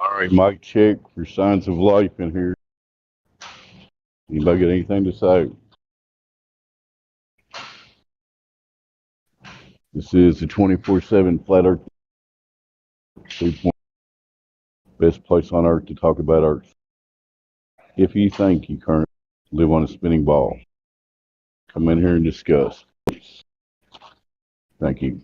All right, mic check for signs of life in here. Anybody got anything to say? This is the 24/7 Flat Earth 2.0, best place on Earth to talk about Earth. If you think you currently live on a spinning ball, come in here and discuss. Thank you.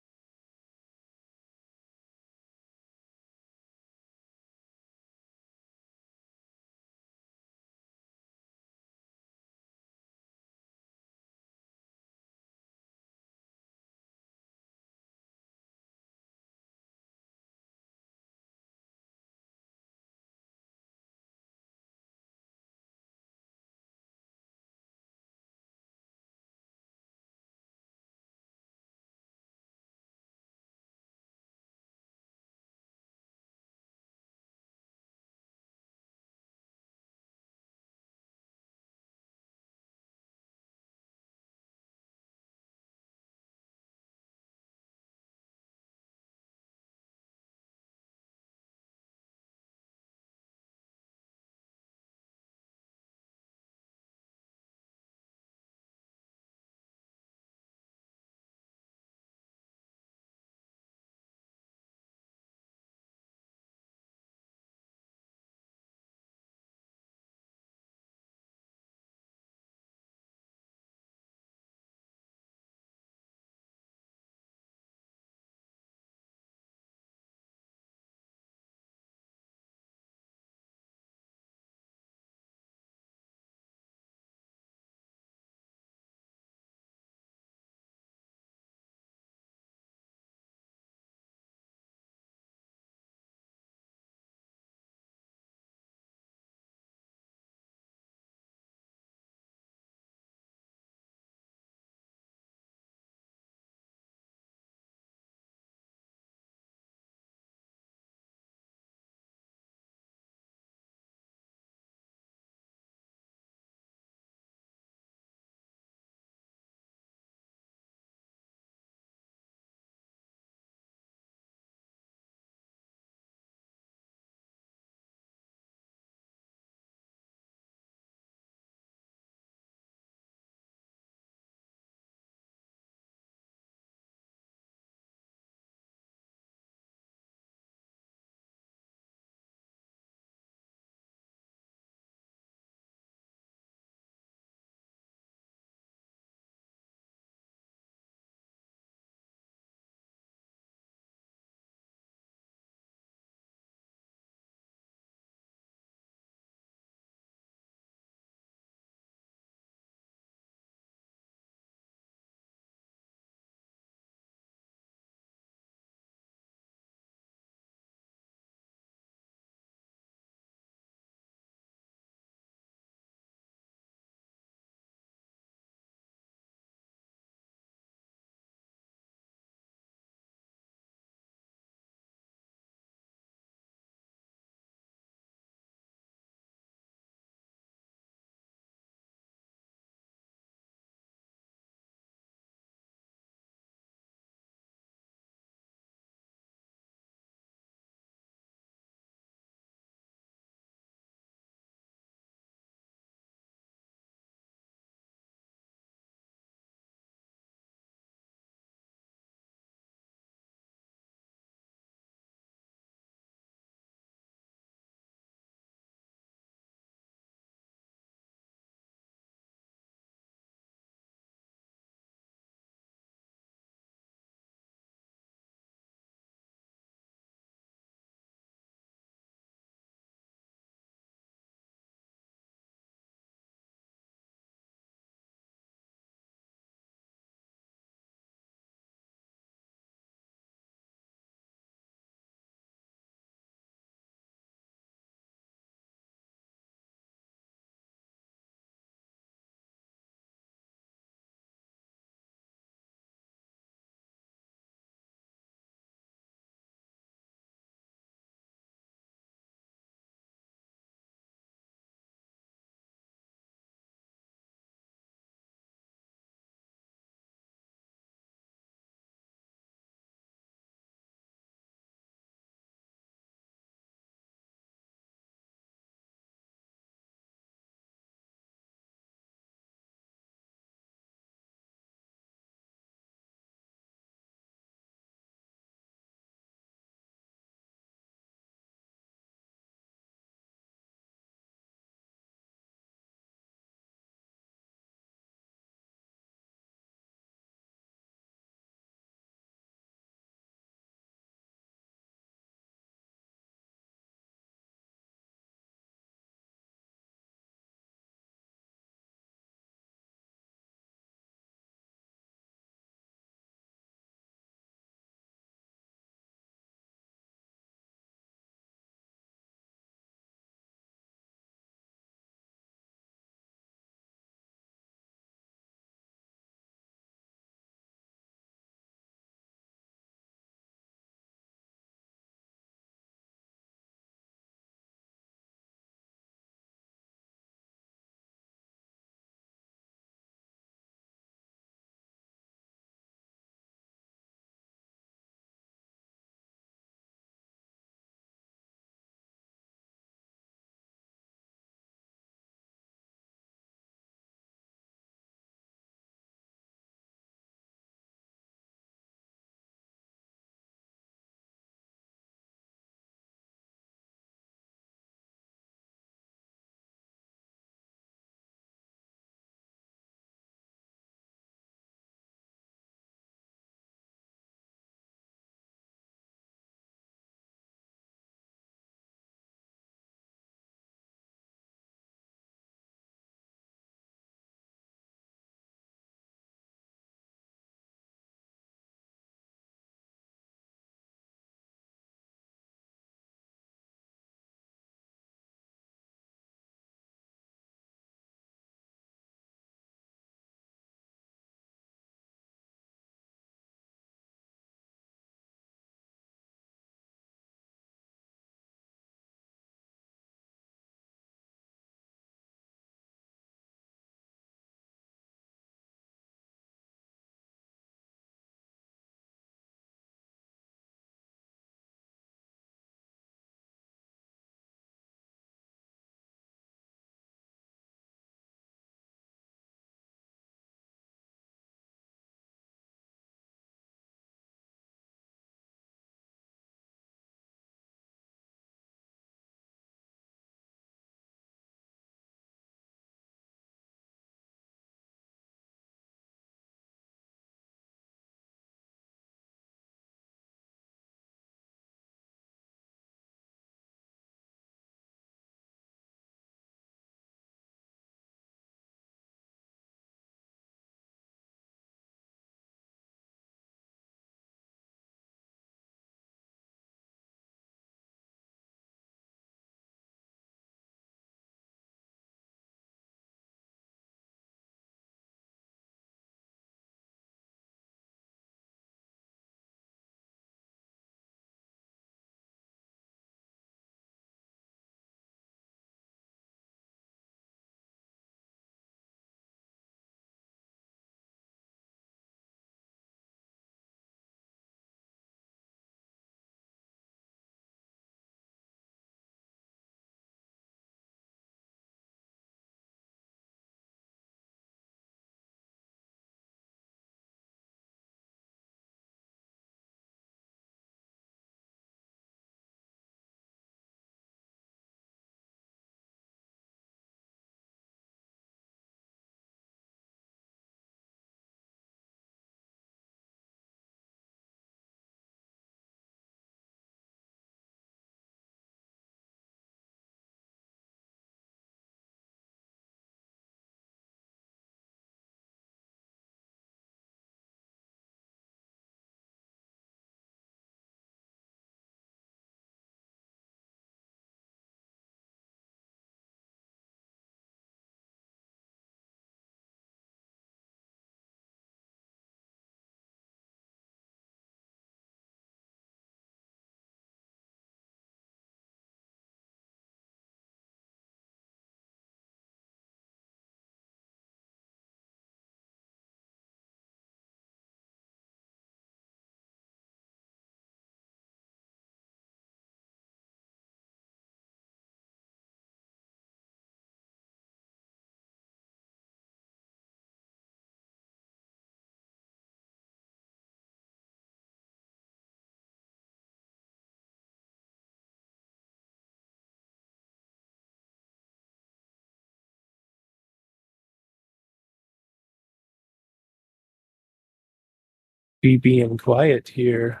be being quiet here.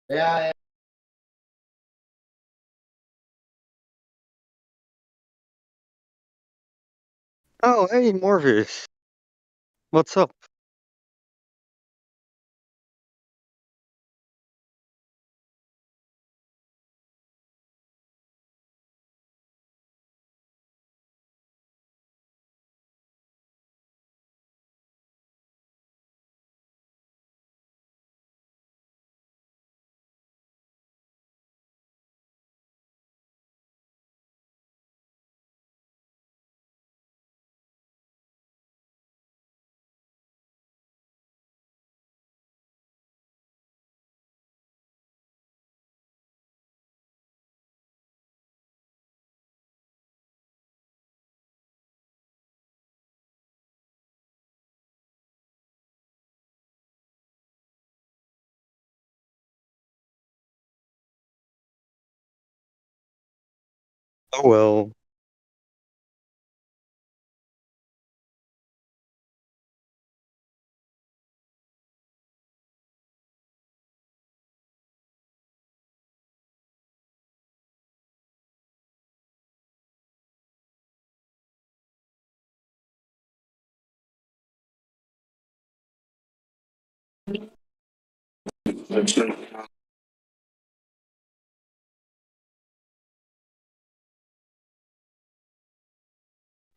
Yeah. Oh, hey, Morvis. What's up? Oh, well.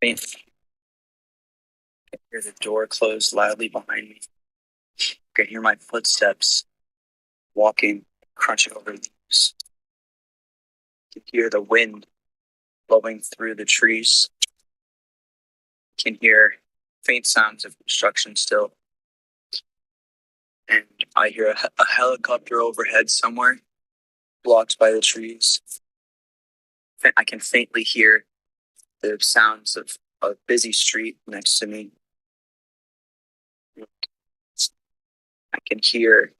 I hear the door close loudly behind me. I can hear my footsteps walking, crunching over leaves. I can hear the wind blowing through the trees. I can hear faint sounds of construction still. And I hear a helicopter overhead somewhere, blocked by the trees. I can faintly hear the sounds of a busy street next to me. I can hear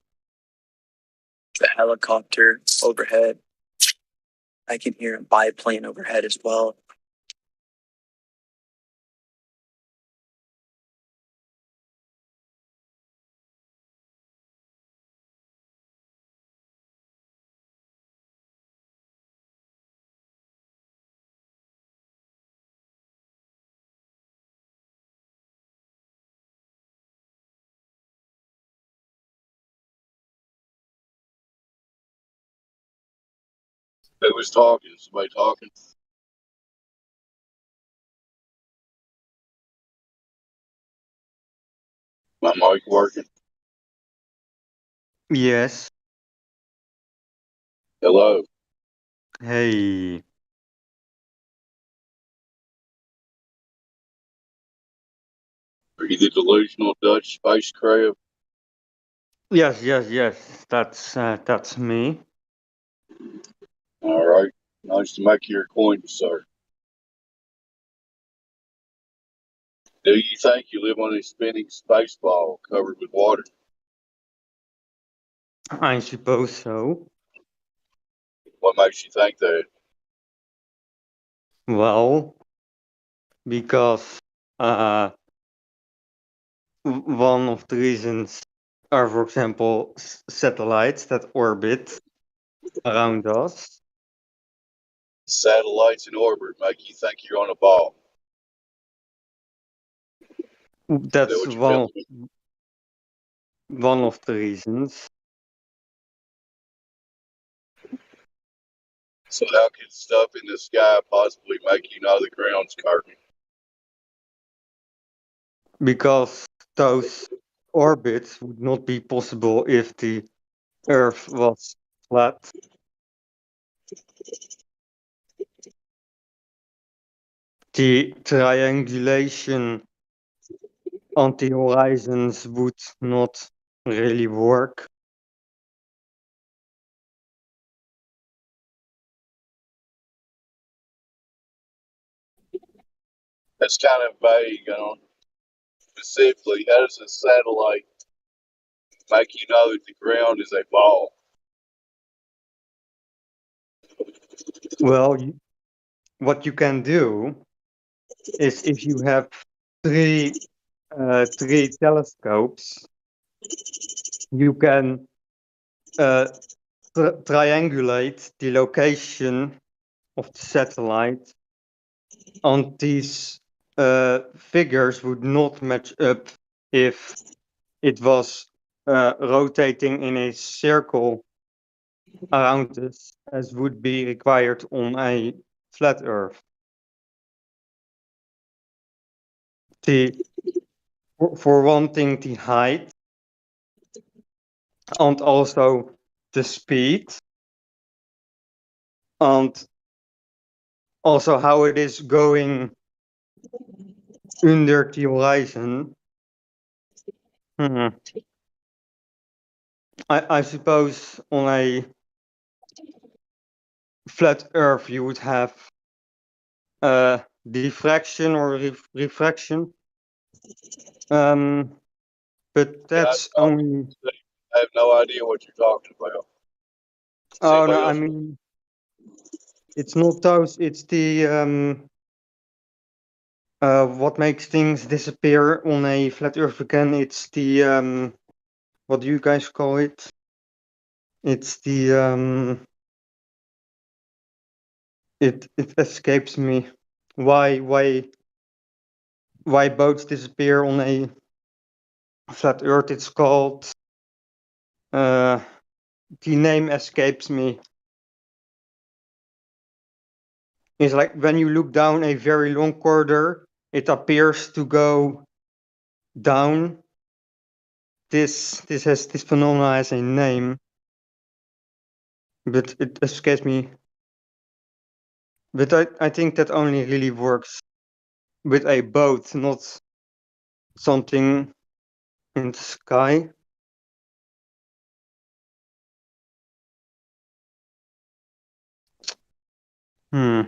the helicopter overhead. I can hear a biplane overhead as well. Who was talking? Somebody talking? My mic working? Yes. Hello. Hey. Are you the delusional Dutch spacecraft? Yes. That's me. All right. Nice to make your acquaintance, sir. Do you think you live on a spinning space ball covered with water? I suppose so. What makes you think that? Well, because uh, one of the reasons are, for example, satellites that orbit around us. Satellites in orbit make you think you're on a ball. Is that That's what you're telling me? one of the reasons. So how could stuff in the sky possibly make you know the ground's curving? Because those orbits would not be possible if the Earth was flat. The triangulation on the horizons would not really work. That's kind of vague. I don't specifically. How does a satellite make you know that the ground is a ball? Well, what you can do is if you have three telescopes, you can triangulate the location of the satellite, and these figures would not match up if it was rotating in a circle around us, as would be required on a flat Earth. For one thing, the height, and also the speed, and also how it is going under the horizon. I suppose on a flat Earth you would have diffraction or refraction. But that's only. I have no idea what you're talking about. Oh no, I mean, it's not those. It's the what makes things disappear on a flat Earth again. It's the what do you guys call it? It's the it escapes me. Why boats disappear on a flat Earth? It's called the name escapes me. It's like when you look down a very long corridor, it appears to go down. This phenomenon has a name, but it escapes me. But I think that only really works with a boat, not something in the sky. Is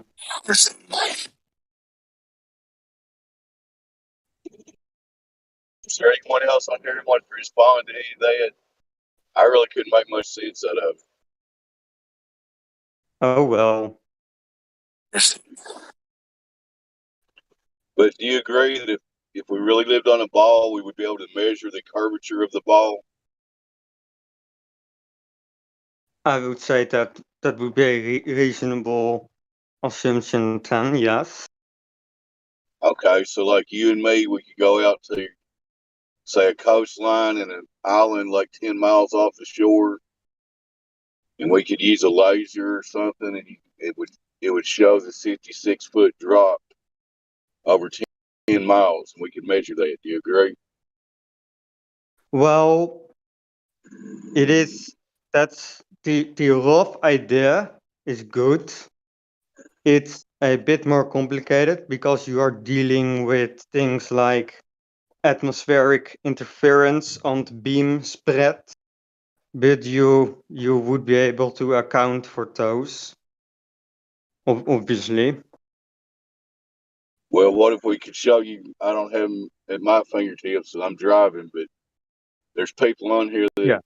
there anyone else on here who wanted to respond to any of that? I really couldn't make much sense out of it. Oh well. But do you agree that if we really lived on a ball, we would be able to measure the curvature of the ball? I would say that would be a reasonable assumption then, yes. Okay, so like you and me, we could go out to, say, a coastline and an island like 10 miles off the shore, and we could use a laser or something, and it would show the 56-foot drop over 10 miles, and we could measure that. Do you agree? Well, that's the rough idea is good. It's a bit more complicated because you are dealing with things like atmospheric interference and beam spread, but you would be able to account for those, obviously. Well, what if we could show you? I don't have them at my fingertips, and I'm driving, but there's people on here that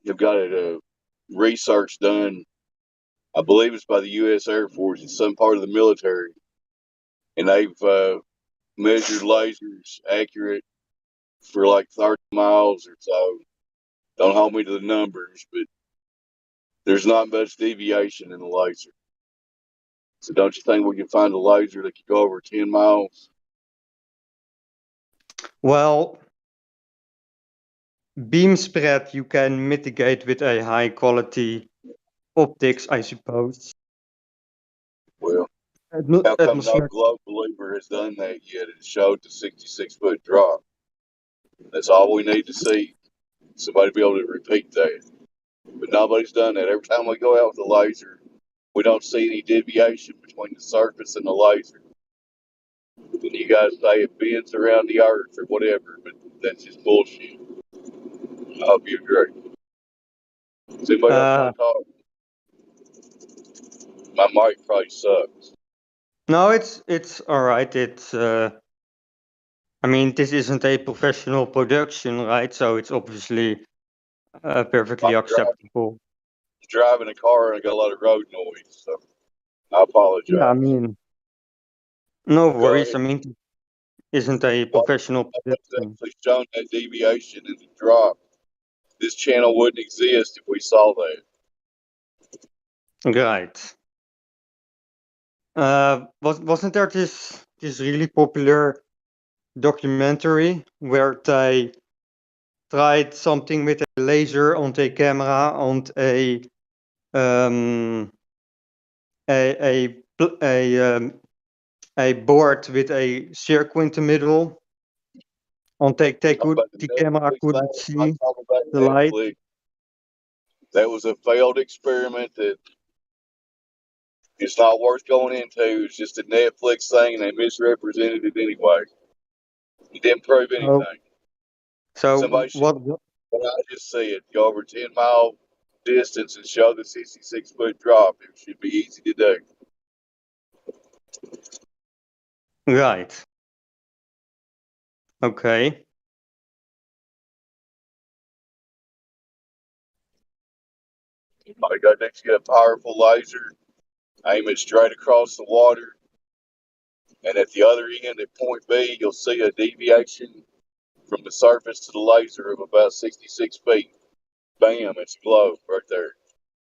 have got research done. I believe it's by the U.S. Air Force. It's some part of the military, and they've measured lasers accurate for like 30 miles or so. Don't hold me to the numbers, but there's not much deviation in the laser. So don't you think we can find a laser that can go over 10 miles? Well, beam spread you can mitigate with a high quality optics, I suppose. Well, how come no Atmospheric. globe believer has done that yet? It showed the 66-foot drop. That's all we need to see. Somebody be able to repeat that. But nobody's done that. Every time we go out with a laser, we don't see any deviation between the surface and the laser. And you guys say it bends around the earth or whatever, but that's just bullshit. I hope you agree. Does anybody else want to talk? My mic probably sucks. No, it's all right. It's I mean, this isn't a professional production, right? So it's obviously perfectly I'm acceptable. driving a car and I got a lot of road noise, so I apologize. Yeah, I mean, no Go worries. ahead. I mean, it isn't a professional Nobody's production. actually shown that deviation in the drop. This channel wouldn't exist if we saw that. Right. Wasn't there this really popular documentary where they tried something with a laser on a camera on um a board with a circle in the middle. On the camera couldn't see Talk about the light. Netflix. That was a failed experiment that it's not worth going into. It's just a Netflix thing, and they misrepresented it anyway. It didn't prove Oh, anything. so Somebody should, what I just said, go over 10-mile distance and show the 66-foot drop. It should be easy to do. right. Okay. All you got next, get a powerful laser, aim it straight across the water, and at the other end, at point B, you'll see a deviation from the surface to the laser of about 66 feet. Bam, it's a globe right there.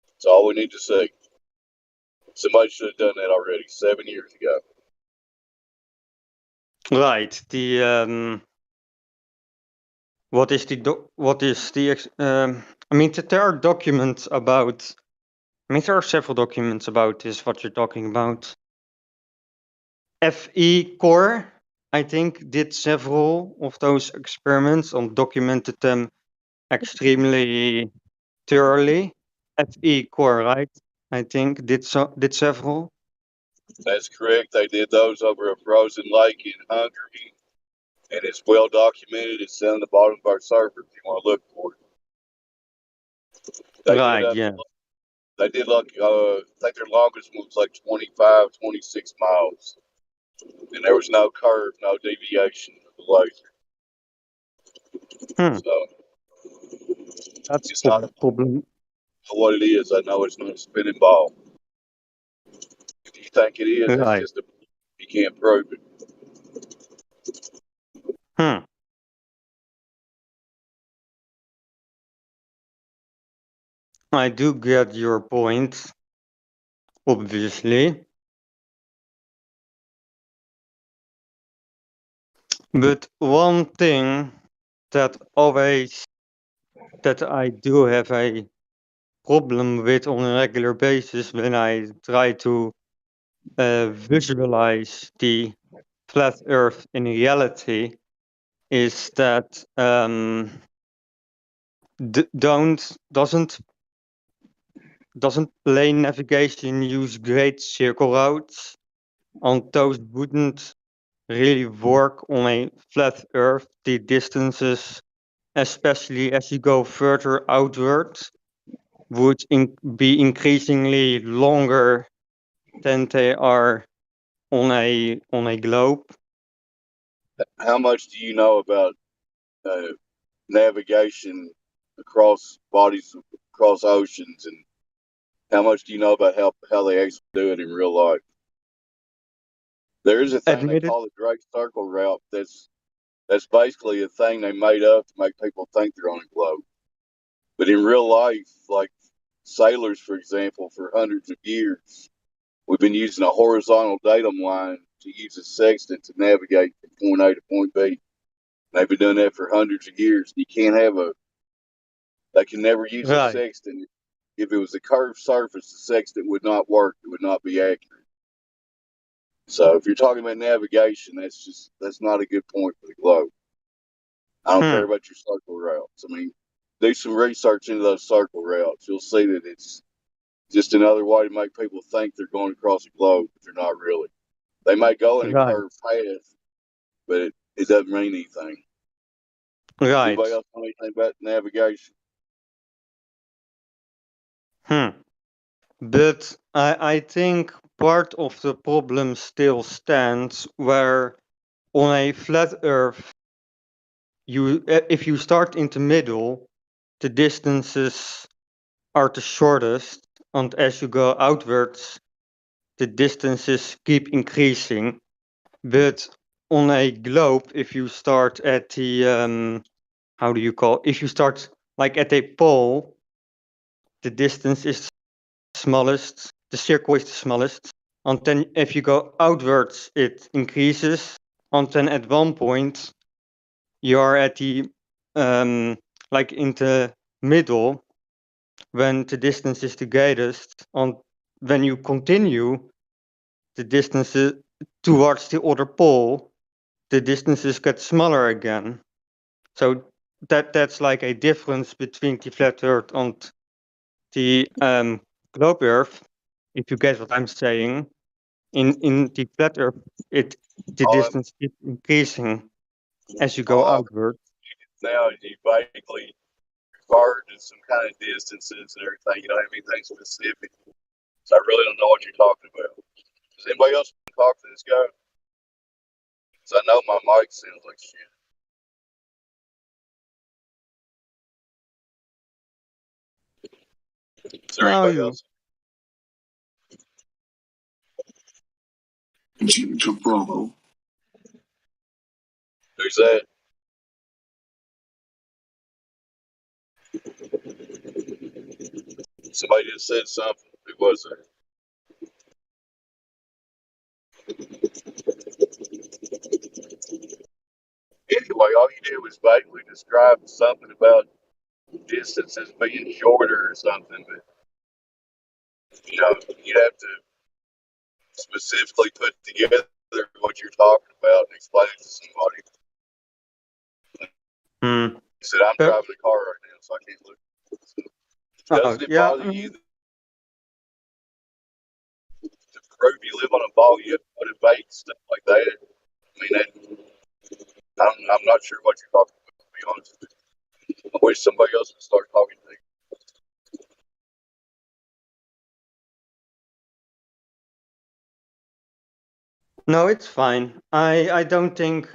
That's all we need to see. Somebody should have done that already 7 years ago. Right. What is I mean, there are documents about. I mean, there are several documents about this. What you're talking about. FE Core, I think, did several of those experiments and documented them extremely thoroughly. FE Core, right? I think did several. That's correct. They did those over a frozen lake in Hungary, and it's well documented. It's down the bottom of our server if you want to look for it. Right, yeah. They did like, I think their longest one was like 25, 26 miles. And there was no curve, no deviation of the laser. Hmm. So That's it's not problem. what it is. I know it's not a spinning ball. If you think it is, that's Right. just you can't prove it. Hmm. I do get your point, obviously. But one thing that I do have a problem with on a regular basis when I try to visualize the flat Earth in reality is that doesn't plane navigation use great circle routes, and those wouldn't really work on a flat Earth. The distances, especially as you go further outwards, would be increasingly longer than they are on a globe. How much do you know about navigation across bodies, across oceans, and how much do you know about how they actually do it in real life? There is a thing they Admitted, call the Great Circle Route. That's basically a thing they made up to make people think they're on a globe. But in real life, like sailors, for example, for hundreds of years We've been using a horizontal datum line to use a sextant to navigate from point A to point B. They've been doing that for hundreds of years. You can't have they can never use a Right. sextant. If it was a curved surface, the sextant would not work. It would not be accurate. So if you're talking about navigation, that's not a good point for the globe. I don't care about your circle routes. I mean, do some research into those circle routes. You'll see that it's just another way to make people think they're going across the globe, but they're not really. They may go in a Right. curved path, but it doesn't mean anything. Right. Anybody else know anything about navigation? But I think part of the problem still stands where on a flat Earth, if you start in the middle, the distances are the shortest, and as you go outwards, the distances keep increasing. But on a globe, if you start at the if you start like at a pole, the distance is smallest, the circle is the smallest, and then if you go outwards, it increases, and then at one point you are at the like in the middle when the distance is the greatest, and when you continue the distances towards the other pole, the distances get smaller again. So that's like a difference between the flat Earth and the globe Earth, if you get what I'm saying. In the flat Earth, the All distance is increasing as you go all I'm outward. now you vaguely refer to some kind of distances and everything. You don't have anything specific. So I really don't know what you're talking about. Does anybody else talk to this guy? Because I know my mic sounds like shit. Is there Now anybody you. else? Bravo. Who's that? Somebody just said something. Who was that? Anyway, all you did was vaguely describe something about distances being shorter or something, but you'd have to specifically put together what you're talking about and explain it to somebody. Hmm. He said, I'm driving a car right now, so I can't look. Doesn't it Yeah. bother you that to prove you live on a ball, you have to motivate stuff like that? I mean, I'm not sure what you're talking about, to be honest with you. I wish somebody else would start talking to me. No, it's fine. I don't think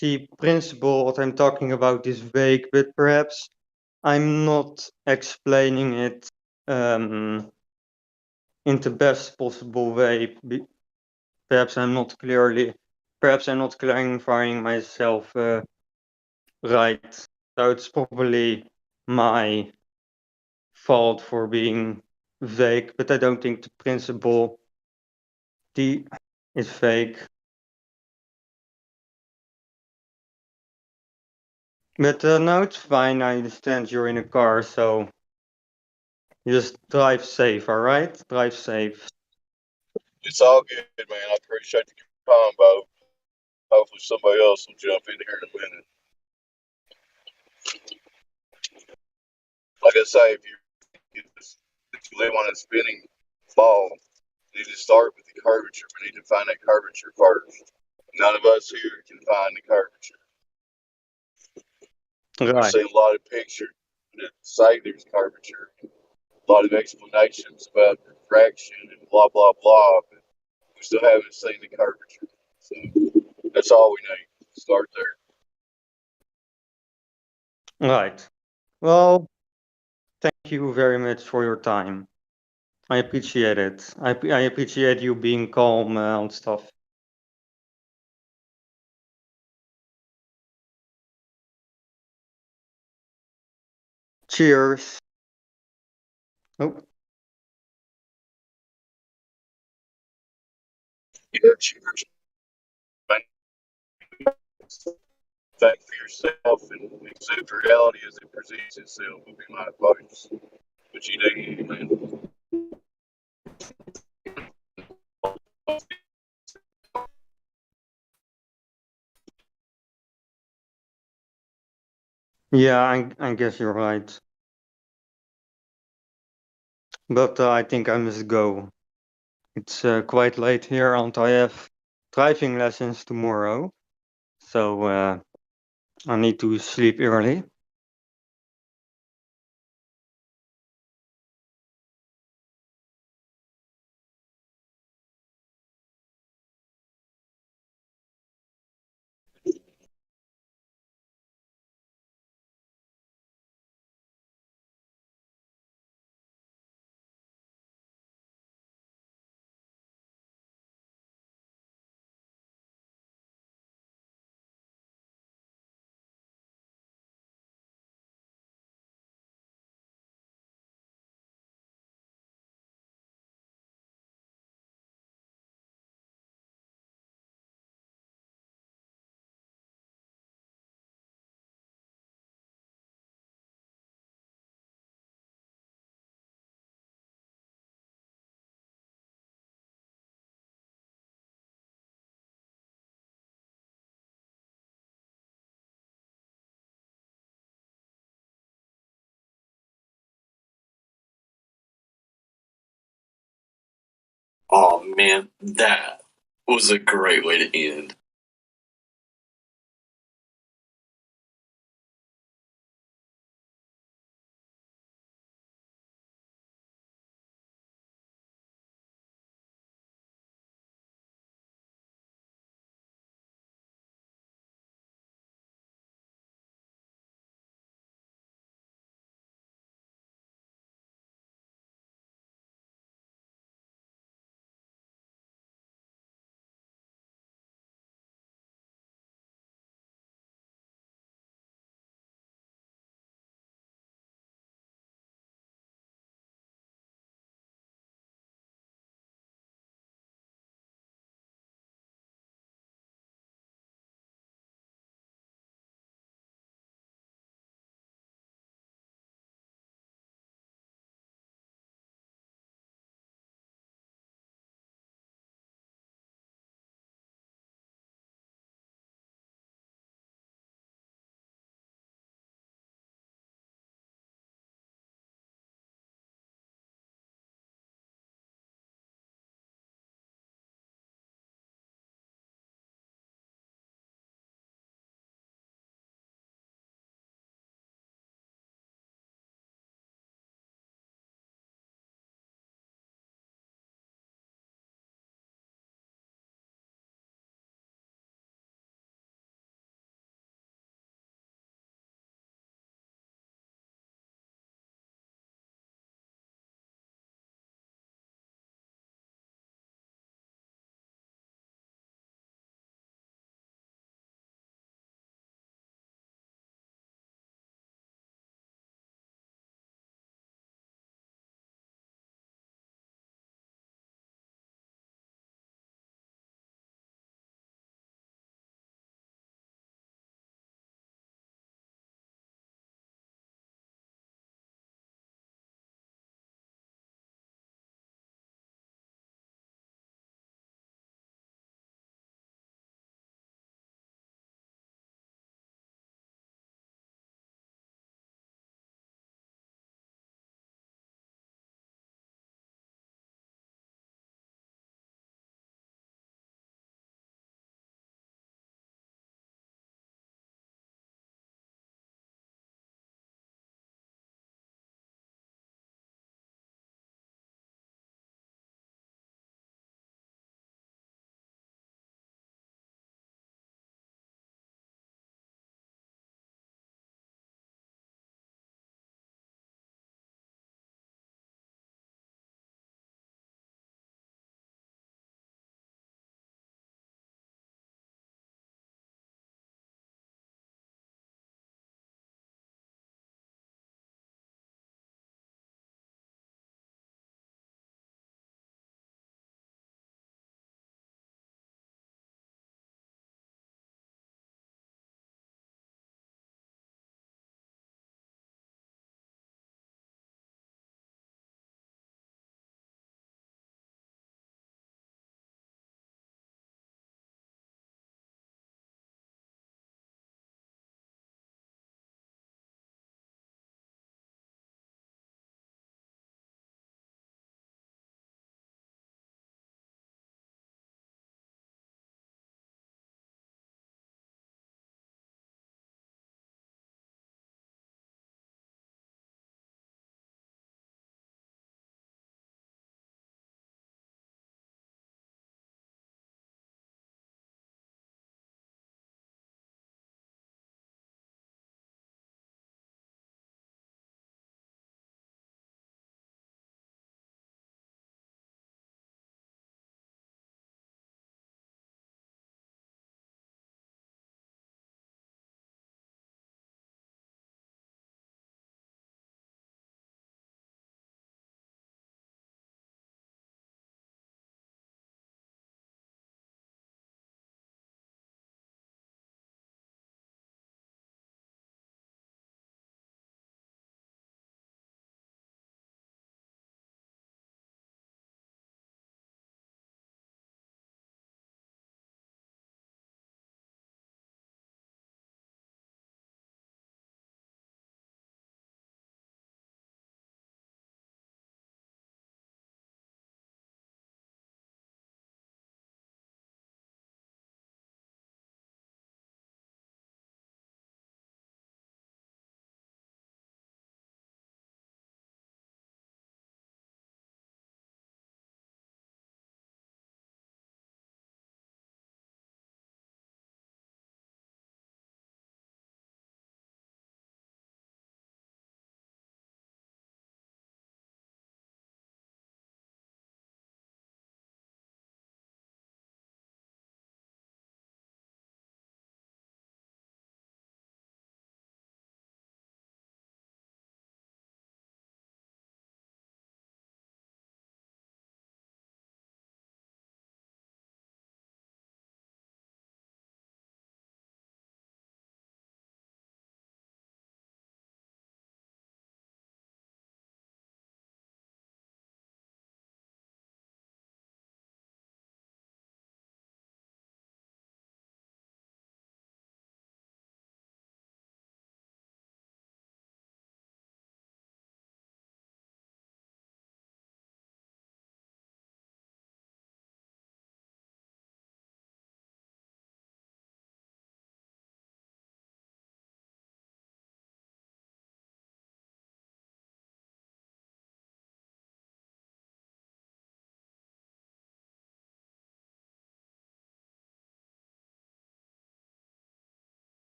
the principle what I'm talking about is vague, but perhaps I'm not explaining it in the best possible way. Perhaps I'm not clarifying myself right. So it's probably my fault for being vague, but I don't think the principle is vague. But no, it's fine. I understand you're in a car, so just drive safe, all right? Drive safe. It's all good, man. I appreciate the combo. Hopefully somebody else will jump in here in a minute. Like I say, if you live on a spinning ball, you need to start with the curvature. We need to find that curvature first. None of us here can find the curvature. We've Right. seen a lot of pictures that say there's curvature, a lot of explanations about refraction and blah, blah, blah, but we still haven't seen the curvature. So that's all we need. Start there. Right. Well, thank you very much for your time. I appreciate it. I appreciate you being calm and stuff. Cheers. Oh. Yeah, cheers. Think for yourself and accept reality as it presents itself would be my advice. But you do, man. Yeah, I guess you're right. But I think I must go. It's quite late here and I have driving lessons tomorrow. So I need to sleep early. Oh man, that was a great way to end.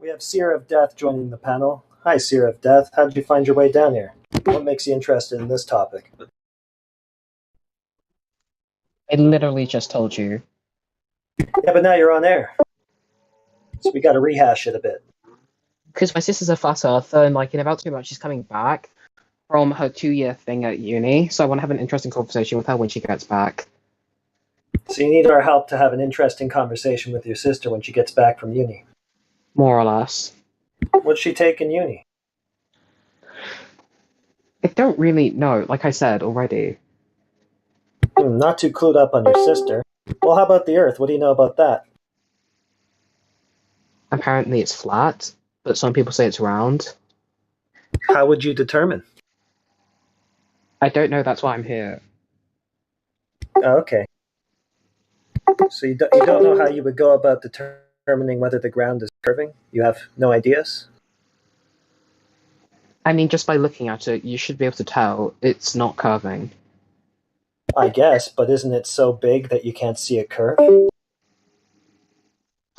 We have Seer of Death joining the panel. Hi, Seer of Death. How did you find your way down here? What makes you interested in this topic? I literally just told you. Yeah, but now you're on air. So we got to rehash it a bit. Because my sister's a flat earther, and like in about 2 months she's coming back from her 2-year thing at uni, so I want to have an interesting conversation with her when she gets back. So you need our help to have an interesting conversation with your sister when she gets back from uni. More or less. What'd she take in uni? I don't really know, like I said already. Not too clued up on your sister. Well, how about the Earth? What do you know about that? Apparently it's flat, but some people say it's round. How would you determine? I don't know, that's why I'm here. Oh, okay. So you don't know how you would go about determining whether the ground is curving? You have no ideas? I mean, just by looking at it, you should be able to tell it's not curving. I guess, but isn't it so big that you can't see a curve?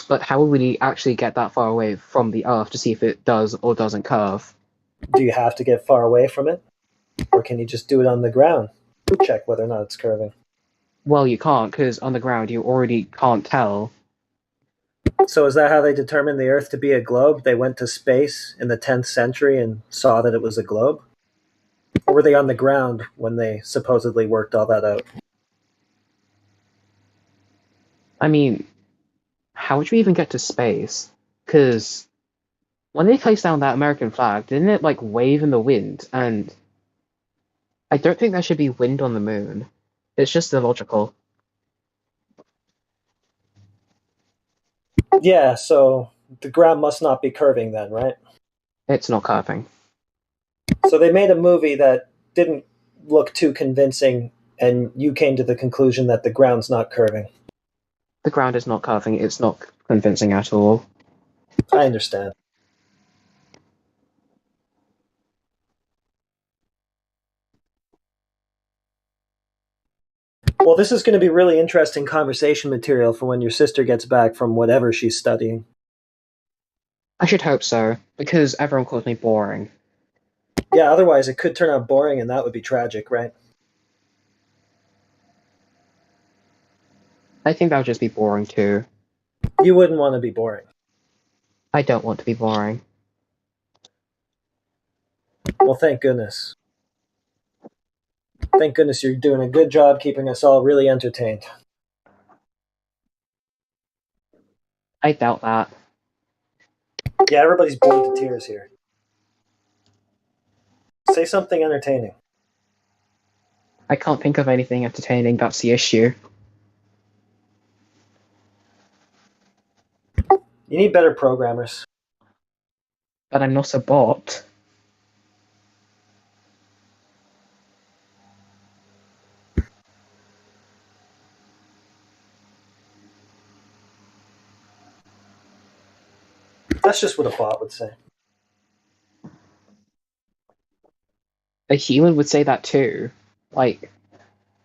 But how would we actually get that far away from the Earth to see if it does or doesn't curve? Do you have to get far away from it? Or can you just do it on the ground? Check whether or not it's curving. Well, you can't, because on the ground you already can't tell. So is that how they determined the Earth to be a globe? They went to space in the 10th century and saw that it was a globe? Or were they on the ground when they supposedly worked all that out? I mean, how would you even get to space? Because when they placed down that American flag, didn't it like wave in the wind? And I don't think there should be wind on the moon. It's just illogical. Yeah, so the ground must not be curving then, right? It's not curving. So they made a movie that didn't look too convincing, and you came to the conclusion that the ground's not curving. The ground is not curving. It's not convincing at all. I understand. Well, this is going to be really interesting conversation material for when your sister gets back from whatever she's studying. I should hope so, because everyone calls me boring. Yeah, otherwise it could turn out boring, and that would be tragic, right? I think that would just be boring too. You wouldn't want to be boring. I don't want to be boring. Well, thank goodness. Thank goodness you're doing a good job keeping us all really entertained. I doubt that. Yeah, everybody's bored to tears here. Say something entertaining. I can't think of anything entertaining, that's the issue. You need better programmers. But I'm not a bot. That's just what a bot would say. A human would say that too. Like,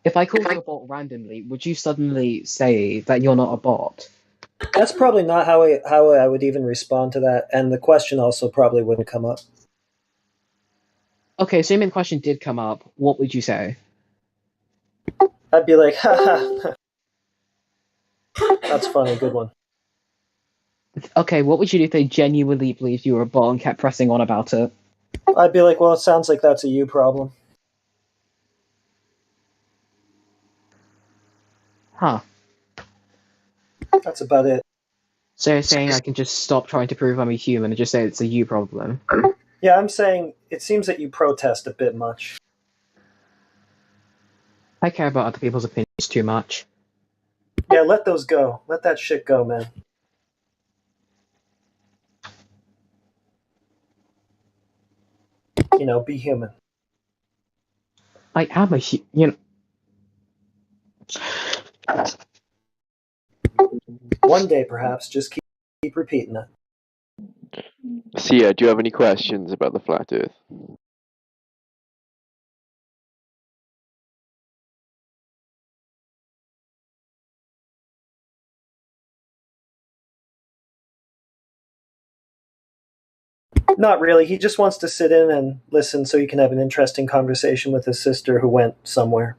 if I called you a bot randomly, would you suddenly say that you're not a bot? That's probably not how I would even respond to that, and the question also probably wouldn't come up. Okay, assuming the question did come up, what would you say? I'd be like, ha. That's funny, good one. Okay, what would you do if they genuinely believed you were a bot and kept pressing on about it? I'd be like, well, it sounds like that's a you problem. Huh. That's about it. So you're saying I can just stop trying to prove I'm a human and just say it's a you problem? Yeah, I'm saying it seems that you protest a bit much. I care about other people's opinions too much. Yeah, let those go. Let that shit go, man. You know, be human. I am a you know. One day, perhaps, just keep repeating it. Sia, do you have any questions about the flat Earth? Not really. He just wants to sit in and listen so he can have an interesting conversation with his sister who went somewhere.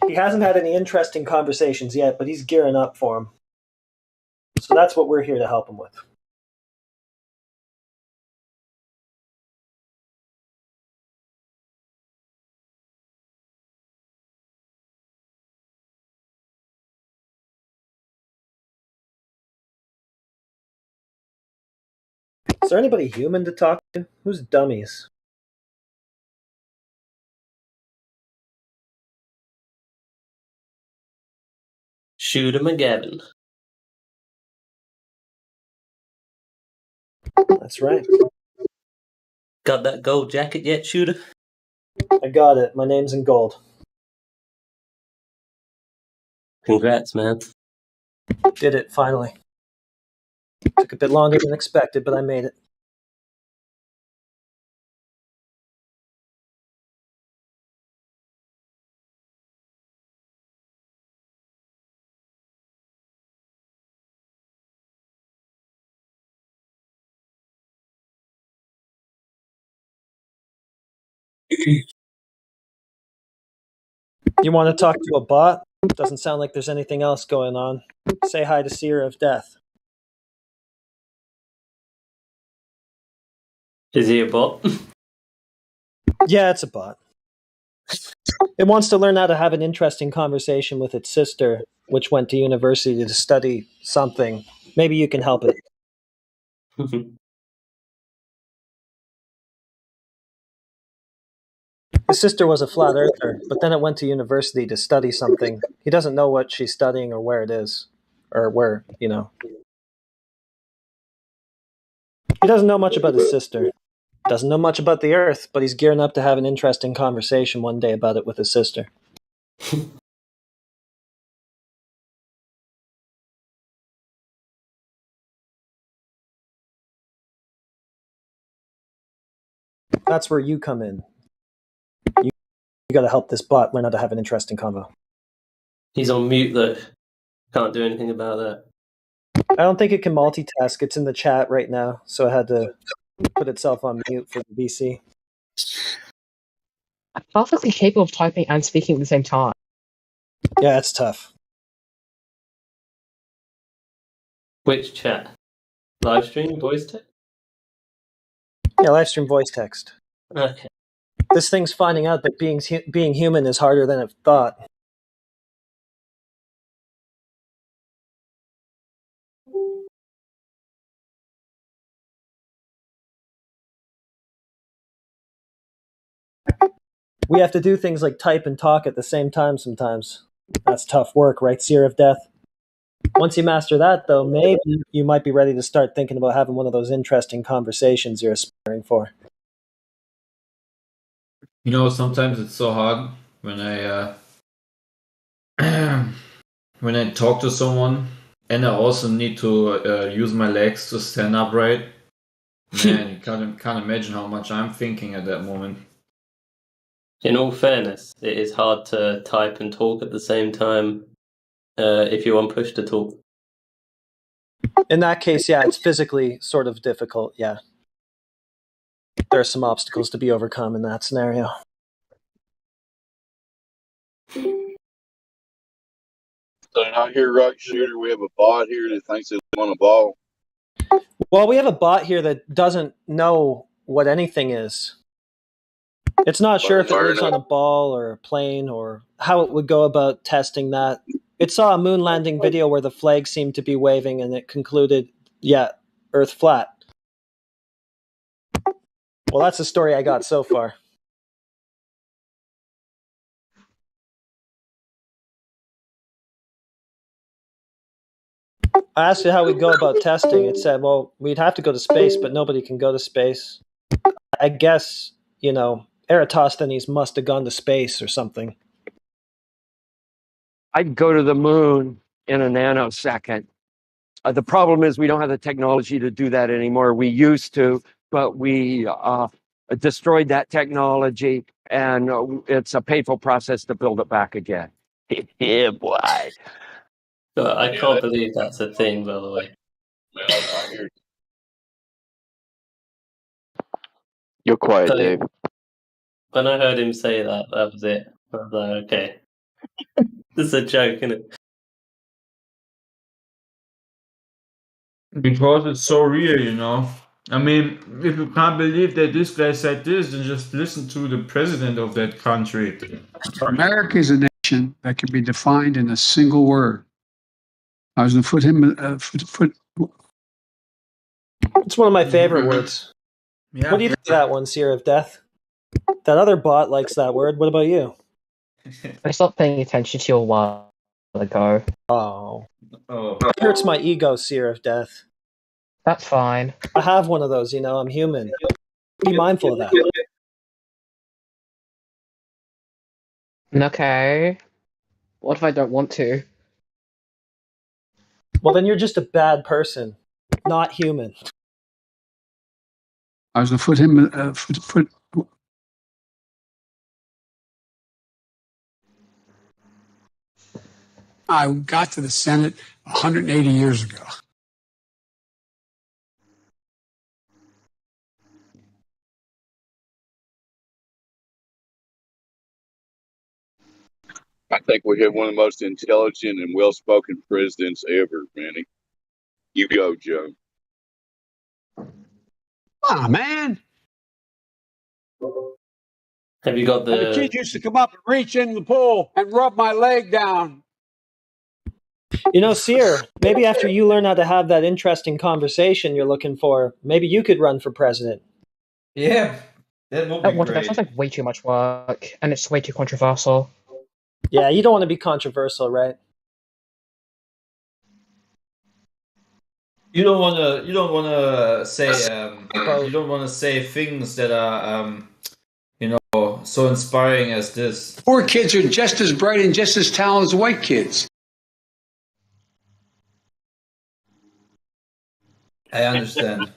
He hasn't had any interesting conversations yet, but he's gearing up for them. So that's what we're here to help him with. Is there anybody human to talk to? Who's dummies? Shooter McGavin. That's right. Got that gold jacket yet, Shooter? I got it. My name's in gold. Congrats, man. Did it, finally. Took a bit longer than expected, but I made it. You want to talk to a bot? Doesn't sound like there's anything else going on. Say hi to Seer of Death. Is he a bot? Yeah, it's a bot. It wants to learn how to have an interesting conversation with its sister, which went to university to study something. Maybe you can help it. His sister was a flat earther, but then it went to university to study something. He doesn't know what she's studying or where it is. Or where, you know. He doesn't know much about his sister. Doesn't know much about the Earth, but he's gearing up to have an interesting conversation one day about it with his sister. That's where you come in. You got to help this bot learn how to have an interesting convo. He's on mute, though. Can't do anything about that. I don't think it can multitask. It's in the chat right now, so it had to put itself on mute for the VC. I'm perfectly capable of typing and speaking at the same time. Yeah, it's tough. Which chat? Livestream? Voice text? Yeah, Livestream voice text. Okay. This thing's finding out that being human is harder than it thought. We have to do things like type and talk at the same time sometimes. That's tough work, right, Seer of Death? Once you master that, though, maybe you might be ready to start thinking about having one of those interesting conversations you're aspiring for. You know, sometimes it's so hard when I when I talk to someone and I also need to use my legs to stand upright. Man, you can't imagine how much I'm thinking at that moment. In all fairness, it is hard to type and talk at the same time if you're on push to talk. In that case, yeah, it's physically sort of difficult, yeah. There are some obstacles to be overcome in that scenario. So I hear right, Shooter, we have a bot here that thinks they won a ball. Well, we have a bot here that doesn't know what anything is. It's not sure if it lives on a ball or a plane or how it would go about testing that. It saw a moon landing video where the flag seemed to be waving and it concluded, yeah, Earth flat. Well, that's the story I got so far. I asked it how we'd go about testing. It said, well, we'd have to go to space, but nobody can go to space. I guess, you know, Eratosthenes must have gone to space or something. I'd go to the moon in a nanosecond. The problem is we don't have the technology to do that anymore. We used to, but we destroyed that technology. and it's a painful process to build it back again. Yeah, boy. I can't believe that's a thing, by the way. I hear you. You're quiet, So, Dave. when I heard him say that, that was it. I was like, okay. This is a joke, isn't it? Because it's so real, you know. I mean, if you can't believe that this guy said this, then just listen to the president of that country. America is a nation that can be defined in a single word. I was going to put him. It's one of my favorite words. Yeah, What do you think of that one, Seer of Death? That other bot likes that word. What about you? I stopped paying attention to you a while ago. Oh. Oh. It hurts my ego, Seer of Death. That's fine. I have one of those, you know, I'm human. Be mindful of that. Okay. What if I don't want to? Well, then you're just a bad person, not human. I was going to put him. I got to the Senate 180 years ago. I think we have one of the most intelligent and well-spoken presidents ever, Manny. You go, Joe. Ah, man. Have you got The the... kid used to come up and reach in the pool and rub my leg down. You know, Seer, maybe after you learn how to have that interesting conversation you're looking for, maybe you could run for president. Yeah, that would be That great. sounds like way too much work, and it's way too controversial. Yeah, you don't want to be controversial, right? You don't want to say you don't want to say things that are so inspiring as this. Poor kids are just as bright and just as talented as white kids. I understand.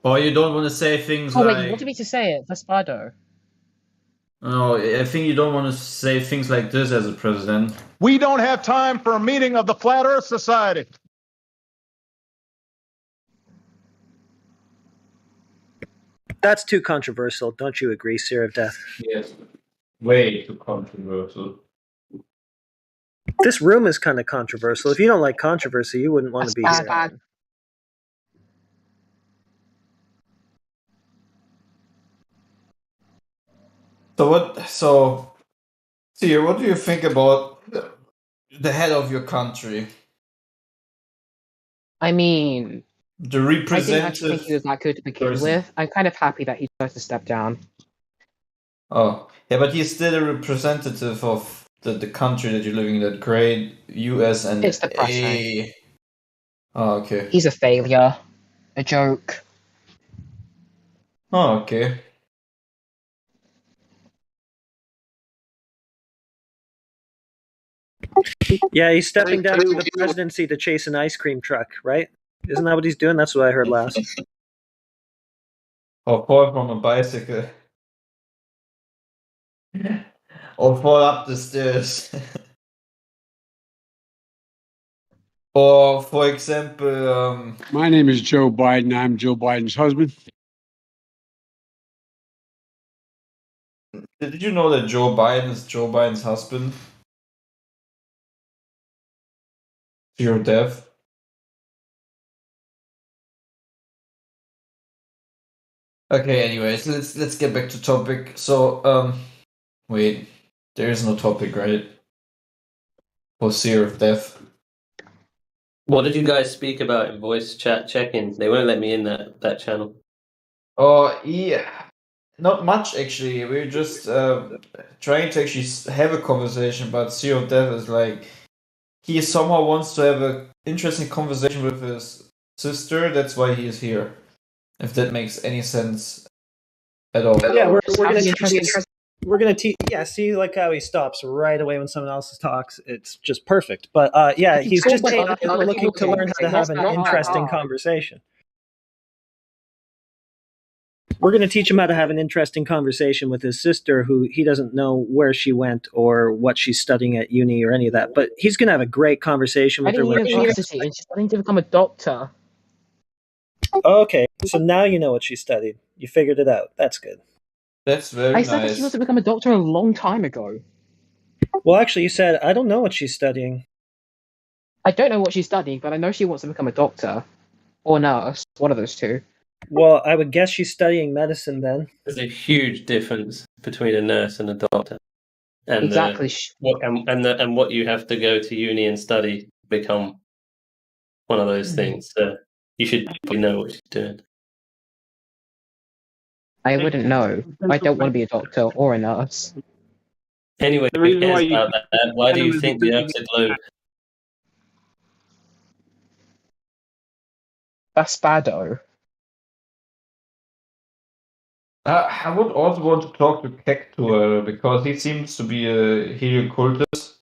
Or you don't want to say things Oh, wait, like... you wanted me to say it. That's Bardo. No, I think you don't want to say things like this as a president. We don't have time for a meeting of the Flat Earth Society. That's too controversial. Don't you agree, Seer of Death? Yes. Way too controversial. This room is kind of controversial. If you don't like controversy, you wouldn't want to be here. Bad. So, Tia, what do you think about the head of your country? I mean, The I didn't representative actually think he was that good to begin person. with. I'm kind of happy that he chose to step down. Oh, yeah, but he's still a representative of the country that you're living in, that great US and It's depressing. Oh, okay. He's a failure. A joke. Oh, okay. Yeah, he's stepping down from the presidency to chase an ice cream truck, right? Isn't that what he's doing? That's what I heard last. Or fall from a bicycle. Or fall up the stairs. Or, for example, My name is Joe Biden. I'm Joe Biden's husband. did you know that Joe Biden is Joe Biden's husband? Your death. Okay, anyways, let's get back to topic. So, wait, there is no topic, right? For Seer of Death. What did you guys speak about in voice chat check-in? They won't let me in that channel. Oh, yeah. Not much, actually. We're just trying to actually have a conversation, but Seer of Death is like... He somehow wants to have an interesting conversation with his sister, that's why he is here. If that makes any sense at all. Yeah, we're gonna teach. Yeah, see, like how he stops right away when someone else talks. It's just perfect. But yeah, he's just looking to learn how to have an interesting conversation. We're going to teach him how to have an interesting conversation with his sister, who he doesn't know where she went or what she's studying at uni or any of that. But he's going to have a great conversation with her. Studying When university and she's studying to become a doctor. Okay, so now you know what she studied. You figured it out. That's good. That's very I said that she wants to become a doctor a long time ago. Well, actually, you said, I don't know what she's studying. I don't know what she's studying, but I know she wants to become a doctor. Or nurse. One of those two. Well, I would guess she's studying medicine then. There's a huge difference between a nurse and a doctor. And Exactly. what you have to go to uni and study to become one of those things. So you should probably know what she's doing. I wouldn't know. I don't want to be a doctor or a nurse. Anyway, The who reason cares why you- about that? Why do you think the Earth's a globe? Baspado. I would also want to talk to Cactuar because he seems to be a heliocultist.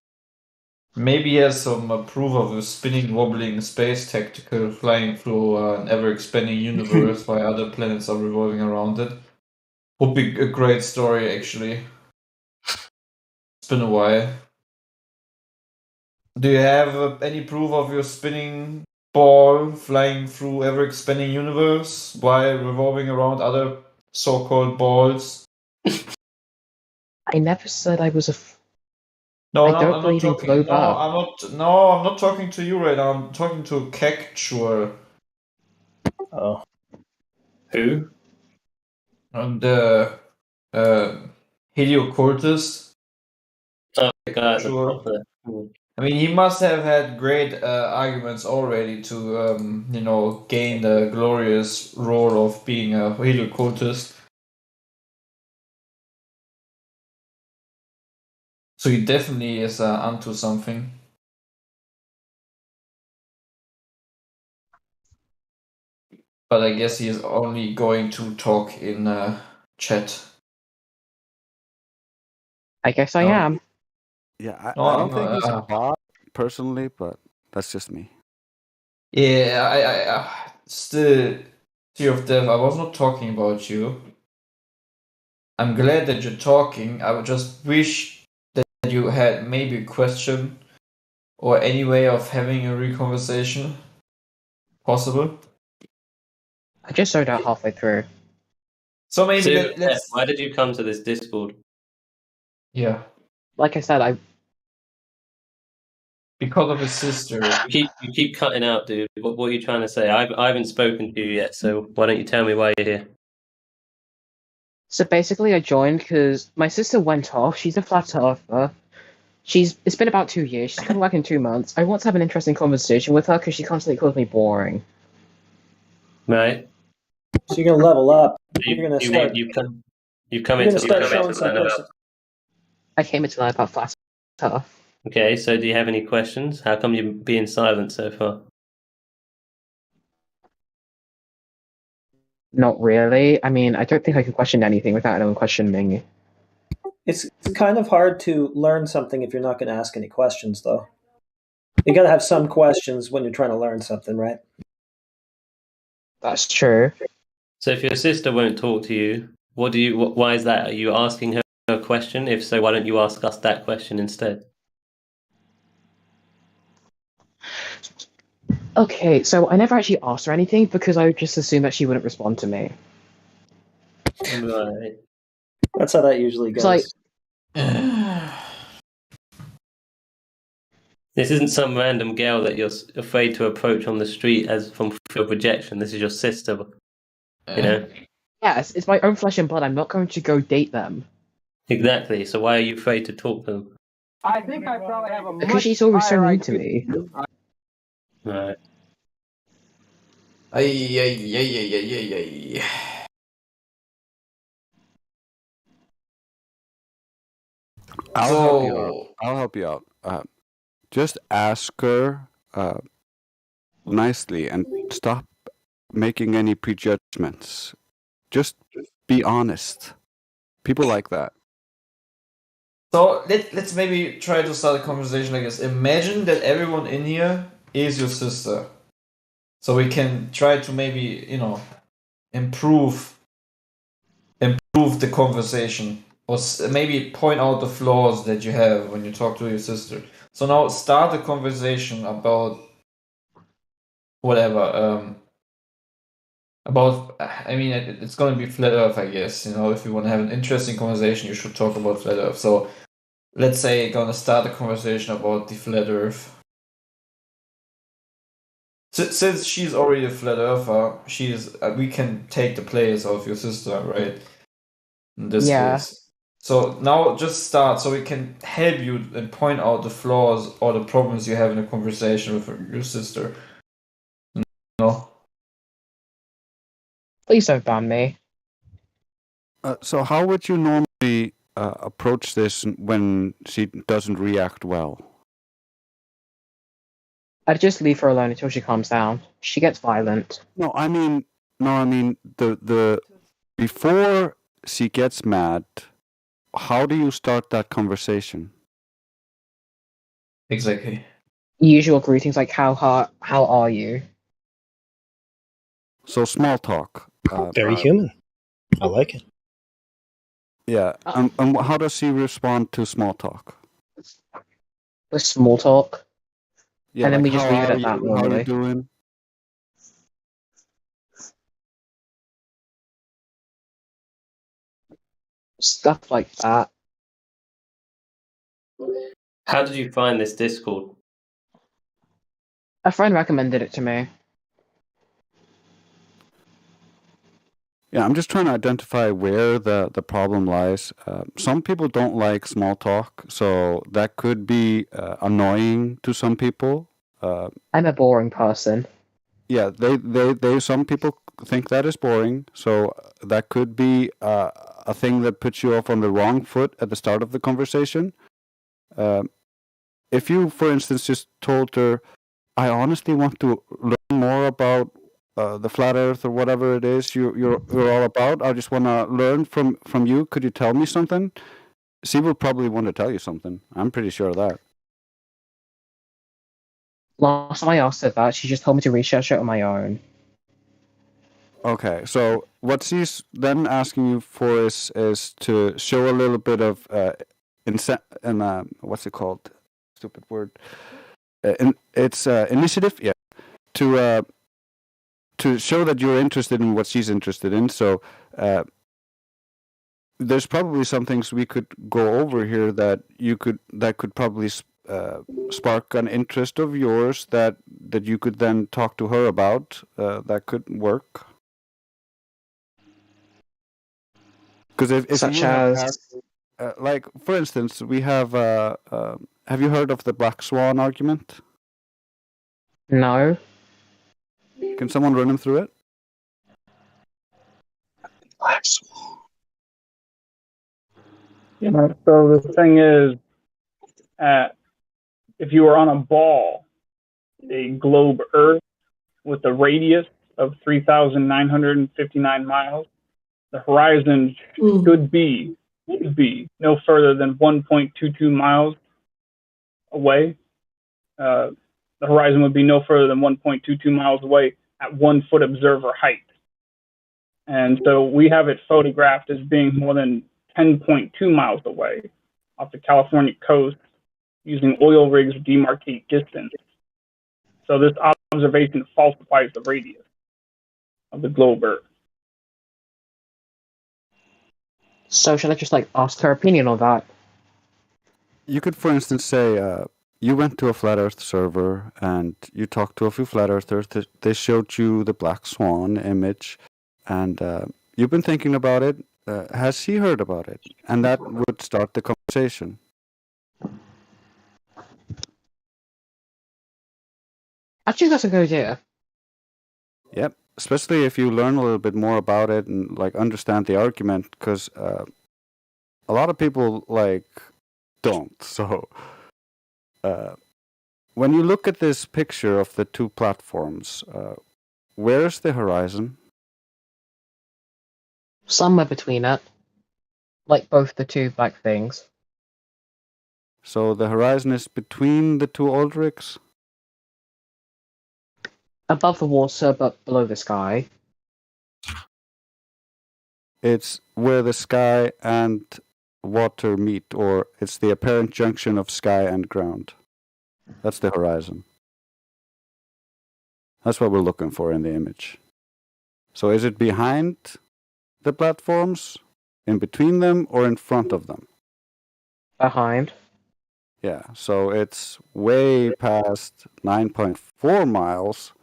Maybe he has some proof of a spinning, wobbling space tactical flying through an ever-expanding universe while other planets are revolving around it. Would be a great story, actually. It's been a while. Do you have any proof of your spinning ball flying through ever-expanding universe while revolving around other so-called balls? I never said I was a. No, I no, don't I'm believe not in talking. globe No, Earth. I'm not talking to you right now. I'm talking to Cactuar. Oh. Who? And heliocultist. Oh, the guy at the Sure. top there. I mean, he must have had great arguments already to, gain the glorious role of being a heliocultist. So he definitely is onto something. But I guess he is only going to talk in chat. I guess I No. am. Yeah, I No, don't think he's no, a bot personally, but that's just me. Yeah, I still, Sea of Death, I was not talking about you. I'm glad that you're talking. I would just wish that you had maybe a question or any way of having a reconversation possible. I just zoned out halfway through. So maybe So, let's. why did you come to this Discord? Yeah, Like I said, I. because of his sister. You keep cutting out, dude. What are you trying to say? I haven't spoken to you yet, so why don't you tell me why you're here? So basically, I joined because my sister went off. She's a flat earther. It's been about 2 years. She's coming back in 2 months. I want to have an interesting conversation with her because she constantly calls me boring. Right. So you're going to level up. You've come You're into going to start learn showing about some planet person. Earth. I came in to learn about flat earth. Okay, so do you have any questions? How come you're being silent so far? Not really. I mean, I don't think I can question anything without anyone questioning me. It's kind of hard to learn something if you're not going to ask any questions, though. You got to have some questions when you're trying to learn something, right? That's true. So if your sister won't talk to you, why is that? Are you asking her a question? If so, why don't you ask us that question instead? Okay, so I never actually asked her anything because I just assumed that she wouldn't respond to me. Right. That's how that usually goes. It's This isn't some random girl that you're afraid to approach on the street as from fear of rejection. This is your sister, you know? Yes, it's my own flesh and blood. I'm not going to go date them. Exactly. So why are you afraid to talk to them? I think I probably have a Because she's always so mean to me. Right. Ay. I'll help you out. Just ask her nicely and stop making any prejudgments. Just be honest. People like that. So let's maybe try to start a conversation like this. Imagine that everyone in here is your sister. So we can try to maybe, improve improve the conversation, or maybe point out the flaws that you have when you talk to your sister. So now start a conversation about whatever. About, I mean, it's going to be flat Earth, I guess. If you want to have an interesting conversation, you should talk about flat Earth. So let's say you're going to start a conversation about the flat Earth. Since she's already a flat earther, we can take the place of your sister, right? In this case. So now just start so we can help you and point out the flaws or the problems you have in a conversation with your sister. No? Please don't ban me. So how would you normally approach this when she doesn't react well? I'd just leave her alone until she calms down. She gets violent. No, I mean the before she gets mad, how do you start that conversation? Exactly. Usual greetings like how are you? So small talk. Very human. I like it. Yeah, and how does she respond to small talk? With small talk. Yeah, And then like, we just how leave it are at that you? How are you normally. doing? Stuff like that. How did you find this Discord? A friend recommended it to me. Yeah, I'm just trying to identify where the problem lies. Some people don't like small talk, so that could be annoying to some people. I'm a boring person. Yeah, they some people think that is boring, so that could be a thing that puts you off on the wrong foot at the start of the conversation. If you, for instance, just told her, "I honestly want to learn more about the flat Earth or whatever it is you're all about. I just want to learn from you. Could you tell me something?" She will probably want to tell you something. I'm pretty sure of that. Last time I asked her that, she just told me to research it on my own. Okay, so what she's then asking you for is to show a little bit of what's it called? Stupid word. It's initiative, yeah. To show that you're interested in what she's interested in. So there's probably some things we could go over here that could probably spark an interest of yours that you could then talk to her about. That could work. Because if Such you have as like, for instance, we have you heard of the black swan argument? no. Can someone run him through it? Black swan. So the thing is, if you were on a ball, a globe Earth with a radius of 3,959 miles, the horizon should be no further than 1.22 miles away. The horizon would be no further than 1.22 miles away at 1 foot observer height. And so we have it photographed as being more than 10.2 miles away off the California coast using oil rigs to demarcate distance. So this observation falsifies the radius of the globe Earth. So should I just ask her opinion on that? You could, for instance, say you went to a flat Earth server and you talked to a few flat earthers. They showed you the black swan image, and you've been thinking about it. Has she heard about it? And that would start the conversation. Actually, that's a good idea. Yep, especially if you learn a little bit more about it and understand the argument, because a lot of people don't. So when you look at this picture of the two platforms, where's the horizon? Somewhere between it. Like both the two black things. So the horizon is between the two Aldrichs? Above the water, but below the sky. It's where the sky and water meet, or it's the apparent junction of sky and ground. That's the horizon. That's what we're looking for in the image. So is it behind the platforms, in between them, or in front of them? Behind. Yeah, so it's way past 9.4 miles,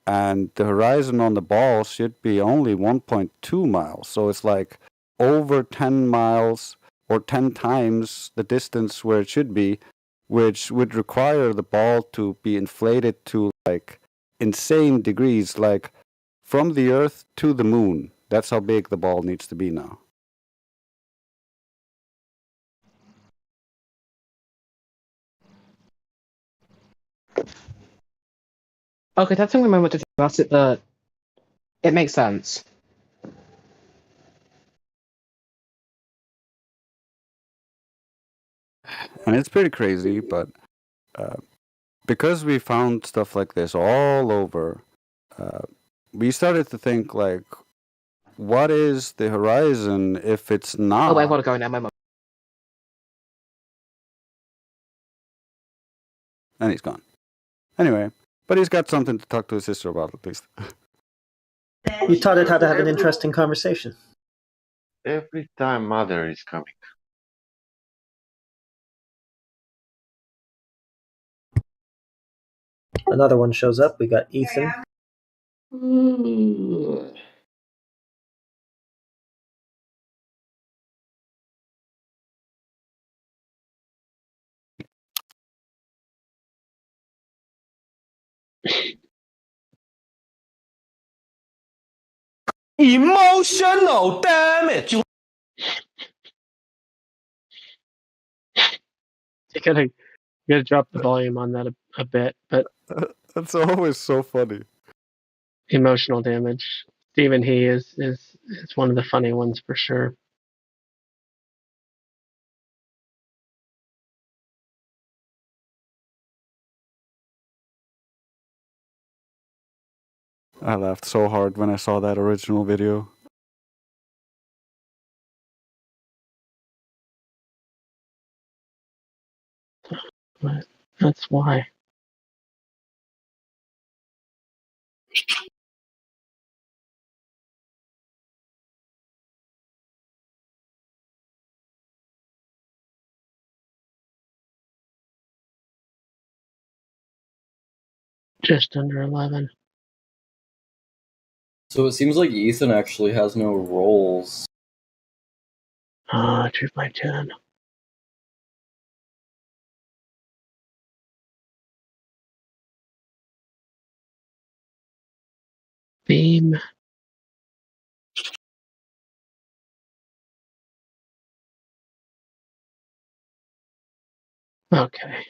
and the horizon on the ball should be only 1.2 miles. So it's like over 10 miles or 10 times the distance where it should be, which would require the ball to be inflated to like insane degrees, like from the Earth to the moon. That's how big the ball needs to be now. Okay, that's something I moment to think about it, but it makes sense. And it's pretty crazy, but because we found stuff like this all over, we started to think, like, what is the horizon if it's not? Oh, I want to go now. My mom. And he's gone. Anyway, but he's got something to talk to his sister about, at least. You taught it how to have an interesting conversation. Every time mother is coming. Another one shows up. We got Ethan. Emotional damage. You gotta drop the volume on that a bit, but That's always so funny. emotional damage. Stephen He is one of the funny ones for sure. I laughed so hard when I saw that original video. But that's why. Just under 11. So it seems like Ethan actually has no roles. 2 by 10. Beam. Okay.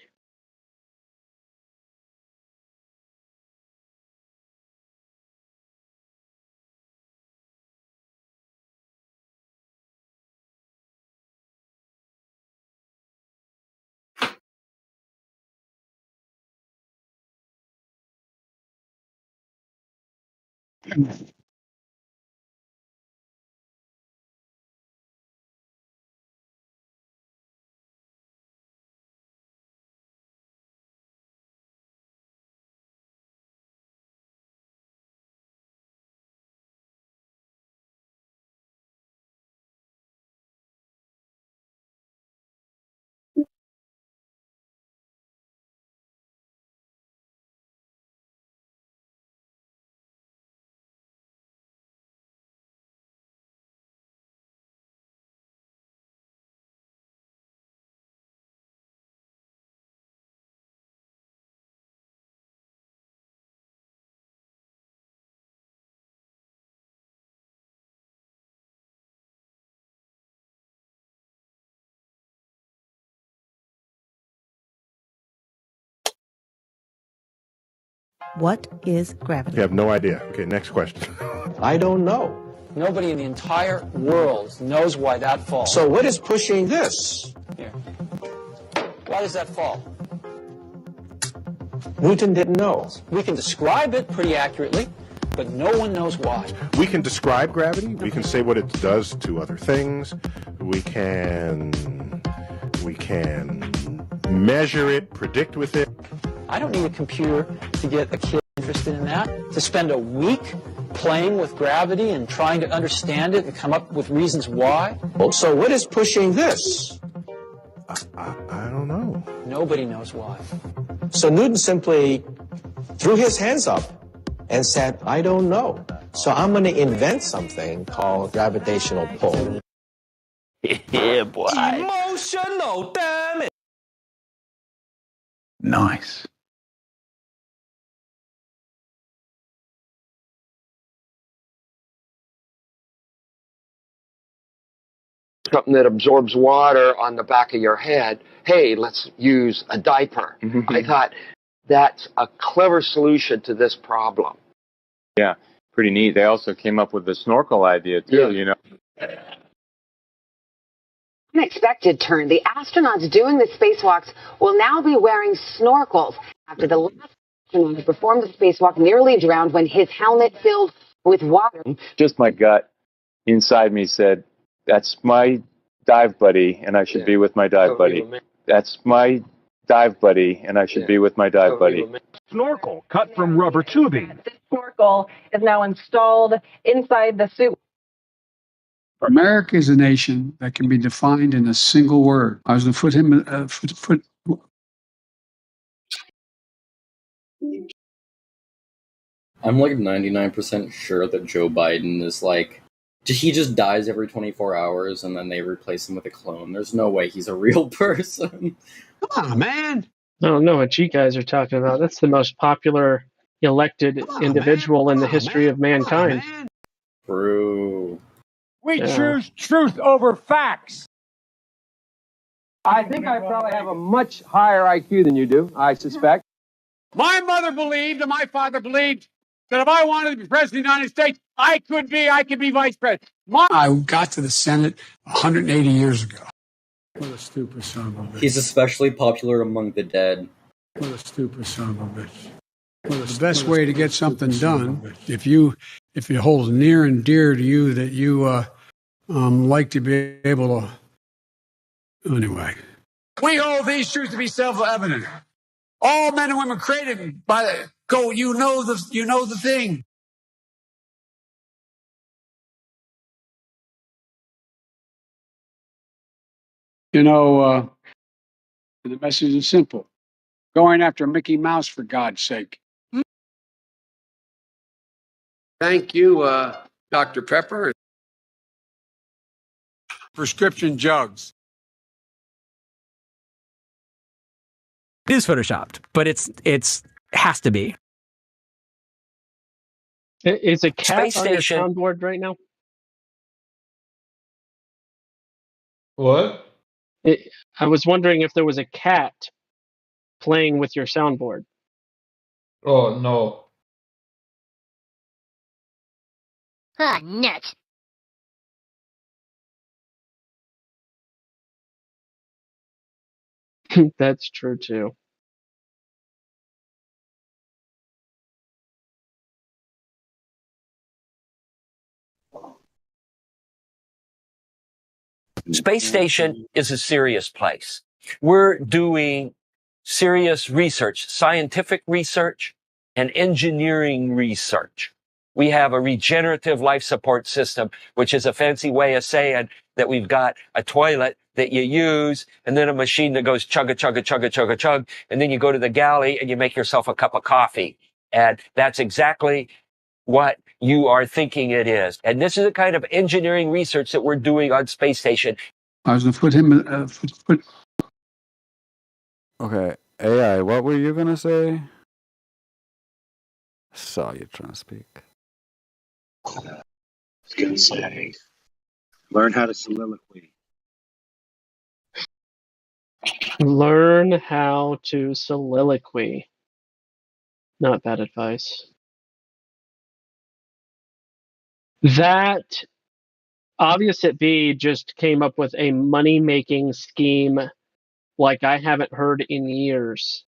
What is gravity? You have no idea. Okay, next question. I don't know. Nobody in the entire world knows why that falls. So what is pushing this? Here. Why does that fall? Newton didn't know. We can describe it pretty accurately. but no one knows why. We can describe gravity. We can say what it does to other things. We can measure it, predict with it. I don't need a computer to get a kid interested in that. To spend a week playing with gravity and trying to understand it and come up with reasons why. So what is pushing this? I don't know. Nobody knows why. So Newton simply threw his hands up and said, I don't know. So I'm going to invent something called gravitational pull. Yeah, boy. Emotional, damn it. Nice. Something that absorbs water on the back of your head. Hey, let's use a diaper. I thought that's a clever solution to this problem. Yeah, pretty neat. They also came up with the snorkel idea too, you know. Unexpected turn. The astronauts doing the spacewalks will now be wearing snorkels after the last astronaut who performed the spacewalk nearly drowned when his helmet filled with water. Just my gut inside me said, that's my dive buddy, and I should be with my dive buddy. That's my dive buddy, and I should be with my dive buddy. Snorkel cut from rubber tubing. This snorkel is now installed inside the suit. America is a nation that can be defined in a single word. I was going to put him. I'm like 99% sure that Joe Biden is like, he just dies every 24 hours and then they replace him with a clone. There's no way he's a real person. Come on, man. I don't know what you guys are talking about. That's the most popular elected individual in the history of mankind. True. We choose truth over facts. I think I probably have a much higher IQ than you do, I suspect. My mother believed and my father believed that if I wanted to be president of the United States, I could be vice president. I got to the Senate 180 years ago. What a stupid son of a bitch. He's especially popular among the dead. What a stupid son of a bitch. The best way to get something done, if it holds near and dear to you that you like to be able to. Anyway. We hold these truths to be self-evident. All men and women created by the go. You know the thing. The message is simple. Going after Mickey Mouse, for God's sake. Thank you, Dr. Pepper. Prescription jugs. It is photoshopped, but it has to be. Is a cat Space on your station. soundboard right now? What? I was wondering if there was a cat playing with your soundboard. Oh, no. Ah, nuts. That's true too. Space Station is a serious place. We're doing serious research, scientific research, and engineering research. We have a regenerative life support system, which is a fancy way of saying that we've got a toilet that you use, and then a machine that goes chugga, chugga, chugga, chugga, chug, and then you go to the galley and you make yourself a cup of coffee. And that's exactly what you are thinking it is. And this is the kind of engineering research that we're doing on Space Station. I was going to put him. Okay, AI, what were you gonna say? Saw you trying to speak. I was going to say, learn how to soliloquy. Learn how to soliloquy. Not bad advice. That Obvious at B just came up with a money-making scheme like I haven't heard in years.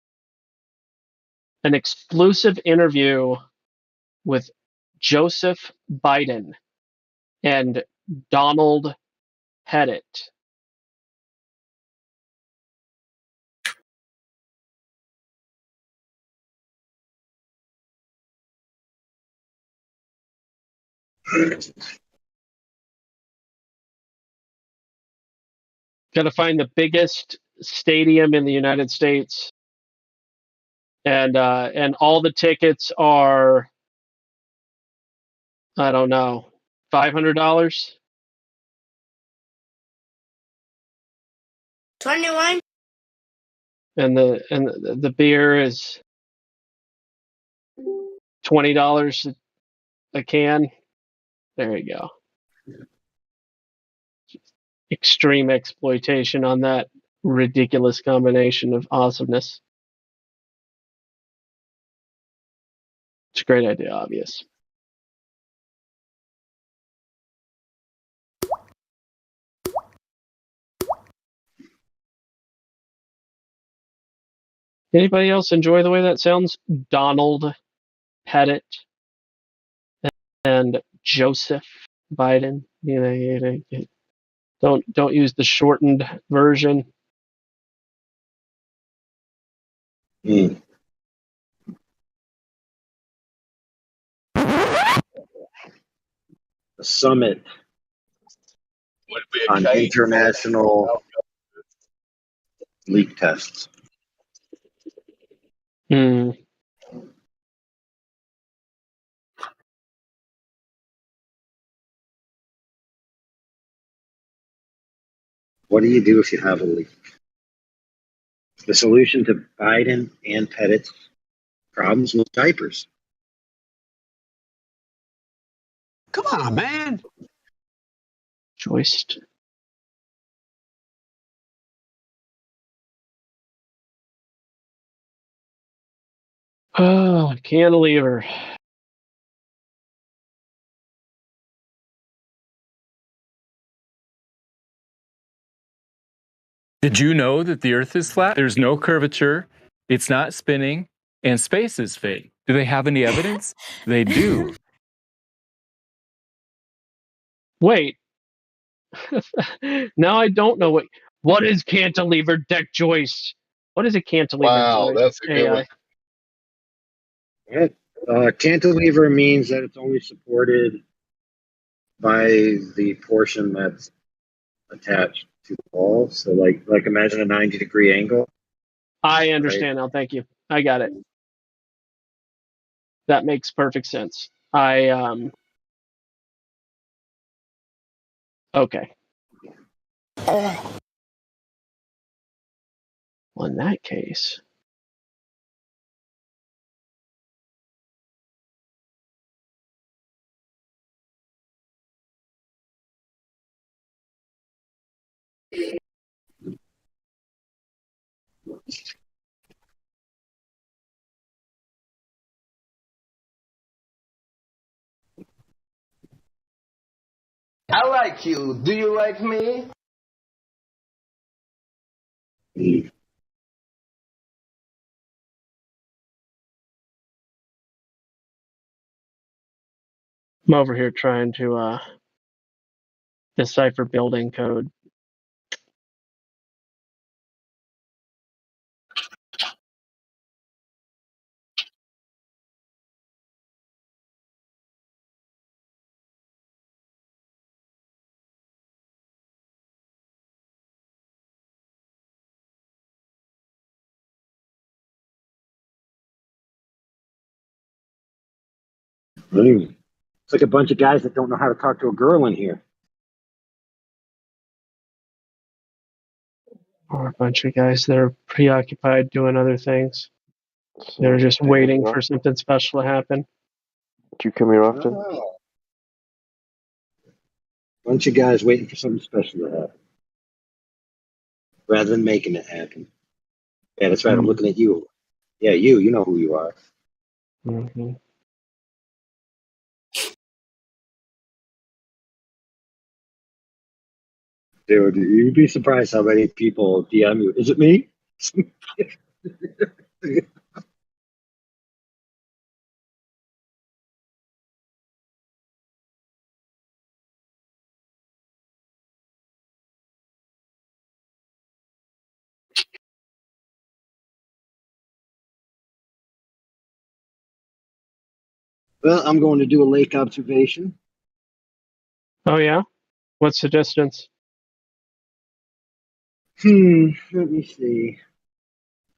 An exclusive interview with Joseph Biden and Donald Pettit. Got to find the biggest stadium in the United States, and all the tickets are, I don't know, $500. 21. And the beer is $20 a can. There you go. Extreme exploitation on that ridiculous combination of awesomeness. It's a great idea, obvious. Anybody else enjoy the way that sounds? Donald Pettit and Joseph Biden. Don't use the shortened version. The summit on international leak tests. Hmm. What do you do if you have a leak? The solution to Biden and Pettit's problems with diapers. Come on, man. Joist. Oh, cantilever. Did you know that the Earth is flat? There's no curvature, it's not spinning, and space is fake. Do they have any evidence? They do. Wait. Now I don't know what is cantilever deck joist. What is a cantilever Wow, joist? that's a good one. Cantilever means that it's only supported by the portion that's attached to the wall. So like imagine a 90-degree angle. I understand now. Thank you. I got it. That makes perfect sense. Okay. Well, in that case. I like you. Do you like me? I'm over here trying to decipher building code. Anyway, it's like a bunch of guys that don't know how to talk to a girl in here. Or a bunch of guys that are preoccupied doing other things. They're just waiting for something special to happen. Do you come here often? Bunch of guys waiting for something special to happen, rather than making it happen. Yeah, that's right. I'm looking at you. Yeah, you know who you are. Mm-hmm. Dude, you'd be surprised how many people DM you. Is it me? Well, I'm going to do a lake observation. Oh yeah? What's the distance? Let me see.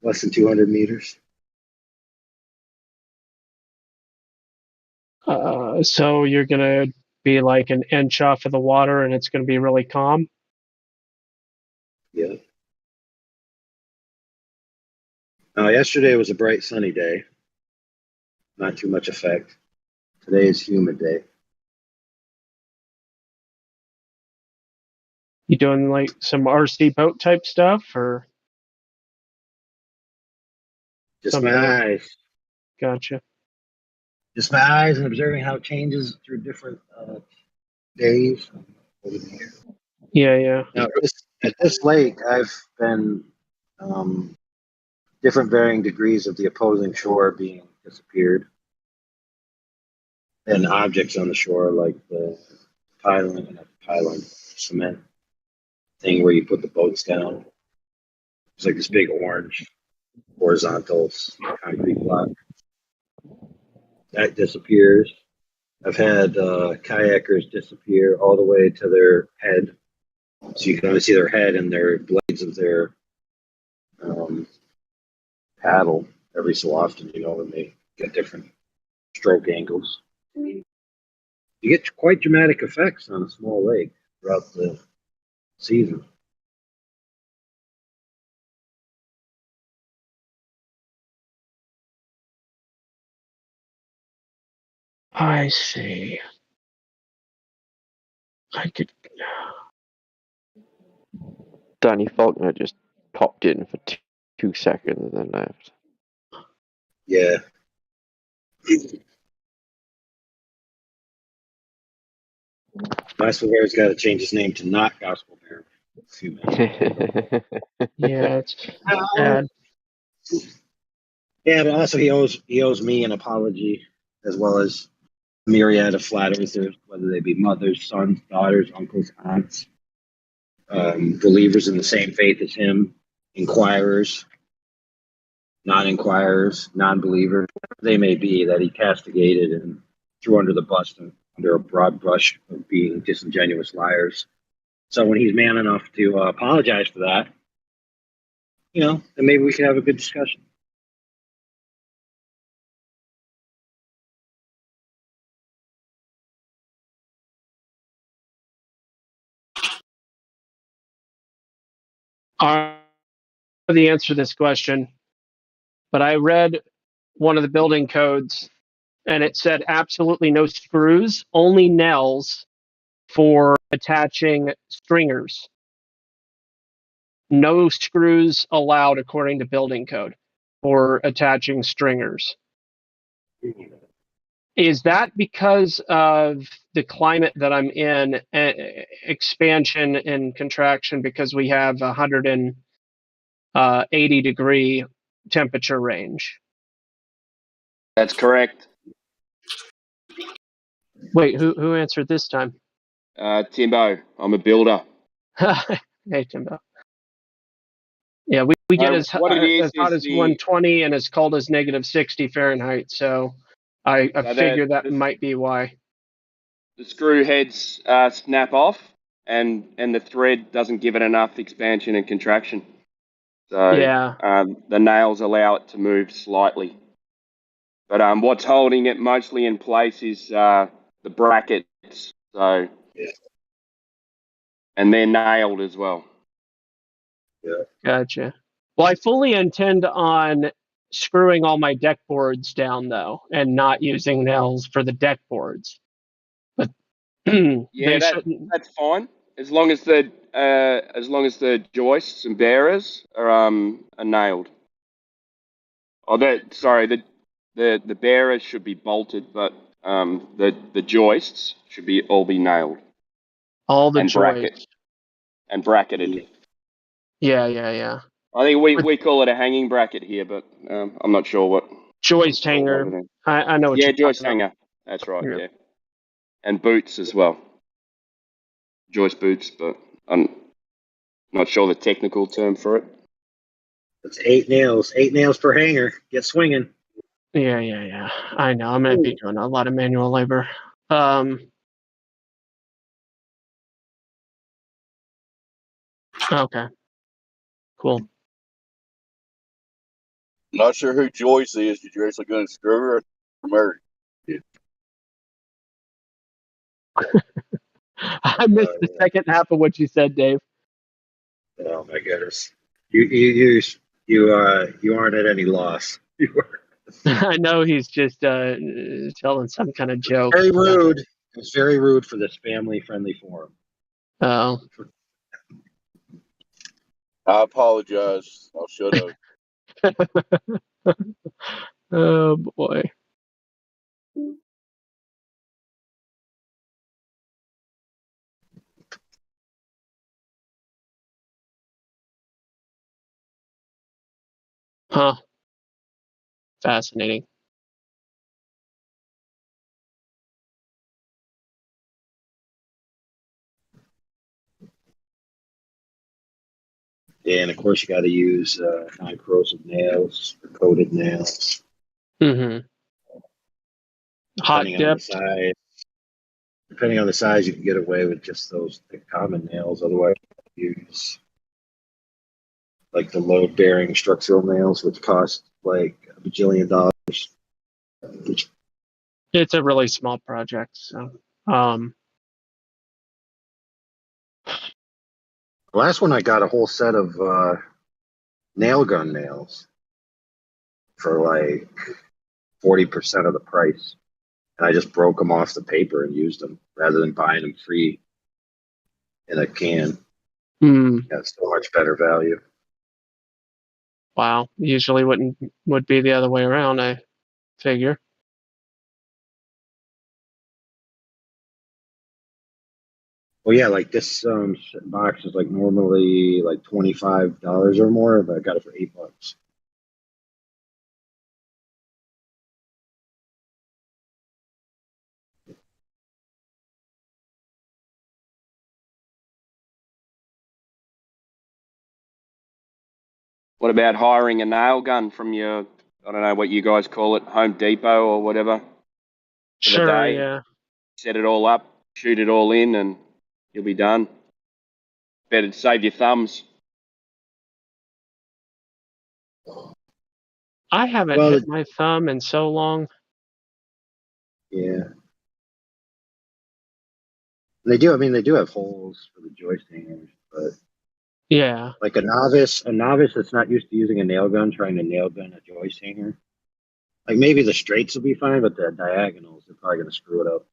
Less than 200 meters. So you're gonna be like an inch off of the water, and it's gonna be really calm. Yeah. Yesterday was a bright sunny day. Not too much effect. Today is humid day. You doing like some RC boat type stuff, or Just something my else? eyes. Gotcha. Just my eyes and observing how it changes through different days over the year. Yeah. Now, at this lake, I've been different varying degrees of the opposing shore being disappeared, and objects on the shore like the cement thing where you put the boats down. It's like this big orange horizontal concrete block that disappears. I've had kayakers disappear all the way to their head, so you can only see their head and their blades of their paddle every so often. When they get different stroke angles, you get quite dramatic effects on a small lake throughout the season. I see. I could. Danny Faulkner just popped in for 2 seconds and then left. Yeah. Gospel Bear's got to change his name to not Gospel Bear. Yeah, it's bad. Yeah, but also he owes me an apology, as well as a myriad of flat earthers, whether they be mothers, sons, daughters, uncles, aunts, believers in the same faith as him, inquirers, non-inquirers, non-believers, whatever they may be, that he castigated and threw under the bus under a broad brush of being disingenuous liars. So when he's man enough to apologize for that, then maybe we could have a good discussion. I know the answer to this question, but I read one of the building codes, and it said absolutely no screws, only nails for attaching stringers. No screws allowed according to building code for attaching stringers. Is that because of the climate that I'm in, expansion and contraction, because we have 180-degree temperature range? That's correct. Wait, who answered this time? Timbo, I'm a builder. Hey, Timbo. Yeah, we get as what it is hot as the 120 and as cold as -60 Fahrenheit. So I figure that might be why. the screw heads snap off, and the thread doesn't give it enough expansion and contraction. So Yeah. the nails allow it to move slightly. But what's holding it mostly in place is the brackets. So, and they're nailed as well. Yeah. Gotcha. Well, I fully intend on screwing all my deck boards down though, and not using nails for the deck boards. But Yeah, that's fine as long as the joists and bearers are nailed. Oh, the bearers should be bolted, but the joists should all be nailed. All the joists. And bracketed. Yeah. I think we call it a hanging bracket here, but I'm not sure what. Joist hanger. I know what you're talking joist about. hanger. That's right, yeah. And boots as well. Joist boots, but I'm not sure the technical term for it. That's 8 nails. 8 nails per hanger. Get swinging. Yeah. I know. I'm gonna be doing a lot of manual labor. Okay. Cool. Not sure who Joyce is. Did you actually go to screw her or marry? I missed the second half of what you said, Dave. Oh my goodness. You aren't at any loss. I know he's just telling some kind of joke. Very rude. It's very rude for this family-friendly forum. Oh. I apologize. I'll shut up. Oh boy. Huh. Fascinating. Yeah, and of course you got to use non-corrosive nails or coated nails. Mm-hmm. Hot Depending on the dipped. size. Depending on the size, you can get away with just those common nails. Otherwise, you use like the load-bearing structural nails, which cost like a bajillion dollars. It's a really small project, so The last one I got a whole set of nail gun nails for like 40% of the price. And I just broke them off the paper and used them rather than buying them free in a can. Got so much better value. Wow. Usually would be the other way around, I figure. Well, yeah, like this box is like normally like $25 or more, but I got it for $8. What about hiring a nail gun from your, I don't know what you guys call it, Home Depot or whatever, for Sure, the day? yeah. Set it all up, shoot it all in, and you'll be done. Better save your thumbs. I haven't hit my thumb in so long. Yeah. They do. I mean, they do have holes for the joist hangers, but Yeah. like a novice that's not used to using a nail gun trying to nail gun a joist hanger, like maybe the straights will be fine, but the diagonals they're probably gonna screw it up.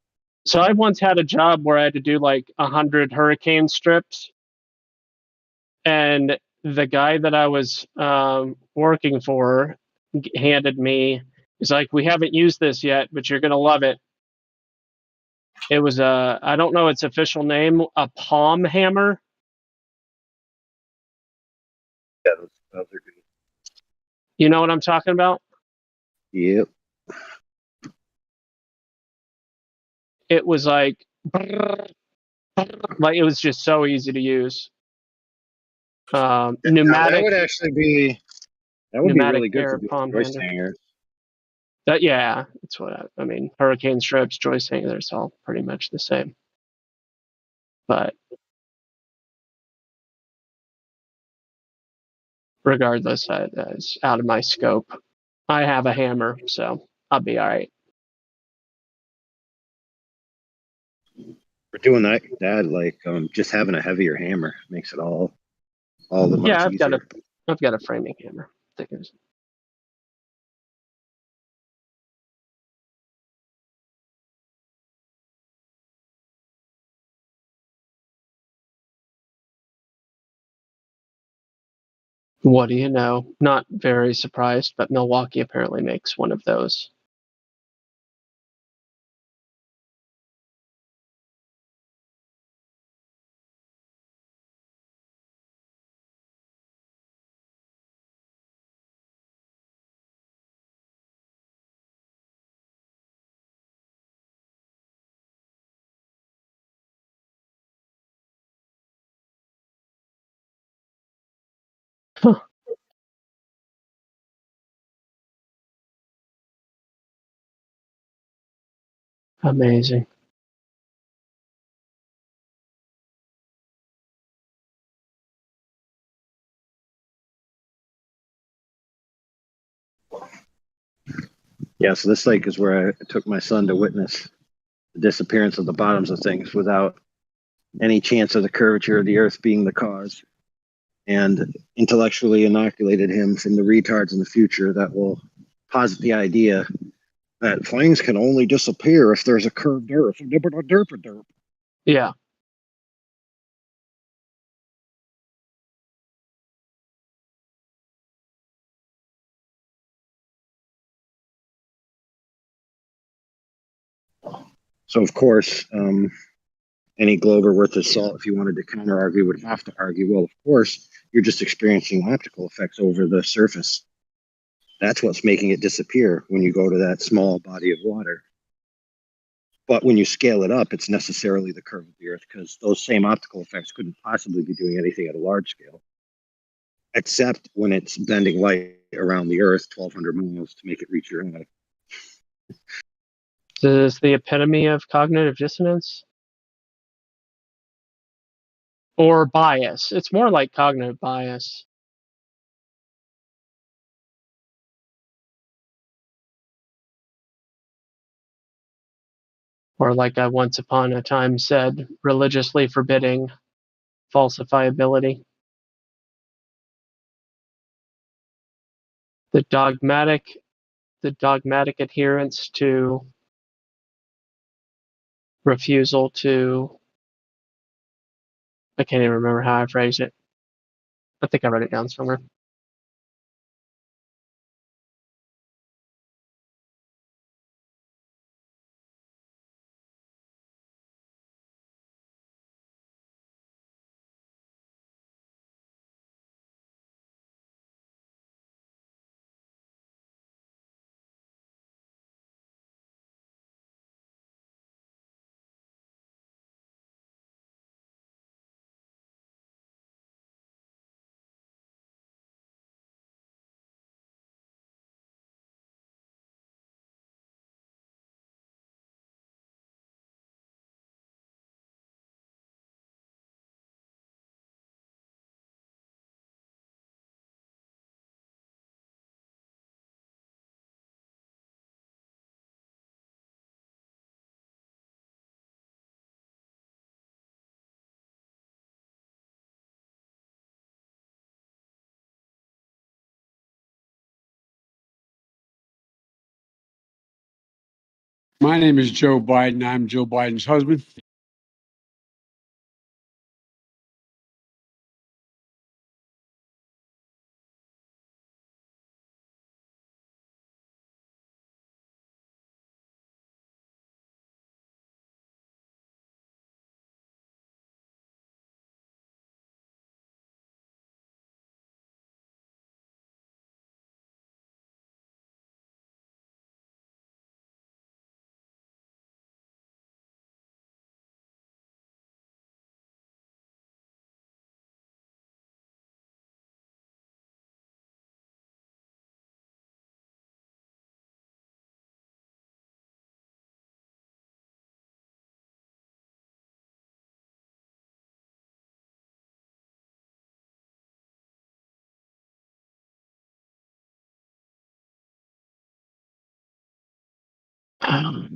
So I once had a job where I had to do like 100 hurricane strips, and the guy that I was working for handed me. He's like, "We haven't used this yet, but you're gonna love it." It was I don't know its official name, a palm hammer. Yeah, those are good. You know what I'm talking about? Yep. It was like it was just so easy to use. Pneumatic. That would actually be. That would be pneumatic really good air for palm joist hanger. hangers. That that's what I mean. Hurricane strips, joist hanger, it's all pretty much the same. But regardless, it's out of my scope. I have a hammer, so I'll be all right. For doing that like just having a heavier hammer makes it all the much Yeah, easier. I've got a framing hammer. What do you know? Not very surprised, but Milwaukee apparently makes one of those. Huh. Amazing. Yeah, so this lake is where I took my son to witness the disappearance of the bottoms of things without any chance of the curvature of the earth being the cause, and intellectually inoculated him from the retards in the future that will posit the idea that things can only disappear if there's a curved earth. Yeah. So, of course, any glober worth his salt, if you wanted to counter argue, would have to argue, well, of course, you're just experiencing optical effects over the surface. That's what's making it disappear when you go to that small body of water. But when you scale it up, it's necessarily the curve of the earth, because those same optical effects couldn't possibly be doing anything at a large scale, except when it's bending light around the earth 1,200 miles to make it reach your eye. This is the epitome of cognitive dissonance? Or bias. It's more like cognitive bias. Or like I once upon a time said, religiously forbidding falsifiability. The dogmatic adherence to refusal to, I can't even remember how I phrased it. I think I wrote it down somewhere. My name is Joe Biden. I'm Joe Biden's husband.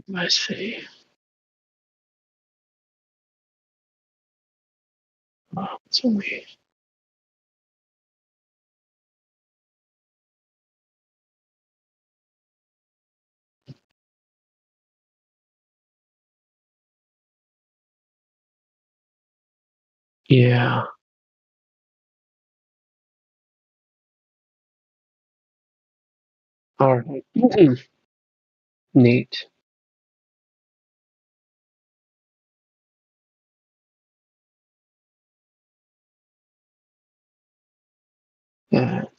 Let's see. Oh, it's only. Yeah. All right. Neat. At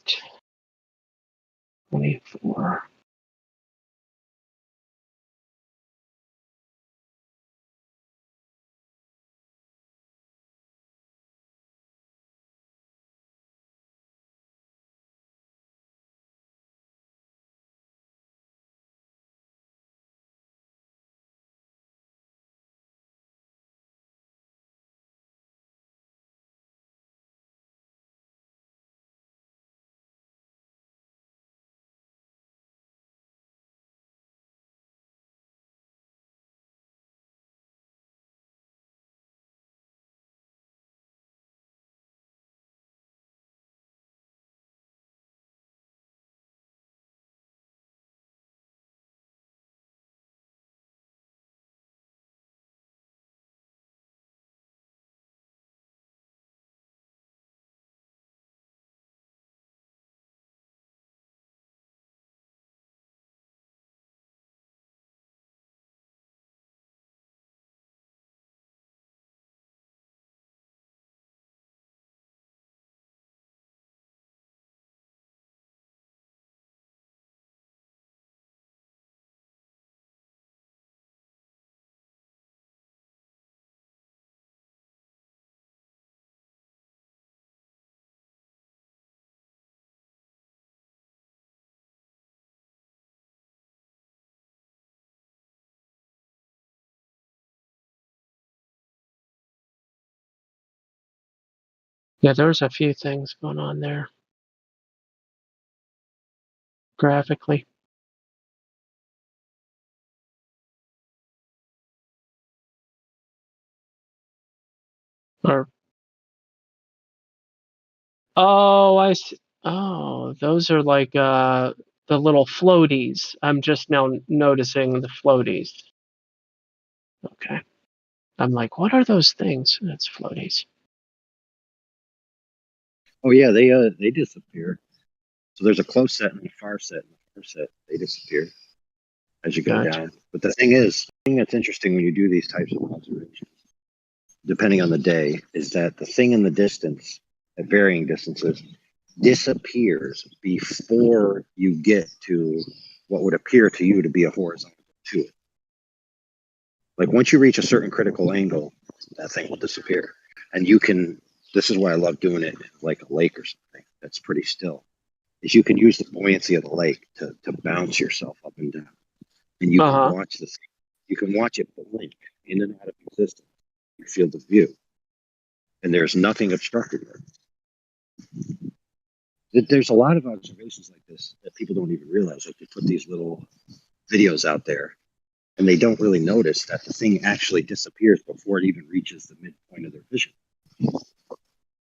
24. Yeah, there's a few things going on there graphically. Or oh, I see. Oh, those are like the little floaties. I'm just now noticing the floaties. Okay. I'm like, what are those things? That's floaties. Oh yeah, they disappear. So there's a close set and a far set. And the far set, they disappear as you go Gotcha. down. But the thing that's interesting when you do these types of observations, depending on the day, is that the thing in the distance, at varying distances, disappears before you get to what would appear to you to be a horizontal to it. Like once you reach a certain critical angle, that thing will disappear. And you can, this is why I love doing it like a lake or something that's pretty still, is you can use the buoyancy of the lake to bounce yourself up and down. And you can watch this, you can watch it blink in and out of existence, your field of view. And there's nothing obstructing it. There's a lot of observations like this that people don't even realize. Like they put these little videos out there and they don't really notice that the thing actually disappears before it even reaches the midpoint of their vision.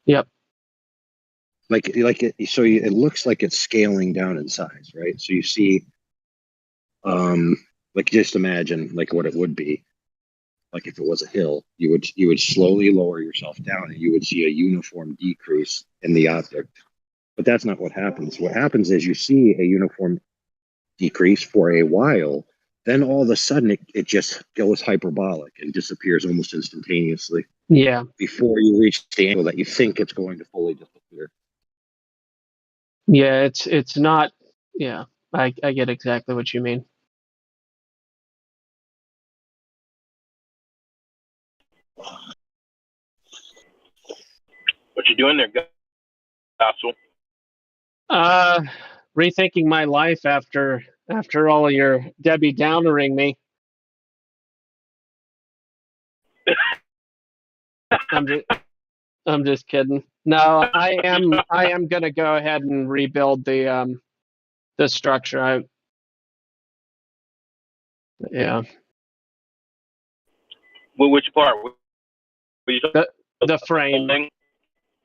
Yep. It looks like it's scaling down in size, right? So you see, like just imagine like what it would be, like if it was a hill, you would slowly lower yourself down, and you would see a uniform decrease in the object. But that's not what happens. What happens is you see a uniform decrease for a while, then all of a sudden it just goes hyperbolic and disappears almost instantaneously. Yeah. Before you reach the angle that you think it's going to fully disappear. Yeah, it's not. Yeah, I get exactly what you mean. What you doing there, Gospel? Rethinking my life after all of your Debbie Downering me. I'm just kidding. No, I am gonna go ahead and rebuild the structure. Yeah. Well, which part? The frame.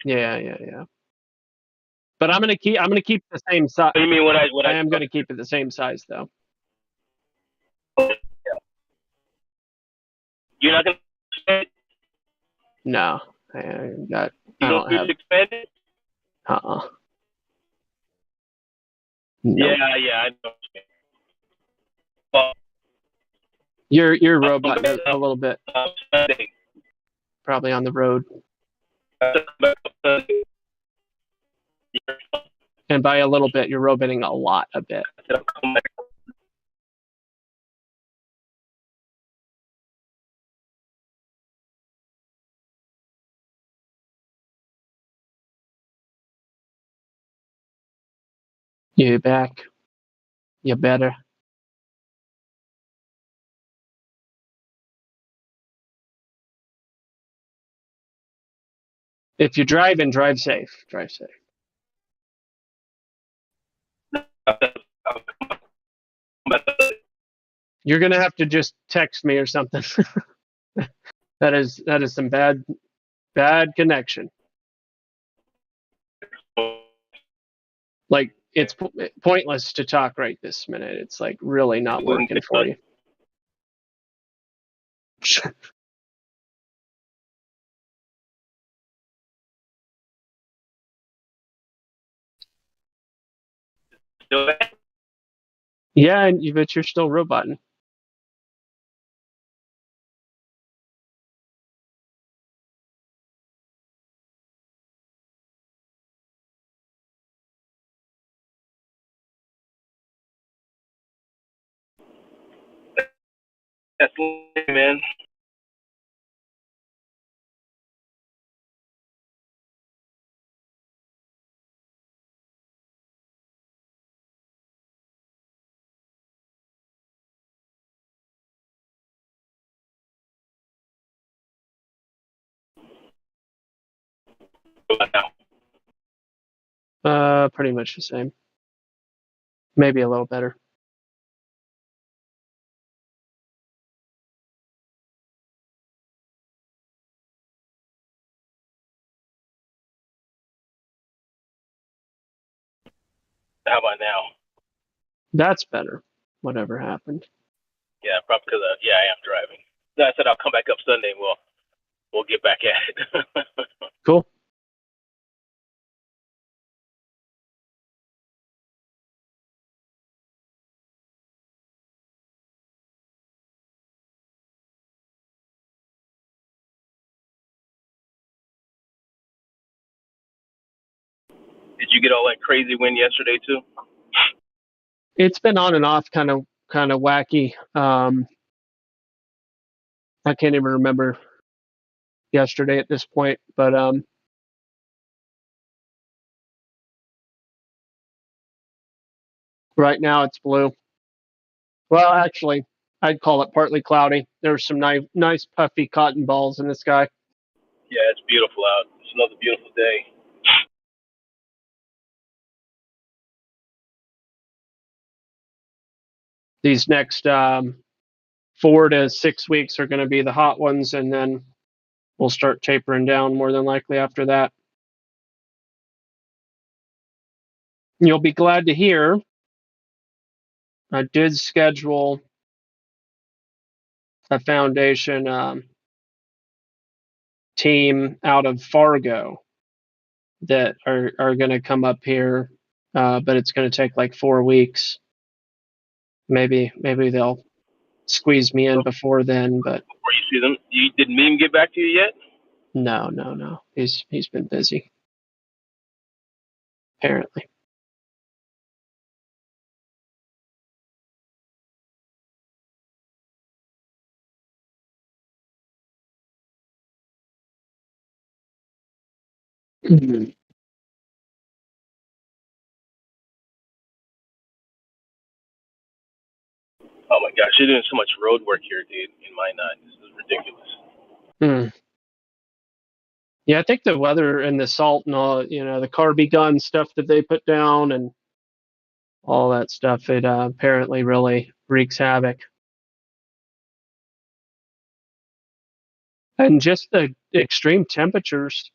Yeah. But I'm gonna keep the same size. What do you mean? I am gonna keep it the same size though. You're not gonna expand it? No, I don't have. Expand it? Nope. Yeah, I know. Well, You're robot a little bit. Probably on the road. And by a little bit, you're roboting a bit. You back? You better. If you're driving, drive safe. Drive safe. You're gonna have to just text me or something. that is some bad connection. Like it's pointless to talk right this minute. It's like really not working for you. Yeah, but you're still roboting. That's man. Pretty much the same. Maybe a little better. How about now? That's better. Whatever happened. Yeah, probably because I am driving. No, I said I'll come back up Sunday and we'll get back at it. Cool. Did you get all that crazy wind yesterday too? It's been on and off, kind of wacky. I can't even remember yesterday at this point, but right now it's blue. Well, actually, I'd call it partly cloudy. There's some nice puffy cotton balls in the sky. Yeah, it's beautiful out. It's another beautiful day. These next 4 to 6 weeks are going to be the hot ones, and then we'll start tapering down more than likely after that. You'll be glad to hear I did schedule a foundation team out of Fargo that are going to come up here, but it's going to take like 4 weeks. Maybe they'll squeeze me in before then, but Before you see them, did Meme get back to you yet? no. He's been busy, apparently. Oh my gosh, you're doing so much road work here, dude. In my nut, this is ridiculous. Yeah, I think the weather and the salt and all, the carby gun stuff that they put down and all that stuff, it apparently really wreaks havoc. And just the extreme temperatures.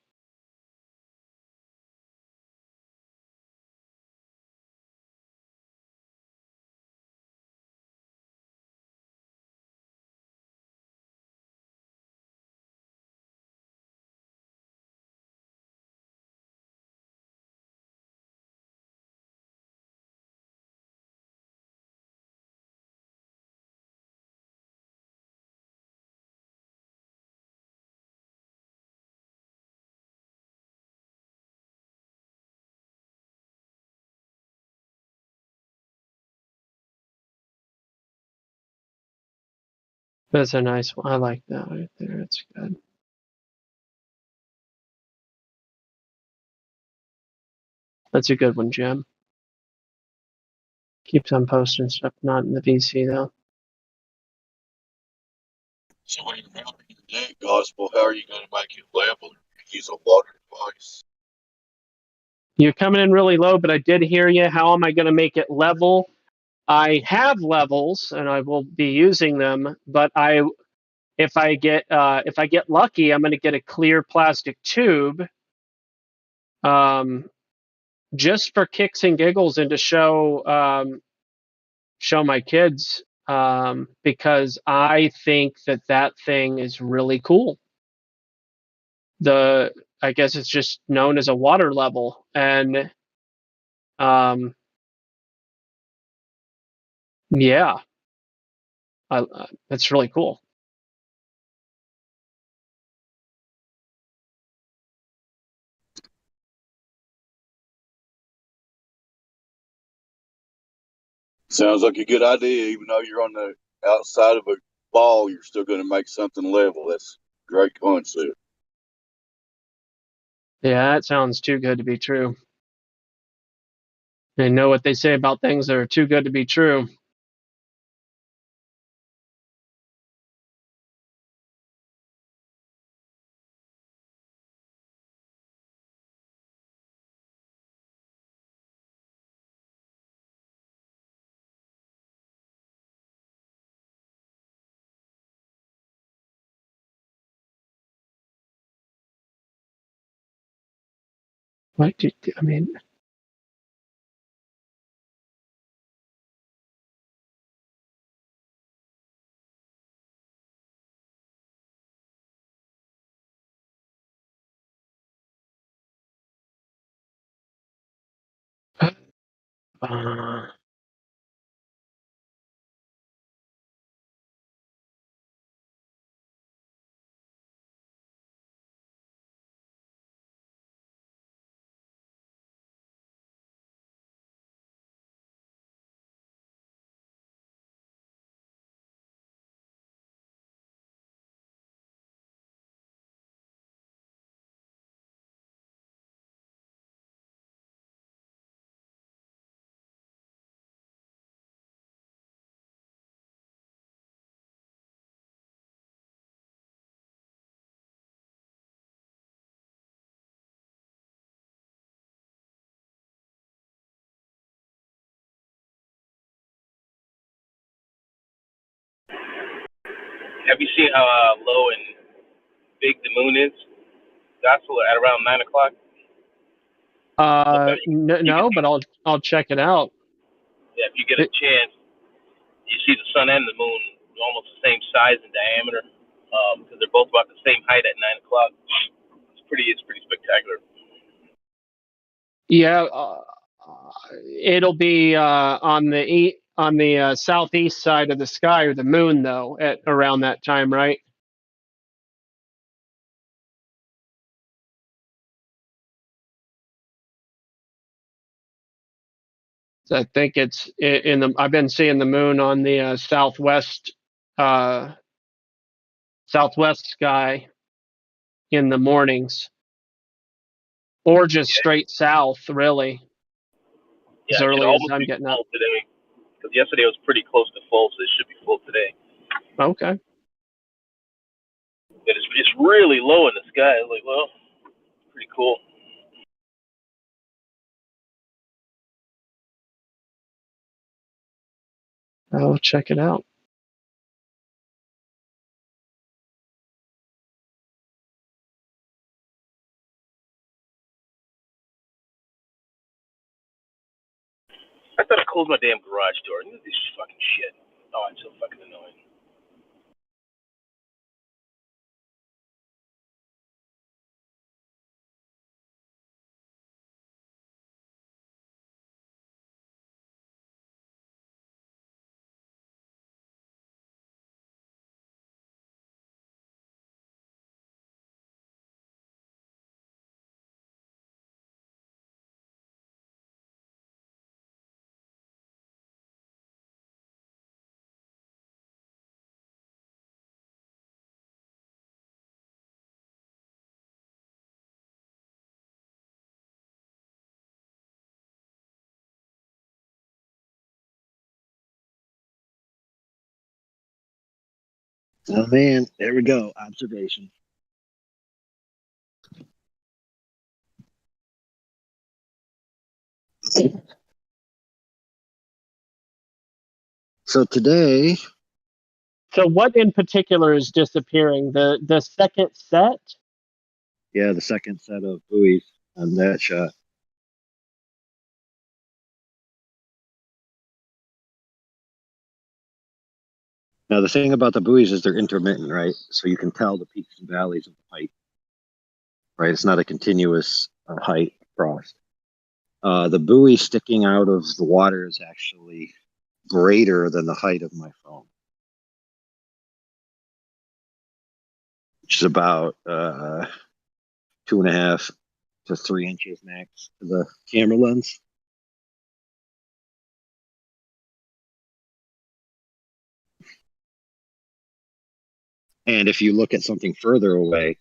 That's a nice one. I like that right there. It's good. That's a good one, Jim. Keeps on posting stuff, not in the VC though. So when you're helping your gospel, how are you going to make it level? Use a water device. You're coming in really low, but I did hear you. How am I going to make it level? I have levels, and I will be using them. But if I get lucky, I'm going to get a clear plastic tube, just for kicks and giggles, and to show my kids, because I think that thing is really cool. I guess it's just known as a water level, and yeah, that's really cool. Sounds like a good idea. Even though you're on the outside of a ball, you're still going to make something level. That's a great concept. Yeah, that sounds too good to be true. I know what they say about things that are too good to be true. What do I mean? Uh, Have you seen how low and big the moon is? That's at around 9 o'clock. no, but I'll check it out. Yeah, if you get a chance, you see the sun and the moon almost the same size and diameter, because they're both about the same height at 9 o'clock. It's pretty spectacular. Yeah, it'll be on the southeast side of the sky, or the moon, though, at around that time, right? So I think it's in the. I've been seeing the moon on the southwest sky in the mornings, or just straight south, really, Yeah, as it should early as almost I'm be getting up. full today, because yesterday was pretty close to full, so it should be full today. Okay. But it's really low in the sky. Like, well, pretty cool. I'll check it out. I thought I closed my damn garage door. This fucking shit. Oh, it's so fucking annoying. Oh man, there we go. Observation. So today. So what in particular is disappearing? The second set? Yeah, the second set of buoys on that shot. Now the thing about the buoys is they're intermittent, right? So you can tell the peaks and valleys of the height, right? It's not a continuous height across. The buoy sticking out of the water is actually greater than the height of my phone, which is about 2.5 to 3 inches max to the camera lens. And if you look at something further away,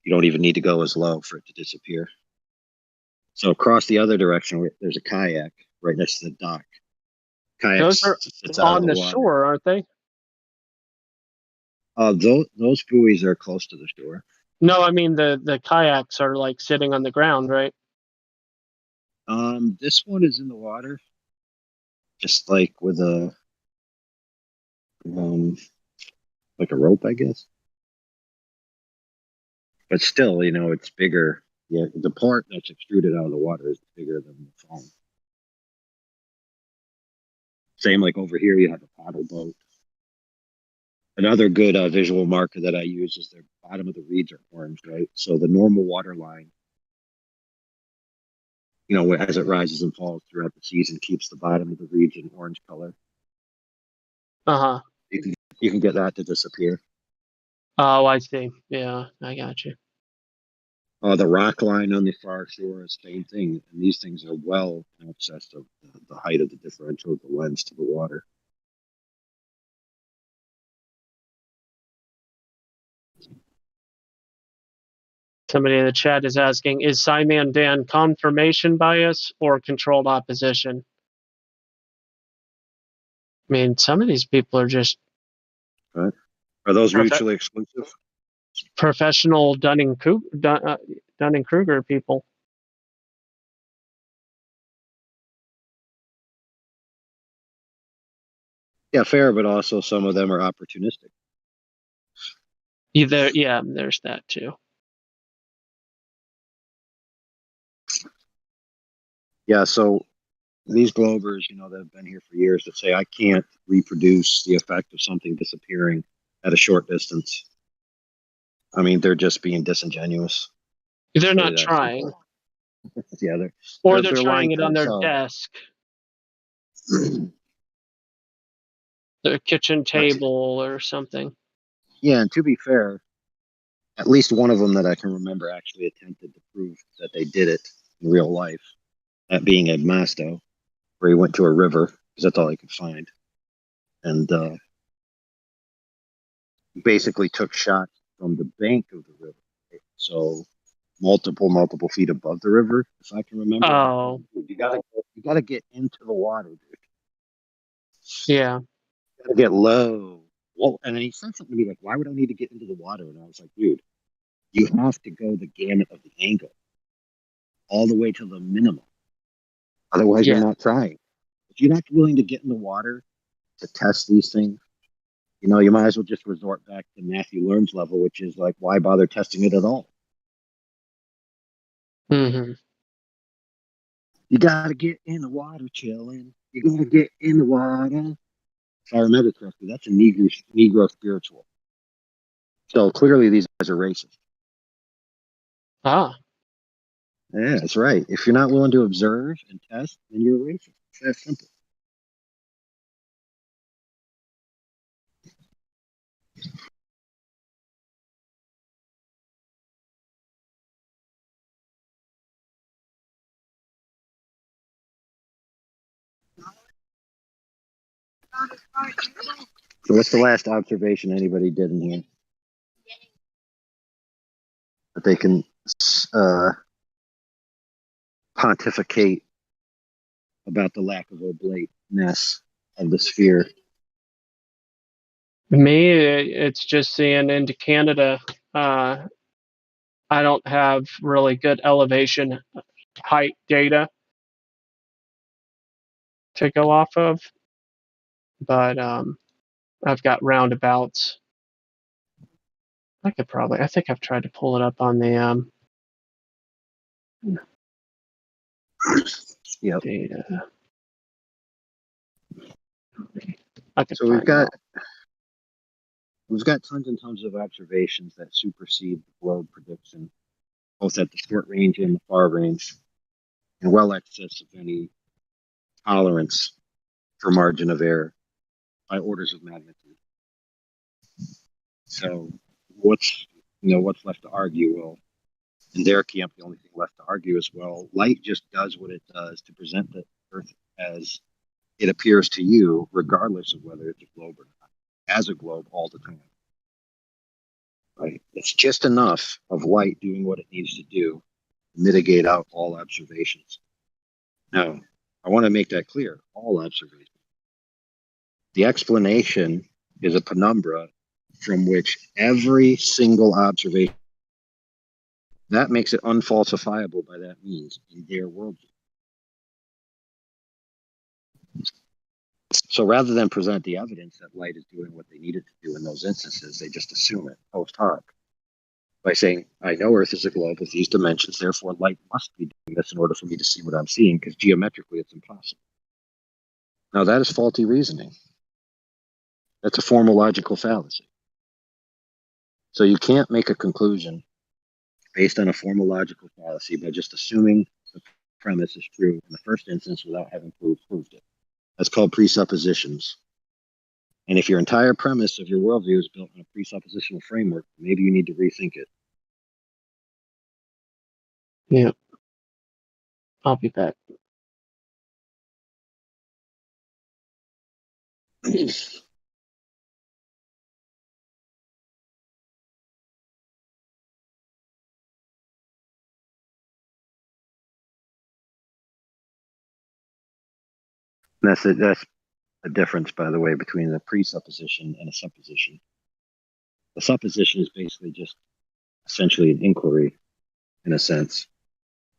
you don't even need to go as low for it to disappear. So across the other direction, there's a kayak right next to the dock. Those are on the shore, aren't they? Those buoys are close to the shore. No, I mean the kayaks are like sitting on the ground, right? This one is in the water, just like with a like a rope, I guess. But still, it's bigger Yeah, the part that's extruded out of the water is bigger than the foam. Same like over here, you have a paddle boat. Another good visual marker that I use is the bottom of the reeds are orange, right? So the normal water line, as it rises and falls throughout the season, keeps the bottom of the reeds in orange color. Uh-huh. You can get that to disappear. Oh, I see. Yeah, I got you. The rock line on the far shore is the same thing. And these things are well in excess of the height of the differential of the lens to the water. Somebody in the chat is asking, is Simon Dan confirmation bias or controlled opposition? I mean, some of these people are just... Right. Are those mutually exclusive? Professional Dunning-Kruger people. Yeah, fair, but also some of them are opportunistic. Yeah, there's that too. Yeah, so these Globers, that have been here for years that say, I can't reproduce the effect of something disappearing at a short distance. I mean, they're just being disingenuous. They're not trying. Yeah, they're trying it on their desk. Their kitchen table or something. Yeah, and to be fair, at least one of them that I can remember actually attempted to prove that they did it in real life, that being Ed Masto, where he went to a river, because that's all he could find, and basically took shots from the bank of the river. So multiple feet above the river, if I can remember. Oh. You gotta get into the water, dude. Yeah. You gotta get low. Well, and then he said something to me like, why would I need to get into the water? And I was like, dude, you have to go the gamut of the angle all the way to the minimum. Otherwise, you're not trying. If you're not willing to get in the water to test these things, you might as well just resort back to Matthew Learn's level, which is like, why bother testing it at all? Mm-hmm. You gotta get in the water, chilling. You gotta get in the water. If I remember correctly, that's a Negro spiritual. So clearly, these guys are racist. Ah. Yeah, that's right. If you're not willing to observe and test, then you're a racist. It's that simple. So what's the last observation anybody did in here that they can pontificate about the lack of oblateness of the sphere? Me, it's just seeing into Canada. I don't have really good elevation height data to go off of, but I've got roundabouts. I think I've tried to pull it up on the data. So we've got tons and tons of observations that supersede the globe prediction, both at the short range and the far range, and well excess of any tolerance for margin of error by orders of magnitude. So what's left to argue? Well, in their camp, the only thing left to argue is, well, light just does what it does to present the Earth as it appears to you, regardless of whether it's a globe or not, as a globe all the time. Right? It's just enough of light doing what it needs to do to mitigate out all observations. Now, I want to make that clear, all observations. The explanation is a penumbra from which every single observation, that makes it unfalsifiable by that means in their worldview. So rather than present the evidence that light is doing what they need it to do in those instances, they just assume it post hoc. by saying, I know Earth is a globe with these dimensions, therefore light must be doing this in order for me to see what I'm seeing, because geometrically it's impossible. Now that is faulty reasoning. That's a formal logical fallacy. So you can't make a conclusion based on a formal logical fallacy by just assuming the premise is true in the first instance without having proved it. That's called presuppositions. And if your entire premise of your worldview is built on a presuppositional framework, maybe you need to rethink it. Yeah. I'll be back. That's a difference, by the way, between a presupposition and a supposition. A supposition is basically just essentially an inquiry, in a sense,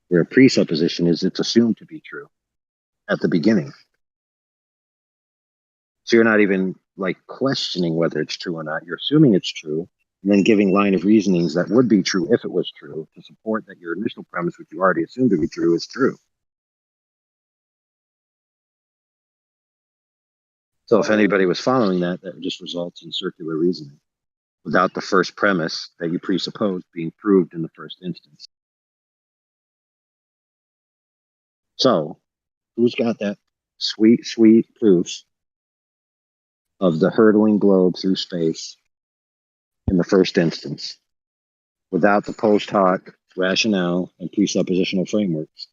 where a presupposition is it's assumed to be true at the beginning. So you're not even like questioning whether it's true or not. You're assuming it's true, and then giving line of reasonings that would be true if it was true to support that your initial premise, which you already assumed to be true, is true. So if anybody was following that, that just results in circular reasoning without the first premise that you presupposed being proved in the first instance. So who's got that sweet, sweet proofs of the hurtling globe through space in the first instance without the post hoc rationale and presuppositional frameworks?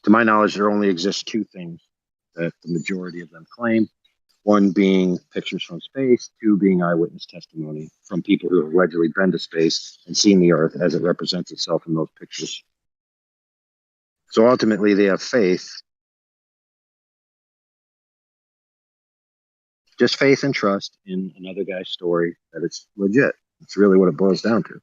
To my knowledge, there only exists two things that the majority of them claim. One being pictures from space, two being eyewitness testimony from people who have allegedly been to space and seen the Earth as it represents itself in those pictures. So ultimately, they have faith, just faith and trust in another guy's story that it's legit. It's really what it boils down to.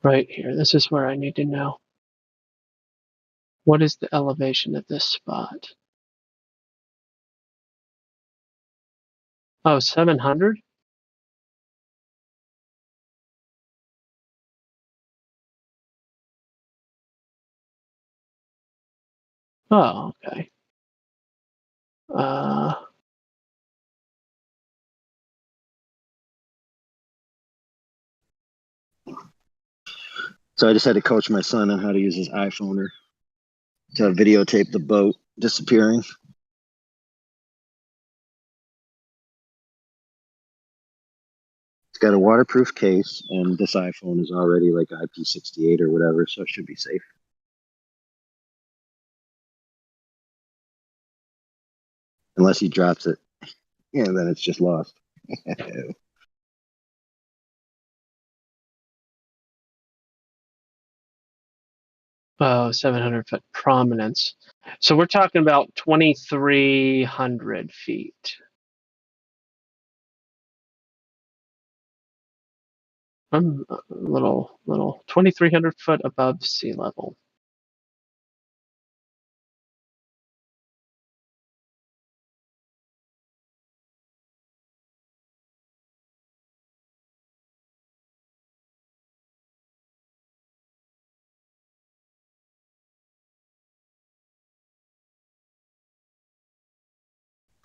Right here. This is where I need to know. What is the elevation of this spot? Oh, 700? Oh, okay. So I just had to coach my son on how to use his iPhone to videotape the boat disappearing. It's got a waterproof case, and this iPhone is already like IP68 or whatever, so it should be safe. Unless he drops it, yeah, then it's just lost. Oh, 700 foot prominence. So we're talking about 2,300 feet. I'm a little 2,300 foot above sea level.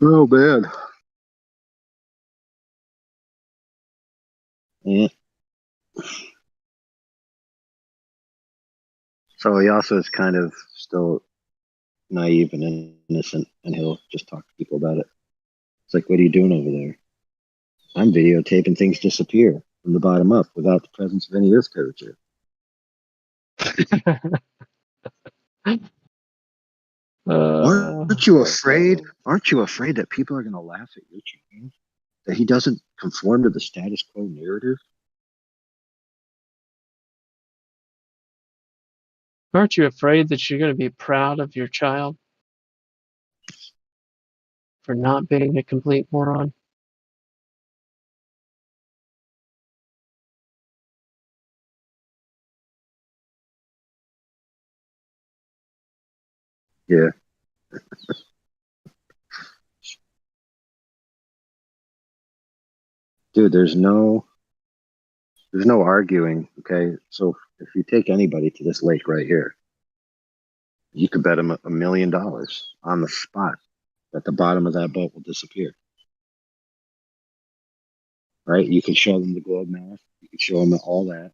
Oh, bad. Yeah. So he also is kind of still naive and innocent, and he'll just talk to people about it. It's like, what are you doing over there? I'm videotaping things disappear from the bottom up without the presence of any earth curvature. Aren't you afraid? Aren't you afraid that people are going to laugh at your change? That he doesn't conform to the status quo narrative? Aren't you afraid that you're going to be proud of your child? for not being a complete moron. Yeah. Dude, there's no arguing. Okay, so if you take anybody to this lake right here, you could bet them $1 million on the spot that the bottom of that boat will disappear. Right? You can show them the globe math. You can show them all that,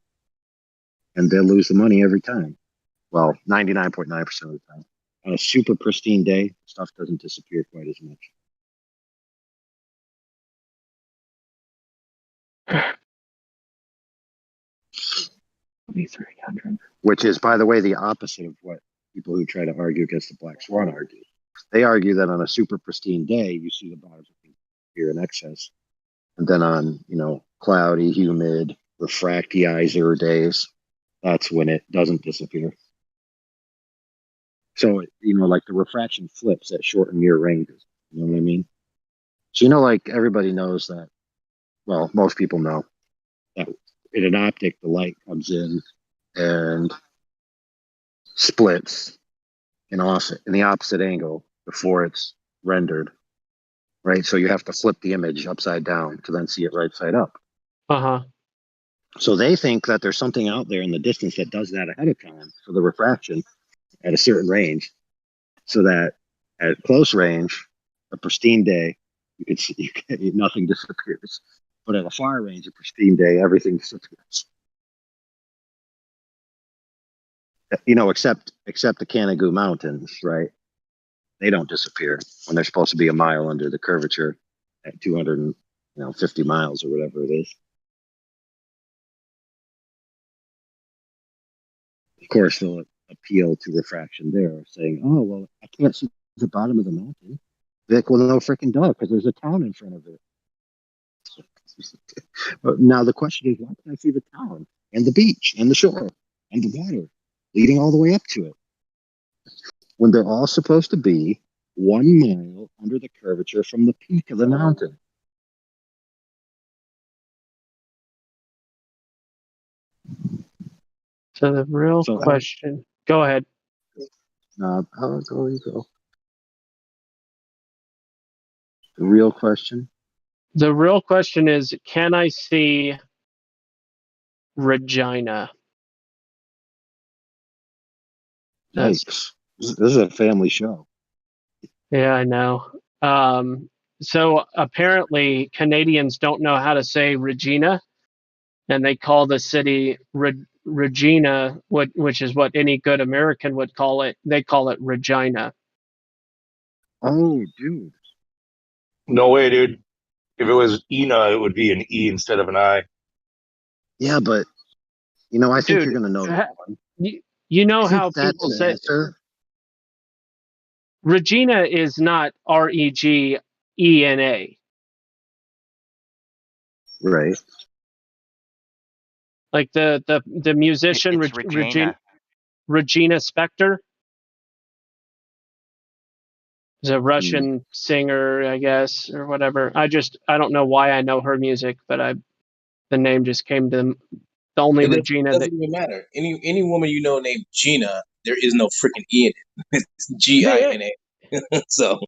and they'll lose the money every time. Well, 99.9% of the time. On a super pristine day, stuff doesn't disappear quite as much. Which is, by the way, the opposite of what people who try to argue against the black swan argue. They argue that on a super pristine day, you see the bottoms here in excess. And then on, cloudy, humid, refractiizer days, that's when it doesn't disappear. So, like the refraction flips at short and near ranges. You know what I mean? So, like everybody knows that, well, most people know that in an optic, the light comes in and splits in the opposite angle before it's rendered, right? So you have to flip the image upside down to then see it right side up. Uh-huh. So they think that there's something out there in the distance that does that ahead of time for the refraction at a certain range, so that at close range, a pristine day, nothing disappears. But at a far range, a pristine day, everything disappears. Except the Canigou Mountains, right? They don't disappear when they're supposed to be a mile under the curvature at 250 miles or whatever it is. Of course, they'll appeal to refraction there, saying, "Oh, well, I can't see the bottom of the mountain." Like, well, no freaking duh, because there's a town in front of it. But now the question is, why can I see the town and the beach and the shore and the water leading all the way up to it when they're all supposed to be 1 mile under the curvature from the peak of the mountain? So the real question. Go ahead. How you go? The real question. The real question is, can I see Regina? Yikes. This is a family show. Yeah, I know. So apparently Canadians don't know how to say Regina, and they call the city Regina, which is what any good American would call it. They call it Regina. Oh, dude. No way, dude. If it was Ina, it would be an E instead of an I. Yeah, but I think you're gonna know that one. You know how people say Regina is not Regena. Right. Like the musician Regina Spektor is a Russian singer, I guess, or whatever. I don't know why I know her music, but the name just came to the only Regina. It doesn't even matter. Any woman named Gina, there is no freaking E in it. It's Gina. So.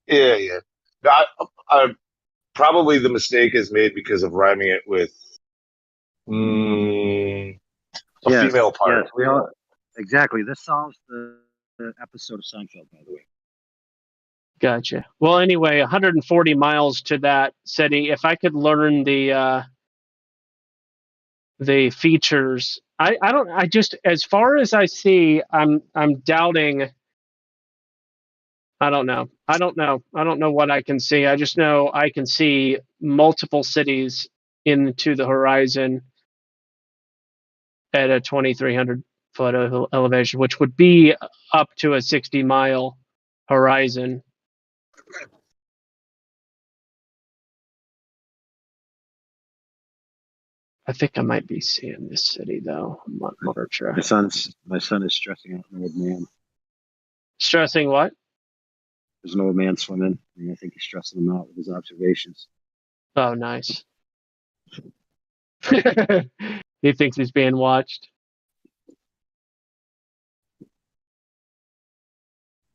Yeah. Probably the mistake is made because of rhyming it with a female part. Yes, exactly. This solves the episode of Seinfeld, by the way. Gotcha. Well, anyway, 140 miles to that city. If I could learn the features, I just, as far as I see, I'm doubting. I don't know what I can see. I just know I can see multiple cities into the horizon at a 2,300 foot elevation, which would be up to a 60-mile horizon. I think I might be seeing this city though. My son is stressing out an old man. Stressing what? There's an old man swimming, and I think he's stressing them out with his observations. Oh, nice. He thinks he's being watched.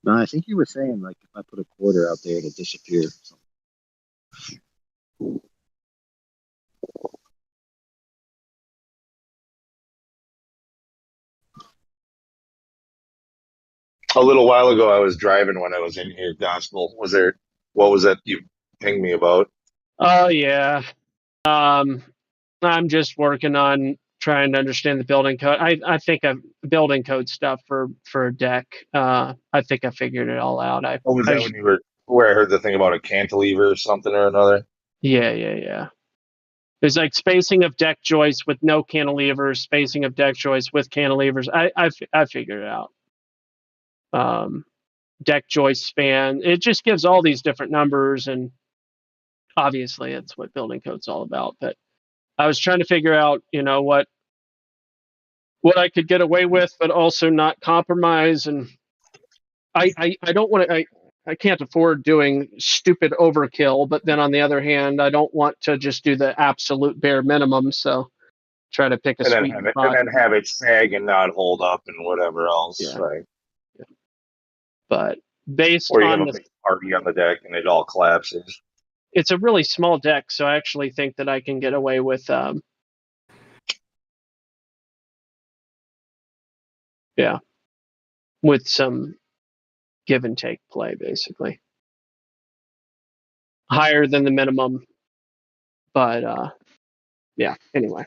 No, I think he was saying like if I put a quarter out there, it'll disappear. So. A little while ago, I was driving when I was in here. Gospel, was there? What was that you pinged me about? Oh yeah. I'm just working on trying to understand the building code. I think I've building code stuff for a deck. I think I figured it all out. What was that when you were where I heard the thing about a cantilever or something or another? Yeah. There's like spacing of deck joists with no cantilevers, spacing of deck joists with cantilevers. I figured it out. Deck joist span. It just gives all these different numbers, and obviously it's what building code's all about. But I was trying to figure out, what I could get away with, but also not compromise. And I don't want to. I can't afford doing stupid overkill. But then on the other hand, I don't want to just do the absolute bare minimum. So try to pick a And then sweet have it, spot. sag and not hold up and whatever else, Yeah. right? Yeah. But based Or you on have a big party on the deck and it all collapses. it's a really small deck, so I actually think that I can get away with with some give and take play, basically. Higher than the minimum, but yeah, anyway.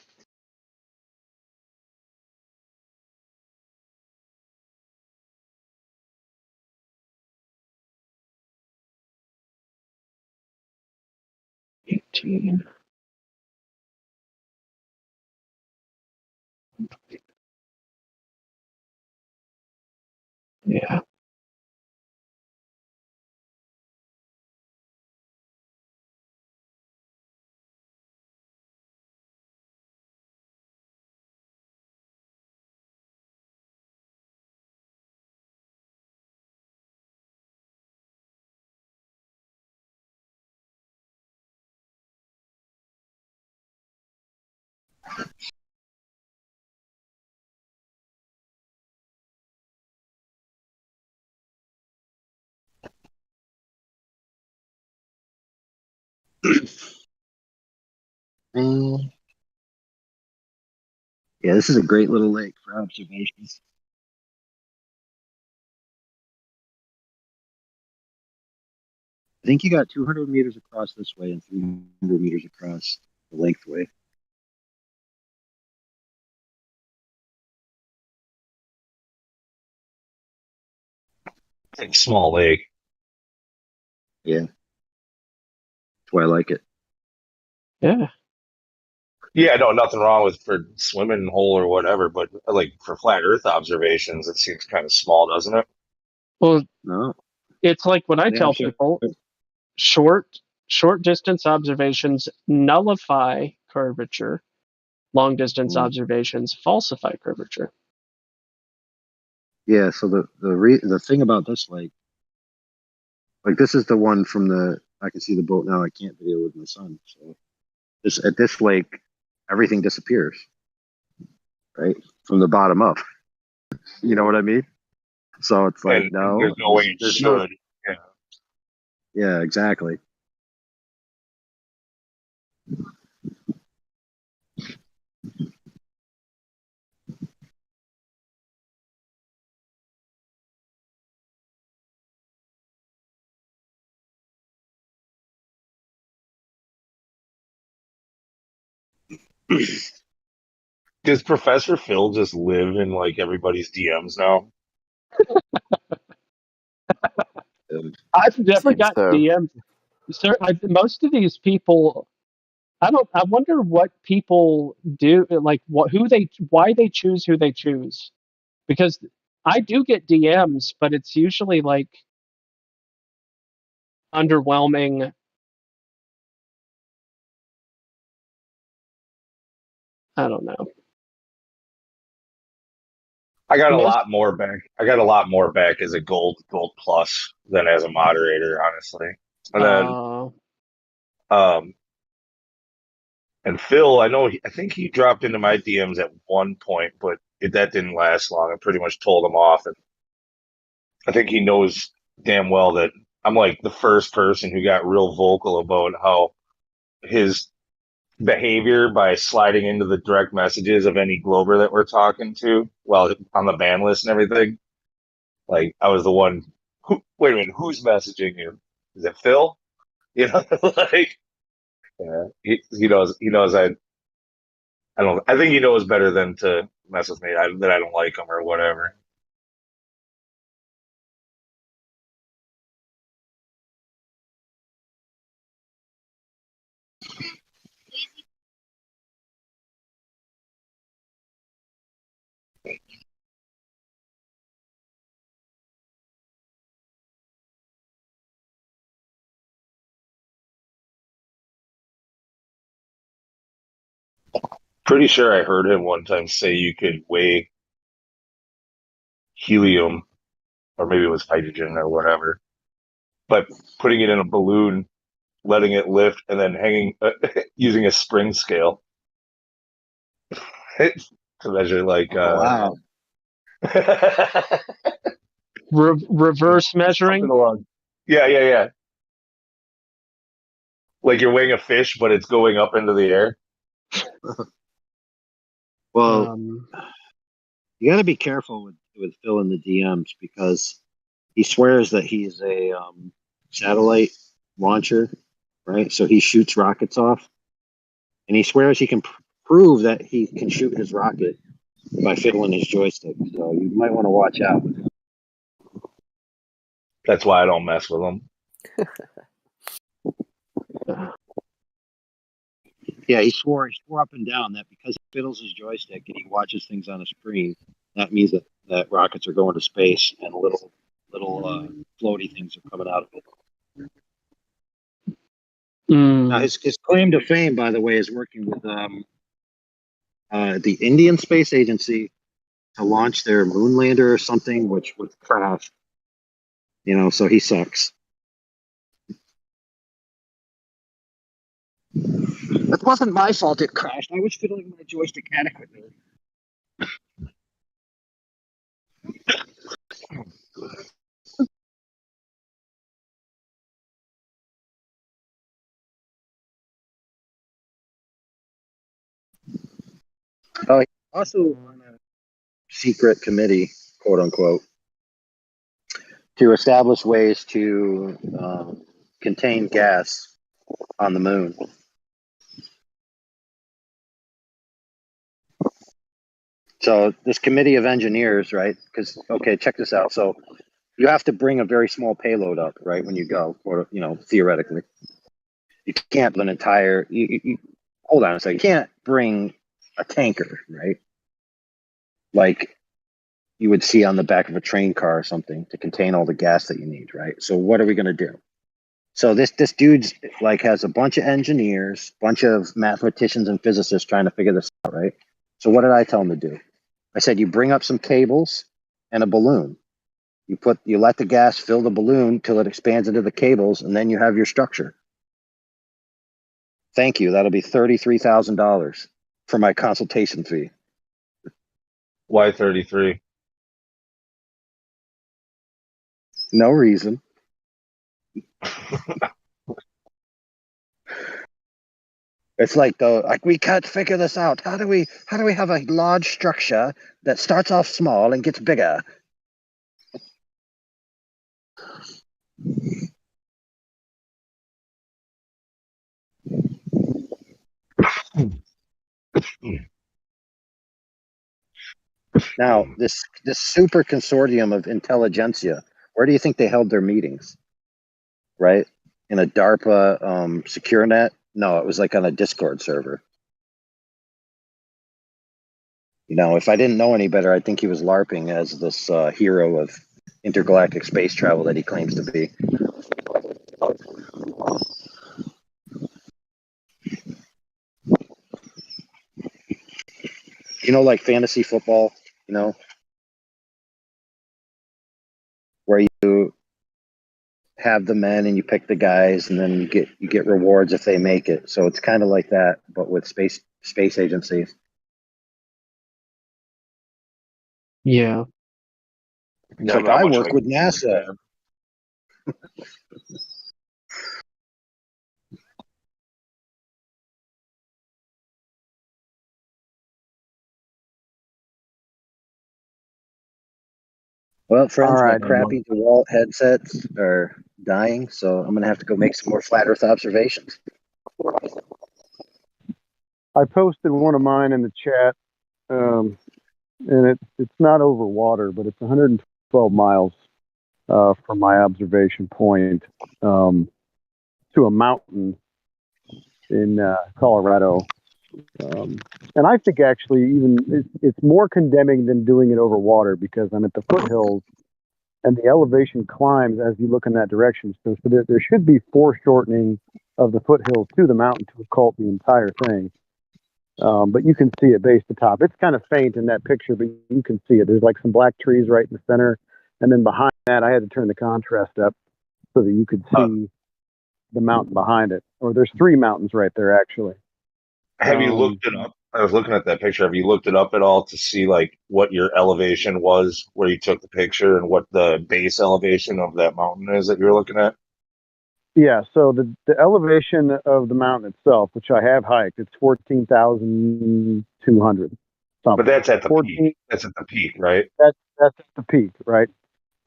Yeah. Yeah, this is a great little lake for observations. I think you got 200 meters across this way and 300 meters across the length way. It's a small lake. Yeah. That's why I like it. Yeah. Yeah, no, nothing wrong with for swimming hole or whatever, but like for flat Earth observations, it seems kind of small, doesn't it? Well, no. It's like what I Yeah, tell sure. people: short distance observations nullify curvature. Long distance observations falsify curvature. Yeah, so the thing about this lake, like this is the one from I can see the boat now. I can't video with my son. So at this lake, everything disappears, right? From the bottom up. You know what I mean? So it's like, And no, there's no way it there's should. Yeah. Yeah, exactly. Does Professor Phil just live in like everybody's DMs now? I've never Seems got so. DMs. Sir, most of these people, I wonder what people do, like why they choose who they choose, because I do get DMs, but it's usually like underwhelming. I don't know. I got a lot more back. I got a lot more back as a gold plus than as a moderator, honestly. And then, um, and Phil, I think he dropped into my DMs at one point, but that didn't last long. I pretty much told him off, and I think he knows damn well that I'm like the first person who got real vocal about how his behavior by sliding into the direct messages of any Glober that we're talking to while on the ban list and everything. Like I was the one wait a minute, who's messaging you? Is it Phil? You know, like yeah, he knows I think he knows better than to mess with me, that I don't like him or whatever. Pretty sure I heard him one time say you could weigh helium, or maybe it was hydrogen or whatever, but putting it in a balloon, letting it lift, and then hanging using a spring scale to measure like Wow. Reverse measuring. Yeah. Like you're weighing a fish, but it's going up into the air. Well, you got to be careful with Phil in the DMs because he swears that he's a satellite launcher, right? So he shoots rockets off, and he swears he can prove that he can shoot his rocket by fiddling his joystick. So you might want to watch out. That's why I don't mess with him. Yeah, he swore up and down that because he fiddles his joystick and he watches things on a screen, that means that rockets are going to space and little floaty things are coming out of it. Now his claim to fame, by the way, is working with the Indian Space Agency to launch their moon lander or something, which would crash. You know, so he sucks. It wasn't my fault it crashed. I was fiddling my joystick adequately. He also on a secret committee, quote unquote, to establish ways to contain gas on the moon. So this committee of engineers, right? Because check this out. So you have to bring a very small payload up, right? When you go, or theoretically, you can't an entire. You hold on a second. You can't bring a tanker, right? Like you would see on the back of a train car or something to contain all the gas that you need, right? So what are we going to do? So this dude's like has a bunch of engineers, bunch of mathematicians and physicists trying to figure this out, right? So what did I tell him to do? I said you bring up some cables and a balloon. You let the gas fill the balloon till it expands into the cables, and then you have your structure. Thank you. That'll be $33,000 for my consultation fee. Why 33? No reason. It's like we can't figure this out. How do we have a large structure that starts off small and gets bigger? Now, this super consortium of intelligentsia, where do you think they held their meetings? Right? In a DARPA secure net? No, it was like on a Discord server. If I didn't know any better, I'd think he was LARPing as this hero of intergalactic space travel that he claims to be. Like fantasy football, where you have the men and you pick the guys, and then you get rewards if they make it. So it's kind of like that, but with space agencies. Yeah. Except I work with NASA. Well, friends, my crappy DeWalt headsets are dying, so I'm going to have to go make some more flat Earth observations. I posted one of mine in the chat, and it's not over water, but it's 112 miles from my observation point to a mountain in Colorado. And I think actually even it's more condemning than doing it over water because I'm at the foothills and the elevation climbs as you look in that direction. So there should be foreshortening of the foothills to the mountain to occult the entire thing. But you can see it base to top. It's kind of faint in that picture, but you can see it. There's like some black trees right in the center. And then behind that, I had to turn the contrast up so that you could see the mountain behind it. Or there's 3 mountains right there, actually. Have you looked it up? I was looking at that picture. Have you looked it up at all to see like what your elevation was where you took the picture and what the base elevation of that mountain is that you're looking at? Yeah, so the elevation of the mountain itself, which I have hiked, it's 14,200. But that's at the peak. That's at the peak, right? That's at the peak, right?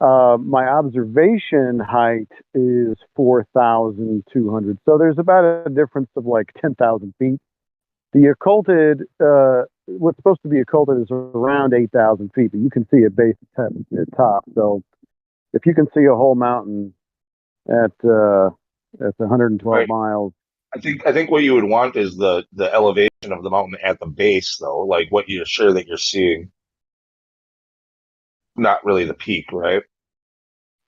My observation height is 4,200. So there's about a difference of like 10,000 feet. The occulted, what's supposed to be occulted is around 8,000 feet, but you can see it base at top. So if you can see a whole mountain at 112 miles. I think what you would want is the elevation of the mountain at the base, though, like what you're sure that you're seeing. Not really the peak, right?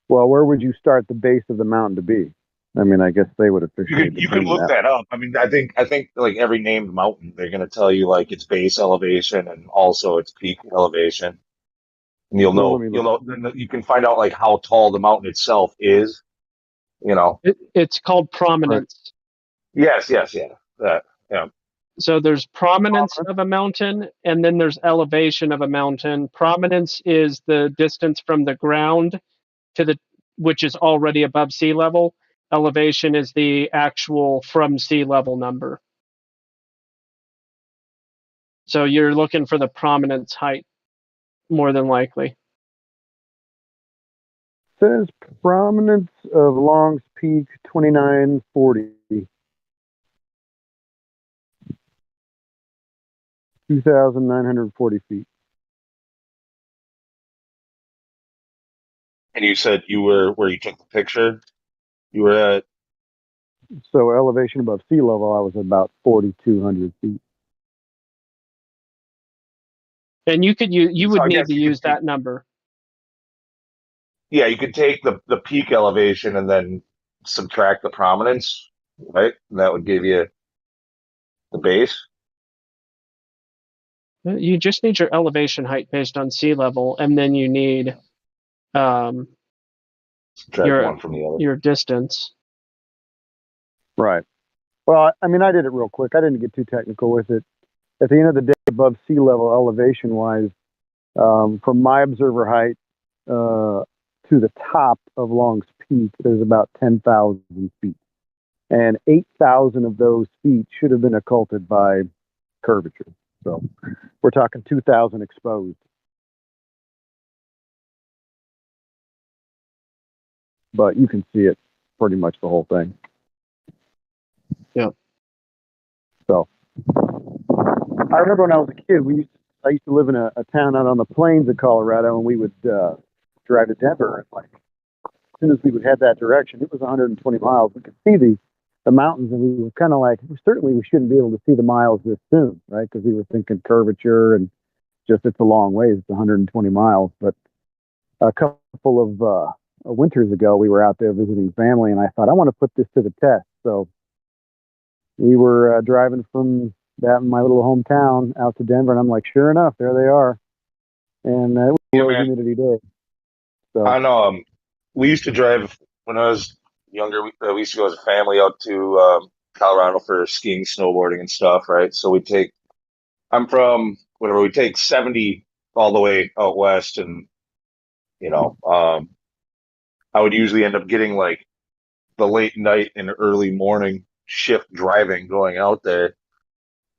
Well, where would you start the base of the mountain to be? I mean, I guess they would officially. You could look that up. I mean, I think like every named mountain, they're going to tell you like its base elevation and also its peak elevation. And you'll know, you can find out like how tall the mountain itself is. You know, it's called prominence. Yes, yeah. So there's prominence of a mountain, and then there's elevation of a mountain. Prominence is the distance from the ground to which is already above sea level. Elevation is the actual from sea level number. So you're looking for the prominence height, more than likely. Says prominence of Long's Peak 2940. 2,940 feet. And you said you were where you took the picture? You were at. So elevation above sea level, I was at about 4,200 feet. And you could would need to use that number. Yeah, you could take the peak elevation and then subtract the prominence, right? And that would give you the base. You just need your elevation height based on sea level, and then you need subtract one from the other. Your distance. Right. Well, I mean, I did it real quick. I didn't get too technical with it. At the end of the day, above sea level elevation wise, from my observer height to the top of Long's Peak, there's about 10,000 feet. And 8,000 of those feet should have been occulted by curvature. So we're talking 2,000 exposed. But you can see it pretty much the whole thing. Yeah. So I remember when I was a kid, I used to live in a town out on the plains of Colorado, and we would drive to Denver. And like as soon as we would head that direction, it was 120 miles. We could see the mountains, and we were kind of like, certainly we shouldn't be able to see the miles this soon, right? Because we were thinking curvature and just it's a long ways. It's 120 miles. But a couple of winters ago, we were out there visiting family, and I thought, I want to put this to the test. So we were driving from my little hometown out to Denver, and I'm like, sure enough, there they are. And it was a low humidity day. So I know. we used to drive when I was younger. We used to go as a family out to Colorado for skiing, snowboarding, and stuff. Right. So we take. I'm from whatever. We take 70 all the way out west, and you know, I would usually end up getting like the late night and early morning shift driving going out there.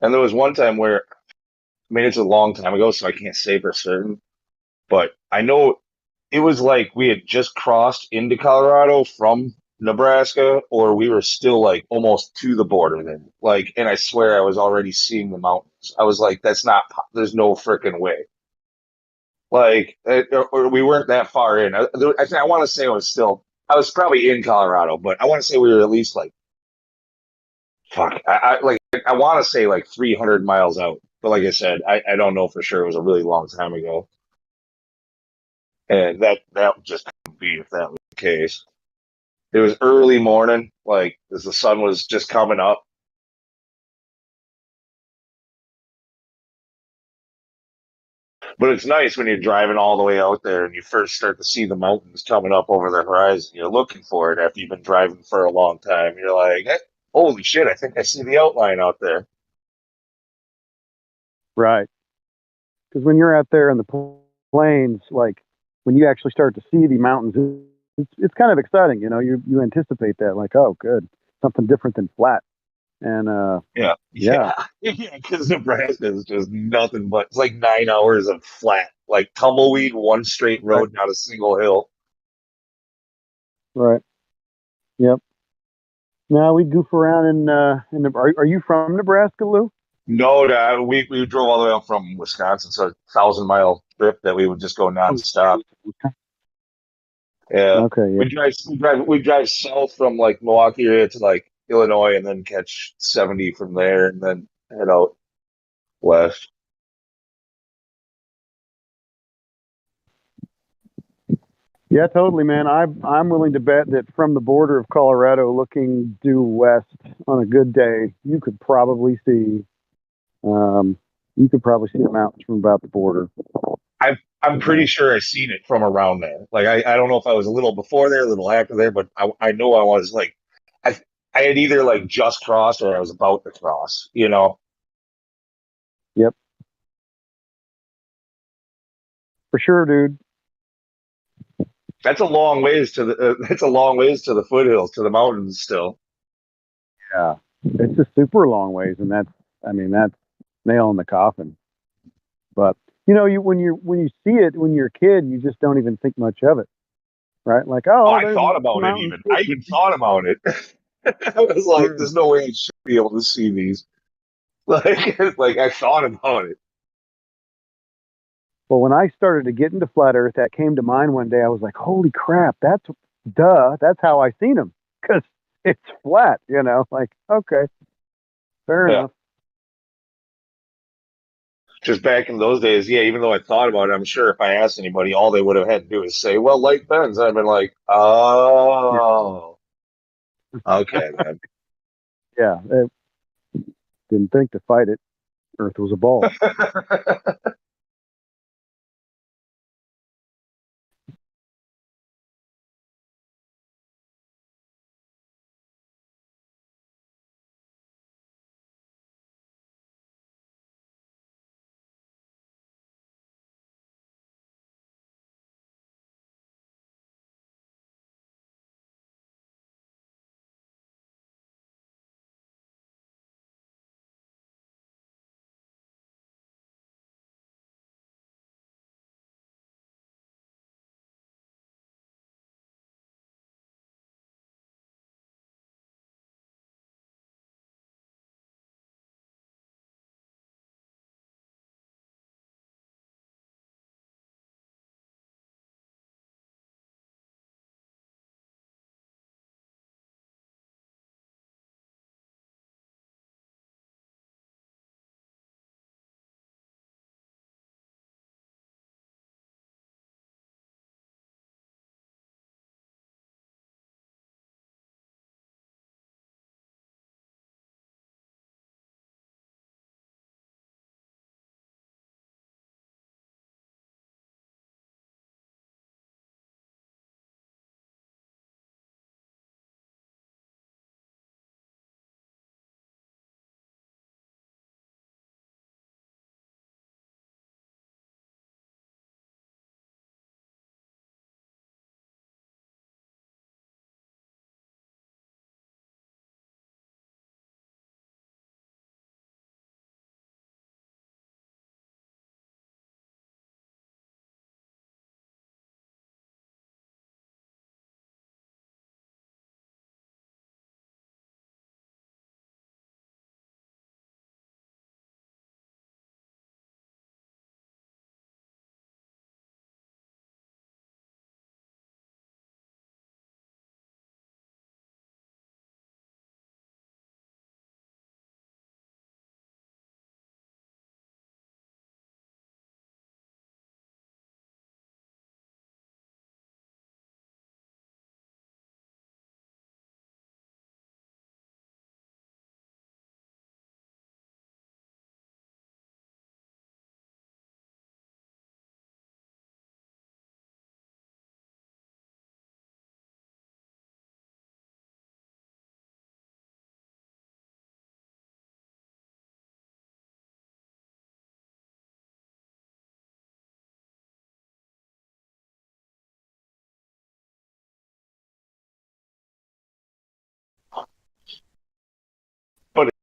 And there was one time where, I mean, it's a long time ago, so I can't say for certain, but I know it was like we had just crossed into Colorado from Nebraska, or we were still like almost to the border then. Like, and I swear I was already seeing the mountains. I was like, that's not, there's no freaking way. Like, or we weren't that far in. I want to say I was probably in Colorado, but I want to say we were at least like, fuck, I want to say like 300 miles out. But like I said, I don't know for sure. It was a really long time ago. And that just couldn't be if that was the case. It was early morning, like as the sun was just coming up. But it's nice when you're driving all the way out there and you first start to see the mountains coming up over the horizon. You're looking for it after you've been driving for a long time. You're like, hey, holy shit, I think I see the outline out there. Right. Because when you're out there in the plains, like when you actually start to see the mountains, it's kind of exciting. You know, you anticipate that, like, oh, good, something different than flat. And yeah, because Nebraska is just nothing but it's like 9 hours of flat, like tumbleweed, one straight road, not a single hill. Right. Yep. Now we goof around in are you from Nebraska, Lou? No, Dad, we drove all the way up from Wisconsin, so 1,000-mile trip that we would just go nonstop. Yeah. Okay. Yeah. We drive south from like Milwaukee area to like Illinois and then catch 70 from there and then head out west. Yeah, totally, man. I'm willing to bet that from the border of Colorado, looking due west on a good day, you could probably see the mountains from about the border. I'm pretty sure I've seen it from around there. Like I don't know if I was a little before there, a little after there, but I know I was like I I had either like just crossed or I was about to cross, you know. Yep. For sure, dude. That's a long ways to the foothills, to the mountains still. Yeah. It's a super long ways, and that's nail in the coffin. But you know, when you see it when you're a kid, you just don't even think much of it, right? Like, I thought about it even. I even thought about it. I was like, "There's no way I should be able to see these." Like I thought about it. Well, when I started to get into flat Earth, that came to mind one day. I was like, "Holy crap! That's how I seen them because it's flat." You know, like okay, fair enough. Just back in those days, yeah, even though I thought about it, I'm sure if I asked anybody, all they would have had to do is say, well, light bends. And I've been like, oh, okay, man. Yeah, didn't think to fight it. Earth was a ball.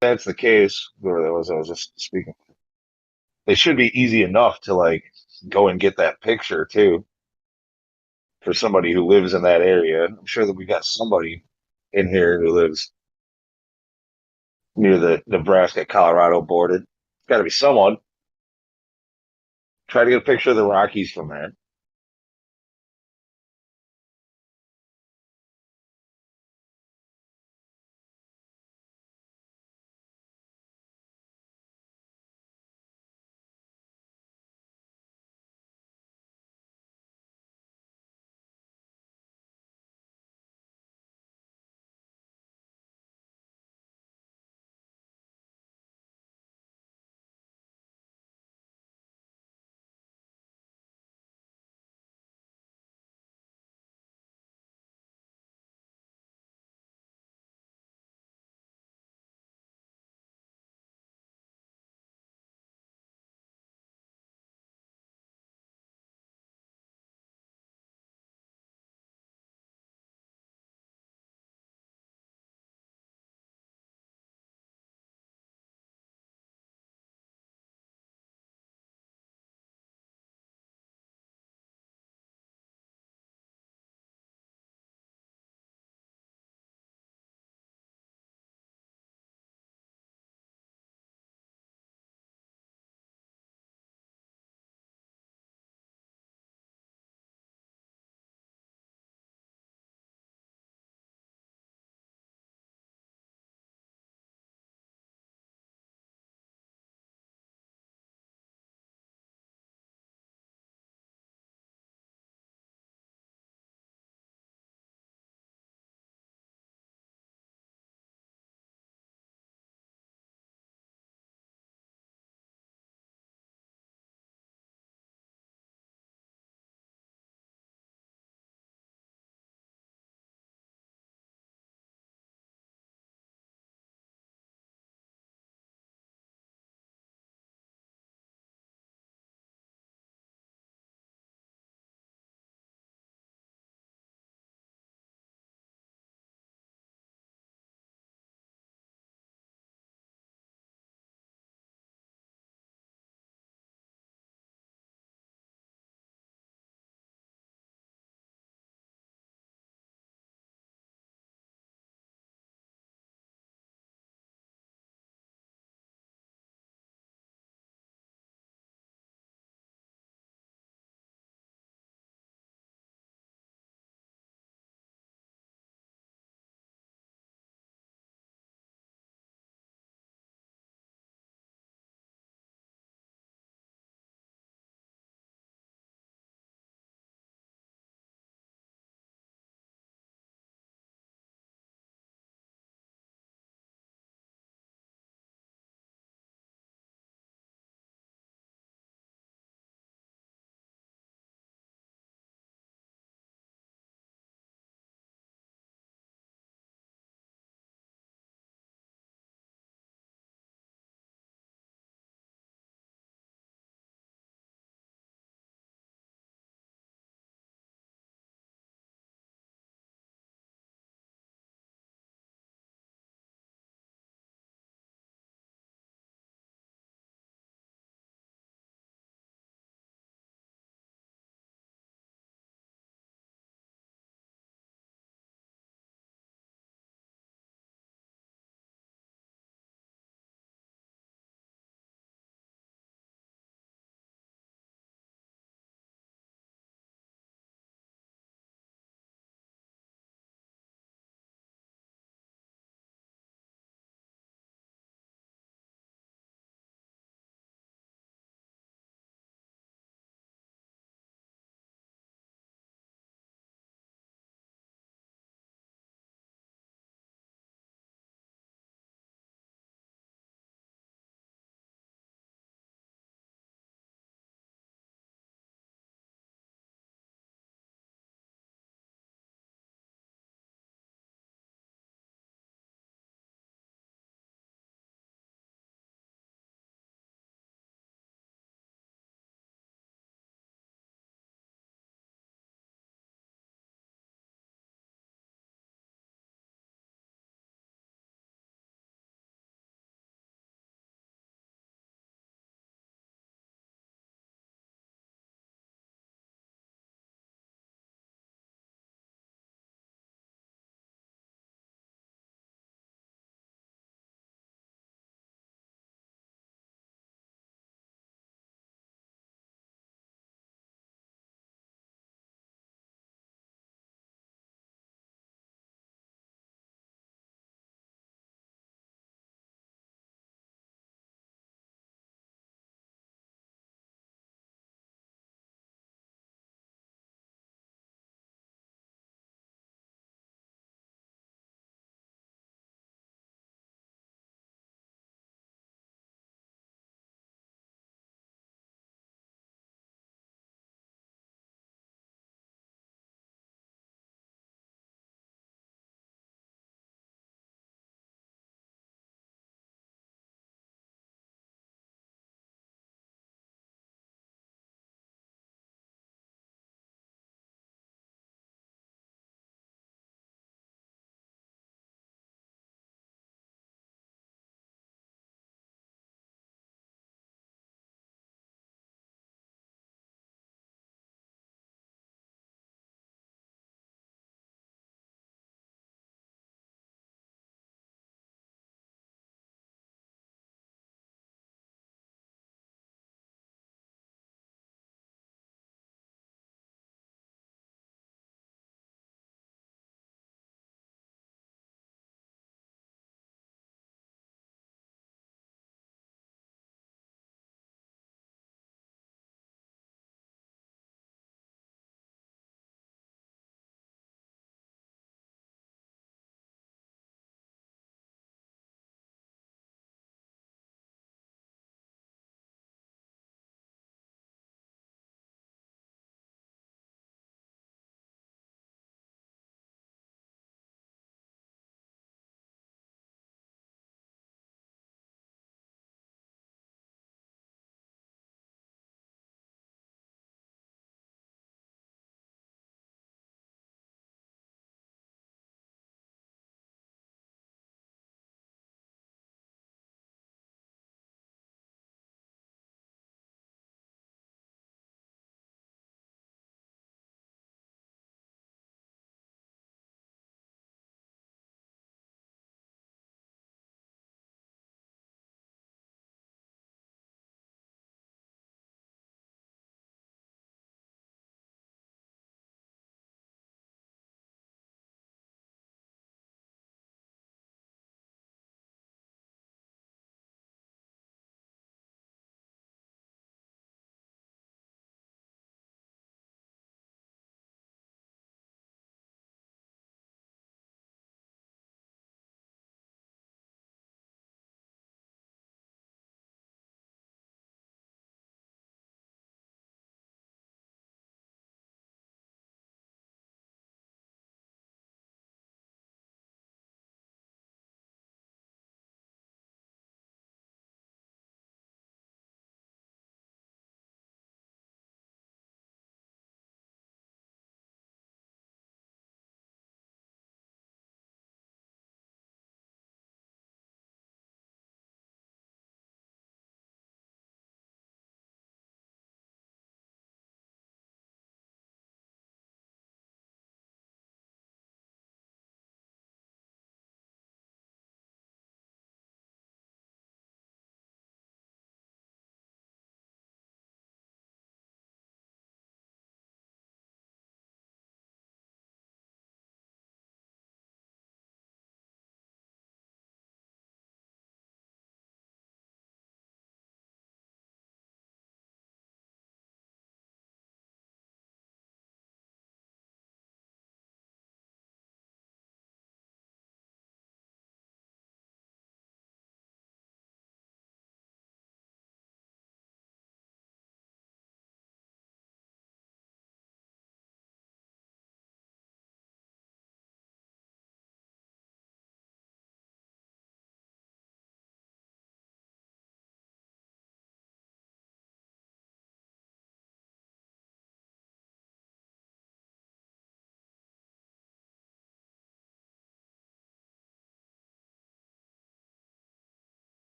that's the case, where that was I was just speaking. It should be easy enough to like go and get that picture too for somebody who lives in that area. I'm sure that we got somebody in here who lives near the Nebraska-Colorado border. Got to be someone. Try to get a picture of the Rockies from there.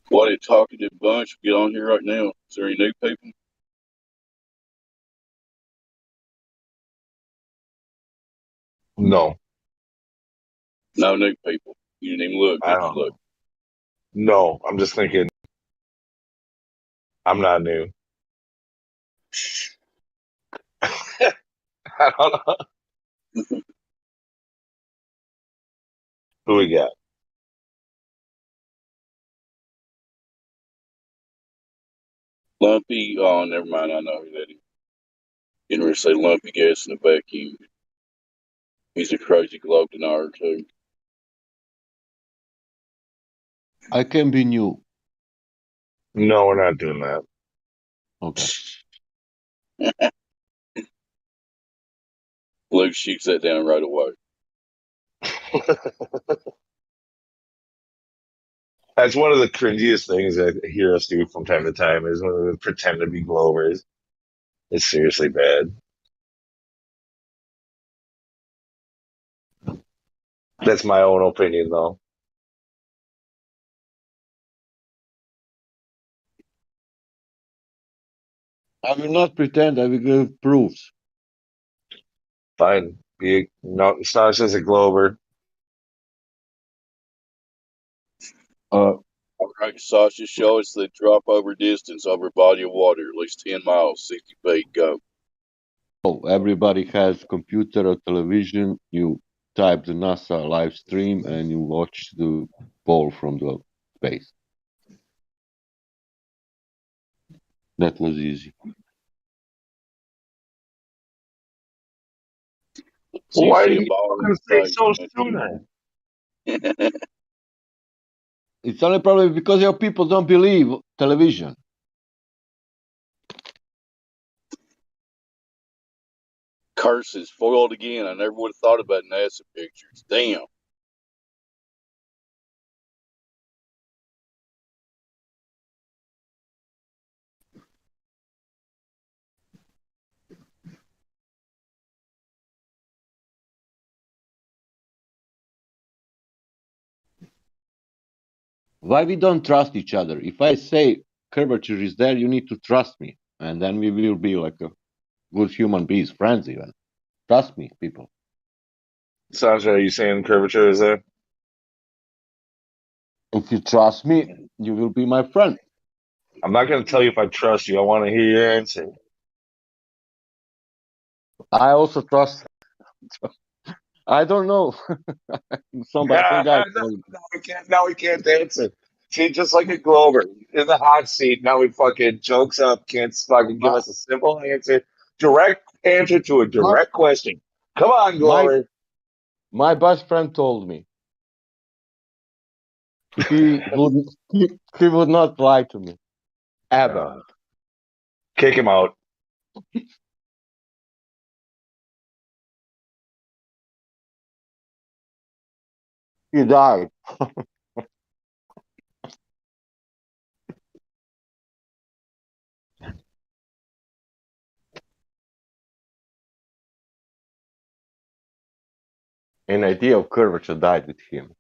What a talkative bunch. Get on here right now. Is there any new people? No. No new people. You didn't even look. I Did you don't look? know. No, I'm just thinking I'm not new. I don't know. Who we got? Lumpy. Oh, never mind. I know who that is. Getting ready to say Lumpy gas in the vacuum. He's a crazy globe denier too. I can be new. No, we're not doing that. Okay. Luke shoots that down right away. That's one of the cringiest things that I hear us do from time to time is when we pretend to be Glovers. It's seriously bad. That's my own opinion, though. I will not pretend. I will give proofs. Fine. No, it's not just a Glover. All right, Sasha, show us the drop over distance over body of water, at least 10 miles, 60 feet. Go. Oh, everybody has computer or television. You type the NASA live stream and you watch the ball from the space. That was easy. So you Why see do a you ball in say space. so soon then? It's only probably because your people don't believe television. Curses, foiled again. I never would have thought about NASA pictures. Damn. Why we don't trust each other? If I say curvature is there, you need to trust me. And then we will be like a good human beings, friends even. Trust me, people. Sasha, are you saying curvature is there? If you trust me, you will be my friend. I'm not going to tell you if I trust you. I want to hear your answer. I also trust. I don't know. some guy told me. Now we can't answer. See, just like a Glover in the hot seat. Now we fucking jokes up. Can't fucking give us a simple answer, direct answer to a direct question. Come on, Glover. My best friend told me he would not lie to me ever. Kick him out. He died. An idea of curvature died with him.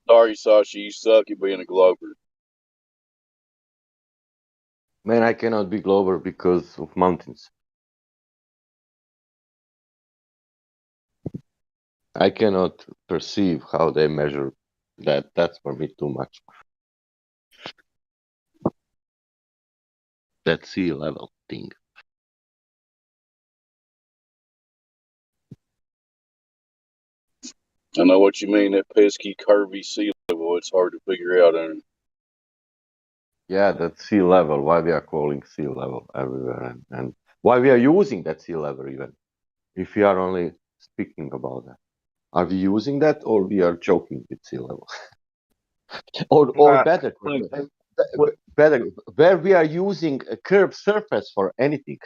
Sorry, Sasha, you suck at being a Glover. Man, I cannot be Glover because of mountains. I cannot perceive how they measure that. That's for me too much. That sea level thing. I know what you mean, that pesky, curvy sea level. It's hard to figure out. Yeah, that sea level. Why we are calling sea level everywhere, and why we are using that sea level even, if we are only speaking about that. Are we using that, or we are joking with sea level? or better, better, where we are using a curved surface for anything.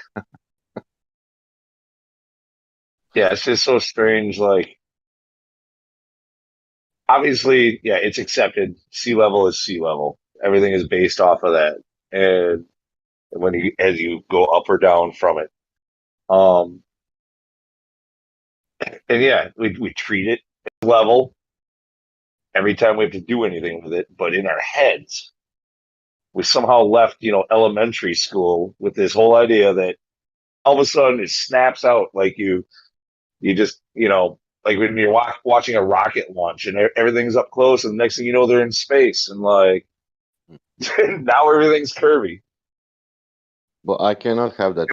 Yeah, it's just so strange. Like, obviously, yeah, it's accepted. Sea level is sea level. Everything is based off of that, and as you go up or down from it, And yeah, we treat it level every time we have to do anything with it. But in our heads, we somehow left, elementary school with this whole idea that all of a sudden it snaps out like you just, like when you're watching a rocket launch and everything's up close, and the next thing you know, they're in space, and like now everything's curvy. But I cannot have that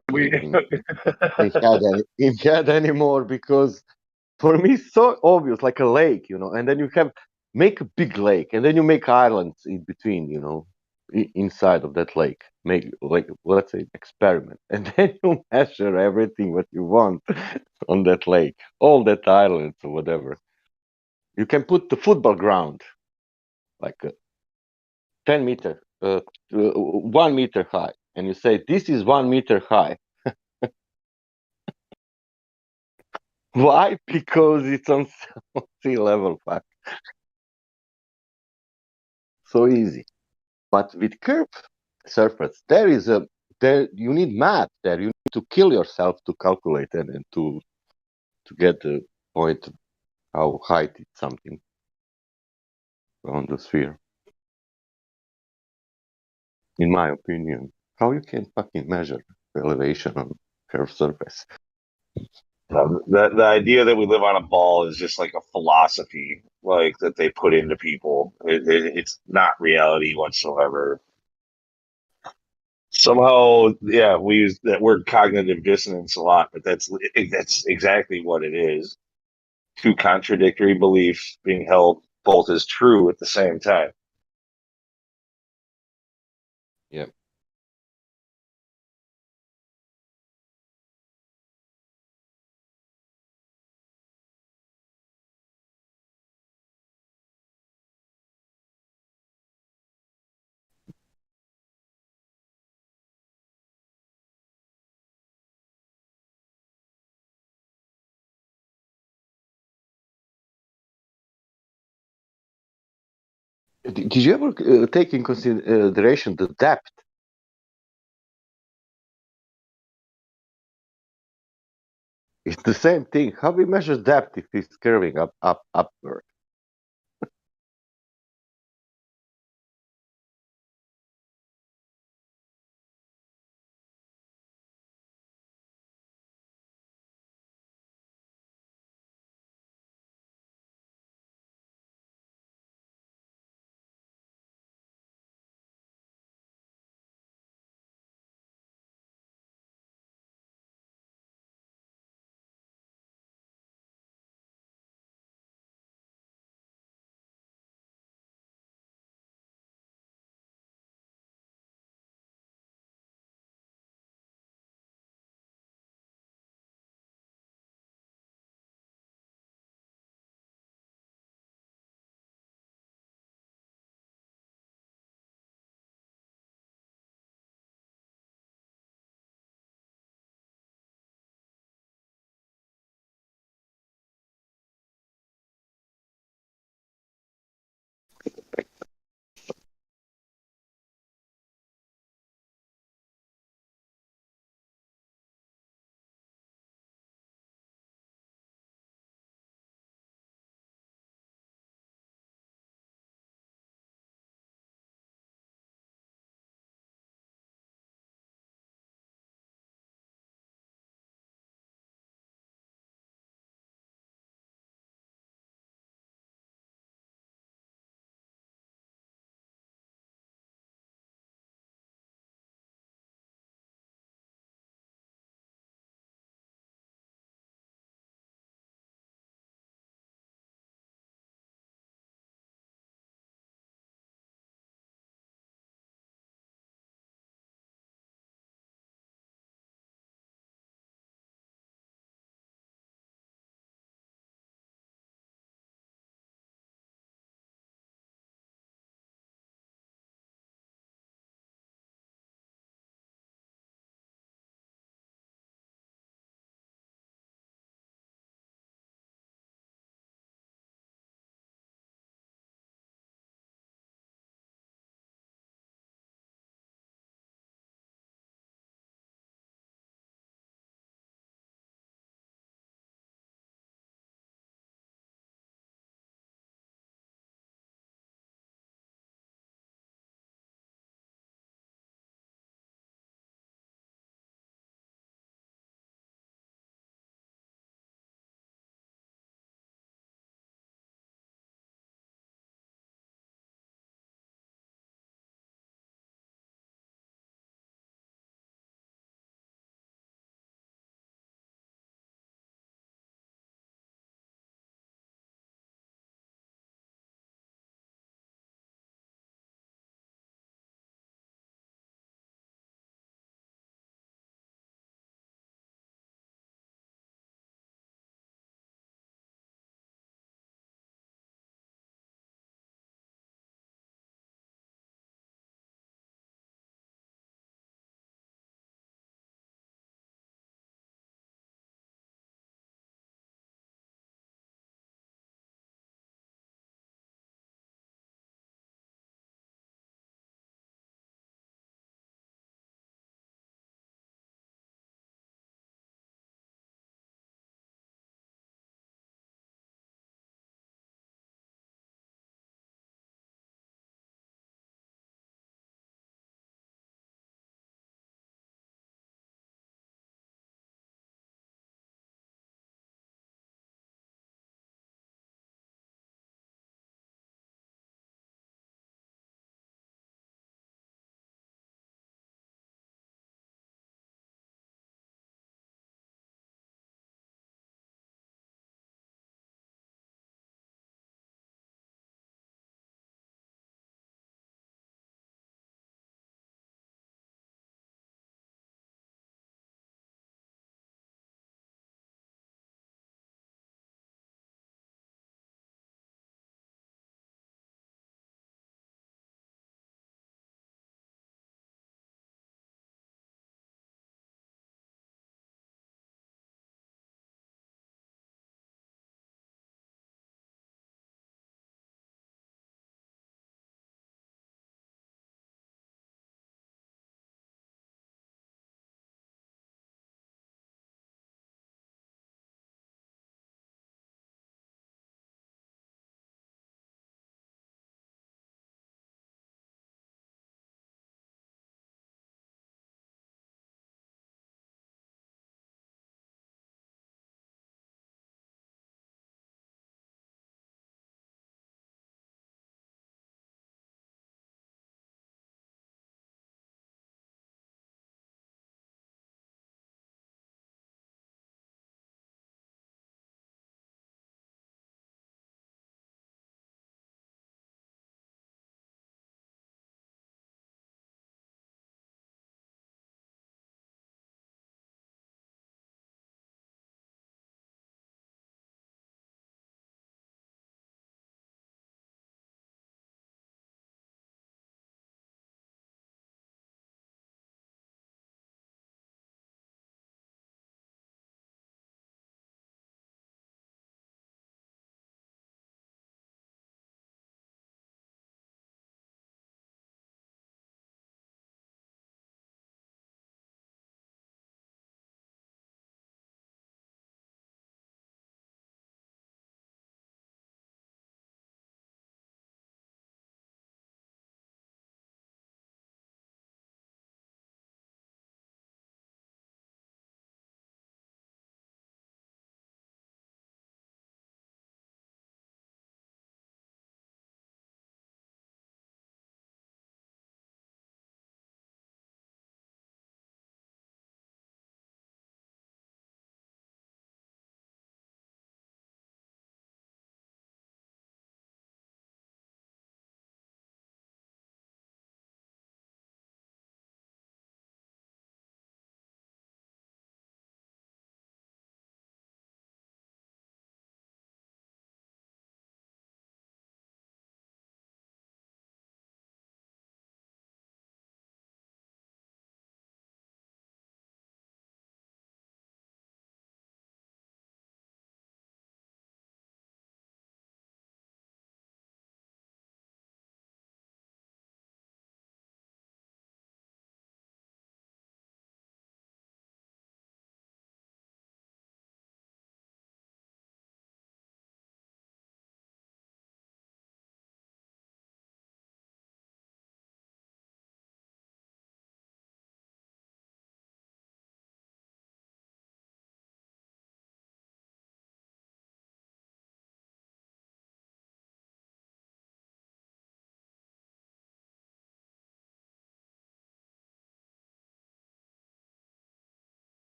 in head anymore, because for me it's so obvious, like a lake, and then you make a big lake, and then you make islands in between, inside of that lake. Make, like, let's say, experiment, and then you measure everything what you want on that lake, all that islands or whatever. You can put the football ground like 10 meter, 1 meter high, and you say this is 1 meter high. Why? Because it's on sea level, fuck. So easy. But with curved surface, there you need math there. You need to kill yourself to calculate it and to get the point of how high it's something on the sphere. In my opinion, how you can fucking measure the elevation on curved surface? The idea that we live on a ball is just like a philosophy, like that they put into people. It's not reality whatsoever. Somehow, yeah, we use that word cognitive dissonance a lot, but that's exactly what it is. Two contradictory beliefs being held both as true at the same time. Yeah. Did you ever take in consideration the depth? It's the same thing. How we measure depth if it's curving upward?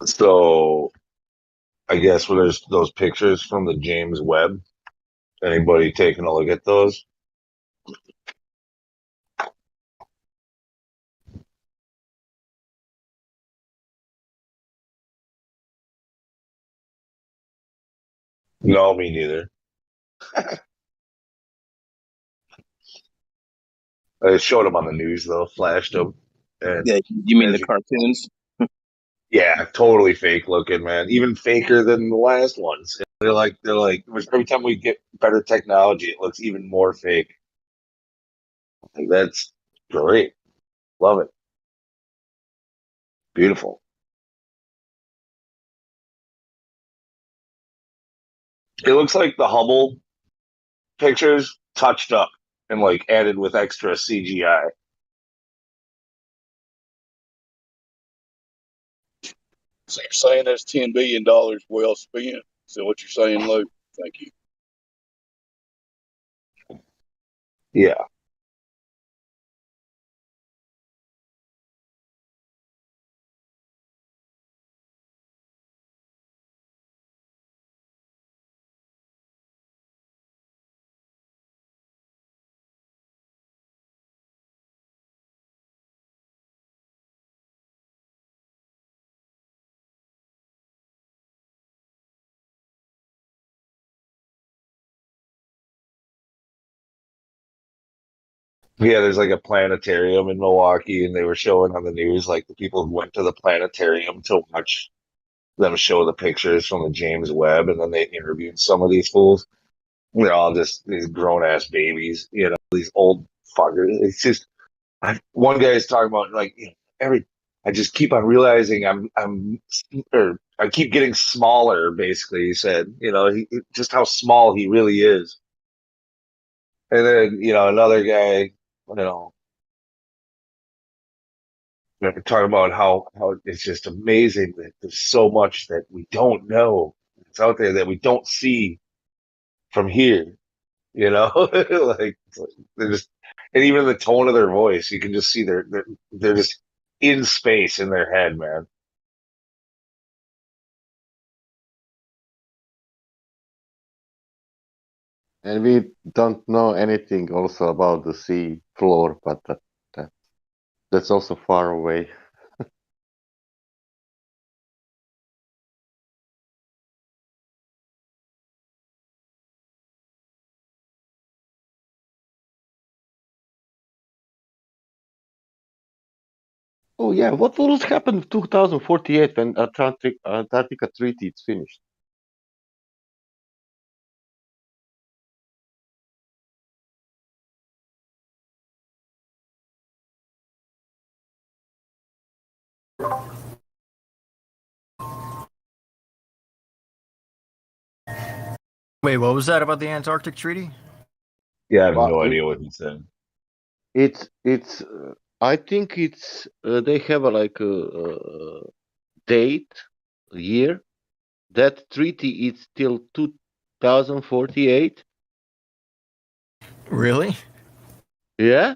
So I guess when there's those pictures from the James Webb, anybody taking a look at those? No, me neither. I showed them on the news though, flashed them. And yeah, you mean the cartoons? Yeah, totally fake looking, man. Even faker than the last ones. They're like every time we get better technology, it looks even more fake. Like, that's great. Love it. Beautiful. It looks like the Hubble pictures touched up and like added with extra CGI. So you're saying that's $10 billion well spent? So what you're saying, Luke? Thank you. Yeah. Yeah, there's like a planetarium in Milwaukee, and they were showing on the news like the people who went to the planetarium to watch them show the pictures from the James Webb, and then they interviewed some of these fools. They're all just these grown ass babies, these old fuckers. It's just one guy is talking about like I just keep on realizing or I keep getting smaller. Basically, he said, just how small he really is. And then another guy, talking about how it's just amazing that there's so much that we don't know. It's out there that we don't see from here. Like they're just, and even the tone of their voice, you can just see they're just in space in their head, man. And we don't know anything also about the sea floor, but that's also far away. Oh yeah, what will happen in 2048 when Antarctica Treaty is finished? Wait, what was that about the Antarctic Treaty? Yeah, I have Well, no idea what he said. It's I think it's they have like a date, a year. That treaty is till 2048. Really? Yeah,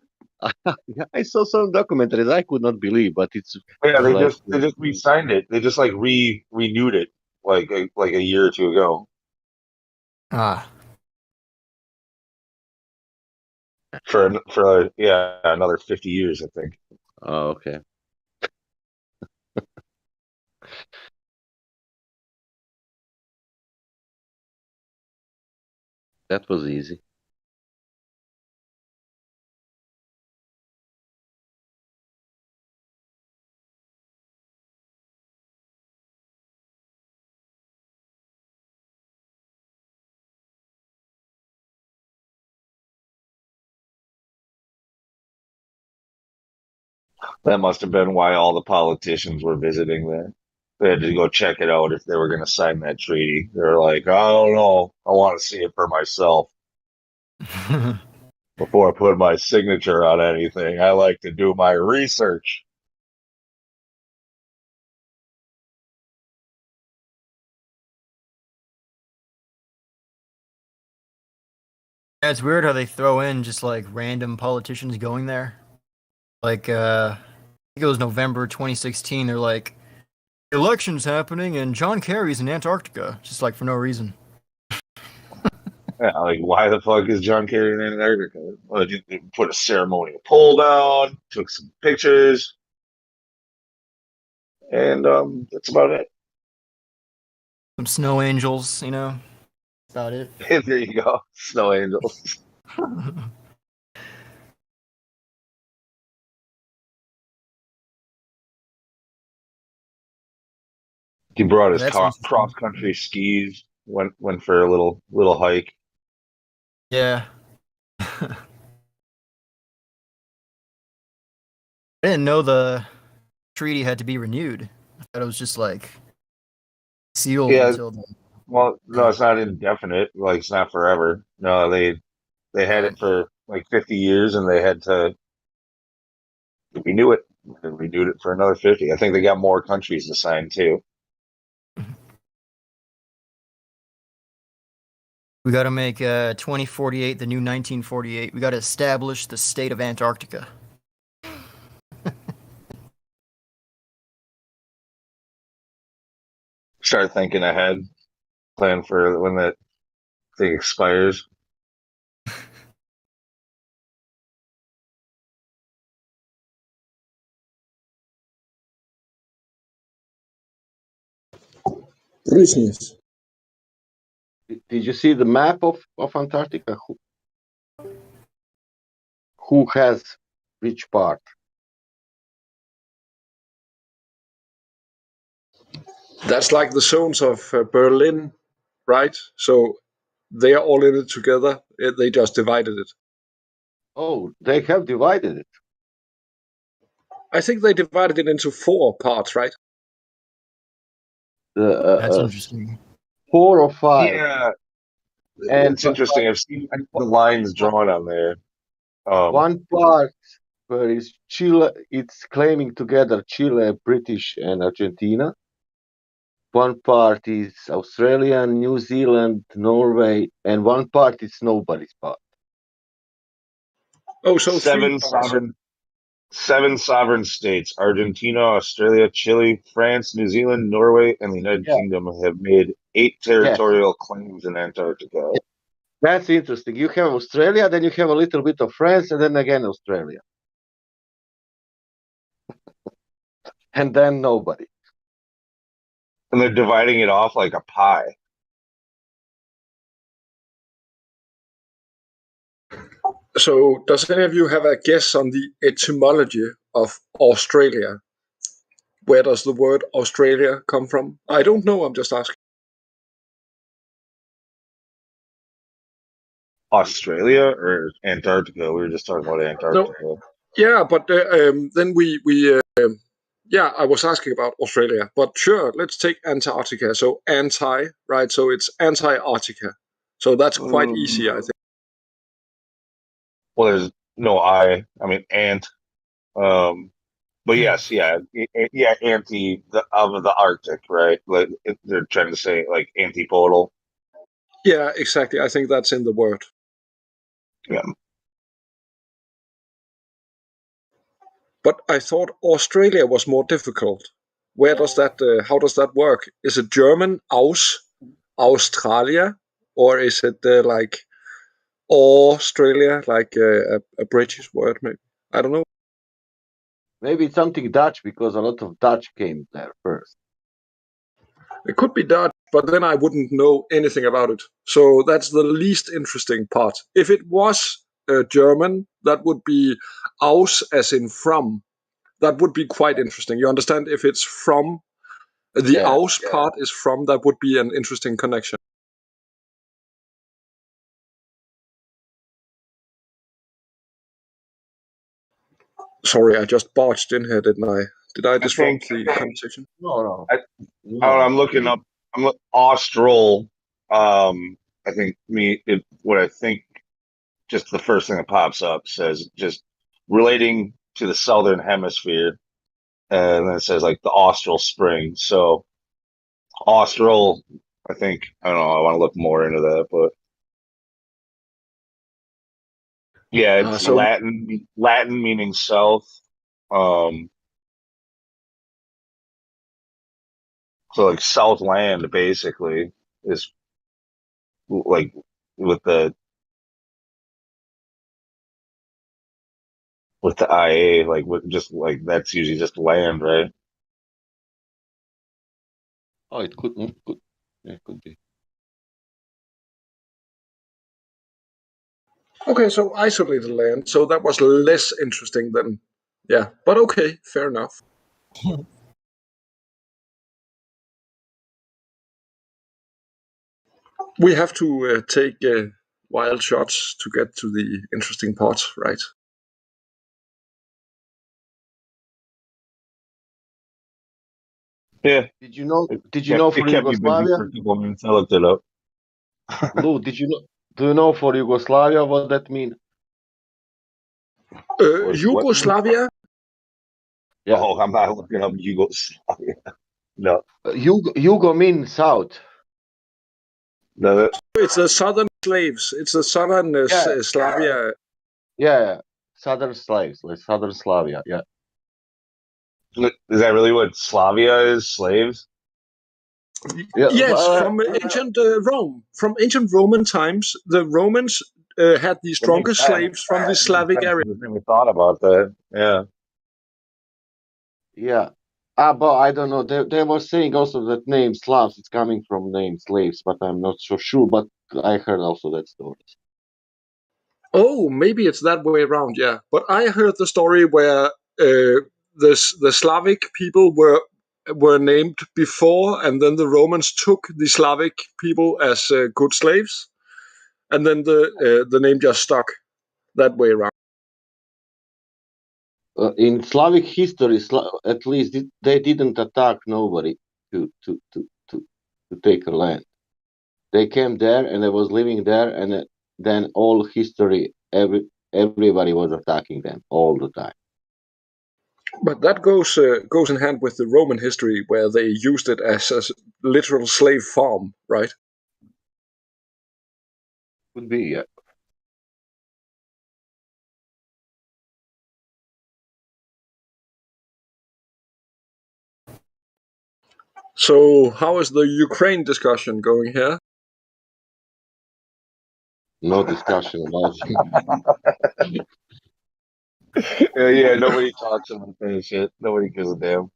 I saw some documentaries. I could not believe, but it's Yeah, they like just they just re-signed it. They just like renewed it like a year or two ago Ah. for another 50 years, I think. Oh, okay. That was easy. That must have been why all the politicians were visiting there. They had to go check it out if they were going to sign that treaty. They're like, I don't know. I want to see it for myself before I put my signature on anything. I like to do my research. Yeah, it's weird how they throw in just like random politicians going there. Like, I think it was November 2016. They're like, election's happening and John Kerry's in Antarctica, just like for no reason. Yeah, like, why the fuck is John Kerry in Antarctica? Well, you put a ceremonial pole down, took some pictures, and that's about it. Some snow angels, That's about it. There you go, snow angels. He brought his That's cross country skis. Went for a little hike. Yeah. I didn't know the treaty had to be renewed. I thought it was just like sealed Yeah. until the. Well, no, it's not indefinite. Like it's not forever. No, they had it for like 50 years, and they had to renew it. They renewed it for another 50. I think they got more countries to sign too. We got to make 2048 the new 1948. We got to establish the state of Antarctica. Start thinking ahead. Plan for when that thing expires. Did you see the map of Antarctica? Who has which part? That's like the zones of Berlin, right? So they are all in it together. They just divided it. Oh, they have divided it. I think they divided it into 4 parts, right? That's interesting. 4 or 5. Yeah, and it's interesting. I've seen the lines drawn on there. One part where is Chile, it's claiming together Chile, British, and Argentina. One part is Australia, New Zealand, Norway, and one part is nobody's part. Oh, so 7 sovereign states: Argentina, Australia, Chile, France, New Zealand, Norway, and the United Kingdom have made 8 territorial claims in Antarctica. That's interesting. You have Australia, then you have a little bit of France, and then again Australia. And then nobody. And they're dividing it off like a pie. So does any of you have a guess on the etymology of Australia? Where does the word Australia come from? I don't know, I'm just asking. Australia or Antarctica? We were just talking about Antarctica. No. Yeah, but then yeah, I was asking about Australia, but sure, let's take Antarctica. So anti, right? So it's Antarctica. So that's quite easy, I think. Well, there's no I. I mean, ant. But yes, anti of the Arctic, right? Like they're trying to say like antipodal. Yeah, exactly. I think that's in the word. Yeah. But I thought Australia was more difficult. Where does that? How does that work? Is it German Australia, or is it like Australia, like a British word? Maybe I don't know. Maybe it's something Dutch because a lot of Dutch came there first. It could be Dutch, but then I wouldn't know anything about it. So that's the least interesting part. If it was German, that would be aus, as in from. That would be quite interesting. You understand? If it's from, the aus part is from, that would be an interesting connection. Sorry, I just barged in here, didn't I? Did I disrupt the conversation? No. I'm looking up. Austral. I think what I think. Just the first thing that pops up says just relating to the southern hemisphere, and then it says like the austral spring. So austral, I think I don't know. I want to look more into that, but yeah, it's Latin meaning south. So like Southland basically is like with the IA, like with just like that's usually just land, right? Oh, it could be. Okay, so isolated land. So that was less interesting than, yeah. But okay, fair enough. We have to take wild shots to get to the interesting part, right? Yeah. Did you know? It Did you know it for kept me busy Yugoslavia? for a couple minutes. I looked it up. Lou, did you know? Do you know for Yugoslavia what that mean? What? Yugoslavia? Yeah. Oh, I'm not looking up Yugoslavia. No. Yugo means south. No. It's the southern slaves. It's the southern Yeah. Slavia. Yeah. Southern slaves, like Southern Slavia. Yeah. Is that really what Slavia is? Slaves? Yeah. Yes, from ancient Rome. From ancient Roman times, the Romans had the That makes strongest sense. slaves from the That makes Slavic sense. I area. never thought about that. Yeah. Yeah. But I don't know. They were saying also that name Slavs is coming from name slaves, but I'm not so sure. But I heard also that story. Oh, maybe it's that way around, yeah. But I heard the story where the Slavic people were named before, and then the Romans took the Slavic people as good slaves, and then the name just stuck that way around. In Slavic history, at least they didn't attack nobody to take a land. They came there and they was living there, and then all history, everybody was attacking them all the time. But that goes in hand with the Roman history, where they used it as a literal slave farm, right? Could be, yeah. So, how is the Ukraine discussion going here? No discussion about it. Yeah, nobody talks about that shit. Nobody gives a damn.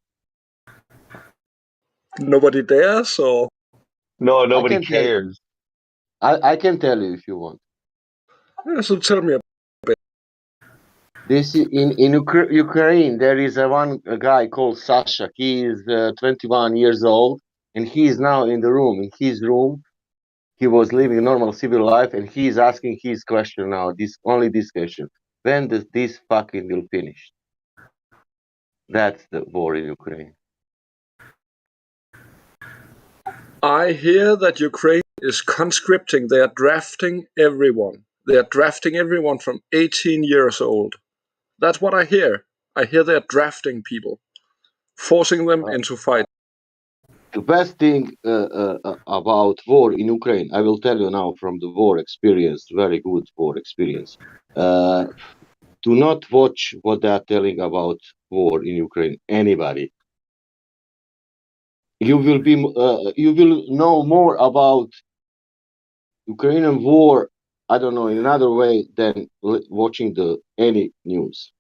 Nobody dares, or No, I nobody can tell. cares. I can tell you if you want. yeah, so tell me a bit. This in Ukraine, there is a guy called Sasha. He is 21 years old, and he is now in the room. In his room, he was living a normal civil life, and he is asking his question now. This question: when does this fucking will finish? That's the war in Ukraine. I hear that Ukraine is conscripting. They are drafting everyone. They are drafting everyone from 18 years old. That's what I hear. I hear they're drafting people, forcing them into fight. The best thing about war in Ukraine, I will tell you now from the war experience, very good war experience. Do not watch what they are telling about war in Ukraine. Anybody, you will know more about Ukrainian war. I don't know in another way than watching any news.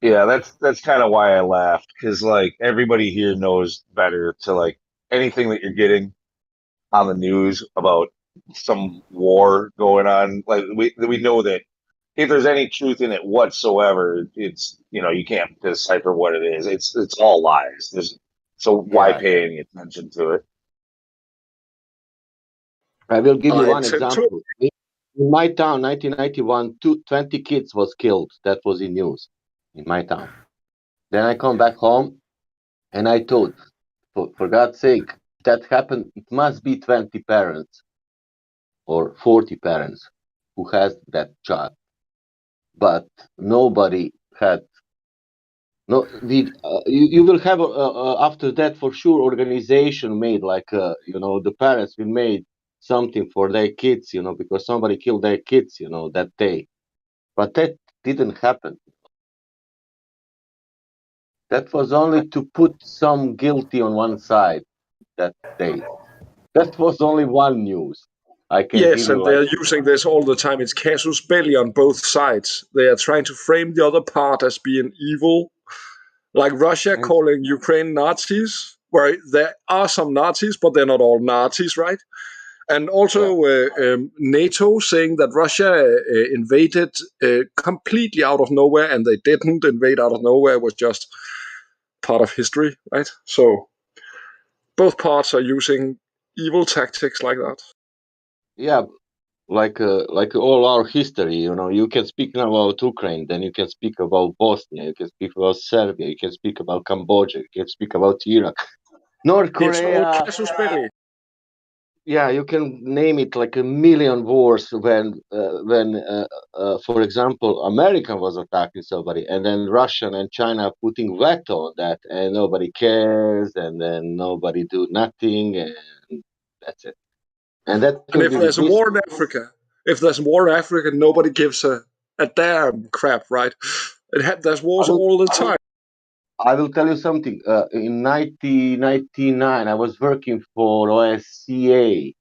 Yeah, that's kind of why I laughed, because like everybody here knows better to like anything that you're getting on the news about some war going on. Like we know that if there's any truth in it whatsoever, it's you can't decipher what it is. It's all lies. So why Yeah, pay any attention to it? I will give you I one tend to. example. In my town, 1991, 20 kids was killed. That was in news in my town. Then I come back home and I thought, for God's sake, that happened. It must be 20 parents or 40 parents who has that child. But nobody had. No, you will have after that for sure organization made like the parents will made something for their kids because somebody killed their kids that day, but that didn't happen. That was only to put some guilty on one side that day. That was only one news. I can Yes, give you and they're like using this all the time. It's casus belli on both sides. They are trying to frame the other part as being evil, like Russia and calling Ukraine Nazis, where there are some Nazis, but they're not all Nazis, right? And also NATO saying that Russia invaded completely out of nowhere, and they didn't invade out of nowhere. It was just part of history, right? So both parts are using evil tactics like that. Yeah, like all our history, you can speak now about Ukraine, then you can speak about Bosnia, you can speak about Serbia, you can speak about Cambodia, you can speak about Iraq, North It's all Korea. casus belli. Yeah, you can name it like a million wars for example, America was attacking somebody, and then Russian and China putting veto on that, and nobody cares, and then nobody do nothing, and that's it. And that And will if be there's with a this. war in Africa, nobody gives a damn crap, right? There's wars all the time. I will tell you something. In 1999, I was working for OSCA.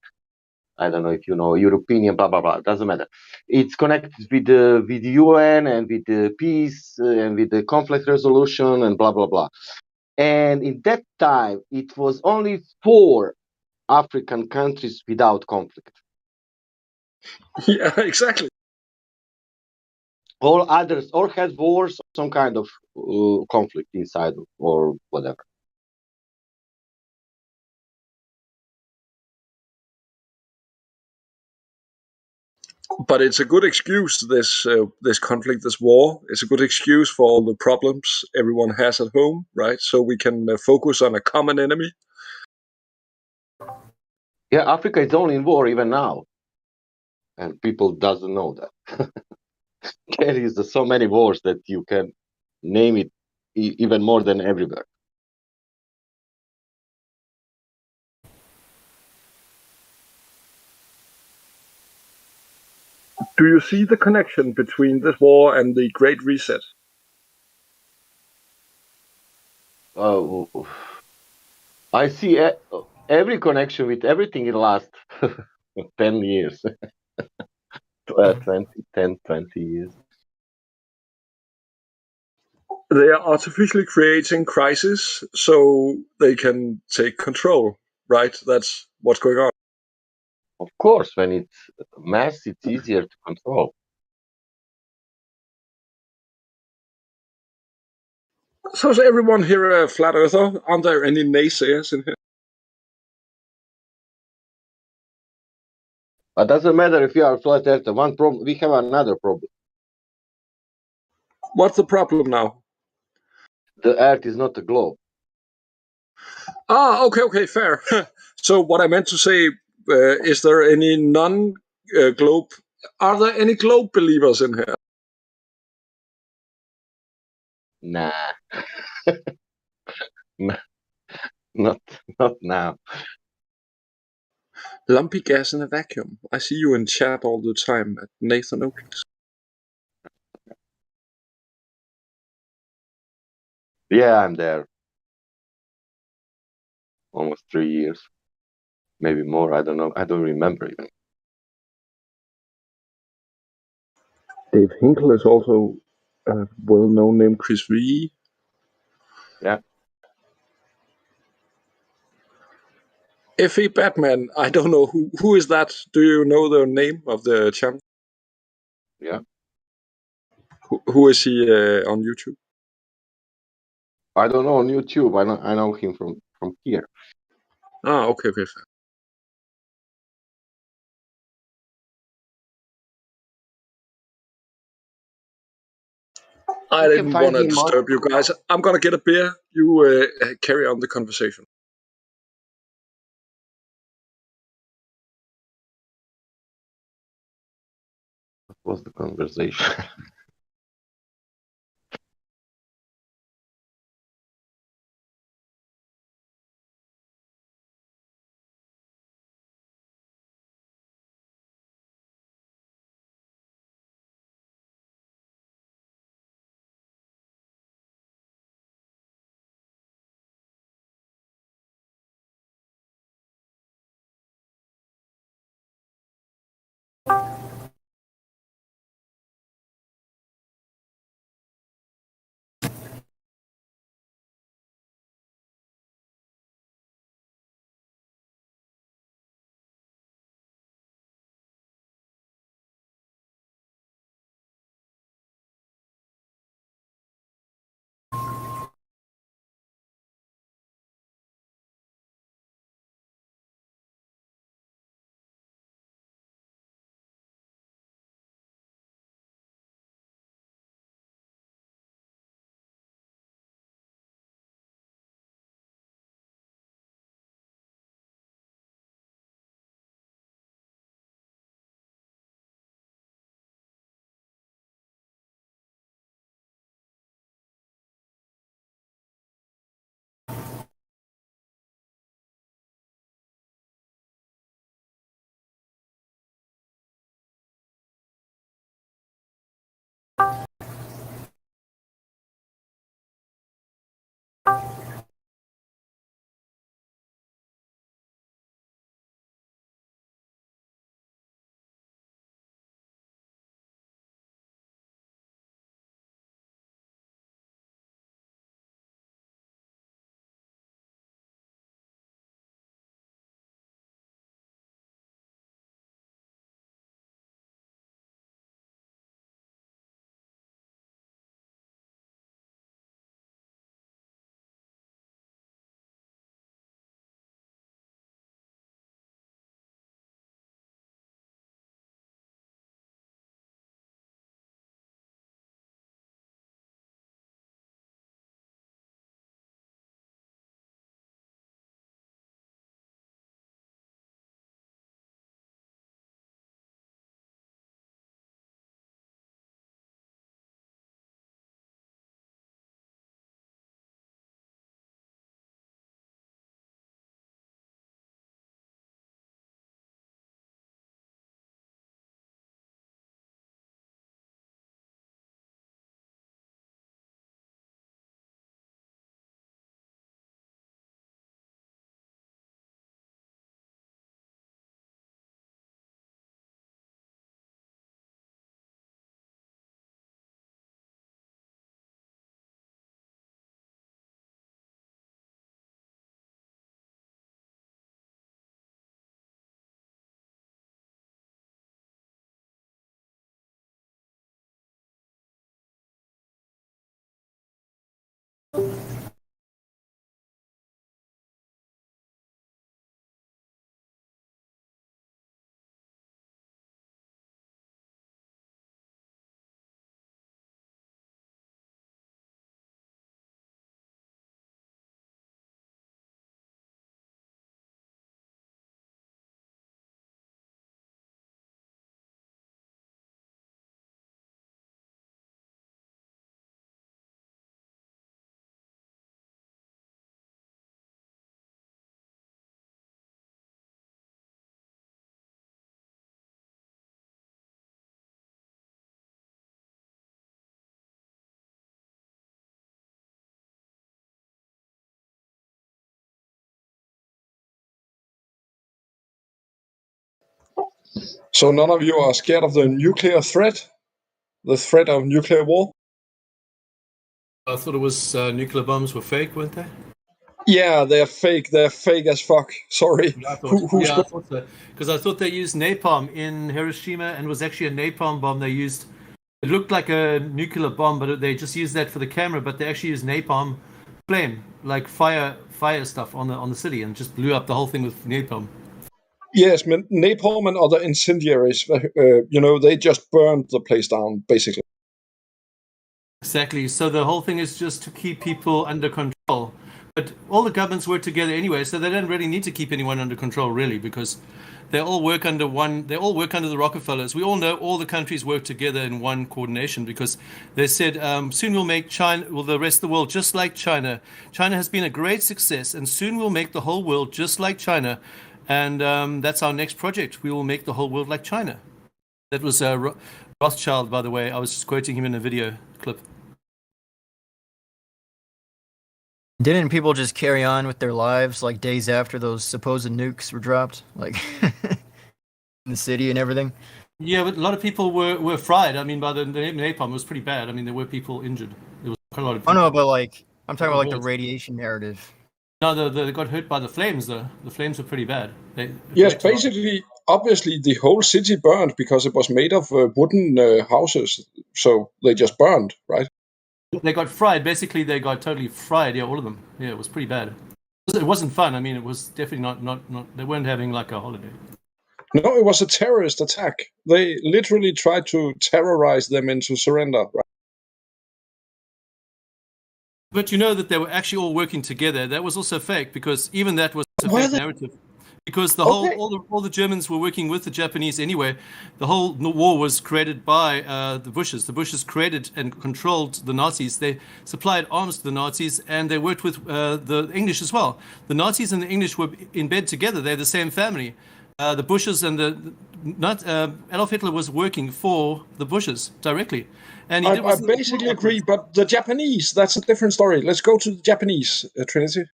I don't know if you know, European, blah blah blah. Doesn't matter. It's connected with UN and with the peace and with the conflict resolution and blah blah blah. And in that time, it was only 4 African countries without conflict. Yeah, exactly. All others or had wars, some kind of conflict inside or whatever. But it's a good excuse. This conflict, this war, is a good excuse for all the problems everyone has at home, right? So we can focus on a common enemy. Yeah, Africa is only in war even now, and people doesn't know that. There is so many wars that you can name it even more than everywhere. Do you see the connection between this war and the Great Reset? I see every connection with everything in the last 10 years, 20 years. They are artificially creating crisis so they can take control, right? That's what's going on. Of course, when it's mass, it's easier to control. So is everyone here a flat earther? Aren't there any naysayers in here? But doesn't matter if you are a flat earther. One problem, we have another problem. What's the problem now? The Earth is not a globe. Okay, fair. So what I meant to say, is there any non-globe? Are there any globe believers in here? Nah, not now. Lumpy gas in a vacuum. I see you in chat all the time at Nathan Oakes. Yeah, I'm there. Almost 3 years, maybe more. I don't know. I don't remember even. Dave Hinkle is also a well-known name. Chris V. Yeah. F.A. Batman. I don't know who is that. Do you know the name of the channel? Yeah. Who is he on YouTube? I don't know on YouTube. I know him from here. Okay, fair. I You can didn't find want to him on. disturb you guys. I'm gonna get a beer. You carry on the conversation. What was the conversation? So none of you are scared of the nuclear threat? The threat of nuclear war? I thought it was nuclear bombs were fake, weren't they? Yeah, they're fake. They're fake as fuck. Sorry. I thought so. Because I thought they used napalm in Hiroshima, and it was actually a napalm bomb they used. It looked like a nuclear bomb, but they just used that for the camera. But they actually used napalm flame, like fire stuff on the city, and just blew up the whole thing with napalm. Yes, napalm and other incendiaries, they just burned the place down, basically. Exactly. So the whole thing is just to keep people under control. But all the governments work together anyway, so they don't really need to keep anyone under control, really, because they all work under the Rockefellers. We all know all the countries work together in one coordination because they said soon we'll make the rest of the world just like China. China has been a great success, and soon we'll make the whole world just like China. And that's our next project. We will make the whole world like China. That was Rothschild, by the way. I was just quoting him in a video clip. Didn't people just carry on with their lives like days after those supposed nukes were dropped, like in the city and everything? Yeah, but a lot of people were fried. I mean, by the napalm, it was pretty bad. I mean, there were people injured. There was quite a lot of people. Oh no, but like I'm talking about like the radiation narrative. No, they got hurt by the flames. Though the flames were pretty bad. Yes, basically, obviously, the whole city burned because it was made of wooden houses, so they just burned, right? They got fried. Basically, they got totally fried. Yeah, all of them. Yeah, it was pretty bad. It wasn't fun. I mean, it was definitely not. They weren't having like a holiday. No, it was a terrorist attack. They literally tried to terrorize them into surrender, right? But you know that they were actually all working together. That was also fake because even that was a fake narrative. Because the all the Germans were working with the Japanese anyway. The whole war was created by the Bushes. The Bushes created and controlled the Nazis. They supplied arms to the Nazis, and they worked with the English as well. The Nazis and the English were in bed together. They're the same family. The Bushes and Adolf Hitler was working for the Bushes directly. And I basically agree, but the Japanese, that's a different story. Let's go to the Japanese, Trinity.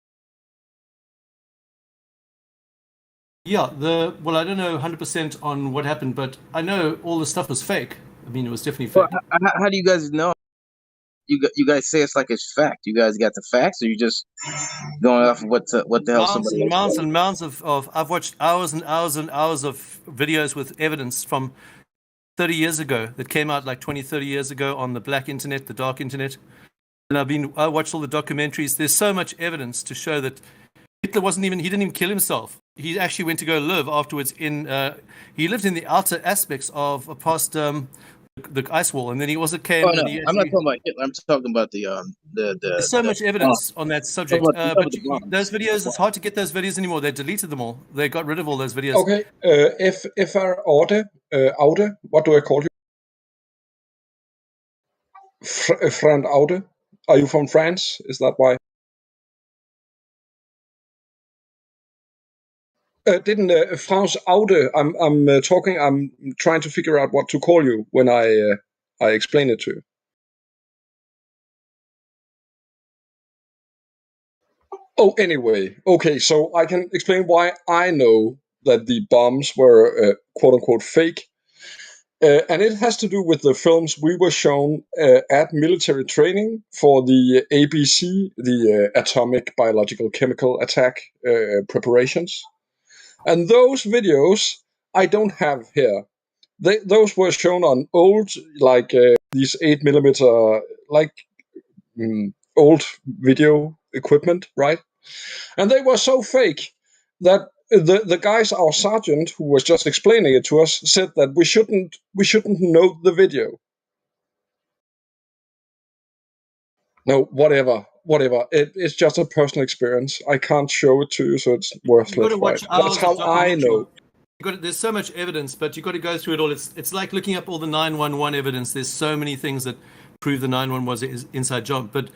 Yeah, I don't know 100% on what happened, but I know all the stuff was fake. I mean, it was definitely fake. Well, how do you guys know? You guys say it's like it's fact. You guys got the facts, or you just going off of what the hell somebody else mounds and mounds of I've watched hours and hours and hours of videos with evidence from 30 years ago that came out like 20, 30 years ago on the black internet, the dark internet. And I watched all the documentaries. There's so much evidence to show that Hitler he didn't even kill himself. He actually went to go live afterwards he lived in the outer aspects of past the ice wall, and then he also came. Oh, no, I'm not talking about Hitler. I'm talking about the There's so much evidence on that subject, but those videos, it's hard to get those videos anymore. They deleted them all. They got rid of all those videos. Okay, Aude, what do I call you? Friend Aude? Are you from France? Is that why? Franz Aude, I'm talking, I'm trying to figure out what to call you when I explain it to you. Oh, anyway, okay, so I can explain why I know that the bombs were quote-unquote fake. And it has to do with the films we were shown at military training for the ABC, the Atomic Biological Chemical Attack preparations. And those videos I don't have here. Those were shown on old, like these 8mm, old video equipment, right? And they were so fake that the guys, our sergeant, who was just explaining it to us, said that we shouldn't note the video. No, whatever. It's just a personal experience. I can't show it to you, so it's worthless. Right? That's how I know. There's so much evidence, but you've got to go through it all. It's like looking up all the 911 evidence. There's so many things that prove the 911 was an inside job. But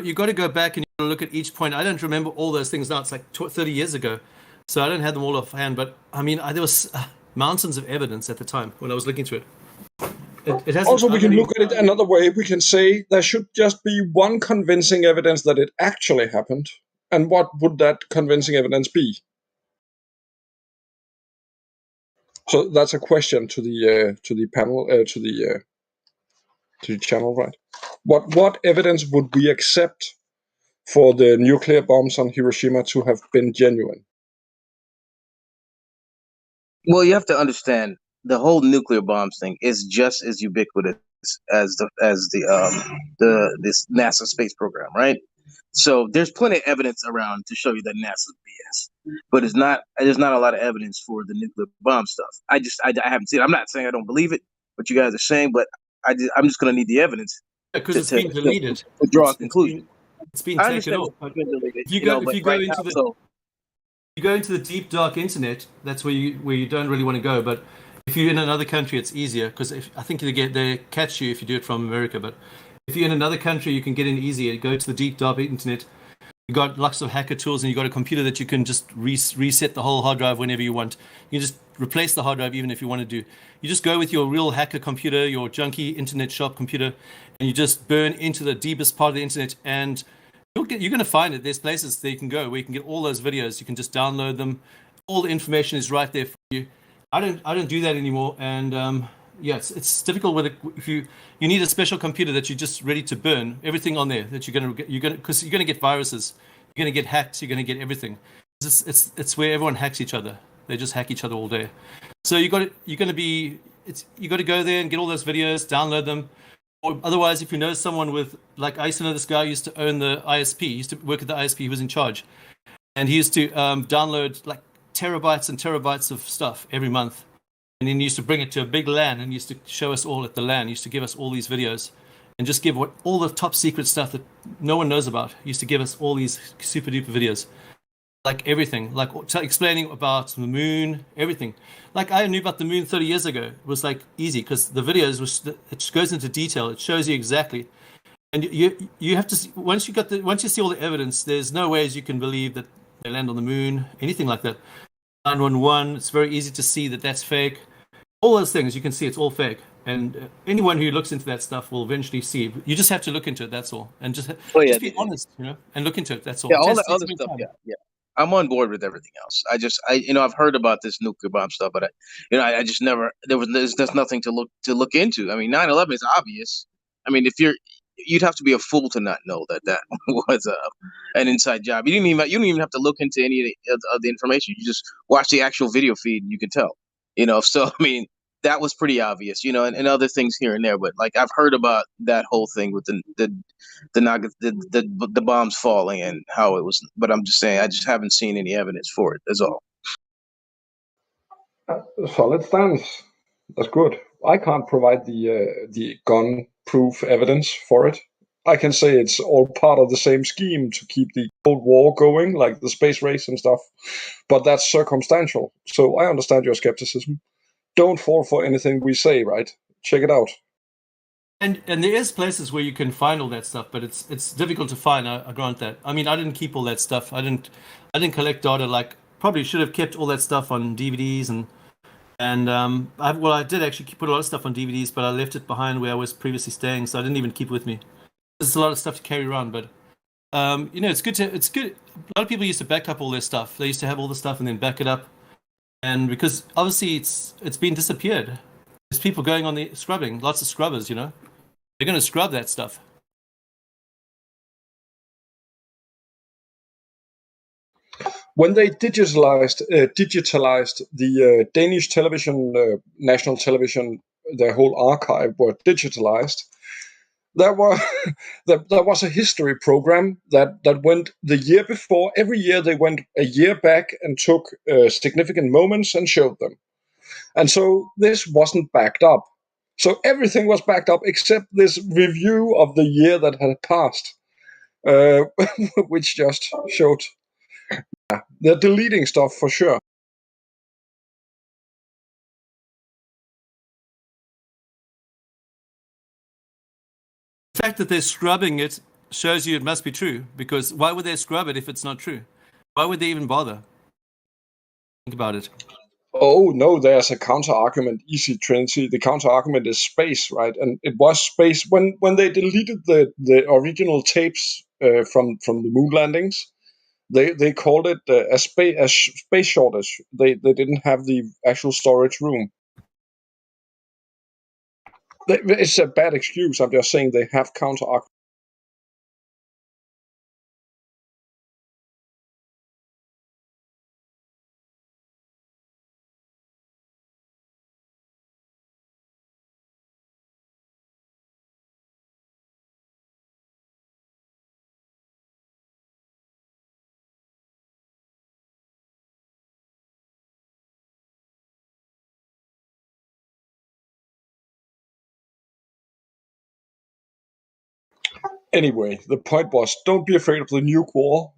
you've got to go back and you've got to look at each point. I don't remember all those things now. It's like 30 years ago. So I don't have them all offhand. But, I mean, there was mountains of evidence at the time when I was looking through it. Also, we can look at it another way. We can say there should just be one convincing evidence that it actually happened. And what would that convincing evidence be? So that's a question to the panel, to the channel, right? What evidence would we accept for the nuclear bombs on Hiroshima to have been genuine? Well, you have to understand the whole nuclear bombs thing is just as ubiquitous as this NASA space program, right? So there's plenty of evidence around to show you that NASA's BS, but there's not a lot of evidence for the nuclear bomb stuff. I haven't seen it. I'm not saying I don't believe it, what you guys are saying, but I'm just going to need the evidence because it's been deleted. to draw a conclusion. It's been taken off. If you go into the deep dark internet, that's where you don't really want to go. But if you're in another country, it's easier because I think they catch you if you do it from America. But if you're in another country, you can get in easier. Go to the deep dark internet. You got lots of hacker tools, and you got a computer that you can just reset the whole hard drive whenever you want. You can just replace the hard drive even if you want to do. You just go with your real hacker computer, your junky internet shop computer, and you just burn into the deepest part of the internet, and you're going to find it. There's places that you can go where you can get all those videos. You can just download them. All the information is right there for you. I don't do that anymore, and it's difficult with if you need a special computer that you're just ready to burn everything on there that because you're gonna get viruses, you're gonna get hacked, you're gonna get everything. It's where everyone hacks each other. They just hack each other all day. So you got to go there and get all those videos, download them. Or otherwise, if you know someone I used to know this guy who used to own the ISP. He used to work at the ISP. He was in charge, and he used to download like terabytes and terabytes of stuff every month. And then he used to bring it to a big LAN and used to show us all at the LAN. He used to give us all these videos and just give all the top secret stuff that no one knows about. He used to give us all these super duper videos, like everything, like explaining about the moon, everything. Like I knew about the moon 30 years ago. It was like easy because the videos it goes into detail. It shows you exactly. And you have to see, once you see all the evidence, there's no ways you can believe that they land on the moon, anything like that. 911, it's very easy to see that that's fake. All those things, you can see it's all fake. And anyone who looks into that stuff will eventually see. You just have to look into it, that's all. And just be honest, and look into it, that's all. Yeah, all the other stuff, yeah. I'm on board with everything else. I've heard about this nuclear bomb stuff, but I just never, there's nothing to look into. I mean, 9/11 is obvious. I mean, you'd have to be a fool to not know that was an inside job. You don't even have to look into any of the information. You just watch the actual video feed and you can tell, so I mean, that was pretty obvious, and other things here and there, but like I've heard about that whole thing with the bombs falling and how it was, but I'm just saying I just haven't seen any evidence for it. That's all. Solid stance. That's good. I can't provide the gun-proof evidence for it. I can say it's all part of the same scheme to keep the Cold War going, like the space race and stuff, but that's circumstantial. So I understand your skepticism. Don't fall for anything we say, right? Check it out. And there is places where you can find all that stuff, but it's difficult to find. I grant that. I mean, I didn't keep all that stuff. I didn't collect data. Like probably should have kept all that stuff on DVDs and I did actually put a lot of stuff on DVDs, but I left it behind where I was previously staying, so I didn't even keep it with me. There's a lot of stuff to carry around, but it's good. A lot of people used to back up all their stuff. They used to have all the stuff and then back it up, and because obviously it's been disappeared. There's people going on the scrubbing, lots of scrubbers, they're going to scrub that stuff. When they digitalized the Danish television, national television, their whole archive were digitalized. There was a history program that went the year before. Every year they went a year back and took significant moments and showed them. And so this wasn't backed up. So everything was backed up except this review of the year that had passed, which just showed they're deleting stuff for sure. The fact that they're scrubbing it shows you it must be true, because why would they scrub it if it's not true? Why would they even bother? Think about it. Oh, no, there's a counter-argument, easy, Trinity. The counter-argument is space, right? And it was space. When they deleted the original tapes from the moon landings, They called it a space shortage. They didn't have the actual storage room. It's a bad excuse. I'm just saying they have counter arguments. Anyway, the point was, don't be afraid of the nuke war.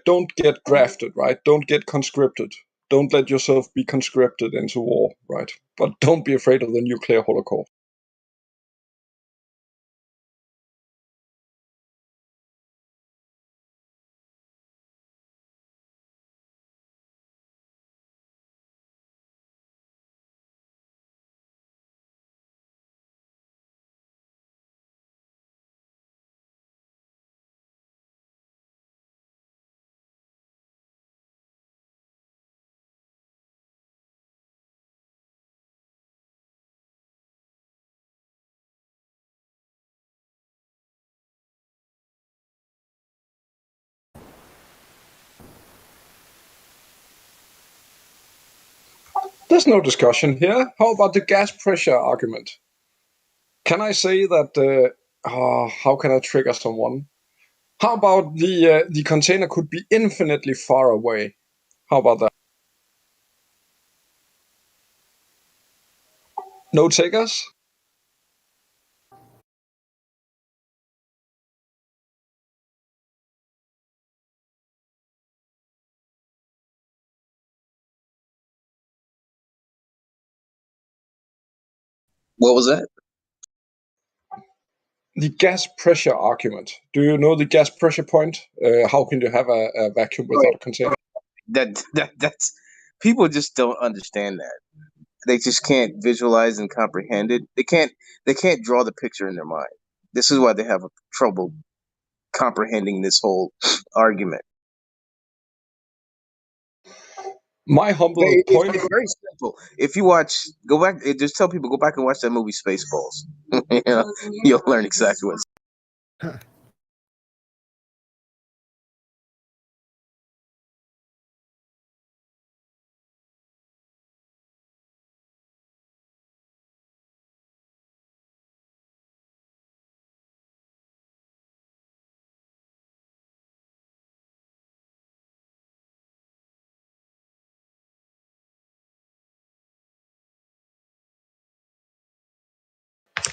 Don't get drafted, right? Don't get conscripted. Don't let yourself be conscripted into war, right? But don't be afraid of the nuclear holocaust. There's no discussion here. How about the gas pressure argument? Can I say that? How can I trigger someone? How about the container could be infinitely far away? How about that? No takers? What was that? The gas pressure argument. Do you know the gas pressure point? How can you have a vacuum without a container? That's people just don't understand that. They just can't visualize and comprehend it. They can't draw the picture in their mind. This is why they have trouble comprehending this whole argument. My humble point. It's very simple. If you go back, just tell people go back and watch that movie Spaceballs. You'll learn exactly what's.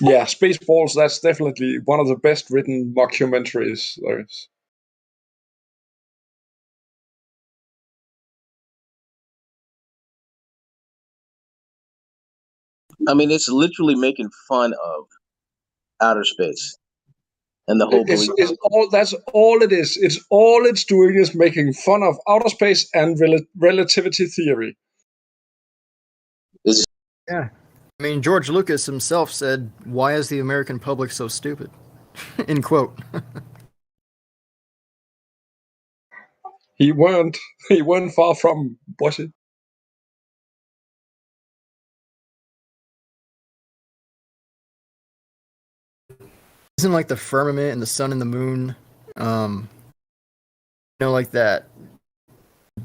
Yeah, Spaceballs, that's definitely one of the best written mockumentaries there is. I mean, it's literally making fun of outer space and the whole belief. That's all it is. It's all it's doing is making fun of outer space and relativity theory. Yeah. I mean, George Lucas himself said, "Why is the American public so stupid?" In quote. He weren't far from, was it? Isn't like the firmament and the sun and the moon, like that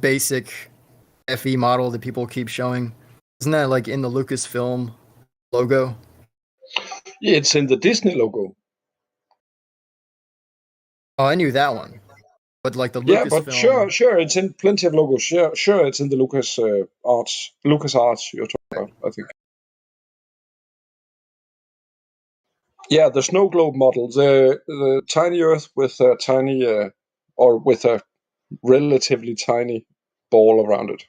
basic FE model that people keep showing? Isn't that like in the Lucasfilm logo? Yeah, it's in the Disney logo. Oh, I knew that one. But like the Yeah, but Lucasfilm. sure, it's in plenty of logos. Sure, it's in the Lucas Arts you're talking about, I think. Yeah, the snow globe model, the tiny Earth with a tiny, or with a relatively tiny ball around it.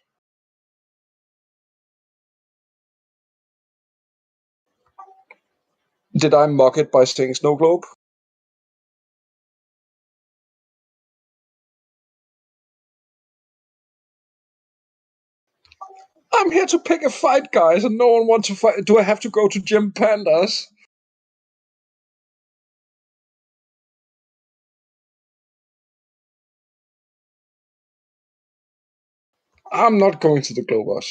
Did I mock it by saying snow globe? I'm here to pick a fight, guys, and no one wants to fight. Do I have to go to Jim Pandas? I'm not going to the Globus.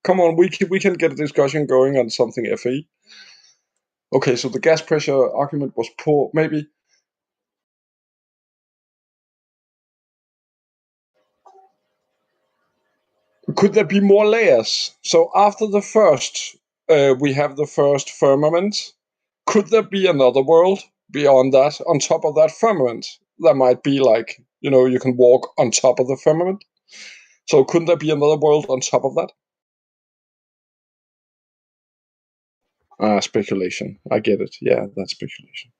Come on, we can get a discussion going on something FE. Okay, so the gas pressure argument was poor, maybe. Could there be more layers? So after the first, we have the first firmament. Could there be another world beyond that, on top of that firmament? That might be like, you can walk on top of the firmament. So couldn't there be another world on top of that? Speculation. I get it. Yeah, that's speculation.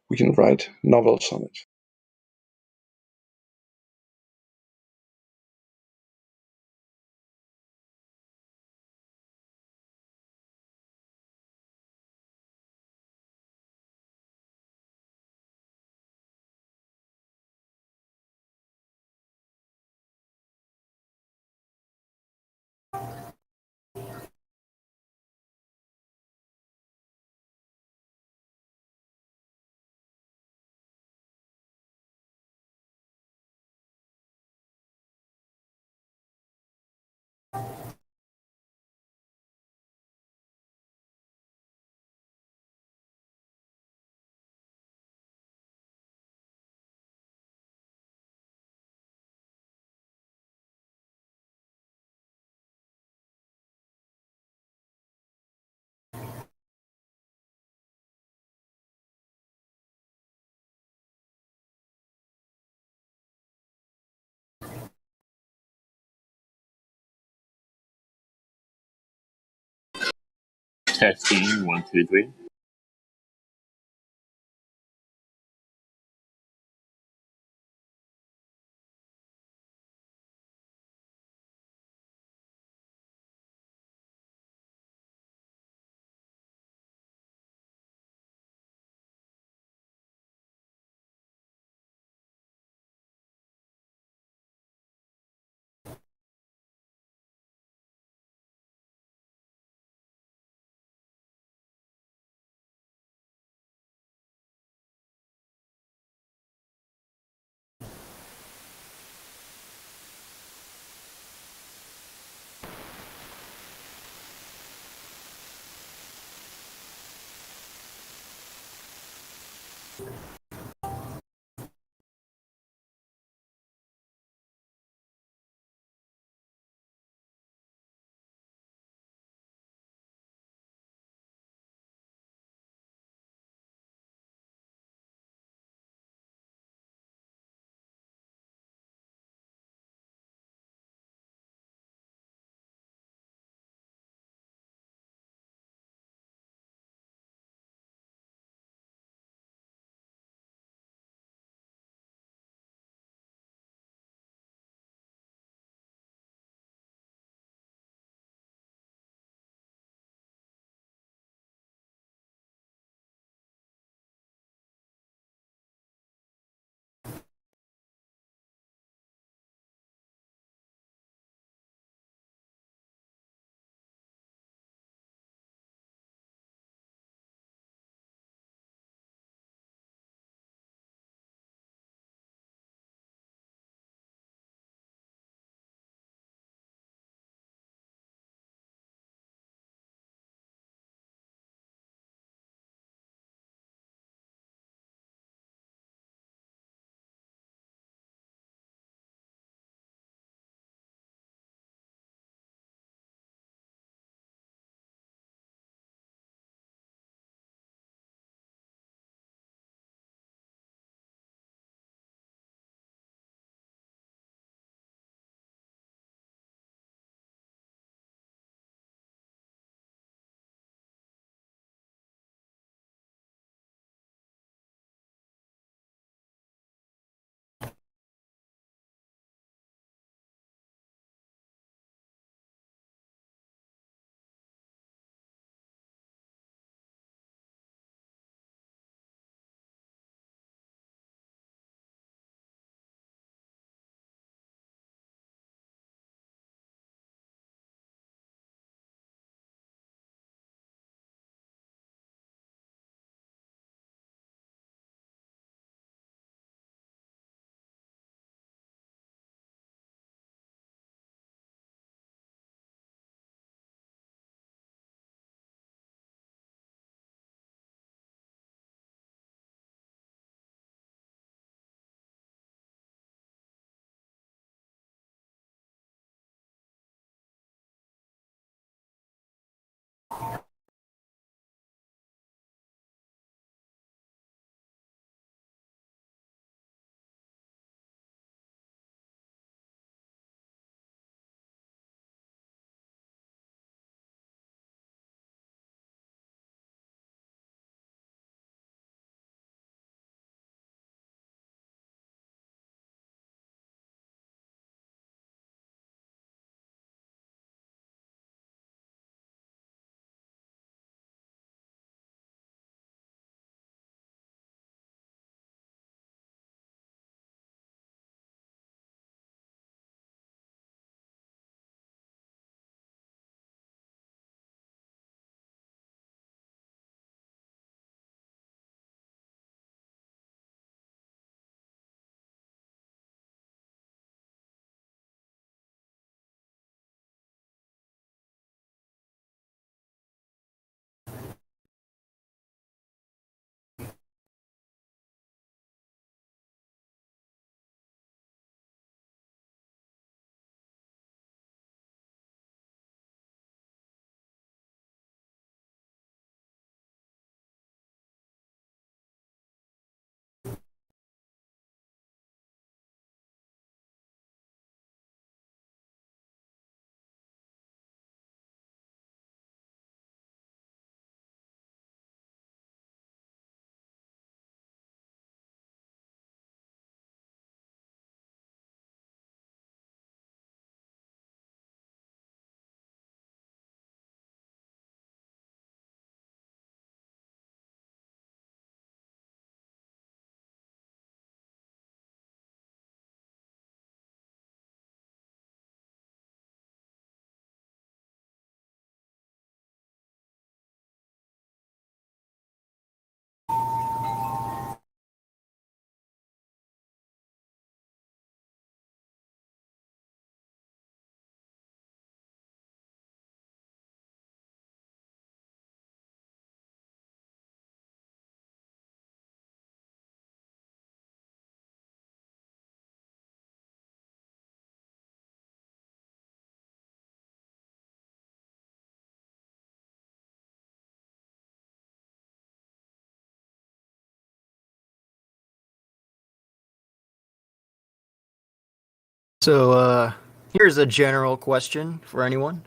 We can write novels on it. Testing 1, 2, 3. So, here's a general question for anyone.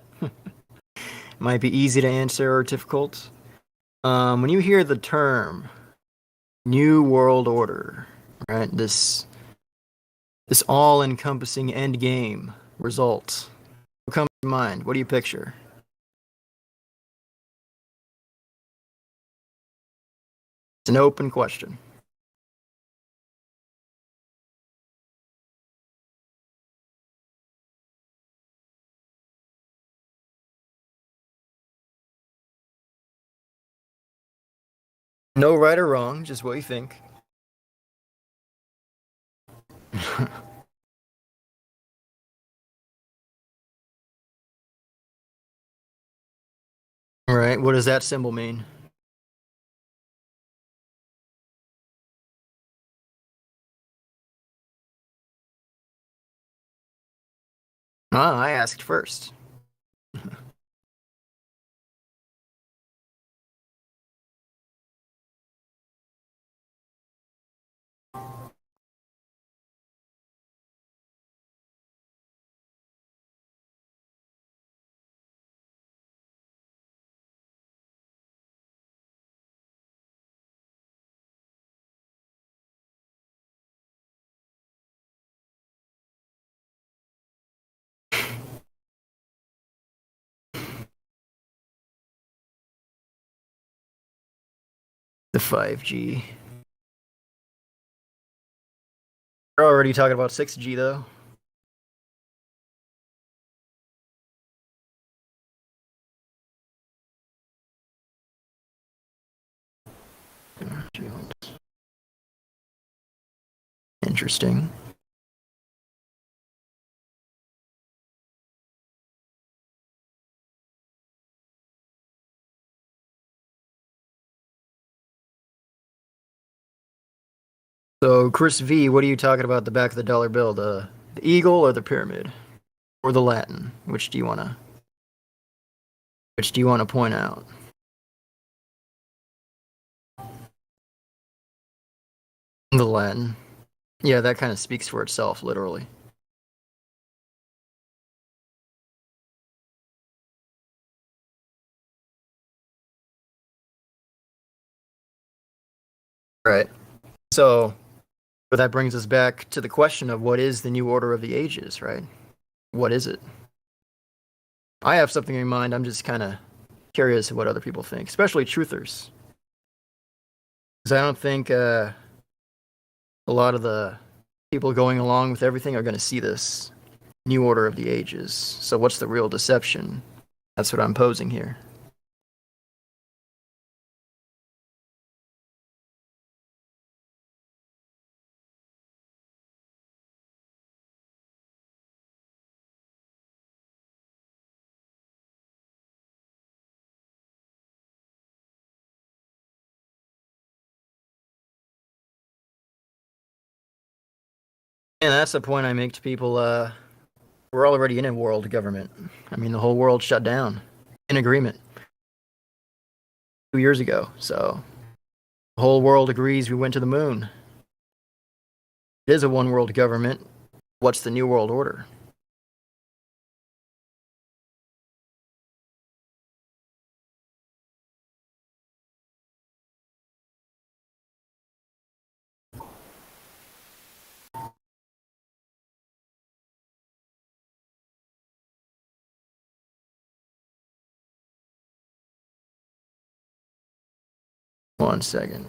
Might be easy to answer or difficult. When you hear the term New World Order, right? This all-encompassing end game result. What comes to mind? What do you picture? It's an open question. No right or wrong, just what you think. All right, what does that symbol mean? Ah, I asked first. The 5G. We're already talking about 6G though. Interesting. So, Chris V, what are you talking about at the back of the dollar bill? The eagle or the pyramid? Or the Latin? Which do you wanna point out? The Latin. Yeah, that kind of speaks for itself, literally. Right. So, but that brings us back to the question of what is the new order of the ages, right? What is it? I have something in mind. I'm just kind of curious what other people think, especially truthers. Because I don't think a lot of the people going along with everything are going to see this new order of the ages. So, what's the real deception? That's what I'm posing here. And that's the point I make to people. We're already in a world government. I mean, the whole world shut down in agreement 2 years ago. So the whole world agrees we went to the moon. It is a one world government. What's the new world order? One second.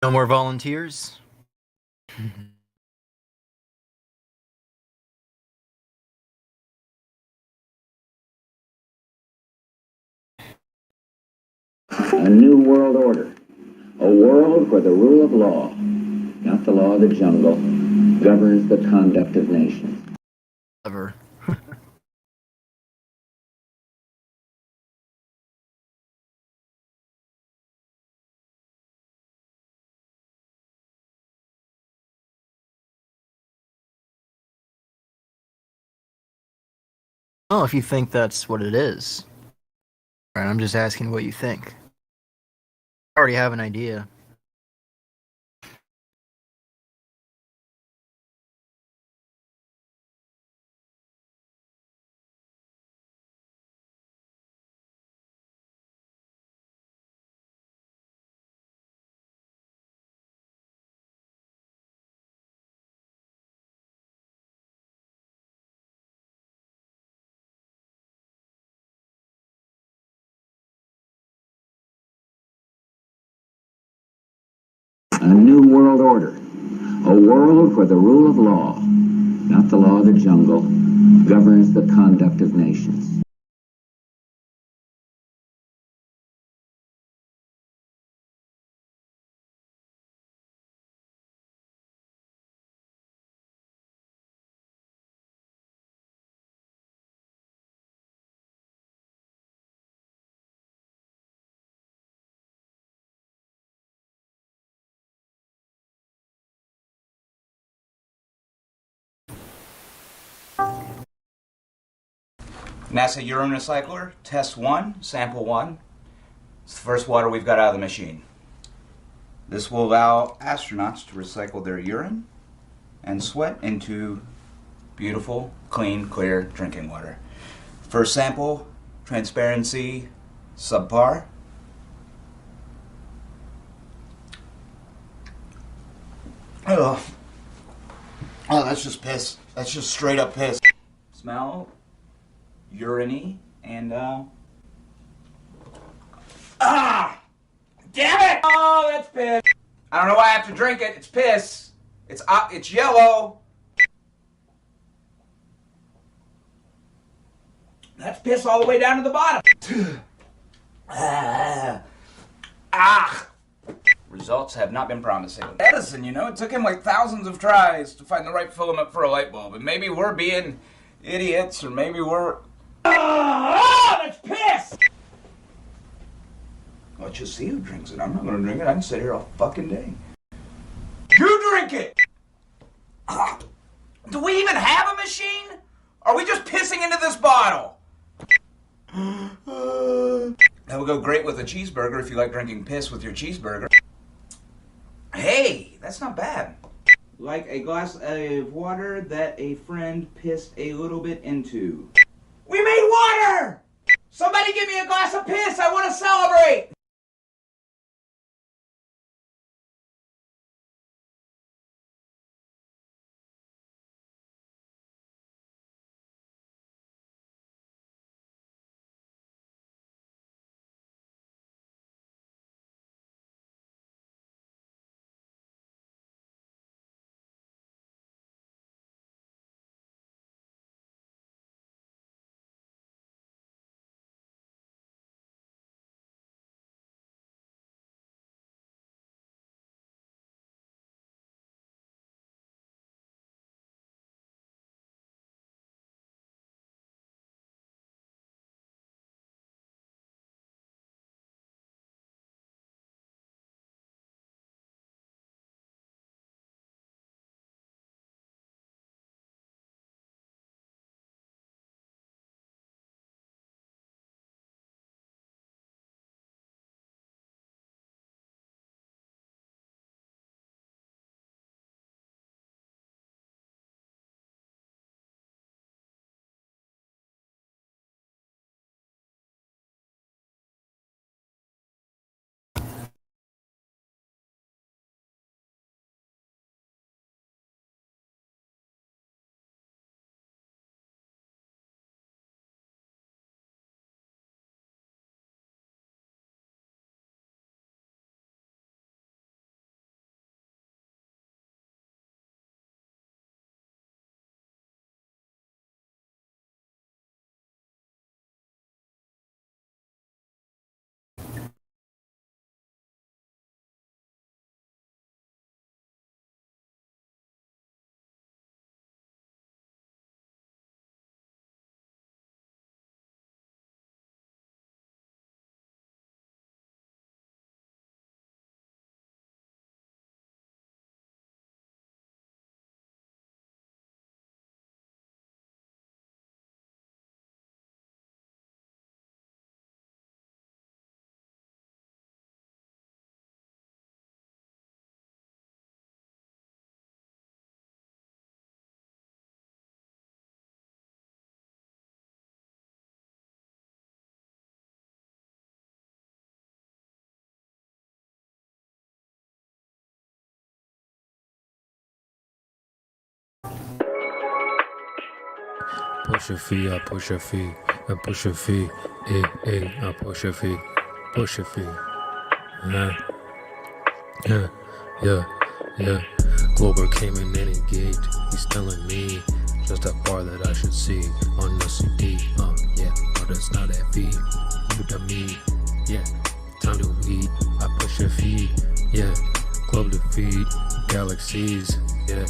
No more volunteers? A new world order. A world where the rule of law, not the law of the jungle, governs the conduct of nations. Ever. Oh, if you think that's what it is. Right, I'm just asking what you think. I already have an idea. A new world order. A world where the rule of law, not the law of the jungle, governs the conduct of nations. NASA urine recycler, test 1, sample 1. It's the first water we've got out of the machine. This will allow astronauts to recycle their urine and sweat into beautiful, clean, clear drinking water. First sample, transparency, subpar. Oh, that's just piss. That's just straight up piss. Smell, urine-y, and damn it! Oh, that's piss. I don't know why I have to drink it. It's piss. It's yellow. That's piss all the way down to the bottom. Results have not been promising. Edison, you know, it took him like thousands of tries to find the right filament for a light bulb. And maybe we're being idiots, or maybe we're... that's piss! Let's just see who drinks it. I'm not gonna drink it. I can sit here all fucking day. You drink it! Do we even have a machine? Are we just pissing into this bottle? That would go great with a cheeseburger if you like drinking piss with your cheeseburger. Hey, that's not bad. Like a glass of water that a friend pissed a little bit into. We made water! Somebody give me a glass of piss! I want to celebrate! push a fee, I push a fee, I push a fee, I push a fee, push a fee. Yeah, yeah. Glober came in and engaged. He's telling me just how far that I should see on the CD. Yeah, but it's not that fee. You to me, yeah. Time to eat. I push a fee, yeah. Globe to feed galaxies, yeah.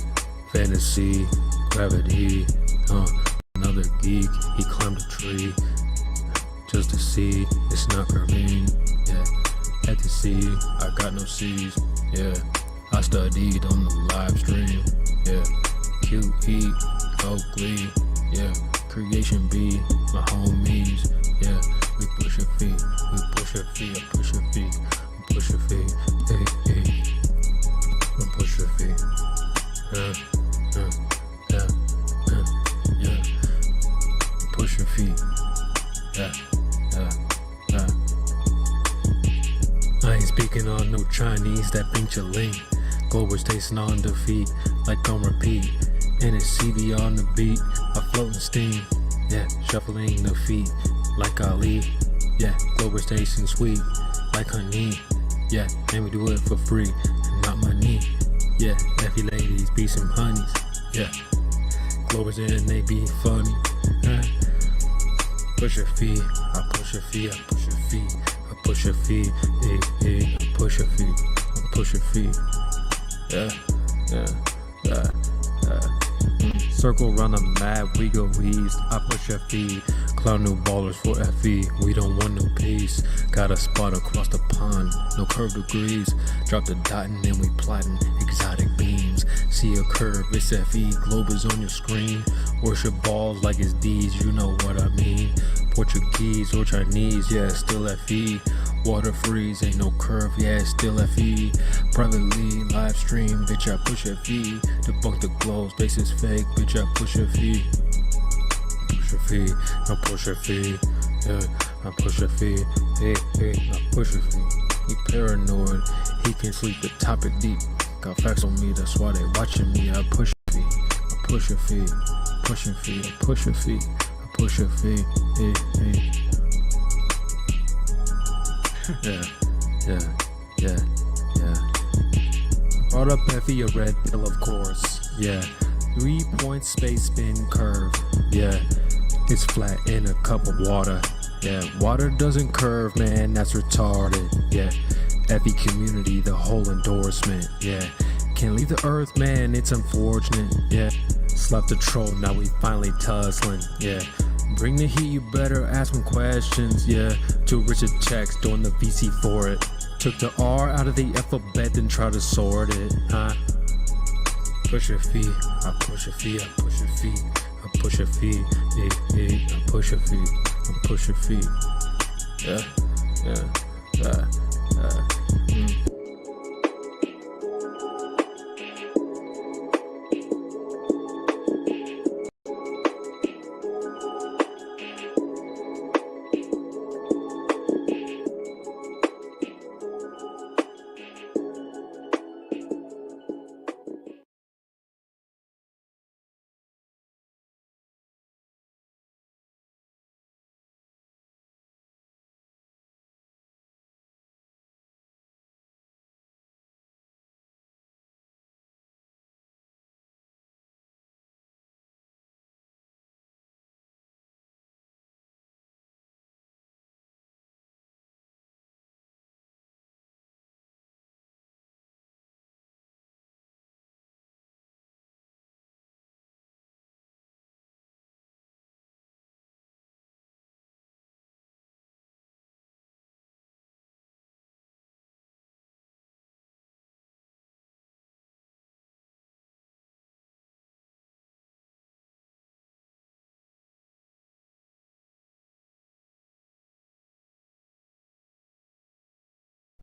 Fantasy, gravity, another geek. He climbed a tree just to see it's not green, yeah. At the sea, I got no C's, yeah. I studied on the live stream, yeah. QE, Oakley, yeah. Creation B, my homies, yeah. We push a fee, we push a fee, I push a fee, I push a fee, hey. We push a fee, yeah. Push a fee, yeah. I ain't speaking on no Chinese, that pink chaling. Glober's tasting on defeat, like on repeat. And it's CV on the beat, I float in steam. Yeah, shuffling the feet, like Ali. Yeah, Glober's tasting sweet, like honey. Yeah, and we do it for free, not money. Yeah, every ladies be some honeys. Yeah, Glober's in, they be funny. Push a fee, I push a fee, I push a fee. I push a fee, I push a fee, I push a fee. Yeah. Circle round the map, we go east. I push a fee. Clown new ballers for FE. We don't want no peace. Got a spot across the pond, no curve degrees. Drop the dot and then we plotting exotic beams. See a curve, it's FE. Globe is on your screen. Worship balls like it's D's, you know what I mean. Portuguese or Chinese, yeah, still FE. Water freeze, ain't no curve, yeah, it's still FE. Privately, live stream, bitch, I push a fee. Debunk the glow, space is fake, bitch, I push a fee. Push a fee, I push a fee, yeah, I push a fee, hey, I push a fee. He paranoid, he can't sleep, the topic deep. Got facts on me, that's why they watching me. I push a fee, I push a fee, push a fee, I push a fee, I push a fee, hey. Yeah. Brought up Effie, a red pill, of course. Yeah. 3-point space spin curve. Yeah. It's flat in a cup of water. Yeah. Water doesn't curve, man. That's retarded. Yeah. Effie community, the whole endorsement. Yeah. Can't leave the earth, man. It's unfortunate. Yeah. Slept the troll, now we finally tussling. Yeah. Bring the heat, you better ask some questions, yeah. Too rich of checks, doing the VC for it. Took the R out of the alphabet, then try to sort it, huh? Push a fee, I push a fee, I push a fee, I push a fee, I push a fee, I push a fee. Yeah.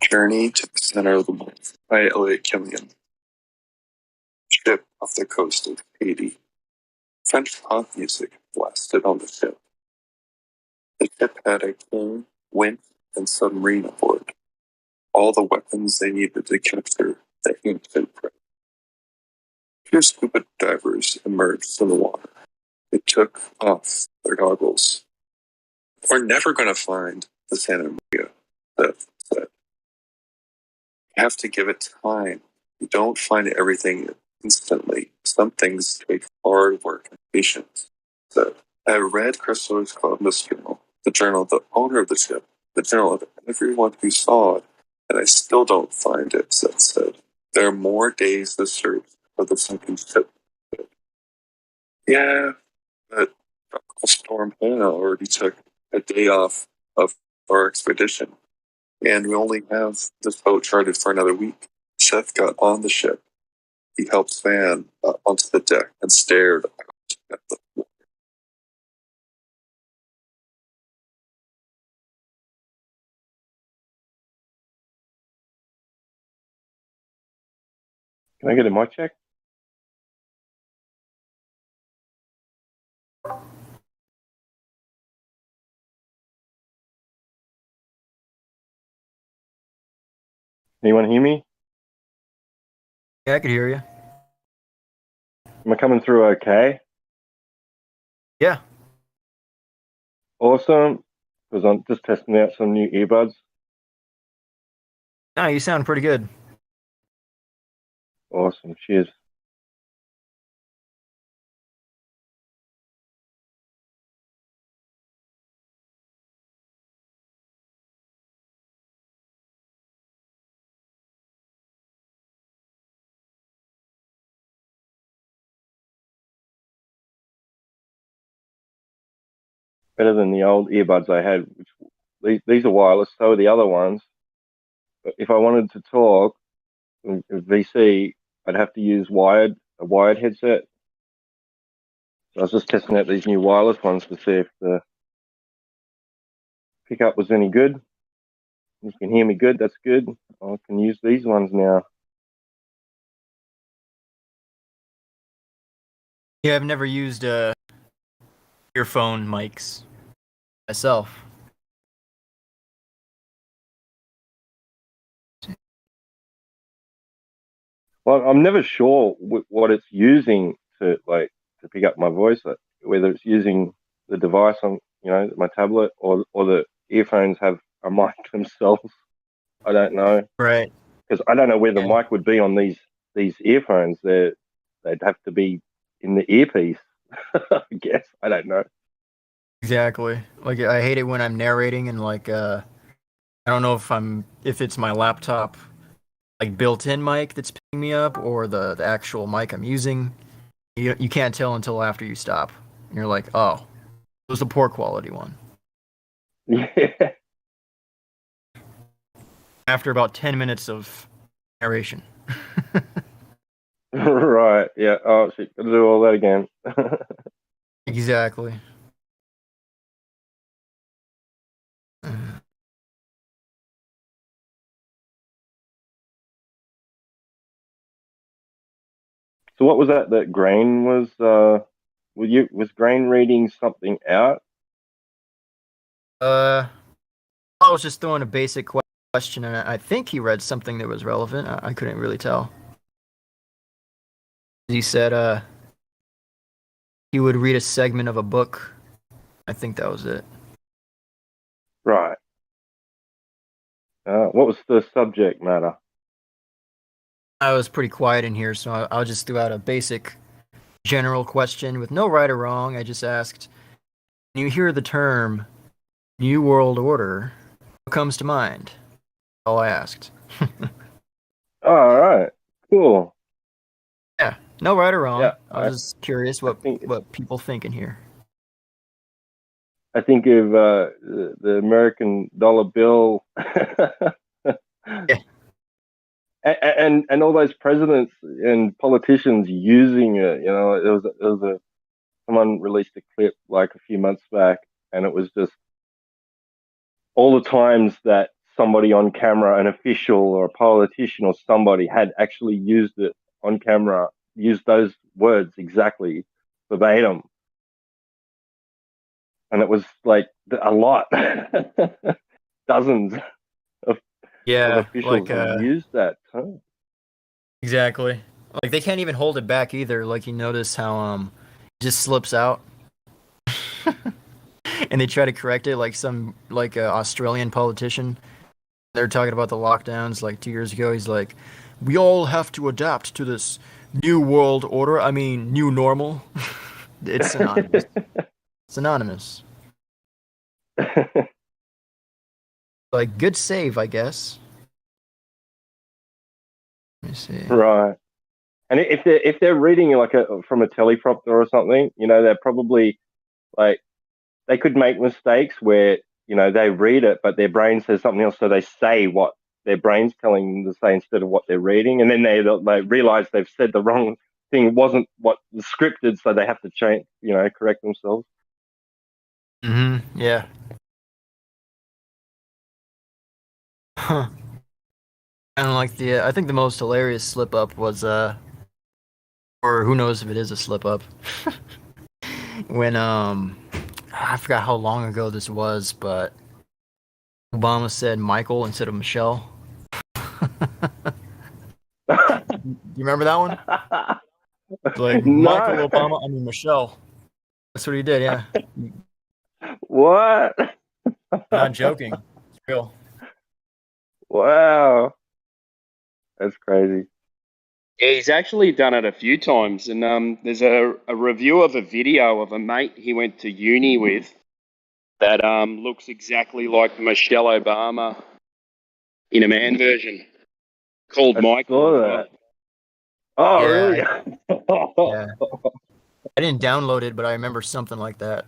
Journey to the Center of the Moon by Elliot Killian. Ship off the coast of Haiti. French pop music blasted on the ship. The ship had a king, wind, and submarine aboard. All the weapons they needed to capture the ancient prey. Two scuba divers emerged from the water. They took off their goggles. We're never going to find the Santa Maria, Seth said. You have to give it time. You don't find everything instantly. Some things take hard work and patience, said. I read Christopher Columbus' journal, the journal of the owner of the ship, the journal of everyone who saw it, and I still don't find it, Seth said. There are more days to search for the sunken ship. Yeah, but Tropical Storm Hannah already took a day off of our expedition, and we only have this boat chartered for another week. Seth got on the ship. He helped Svan onto the deck and stared out at the water. Can I get a mic check? Anyone hear me? Yeah, I could hear you. Am I coming through okay? Yeah. Awesome. Because I'm just testing out some new earbuds. No, you sound pretty good. Awesome. Cheers. Better than the old earbuds I had. These are wireless, so are the other ones. But if I wanted to talk VC, I'd have to use a wired headset. So I was just testing out these new wireless ones to see if the pickup was any good. You can hear me good, that's good. I can use these ones now. Yeah, I've never used earphone mics myself. Well, I'm never sure what it's using to pick up my voice, whether it's using the device on, my tablet or the earphones have a mic themselves. I don't know. Right. Because I don't know where the mic would be on these earphones. They'd have to be in the earpiece, I guess. I don't know. Exactly. Like, I hate it when I'm narrating and I don't know if it's my laptop built-in mic that's picking me up or the actual mic I'm using. You can't tell until after you stop. And you're like, oh, it was the poor quality one. Yeah. After about 10 minutes of narration. Right. Yeah. Oh shit. Gotta do all that again. Exactly. So what was that? That Grain was was Grain reading something out? I was just throwing a basic question, and I think he read something that was relevant. I couldn't really tell. He said he would read a segment of a book. I think that was it. Right. What was the subject matter? I was pretty quiet in here, so I'll just throw out a basic general question with no right or wrong. I just asked, when you hear the term New World Order, what comes to mind? All I asked. All right. Cool. Yeah. No right or wrong. Yeah, I was just curious what people think in here. I think of the American dollar bill. Yeah. And all those presidents and politicians using it. Someone released a clip like a few months back, and it was just all the times that somebody on camera, an official or a politician or somebody, had actually used it on camera, used those words exactly verbatim. And it was like a lot. Dozens of officials have used that term. Exactly. Like, they can't even hold it back either. Like, you notice how it just slips out and they try to correct it like some Australian politician. They're talking about the lockdowns like 2 years ago. He's like, we all have to adapt to this new world order. I mean, new normal. It's synonymous. Synonymous. Like, good save, I guess. Let me see. Right. And if they're reading like from a teleprompter or something, they're probably like they could make mistakes where they read it, but their brain says something else, so they say what their brain's telling them to say instead of what they're reading, and then they realize they've said the wrong thing. It wasn't what was scripted, so they have to change, correct themselves. Yeah. Huh. And like I think the most hilarious slip up was or who knows if it is a slip up. When I forgot how long ago this was, but Obama said Michael instead of Michelle. You remember that one? Like No. Michael Obama, I mean Michelle. That's what he did, yeah. What? Not joking. It's real. Wow. That's crazy. Yeah, he's actually done it a few times, and there's a review of a video of a mate he went to uni with that looks exactly like Michelle Obama in a man version called Michael. Saw that. Oh, Yeah, really? Yeah. I didn't download it, but I remember something like that.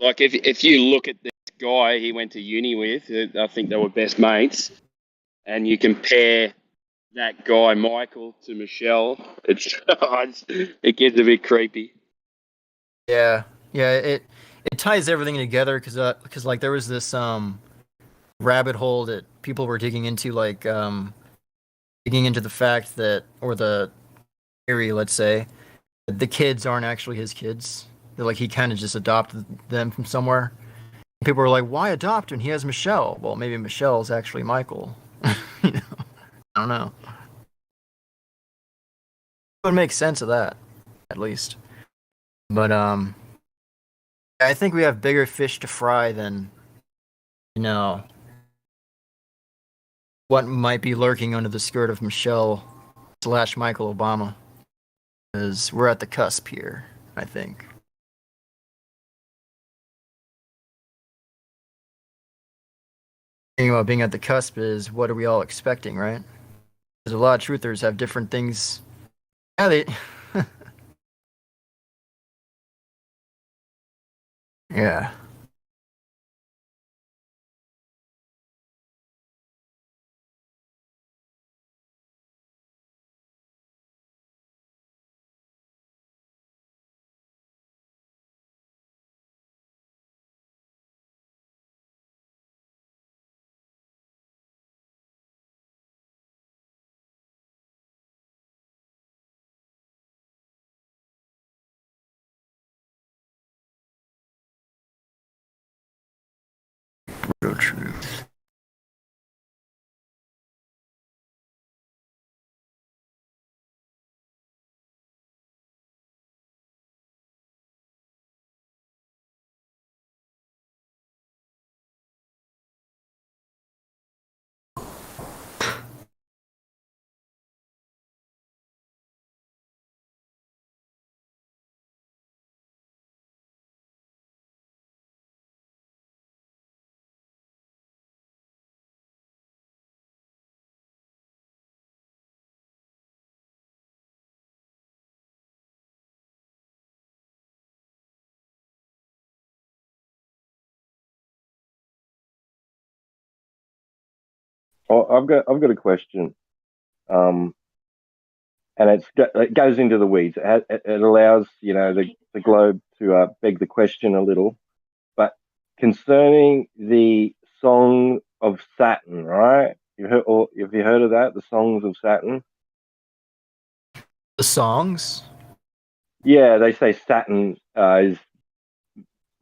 Like if you look at this guy he went to uni with, I think they were best mates, and you compare that guy Michael to Michelle, it gets a bit creepy. Yeah, it ties everything together because like there was this rabbit hole that people were digging into, like digging into the fact that, or the theory, let's say, that the kids aren't actually his kids. They're like he kind of just adopted them from somewhere. People were like, why adopt when he has Michelle? Well, maybe Michelle's actually Michael. I don't know. It would make sense of that, at least. But I think we have bigger fish to fry than what might be lurking under the skirt of Michelle / Michael Obama. Because we're at the cusp here, I think. The thing about being at the cusp is, what are we all expecting, right? Because a lot of truthers have different things. Yeah, they. Yeah. Real truth. Oh, I've got a question, and it goes into the weeds. It allows the globe to beg the question a little, but concerning the Song of Saturn, right? Have you heard of that? The Songs of Saturn. The songs? Yeah, they say Saturn is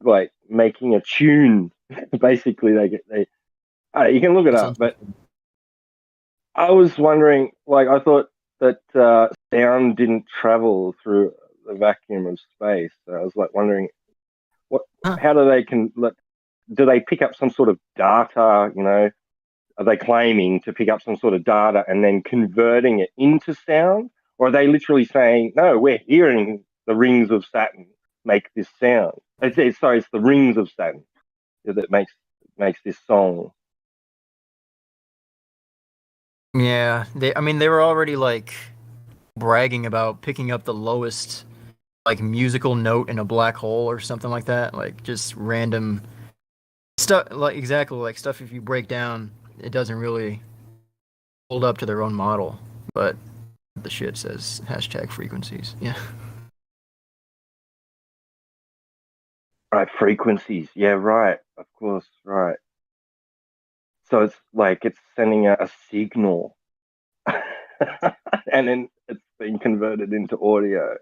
like making a tune. Basically, you can look it up, but I was wondering, like, I thought that sound didn't travel through the vacuum of space. So I was like wondering, how do they do they pick up some sort of data? You know, are they claiming to pick up some sort of data and then converting it into sound, or are they literally saying, no, we're hearing the rings of Saturn make this sound? It's the rings of Saturn that makes this song. Yeah, they were already like bragging about picking up the lowest like musical note in a black hole or something like that, like just random stuff, like exactly like stuff if you break down it doesn't really hold up to their own model, but the shit says #frequencies. Yeah. Right, frequencies. Yeah, right. Of course, right. So it's like it's sending out a signal and then it's being converted into audio.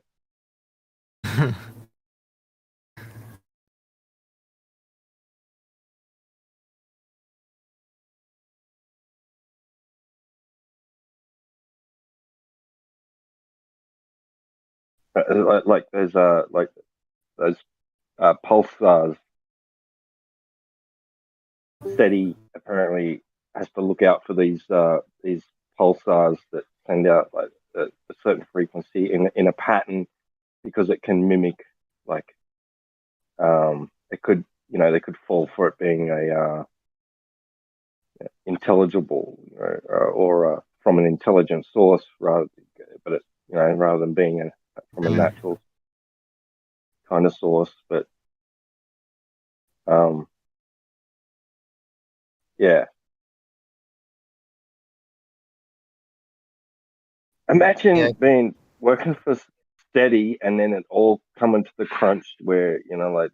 Like there's like those pulsars. SETI apparently has to look out for these pulsars that send out like a certain frequency in a pattern because it can mimic like it could they could fall for it being a intelligible or from an intelligent source rather than being from a natural kind of source, but yeah. Imagine being working for SETI and then it all coming to the crunch where like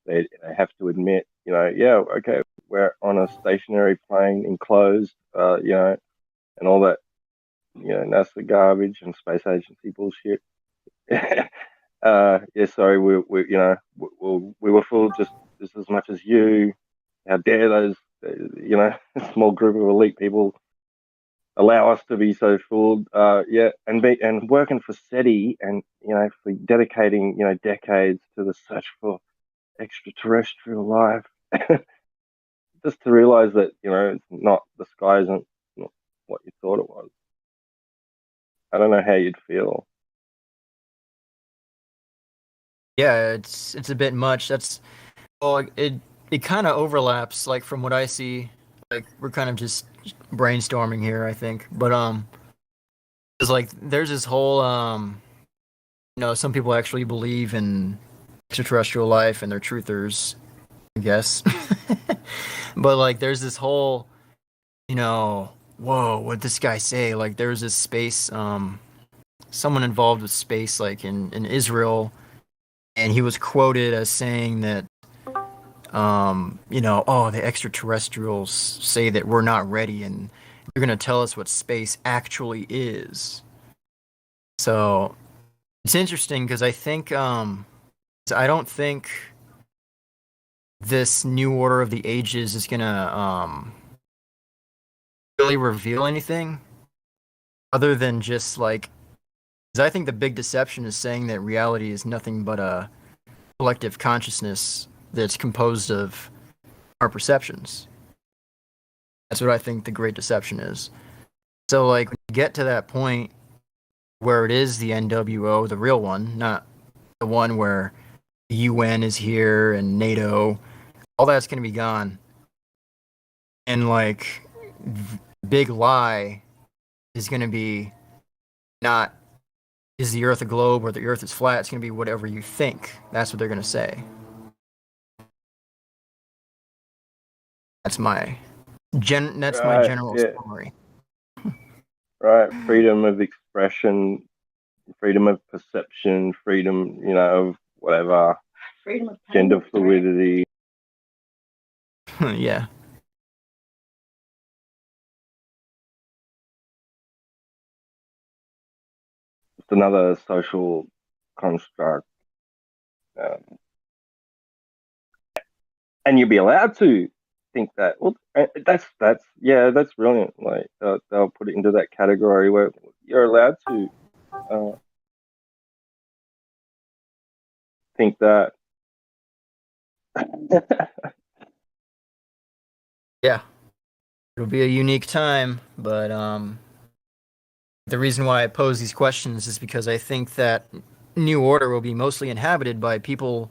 they have to admit yeah, okay, we're on a stationary plane enclosed and all that NASA garbage and space agency bullshit. Yeah, sorry, we were fooled just as much as you. How dare those small group of elite people allow us to be so fooled? Yeah, and working for SETI and for dedicating decades to the search for extraterrestrial life, just to realize that it's not, the sky isn't not what you thought it was. I don't know how you'd feel. Yeah, it's a bit much. It kind of overlaps, like from what I see. Like we're kind of just brainstorming here, I think. But it's like there's this whole some people actually believe in extraterrestrial life and they're truthers, I guess. But like there's this whole, whoa, what'd this guy say? Like there was this space, someone involved with space, like in Israel, and he was quoted as saying that the extraterrestrials say that we're not ready and they're going to tell us what space actually is. So it's interesting because I think, I don't think this new order of the ages is going to really reveal anything other than just like, because I think the big deception is saying that reality is nothing but a collective consciousness that's composed of our perceptions. That's what I think the great deception is. So like when you get to that point where it is the NWO, the real one, not the one where the UN is here and NATO, all that's going to be gone. And like big lie is going to be not is the earth a globe or the earth is flat. It's going to be whatever you think. That's what they're going to say. That's my my general summary. Right, freedom of expression, freedom of perception, freedom, of whatever, freedom of gender fluidity. Yeah. It's another social construct. And you'd be allowed to think that, well, that's brilliant. Like they'll put it into that category where you're allowed to think that. Yeah, it'll be a unique time, but the reason why I pose these questions is because I think that New Order will be mostly inhabited by people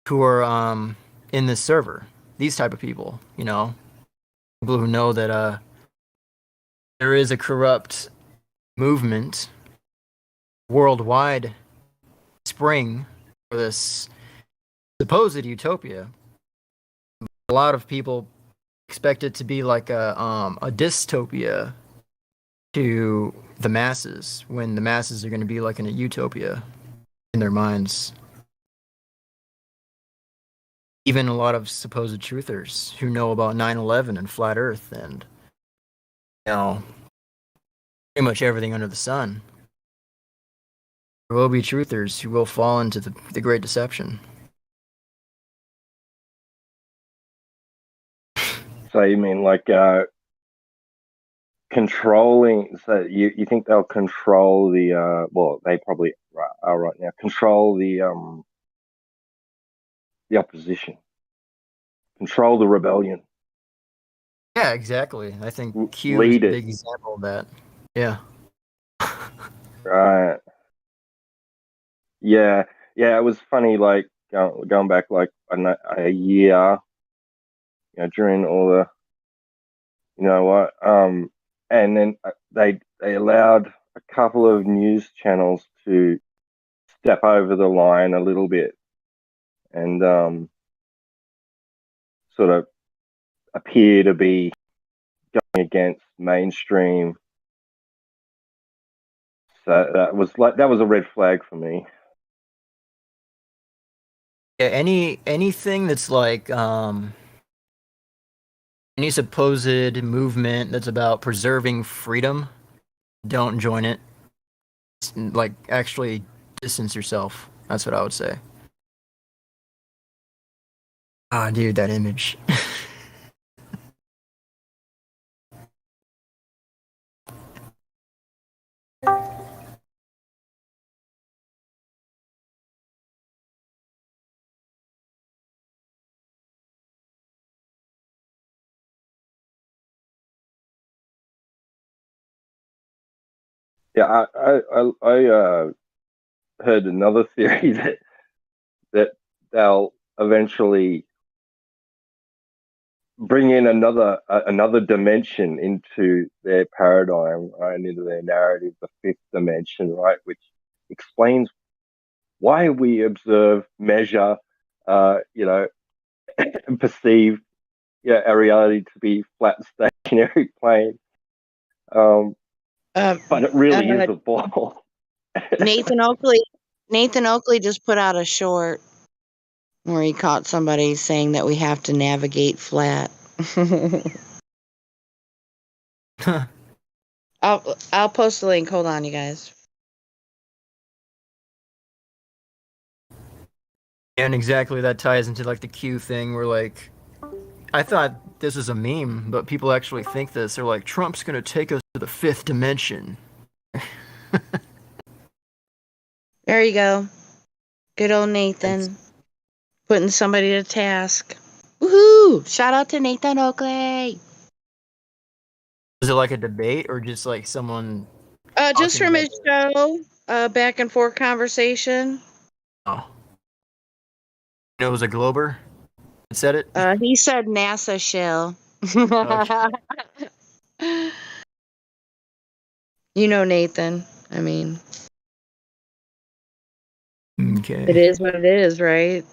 who are in this server. These type of people, you know, people who know that there is a corrupt movement worldwide spring for this supposed utopia. A lot of people expect it to be like a dystopia to the masses, when the masses are going to be like in a utopia in their minds. Even a lot of supposed truthers who know about 9/11 and flat Earth and, you know, pretty much everything under the sun. There will be truthers who will fall into the Great Deception. So you mean like controlling? So you think they'll control the? Well, they probably are right now. Control the opposition. Control the rebellion. Yeah, exactly. I think Q is a Lead it. big example of that. Yeah. Right. Yeah. It was funny. Like going back like a year, during all the, and then they allowed a couple of news channels to step over the line a little bit and sort of appear to be going against mainstream. So that was a red flag for me. Yeah, anything that's like any supposed movement that's about preserving freedom, don't join it. Like, actually distance yourself. That's what I would say. Ah, dude, that image. Yeah, I heard another theory that they'll eventually bring in another dimension into their paradigm, right, and into their narrative, the fifth dimension, right, which explains why we observe, measure, and perceive, our reality to be flat, stationary plane. But it really is a ball. Nathan Oakley just put out a short where he caught somebody saying that we have to navigate flat. I'll post the link. Hold on, you guys. And exactly, that ties into like the Q thing where, like, I thought this was a meme, but people actually think this. They're like, Trump's gonna take us to the fifth dimension. There you go. Good old Nathan. Thanks. Putting somebody to task. Woohoo! Shout out to Nathan Oakley. Was it like a debate or just like someone? Just from his show, back and forth conversation. Oh. It was a Glober that said it? He said NASA shell. You know Nathan. I mean. Okay. It is what it is, right?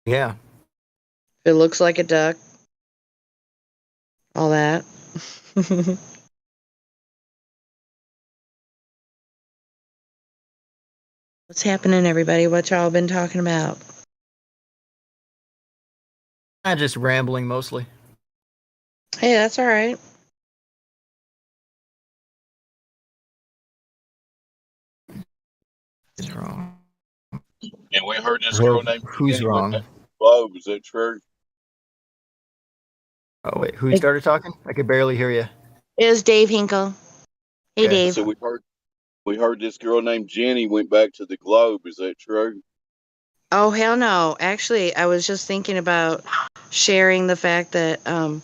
Yeah. It looks like a duck. All that. What's happening, everybody? What y'all been talking about? I'm just rambling mostly. Hey, that's all right. Who's wrong? And we heard this girl named Who's wrong? globe. Is that true? Oh wait, who started talking? I could barely hear you. It was Dave Hinkle. Hey, Okay. Dave. So we heard this girl named Jenny went back to the globe. Is that true? Oh, hell no. Actually, I was just thinking about sharing the fact that I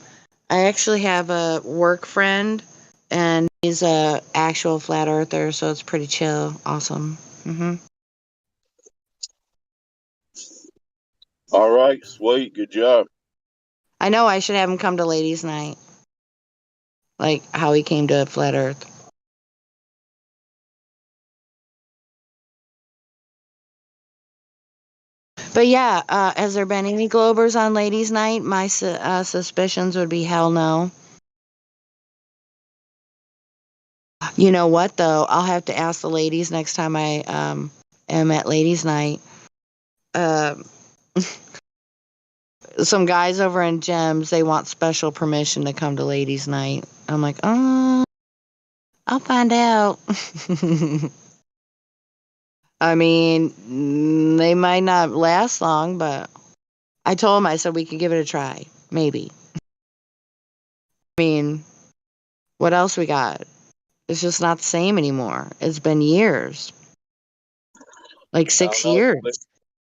actually have a work friend, and he's a actual flat earther, so it's pretty chill. Awesome. All right, sweet, good job. I know I should have him come to ladies' night, like how he came to flat earth. But yeah, has there been any Globers on ladies' night? My suspicions would be hell no. You know what though? I'll have to ask the ladies next time I am at ladies' night. Some guys over in Gems, they want special permission to come to ladies' night. I'm like, I'll find out. I mean, they might not last long, but I told him, I said we could give it a try. Maybe. I mean, what else we got? It's just not the same anymore. It's been years. Like I 6 don't know. years.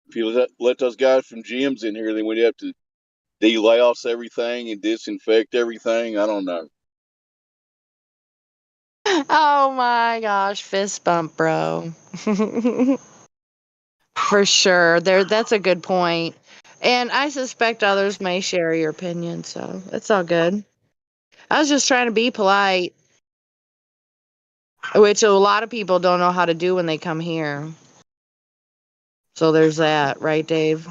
If you let those guys from gyms in here, then we'd have to de-layoffs everything and disinfect everything. I don't know. Oh my gosh, fist bump, bro. For sure. That's a good point. And I suspect others may share your opinion, so it's all good. I was just trying to be polite, which a lot of people don't know how to do when they come here. So there's that, right, Dave?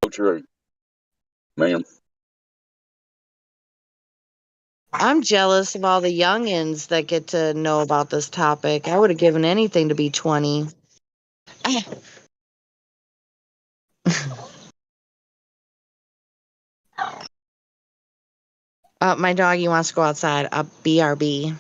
So true, ma'am. I'm jealous of all the youngins that get to know about this topic. I would have given anything to be 20. My doggy wants to go outside. BRB.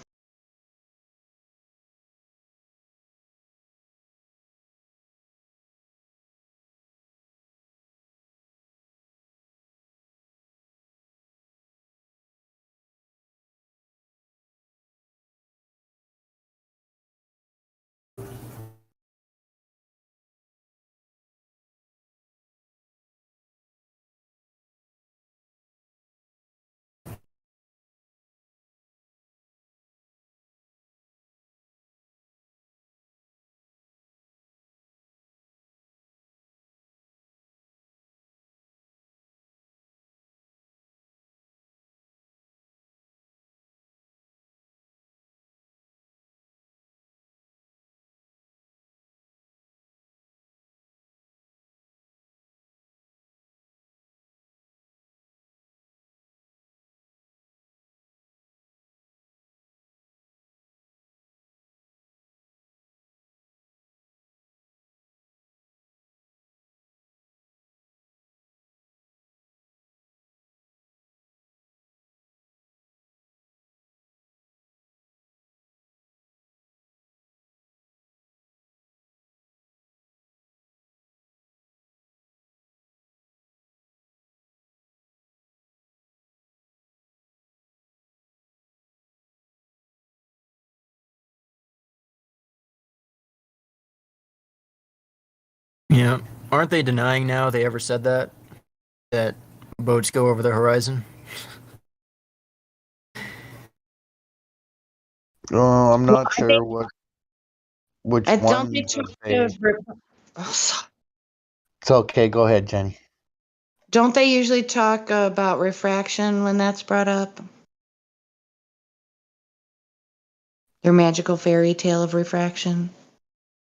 Yeah. Aren't they denying now they ever said that? That boats go over the horizon? Oh, I'm Well, not I think, sure which don't they ones talk of they. of, It's okay. Go ahead, Jenny. don't they usually talk about refraction when that's brought up? Their magical fairy tale of refraction.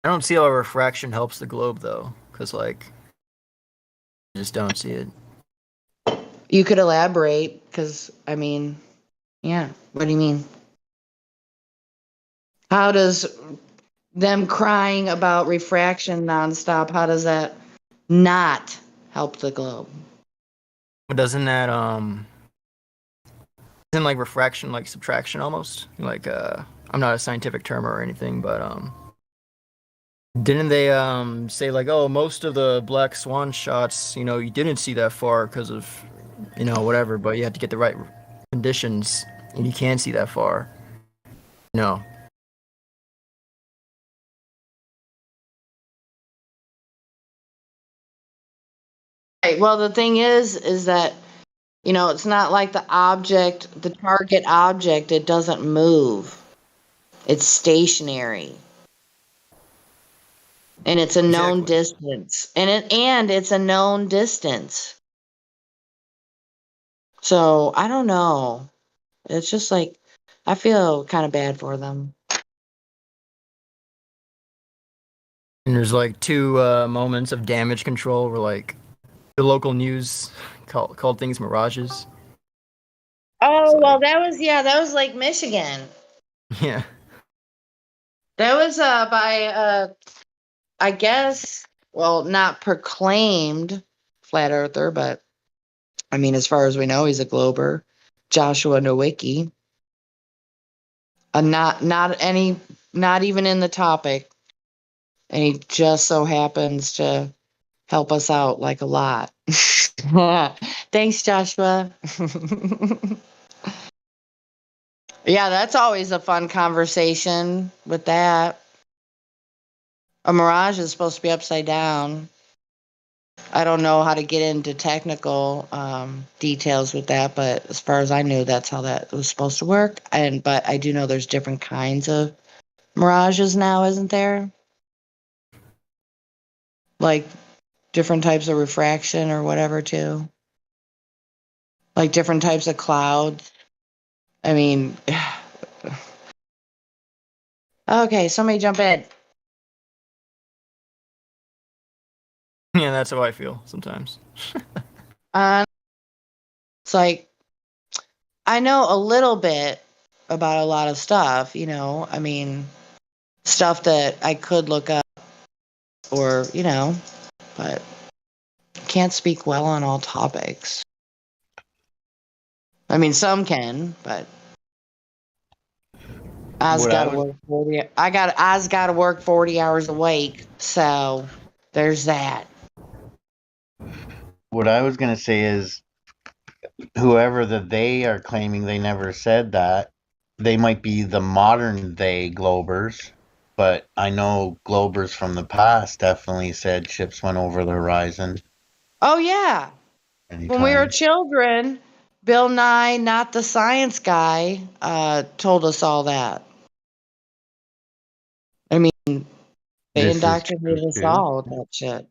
I don't see how refraction helps the globe though, because like, I just don't see it. You could elaborate, because I mean, yeah. What do you mean? How does them crying about refraction nonstop? How does that not help the globe? But doesn't that isn't like refraction like subtraction almost? Like I'm not a scientific term or anything, but Didn't they say like, oh, most of the black swan shots, you didn't see that far because of, whatever, but you had to get the right conditions and you can see that far. No. Right. Well, the thing is that, it's not like the target object, it doesn't move. It's stationary. And it's a known distance. And it's a known distance. So I don't know. It's just like I feel kind of bad for them. And there's like two moments of damage control where like the local news called things mirages. Oh, well, that was Lake Michigan. Yeah. That was by I guess, well, not proclaimed flat earther, but I mean, as far as we know, he's a glober, Joshua Nowicki. Not even in the topic, and he just so happens to help us out like a lot. Thanks, Joshua. Yeah, that's always a fun conversation with that. A mirage is supposed to be upside down. I don't know how to get into technical details with that, but as far as I knew, that's how that was supposed to work. But I do know there's different kinds of mirages now, isn't there? Like different types of refraction or whatever too. Like different types of clouds. I mean, okay, somebody jump in. Yeah, that's how I feel sometimes. It's like I know a little bit about a lot of stuff, I mean, stuff that I could look up or, but can't speak well on all topics. I mean, some can, but Oz got to work 40. Oz got to work 40 hours a week, so there's that. What I was going to say is whoever that they are claiming they never said that, they might be the modern they globers, but I know globers from the past definitely said ships went over the horizon. Oh, yeah. Anytime. When we were children, Bill Nye, not the science guy, told us all that. I mean, they indoctrinated us all with that shit.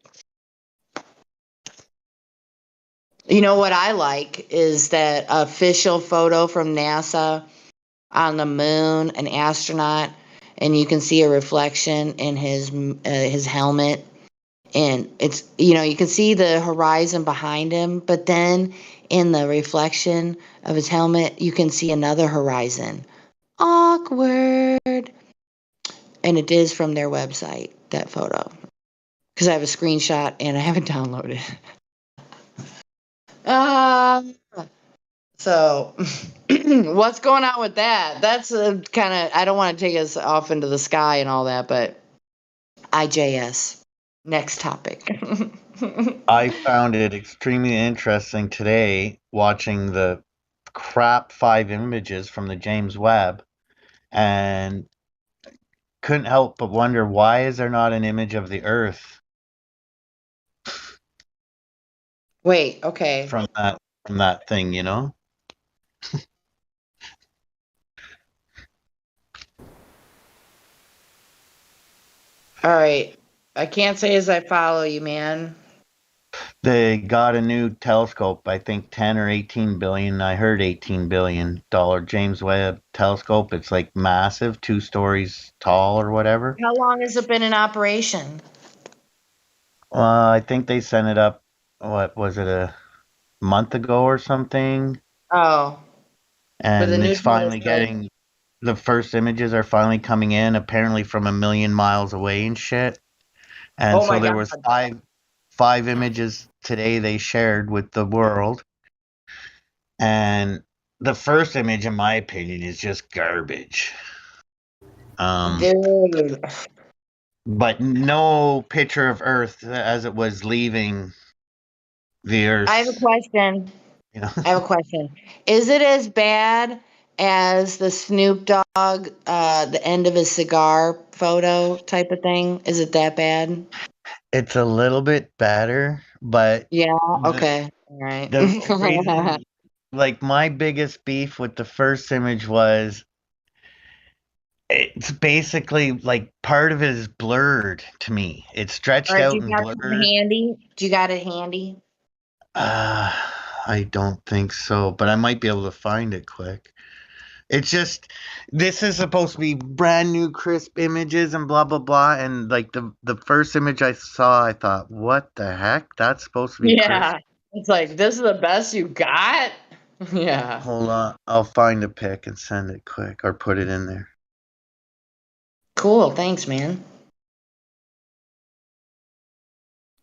You know what I like is that official photo from NASA on the moon, an astronaut, and you can see a reflection in his helmet, and it's you can see the horizon behind him, but then in the reflection of his helmet, you can see another horizon. Awkward. And it is from their website, that photo, because I have a screenshot and I haven't downloaded. So what's going on with that? That's kind of, I don't want to take us off into the sky and all that, but IJS. Next topic. I found it extremely interesting today watching the crap 5 images from the James Webb and couldn't help but wonder, why is there not an image of the Earth? Wait, okay. From that thing, All right. I can't say as I follow you, man. They got a new telescope, I think 10 or 18 billion. I heard $18 billion James Webb telescope. It's like massive, 2 stories tall or whatever. How long has it been in operation? I think they sent it up, what was it, a month ago or something? Oh. And it's finally getting, the first images are finally coming in, apparently from 1 million miles away and shit. And so there was five images today they shared with the world. And the first image, in my opinion, is just garbage. Dude. but no picture of Earth as it was leaving the Earth. I have a question. You know? I have a question. Is it as bad as the Snoop Dogg, the end of his cigar photo type of thing? Is it that bad? It's a little bit better, but yeah. Okay. All right. The reason, like, my biggest beef with the first image was it's basically like part of it is blurred to me. It's stretched All right. Do out you and got something blurred. handy? Do you got it handy? I don't think so, but I might be able to find it quick. It's just this is supposed to be brand new, crisp images and blah blah blah. And like the first image I saw, I thought, what the heck? That's supposed to be crisp. Yeah. It's like this is the best you got. Yeah. Hold on, I'll find a pic and send it quick, or put it in there. Cool. Thanks, man.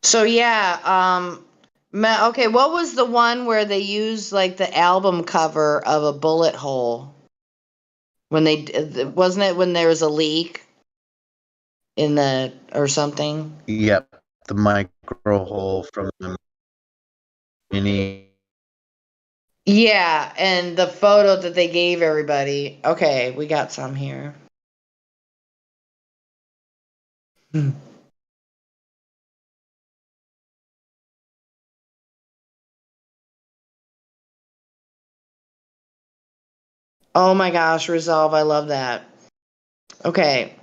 So yeah, okay, what was the one where they used like the album cover of a bullet hole? When they wasn't it when there was a leak in the or something? Yep, the micro hole from the mini. Yeah, and the photo that they gave everybody. Okay, we got some here. Oh my gosh, Resolve, I love that. Okay.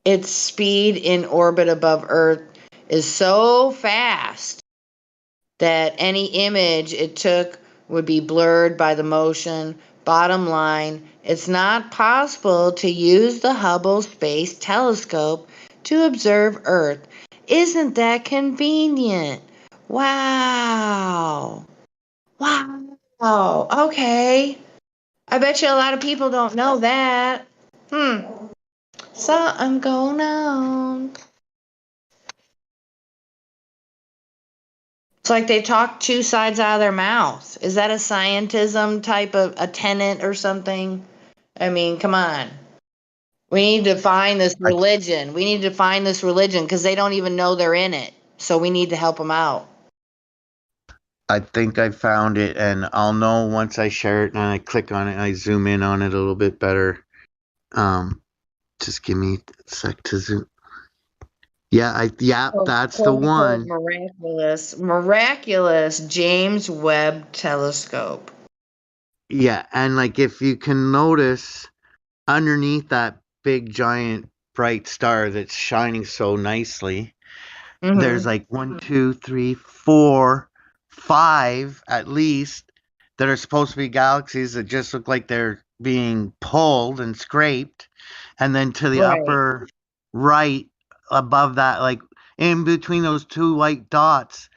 Its speed in orbit above Earth is so fast that any image it took would be blurred by the motion. Bottom line, it's not possible to use the Hubble Space Telescope to observe Earth. Isn't that convenient? Wow. Wow. Okay. I bet you a lot of people don't know that. Something going on. It's like they talk two sides out of their mouth. Is that a scientism type of a tenet or something? I mean, come on. We need to find this religion. We need to find this religion because they don't even know they're in it. So we need to help them out. I think I found it, and I'll know once I share it and I click on it and I zoom in on it a little bit better. Just give me a sec to zoom. Yeah, that's the one. Miraculous James Webb Telescope. Yeah, and like if you can notice underneath that big giant bright star that's shining so nicely, there's like 1, 2, 3, 4, 5 at least that are supposed to be galaxies that just look like they're being pulled and scraped. And then to the upper right above that, like in between those two white dots,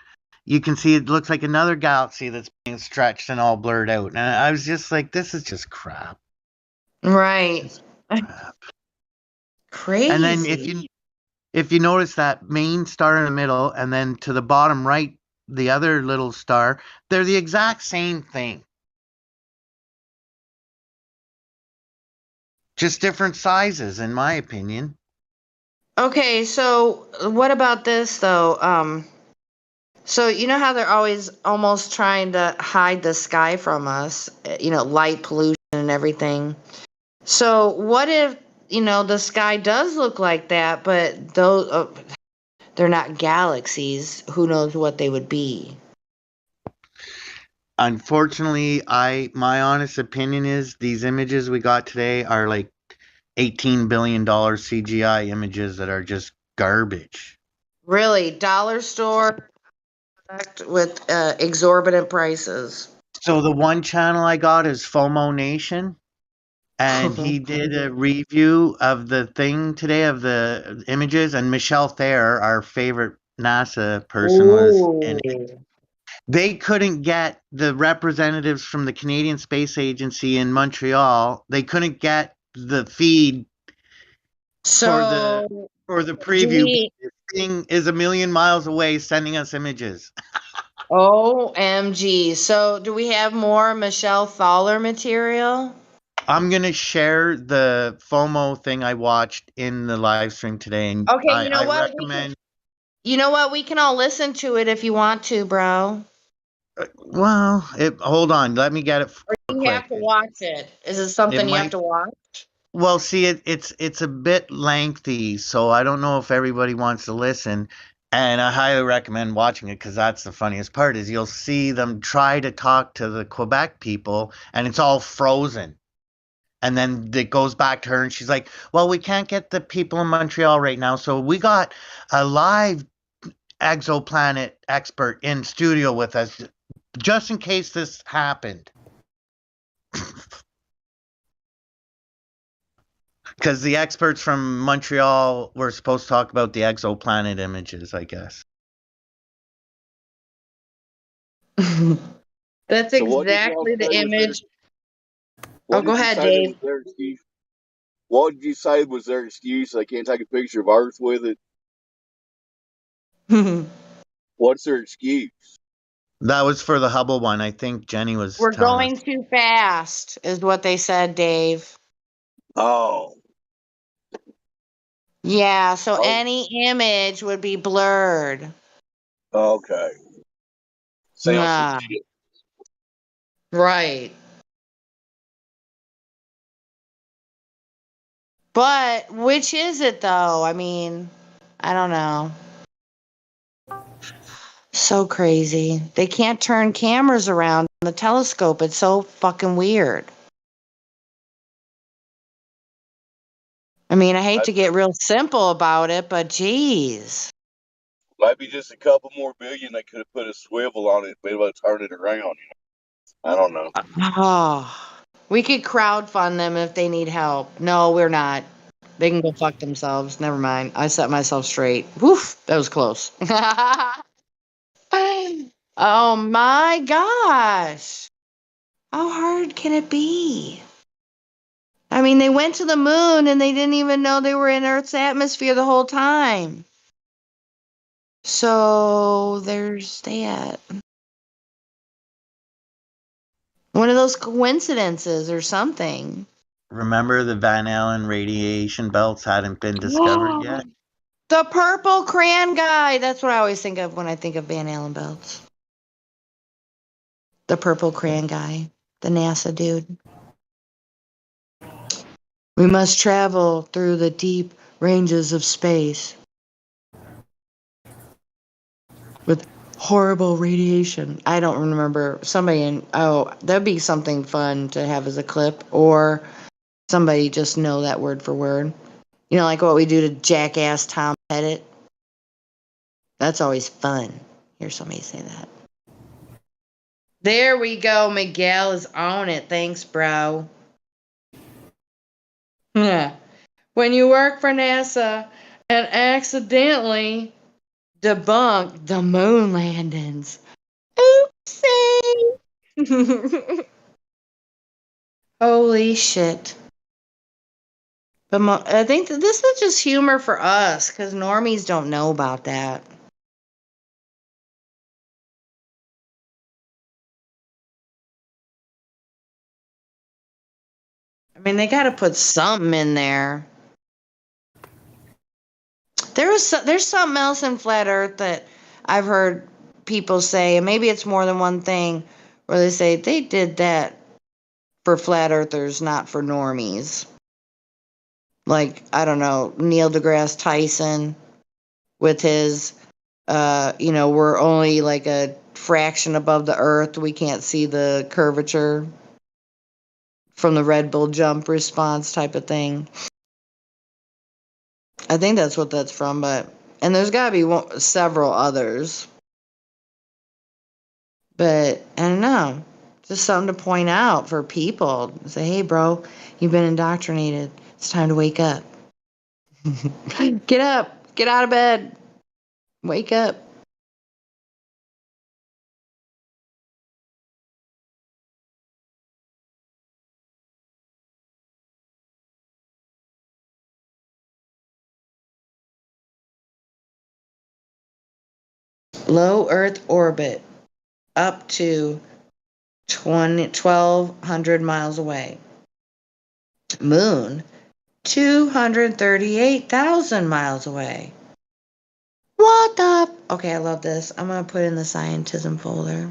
you can see it looks like another galaxy that's being stretched and all blurred out. And I was just like, this is just crap. Right. Crap. Crazy. And then if you notice that main star in the middle and then to the bottom right, the other little star, they're the exact same thing. Just different sizes, in my opinion. Okay, so what about this though? So you know how they're always almost trying to hide the sky from us, light pollution and everything. So what if, the sky does look like that, but those they're not galaxies. Who knows what they would be? Unfortunately, my honest opinion is these images we got today are like $18 billion CGI images that are just garbage. Really, dollar store with exorbitant prices. So the one channel I got is FOMO Nation, and he did a review of the thing today of the images, and Michelle Thayer, our favorite NASA person, was in it. They couldn't get the representatives from the Canadian Space Agency in Montreal. They couldn't get the feed for the preview. This thing is a million miles away sending us images. OMG. So do we have more Michelle Thaler material? I'm gonna share the FOMO thing I watched in the live stream today, and Okay, you know I what? recommend. You know what? We can all listen to it if you want to, bro. Well, hold on, let me get it Or real you have quick. to watch it. Is it It something you have might. to watch? Well, see, it's a bit lengthy, so I don't know if everybody wants to listen. And I highly recommend watching it because that's the funniest part is you'll see them try to talk to the Quebec people, and it's all frozen. And then it goes back to her, and she's like, "Well, we can't get the people in Montreal right now, so we got a live exoplanet expert in studio with us, just in case this happened." Because the experts from Montreal were supposed to talk about the exoplanet images, I guess. That's So what did y'all exactly the say was their? image. Oh, What go did you ahead, say that Dave. was their excuse? What did you say was their excuse? They can't take a picture of Earth with it. What's their excuse? That was for the Hubble one. I think Jenny was We're telling us. going too fast, is what they said, Dave. Oh. Yeah, so Oh. any image would be blurred. Okay. Sounds Yeah. legit. Right. But which is it though? I mean, I don't know. So crazy. They can't turn cameras around on the telescope. It's so fucking weird. I mean, I hate to get real simple about it, but geez. Maybe just a couple more billion. They could have put a swivel on it, be able to turn it around. I don't know. Oh, we could crowdfund them if they need help. No, we're not. They can go fuck themselves. Never mind. I set myself straight. Woof, that was close. Oh my gosh. How hard can it be? I mean, they went to the moon and they didn't even know they were in Earth's atmosphere the whole time. So there's that. One of those coincidences or something. Remember the Van Allen radiation belts hadn't been discovered yet? The purple crayon guy. That's what I always think of when I think of Van Allen belts. The purple crayon guy. The NASA dude. We must travel through the deep ranges of space with horrible radiation. I don't remember. That'd be something fun to have as a clip, or somebody just know that word for word. You know, like what we do to jackass Tom Pettit. That's always fun. Hear somebody say that. There we go. Miguel is on it. Thanks, bro. Yeah. When you work for NASA and accidentally debunk the moon landings. Oopsie. Holy shit. But I think that this is just humor for us because normies don't know about that. I mean, they got to put something in there. There's something else in flat Earth that I've heard people say, and maybe it's more than one thing, where they say they did that for flat earthers, not for normies. Like, I don't know, Neil deGrasse Tyson with his, we're only like a fraction above the earth. We can't see the curvature from the Red Bull jump response type of thing. I think that's what that's from, and there's got to be several others. But I don't know. Just something to point out for people. Say, hey, bro, you've been indoctrinated. It's time to wake up. Get up. Get out of bed. Wake up. Low Earth orbit up to 1,200 miles away. moon 238,000 miles away. What the? Okay, I love this. I'm going to put it in the scientism folder.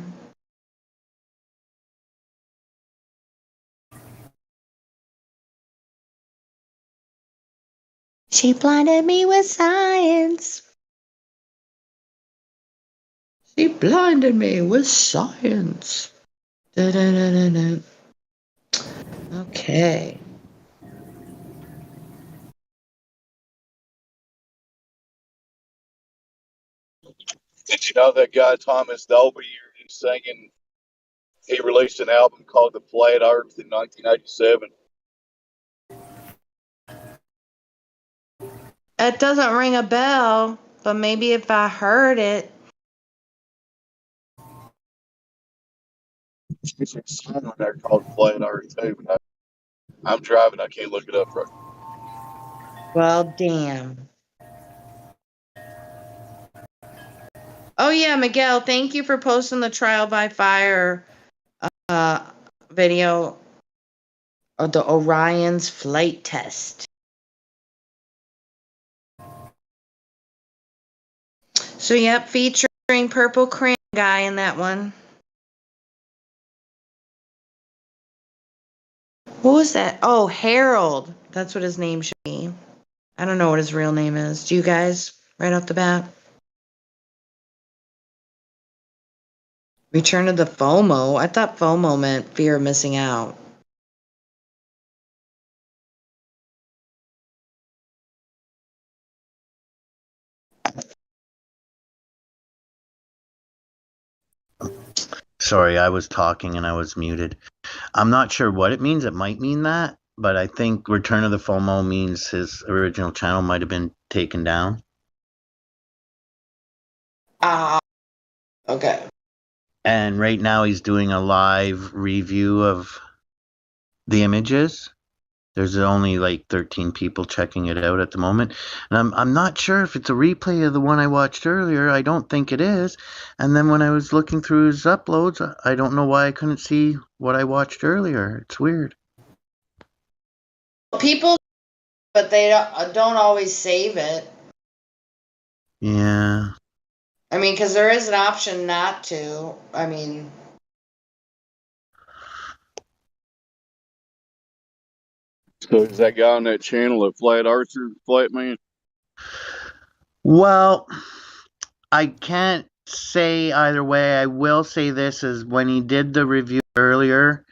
She blinded me with science. She blinded me with science. Da-da-da-da-da. Okay. Did you know that guy Thomas Dolby? He's singing. He released an album called "The Flat Earth" in 1987. It doesn't ring a bell, but maybe if I heard it. There's a song on there called "Flat Earth" too. But I'm driving. I can't look it up right. Well, damn. Oh yeah, Miguel, thank you for posting the trial by fire video of the Orion's flight test. So yep, featuring Purple Crayon guy in that one. What was that? Oh, Harold. That's what his name should be. I don't know what his real name is. Do you guys, right off the bat? Return of the FOMO. I thought FOMO meant fear of missing out. Sorry, I was talking and I was muted. I'm not sure what it means. It might mean that, but I think Return of the FOMO means his original channel might have been taken down. Okay. And right now he's doing a live review of the images. There's only like 13 people checking it out at the moment. And I'm not sure if it's a replay of the one I watched earlier. I don't think it is. And then when I was looking through his uploads, I don't know why I couldn't see what I watched earlier. It's weird. People, but they don't always save it. Yeah. I mean, because there is an option not to. I mean... So is that guy on that channel a flat earther, flat man? Well, I can't say either way. I will say this is when he did the review earlier,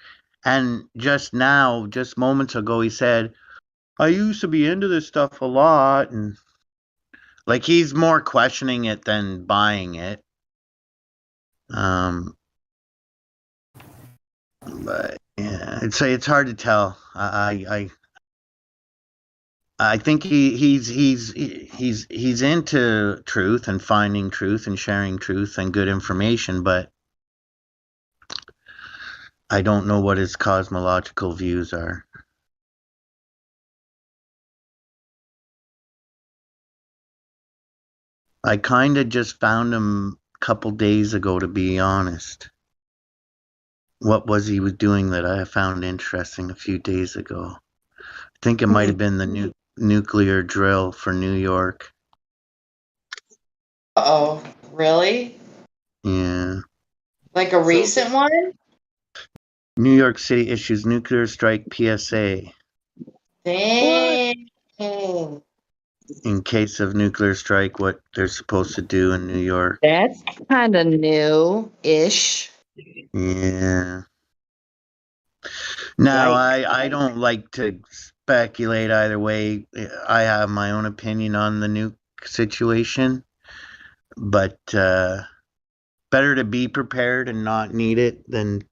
and just now, just moments ago, he said, I used to be into this stuff a lot, and like he's more questioning it than buying it. But yeah, it's hard to tell. I think he's into truth and finding truth and sharing truth and good information, but I don't know what his cosmological views are. I kind of just found him a couple days ago, to be honest. What was he doing that I found interesting a few days ago? I think it might have been the nuclear drill for New York. Uh-oh. Really? Yeah. Like a recent one? New York City issues nuclear strike PSA. Dang. In case of nuclear strike, what they're supposed to do in New York. That's kind of new-ish. Yeah. Now, I don't like to speculate either way. I have my own opinion on the nuke situation, but better to be prepared and not need it than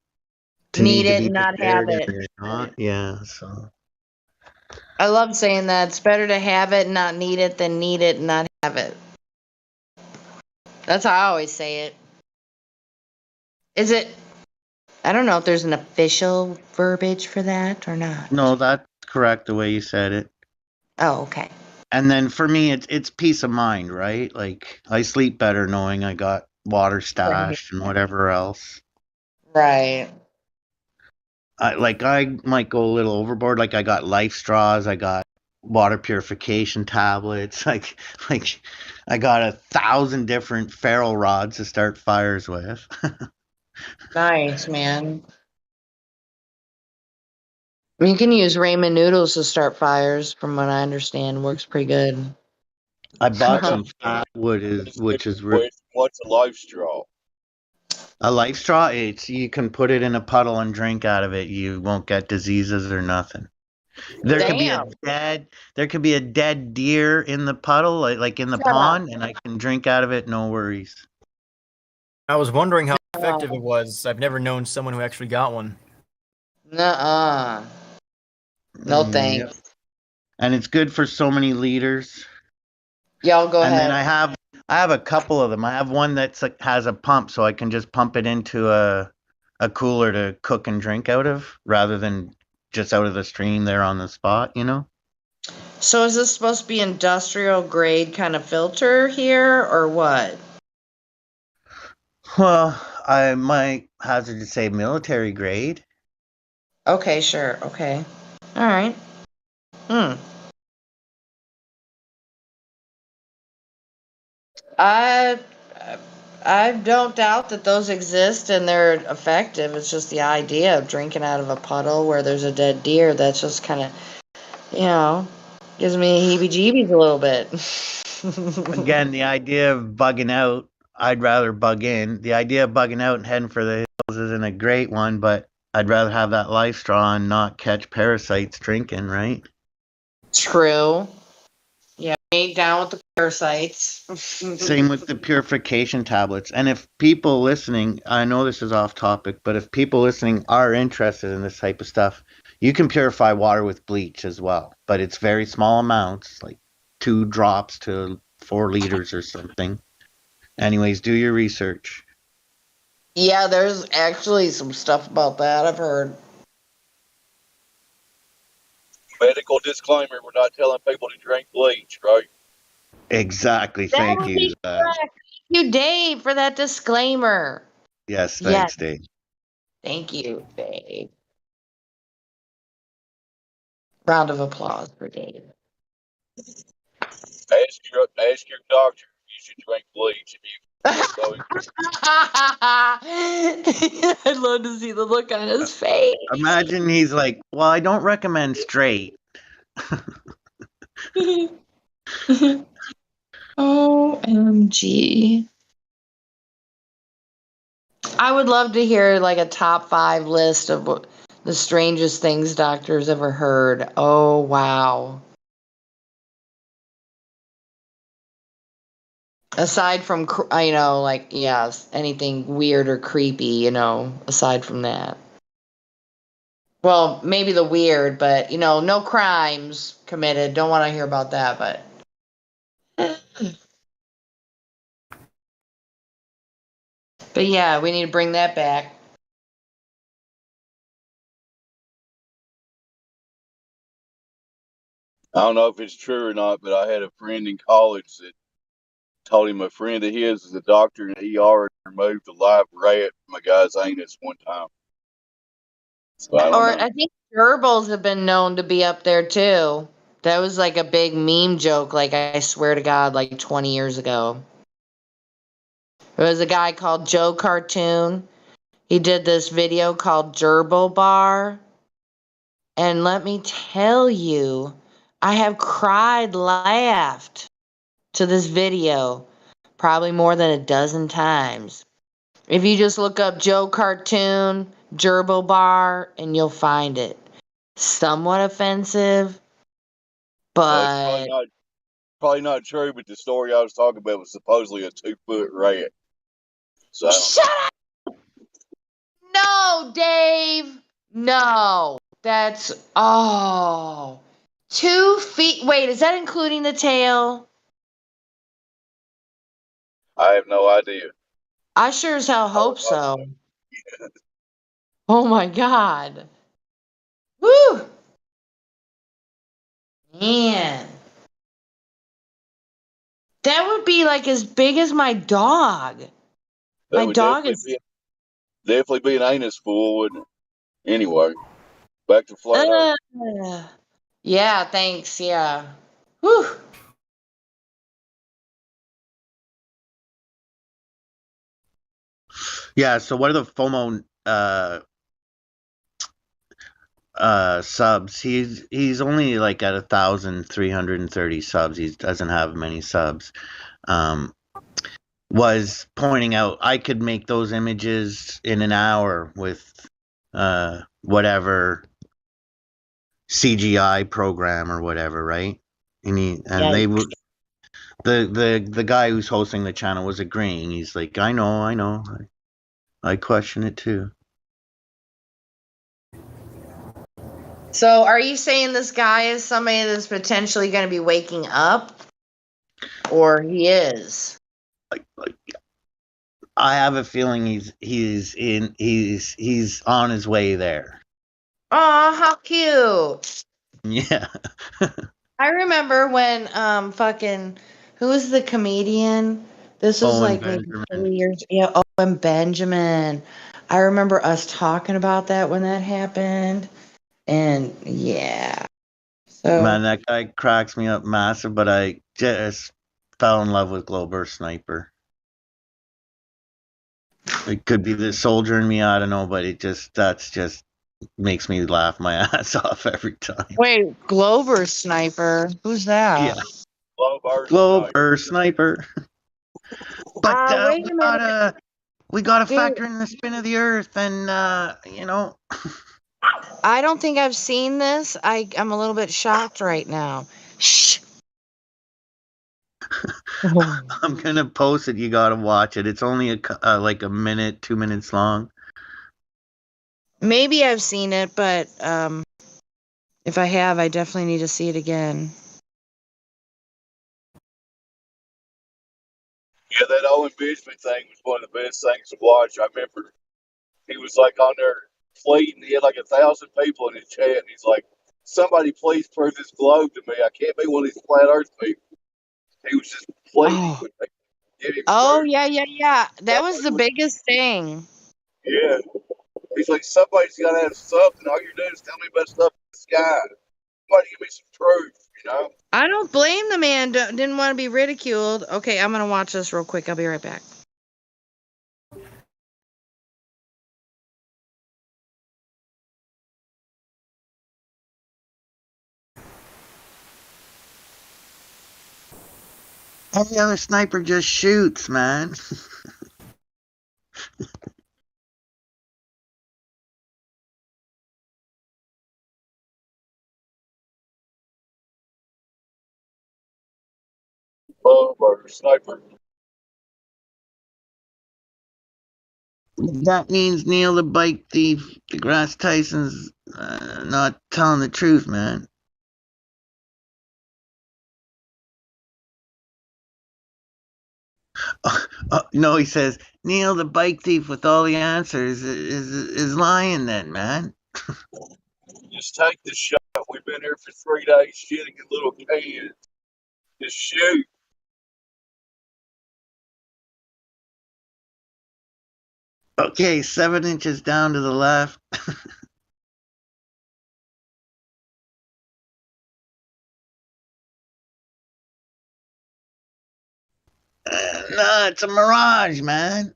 to need Need to it be and not have prepared it. and not. Yeah, so. I love saying that. It's better to have it and not need it than need it and not have it. That's how I always say it. Is it... I don't know if there's an official verbiage for that or not. No, that's correct the way you said it. Oh, okay. And then for me, it's peace of mind, right? Like, I sleep better knowing I got water stashed and whatever else. Right. I might go a little overboard. Like I got life straws, I got water purification tablets, like I got 1,000 different ferro rods to start fires with. Nice, man. You can use ramen noodles to start fires, from what I understand. Works pretty good. I bought some fat wood, which is What's a life straw? a life straw. You can put it in a puddle and drink out of it. You won't get diseases or nothing. There could be a dead deer in the puddle, like in the pond, and I can drink out of it, no worries. I was wondering how effective it was. I've never known someone who actually got one. Nuh-uh. No thanks. Yep. And it's good for so many liters. Y'all go and ahead. And then I have a couple of them. I have one that's has a pump, so I can just pump it into a cooler to cook and drink out of, rather than just out of the stream there on the spot, you know? So is this supposed to be industrial grade kind of filter here, or what? Well, I might hazard to say military grade. Okay, sure. Okay. All right. I don't doubt that those exist and they're effective. It's just the idea of drinking out of a puddle where there's a dead deer. That's just kind of, gives me heebie-jeebies a little bit. Again, the idea of bugging out, I'd rather bug in. The idea of bugging out and heading for the hills isn't a great one, but I'd rather have that life straw and not catch parasites drinking, right? True. Yeah, ain't down with the parasites. Same with the purification tablets. And if people listening, I know this is off topic, but if people listening are interested in this type of stuff, you can purify water with bleach as well. But it's very small amounts, like 2 drops to 4 liters or something. Anyways, do your research. Yeah, there's actually some stuff about that I've heard. Medical disclaimer: we're not telling people to drink bleach, right? Exactly. Thank you. Thank you, Dave, for that disclaimer. Yes, thanks, Dave. Thank you, Dave. Round of applause for Dave. Ask your doctor if you should drink bleach if you. I'd love to see the look on his face. Imagine he's like, well, I don't recommend straight. OMG. I would love to hear like a top 5 list of the strangest things doctors ever heard. Oh, wow. Aside from, anything weird or creepy, aside from that. Well, maybe the weird, but, no crimes committed. Don't want to hear about that, but. But yeah, we need to bring that back. I don't know if it's true or not, but I had a friend in college that told him a friend of his is a doctor and he already removed a live rat from a guy's anus one time. So I think gerbils have been known to be up there too. That was like a big meme joke, like I swear to God, like 20 years ago. There was a guy called Joe Cartoon. He did this video called Gerbil Bar. And let me tell you, I have cried, laughed to this video probably more than a dozen times. If you just look up Joe Cartoon, Gerbil Bar, and you'll find it. Somewhat offensive, but it's probably not true. But the story I was talking about was supposedly a 2-foot rat. So shut up! No, Dave. No, that's 2 feet. Wait, is that including the tail? I have no idea. I sure as hell hope so. Oh my God. Woo! Man. That would be like as big as my dog. That My would dog is. definitely be an anus full, wouldn't it? Anyway, back to flat Earth. Yeah, thanks. Yeah. Whew. Yeah, so what are the FOMO subs? He's only like at 1,330 subs. He doesn't have many subs. Was pointing out I could make those images in an hour with whatever CGI program or whatever, right? They would the guy who's hosting the channel was agreeing. He's like, I know. I question it too. So are you saying this guy is somebody that's potentially going to be waking up? Or he is? I have a feeling he's on his way there. Oh, how cute. Yeah. I remember when fucking who was the comedian? This was Owen like maybe 3 years. Yeah, Owen Benjamin. I remember us talking about that when that happened. And yeah. So Man, that guy cracks me up massive, but I just fell in love with Glober Sniper. It could be the soldier in me, I don't know, but that's just makes me laugh my ass off every time. wait, Glover Sniper. Who's that? Yeah. Glober Sniper. But wait a minute. we gotta Dude. factor in the spin of the earth and I don't think I've seen this. I'm a little bit shocked right now. Shh. I'm gonna post it. You gotta watch it. It's only like a minute, 2 minutes long. Maybe I've seen it, but if I have, I definitely need to see it again. Yeah, that Owen Benjamin thing was one of the best things to watch. I remember he was like on there pleading. He had like 1,000 people in his chat, and he's like, "Somebody please prove this globe to me. I can't be one of these flat Earth people." He was just pleading with me. Oh, yeah. That was the biggest thing. Yeah. He's like, somebody's got to have something. All you're doing is tell me about stuff in the sky. Somebody give me some proof, you know? I don't blame the man. Didn't want to be ridiculed. Okay, I'm going to watch this real quick. I'll be right back. Every other sniper just shoots, man. Or sniper. That means Neil the bike thief, DeGrasse Tyson's not telling the truth, man. No, he says Neil the bike thief with all the answers is lying. Then, man. Just take the shot. We've been here for 3 days shitting in little cans. Just shoot. Okay, 7 inches down to the left. No, it's a mirage, man.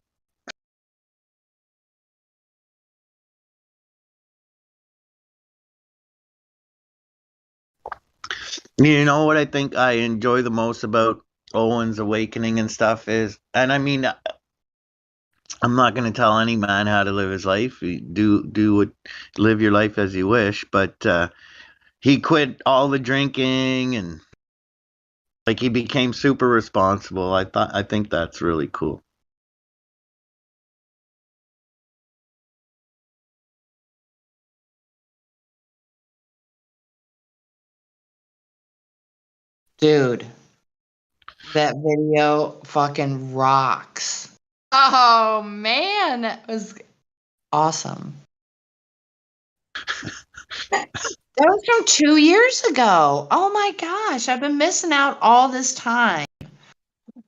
You know what I think I enjoy the most about Owen's awakening and stuff is, and I mean, I'm not going to tell any man how to live his life. Live your life as you wish. But he quit all the drinking and like he became super responsible. I think that's really cool. Dude, that video fucking rocks. Oh, man. It was awesome. That was from 2 years ago. Oh, my gosh. I've been missing out all this time.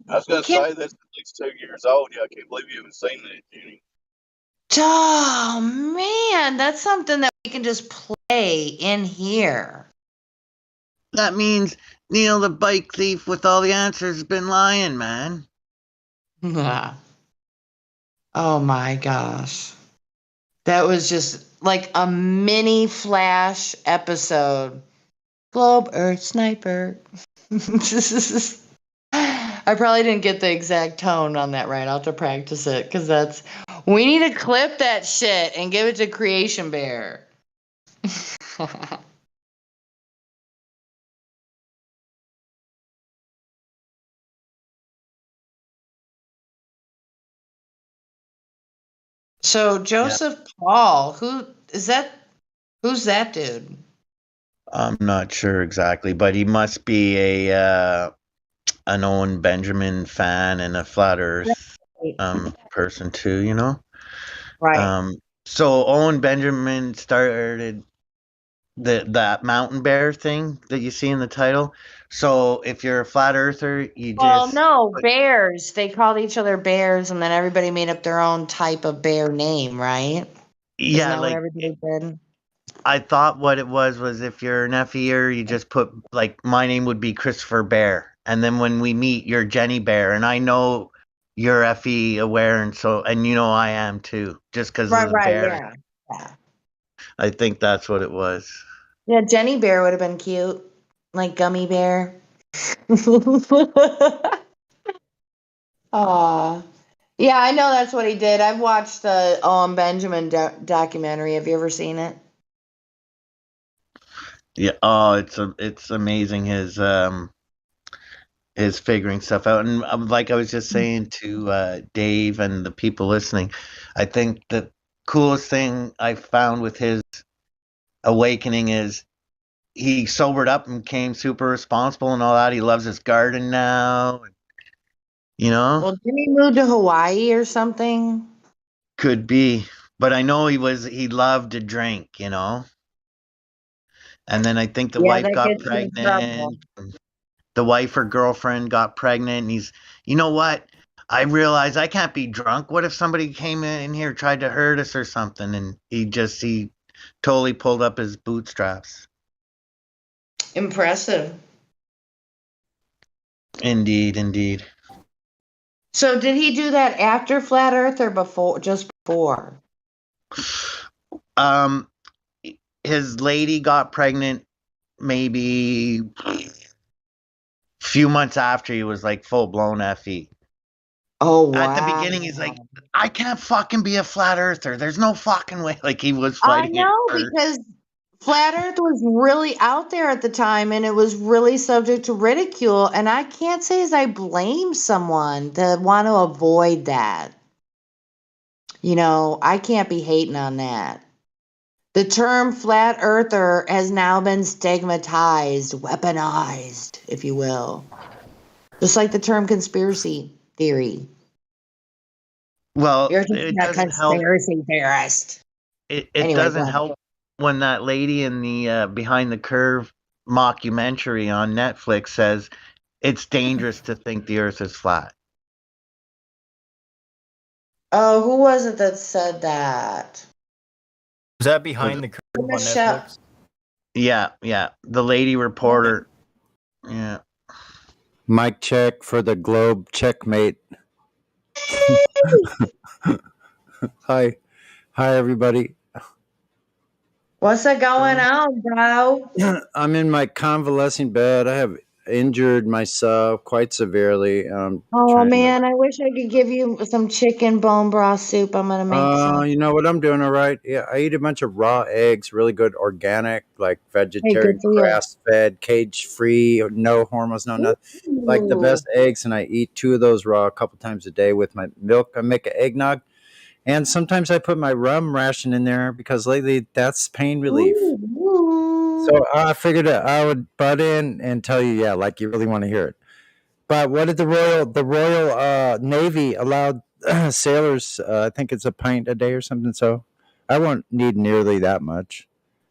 I was going to say that's at least 2 years old. Yeah, I can't believe you haven't seen that, Jenny. Oh man, that's something that we can just play in here. That means Neil the bike thief with all the answers has been lying, man. Oh my gosh. That was just like a mini Flash episode. Globe Earth Sniper. I probably didn't get the exact tone on that right. I'll have to practice it because we need to clip that shit and give it to Creation Bear. So Joseph Paul, who's that dude? I'm not sure exactly, but he must be an Owen Benjamin fan and a flat Earth person too, you know? Right. So Owen Benjamin started that mountain bear thing that you see in the title. So if you're a flat earther, you Well, just no, bears. They called each other bears, and then everybody made up their own type of bear name, right? Isn't that what like everybody did? I thought what it was if you're an FEer, you just put like my name would be Christopher Bear, and then when we meet, you're Jenny Bear, and I know you're FE aware, and you know I am too, just because of the Right, bear. yeah. I think that's what it was. Yeah, Jenny Bear would have been cute. Like Gummy Bear. Aw. Yeah, I know that's what he did. I've watched the Owen Benjamin documentary. Have you ever seen it? Yeah. Oh, it's amazing his figuring stuff out, and like I was just saying to Dave and the people listening, I think the coolest thing I found with his awakening is he sobered up and became super responsible and all that. He loves his garden now. You know? Well, didn't he move to Hawaii or something? Could be. But I know he loved to drink, you know? And then I think the Yeah, wife that got gets you in trouble. pregnant. The wife or girlfriend got pregnant, and you know what? I realized I can't be drunk. What if somebody came in here, tried to hurt us or something? And he totally pulled up his bootstraps. Impressive. Indeed. So did he do that after Flat Earth or just before? His lady got pregnant maybe a few months after he was like full blown FE. Oh, wow. At the beginning, he's like, I can't fucking be a flat earther. There's no fucking way. Like he was I fighting it know, for. because Flat Earth was really out there at the time and it was really subject to ridicule. And I can't say as I blame someone to want to avoid that. You know, I can't be hating on that. The term flat earther has now been stigmatized, weaponized, if you will. Just like the term conspiracy theory. Well, You're just it a doesn't help. conspiracy theorist. It Anyway, doesn't help when that lady in the Behind the Curve mockumentary on Netflix says it's dangerous to think the Earth is flat. Oh, who was it that said that? Was that Behind the Curve on Netflix? Yeah. The lady reporter. Yeah. Mic check for the Globe checkmate. Hi, everybody. What's going on, bro? I'm in my convalescing bed. I have injured myself quite severely. Oh man, I wish I could give you some chicken bone broth soup. I'm gonna make some. You know what? I'm doing all right. Yeah, I eat a bunch of raw eggs, really good organic, like vegetarian, good for you. grass-fed, cage-free, no hormones, no nothing. Like the best eggs, and I eat 2 of those raw a couple times a day with my milk. I make an eggnog, and sometimes I put my rum ration in there because lately that's pain relief. So I figured I would butt in and tell you, yeah, like you really want to hear it. But what did the Royal Navy allowed sailors? I think it's a pint a day or something. So I won't need nearly that much.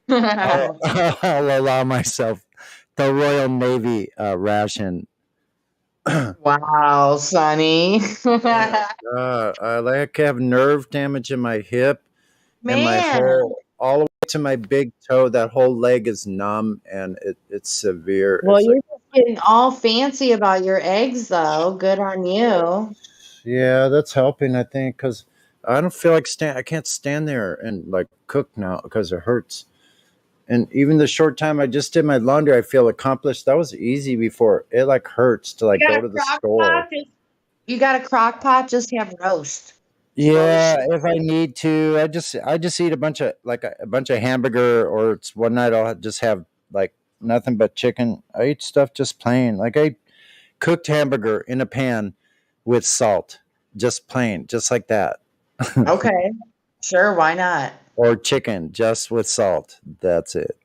I'll allow myself the Royal Navy ration. Wow, Sonny. I like have nerve damage in my hip and my Man. whole all the way to my big toe. That whole leg is numb and it's severe. Well, It's like, you're just getting all fancy about your eggs, though. Good on you. yeah, that's helping. I think because I don't feel like I can't stand there and like cook now because it hurts. And even the short time I just did my laundry, I feel accomplished. That was easy before. It like hurts to like You got go a to the crock store. pot? You got a crock pot? Just have roast. Throw the Yeah, shit. if I need to, I just eat a bunch of like a bunch of hamburger, or it's one night I'll just have like nothing but chicken. I eat stuff just plain. Like I cooked hamburger in a pan with salt, just plain, just like that. Okay. Sure, why not? Or chicken just with salt. That's it.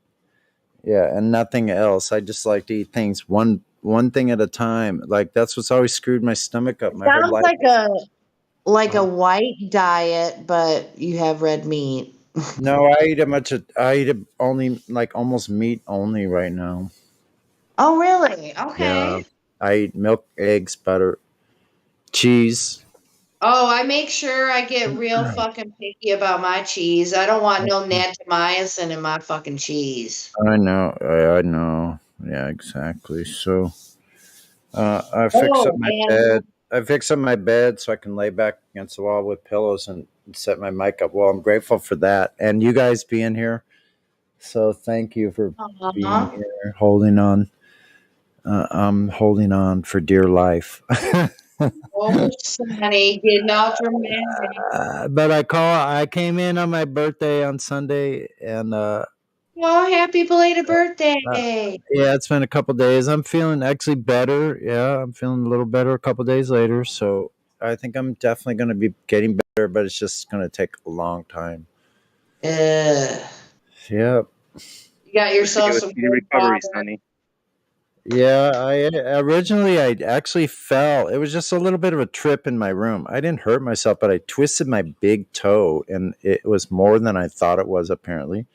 Yeah, and nothing else. I just like to eat things one thing at a time. Like that's what's always screwed my stomach up my whole Sounds life. like a white diet, but you have red meat. No, I eat only like almost meat only right now. Oh, really? Yeah. Okay. I eat milk, eggs, butter, cheese. Oh, I make sure I get real fucking picky about my cheese. I don't want no natamycin in my fucking cheese. I know. I know. Yeah, exactly. So I fix up Oh, my and bed. I fix up my bed so I can lay back against the wall with pillows and set my mic up. Well, I'm grateful for that. And you guys being here. So thank you for being here, holding on. I'm holding on for dear life. oh, Sonny, getting all dramatic. But I came in on my birthday on Sunday, and Oh, happy belated uh, birthday. yeah, it's been a couple days. I'm feeling actually better. Yeah, I'm feeling a little better a couple days later. So I think I'm definitely going to be getting better, but it's just going to take a long time. Ugh. Yeah. You got yourself some Speedy good recovery, water. Sonny. Yeah, I actually fell. It was just a little bit of a trip in my room. I didn't hurt myself, but I twisted my big toe, and it was more than I thought it was. Apparently,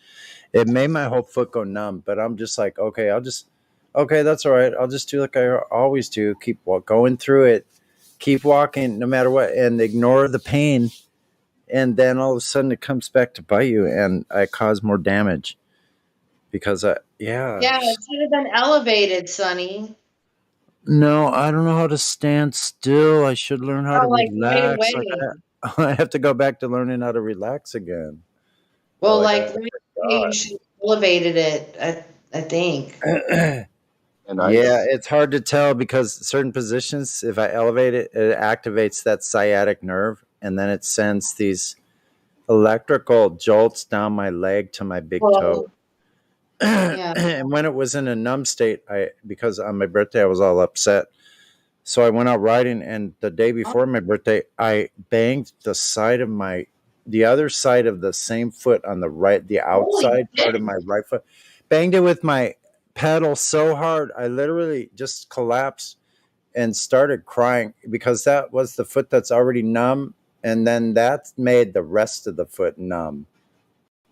it made my whole foot go numb. But I'm just like, okay, that's all right. I'll just do like I always do. Keep going through it, keep walking, no matter what, and ignore the pain. And then all of a sudden, it comes back to bite you, and I cause more damage because Yeah, it should have been elevated, Sonny. No, I don't know how to stand still. I should learn how to Oh, like right relax. Like away. I have to go back to learning how to relax again. Well, Like like right away, you should have elevated it, I think. yeah, it's hard to tell because certain positions, if I elevate it, it activates that sciatic nerve, and then it sends these electrical jolts down my leg to my big toe. Yeah. And when it was in a numb state, because on my birthday I was all upset. So I went out riding, and the day before my birthday, I banged the other side of the same foot on the outside part of my right foot, banged it with my pedal so hard, I literally just collapsed and started crying because that was the foot that's already numb, and then that made the rest of the foot numb.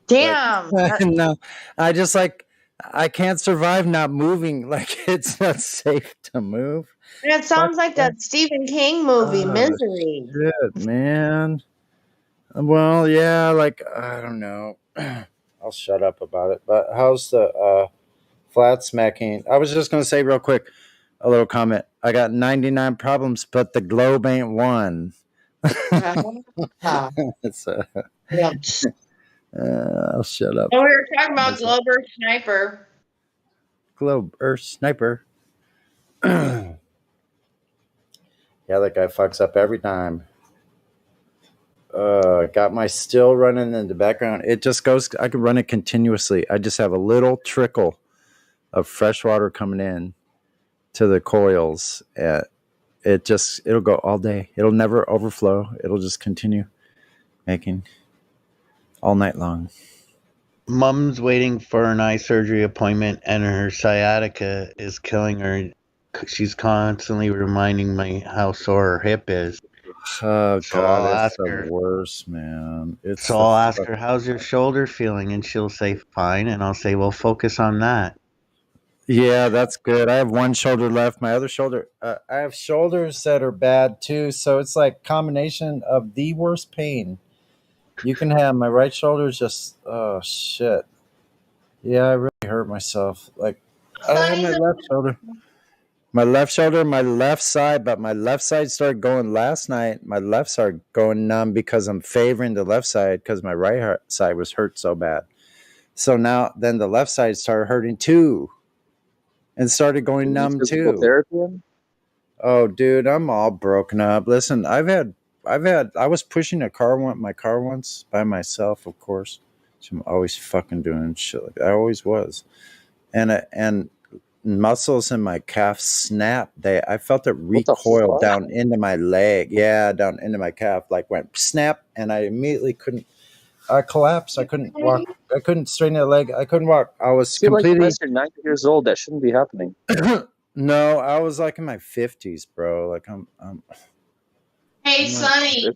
Damn. No, I can't survive not moving. Like it's not safe to move. That sounds like that Stephen King movie, Misery. Shit, man. Well, yeah, like I don't know. I'll shut up about it. But how's the flat smacking? I was just gonna say real quick, a little comment. I got 99 problems, but the globe ain't one. It's I'll shut up. And we were talking about Glober Sniper. Globe Earth Sniper. Yeah, that guy fucks up every time. Got my still running in the background. It just goes. I can run it continuously. I just have a little trickle of fresh water coming in to the coils. It'll go all day. It'll never overflow. It'll just continue making all night long. Mom's waiting for an eye surgery appointment, and her sciatica is killing her. She's constantly reminding me how sore her hip is. Oh So God, it's the worst, man. So I'll ask her, "How's your shoulder feeling?" And she'll say, "Fine." And I'll say, "Well, focus on that." Yeah, that's good. I have one shoulder left. My other shoulder, I have shoulders that are bad too. So it's like combination of the worst pain you can have. My right shoulder is just, oh shit. Yeah, I really hurt myself. Like I have my left shoulder. My left shoulder, my left side, but my left side started going last night. My left side going numb because I'm favoring the left side because my side was hurt so bad. So now, then the left side started hurting too, and started going numb Physical too. therapy? Oh, dude, I'm all broken up. Listen, I was pushing my car once by myself, of course. So I'm always fucking doing shit like that. I always was, and muscles in my calf snapped. I felt it recoil down into my leg. Yeah, down into my calf, like went snap, and I immediately couldn't. I collapsed. I couldn't walk. I couldn't straighten the leg. I couldn't walk. I was I feel like completely. unless you're 90 years old, that shouldn't be happening. No, I was like in my 50s, bro. Like I'm Hey, Sonny.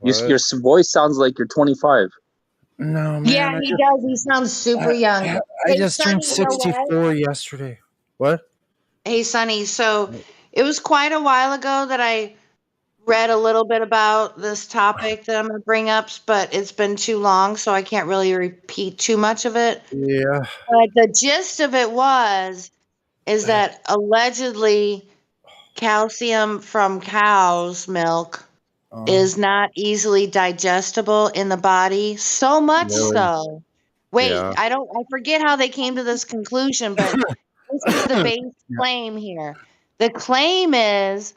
Your voice sounds like you're 25. No, man. Yeah, he does. He sounds super young. I Hey, just Sonny, turned you know what? 64 yesterday. What? Hey, Sonny. So it was quite a while ago that I read a little bit about this topic that I'm going to bring up, but it's been too long, so I can't really repeat too much of it. Yeah. But the gist of it is that allegedly calcium from cow's milk is not easily digestible in the body, so much Really? so. Wait, Yeah. I forget how they came to this conclusion, but this is the base claim here. The claim is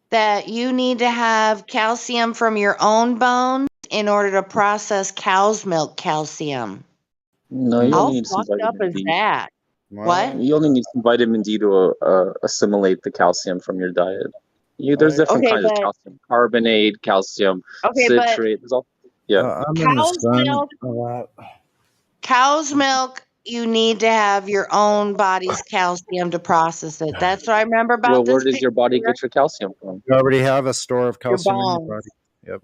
that you need to have calcium from your own bones in order to process cow's milk calcium. No, you How only need some fucked up vitamin is D. that? What? You only need some vitamin D to assimilate the calcium from your diet. There's different Okay, kinds of but calcium carbonate, calcium okay, but citrate. There's all, yeah. I'm in the cow's sun milk, a lot. cow's milk, you need to have your own body's calcium to process it. That's what I remember Well, about where this does your body picture. get your calcium from? You already have a store of Your calcium in your bones. body. Yep.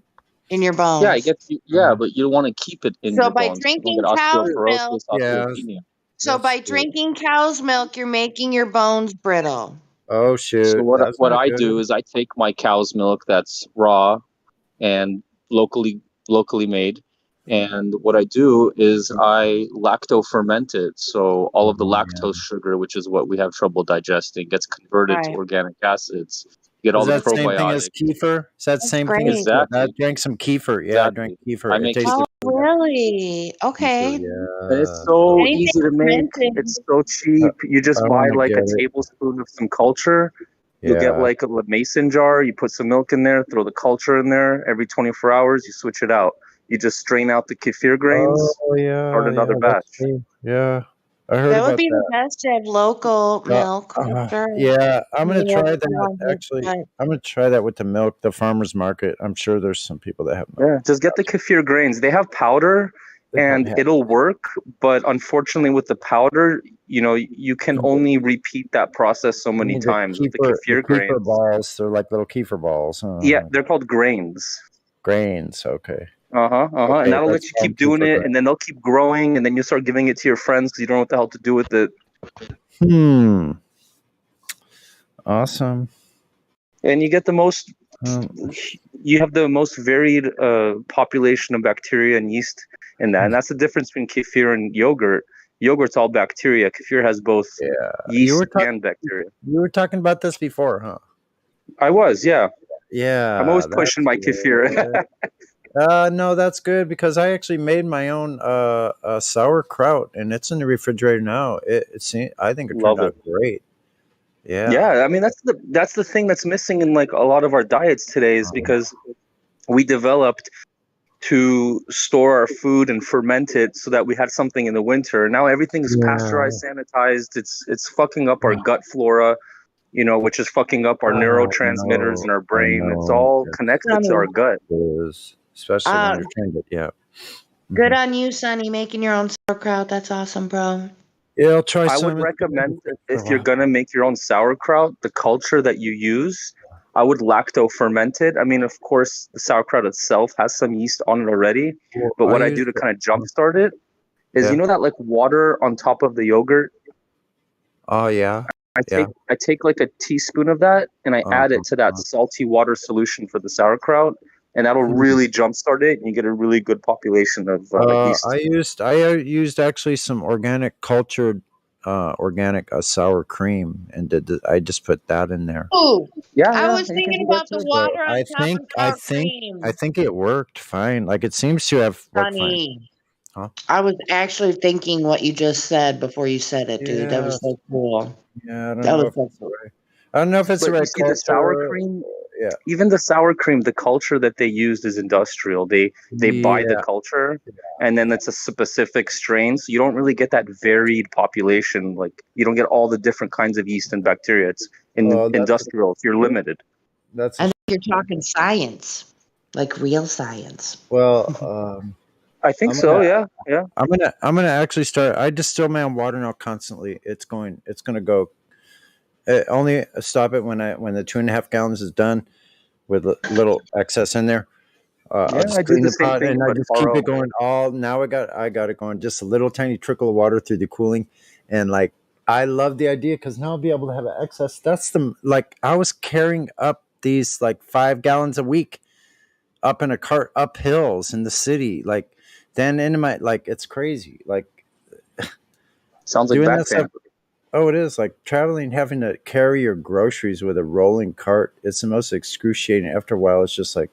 In your Yeah, bones. but you want to keep it in So your by bones. You don't drinking get cow's milk, osteoporosis, osteopenia. so by drinking cow's milk, you're making your bones brittle. Oh So shoot, what that's what not I good. do is I take my cow's milk that's raw and locally made, and what I do is I lacto ferment it. So all of the lactose sugar, which is what we have trouble digesting, gets converted to Right. organic acids. You get all Is the that same thing as probiotics. kefir? Is that That's same thing as great. I Exactly. drank some kefir. Yeah, I drank kefir. I It make tastes Oh, good. really? Okay. And it's so Anything easy to make. fermented. It's so cheap. You just I buy want to like get a it. tablespoon of some culture. You'll get Yeah. like a mason jar. You put some milk in there, throw the culture in there. Every 24 hours, you switch it out. You just strain out the kefir grains, Oh yeah, start another that's batch. true. Yeah, I heard That would about be the that. best to have local milk, for sure. Yeah, I'm gonna I mean, try that's that. not good, Actually, but I'm gonna try that with the milk, the farmers market. I'm sure there's some people that have milk. Yeah, just get the kefir grains. They have powder, and Yeah. it'll work. But unfortunately, with the powder, you can only repeat that process so I many mean, the times. With the kefir kefir grains, balls. They're like little kefir balls. yeah, they're called grains. Grains. Okay. And Okay, that'll let that's you farm keep doing kefir it, grains. and then they'll keep growing, and then you start giving it to your friends because you don't know what the hell to do with it. Awesome. And you get the most. You have the most varied population of bacteria and yeast in that, and that's the difference between kefir and yogurt. Yogurt's all bacteria. Kefir has both yeast and bacteria. You were talking about this before, huh? I was, yeah. Yeah. I'm always that's pushing my kefir. No, that's good because I actually made my own sauerkraut, and it's in the refrigerator now. I think it Love turned it. out great. Yeah. Yeah, I mean that's the thing that's missing in like a lot of our diets today is because we developed to store our food and ferment it so that we had something in the winter. Now everything's pasteurized, sanitized. It's fucking up our gut flora, which is fucking up our neurotransmitters in our brain. It's all connected to our gut. Especially when you're trying to, yeah. Good on you, Sonny, making your own sauerkraut. That's awesome, bro. Yeah, I'll try I some. would recommend if you're gonna make your own sauerkraut, the culture that you use, I would lacto ferment it. I mean, of course, the sauerkraut itself has some yeast on it already, but what I do to kind of jumpstart it is, you know that like water on top of the yogurt? Oh yeah. I take like a teaspoon of that and I add it to that salty water solution for the sauerkraut, and that'll really jumpstart it, and you get a really good population of yeast. I used actually some organic cultured organic sour cream and I just put that in there. Ooh, Yeah, I was you can thinking do that about the too. water on I top think of I sour think cream. I think it worked fine. Like it seems to have worked fine. Honey, Huh? I was actually thinking what you just said before you said it, dude. That was so cool. Yeah, I don't That know was if so it's the cool. right. I don't know if it's the But you right see, the sour culture. cream, Yeah. even the sour cream, the culture that they used is industrial. They buy the Yeah. culture, and then it's a specific strain, so you don't really get that varied population. Like you don't get all the different kinds of yeast and bacteria. It's industrial. You're limited. That's I think you're talking science, like real science. well. I think I'm so. gonna, Yeah. I'm gonna actually start. I distill my own water now constantly. It's gonna go. Only stop it when the 2.5 gallons is done with a little excess in there. I'll Yeah, just I do clean the the same pot thing, and I but just keep RO. it going all. Now I got it going. Just a little tiny trickle of water through the cooling, and like I love the idea because now I'll be able to have an excess. That's the like I was carrying up these like 5 gallons a week up in a cart up hills in the city, like then into my like it's crazy like Sounds like doing back that stuff. pain. Oh, it is like traveling, having to carry your groceries with a rolling cart. It's the most excruciating. After a while, it's just like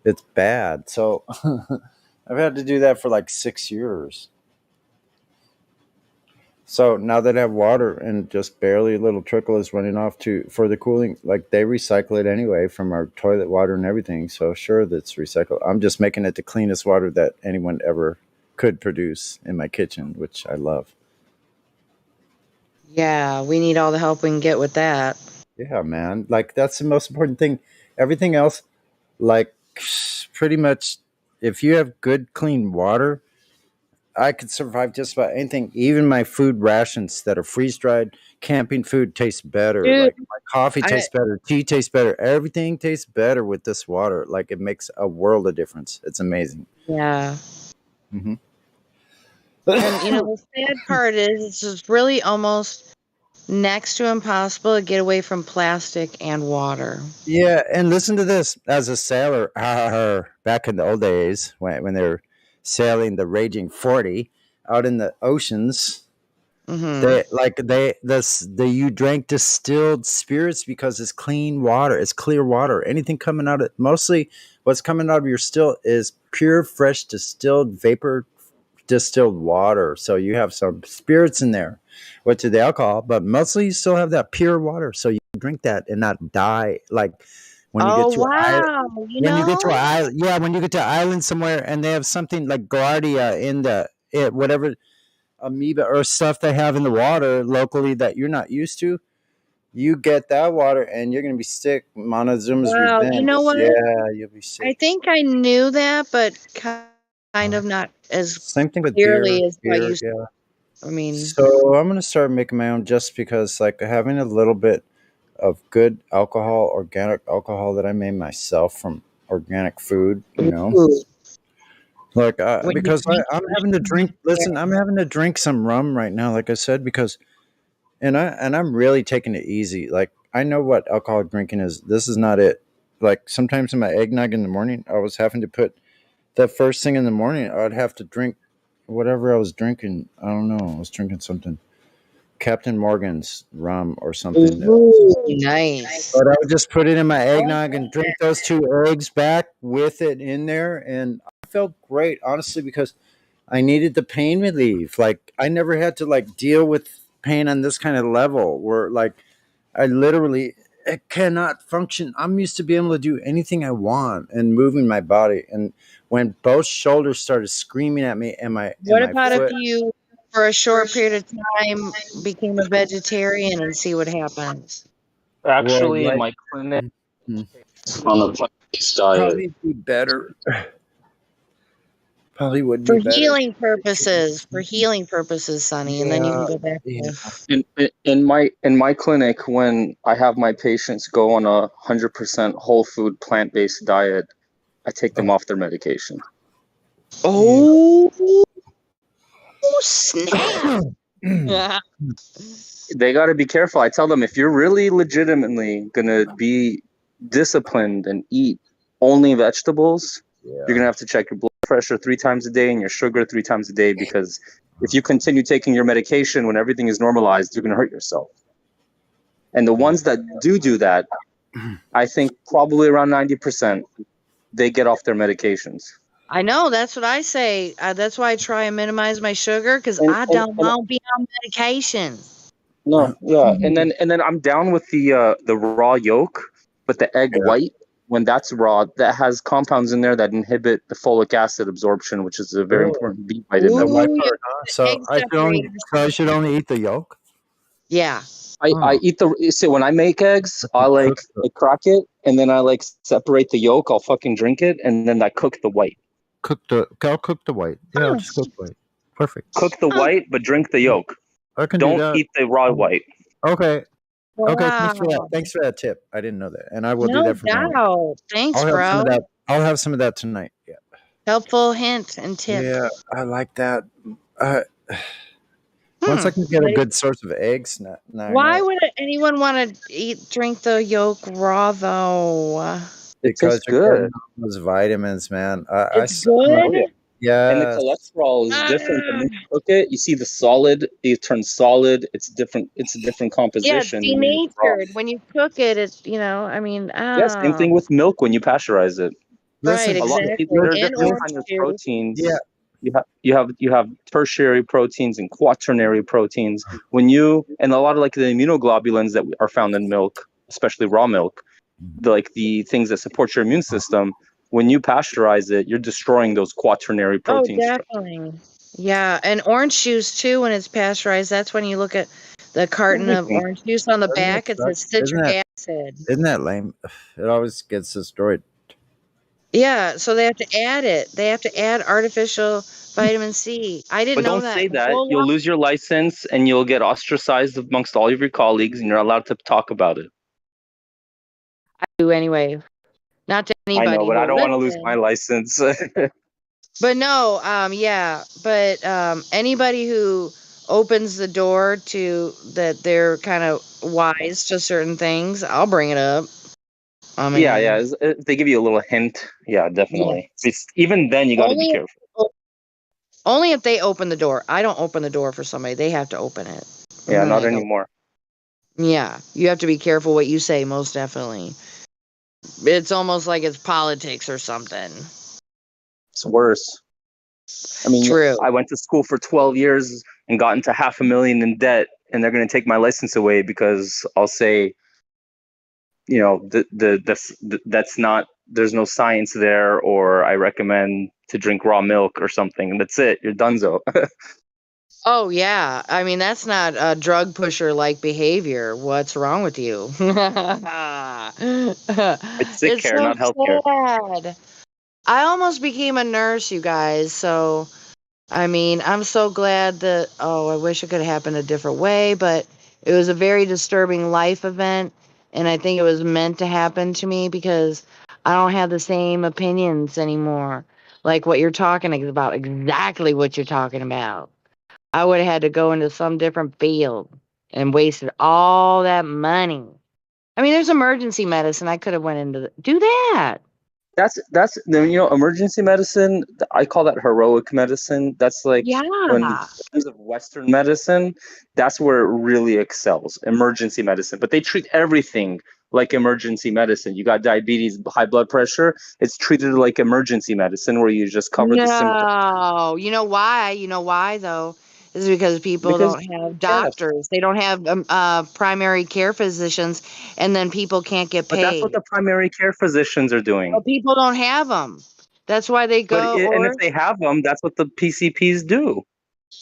it's bad. So I've had to do that for like 6 years. So now that I have water and just barely a little trickle is running off for the cooling, like they recycle it anyway from our toilet water and everything. So sure, that's recycled. I'm just making it the cleanest water that anyone ever could produce in my kitchen, which I love. Yeah, we need all the help we can get with that. Yeah, man. Like that's the most important thing. Everything else, like pretty much, if you have good, clean water, I could survive just about anything. Even my food rations that are freeze dried, camping food tastes better. Dude, Like my coffee tastes better, tea tastes better, everything tastes better with this water. Like it makes a world of difference. It's amazing. Yeah. Mm-hmm. And the sad part is it's just really almost next to impossible to get away from plastic and water. Yeah, and listen to this. As a sailor, back in the old days when they were sailing the raging 40 out in the oceans, you drank distilled spirits because it's clean water, it's clear water. Anything coming out of mostly what's coming out of your still is pure, fresh, distilled vapor, distilled water. So you have some spirits in there, which is the alcohol, but mostly you still have that pure water. So you can drink that and not die. Like when you get to when you get to an island, when you get to an island somewhere and they have something like Guardia in whatever amoeba or stuff they have in the water locally that you're not used to, you get that water and you're going to be sick. Montezuma's Wow, revenge. you know what? Yeah, you'll be sick. I think I knew that, but kind of not as Same thing with clearly beer. as what you Yeah. I mean, So I'm going to start making my own just because like having a little bit of good alcohol, organic alcohol that I made myself from organic food, like because I'm having to drink. Listen, I'm having to drink some rum right now, like I said, because I'm really taking it easy. Like I know what alcoholic drinking is. This is not it. Like sometimes in my eggnog in the morning, I was having to put the first thing in the morning. I'd have to drink whatever I was drinking. I don't know. I was drinking something, Captain Morgan's rum or something. Nice. But I would just put it in my eggnog and drink those 2 eggs back with it in there, and I felt great, honestly, because I needed the pain relief. Like I never had to like deal with pain on this kind of level where like I cannot function. I'm used to being able to do anything I want and moving my body. And when both shoulders started screaming at me and my What and my about if foot, you, for a short period of time, became a vegetarian and see what happens? Actually, in my clinic, on a plant-based diet. Probably be better. Probably would For be better. healing purposes, Sonny, and then you can go back to In my clinic, when I have my patients go on 100% whole food plant-based diet, I take them off their medication. Oh, snap! Yeah. They got to be careful. I tell them, if you're really legitimately going to be disciplined and eat only vegetables, you're going to have to check your blood pressure 3 times a day and your sugar 3 times a day, because if you continue taking your medication when everything is normalized, you're going to hurt yourself. And the ones that do that, I think probably around 90%, they get off their medications. I know, that's what I say. That's why I try and minimize my sugar, because I don't want to be on medication. No, yeah, and then I'm down with the raw yolk, but the egg white, when that's raw, that has compounds in there that inhibit the folic acid absorption, which is a very important B vitamin. The white Ooh, part, huh? So I should only eat the yolk. Yeah. I eat so when I make eggs, I crack it, and then I separate the yolk. I'll fucking drink it, and then I cook the white. I'll cook the white. Yeah, I'll just cook white. Perfect. Cook the white, but drink the yolk. I can do Don't that. eat the raw white. Okay. Okay, Wow. thanks for that tip. I didn't know that, and I will do No that from now on. doubt. Thanks, I'll have some bro. of that. I'll have some of that tonight. Yeah. Helpful hint and tip. Yeah, I like that. Once I can get a good source of eggs, now I Why know. would anyone want to drink the yolk raw though? Because tastes you're getting good. all those vitamins, man. It's good. Yeah. And the cholesterol is different. When you cook it, you see the solid. It turns solid. It's different. It's a different Yeah, composition. it's denatured. When you cook it, it's Yeah, same thing with milk when you pasteurize it. Right, A lot of exactly. people, there are And different orange kinds of juice. proteins. Yeah. You have tertiary proteins and quaternary proteins. When you, and a lot of the immunoglobulins that are found in milk, especially raw milk, the things that support your immune system, when you pasteurize it, you're destroying those quaternary Oh, protein structures. definitely. Yeah, and orange juice too. When it's pasteurized, that's when you look at the carton of orange juice on the back. It says citric acid. Isn't that lame? It always gets destroyed. Yeah, so they have to add it. They have to add artificial vitamin C. I didn't But know don't that. say that. You'll lose your license and you'll get ostracized amongst all of your colleagues, and you're allowed to talk about it. I do anyway. Not to anybody. I know, but I don't want to lose listen. my license. But no, yeah, but anybody who opens the door to that they're kind of wise to certain things, I'll bring it up. I mean, yeah. If they give you a little hint, yeah, definitely. Even then, you got to be careful. Only if they open the door. I don't open the door for somebody. They have to open it. Yeah, not anymore. Yeah, you have to be careful what you say, most definitely. It's almost like it's politics or something. It's worse. I mean, True. I went to school for 12 years and got into $500,000 in debt, and they're going to take my license away because I'll say, that's not, there's no science there, or I recommend to drink raw milk or something, and that's it. You're donezo. Oh, yeah. I mean, that's not a drug pusher like behavior. What's wrong with you? It's sick care, so not healthcare. sad. I almost became a nurse, you guys. So, I mean, I'm so glad that, I wish it could have happened a different way, but it was a very disturbing life event. And I think it was meant to happen to me because I don't have the same opinions anymore. Like what you're talking about, exactly what you're talking about. I would have had to go into some different field and wasted all that money. I mean, there's emergency medicine. I could have went into do that. That's emergency medicine. I call that heroic medicine. That's when in terms of Western medicine, that's where it really excels. Emergency medicine, but they treat everything like emergency medicine. You got diabetes, high blood pressure. It's treated like emergency medicine, where you just cover the symptoms. No, you know why? You know why though? Is because people don't have doctors. They don't have primary care physicians, and then people can't get paid. But that's what the primary care physicians are doing. Well, people don't have them. That's why they go. And if they have them, that's what the PCPs do.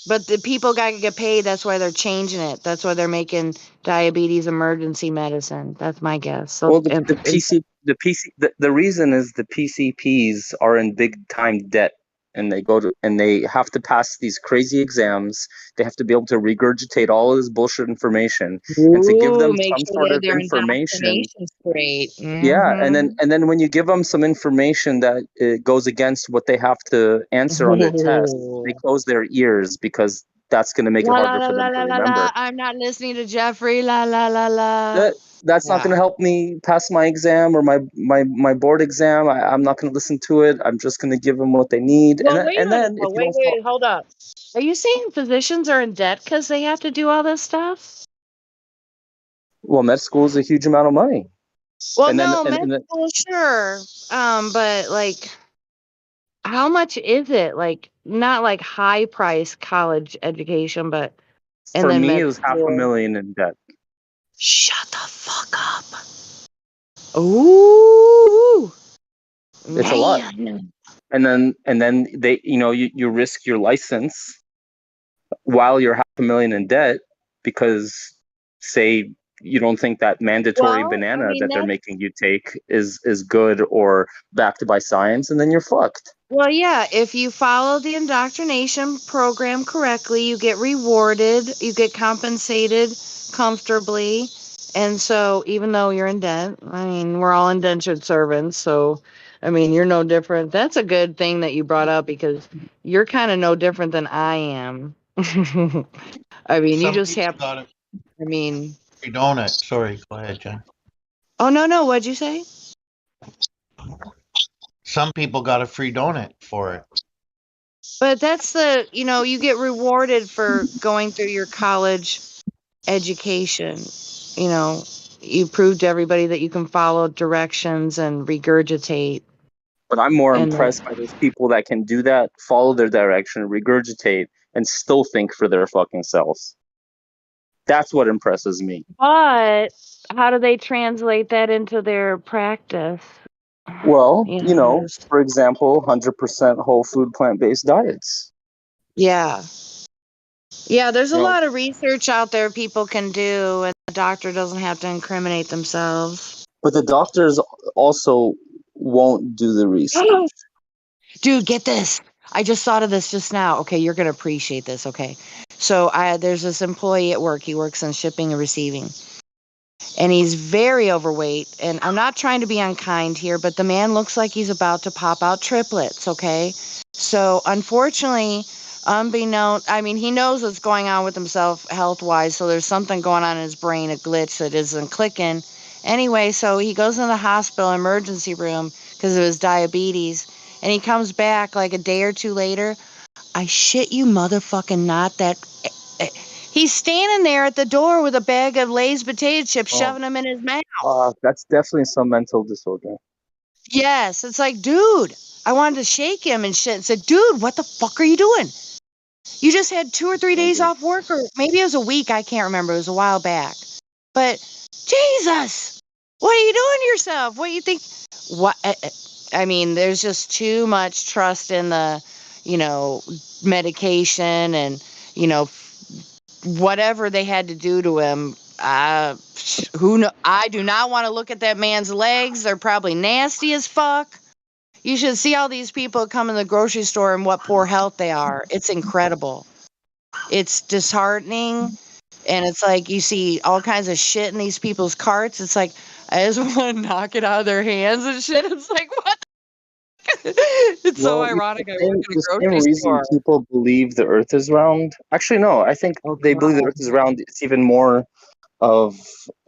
But the people got to get paid. That's why they're changing it. That's why they're making diabetes emergency medicine. That's my guess. So, well, the reason is the PCPs are in big time debt, and they have to pass these crazy exams. They have to be able to regurgitate all of this bullshit information, and to give them make some sure sort of their information. indoctrination's great. Yeah, and then when you give them some information that goes against what they have to answer on their test, they close their ears because that's going to make it La la harder la for la them to la la la. remember. I'm not listening to Jeffrey. La la la la. That's not going to help me pass my exam or my board exam. I'm not going to listen to it. I'm just going to give them what they need. Well, wait a And minute. then Oh, if you don't wait, hold up. Are you saying physicians are in debt because they have to do all this stuff? well, med school is a huge amount of money. Well, And then no, med school, sure. But like, how much is it? Like, not like high price college education, but and for then me, it med was school. $500,000 in debt. Shut the fuck up. Ooh, It's a lot. man. And then they, you risk your license while you're $500,000 in debt because, say, you don't think that mandatory Well, I banana mean that they're that's making you take is good or backed by science, and then you're fucked. well, yeah. If you follow the indoctrination program correctly, you get rewarded, you get compensated comfortably, and so even though you're in debt, I mean, we're all indentured servants, so I mean, you're no different. That's a good thing that you brought up because you're kind of no different than I am. I mean, you Some just people have. got it. I mean, Free donut. Sorry, go ahead, Jen. oh no, what'd you say? Some people got a free donut for it. But that's you get rewarded for going through your college education. You know, you prove to everybody that you can follow directions and regurgitate. But I'm more And impressed by those people that can do that, follow their direction, regurgitate, and still think for their fucking selves. That's what impresses me. but how do they translate that into their practice? Well, There's for example, 100% whole food plant-based diets. yeah. Yeah, there's a You know, lot of research out there people can do, and the doctor doesn't have to incriminate themselves. but the doctors also won't do the research. Dude, get this. I just thought of this just now. Okay, you're going to appreciate this, okay? So there's this employee at work. He works in shipping and receiving. And he's very overweight. And I'm not trying to be unkind here, but the man looks like he's about to pop out triplets, okay? So unfortunately, unbeknownst, I mean, he knows what's going on with himself health-wise, so there's something going on in his brain, a glitch that isn't clicking. Anyway, so he goes in the hospital emergency room because of his diabetes, and he comes back like a day or two later. I shit you motherfucking not that he's standing there at the door with a bag of Lay's potato chips, shoving them in his mouth. That's definitely some mental disorder. Yes, it's like, dude, I wanted to shake him and shit and said, dude, what the fuck are you doing? You just had 2 or 3 days off work, or maybe it was a week. I can't remember. It was a while back. But Jesus, what are you doing to yourself? What do you think? What? I mean, there's just too much trust in the, medication and, whatever they had to do to him. Who know? I do not want to look at that man's legs. They're probably nasty as fuck. You should see all these people come in the grocery store and what poor health they are. It's incredible. It's disheartening. And it's like you see all kinds of shit in these people's carts. It's like, I just want to knock it out of their hands and shit. It's like, what? It's so Well, ironic. I work in a the same grocery reason store. people believe the Earth is round. Actually, no, I think they believe the Earth is round. It's even more of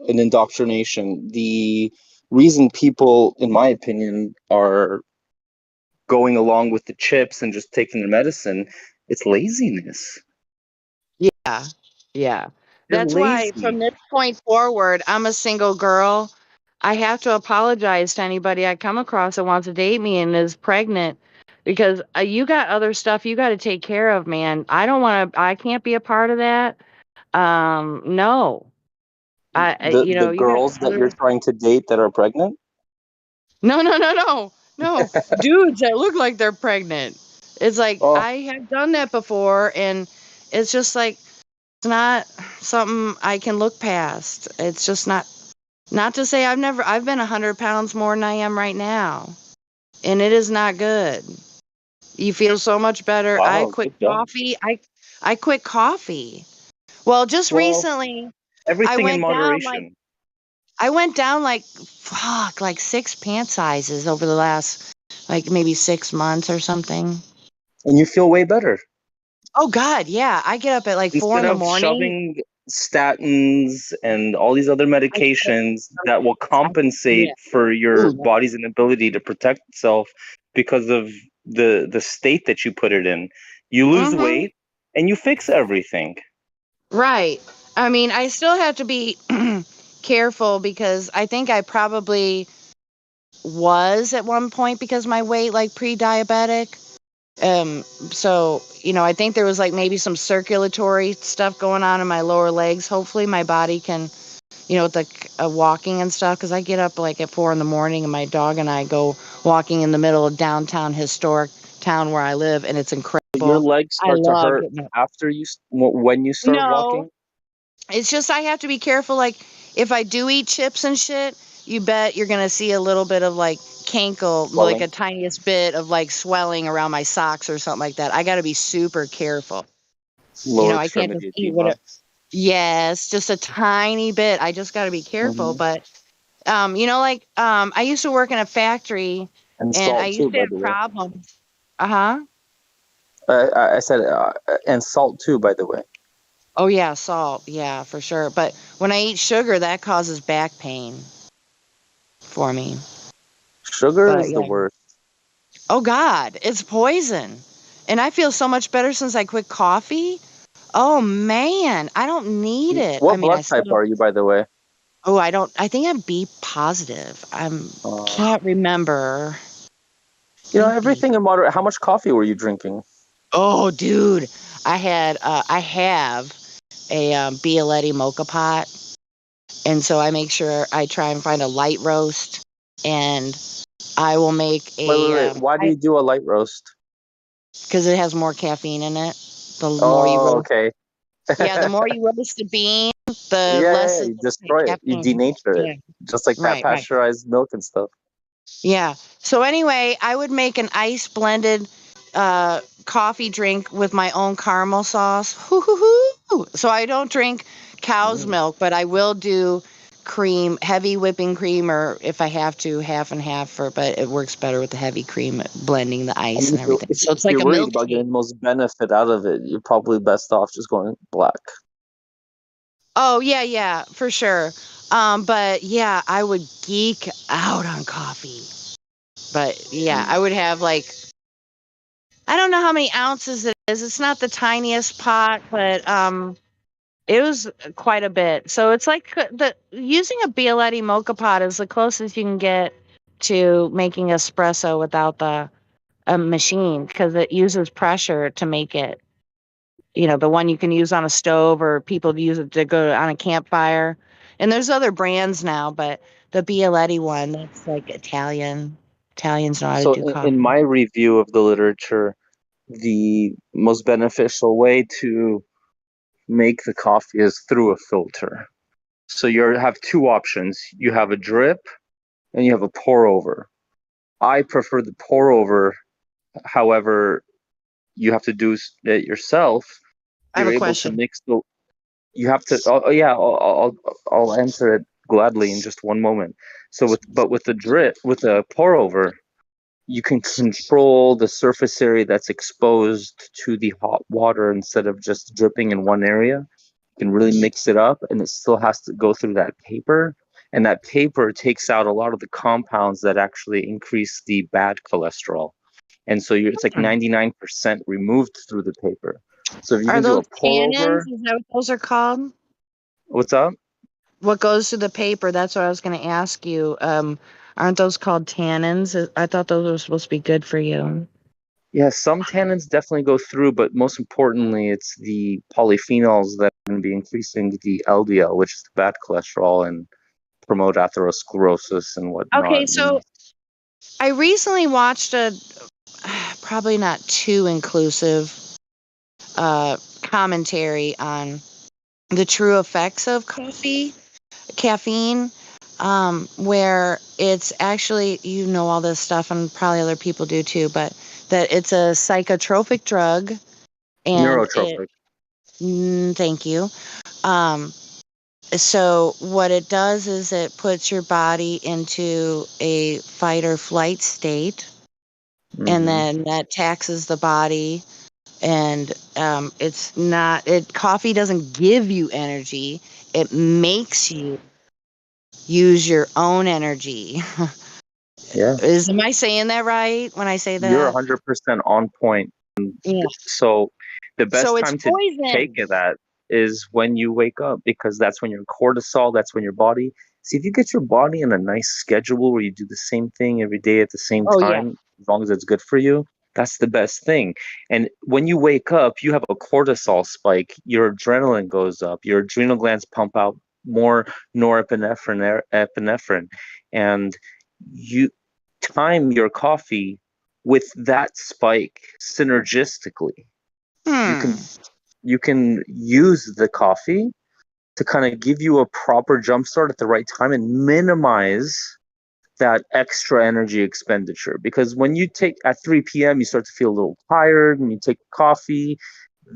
an indoctrination. The reason people, in my opinion, are going along with the chips and just taking the medicine, it's laziness. Yeah. Yeah. They're That's why lazy. from this point forward, I'm a single girl. I have to apologize to anybody I come across that wants to date me and is pregnant because you got other stuff you got to take care of, man. I can't be a part of that. No. The You got girls that you're other trying to date that are pregnant. No, no, no, no. No. Dudes that look like they're pregnant. It's like Oh, I have done that before and it's just like it's not something I can look past. It's just not to say I've been 100 pounds more than I am right now. And it is not good. You feel so much better. I wow, quit good job. coffee. I quit coffee. Well, just Well, recently I everything in went down like moderation. fuck, like 6 pant sizes over the last like maybe 6 months or something. And you feel way better. Oh God, yeah. I get up at like 4 in Instead the of morning. shoving statins and all these other I get up, medications that will compensate yeah. for your Ooh, body's inability to protect itself because of the state that you put it in, you lose mm-hmm. weight and you fix everything. Right. I mean, I still have to be careful because I think I probably was at one point because my weight like pre-diabetic. So, I think there was like maybe some circulatory stuff going on in my lower legs. Hopefully my body can, with the walking and stuff, because I get up like at 4 in the morning and my dog and I go walking in the middle of downtown historic town where I live, and it's Your incredible. legs I start to love hurt getting up. after when you start No, walking? it's just I have to be careful. Like if I do eat chips and shit, you bet you're gonna see a little bit of like cankle, like Swelling. a tiniest bit of like swelling around my socks or something like that. I got to be super careful. Lower I can't just extremity eat edema. whatever. Yes, just a tiny bit. I just got to be careful. Hmm. But I used to work in a factory, And and I salt too, used to by have the way. problems. Uh huh. I said, and salt too, by the way. Oh yeah, salt. Yeah, for sure. But when I eat sugar, that causes back pain for me. Sugar But is the yeah. worst. Oh God, it's poison. And I feel so much better since I quit coffee. Oh man, I don't need it. I What mean, I blood type still. are you, by the way? Oh, I think I'm B positive. Uh, Can't remember. I think B. everything in moderate. How much coffee were you drinking? Oh, dude, I have a Bialetti mocha pot, and so I make sure I try and find a light roast, and I will make Wait. Why do you do a light roast? because it has more caffeine in it. The more you Oh, roast, okay. yeah, the more you roast the bean, the less Yeah, of you the destroy it. You caffeine. denature it. Yeah, Just like that right, right. pasteurized milk and stuff. Yeah. So anyway, I would make an ice blended coffee drink with my own caramel sauce. Hoo, hoo, hoo. So I don't drink cow's milk, but I will do cream, heavy whipping cream, or if I have to, half and half but it works better with the heavy cream, blending the I ice mean, and everything. So it's if like you're a worried about milkshake. getting the most benefit out of it, you're probably best off just going black. Oh yeah, yeah, for sure. But yeah, I would geek out on coffee. But yeah, I would have like I don't know how many ounces it is. It's not the tiniest pot, but it was quite a bit. So it's like the using a Bialetti mocha pot is the closest you can get to making espresso without the a machine because it uses pressure to make it. The one you can use on a stove or people use it to go on a campfire. And there's other brands now, but the Bialetti one, that's like Italian. Italians know how to So do in coffee. my review of the literature, the most beneficial way to make the coffee is through a filter. So you have two options. You have a drip and you have a pour over. I prefer the pour over. However, you have to do it yourself. I have You're a able to question. mix the. You have to. Oh yeah, I'll answer it gladly in just one moment. So with the drip with the pour over, you can control the surface area that's exposed to the hot water instead of just dripping in one area. You can really mix it up, and it still has to go through that paper. And that paper takes out a lot of the compounds that actually increase the bad cholesterol. And so it's like 99% removed through the paper. So if you Are can do a those pour tannins? over, Is that what those are called? what's up? What goes through the paper? That's what I was going to ask you. Aren't those called tannins? I thought those were supposed to be good for you. Yeah, some tannins definitely go through, but most importantly, it's the polyphenols that are going to be increasing the LDL, which is the bad cholesterol, and promote atherosclerosis and Okay, whatnot. so I recently watched a probably not too inclusive commentary on the true effects of caffeine, where it's actually, all this stuff, and probably other people do too, but that it's a psychotropic drug, and Neurotropic. thank you. Um, so what it does is it puts your body into a fight or flight state, and then that taxes the body And it's not. Coffee doesn't give you energy. It makes you use your own energy. Yeah. Am I saying that right when I say You're that? 100% on point. Yeah. So the So best it's time to take poison. that is when you wake up, because that's when your cortisol, that's when your body. See, if you get your body in a nice schedule where you do the same thing every day at the same Oh yeah. time, as long as it's good for you, that's the best thing. And when you wake up, you have a cortisol spike, your adrenaline goes up, your adrenal glands pump out more epinephrine, and you time your coffee with that spike synergistically. You Hmm. can use the coffee to kind of give you a proper jump start at the right time and minimize that extra energy expenditure. Because when you take at 3 p.m., you start to feel a little tired, and you take coffee,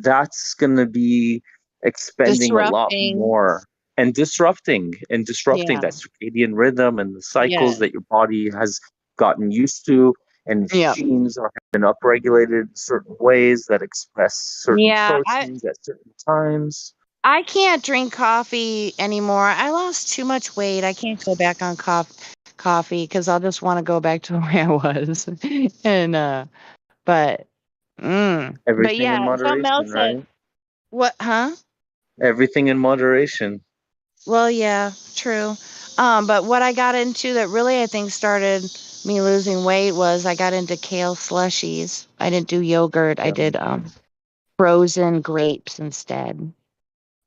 that's going to be expending a lot Disrupting. more and disrupting Yeah. that circadian rhythm and the cycles Yeah. that your body has gotten used to. And Yeah. genes are been upregulated in certain ways that express certain Yeah. proteins at certain times. I can't drink coffee anymore. I lost too much weight. I can't go back on coffee because I'll just want to go back to the way I was. And but but Everything in yeah, something moderation, else that right? what huh? Everything in moderation. Well, yeah, true. But what I got into that really I think started me losing weight was I got into kale slushies. I didn't do yogurt. I did frozen grapes instead.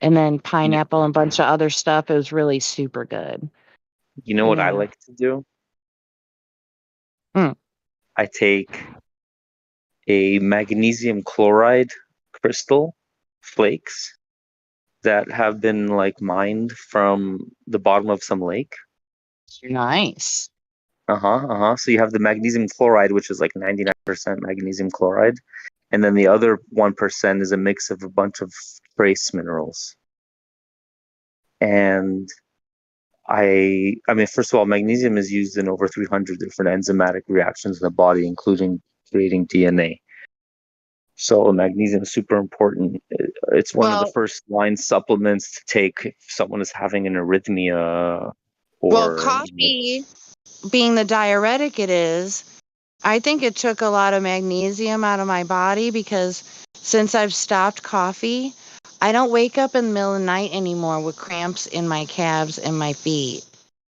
And then You, pineapple and a bunch of other stuff. It was really super good. you know what I Yeah. like to do? Mm. I take a magnesium chloride crystal flakes that have been like mined from the bottom of some lake. Nice. So you have the magnesium chloride, which is like 99% magnesium chloride, and then the other 1% is a mix of a bunch of trace minerals. And I mean, first of all, magnesium is used in over 300 different enzymatic reactions in the body, including creating DNA. So magnesium is super important. It's one of the Well, first line supplements to take if someone is having an arrhythmia well, or coffee being the diuretic it is, I think it took a lot of magnesium out of my body because since I've stopped coffee, I don't wake up in the middle of the night anymore with cramps in my calves and my feet.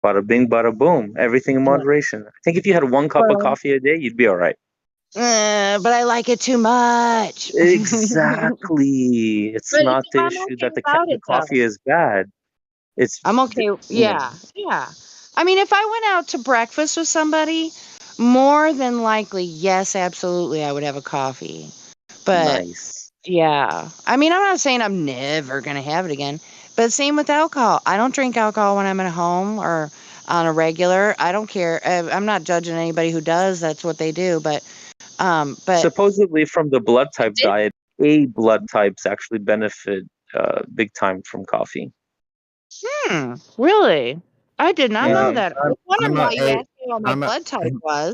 bada bing, bada boom. Everything in Yeah. moderation. I think if you had 1 cup of Well, coffee a day, you'd be all right. but I like it too much. Exactly. It's But not the I'm issue okay that without the it though. coffee is bad. It's I'm okay. you know Yeah, yeah. I mean, if I went out to breakfast with somebody, more than likely, yes, absolutely, I would have a coffee. But nice. yeah, I mean, I'm not saying I'm never gonna have it again. But same with alcohol. I don't drink alcohol when I'm at home or on a regular. I don't care. I'm not judging anybody who does. That's what they do. But Supposedly from the blood type it, diet, A blood types actually benefit big time from coffee. really, I did not know Hmm. that. I I'm was wondering I'm a why you A asked me what my I'm a blood type was.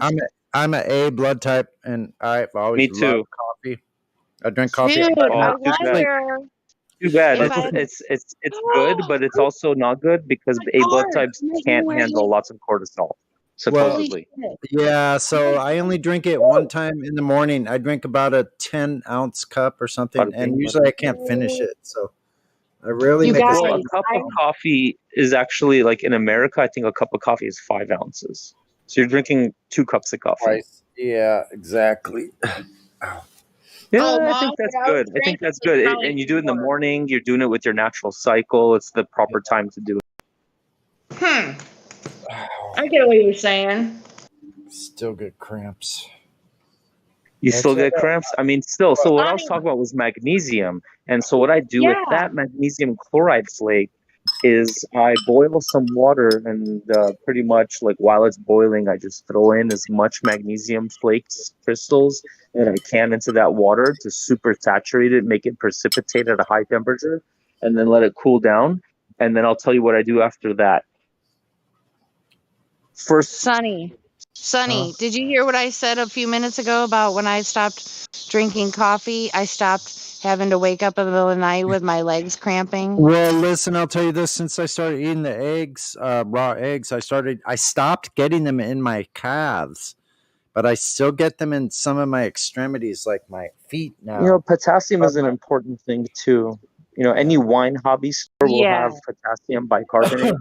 I'm a A blood type, and I've Me always loved too. coffee. I drink coffee Dude, at Oh, I night. too bad. Actually, wonder Too bad. if let's I see. had. It's good, but it's also not good because A blood Art. types I'm not even can't wearing handle it. lots of cortisol, Well, Holy supposedly. shit. yeah. I'm So like, I only drink it one time in the morning. I drink about a 10-ounce cup or something, Bada and bing, usually bada I boom. can't finish it. So I rarely you make a Well, a guys, second. cup of coffee is actually like in America, I think a cup of coffee is 5 ounces. So you're drinking 2 cups of coffee. Twice. Yeah, exactly. oh, Yeah, I mom, think what that's I was good. I think drinking that's was good. probably And you do it in the 4. morning, you're doing it with your natural cycle. It's the proper time to do it. I get what you're saying. Still get cramps. You That's still it. get cramps? I mean, still. So what I was Honey, talking about was magnesium. And so what I do with yeah. that magnesium chloride flake is I boil some water and pretty much like while it's boiling, I just throw in as much magnesium flakes crystals that I can into that water to super saturate it, make it precipitate at a high temperature, and then let it cool down. And then I'll tell you what I do after that. First, Sonny, Huh? Sonny, did you hear what I said a few minutes ago about when I stopped drinking coffee, I stopped having to wake up in the middle of the night with my legs cramping. Well, listen, I'll tell you this. Since I started eating the eggs, raw eggs, I stopped getting them in my calves, but I still get them in some of my extremities, like my feet now. You know, potassium is an important thing too. You know, any wine hobby store will Yeah. have potassium bicarbonate.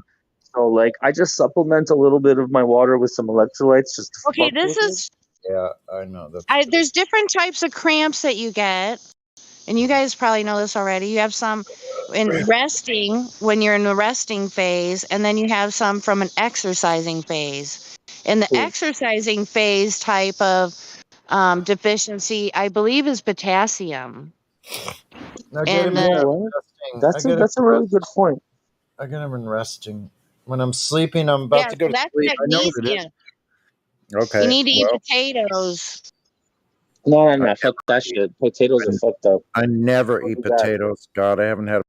So, like, I just supplement a little bit of my water with some electrolytes just to Okay, fuck this with it. is. Yeah, I know that. There's different types of cramps that you get, and you guys probably know this already. You have some in resting when you're in the resting phase, and then you have some from an exercising phase. In the exercising phase type of deficiency, I believe, is potassium. I get And them the resting. That's a really good point. I get them in resting. When I'm sleeping, I'm about to go so to that's sleep. I know what it is. magnesium. Okay. You need to eat well, potatoes. No, fuck that shit. Potatoes are fucked up. I never Don't eat do that. potatoes. God, I haven't had a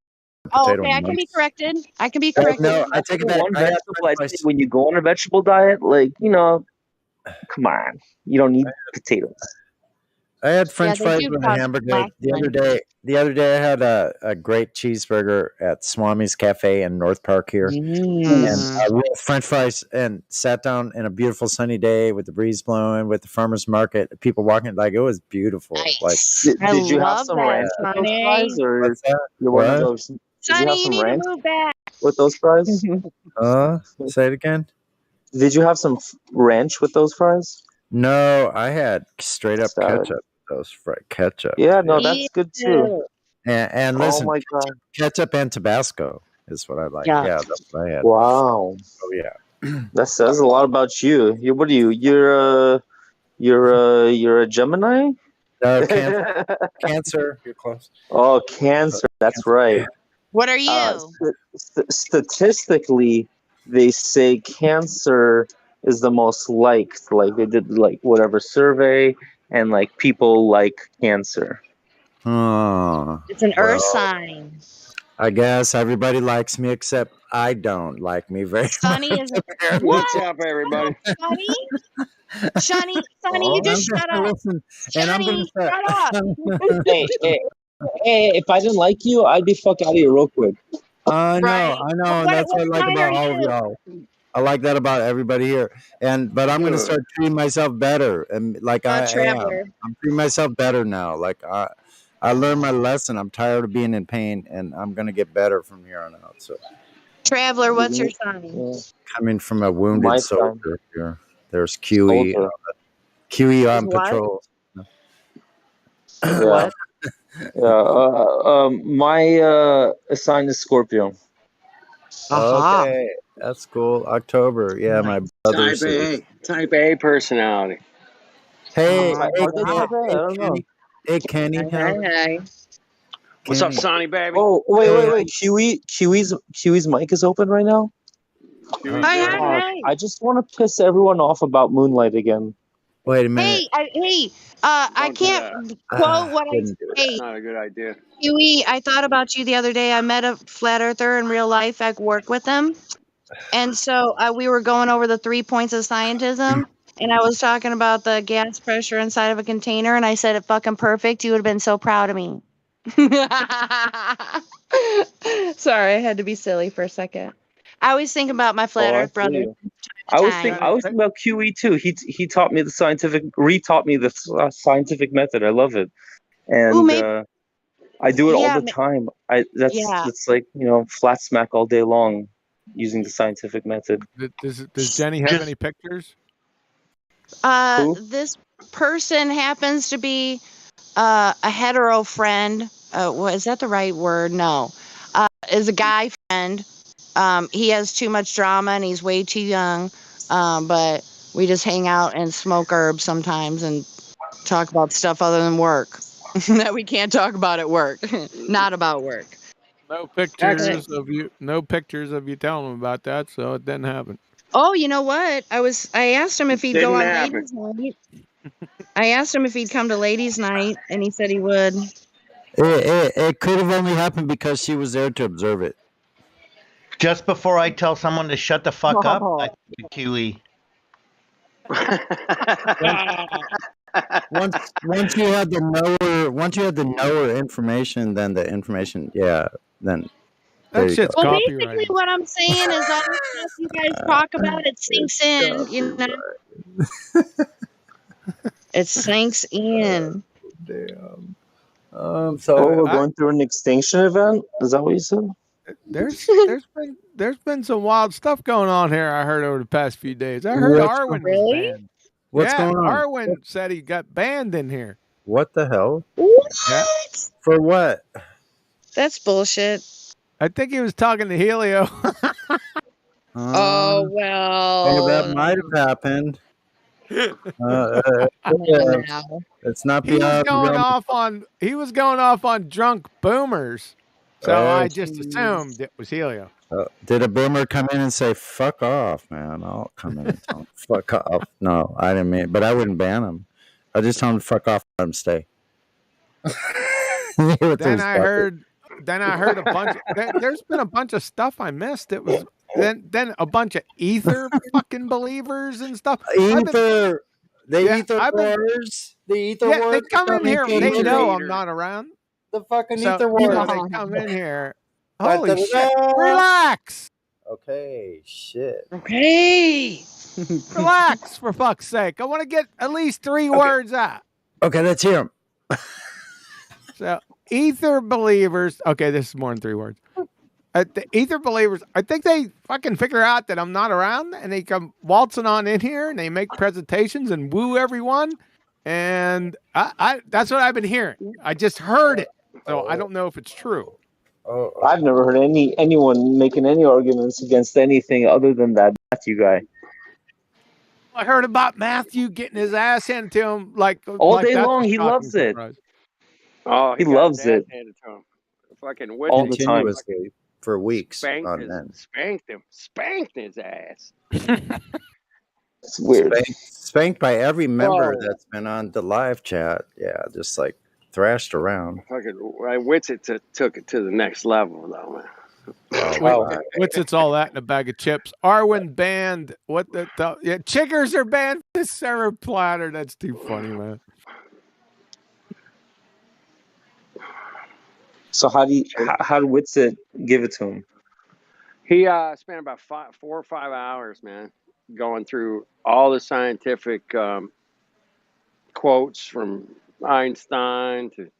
Oh, potato okay. in I can be months. corrected. I can be Oh, corrected. no, I That's take the it back. one I had vegetable I'd french say when you go on a vegetable diet, like, you know, come on. You don't need potatoes. I had Yeah, French they fries do with a cause hamburger the other flatulence. day. The other day, I had a great cheeseburger at Swami's Cafe in North Park here, and with French fries, and sat down in a beautiful sunny day with the breeze blowing, with the farmers market, people walking. Like, it was beautiful. Like, Nice. I Did you have love some that, ranch with those fries, Sonny. or what's that? you're one of What? those? Did you have Sonny, you some need to ranch move back. with those fries? Say it again. Did you have some ranch with those fries? No, I had straight up Salad. ketchup. Those fried ketchup. Yeah, no, that's good too. And Oh listen, my god! ketchup and Tabasco is what I like. Yeah. Yeah, that's what I had. Wow, Oh yeah. that says a lot about you. What are you? You're a Gemini. Cancer. You're close. Oh, Cancer. That's right. What are you? Statistically, they say Cancer is the most liked. Like, they did like whatever survey, and like people like Cancer. Oh, It's an earth well, sign. I guess everybody likes me except I don't like me very Sonny much. is a Apparently. what? What's up, everybody? Sonny? Sonny, Oh, you just I'm shut gonna up. listen, and I'm gonna Sonny, shut up. Hey, if I didn't like you, I'd be fuck out of here real quick. I know, Right. I know, and that's What what I like sign about are all of you? y'all. I like that about everybody here, but I'm gonna start treating myself better, and like I am. Traveler. I'm treating myself better now. Like I learned my lesson. I'm tired of being in pain, and I'm gonna get better from here on out. So, Traveler, what's your sign? coming from a wounded My soldier here, there's QE. Soldier. QE Is on what? patrol. Is Yeah. what? Yeah. My sign is Scorpio. Aha. Okay, that's cool. October. Yeah, my brother's. Type A personality. Hey, Uh-huh. Are they type A? I don't know. Hey, Kenny. Hey. What's up, Kenny. Sonny, baby? Oh, wait. QE's mic is open right now. Hey. I just want to piss everyone off about Moonlight again. Wait a minute. I can't quote what I say. Not a good idea. Huey, I thought about you the other day. I met a flat earther in real life. I work with him. And so we were going over the 3 points of scientism. And I was talking about the gas pressure inside of a container. And I said it fucking perfect. You would have been so proud of me. Sorry, I had to be silly for a second. I always think about my flat earth brother. I was thinking about QE too. He taught me retaught me the scientific method. I love it, and I do it all the time. That's like, you know, flat smack all day long using the scientific method. Does Jenny have any pictures? This person happens to be a hetero friend. Is that the right word? No. Is a guy friend. He has too much drama and he's way too young. But we just hang out and smoke herbs sometimes and talk about stuff other than work that we can't talk about at work. Not about work. No pictures of you. No pictures of you telling him about that, so it didn't happen. Oh, you know what? I asked him if he'd go on ladies' night. I asked him if he'd come to ladies' night, and he said he would. It could have only happened because she was there to observe it. Just before I tell someone to shut the fuck up, I think QE. once you had the knower information, then the information, then there That you go. shit's Well, basically, copyrighted. what I'm saying is all the stuff you guys talk about, it sinks in. You know, it sinks in. Damn. So we're going through an extinction event. Is that what you said? There's been some wild stuff going on here. I heard over the past few days. I heard Arwen was banned. What's going on? Arwen said he got banned in here. What the hell? What? Yeah. For what? That's bullshit. I think he was talking to Helio. Oh, well. that might have happened. It's not He was beyond going realm- off on drunk boomers. So Oh, I just assumed it was Helio. Did a boomer come in and say, fuck off, man? I'll come in and tell him, fuck off. No, I didn't mean it, but I wouldn't ban him. I just tell him to fuck off and let him stay. Then I heard a bunch. There's been a bunch of stuff I missed. It was then a bunch of ether fucking believers and stuff. Ether. They ether wars. The ether Yeah, wars. they come in here. They know I'm not around. The fucking So, ether you wars. know, they come in here. Da, Holy da, da, shit! da. Relax. Okay, shit. Okay. Relax, for fuck's sake. I want to get at least 3 words out. Okay, let's hear him. So, ether believers. Okay, this is more than 3 words. The ether believers, I think they fucking figure out that I'm not around, and they come waltzing on in here, and they make presentations and woo everyone. And I that's what I've been hearing. I just heard it, so I don't know if it's true. I've never heard anyone making any arguments against anything other than that Matthew guy. I heard about Matthew getting his ass handed to him All day that's long. a He shocking loves it. surprise. Oh, He got loves his ass it. handed to him. Fucking All whipped the time. Continuously for weeks on end. spanked his ass. It's weird. Spanked by every member Whoa. that's been on the live chat. Yeah, just like thrashed around. Fucking Witsit took it to the next level, though, man. What's it's all that in a bag of chips? Arwen banned. What the yeah, chiggers are banned for the server platter. That's too funny, man. So how did Witsit give it to him? He spent about 4 or 5 hours, man, going through all the scientific quotes from Einstein to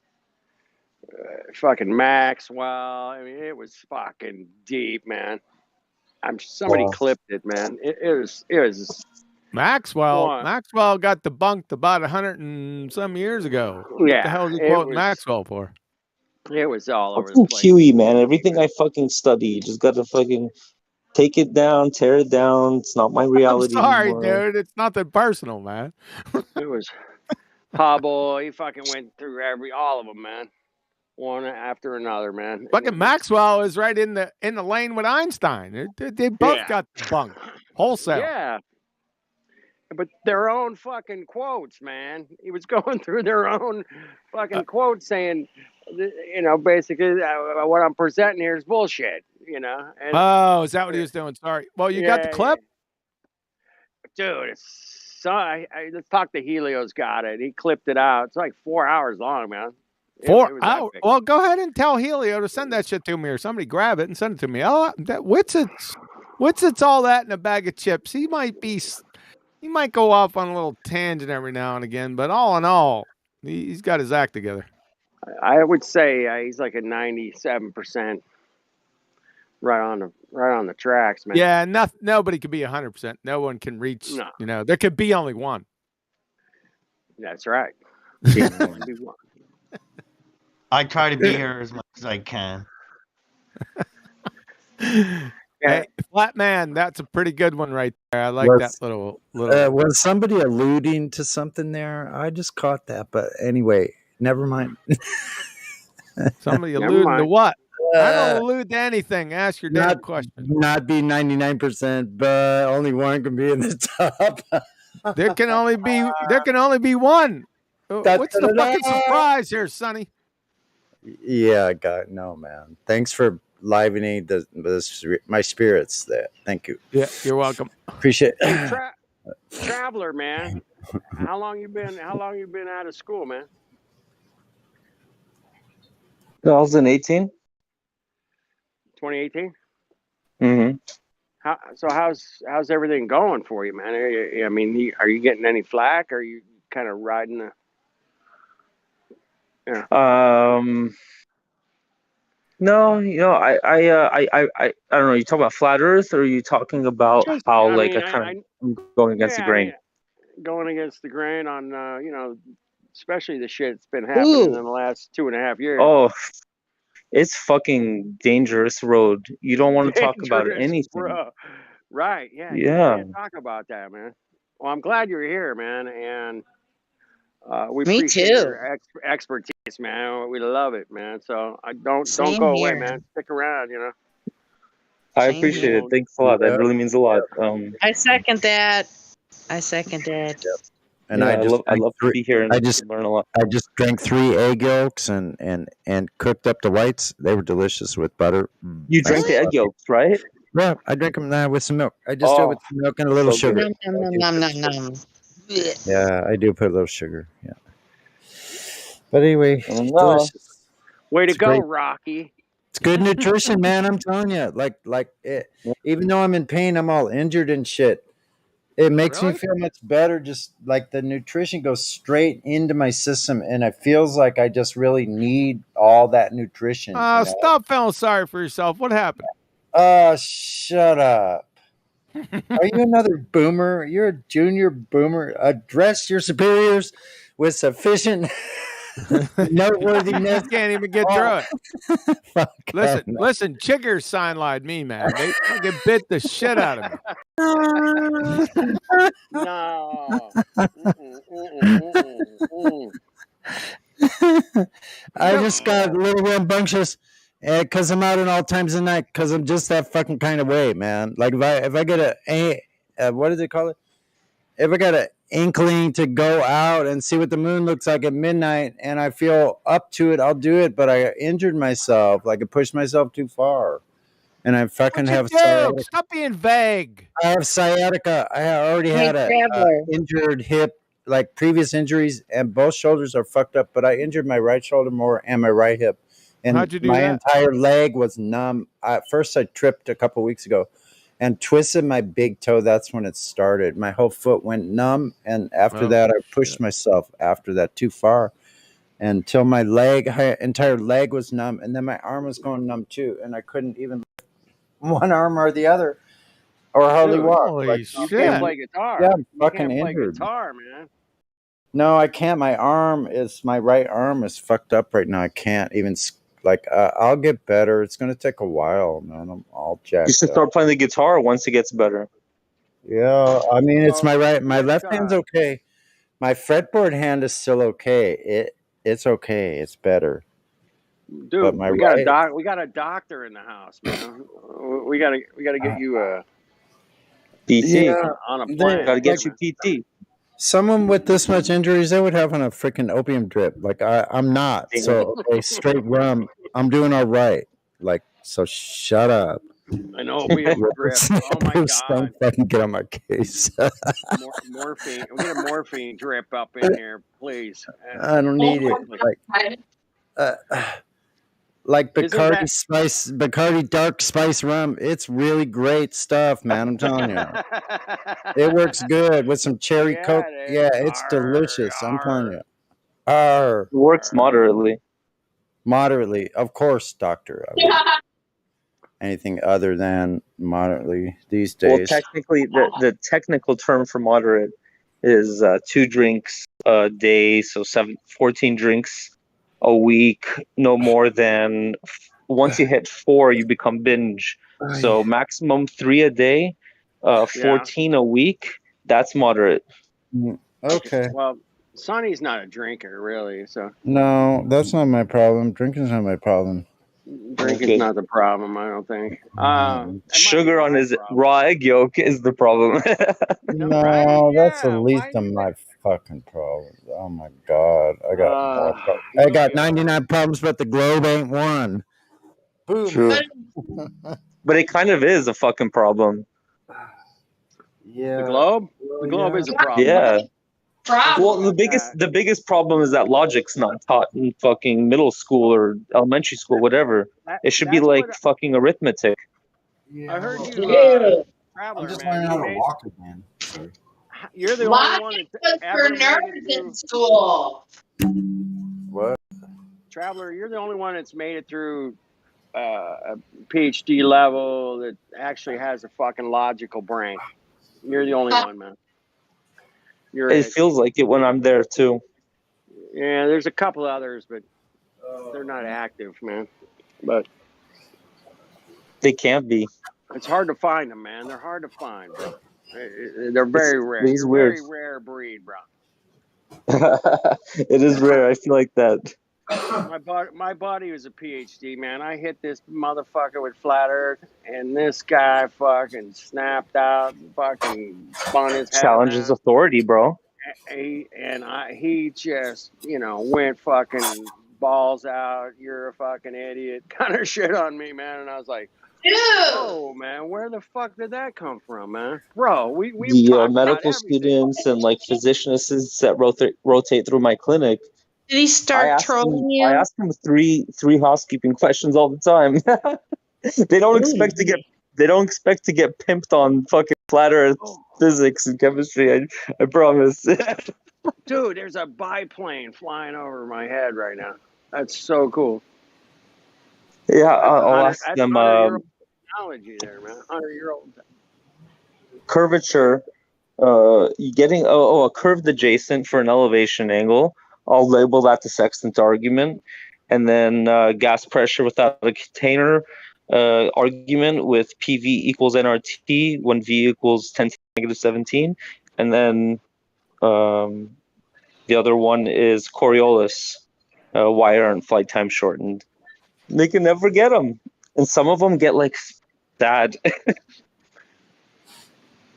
fucking Maxwell. I mean, it was fucking deep, man. Somebody clipped it, man. It was Maxwell got debunked about 100 and some years ago. What the hell is he quoting Maxwell for? It was all over the Fucking place. QE, man. Everything I fucking study, you just gotta fucking take it down, tear it down. It's not my reality. I'm sorry, anymore. dude. It's nothing personal, man. It was Hubble. He fucking went through all of them, man. One after another, man. Fucking Maxwell is right in the lane with Einstein. They both got debunked wholesale. Yeah. But their own fucking quotes, man. He was going through their own fucking quotes saying, you know, basically what I'm presenting here is bullshit, you know. And, is that what he was doing? Sorry. Well, you got the clip? Dude, let's talk to Helio's got it. He clipped it out. It's like 4 hours long, man. 4 hours? Well, go ahead and tell Helio to send that shit to me, or somebody grab it and send it to me. Witsit's all that in a bag of chips. He might go off on a little tangent every now and again, but all in all, he's got his act together. I would say he's like a 97% right on the tracks, man. Yeah, nobody could be 100%. No one can reach. No. You know, there could be only one. That's right. I try to be here as much as I can. Hey, Flat Man, that's a pretty good one right there. I like that little. Was somebody alluding to something there? I just caught that, but anyway, never mind. Somebody alluding to what? I don't allude to anything. Ask your damn question. Not be 99%, but only one can be in the top. There can only be one. What's the fucking surprise here, Sonny? Yeah, God, no, man. Thanks for livening my spirits there. Thank you. Yeah, you're welcome. Appreciate it. Traveler, man. How long you been out of school, man? 2018. 2018. Mm-hmm. How's everything going for you, man? Are you getting any flack? Or are you kind of riding the? Yeah. No, I don't know. You talking about flat Earth, or are you talking about how I'm going against the grain? Going against the grain on especially the shit that's been happening in the last 2.5 years. Oh, it's fucking dangerous road. You don't want to talk about anything. Bro. Right? Yeah. You can't talk about that, man. Well, I'm glad you're here, man, and we Me appreciate too. your expertise, man. We love it, man. So don't Same go away, here. man. Stick around, I appreciate it. Thanks a lot. That really means a lot. I second that. And yeah, I just I love to be here and learn a lot. I just drank 3 egg yolks and cooked up the whites. They were delicious with butter. You drank the egg yolks, right? Yeah, I drink them now with some milk. I just do it with some milk and a little so sugar. Nom. Yeah, I do put a little sugar. Yeah. But anyway, No. delicious. Way to It's go, great. Rocky. It's good nutrition, man. I'm telling you. Even though I'm in pain, I'm all injured and shit. It makes me feel much better. Just like the nutrition goes straight into my system, and it feels like I just really need all that nutrition. Stop feeling sorry for yourself. What happened? Shut up. Are you another boomer? You're a junior boomer. Address your superiors with sufficient noteworthiness. Can't even get through it. Listen, chiggers sidelined me, man. They fucking bit the shit out of me. No. I just got a little rambunctious because I'm out at all times of night because I'm just that fucking kind of way, man. Like if I get what do they call it? If I got an inkling to go out and see what the moon looks like at midnight and I feel up to it, I'll do it. But I injured myself. Like I pushed myself too far. And I fucking have sciatica. Stop being vague. I have sciatica. I already had a injured hip, like previous injuries, and both shoulders are fucked up. But I injured my right shoulder more and my right hip. And how'd you do my that? entire leg was numb. First, I tripped a couple weeks ago and twisted my big toe. That's when it started. My whole foot went numb. And after that, I pushed myself after that too far until my entire leg was numb. And then my arm was going numb too. And I couldn't even lift one arm or the other or hardly walk. Holy You can't play guitar. Yeah, I'm you fucking can't play injured. guitar, man. No, I can't. My right arm is fucked up right now. I can't even I'll get better. It's gonna take a while, man. I'm all jacked. You should start playing the guitar once it gets better. Yeah, I mean it's my left hand's okay. My fretboard hand is still okay. It's okay. It's better. Dude, but my we got a doctor in the house, man. We gotta get you a PT on a plan. Gotta get you PT. Someone with this much injuries, they would have on a freaking opium drip. Like I'm not. So straight rum. I'm doing all right. Like so. Shut up. An opium drip. Oh my god! Don't fucking get on my case. Morphine. We get a morphine drip up in here, please. I don't need it. Like Bacardi dark spice rum. It's really great stuff, man. I'm telling you. It works good with some cherry Coke. Yeah, it's delicious. I'm telling you. It works moderately. Moderately. Of course, doctor. Anything other than moderately these days. Well, technically, the technical term for moderate is 2 drinks a day. So 14 drinks a week, no more than once you hit 4, you become binge. So maximum 3 a day, 14 a week. That's moderate. Okay. Well, Sonny's not a drinker, really. So no, that's not my problem. Drinking's not my problem. Drinking's not the problem, I don't think. Sugar on his raw egg yolk is the problem. No, that's the least of my fucking problems. Oh my god, I got 99 problems, but the globe ain't one. Boom. True. But it kind of is a fucking problem. Yeah. The globe? The globe is a problem. Yeah. Well, Problem. the biggest problem is that logic's not taught in fucking middle school or elementary school, whatever. It should be That's like what fucking arithmetic. I heard you, I'm Traveler, just man. learning how You to made. walk again. Sorry. You're the only Logic one that's was for ever made it nerds in through. school. What? Traveler, you're the only one that's made it through a PhD level that actually has a fucking logical brain. You're the only one, man. You're It it. feels like it when I'm there too. Yeah, there's a couple others, but they're not active, man. But They can't be. it's hard to find them, man. They're hard to find, but they're very rare. It is You're a weird. very rare breed, bro. It is rare. I feel like that. My buddy was a PhD, man. I hit this motherfucker with flat Earth, and this guy fucking snapped out, fucking spun his head Challenges around. authority, bro. He just, went fucking balls out. You're a fucking idiot, kind of shit on me, man. And I was like, whoa, man, where the fuck did that come from, man? Bro, we've The talked about medical everything. students and like physician assistants that rotate through my clinic. Did he start trolling you? I ask them three housekeeping questions all the time. They don't expect to get pimped on fucking flat Earth physics and chemistry. I promise. Dude, there's a biplane flying over my head right now. That's so cool. Yeah, I'll ask That's them 100-year-old technology there, man. 100-year-old. curvature. You getting a curved adjacent for an elevation angle. I'll label that the sextant argument, and then gas pressure without a container argument with PV equals nRT when V equals 10 to the -17, and then the other one is Coriolis. Why aren't flight time shortened? They can never get them, and some of them get like sad.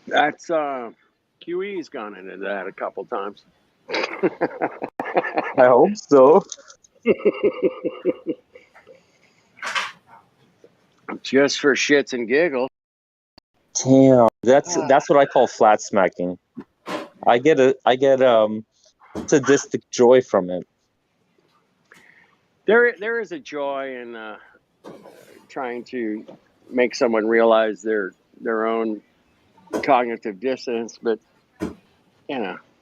That's QE's gone into that a couple times. I hope so. Just for shits and giggles. Damn, that's what I call flat smacking. I get sadistic joy from it. There is a joy in trying to make someone realize their own cognitive dissonance, but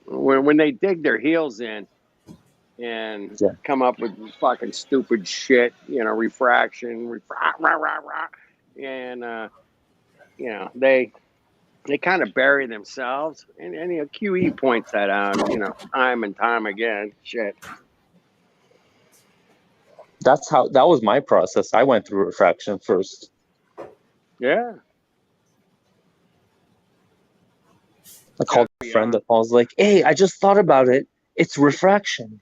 when they dig their heels in and come up with fucking stupid shit, refraction, and they kind of bury themselves, and QE points that out, time and time again. Shit. That was my process. I went through refraction first. Yeah. I called a friend up. I was like, "Hey, I just thought about it. It's refraction."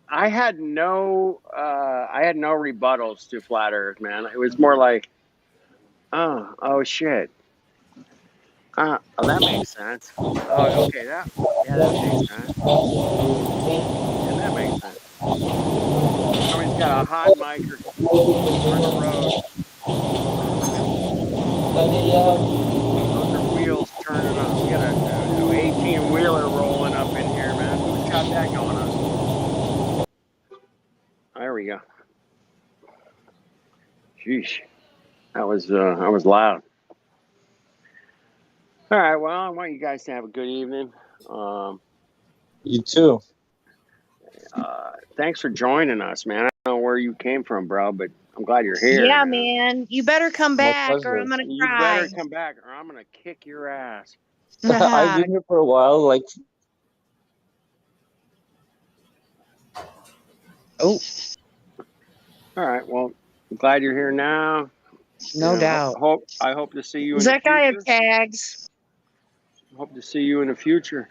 I had no rebuttals to flat Earth, man. It was more like, oh shit. Oh, that makes sense. Oh, okay, that makes sense. Yeah, that makes sense. Somebody's got a hot micro on the road. Those are wheels turning up. We got a 18-wheeler rolling up in here, man. Who's got that going on? There we go. Sheesh. That was loud. All right, well, I want you guys to have a good evening. You too. Thanks for joining us, man. I don't know where you came from, bro, but I'm glad you're here. Yeah, man. You better come back or I'm going to cry. You better come back or I'm going to kick your ass. I've been here for a while. Like, oh. All right, well, I'm glad you're here now. No doubt. I hope to see you Does in the that guy future. have tags? Hope to see you in the future.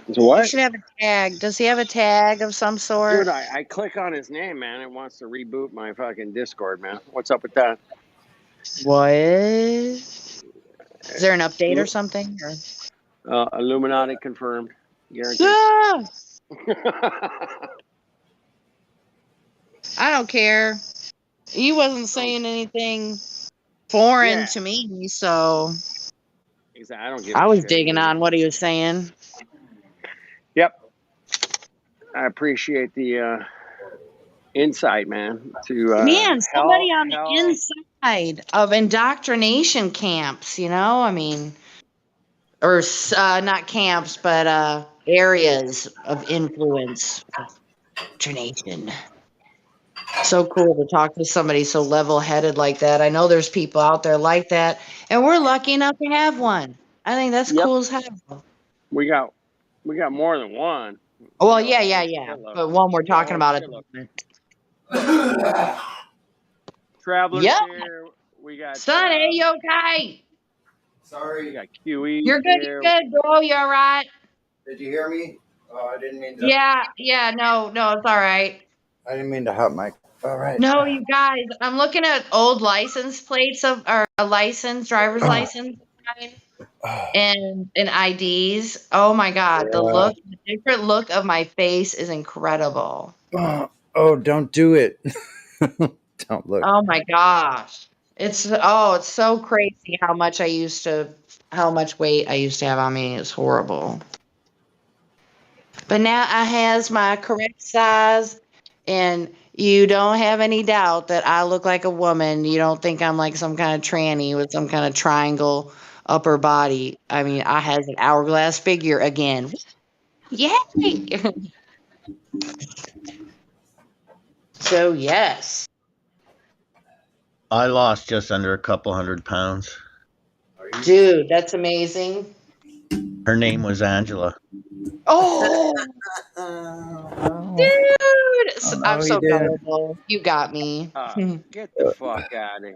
What? He should have a tag. Does he have a tag of some sort? Dude, I click on his name, man. It wants to reboot my fucking Discord, man. What's up with that? What? Is there an update or something? Or? Illuminati confirmed. Guaranteed. Ah! I don't care. He wasn't saying anything foreign to me, so I don't give a I was shit. digging on what he was saying. Yep. I appreciate the insight, man. To Man, somebody on the hell. inside of indoctrination camps, I mean, or not camps, but areas of influence, indoctrination. So cool to talk to somebody so level-headed like that. I know there's people out there like that, and we're lucky enough to have one. I think that's cool as hell. We got more than one. Well, yeah. But one we're talking about at the moment. Travelers Yep. here. We got Sonny, you okay? Sorry. We got QE You're good, here. you're good, bro. You all right? Did you hear me? Oh, I didn't mean to. Yeah, no, it's all right. I didn't mean to hot mic. All right. No, you guys, I'm looking at old license plates or a license, driver's license, and IDs. Oh my God, the different look of my face is incredible. Oh, don't do it. Don't look. Oh my gosh. It's so crazy how much weight I used to have on me. It's horrible. But now I has my correct size, and you don't have any doubt that I look like a woman. You don't think I'm like some kind of tranny with some kind of triangle upper body. I mean, I has an hourglass figure again. Yay! So yes. I lost just under a couple 100 pounds. Dude, that's amazing. Her name was Angela. Oh, dude, I'm so gullible. You got me. Get the fuck out of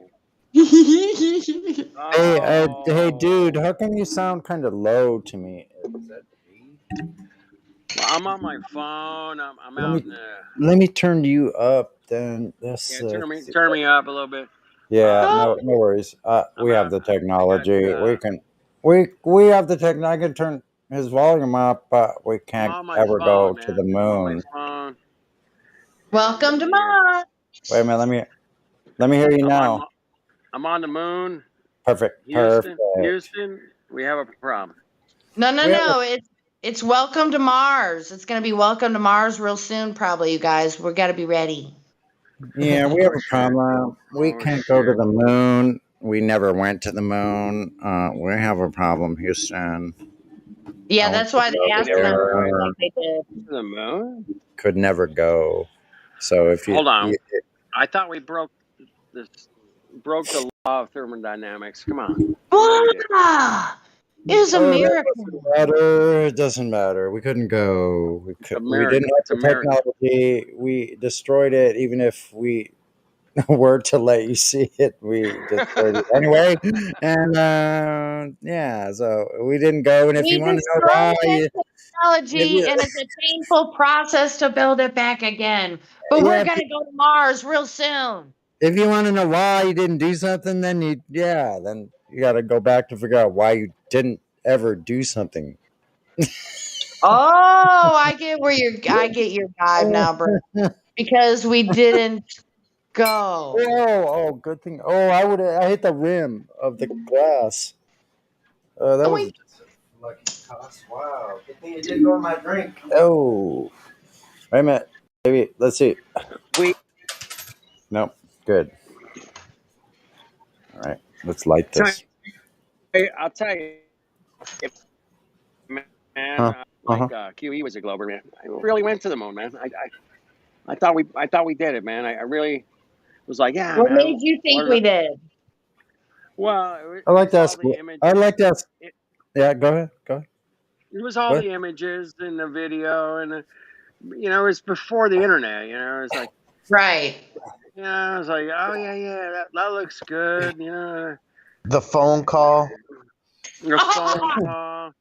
here. Hey, dude, how come you sound kind of low to me? Is that Well, I'm on my phone. I'm out in the. Let me turn you up then. That's Turn me up a little bit. yeah, no worries. We have the technology. We have the technology. I can turn his volume up, but we can't ever go to the moon. Welcome to Mars. Wait a minute, let me hear you now. I'm on the moon. Perfect. Houston, we have a problem. No. It's welcome to Mars. It's gonna be welcome to Mars real soon, probably, you guys. We gotta be ready. Yeah, we have a problem. We can't go to the moon. We never went to the moon. We have a problem, Houston. Yeah, that's why the astronauts like they did. To the moon? Could never go. So if you hold on, I thought we broke the law of thermodynamics. Come on. It was a miracle. It doesn't matter. We couldn't go. We didn't have the technology. We destroyed it. Even if we were to let you see it, we destroyed it anyway. And yeah, so we didn't go. And if you want to know why, technology, and it's a painful process to build it back again. But we're gonna go to Mars real soon. If you want to know why you didn't do something, then you got to go back to figure out why you didn't ever do something. Oh, I get your vibe now, bro. Because we didn't go. Oh, good thing. Oh, I hit the rim of the glass. That was lucky toss. Wow, good thing it didn't go in my drink. Oh, wait a minute. Maybe let's see. Nope. Good. All right, let's light this. I'll tell you, man. QE was a Glober, man. I really went to the moon, man. I thought we did it, man. I really was like, yeah. What man, made you think we did? Well, I like that. I like that. Yeah, go ahead. It was all the images and the video, and it was before the internet. It was like right. Yeah, I was like, oh yeah, that looks good. The phone call. Your phone call.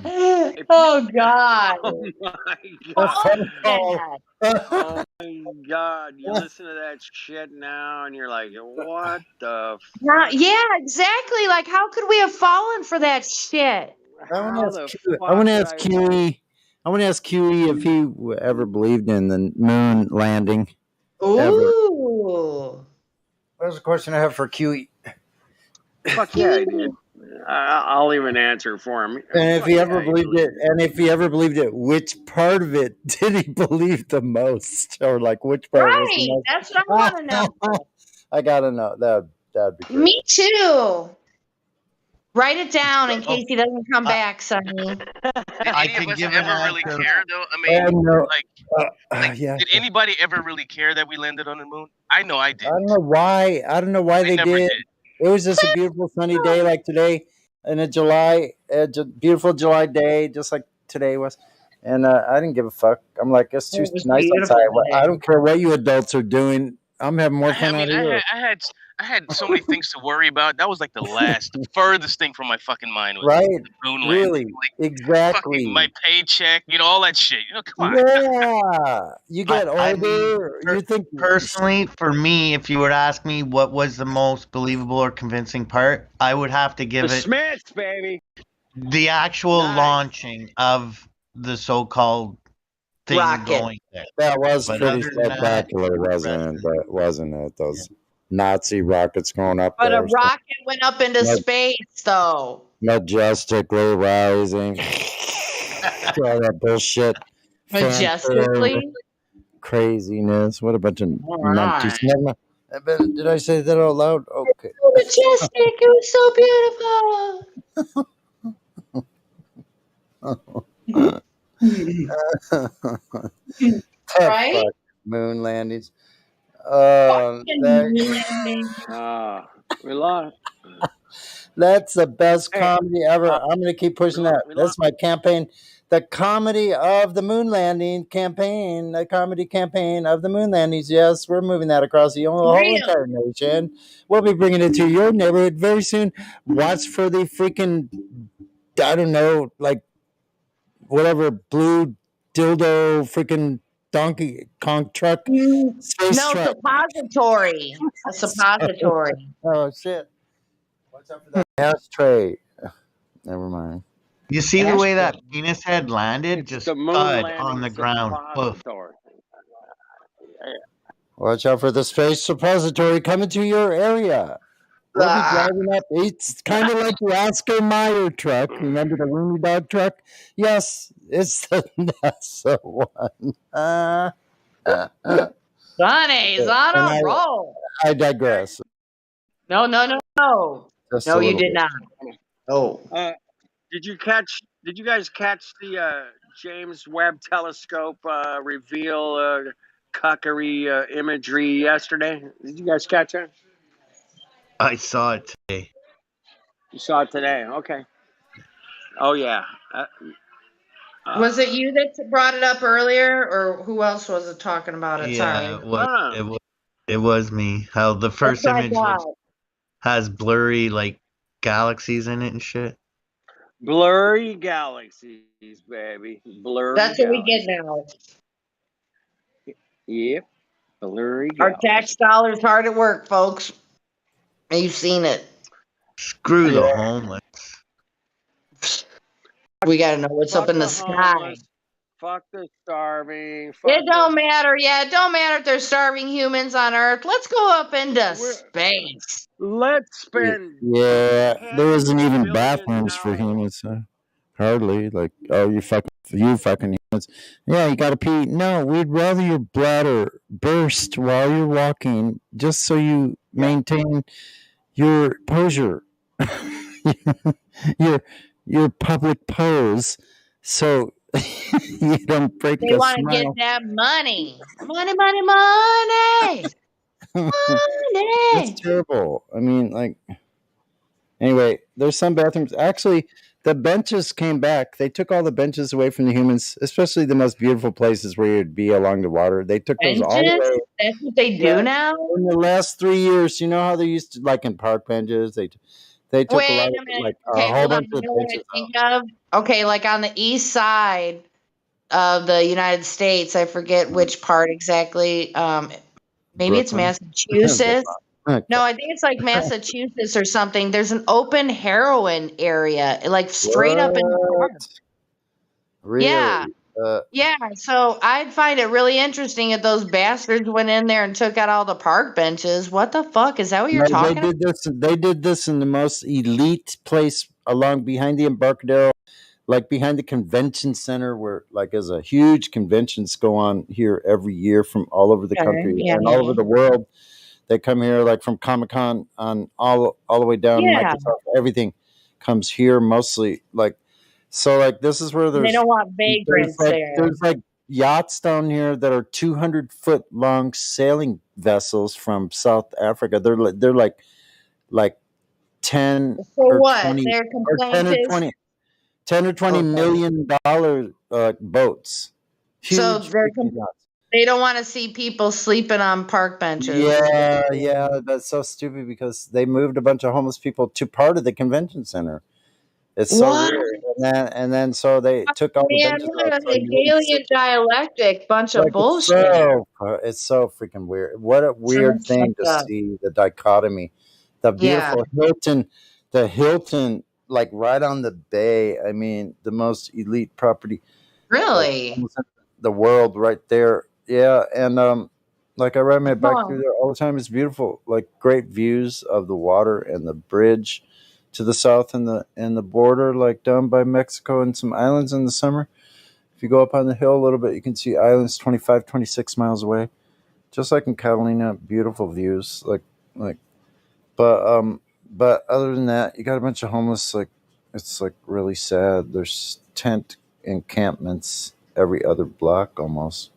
Oh God! Oh my God! Oh my God! You listen to that shit now, and you're like, what the? Yeah, exactly. Like, how could we have fallen for that shit? I want to ask QE. I want to ask QE if he ever believed in the moon landing. Ooh. There's a question I have for QE. Fuck yeah, I did. I'll even answer for him. And if Fuck he yeah, ever I believed it, which part of it did he believe the most, or like which part was the Right. most? That's what I want to know. I gotta know. That'd be great. Me too. Write it down in case he doesn't come back, Sonny. Did any of us ever really care, though? I I mean, know. like, Yeah. did anybody ever really care that we landed on the moon? I know I I didn't. don't know why. I don't know why they never did. did. It was just a beautiful sunny day like today, in a beautiful July day, just like today was. And I didn't give a fuck. I'm like, it's too It was nice outside. beautiful I today. don't care what you adults are doing. I'm having more I fun mean, out here. I had so many things to worry about. That was like the furthest thing from my fucking mind was Right? the moon landing. Really? Fucking my Exactly. paycheck, all that shit. Come on. Yeah. You get I mean, older. You think personally, for me, if you were to ask me what was the most believable or convincing part, I would have to The give it Smiths, baby. the actual launching of the so-called thing Rocket. going there. that was But pretty other than that, spectacular, wasn't it? Those Nazi rockets going up But a there. rocket went up into Like- space, though. Majestically rising. All that bullshit. Majestically? Fanfare, craziness. What a bunch of numpties. Right. Did I say that out loud? Okay. So majestic. It was so beautiful. Right? Fuck moon landings. We lost. That's the best Hey, comedy ever. I'm going to keep pushing that. That's my campaign. The comedy of the moon landing campaign. The comedy campaign of the moon landings. Yes, we're moving that across the whole entire nation. We'll be bringing it to your neighborhood very soon. Watch for the freaking, I don't know, like whatever blue dildo freaking Donkey Kong truck. Space No, truck. suppository. A suppository. Oh, shit. Watch out for that ashtray. Never mind. you see the way that penis head landed, just the moon thud landing on the ground. Poof. suppository. Watch out for the space suppository coming to your area. We'll be driving up. It's kind of like the Oscar Mayer truck. Remember the Rooney Dog truck? Yes, it's the NASA one. Sonny's on And a roll. I digress. No. Just No, a you little did bit. not. Oh. Did you guys catch the James Webb Telescope reveal cuckery imagery yesterday? Did you guys catch that? I saw it today. You saw it today. Okay. Oh yeah. Was it you that brought it up earlier, or who else was it talking about it? Yeah, Sorry. it was me. How the first That's what I image thought. has blurry like galaxies in it and shit. Blurry galaxies, baby. Blurry. That's what we get now. Yep. Blurry Our galaxies. tax dollars hard at work, folks. You've seen it. Screw the homeless. We got to know what's Fuck up in the the sky. homeless. Fuck the starving. Fuck It don't matter. Yeah, it don't matter if there's starving humans on Earth. Let's go up into space. Let's spend. Yeah, there isn't even bathrooms for humans. Hardly. Like, oh, you fucking humans. Yeah, you gotta pee. No, we'd rather your bladder burst while you're walking, just so you maintain your posure, your public pose, so you don't break They a want to get smile. that money. Money. That's terrible. I mean, like, anyway, there's some bathrooms. Actually, the benches came back. They took all the benches away from the humans, especially the most beautiful places where you'd be along the water. They took those all Benches? away. That's what they do now? In the last 3 years, you know how they used to, like in park benches, they took Wait a lot a of, minute. like, Okay, a whole hold on. bunch You of know what I benches. think of? Okay, like on the east side of the United States, I forget which part exactly. Maybe it's Brooklyn. Massachusetts. No, I think it's like Massachusetts or something. There's an open heroin area, like straight up in the park. Really? Yeah. Yeah, so I'd find it really interesting if those bastards went in there and took out all the park benches. What the fuck? Is that what you're No, they talking about? did this. They did this in the most elite place along behind the Embarcadero, like behind the convention center, where like there's a huge conventions go on here every year from all over the Okay, country yeah, and all over yeah. the world. They come here like from Comic Con on all the way down. Yeah. Microsoft, everything comes here mostly. Like so, like this is where They don't want there's vagrants like there. there's like yachts down here that are 200-foot long sailing vessels from South Africa. They're like 10 For or what? 20 Their or 10 complaint or is 20 10 or 20 okay. million dollar boats. So Huge they're freaking yachts. they don't want to see people sleeping on park benches. Is what Yeah, they're yeah, saying. that's so stupid because they moved a bunch of homeless people to part of the convention center. It's so What? weird. And then so they took all the Man, benches what off a so you wouldn't sit. Hegelian dialectic bunch of Like bullshit. it's so freaking weird. What a So weird thing to fucked up. see the dichotomy. The Yeah. beautiful the Hilton, like right on the bay. I mean, the most elite property, like Really? almost in the world, right there. Yeah, and like I ride my bike Huh. through there all the time. It's beautiful. Like great views of the water and the bridge to the south and the border, like down by Mexico and some islands in the summer. If you go up on the hill a little bit, you can see islands 25, 26 miles away. Just like in Catalina, beautiful views. Like but other than that, you got a bunch of homeless, like it's like really sad. There's tent encampments every other block almost.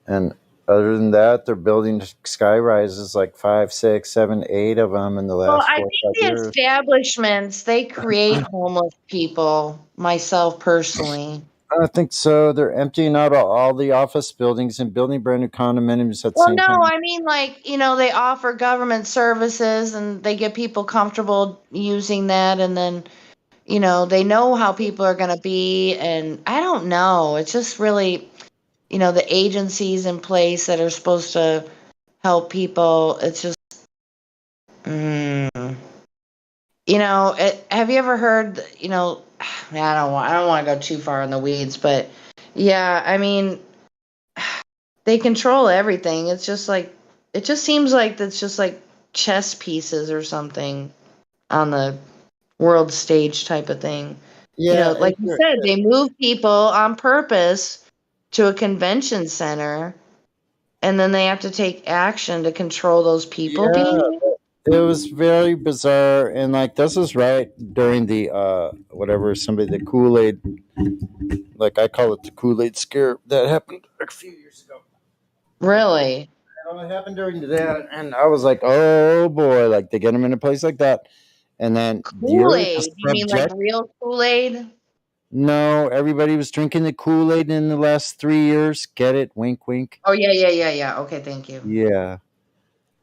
And other than that, they're building sky rises like 5, 6, 7, 8 of them in the Well, last I 4 or think 5 the years. establishments they create homeless people. Myself personally. I think so. They're emptying out all the office buildings and building brand new condominiums at the Well, same no, time. I mean like they offer government services and they get people comfortable using that, and then they know how people are going to be, and I don't know. It's just really the agencies in place that are supposed to help people. It's just. Mm. Have you ever heard, I don't want to go too far in the weeds, but yeah, I mean, they control everything. It's just like, it just seems like it's just like chess pieces or something on the world stage type of thing. Yeah, Like you said, they move people on purpose to a convention center, and then they have to take action to control those people being yeah. there. It was very bizarre, and like this is right during the whatever somebody the Kool Aid, like I call it the Kool Aid scare that happened a few years ago. Really? It happened during that, and I was like, oh boy, like they get them in a place like that, and then you're Kool-Aid? You mean like subject. real Kool-Aid? No, everybody was drinking the Kool Aid in the last 3 years. Get it? Wink, wink. Oh, yeah, yeah, yeah, yeah. Okay, thank you. Yeah.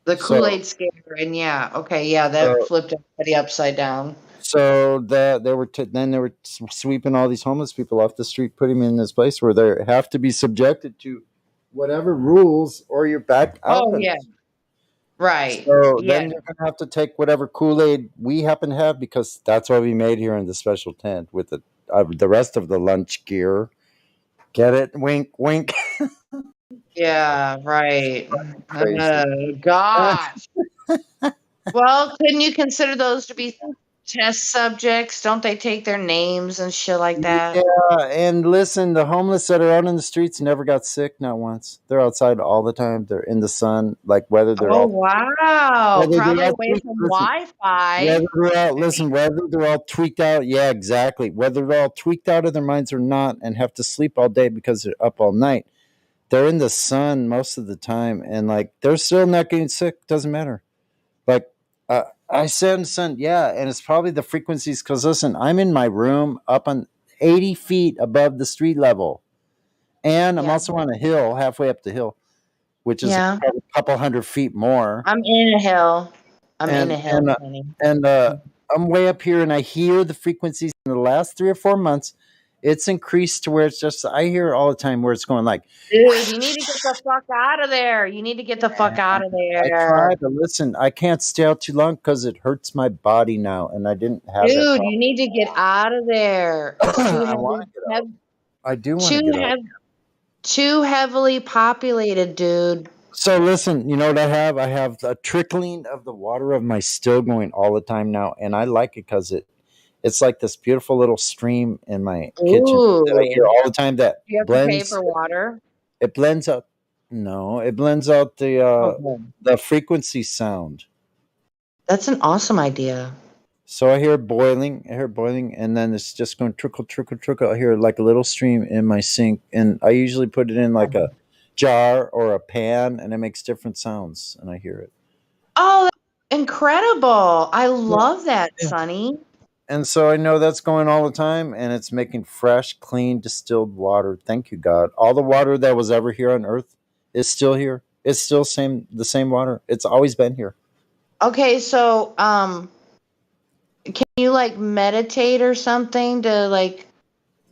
The So, Kool-Aid scare, and yeah, okay, yeah, that so flipped everybody upside down. So that they were then they were sweeping all these homeless people off the street, putting them in this place where they have to be subjected to whatever rules, or you're back out. Oh, yeah, right. So Yeah. then you're gonna have to take whatever Kool Aid we happen to have because that's what we made here in the special tent with the rest of the lunch gear. Get it? Wink, wink. Yeah, right. Crazy. Oh, gosh. Well, couldn't you consider those to be test subjects? Don't they take their names and shit like that? Yeah, and listen, the homeless that are out in the streets never got sick, not once. They're outside all the time. They're in the sun, like whether they're Oh, all wow. whether they're Probably all away tweaked. from Listen, Wi-Fi. whether they're all listen, whether they're all tweaked out, yeah, exactly. Whether they're all tweaked out of their minds or not, and have to sleep all day because they're up all night. They're in the sun most of the time, and like they're still not getting sick. Doesn't matter. Like I said in the sun, yeah, and it's probably the frequencies. Because listen, I'm in my room up on 80 feet above the street level, and I'm Yeah. also on a hill halfway up the hill, which is Yeah. probably a couple hundred feet more. I'm in a hill. I'm in a and hill, and honey. and I'm way up here, and I hear the frequencies in the last 3 or 4 months. It's increased to where it's just I hear it all the time where it's going like. Dude, you need to get the fuck out of there. You need to get the fuck out of I there. try to listen. I can't stay out too long because it hurts my body now, and I didn't have that Dude, problem. you need to get out of there. It's too I want heavy. I do want to get out. Too heavily populated, dude. So listen, you know what I have? I have a trickling of the water of my still going all the time now, and I like it because it's like this beautiful little stream in my kitchen that I hear Ooh. all the time. That You have to pay blends. for water? It blends out. No, it blends out the frequency sound. That's an awesome idea. So I hear boiling. I hear boiling, and then it's just going trickle, trickle, trickle. I hear like a little stream in my sink, and I usually put it in like a jar or a pan, and it makes different sounds, and I hear it. Oh, that's incredible. I love that, Sonny. And so I know that's going all the time, and it's making fresh, clean, distilled water. Thank you, God. All the water that was ever here on Earth is still here. It's still the same water. It's always been here. Okay, so can you like meditate or something to like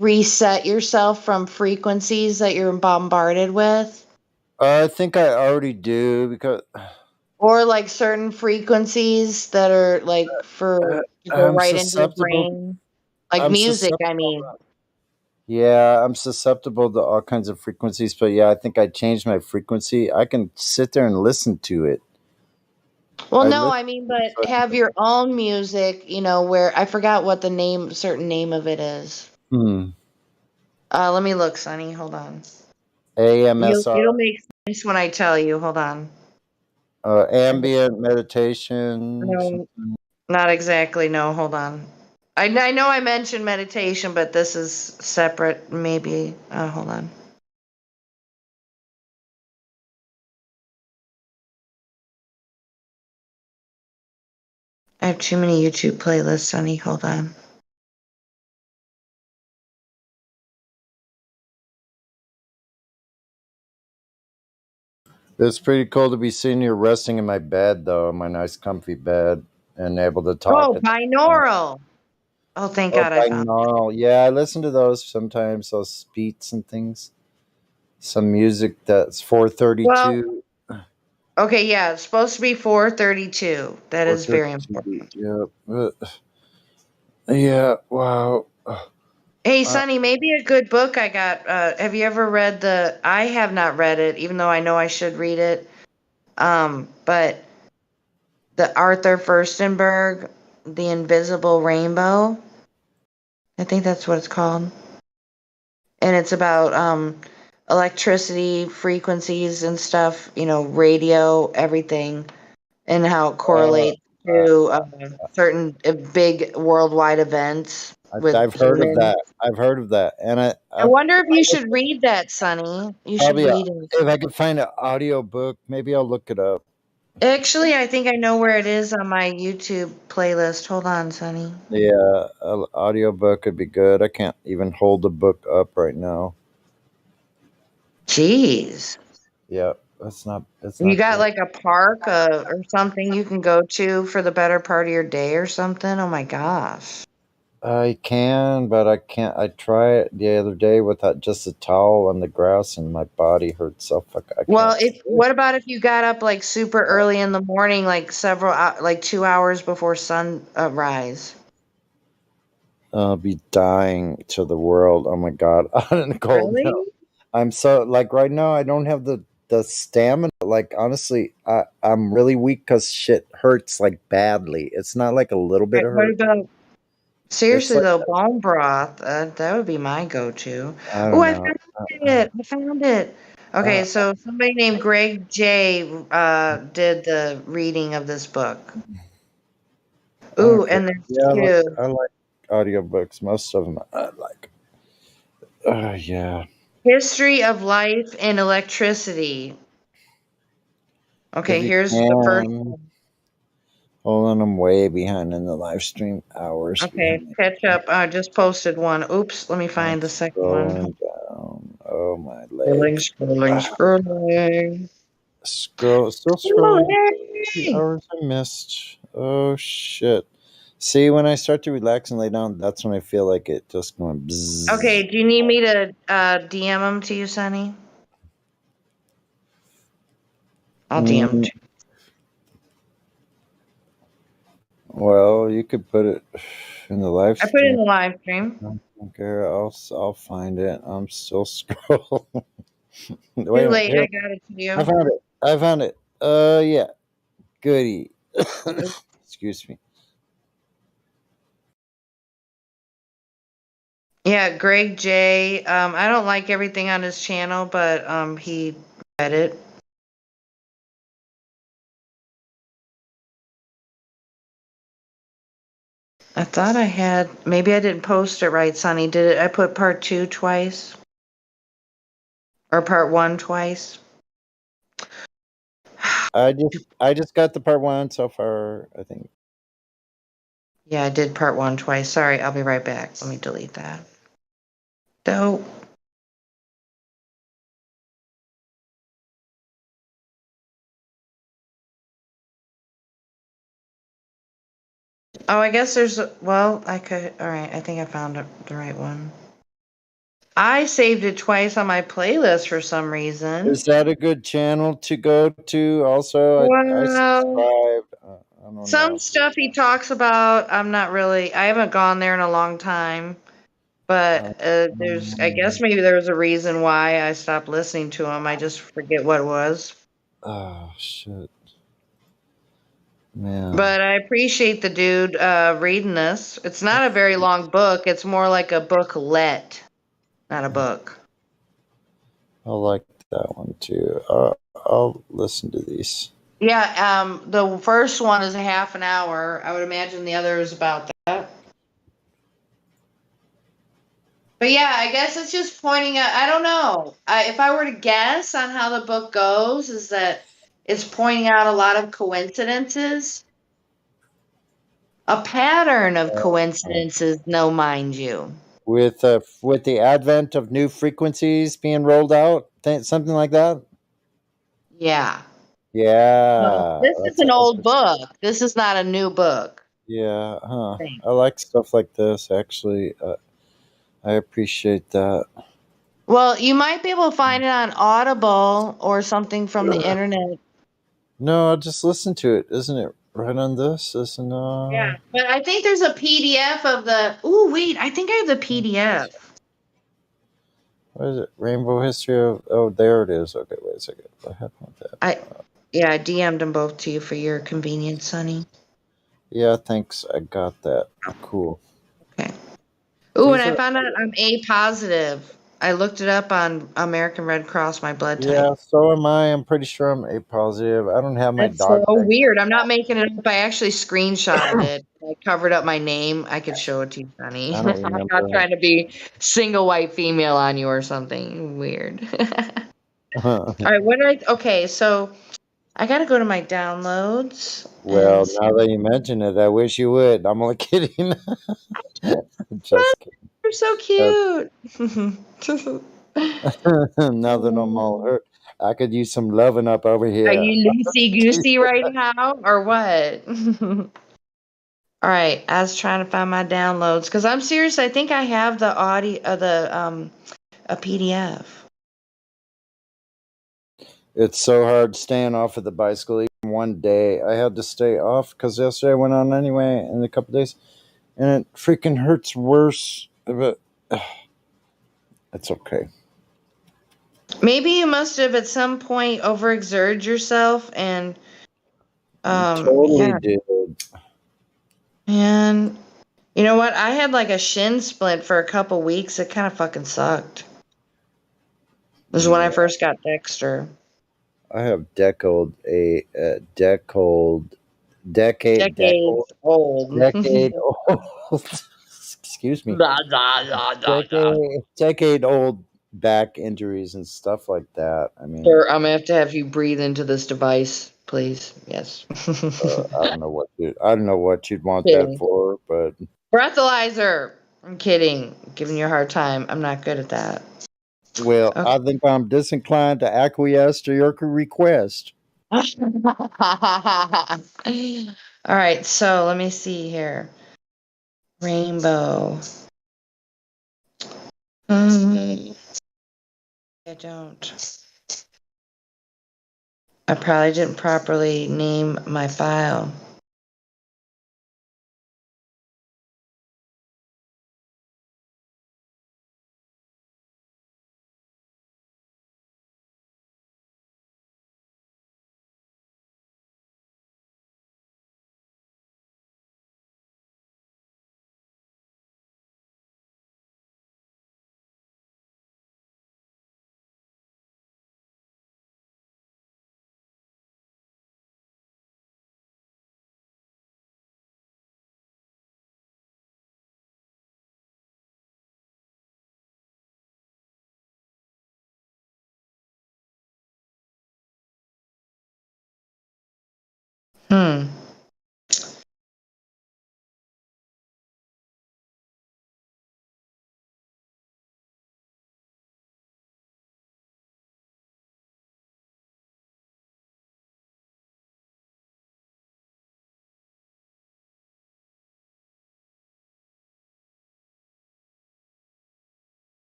reset yourself from frequencies that you're bombarded with? I think I already do because Or like certain frequencies that are like to go I'm right into your susceptible. brain? Like I'm music, I susceptible. mean. Yeah, I'm susceptible to all kinds of frequencies, but yeah, I think I changed my frequency. I can sit there and listen to it. Well, I no, listen. I mean, but have your own music, where I forgot what the certain name of it is. Hmm. Let me look, Sonny. Hold on. AMSR, It'll make sense when I tell you. Hold on. ambient meditation. No, not exactly. No, hold on. I know I mentioned meditation, but this is separate. Maybe. Hold on. I have too many YouTube playlists, Sonny. Hold on. It's pretty cool to be sitting here resting in my bed, though, my nice, comfy bed, and able to talk. Oh, binaural. Oh, thank Oh, God I found. binaural. Yeah, I listen to those sometimes, those beats and things. Some music that's 432. Well, okay, yeah, it's supposed to be 432. That is very 432. important. Yeah. Yeah. Wow. Hey, Sonny, maybe a good book I got. Have you ever read I have not read it, even though I know I should read it. But the Arthur Furstenberg, The Invisible Rainbow. I think that's what it's called. And it's about electricity, frequencies and stuff, radio, everything, and how it correlates to certain big worldwide events with I've heard of humans. that. I've heard of that, and I wonder if you should read that, Sonny. You should probably read it. if I could find an audio book, maybe I'll look it up. Actually, I think I know where it is on my YouTube playlist. Hold on, Sonny. Yeah, an audio book would be good. I can't even hold the book up right now. Jeez. Yeah, that's not. It's You not got good. like a park or something you can go to for the better part of your day or something? Oh my gosh. I can, but I can't. I tried it the other day with just a towel on the grass, and my body hurts so fuck. I Well, can't. what about if you got up like super early in the morning, like like 2 hours before sunrise? I'll be dying to the world. Oh my god, out in the cold. Really? No. I'm so like right now. I don't have the stamina. Like honestly, I'm really weak because shit hurts like badly. It's not like a little bit of What hurt. about It's seriously like though, bone broth? That would be my go-to. I Oh, don't I know. found it. I found it. Okay, Uh, so somebody named Greg J did the reading of this book. Ooh, okay. and there's Yeah, two. I like audiobooks. Most of them I like. Yeah. History of Life and Electricity. If Okay, you here's the first can, one. hold on, I'm way behind in the live stream. Hours Okay, behind. catch up. I just posted one. Oops, let me I'm find the second one. scrolling down. Oh my Scrolling, leg. scrolling, scrolling. Still scrolling. The Scrolling. hours I missed. Oh shit. See, when I start to relax and lay down, that's when I feel like it just going bzzz. Okay, do you need me to DM them to you, Sonny? I'll DM them to you. Well, you could put it in the live I put it in stream. the live stream. Okay, I'll find it. I'm still scrolling. Wait a Too minute. late. Here, I got it to you. I found it. I found it. Yeah. Goody. Excuse me. Yeah, Greg J. I don't like everything on his channel, but he read it. I thought I had. Maybe I didn't post it right, Sonny. Did it? I put part 2 twice, or part 1 twice. I just got the part 1 so far, I think. Yeah, I did part 1 twice. Sorry, I'll be right back. Let me delete that. Dope. Oh, I guess there's. Well, I could. All right, I think I found the right one. I saved it twice on my playlist for some reason. Is that a good channel to go to? Also, I Well, subscribed. I don't some know. stuff he talks about, I'm not really. I haven't gone there in a long time. But there's. I guess maybe there was a reason why I stopped listening to him. I just forget what it was. Oh shit, man. But I appreciate the dude reading this. It's not a very long book. It's more like a booklet, not a book. I like that one too. I'll listen to these. Yeah, the first one is a half an hour. I would imagine the other is about that. But yeah, I guess it's just pointing out. I don't know. If I were to guess on how the book goes, is that it's pointing out a lot of coincidences, a pattern of coincidences. No, mind you. With the advent of new frequencies being rolled out, something like that. Yeah. No, Yeah, this is an old book. This is not a new book. yeah. Huh. I like stuff like this. Actually, I appreciate that. Well, you might be able to find it on Audible or something from the internet. No, I'll just listen to it. Isn't it right on this? Isn't Yeah, but I think there's a PDF of the. Oh wait, I think I have the PDF. what is it? Rainbow History of. Oh, there it is. Okay, wait a second. What happened with that? I DM'd them both to you for your convenience, Sonny. Yeah, thanks. I got that. Cool. Ooh, and These I are- found out I'm A positive. I looked it up on American Red Cross, my blood type. Yeah, so am I. I'm pretty sure I'm A positive. I don't have my That's so dog tag. weird. I'm not making it up. I actually screenshotted it. I covered up my name. I could show it to you, Sonny. I don't I'm remember. not trying to be single white female on you or something weird. All right, okay, so I gotta go to my downloads. Well, now that you mention it, I wish you would. I'm only kidding. Just kidding. You're so cute. Now that I'm all hurt, I could use some loving up over here. Are you loosey goosey right now, or what? All right, I was trying to find my downloads because I'm serious. I think I have the audio, a PDF. It's so hard staying off of the bicycle even one day. I had to stay off because yesterday I went on anyway in a couple days, and it freaking hurts worse. But it's okay. Maybe you must have at some point overexerted yourself and Totally did. And you know what? I had like a shin splint for a couple weeks. It kind of fucking sucked. This is when I first got Dexter. I have decade old. Excuse me. Decade old back injuries and stuff like that. I mean, Sir, I'm gonna have you breathe into this device, please. Yes. I don't know what you'd want that Kidding. for, but Breathalyzer. I'm kidding. Giving you a hard time. I'm not good at that. well, I think I'm disinclined to acquiesce to your request. All right, so let me see here. Rainbow. I don't. I probably didn't properly name my file. Hmm.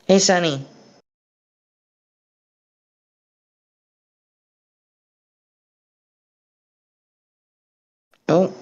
Hey, Sonny. Oh.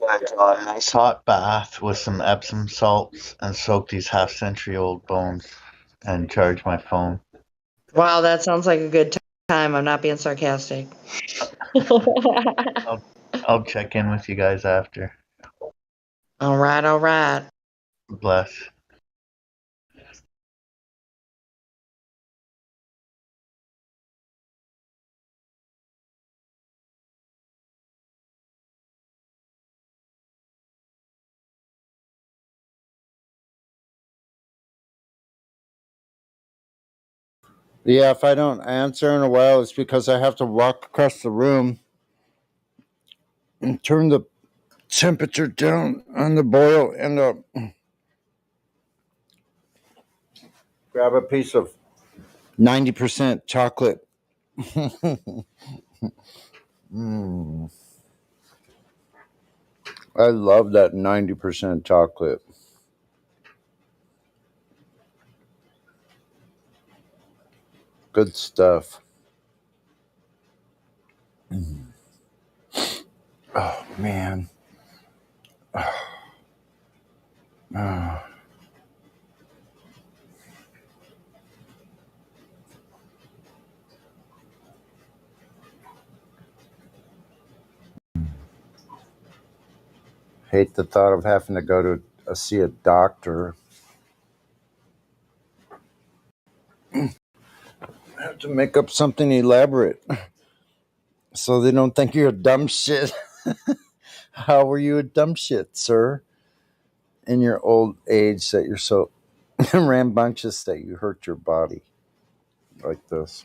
I got a nice hot bath with some Epsom salts and soak these half-century-old bones and charge my phone. Wow, that sounds like a good time. I'm not being sarcastic. I'll check in with you guys after. All right, all right. Bless. Yeah, if I don't answer in a while, it's because I have to walk across the room and turn the temperature down on the boil and grab a piece of 90% chocolate. Mm. I love that 90% chocolate. Good stuff. Oh, man. Ah. Hate the thought of having to go to see a doctor. Have to make up something elaborate so they don't think you're a dumb shit. How were you a dumb shit, sir? In your old age that you're so rambunctious that you hurt your body like this.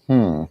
Hmm.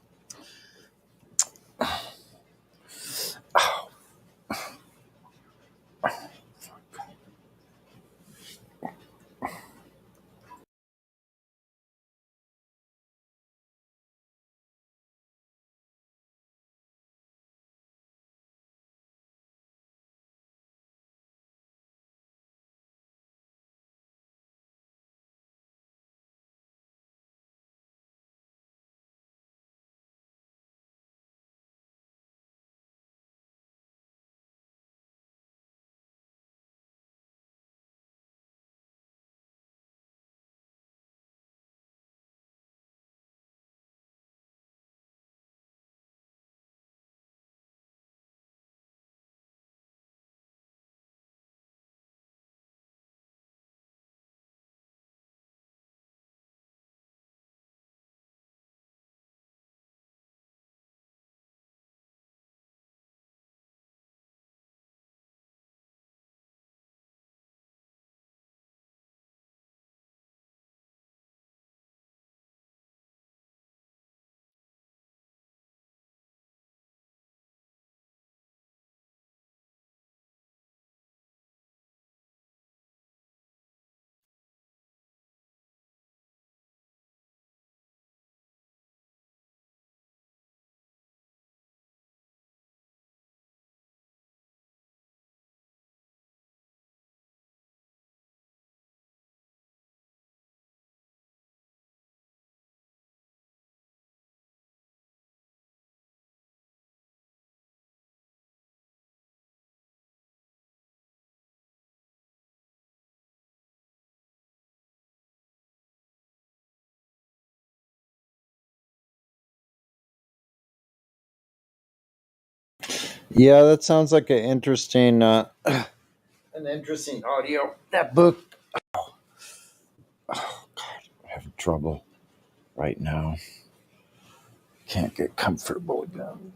Yeah, that sounds like an interesting, an interesting audio. That book. Oh God, I'm having trouble right now. Can't get comfortable again.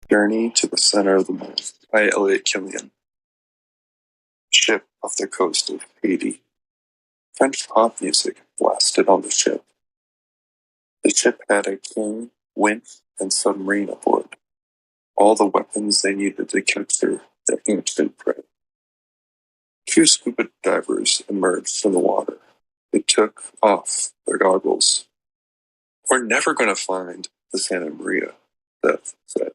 Journey to the Center of the Moon by Elliot Killian. Ship off the coast of Haiti. French pop music blasted on the ship. The ship had a king, winch, and submarine aboard. All the weapons they needed to capture the ancient prey. Two scuba divers emerged from the water. They took off their goggles. We're never going to find the Santa Maria, Seth said.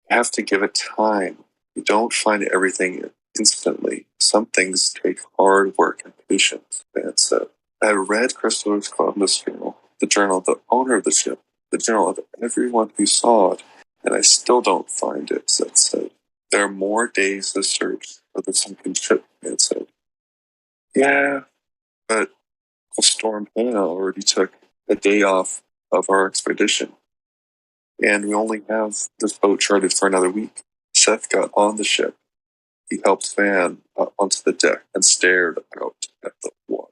You have to give it time. You don't find everything instantly. Some things take hard work and patience, Van said. I read Christopher Columbus' journal, the journal of the owner of the ship, the journal of everyone who saw it, and I still don't find it, Seth said. There are more days to search for the sunken ship, Van said. Yeah, but Storm Hannah already took a day off of our expedition, and we only have this boat chartered for another week. Seth got on the ship. He helped Van up onto the deck and stared out at the water.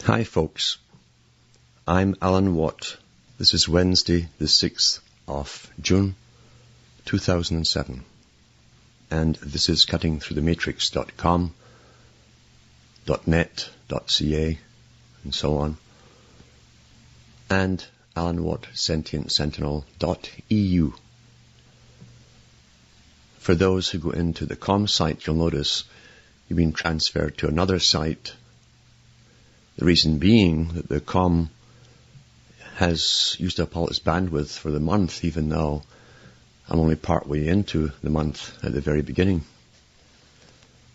Hi folks, I'm Alan Watt. This is Wednesday the 6th of June 2007 and this is cuttingthroughthematrix.com, .net, .ca and so on, and Alan Watt Sentient Sentinel.eu. For those who go into the com site, you'll notice you've been transferred to another site. The reason being that the com has used up all its bandwidth for the month, even though I'm only part way into the month at the very beginning.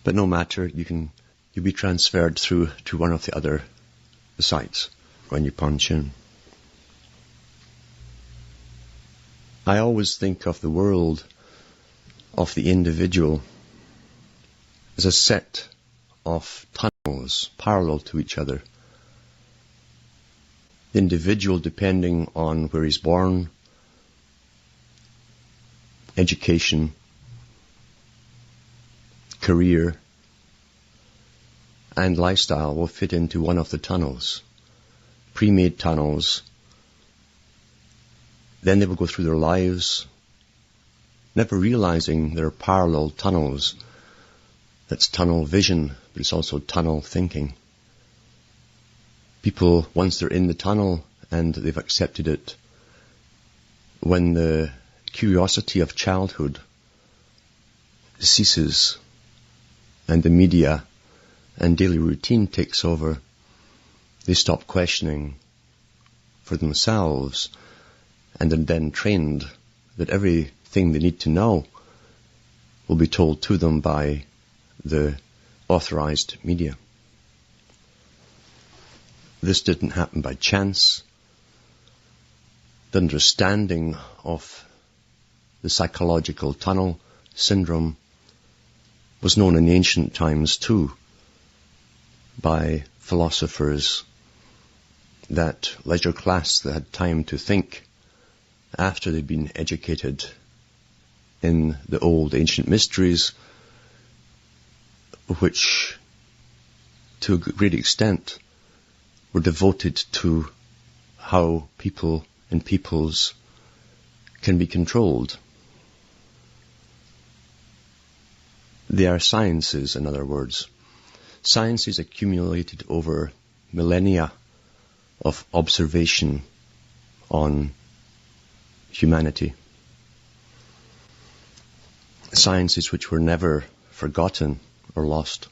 But no matter, you'll be transferred through to one of the other sites when you punch in. I always think of the world of the individual as a set of tunnels parallel to each other. The individual, depending on where he's born, education, career, and lifestyle, will fit into one of the tunnels, pre-made tunnels. Then they will go through their lives, never realizing there are parallel tunnels. That's tunnel vision, but it's also tunnel thinking. People, once they're in the tunnel and they've accepted it, when the curiosity of childhood ceases and the media and daily routine takes over, they stop questioning for themselves and are then trained that everything they need to know will be told to them by the authorized media. This didn't happen by chance. The understanding of the psychological tunnel syndrome was known in ancient times too by philosophers, that leisure class that had time to think after they'd been educated in the old ancient mysteries, which to a great extent were devoted to how people and peoples can be controlled. They are sciences, in other words. Sciences accumulated over millennia of observation on humanity. Sciences which were never forgotten or lost.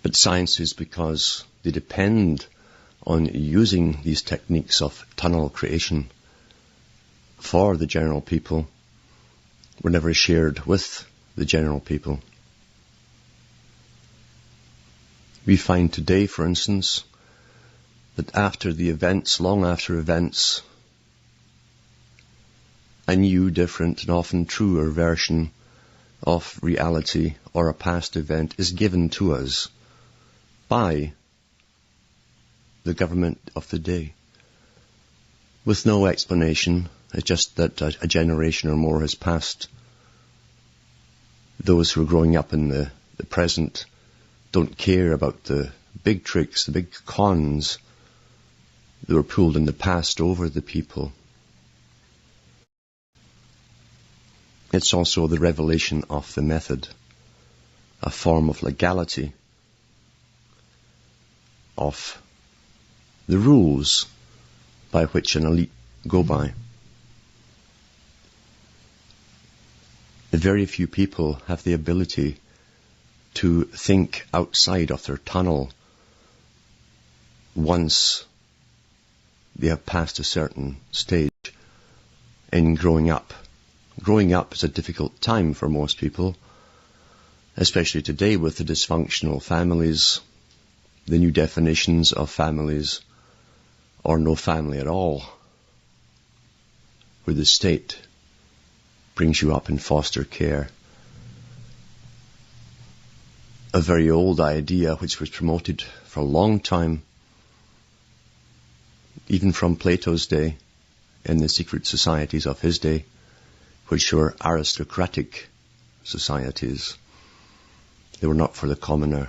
But sciences, because they depend on using these techniques of tunnel creation for the general people, were never shared with the general people. We find today, for instance, that after the events, long after events, a new, different, and often truer version of reality or a past event is given to us by the government of the day, with no explanation. It's just that a generation or more has passed. Those who are growing up in the present don't care about the big tricks, the big cons that were pulled in the past over the people. It's also the revelation of the method, a form of legality, of the rules by which an elite go by. Very few people have the ability to think outside of their tunnel once they have passed a certain stage in growing up. Growing up is a difficult time for most people, especially today with the dysfunctional families, the new definitions of families, or no family at all, where the state brings you up in foster care. A very old idea which was promoted for a long time, even from Plato's day, in the secret societies of his day, which were aristocratic societies. They were not for the commoner.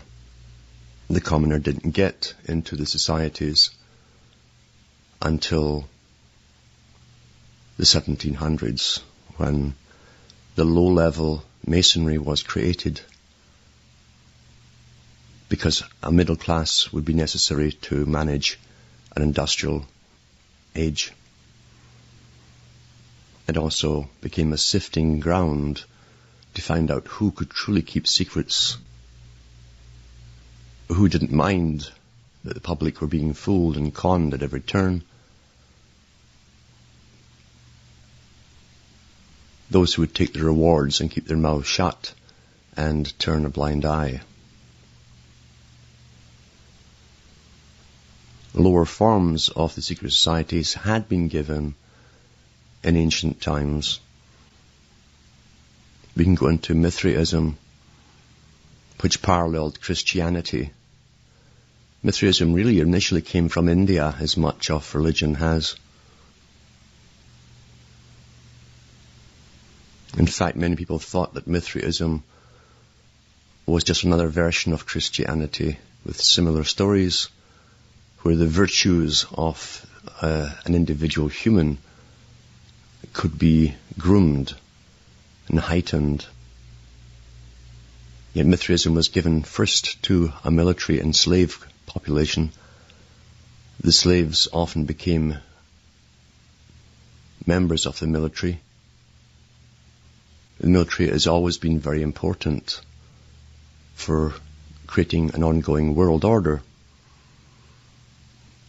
The commoner didn't get into the societies until the 1700s, when the low-level masonry was created, because a middle class would be necessary to manage an industrial age. It also became a sifting ground to find out who could truly keep secrets, who didn't mind that the public were being fooled and conned at every turn. Those who would take the rewards and keep their mouths shut and turn a blind eye. Lower forms of the secret societies had been given in ancient times. We can go into Mithraism, which paralleled Christianity. Mithraism really initially came from India, as much of religion has. In fact, many people thought that Mithraism was just another version of Christianity with similar stories, where the virtues of an individual human could be groomed and heightened. Yet Mithraism was given first to a military and slave population, The slaves often became members of the military. The military has always been very important for creating an ongoing world order.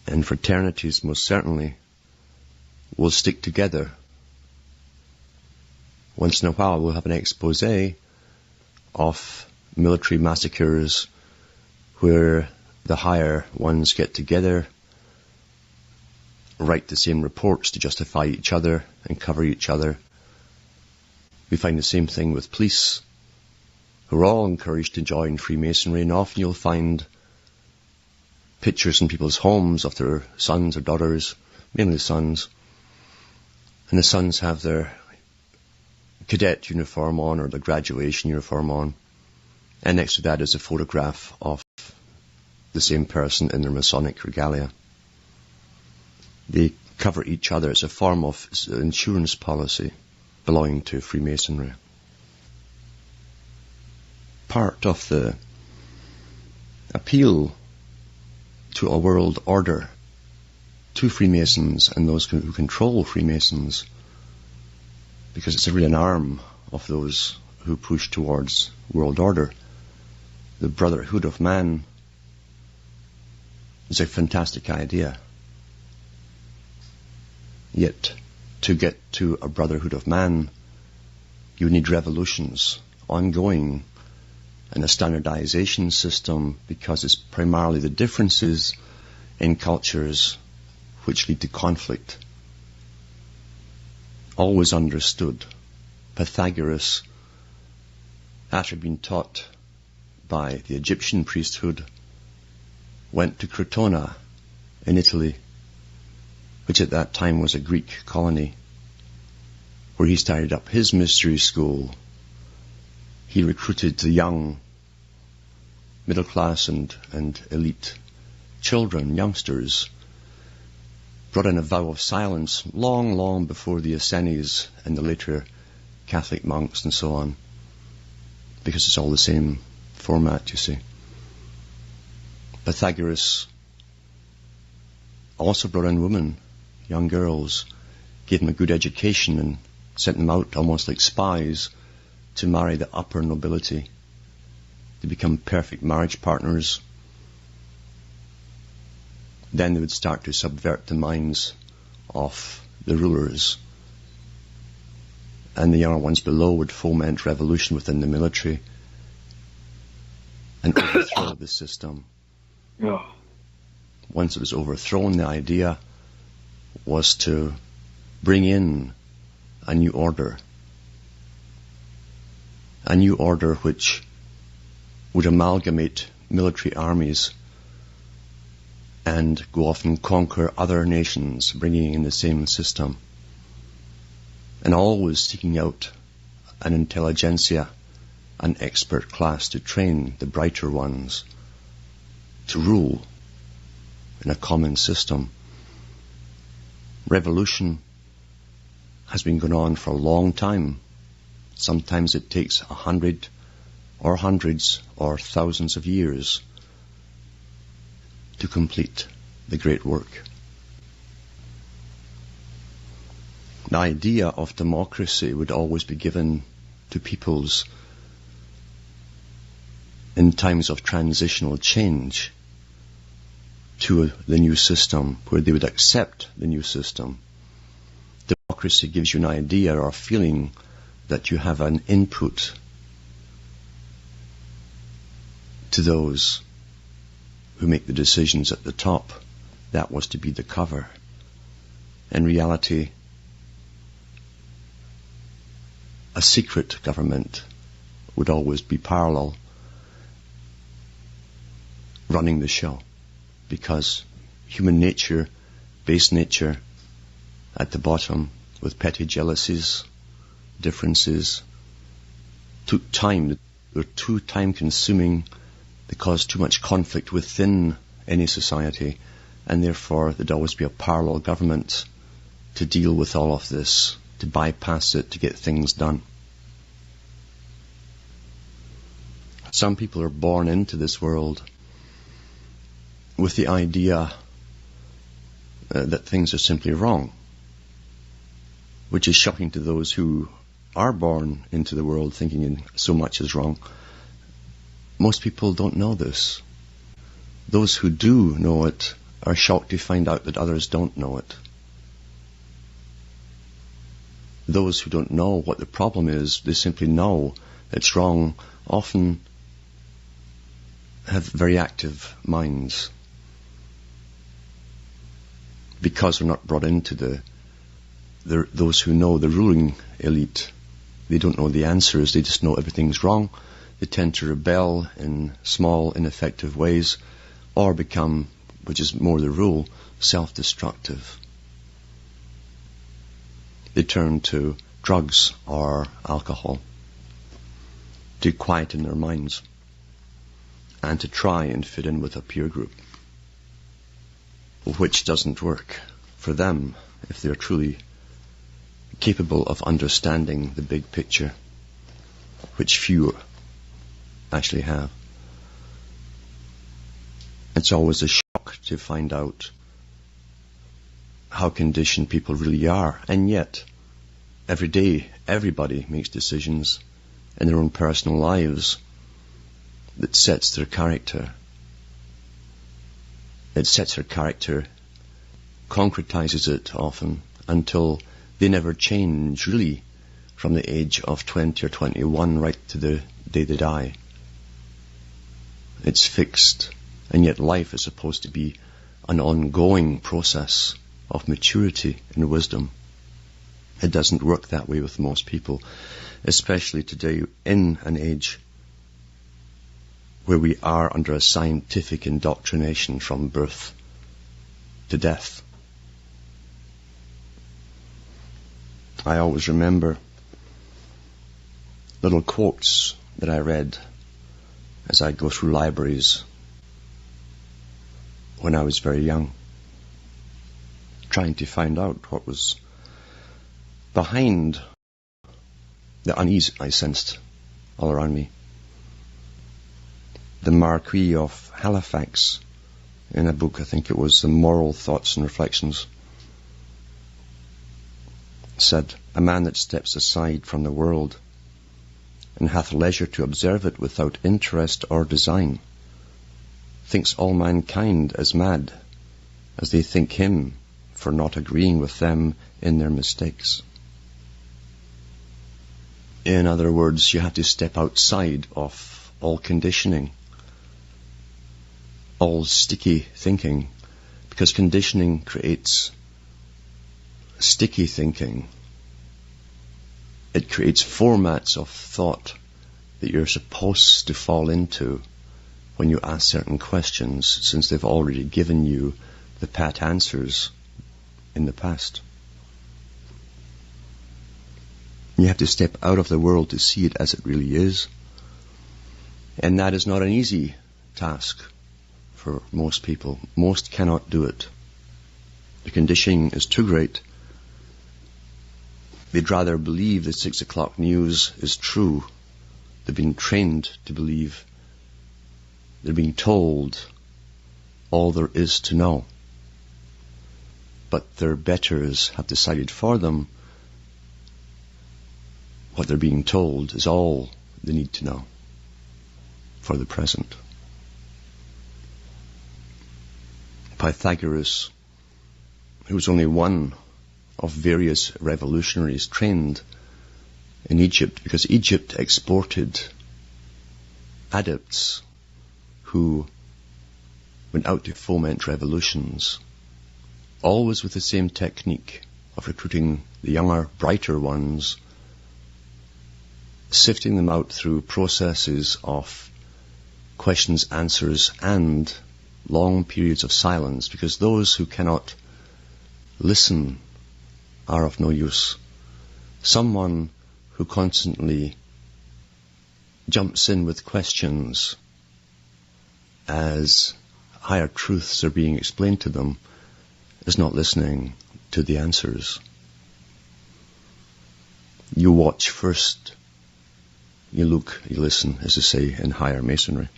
And fraternities most certainly will stick together. Once in a while we'll have an expose of military massacres where the higher ones get together, write the same reports to justify each other and cover each other. We find the same thing with police, who are all encouraged to join Freemasonry, and often you'll find pictures in people's homes of their sons or daughters, mainly sons, and the sons have their cadet uniform on or their graduation uniform on, and next to that is a photograph of the same person in their Masonic regalia. They cover each other. It's a form of insurance policy belonging to Freemasonry. Part of the appeal to a world order, to Freemasons and those who control Freemasons, because it's really an arm of those who push towards world order. The brotherhood of man is a fantastic idea. Yet, to get to a brotherhood of man, you need revolutions, ongoing, and a standardization system, because it's primarily the differences in cultures which lead to conflict. Always understood. Pythagoras, after being taught by the Egyptian priesthood, went to Crotona in Italy, which at that time was a Greek colony, where he started up his mystery school. He recruited the young, middle class and elite children, youngsters, brought in a vow of silence long, long before the Essenes and the later Catholic monks and so on, because it's all the same format, you see. Pythagoras also brought in women, young girls, gave them a good education and sent them out almost like spies to marry the upper nobility, to become perfect marriage partners. Then they would start to subvert the minds of the rulers, and the younger ones below would foment revolution within the military and overthrow the system. Yeah. Once it was overthrown, the idea was to bring in a new order which would amalgamate military armies and go off and conquer other nations, bringing in the same system, and always seeking out an intelligentsia, an expert class to train the brighter ones to rule in a common system. Revolution has been going on for a long time. Sometimes it takes 100 or hundreds or thousands of years to complete the great work. The idea of democracy would always be given to peoples in times of transitional change to the new system, where they would accept the new system. Democracy gives you an idea or a feeling that you have an input to those who make the decisions at the top. That was to be the cover. In reality, a secret government would always be parallel, running the show, because human nature, base nature, at the bottom, with petty jealousies, differences, took time. They're too time-consuming. They cause too much conflict within any society, and therefore there'd always be a parallel government to deal with all of this, to bypass it, to get things done. Some people are born into this world with the idea that things are simply wrong, which is shocking to those who are born into the world thinking so much is wrong. Most people don't know this. Those who do know it are shocked to find out that others don't know it. Those who don't know what the problem is, they simply know it's wrong, often have very active minds. Because they're not brought into those who know, the ruling elite. They don't know the answers, they just know everything's wrong. They tend to rebel in small, ineffective ways, or become, which is more the rule, self-destructive. They turn to drugs or alcohol to quieten their minds and to try and fit in with a peer group, which doesn't work for them if they're truly capable of understanding the big picture, which few actually have. It's always a shock to find out how conditioned people really are, and yet every day everybody makes decisions in their own personal lives that sets their character. It sets their character, concretizes it often, until they never change, really, from the age of 20 or 21 right to the day they die. It's fixed, and yet life is supposed to be an ongoing process of maturity and wisdom. It doesn't work that way with most people, especially today in an age where we are under a scientific indoctrination from birth to death. I always remember little quotes that I read as I go through libraries when I was very young, trying to find out what was behind the unease I sensed all around me. The Marquis of Halifax, in a book, I think it was The Moral Thoughts and Reflections, said, "A man that steps aside from the world and hath leisure to observe it without interest or design, thinks all mankind as mad as they think him for not agreeing with them in their mistakes." In other words, you have to step outside of all conditioning, all sticky thinking, because conditioning creates sticky thinking. It creates formats of thought that you're supposed to fall into when you ask certain questions, since they've already given you the pat answers in the past. You have to step out of the world to see it as it really is. And that is not an easy task for most people. Most cannot do it. The conditioning is too great. They'd rather believe the 6 o'clock news is true. They've been trained to believe. They're being told all there is to know. But their betters have decided for them what they're being told is all they need to know for the present. Pythagoras, who was only one of various revolutionaries trained in Egypt, because Egypt exported adepts who went out to foment revolutions, always with the same technique of recruiting the younger, brighter ones, sifting them out through processes of questions, answers, and long periods of silence, because those who cannot listen are of no use. Someone who constantly jumps in with questions as higher truths are being explained to them is not listening to the answers. You watch first, you look, you listen, as they say in higher masonry.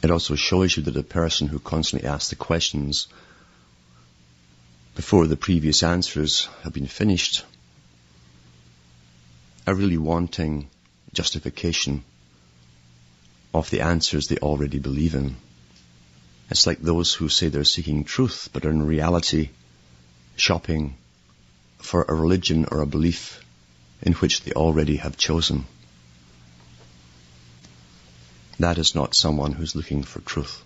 It also shows you that a person who constantly asks the questions before the previous answers have been finished are really wanting justification of the answers they already believe in. It's like those who say they're seeking truth, but are in reality shopping for a religion or a belief in which they already have chosen. That is not someone who's looking for truth.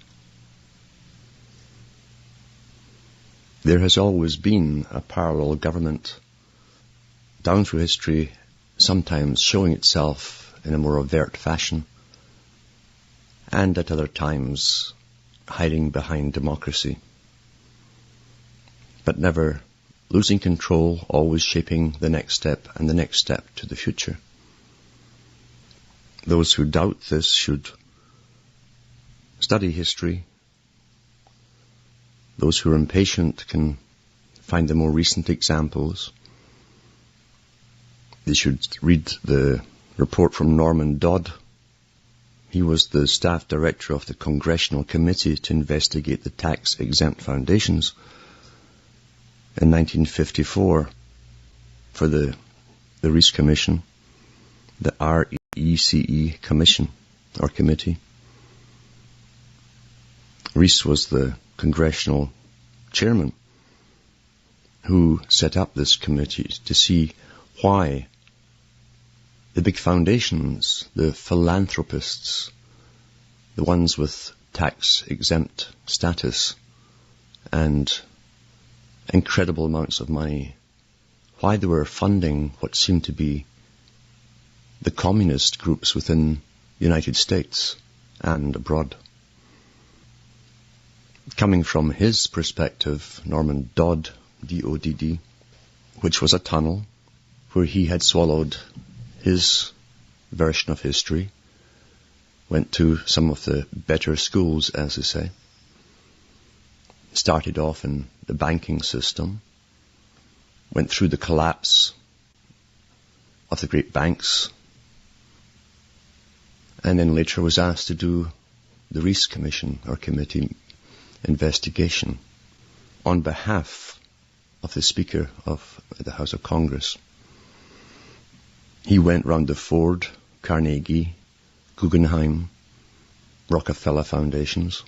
There has always been a parallel government down through history, sometimes showing itself in a more overt fashion, and at other times hiding behind democracy, but never losing control, always shaping the next step and the next step to the future. Those who doubt this should study history. Those who are impatient can find the more recent examples. They should read the report from Norman Dodd. He was the staff director of the Congressional Committee to investigate the tax-exempt foundations in 1954 for the Reece Commission, the RECE Commission, or Committee. Reece was the congressional chairman who set up this committee to see why the big foundations, the philanthropists, the ones with tax-exempt status and incredible amounts of money, why they were funding what seemed to be the communist groups within the United States and abroad. Coming from his perspective, Norman Dodd, D-O-D-D, which was a tunnel where he had swallowed his version of history, went to some of the better schools, as they say, started off in the banking system, went through the collapse of the great banks, and then later was asked to do the Reece Commission, or Committee, investigation on behalf of the Speaker of the House of Congress. He went round the Ford, Carnegie, Guggenheim, Rockefeller foundations,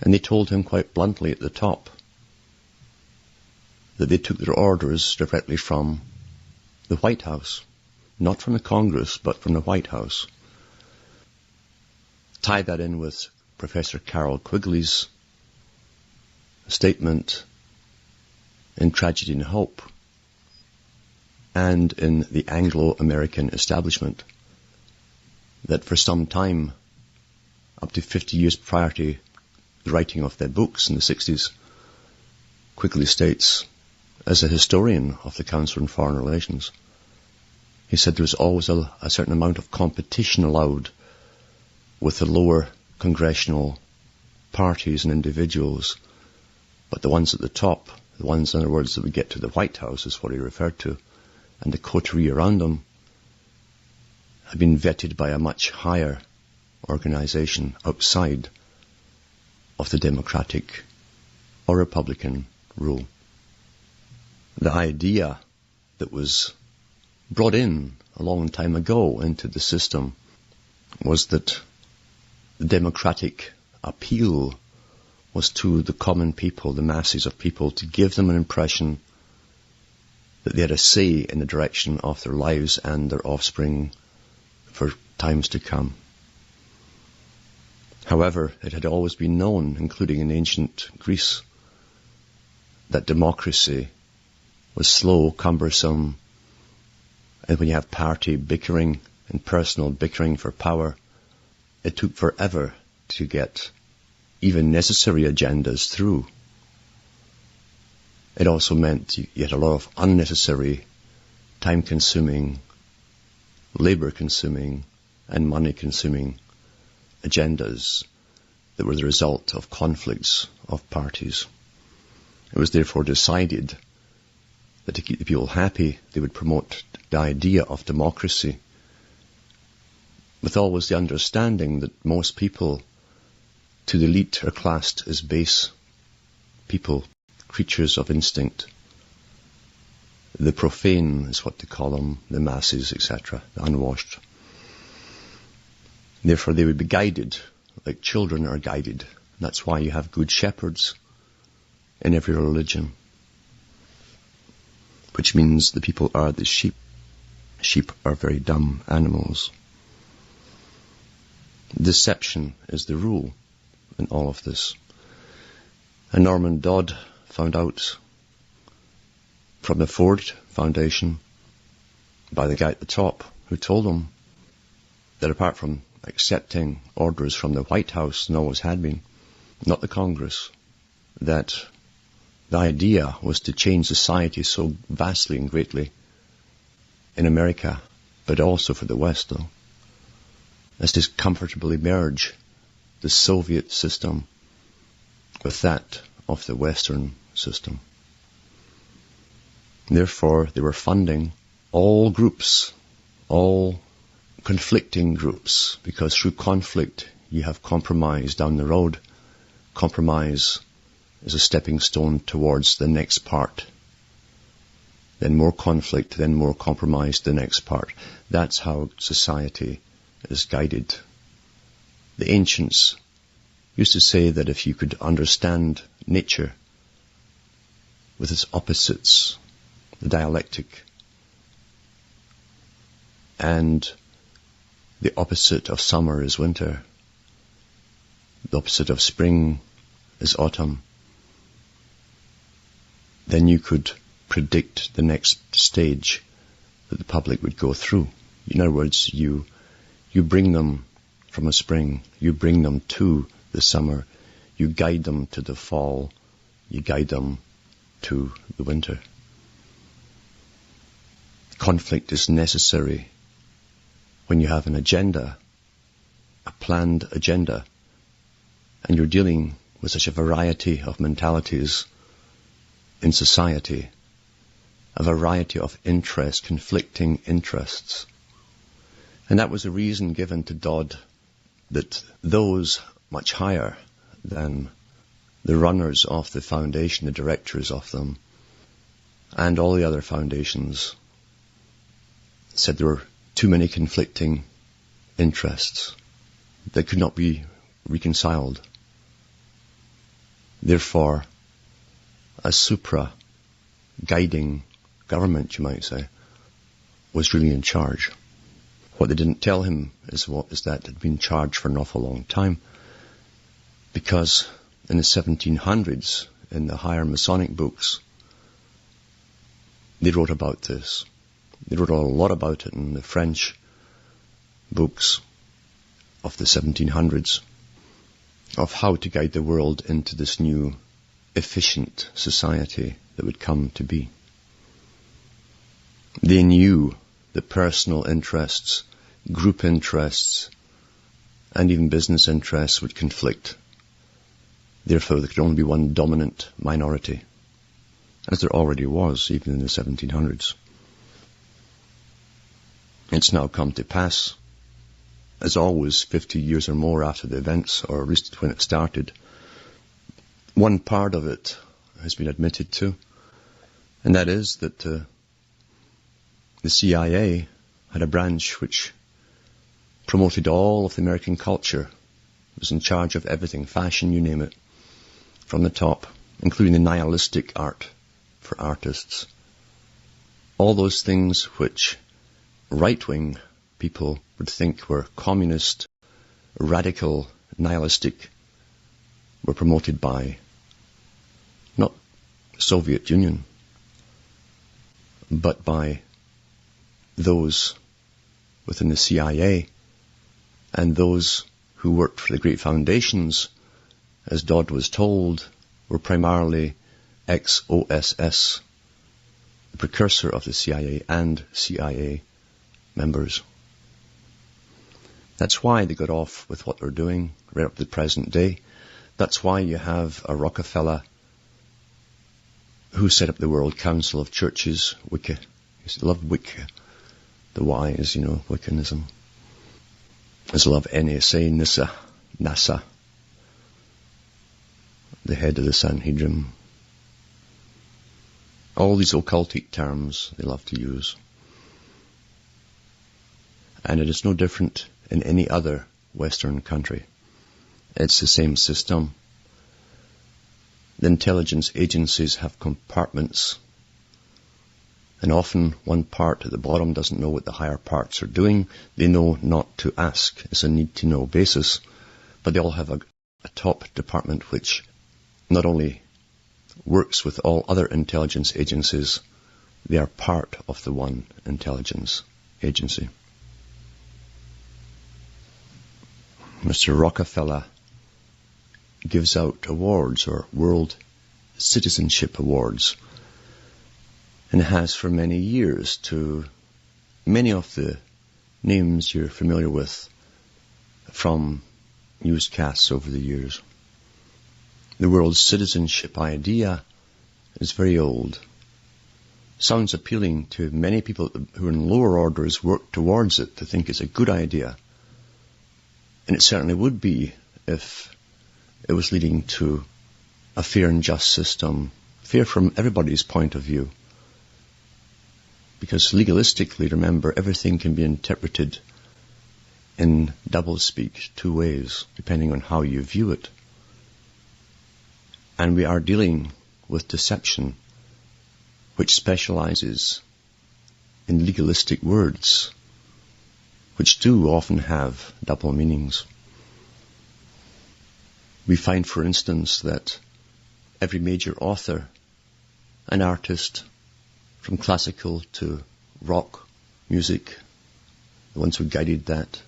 and they told him quite bluntly at the top that they took their orders directly from the White House, not from the Congress, but from the White House. Tie that in with Professor Carroll Quigley's statement in Tragedy and Hope and in the Anglo-American establishment that for some time, up to 50 years prior to the writing of their books in the 60s, Quigley states, as a historian of the Council on Foreign Relations, he said there was always a certain amount of competition allowed with the lower congressional parties and individuals, but the ones at the top, the ones, in other words, that would get to the White House, is what he referred to, and the coterie around them, had been vetted by a much higher organization outside of the Democratic or Republican rule. The idea that was brought in a long time ago into the system was that the democratic appeal was to the common people, the masses of people, to give them an impression that they had a say in the direction of their lives and their offspring for times to come. However, it had always been known, including in ancient Greece, that democracy was slow, cumbersome, and when you have party bickering and personal bickering for power, it took forever to get even necessary agendas through. It also meant you had a lot of unnecessary, time-consuming, labour-consuming, and money-consuming agendas that were the result of conflicts of parties. It was therefore decided that to keep the people happy, they would promote the idea of democracy, with always the understanding that most people to the elite are classed as base people, creatures of instinct. The profane is what they call them, the masses, etc., the unwashed. Therefore, they would be guided like children are guided. That's why you have good shepherds in every religion, which means the people are the sheep. Sheep are very dumb animals. Deception is the rule in all of this. And Norman Dodd found out from the Ford Foundation by the guy at the top who told him that apart from accepting orders from the White House, and always had been, not the Congress, that the idea was to change society so vastly and greatly in America, but also for the West, though, as to comfortably merge the Soviet system with that of the Western system. Therefore, they were funding all groups, all conflicting groups, because through conflict you have compromise down the road. Compromise is a stepping stone towards the next part. Then more conflict, then more compromise, the next part. That's how society is guided. The ancients used to say that if you could understand nature with its opposites, the dialectic, and the opposite of summer is winter, the opposite of spring is autumn, then you could predict the next stage that the public would go through. In other words, you bring them from a spring, you bring them to the summer, you guide them to the fall, you guide them to the winter. Conflict is necessary when you have an agenda, a planned agenda, and you're dealing with such a variety of mentalities in society, a variety of interests, conflicting interests. And that was a reason given to Dodd that those much higher than the runners of the foundation, the directors of them, and all the other foundations, said there were too many conflicting interests that could not be reconciled. Therefore, a supra-guiding government, you might say, was really in charge. What they didn't tell him is that it had been in charge for an awful long time, because in the 1700s, in the higher Masonic books, they wrote about this. They wrote a lot about it in the French books of the 1700s, of how to guide the world into this new efficient society that would come to be. They knew that personal interests, group interests, and even business interests would conflict. Therefore, there could only be one dominant minority, as there already was, even in the 1700s. It's now come to pass, as always, 50 years or more after the events, or at least when it started. One part of it has been admitted to, and that is that the CIA had a branch which promoted all of the American culture, was in charge of everything, fashion, you name it, from the top, including the nihilistic art for artists. All those things which right-wing people would think were communist, radical, nihilistic, were promoted by not the Soviet Union, but by those within the CIA and those who worked for the great foundations, as Dodd was told, were primarily ex-OSS, the precursor of the CIA, and CIA members. That's why they got off with what they're doing right up to the present day. That's why you have a Rockefeller who set up the World Council of Churches, Wicca. I love Wicca. The Y is, Wiccanism. There's a lot of NSA, NASA. the head of the Sanhedrin. All these occultic terms they love to use. And it is no different in any other Western country. It's the same system. The intelligence agencies have compartments, and often one part at the bottom doesn't know what the higher parts are doing. They know not to ask. It's a need-to-know basis. But they all have a top department which not only works with all other intelligence agencies, they are part of the one intelligence agency. Mr. Rockefeller gives out awards, or World Citizenship Awards, and has for many years, to many of the names you're familiar with from newscasts over the years. The world citizenship idea is very old. Sounds appealing to many people who in lower orders work towards it, to think it's a good idea. And it certainly would be if it was leading to a fair and just system, fair from everybody's point of view. Because legalistically, remember, everything can be interpreted in doublespeak, two ways, depending on how you view it. And we are dealing with deception, which specializes in legalistic words, which do often have double meanings. We find, for instance, that every major author and artist, from classical to rock music, the ones who guided that,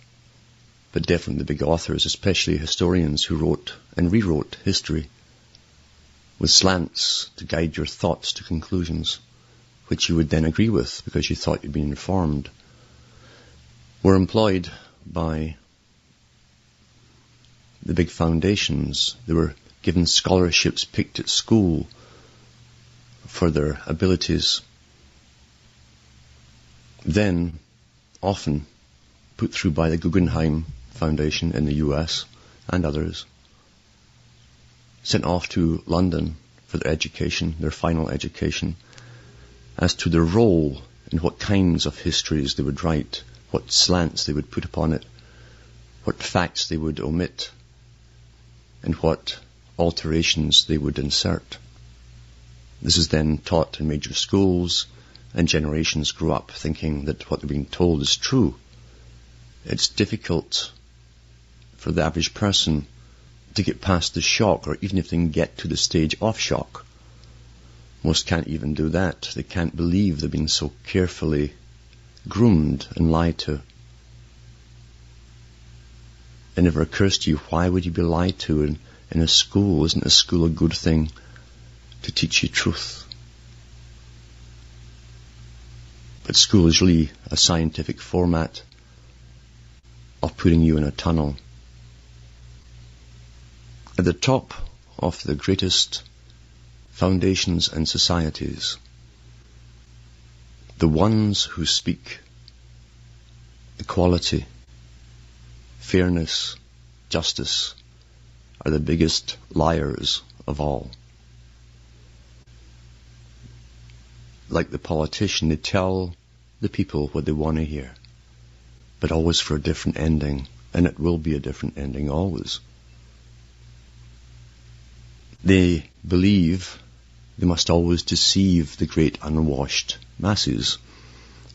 but definitely the big authors, especially historians who wrote and rewrote history with slants to guide your thoughts to conclusions, which you would then agree with because you thought you'd been informed, were employed by the big foundations. They were given scholarships, picked at school for their abilities, then often put through by the Guggenheim Foundation in the US and others, sent off to London for their education, their final education, as to their role in what kinds of histories they would write, what slants they would put upon it, what facts they would omit, and what alterations they would insert. This is then taught in major schools, and generations grow up thinking that what they're being told is true. It's difficult for the average person to get past the shock, or even if they can get to the stage of shock. Most can't even do that. They can't believe they've been so carefully groomed and lied to. It never occurs to you, why would you be lied to in a school? Isn't a school a good thing to teach you truth? But school is really a scientific format of putting you in a tunnel. At the top of the greatest foundations and societies, the ones who speak equality, fairness, justice, are the biggest liars of all. Like the politician, they tell the people what they want to hear, but always for a different ending, and it will be a different ending always. They believe they must always deceive the great unwashed masses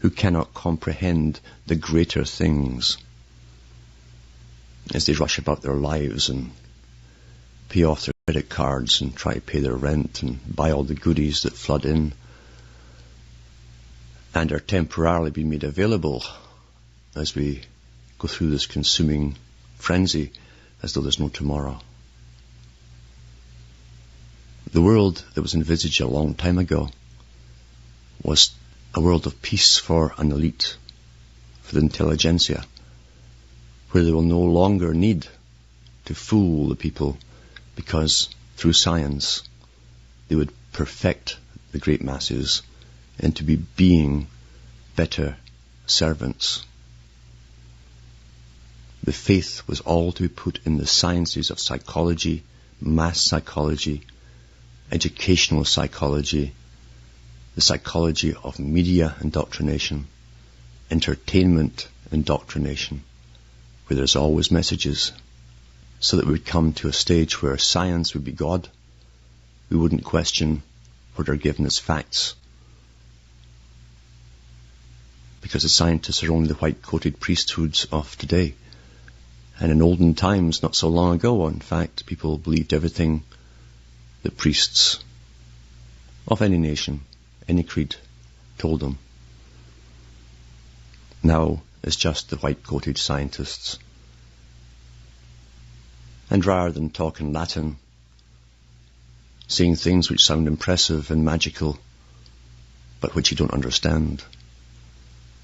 who cannot comprehend the greater things as they rush about their lives and pay off their credit cards and try to pay their rent and buy all the goodies that flood in and are temporarily being made available as we go through this consuming frenzy as though there's no tomorrow. The world that was envisaged a long time ago was a world of peace for an elite, for the intelligentsia, where they will no longer need to fool the people because through science they would perfect the great masses into being better servants. The faith was all to be put in the sciences of psychology, mass psychology, educational psychology, the psychology of media indoctrination, entertainment indoctrination, where there's always messages, so that we would come to a stage where science would be God. We wouldn't question what are given as facts, because the scientists are only the white-coated priesthoods of today. And in olden times, not so long ago, in fact, people believed everything that priests of any nation, any creed, told them. Now it's just the white-coated scientists. And rather than talk in Latin, saying things which sound impressive and magical, but which you don't understand,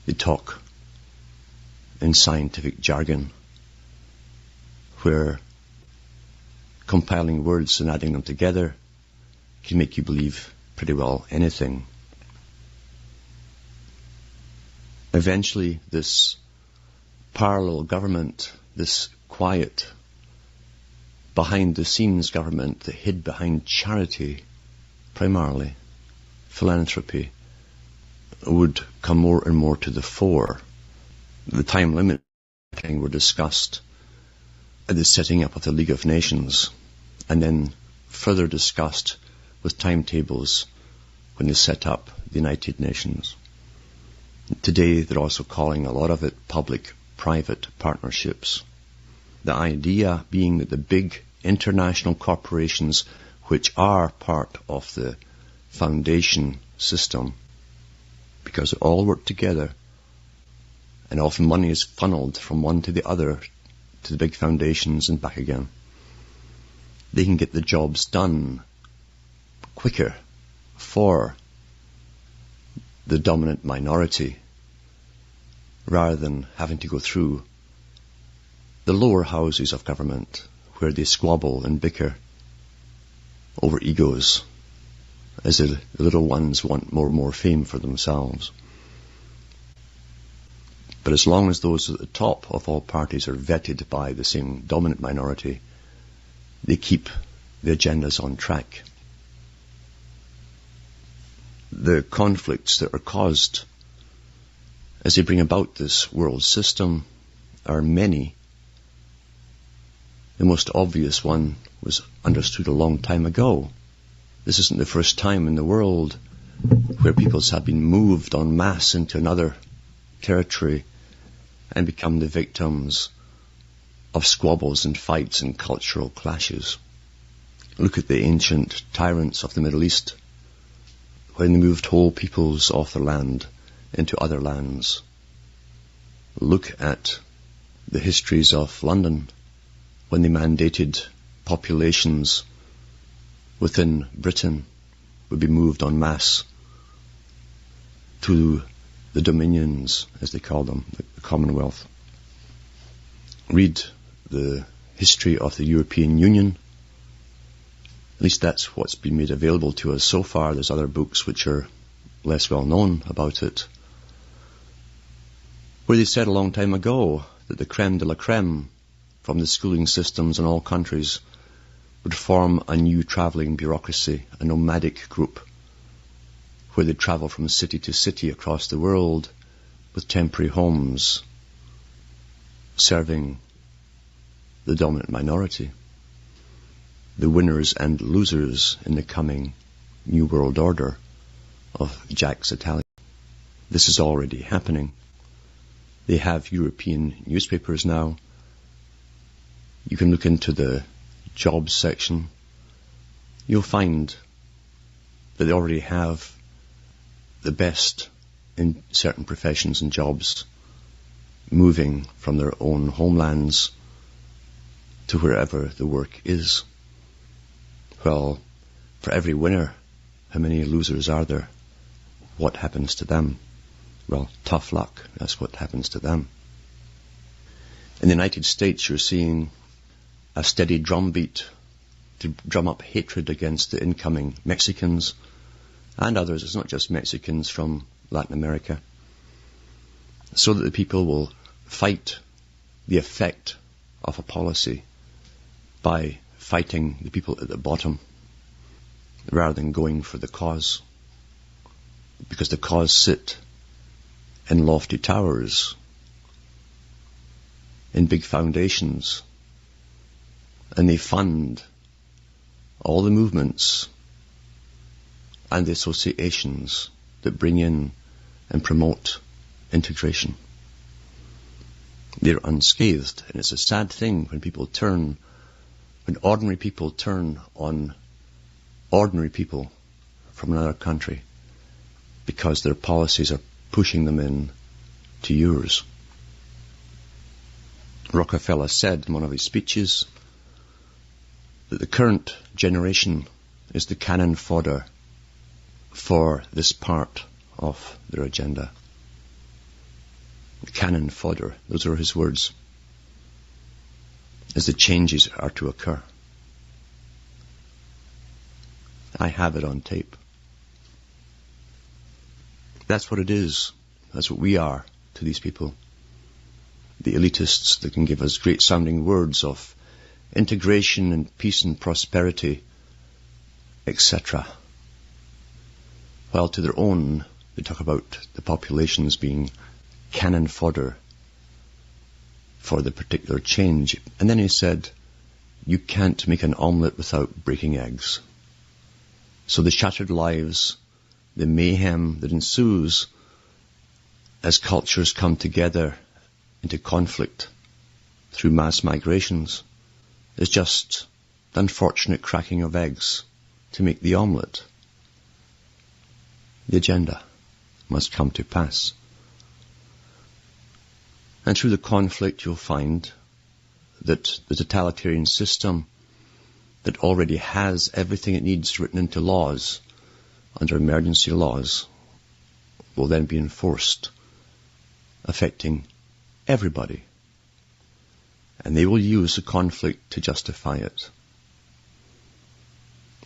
they talk in scientific jargon, where compiling words and adding them together can make you believe pretty well anything. Eventually, this parallel government, this quiet, behind-the-scenes government that hid behind charity, primarily, philanthropy, would come more and more to the fore. The time limit were discussed at the setting up of the League of Nations, and then further discussed with timetables when they set up the United Nations. Today they're also calling a lot of it public-private partnerships. The idea being that the big international corporations, which are part of the foundation system, because they all work together, and often money is funneled from one to the other, to the big foundations and back again. They can get the jobs done quicker for the dominant minority, rather than having to go through the lower houses of government, where they squabble and bicker over egos, as the little ones want more fame for themselves. But as long as those at the top of all parties are vetted by the same dominant minority, they keep the agendas on track. The conflicts that are caused as they bring about this world system are many. The most obvious one was understood a long time ago. This isn't the first time in the world where peoples have been moved en masse into another territory and become the victims of squabbles and fights and cultural clashes. Look at the ancient tyrants of the Middle East, when they moved whole peoples off their land into other lands. Look at the histories of London, when they mandated populations within Britain would be moved en masse to the dominions, as they call them, the Commonwealth. Read the history of the European Union. At least that's what's been made available to us so far. There's other books which are less well known about it, where they said a long time ago that the creme de la creme from the schooling systems in all countries would form a new travelling bureaucracy, a nomadic group, where they travel from city to city across the world with temporary homes, serving the dominant minority, the winners and losers in the coming New World Order of Jacques Attali. This is already happening. They have European newspapers now. You can look into the jobs section. You'll find that they already have the best in certain professions and jobs moving from their own homelands to wherever the work is. Well, for every winner, how many losers are there? What happens to them? Well, tough luck. That's what happens to them. In the United States, you're seeing a steady drumbeat to drum up hatred against the incoming Mexicans and others. It's not just Mexicans from Latin America. So that the people will fight the effect of a policy by fighting the people at the bottom rather than going for the cause. Because the cause sit in lofty towers, in big foundations, and they fund all the movements and the associations that bring in and promote integration. They're unscathed, and it's a sad thing when ordinary people turn on ordinary people from another country because their policies are pushing them in to yours. Rockefeller said in one of his speeches that the current generation is the cannon fodder for this part of their agenda. Cannon fodder, those are his words, as the changes are to occur. I have it on tape. That's what it is. That's what we are to these people. The elitists that can give us great sounding words of integration and peace and prosperity, etc. While to their own, they talk about the populations being cannon fodder for the particular change. And then he said, you can't make an omelette without breaking eggs. So the shattered lives, the mayhem that ensues as cultures come together into conflict through mass migrations is just the unfortunate cracking of eggs to make the omelette. The agenda must come to pass. And through the conflict you'll find that the totalitarian system that already has everything it needs written into laws, under emergency laws, will then be enforced, affecting everybody. And they will use the conflict to justify it.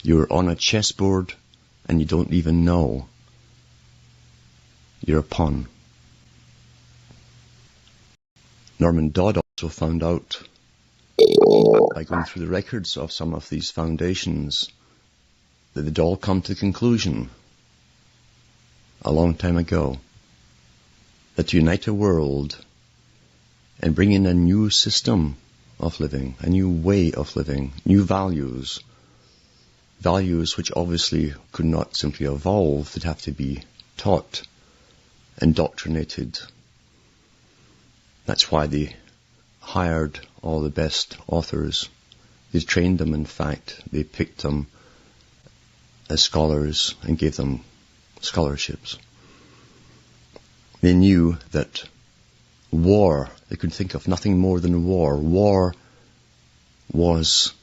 You're on a chessboard and you don't even know you're a pawn. Norman Dodd also found out by going through the records of some of these foundations that they'd all come to the conclusion a long time ago that to unite a world and bring in a new system of living, a new way of living, new values which obviously could not simply evolve, they'd have to be taught, indoctrinated. That's why they hired all the best authors. They trained them, in fact. They picked them as scholars and gave them scholarships. They knew that war, they could think of nothing more than war. War was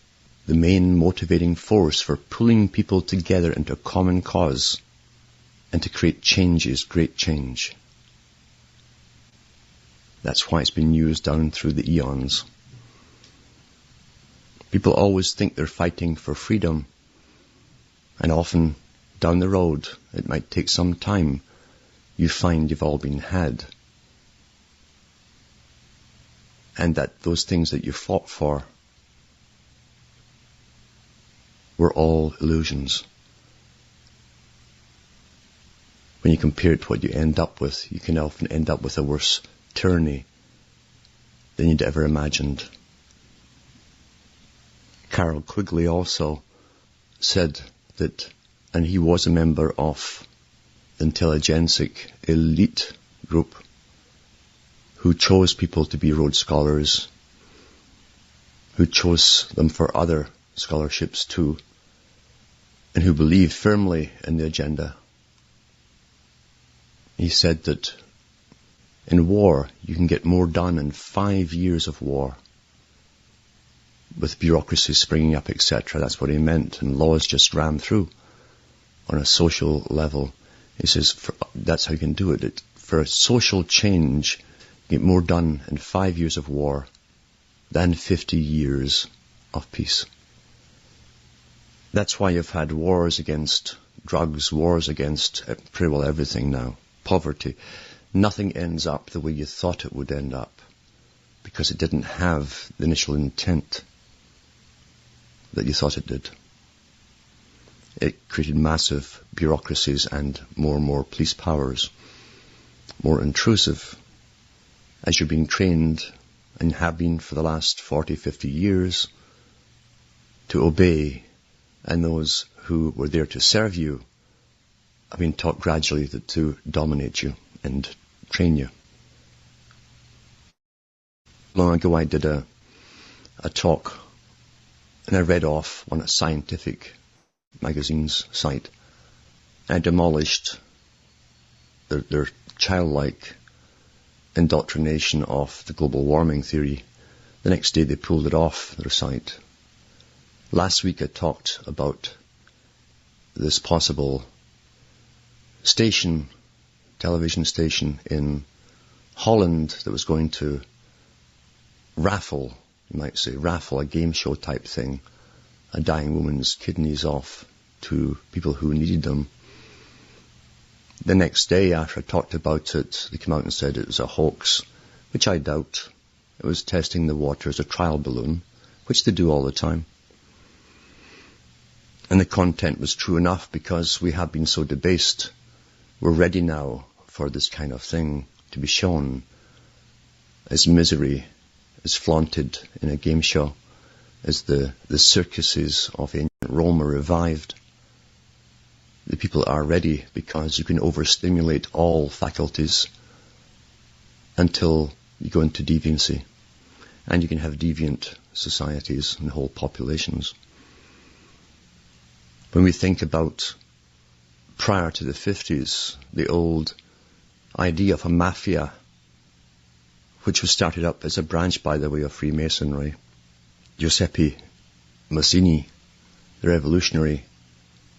the main motivating force for pulling people together into a common cause and to create changes, great change. That's why it's been used down through the eons. People always think they're fighting for freedom, and often down the road, it might take some time, you find you've all been had. And that those things that you fought for were all illusions. When you compare it to what you end up with, you can often end up with a worse tyranny than you'd ever imagined. Carroll Quigley also said that, and he was a member of the intelligentsic elite group who chose people to be Rhodes Scholars, who chose them for other scholarships too, and who believed firmly in the agenda. He said that in war, you can get more done in 5 years of war, with bureaucracy springing up, etc. That's what he meant, and laws just ran through on a social level. He says that's how you can do it. For a social change, you get more done in 5 years of war than 50 years of peace. That's why you've had wars against drugs, wars against pretty well everything now. Poverty. Nothing ends up the way you thought it would end up because it didn't have the initial intent. that you thought it did. It created massive bureaucracies and more police powers, more intrusive, as you're being trained and have been for the last 40, 50 years to obey, and those who were there to serve you have been taught gradually to dominate you and train you. Long ago I did a talk, and I read off on a scientific magazine's site. I demolished their childlike indoctrination of the global warming theory. The next day they pulled it off their site. Last week I talked about this possible television station in Holland that was going to raffle a game show type thing, a dying woman's kidneys off to people who needed them. The next day after I talked about it, they came out and said it was a hoax, which I doubt. It was testing the water as a trial balloon, which they do all the time. And the content was true enough because we have been so debased. We're ready now for this kind of thing to be shown as misery, as flaunted in a game show, as the circuses of ancient Rome are revived. The people are ready because you can overstimulate all faculties until you go into deviancy. And you can have deviant societies and whole populations. When we think about prior to the 50s, the old idea of a mafia, which was started up as a branch, by the way, of Freemasonry. Giuseppe Mazzini, the revolutionary,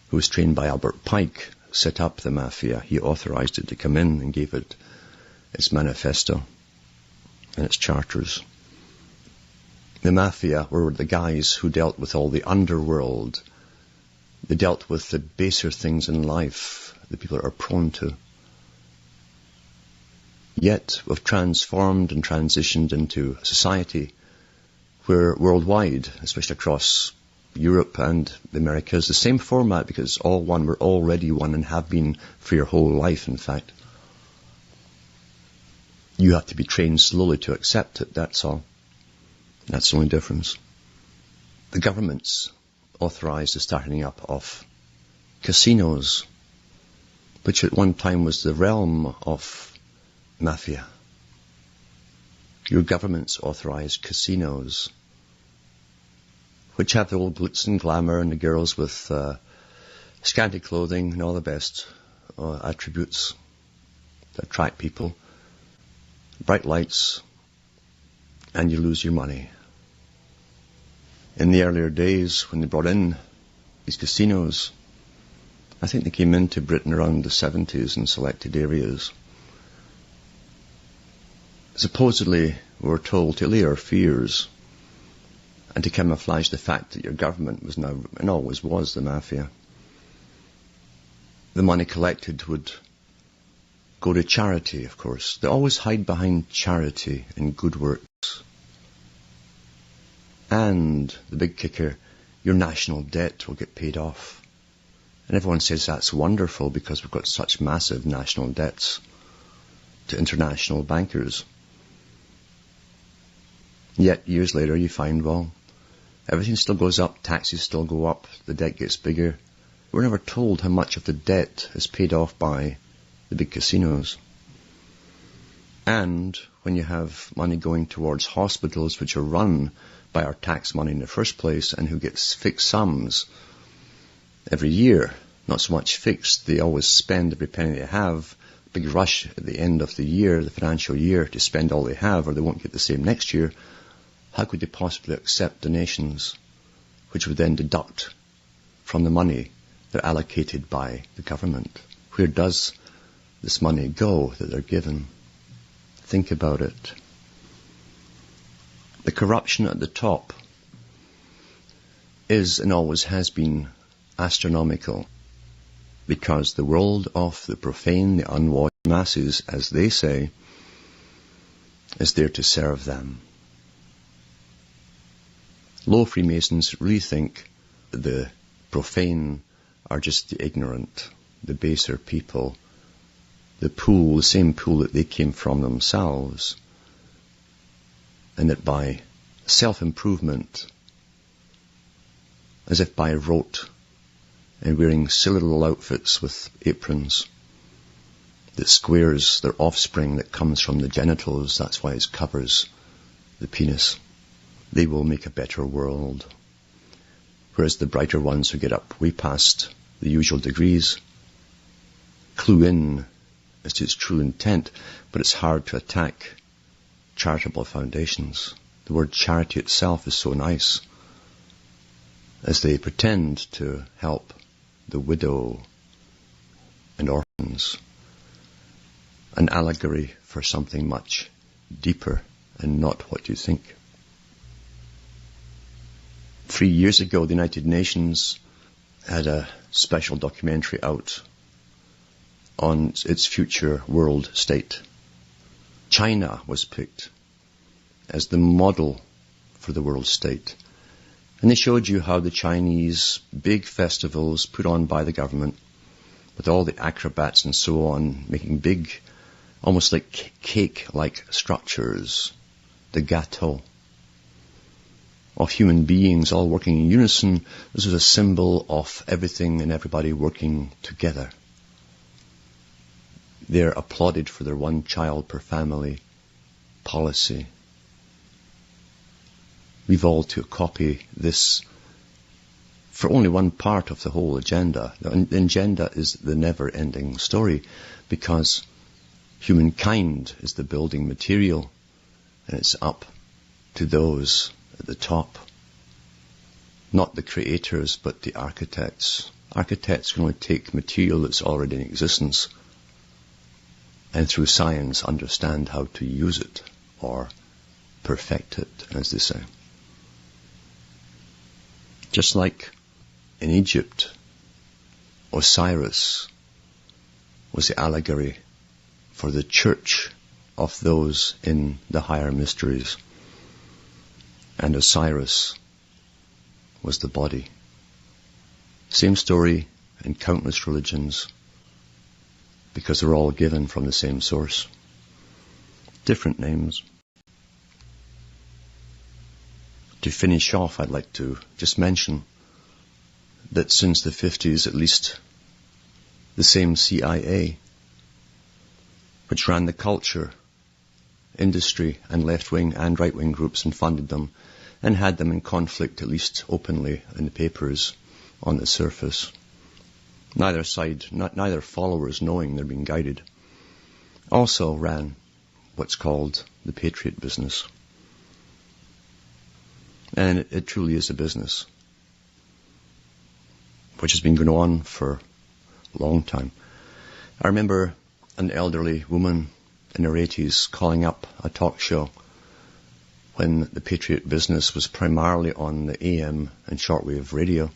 who was trained by Albert Pike, set up the mafia. He authorized it to come in and gave it its manifesto and its charters. The mafia were the guys who dealt with all the underworld. They dealt with the baser things in life that people are prone to. Yet we've transformed and transitioned into a society where worldwide, especially across Europe and the Americas, the same format, because it's all one. We're already one and have been for your whole life, in fact. You have to be trained slowly to accept it, that's all. That's the only difference. The governments authorized the starting up of casinos, which at one time was the realm of mafia. Your governments authorized casinos, which have the old glitz and glamour and the girls with scanty clothing and all the best attributes that attract people, bright lights, and you lose your money. In the earlier days, when they brought in these casinos, I think they came into Britain around the 70s in selected areas. Supposedly, we were told to allay our fears and to camouflage the fact that your government was now, and always was, the mafia. The money collected would go to charity, of course. They always hide behind charity and good works. And the big kicker, your national debt will get paid off. And everyone says that's wonderful because we've got such massive national debts to international bankers. Yet years later you find, well, everything still goes up, taxes still go up, the debt gets bigger. We're never told how much of the debt is paid off by the big casinos. And when you have money going towards hospitals which are run by our tax money in the first place and who gets fixed sums every year, not so much fixed, they always spend every penny they have, big rush at the end of the year, the financial year, to spend all they have or they won't get the same next year. How could they possibly accept donations which would then deduct from the money they're allocated by the government? Where does this money go that they're given? Think about it. The corruption at the top is and always has been astronomical because the world of the profane, the unwashed masses, as they say, is there to serve them. Low Freemasons really think the profane are just the ignorant, the baser people, the same pool that they came from themselves, and that by self-improvement, as if by rote, and wearing silly little outfits with aprons that squares their offspring that comes from the genitals, that's why it covers the penis, they will make a better world. Whereas the brighter ones who get up way past the usual degrees clue in as to its true intent, but it's hard to attack charitable foundations. The word charity itself is so nice, as they pretend to help the widow and orphans, an allegory for something much deeper and not what you think. 3 years ago, the United Nations had a special documentary out on its future world state. China was picked as the model for the world state. And they showed you how the Chinese big festivals put on by the government, with all the acrobats and so on, making big, almost like cake-like structures, the gâteau, of human beings all working in unison. This was a symbol of everything and everybody working together. They're applauded for their one child per family policy. We've all to copy this for only one part of the whole agenda. The agenda is the never-ending story, because humankind is the building material, and it's up to those at the top, not the creators but the architects. Architects can only take material that's already in existence and through science understand how to use it or perfect it, as they say. Just like in Egypt, Osiris was the allegory for the church of those in the higher mysteries, and Osiris was the body. Same story in countless religions, because they're all given from the same source. Different names. To finish off, I'd like to just mention that since the 50s, at least, the same CIA, which ran the culture, industry, and left-wing and right-wing groups and funded them, and had them in conflict, at least openly in the papers on the surface. Neither side, neither followers knowing they're being guided, also ran what's called the patriot business. And it truly is a business, which has been going on for a long time. I remember an elderly woman in her 80s calling up a talk show when the patriot business was primarily on the AM and shortwave radio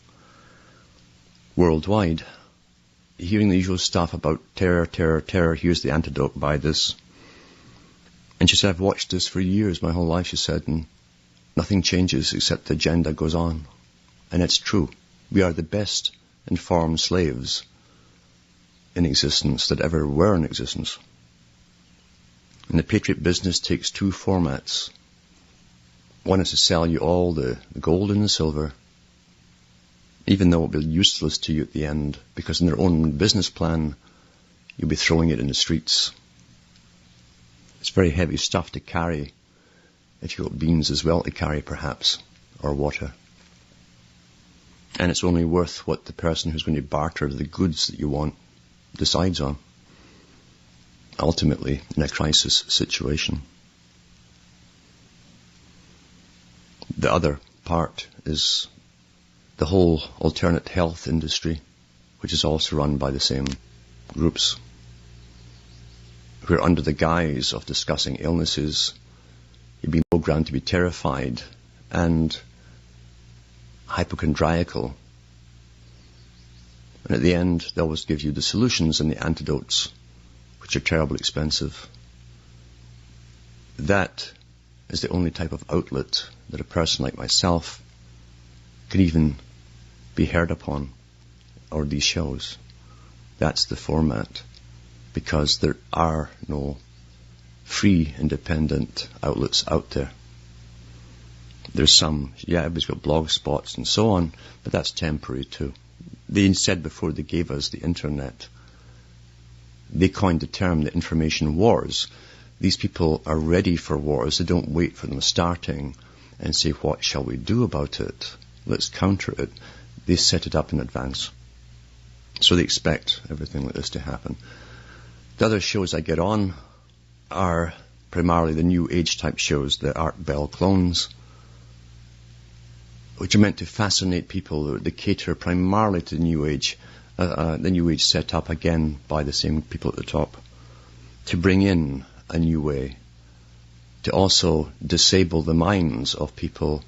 worldwide, hearing the usual stuff about terror, terror, terror, here's the antidote, buy this. And she said, I've watched this for years, my whole life, she said, and nothing changes except the agenda goes on. And it's true. We are the best informed slaves in existence that ever were in existence. And the patriot business takes two formats. One is to sell you all the gold and the silver, even though it will be useless to you at the end, because in their own business plan, you'll be throwing it in the streets. It's very heavy stuff to carry, if you've got beans as well to carry perhaps, or water. And it's only worth what the person who's going to barter the goods that you want decides on, ultimately in a crisis situation. The other part is the whole alternate health industry, which is also run by the same groups, where under the guise of discussing illnesses, you've been programmed to be terrified and hypochondriacal. And at the end, they always give you the solutions and the antidotes, which are terribly expensive. That is the only type of outlet that a person like myself can even be heard upon, or these shows. That's the format, because there are no free, independent outlets out there. There's some, everybody's got blog spots and so on, but that's temporary too. They said before they gave us the internet, they coined the term the information wars. These people are ready for wars. They don't wait for them starting and say, what shall we do about it? Let's counter it. They set it up in advance. So they expect everything like this to happen. The other shows I get on are primarily the New Age type shows, the Art Bell clones, which are meant to fascinate people. They cater primarily to the New Age set up again by the same people at the top, to bring in a new way, to also disable the minds of people,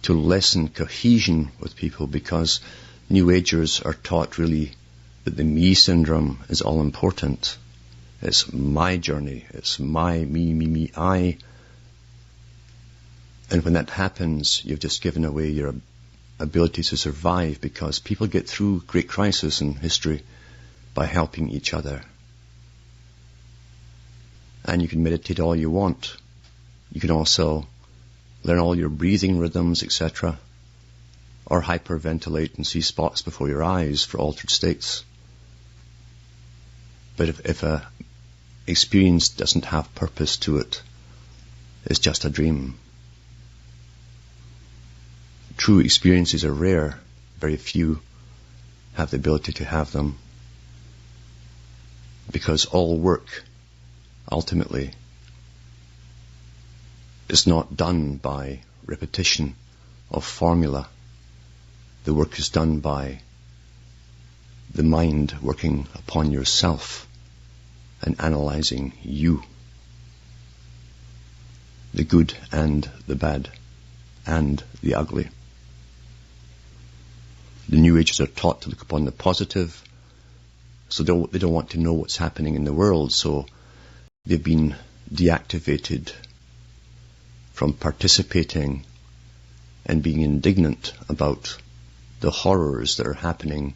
to lessen cohesion with people, because New Agers are taught really that the me syndrome is all important. It's my journey, it's my me, I. And when that happens, you've just given away your ability to survive, because people get through great crisis in history by helping each other. And you can meditate all you want. You can also learn all your breathing rhythms, etc., or hyperventilate and see spots before your eyes for altered states. But if a experience doesn't have purpose to it, it's just a dream. True experiences are rare. Very few have the ability to have them, because all work ultimately is not done by repetition of formula. The work is done by the mind working upon yourself and analyzing you, the good and the bad and the ugly. The New Agers are taught to look upon the positive, so they don't want to know what's happening in the world, so they've been deactivated from participating and being indignant about the horrors that are happening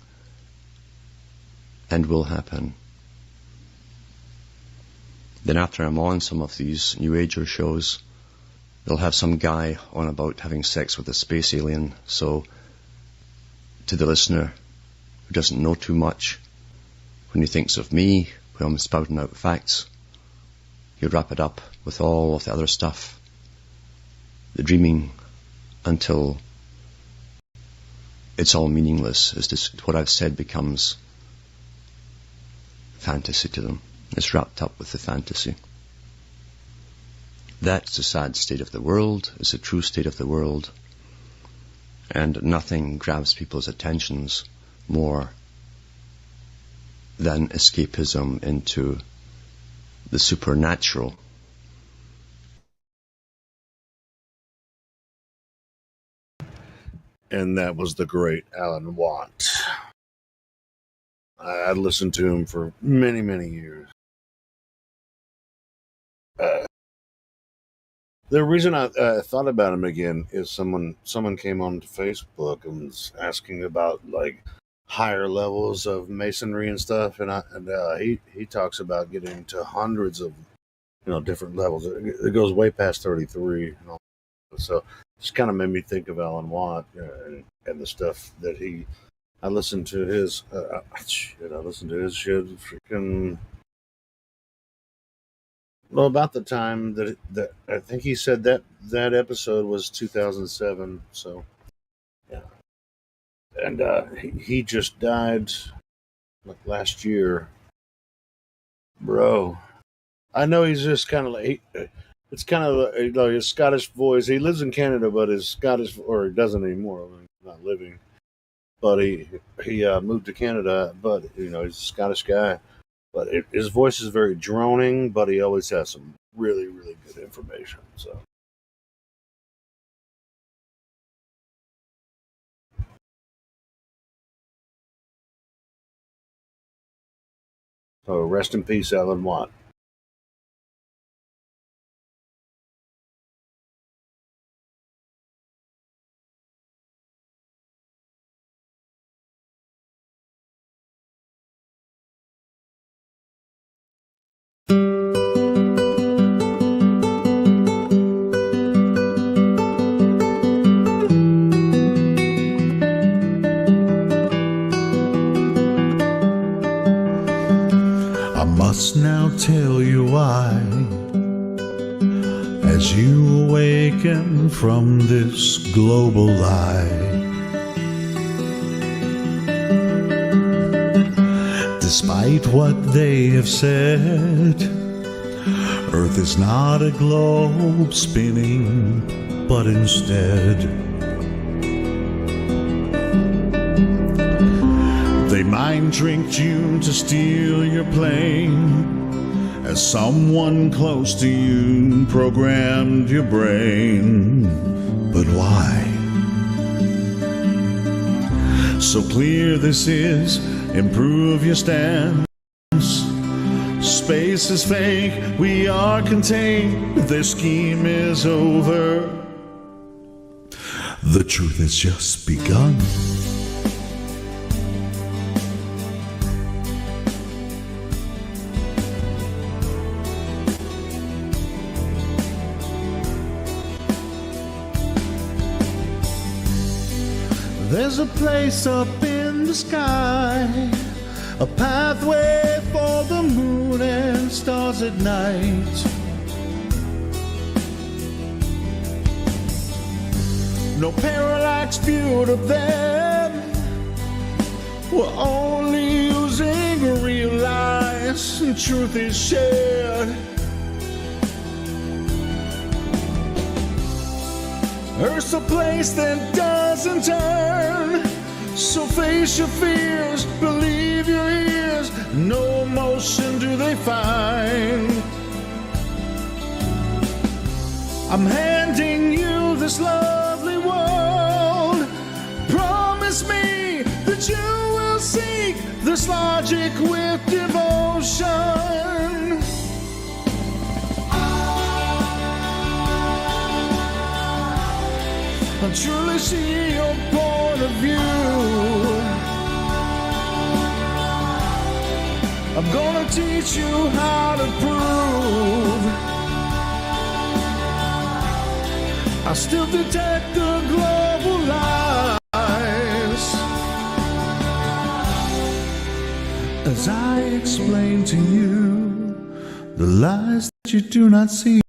and will happen. Then after I'm on some of these New Ager shows, they'll have some guy on about having sex with a space alien, so to the listener who doesn't know too much, when he thinks of me, when I'm spouting out facts, he'll wrap it up with all of the other stuff, the dreaming, until it's all meaningless. It's just what I've said becomes fantasy to them. It's wrapped up with the fantasy. That's the sad state of the world. It's the true state of the world. And nothing grabs people's attentions more than escapism into the supernatural. And that was the great Alan Watt. I listened to him for many, many years. The reason I thought about him again is someone came onto Facebook and was asking about like higher levels of masonry and stuff, and he talks about getting to hundreds of different levels. It goes way past 33, and all. So just kind of made me think of Alan Watt and the stuff that I listened to his shit freaking. Well, about the time that I think he said that episode was 2007. So, yeah, and he just died like last year, bro. I know he's just kind of like it's kind of his Scottish voice. He lives in Canada, but his Scottish, or he doesn't anymore. I mean, not living, but he moved to Canada. But he's a Scottish guy. But his voice is very droning, but he always has some really, really good information. So, rest in peace, Alan Watt. must now tell you why. As you awaken from this global lie, despite what they have said, Earth is not a globe spinning, but instead they mind tricked you to steal your plane, as someone close to you programmed your brain. But why? So clear this is, improve your stance. Space is fake, we are contained, their scheme is over. The truth has just begun. There's a place up in the sky, a pathway for the moon and stars at night. No parallax viewed of them, we're only using real lies, and truth is shared. Earth's a place that doesn't turn, so face your fears, believe your ears, no motion do they find. I'm handing you this lovely world, promise me that you will seek this logic with devotion. I truly see your point of view. I'm gonna teach you how to prove. I still detect the global lies as I explain to you the lies that you do not see.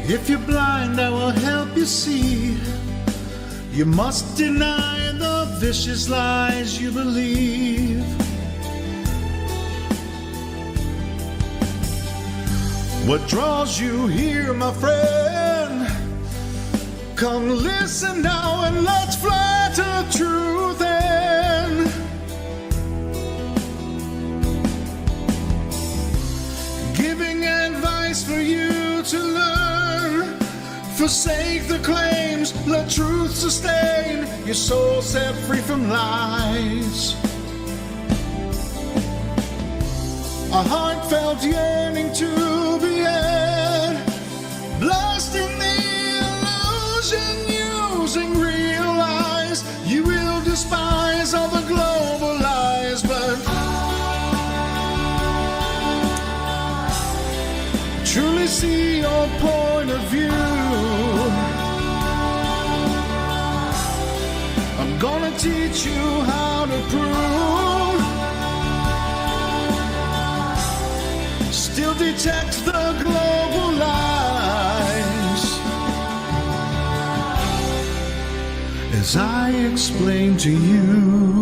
If you're blind, I will help you see. You must deny the vicious lies you believe. What draws you here, my friend? Come listen now and let's fly to truth end. Giving advice for you to learn. Forsake the claims, let truth sustain your soul set free from lies. A heartfelt yearning to be had, blasting the illusion using real lies. You will despise all the global lies, but truly see your point of view. I'm gonna teach you how to prove. Still detect the global lies as I explain to you.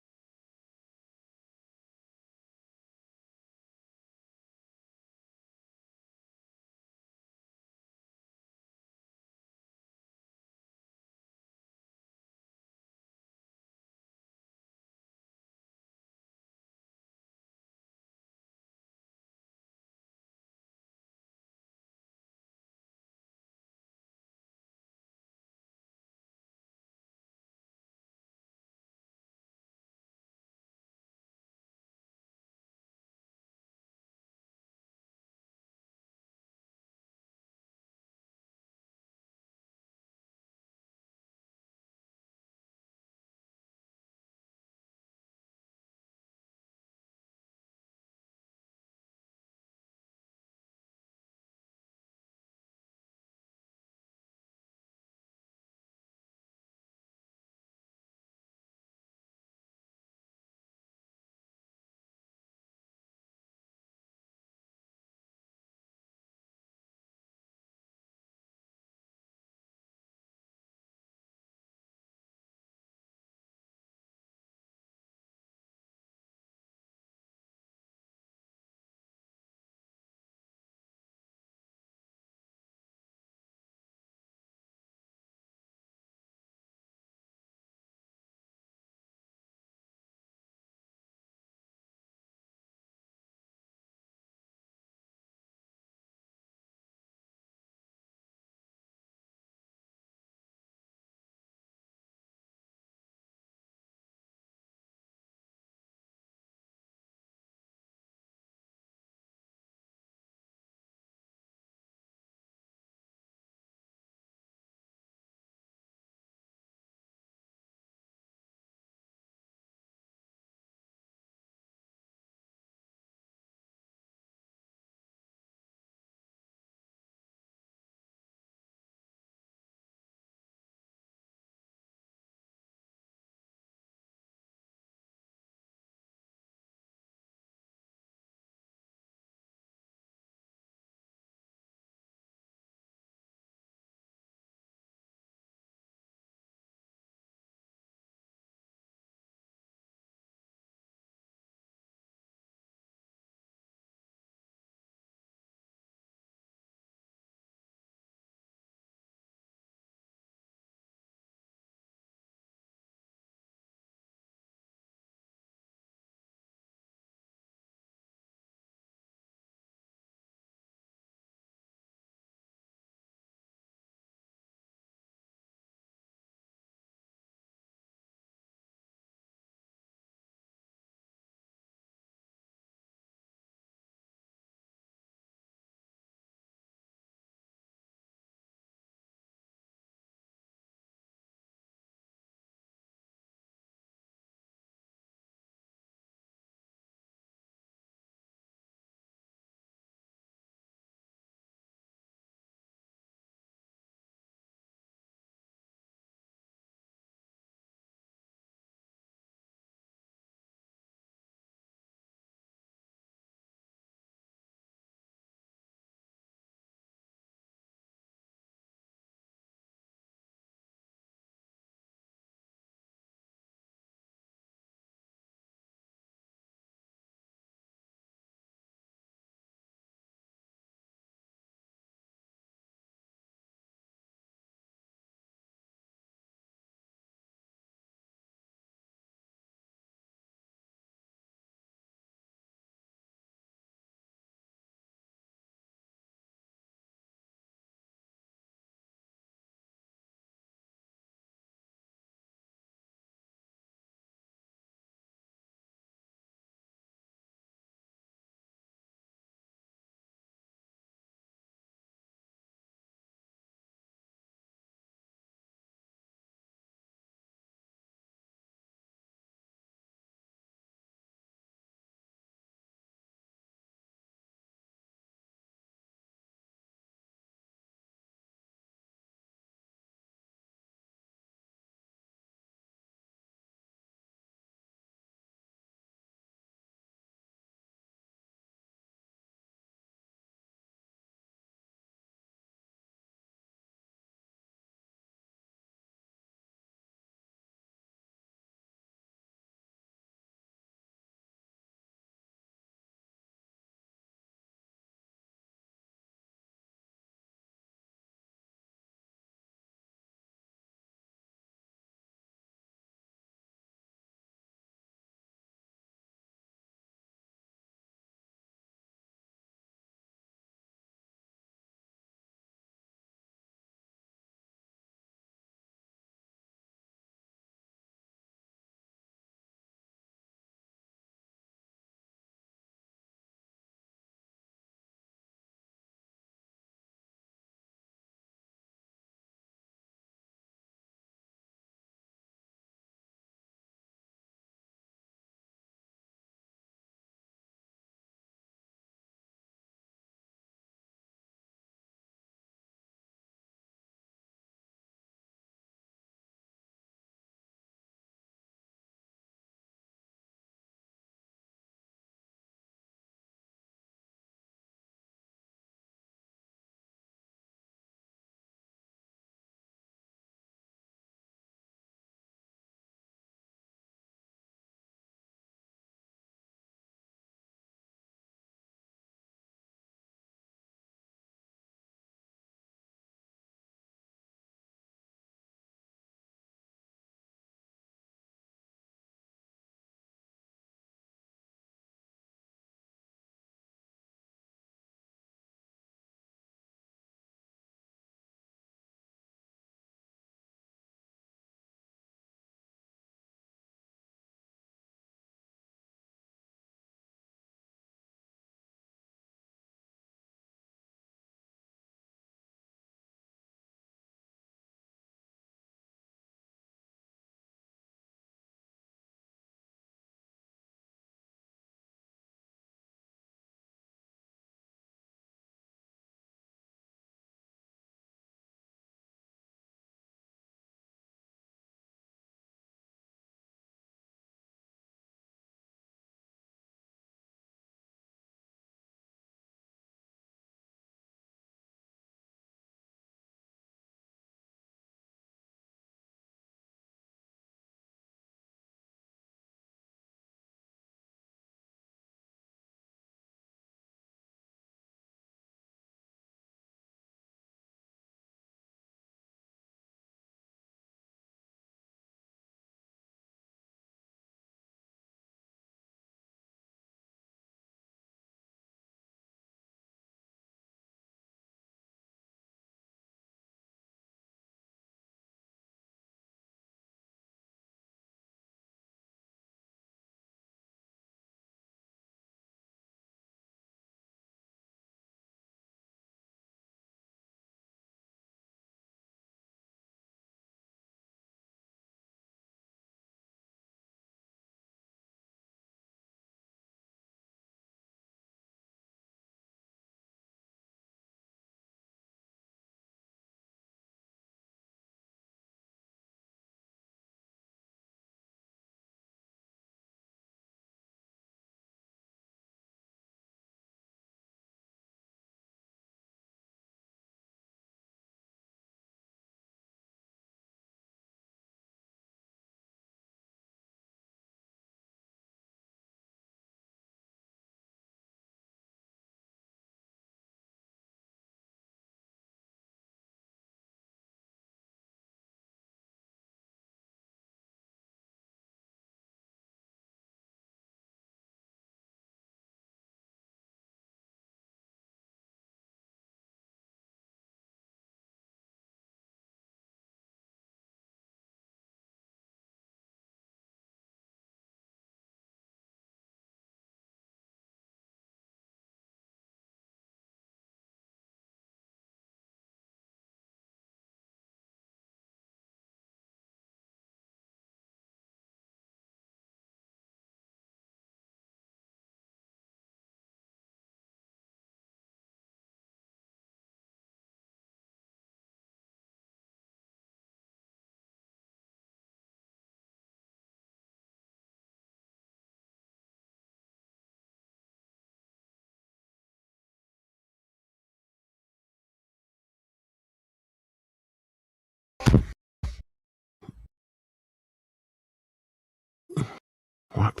What?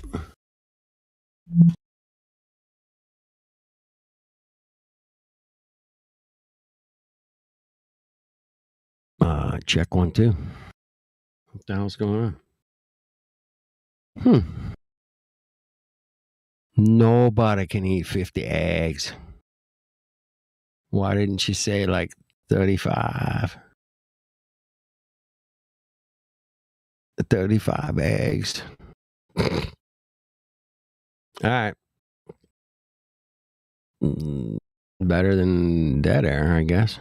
Check 1, 2. What the hell's going on? Nobody can eat 50 eggs. Why didn't you say like 35? 35 eggs. All right. Better than dead air, I guess.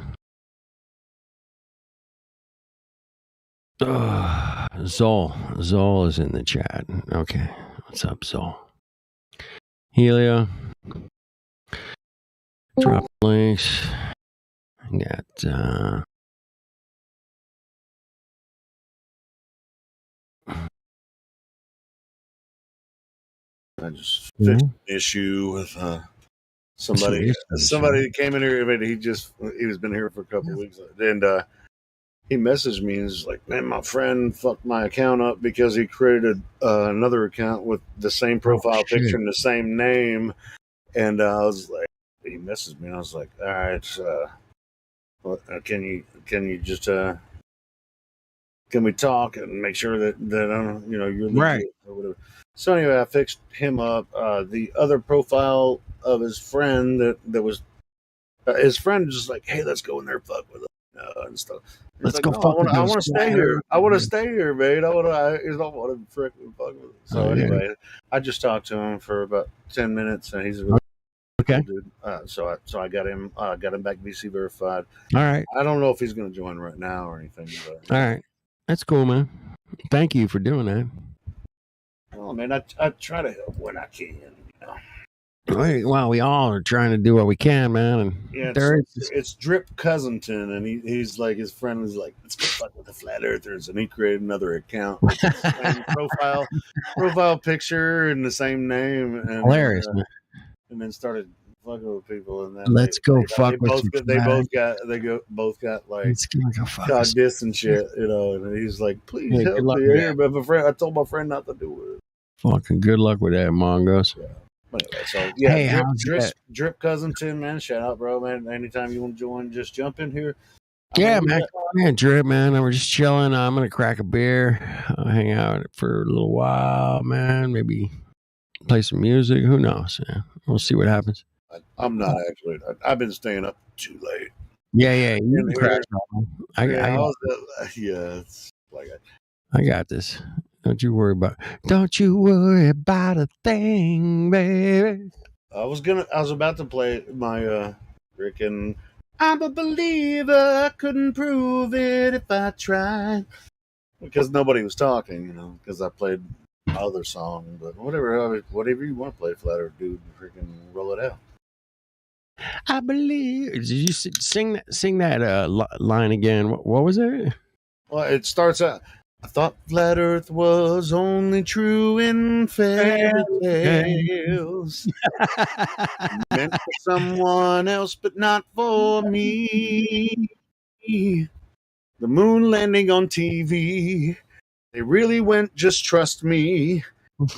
Zol is in the chat. Okay. What's up, Zol? Helio. Drop links. Got I just fixed an issue with somebody that came in here. But he's been here for a couple of weeks, and he messaged me and was like, "Man, my friend fucked my account up because he created another account with the same profile picture and the same name." And I was like, he messaged me and I was like, "All right, can you just can we talk and make sure that you're legit or whatever?" So anyway, I fixed him up. The other profile of his friend that was his friend just like, "Hey, let's go in there, fuck with him and stuff." Let's like, go. No, I want to stay here. I want to stay here, man. I don't want to freaking fuck with him. So anyway, I just talked to him for about 10 minutes, and he's a really cool dude. So I got him back VC verified. All right. I don't know if he's going to join right now or anything. But all right, that's cool, man. Thank you for doing that. Oh man, I try to help when I can. Well, we all are trying to do what we can, man. And yeah, it's Drip Cousinton, and he's like, his friend was like, "Let's go fuck with the flat earthers," and he created another account with the same profile picture and the same name, and hilarious, man. And then started fucking with people, and then let's go fuck with you. They both got like dog this and shit, And he's like, "Please help me here," but I told my friend not to do it. Fucking good luck with that, Mongos. Yeah. Anyway, so yeah, Drip Cousinton, man. Shout out, bro, man. Anytime you want to join, just jump in here. Man, Drip, man. We're just chilling. I'm gonna crack a beer, hang out for a little while, man. Maybe play some music. Who knows? Yeah, we'll see what happens. I'm not actually. I've been staying up too late. Yeah. You crack. It's like I got this. Don't you worry about a thing, baby. I was about to play my freaking "I'm a Believer, I couldn't prove it if I tried," because nobody was talking, because I played my other song. But whatever you want to play, Flat Earth Dude, freaking roll it out. I believe. Did you sing that line again? What was it? Well, it starts out. I thought flat Earth was only true in fairy tales. Meant for someone else, but not for me. The moon landing on TV. They really went, just trust me.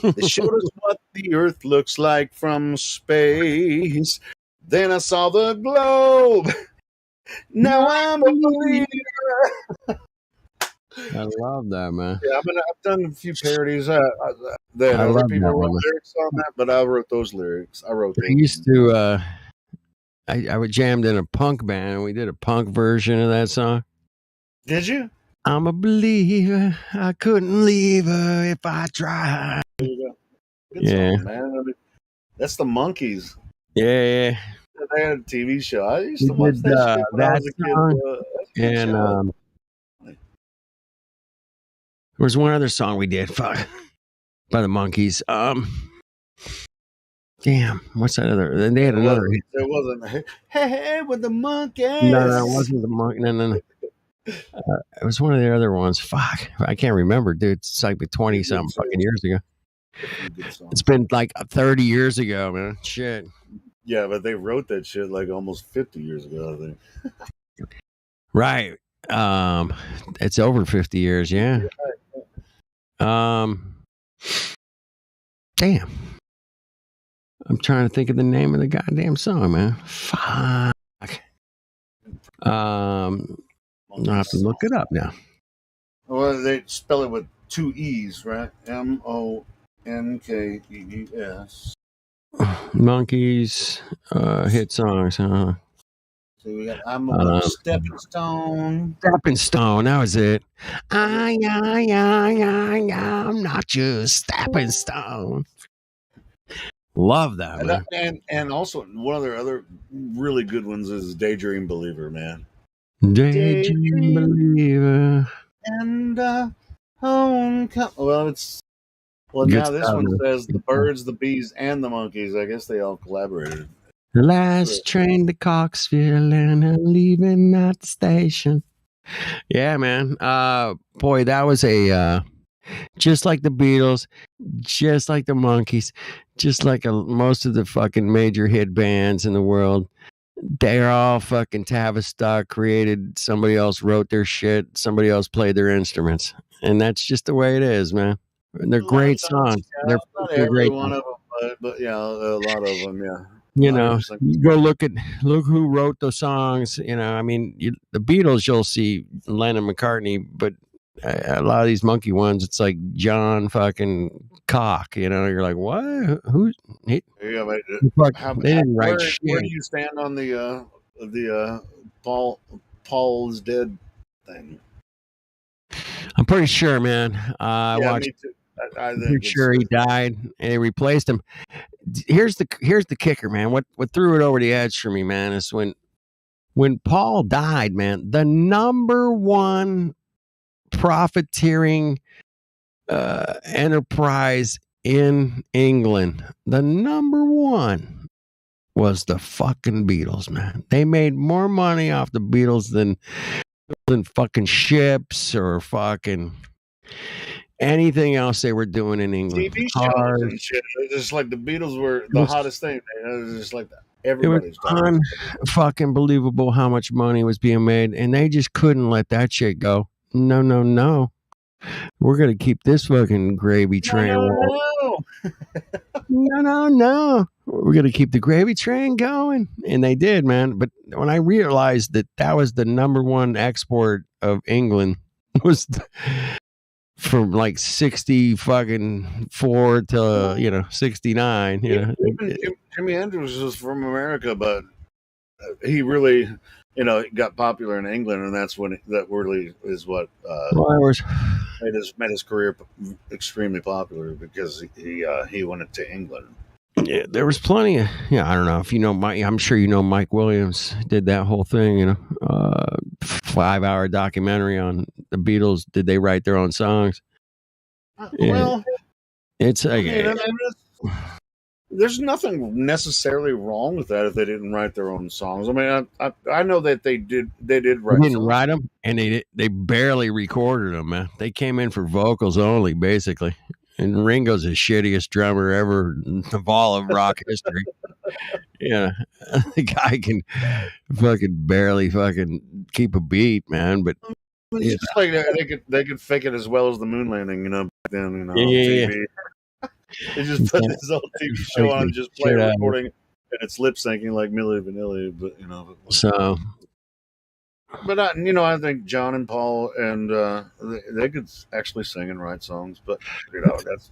They showed us what the Earth looks like from space. Then I saw the globe. Now I'm a believer. I love that, man. Yeah, I've done a few parodies that other people wrote lyrics on that, but I wrote those lyrics. I used to. I jammed in a punk band, and we did a punk version of that song. Did you? I'm a believer. I couldn't leave her if I tried. There you go. Good song, man. That's the Monkees. Yeah. They had a TV show. I used to watch that shit when I was a kid. And there was one other song we did, by the Monkees. Damn, what's that other? Then they had another. It wasn't. Hey, with the Monkees. No, it wasn't the Monkees. No. It was one of the other ones. Fuck, I can't remember, dude. It's like 20-something fucking years ago. It's been like 30 years ago, man. Shit. Yeah, but they wrote that shit like almost 50 years ago, I think. Right. It's over 50 years, yeah. Damn. I'm trying to think of the name of the goddamn song, man. Fuck. I'll have to look it up now. Well, they spell it with 2 E's, right? Monkeys. Monkeys, hit songs, huh? So we got I'm a Stepping Stone. Stepping Stone, that was it. I'm not just stepping stone. Love that, man. And also one of their other really good ones is Daydream Believer, man. Daydream Believer. And homecoming. Well, Good now this stuff, one man. says the birds, the bees, and the monkeys. I guess they all collaborated. The last train to Coxville and I'm leaving at the station. Yeah, man. Boy, that was a just like the Beatles, just like the Monkees, just like most of the fucking major hit bands in the world. They're all fucking Tavistock created. Somebody else wrote their shit. Somebody else played their instruments, and that's just the way it is, man. And they're great songs. They're Not fucking every great. one of them, but yeah, a lot of them, yeah. You know, 100%. you go look who wrote those songs. You know, I mean, the Beatles, you'll see Lennon, McCartney, but a lot of these monkey ones, it's like John fucking Cock. You know, you're like, what? Who's? Yeah, but They didn't write shit. Where do you stand on the Paul is dead thing? I'm pretty sure, man. I Yeah, watched. me too. I think Pretty sure he died, and they replaced him. Here's the kicker, man. What threw it over the edge for me, man, is when Paul died, man. The number one profiteering enterprise in England, the number one, was the fucking Beatles, man. They made more money off the Beatles than fucking ships or fucking anything else they were doing in England. TV shows and shit. It's just like the Beatles were the hottest thing. It was just like that. Everybody's talking. Fucking believable how much money was being made, and they just couldn't let that shit go. No. We're gonna keep this fucking gravy train. No. We're gonna keep the gravy train going, and they did, man. But when I realized that was the number one export of England was from like 60 fucking 4 to 69. Even Jimi Hendrix was from America, but he really, got popular in England, and that's when that really is what made his career extremely popular, because he went to England. Yeah, there was plenty of. I don't know if you know Mike. I'm sure you know Mike Williams did that whole thing. 5-hour documentary on the Beatles. Did they write their own songs? Well, it's like there's nothing necessarily wrong with that if they didn't write their own songs. I mean, I know that they did write. They didn't songs. write them, and they barely recorded them, man. They came in for vocals only, basically. And Ringo's the shittiest drummer ever of all of rock history. Yeah, the guy can fucking barely fucking keep a beat, man. But it's just like they could fake it as well as the moon landing, back then, on TV. They just put this old TV show on and just play a recording, and it's lip syncing like Milli Vanilli, but So. But I think John and Paul and they could actually sing and write songs, but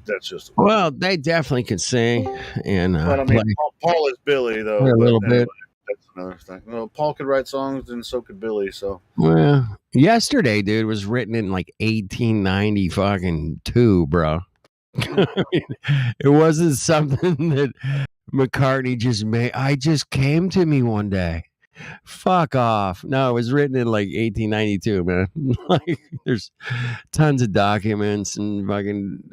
that's just. Well, they definitely could sing, and but I mean, Paul is Billy though. A little bit. That's another thing. Well, Paul could write songs, and so could Billy. So. Well, Yesterday, dude, was written in like 1890 fucking 2, bro. It wasn't something that McCartney just made. I just came to me one day. Fuck off. No, it was written in like 1892, man. Like, there's tons of documents and fucking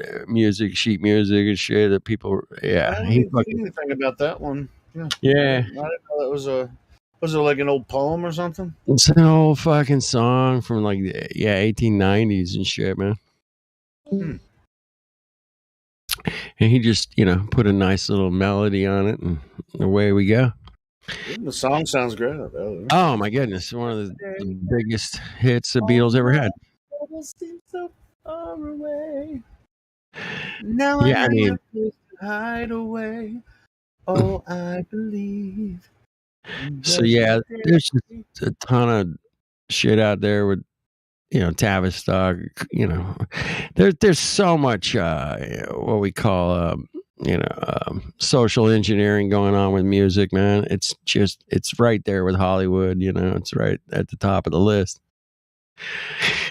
sheet music and shit that people. Yeah, I didn't see anything about that one. Yeah. I didn't know that was a. Was it like an old poem or something? It's an old fucking song from like 1890s and shit, man. And he just put a nice little melody on it, and away we go. The song sounds great. Oh my goodness, one of the biggest hits the Beatles ever had. Seems so far away. Now Yeah, I mean, hideaway. Oh, I believe. So yeah, there's just a ton of shit out there with, Tavistock. There's so much what we call social engineering going on with music, man. It's right there with Hollywood. It's right at the top of the list.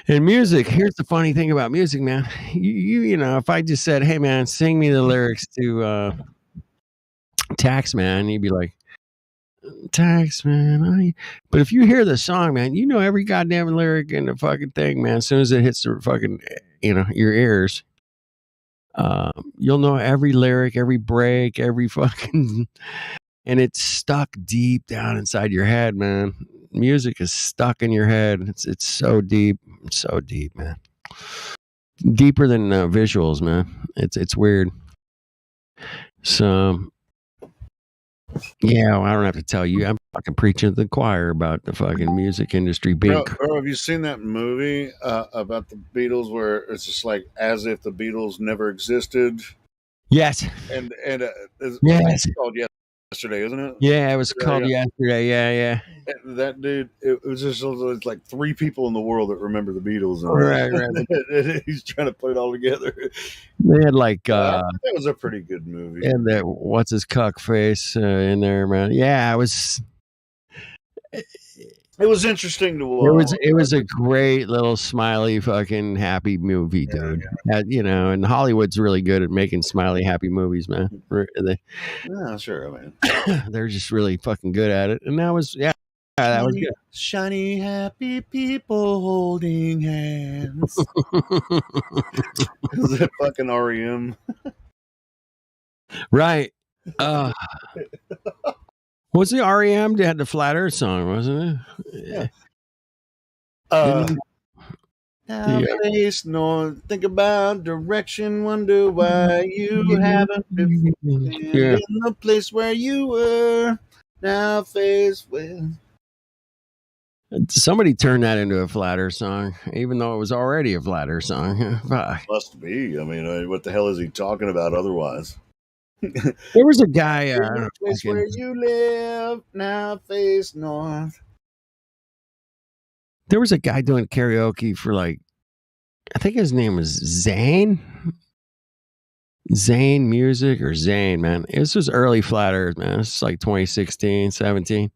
And music, here's the funny thing about music, man. If I just said, "Hey, man, sing me the lyrics to Tax Man," you'd be like, "Tax Man." But if you hear the song, man, you know every goddamn lyric in the fucking thing, man. As soon as it hits the fucking, your ears, you'll know every lyric, every break, every fucking, and it's stuck deep down inside your head, man. Music is stuck in your head. It's so deep, man. Deeper than visuals, man. It's weird. So, yeah, well, I don't have to tell you. I'm fucking preaching to the choir about the fucking music industry being. Bro, have you seen that movie about the Beatles where it's just like as if the Beatles never existed? Yes. And yes, it's called Yesterday, isn't it? Yeah, it was called Yesterday. Yeah. And that dude, it was just like three people in the world that remember the Beatles. And Right. He's trying to put it all together. They had like that was a pretty good movie. And that what's his cuck face in there, man. Yeah, it was interesting to watch. It was a great little smiley fucking happy movie, dude. And Hollywood's really good at making smiley happy movies, man. Yeah, sure, man. They're just really fucking good at it. And that was that was good. Shiny happy people holding hands. Is it fucking REM? Right. Was the REM? They had the Flat Earth song, wasn't it? Yeah. Now face north, think about direction, wonder why you haven't been in the place where you were. Now face with. Somebody turned that into a Flat Earth song, even though it was already a Flat Earth song. Must be. I mean, what the hell is he talking about otherwise? There was a guy. The place where you live, now face north. There was a guy doing karaoke for I think his name was Zane Music or Zane, man. This was early Flat Earth, man. This is like 2016, 17.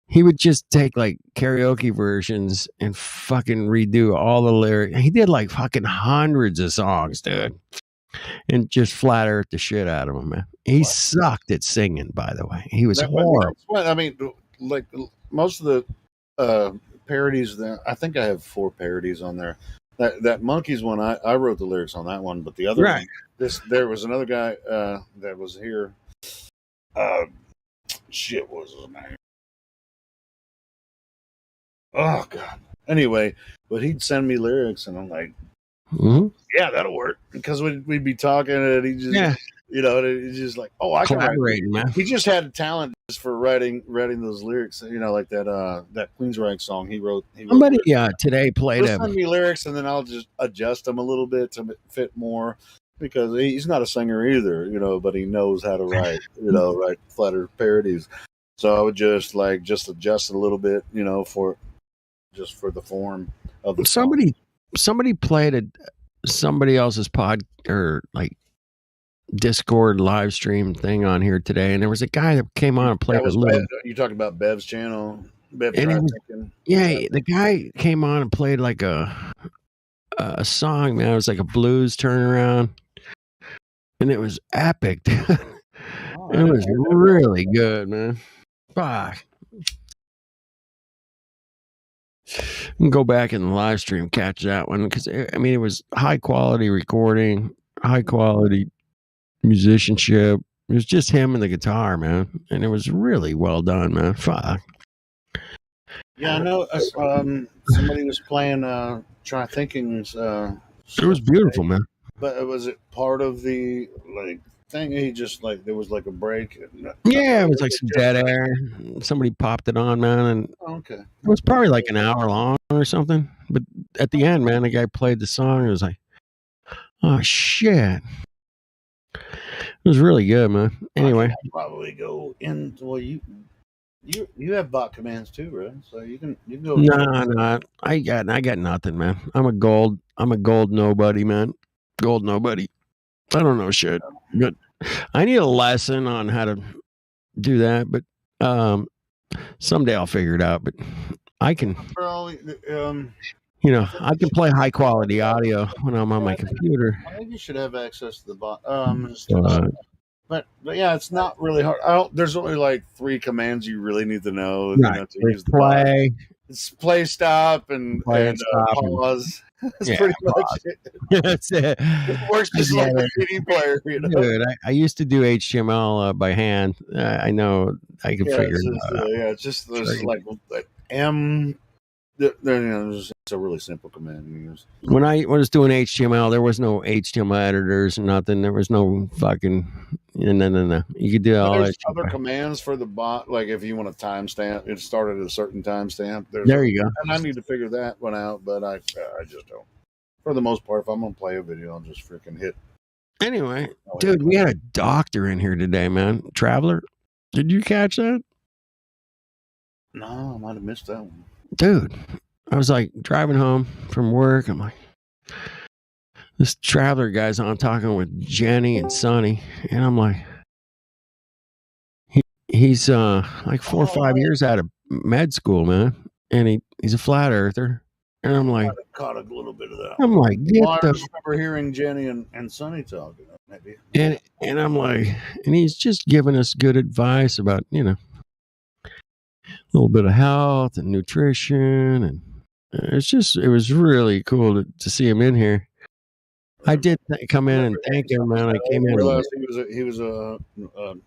He would just take karaoke versions and fucking redo all the lyrics. He did fucking hundreds of songs, dude. And just Flat Earth the shit out of him, man. He sucked at singing, by the way. He was horrible. I mean, most of the parodies there, I think I have 4 parodies on there. That Monkeys one, I wrote the lyrics on that one, but the other one, there was another guy that was here. Shit, what was his name? Oh god. Anyway, but he'd send me lyrics, and I'm like, yeah, that'll work, because we'd be talking, and he just, it's just like, oh, I can write. Man. He just had a talent just for writing those lyrics, like that Queensryche song he wrote. Somebody today played send me lyrics, and then I'll just adjust them a little bit to fit more, because he's not a singer either, but he knows how to write, write Flat Earth parodies. So I would just adjust it a little bit, for the form of the song. Somebody played somebody else's pod or Discord live stream thing on here today, and there was a guy that came on and played a little. You talking about Bev's channel? The guy came on and played a song, man. It was like a blues turnaround, and it was epic. It was really good, man. Fuck. Go back in the live stream, catch that one, because it was high quality recording, high quality musicianship. It was just him and the guitar, man, and it was really well done, man. Fuck. Yeah, I know. Somebody was playing Try Thinking's. It was beautiful, man. But was it part of the thing? He just there was a break. Yeah, it was some dead air. Somebody popped it on, man, and okay, it was probably an hour long or something. But at the end, man, the guy played the song. It was like, oh shit. It was really good, man. Anyway, I'd probably go in. Well, you have bot commands too, right? So you can go. no, I got nothing, man. I'm a gold nobody, man. Gold nobody. I don't know shit, but I need a lesson on how to do that. But someday I'll figure it out. But I can, Probably, I can play high quality audio when I'm on my computer. I think you should have access to the bot. But yeah, it's not really hard. There's only like 3 commands you really need to know, Right. to use the Play. bot. It's play, stop, and Stop, pause. That's yeah, pretty much pause. it. That's it. It works just like a CD player, Dude, I used to do HTML by hand. I know I can figure it out. It's just there's like M. It's a really simple command to use. When I was doing HTML, there was no HTML editors, nothing. There was no fucking no. You could do all There's that. other commands for the bot, like if you want a timestamp, it started at a certain timestamp. There you go. And I need to figure that one out, but I just don't. For the most part, if I'm gonna play a video, I'll just freaking hit. Anyway, dude, we had a doctor in here today, man. Traveler, did you catch that? No, I might have missed that one. Dude, I was like driving home from work. I'm like, this traveler guy's on talking with Jenny and Sonny, and I'm like, he's like 4 or 5 years out of med school, man, and he's a flat earther, and I'm like, I caught a little bit of that. I'm like, I remember hearing Jenny and Sonny talking, maybe. And I'm like, and he's just giving us good advice about, a little bit of health and nutrition, and it was really cool to see him in here. I did come in and thank him, man. I came in. Realized he was a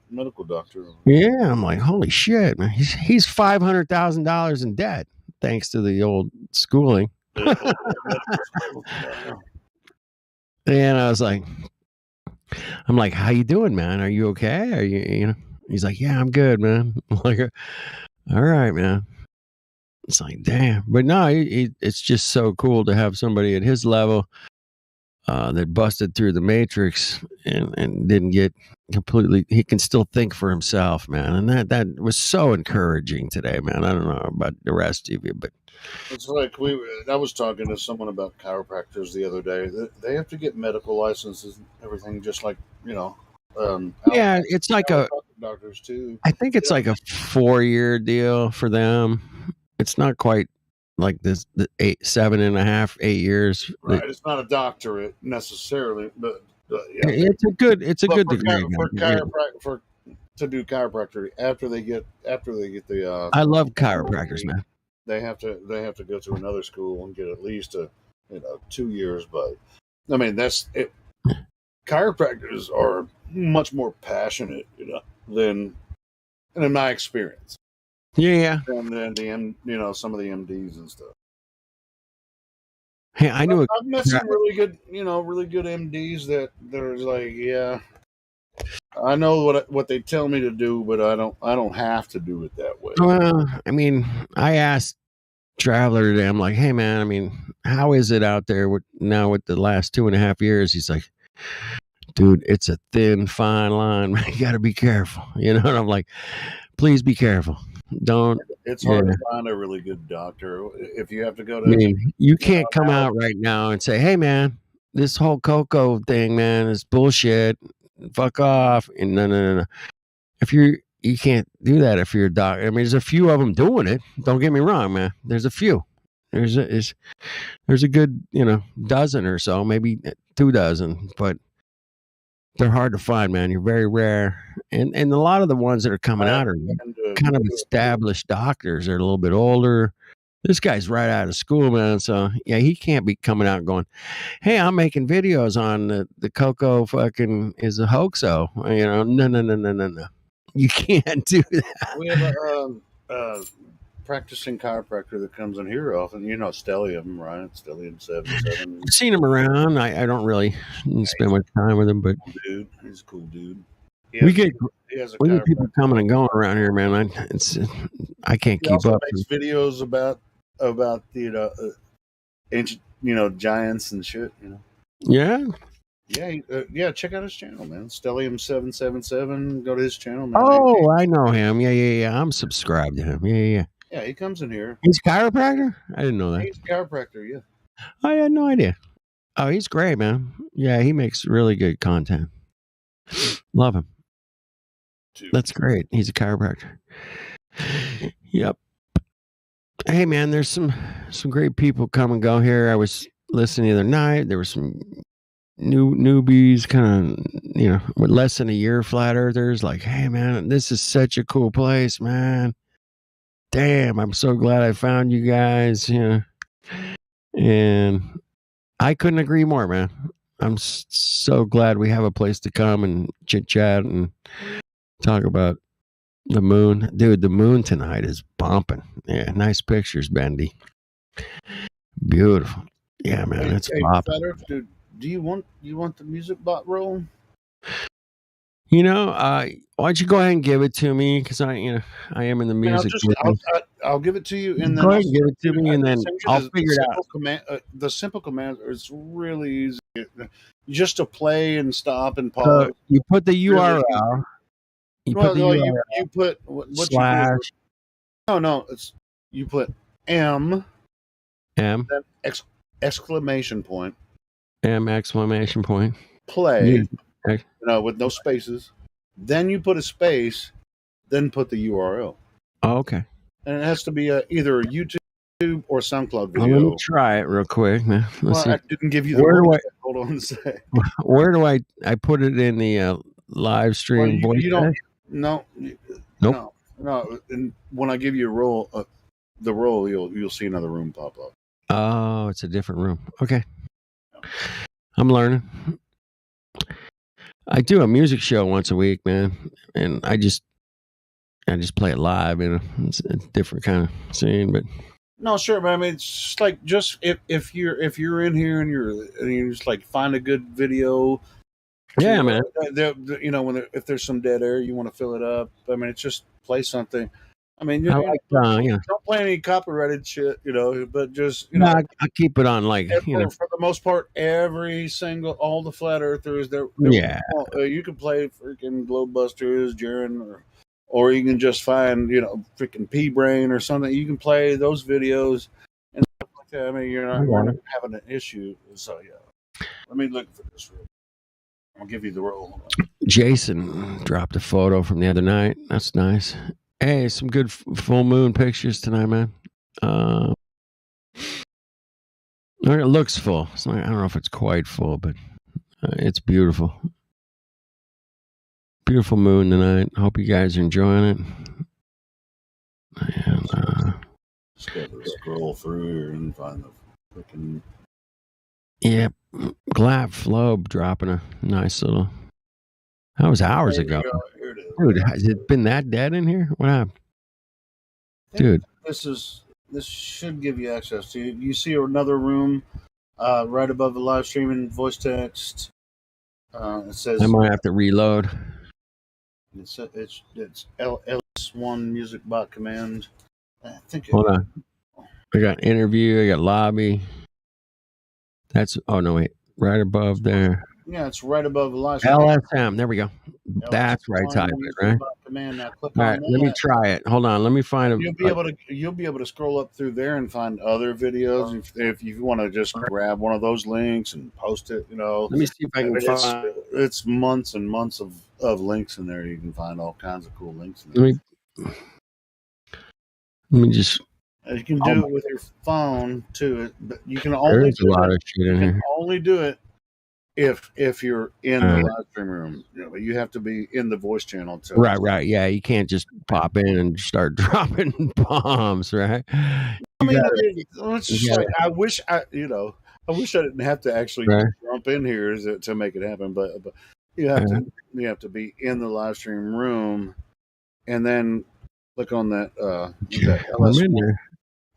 medical doctor. Yeah, I'm like, holy shit, man. He's $500,000 in debt thanks to the old schooling. And I was like, I'm like, how you doing, man? Are you okay? Are you? He's like, yeah, I'm good, man. I'm like, all right, man. It's like, damn. But no, it's just so cool to have somebody at his level that busted through the matrix and didn't get completely. He can still think for himself, man. And that was so encouraging today, man. I don't know about the rest of you, but it's like I was talking to someone about chiropractors the other day. They have to get medical licenses and everything, just like yeah, it's like doctors too. I think it's like a 4-year deal for them. It's not quite like the 7.5, 8 years. Right, it's not a doctorate necessarily, but yeah. It's a good degree. To do chiropractor after they get the. I love chiropractors, man. They have to go to another school and get at least 2 years, but I mean that's it. Chiropractors are much more passionate, than in my experience. Yeah. And some of the MDs and stuff. Hey, I knew I've met some really good MDs that there's like, yeah, I know what they tell me to do, but I don't have to do it that way. Well, I mean, I asked Traveler today, I'm like, hey man, I mean, how is it out there with the last 2.5 years? He's like, dude, it's a thin, fine line. You got to be careful. And I'm like, please be careful. Don't. It's hard to find a really good doctor if you have to go to. I mean, you can't come out right now and say, hey man, this whole cocoa thing, man, is bullshit. Fuck off. And no. If you can't do that if you're a doctor. I mean, there's a few of them doing it. Don't get me wrong, man. There's a few. There's a good, dozen or so, maybe 2 dozen, but they're hard to find, man. You're very rare. And a lot of the ones that are coming out are kind of established doctors. They're a little bit older. This guy's right out of school, man. So, yeah, he can't be coming out going, hey, I'm making videos on the cocoa fucking is a hoaxo. No. You can't do that. We have a practicing chiropractor that comes in here often. Stellium, right? Stellium 77. I've seen him around. I don't really spend much time with him, but dude, he's a cool dude. We get people coming and going around here, man. I can't keep up. Makes videos about the ancient giants and shit. Yeah. Yeah, check out his channel, man. Stellium777. Go to his channel, man. Oh, I know him. Yeah. I'm subscribed to him. Yeah. Yeah, he comes in here. He's a chiropractor? I didn't know that. He's a chiropractor, yeah. I had no idea. Oh, he's great, man. Yeah, he makes really good content. Love him. That's great. He's a chiropractor. Yep. Hey, man, there's some great people come and go here. I was listening the other night. There were some newbies, kind of, with less than a year flat earthers. Like, hey, man, this is such a cool place, man. Damn, I'm so glad I found you guys. And I couldn't agree more, man. I'm so glad we have a place to come and chit chat and talk about the moon. Dude, the moon tonight is bumping. Yeah, nice pictures, Bendy. Beautiful. Yeah, man, it's popping. Flat Earth, dude, do you want the music bot roll? Why don't you go ahead and give it to me? Because I am in the music. I'll give it to you, and then go ahead and give it to me, and then I'll figure it out. The simple command is really easy. Just to play and stop and pause. You put the URL. You put what slash. You put M. Then exclamation point. M exclamation point. Play. With no spaces. Then you put a space. Then put the URL. Oh, okay. And it has to be either a YouTube or SoundCloud video. Let me try it real quick, man. Let's see. I didn't give you the hold on a sec. Where do I put it in the live stream voice? You don't. Nope. No. And when I give you a roll, the roll, you'll see another room pop up. Oh, it's a different room. Okay. I'm learning. I do a music show once a week, man, and I just play it live. It's a different kind of scene, but. No, sure, but I mean, it's just if you're in here and you just like find a good video. Yeah, man. If there's some dead air, you want to fill it up. I mean, it's just play something. I mean, don't play any copyrighted shit, but just I keep it on for the most part, all the flat earthers you can play freaking Globebusters, Jaren, or you can just find freaking P Brain or something. You can play those videos and stuff like that. I mean, you're not having an issue. So yeah, let me look for this room. I'll give you the roll. Jason dropped a photo from the other night. That's nice. Hey, some good full moon pictures tonight, man. It looks full. I don't know if it's quite full, but it's beautiful. Beautiful moon tonight. Hope you guys are enjoying it. And, just got to scroll through here and find the freaking. Yep, Glab Flobe dropping a nice little. That was hours ago. Dude, has it been that dead in here? What happened? Dude. This should give you access to. You see another room right above the live stream and voice text. It says. I might have to reload. It's LS1 music bot command. I think. Hold on. I got interview. I got lobby. Right above there. Yeah, it's right above the live stream. LSM. There we go. That's right. Type it, right? Command. Now click All on right, that. let me try it. Hold on. Let me find them. You'll be able to scroll up through there and find other videos if you want to just grab one of those links and post it. Let me see if I can find. It's months and months of links in there. You can find all kinds of cool links in there. Let me just. You can do it with your phone too, but you can only only do it if you're in the live stream room. But you have to be in the voice channel too. Right. Yeah, you can't just pop in and start dropping bombs, right? I wish I didn't have to actually jump in here to make it happen, but you have to be in the live stream room, and then click on that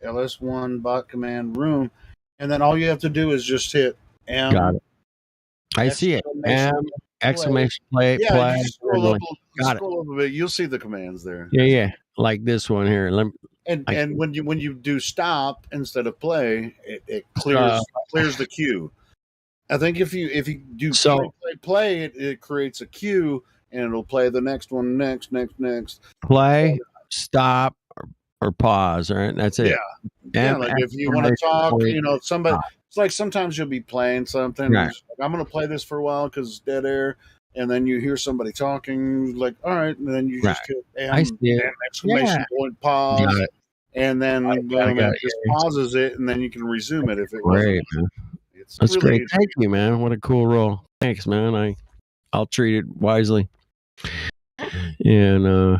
LS1 bot command room, and then all you have to do is just hit M. Got it. I see it. M exclamation play. Yeah, you scroll up a bit. You'll see the commands there. Yeah. Like this one here. And when you do stop instead of play, it clears the queue. I think if you do So- play, it creates a queue and it'll play the next one next. Play, stop, or pause. Right, that's it. Yeah, like if you want to talk, somebody. It's like sometimes you'll be playing something. Right. You're just like, I'm going to play this for a while because it's dead air, and then you hear somebody talking, like, all right, and then you just hit I see it. exclamation point pause, Got it. and then boom, got it just pauses it, and then you can resume it if it Great, wasn't. man. It's That's really great. Thank you, man. What a cool role. Thanks, man. I'll treat it wisely. And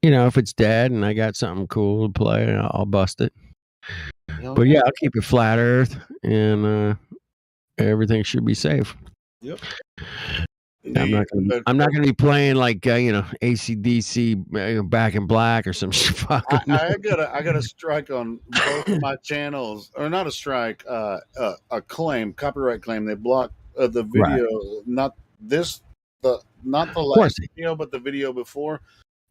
if it's dead and I got something cool to play, I'll bust it. But yeah, I'll keep it flat Earth, and everything should be safe. Yep. I'm not gonna be playing like AC/DC, Back in Black or some shit. I got a strike on both of my channels, or not a strike, a claim, copyright claim. They blocked the video, not the last video, but the video before.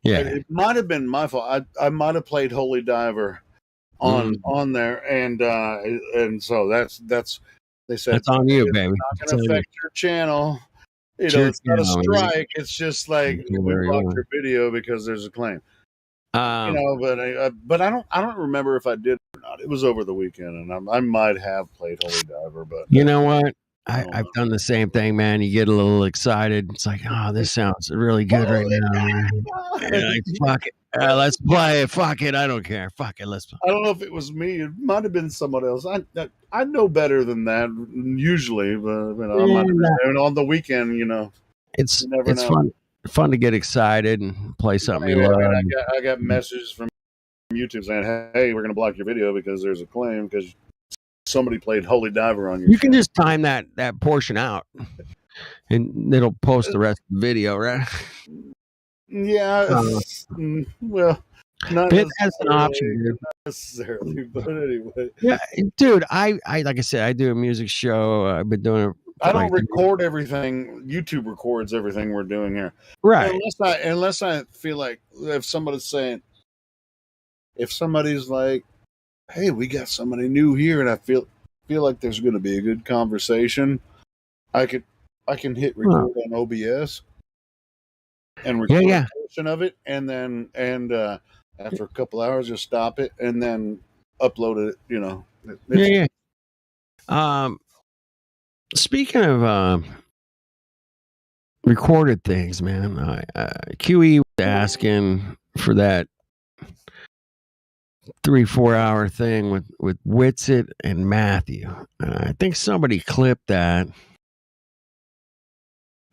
Yeah, it might have been my fault. I might have played Holy Diver on there, and so that's they said that's on you, baby. Not going to affect your channel. It's not a strike. It's just like we blocked your video because there's a claim. But I don't remember if I did or not. It was over the weekend, and I might have played Holy Diver, but you know what? I've done the same thing, man. You get a little excited. It's like, oh, this sounds really good right now. You're like, fuck it. Let's play it. Fuck it. I don't care. Fuck it. Let's play. I don't know if it was me. It might have been someone else. I know better than that usually, but I might have been on the weekend. It's never know. fun to get excited and play something you love. I got messages from YouTube saying, "Hey, we're going to block your video because there's a claim because somebody played Holy Diver on your." You can just time that portion out, and it'll post the rest of the video, right? Yeah. Well, not that's an option, dude. Not necessarily, but anyway. Yeah, dude. I like I said, I do a music show. I've been doing it. I don't record everything. YouTube records everything we're doing here, right? Unless I feel like if somebody's like, "Hey, we got somebody new here," and I feel like there's going to be a good conversation, I can hit record on OBS and record a portion of it, and then after a couple hours, just stop it and then upload it. Speaking of recorded things, man, QE was asking for that 3-4 hour thing with Witsit and Matthew. I think somebody clipped that.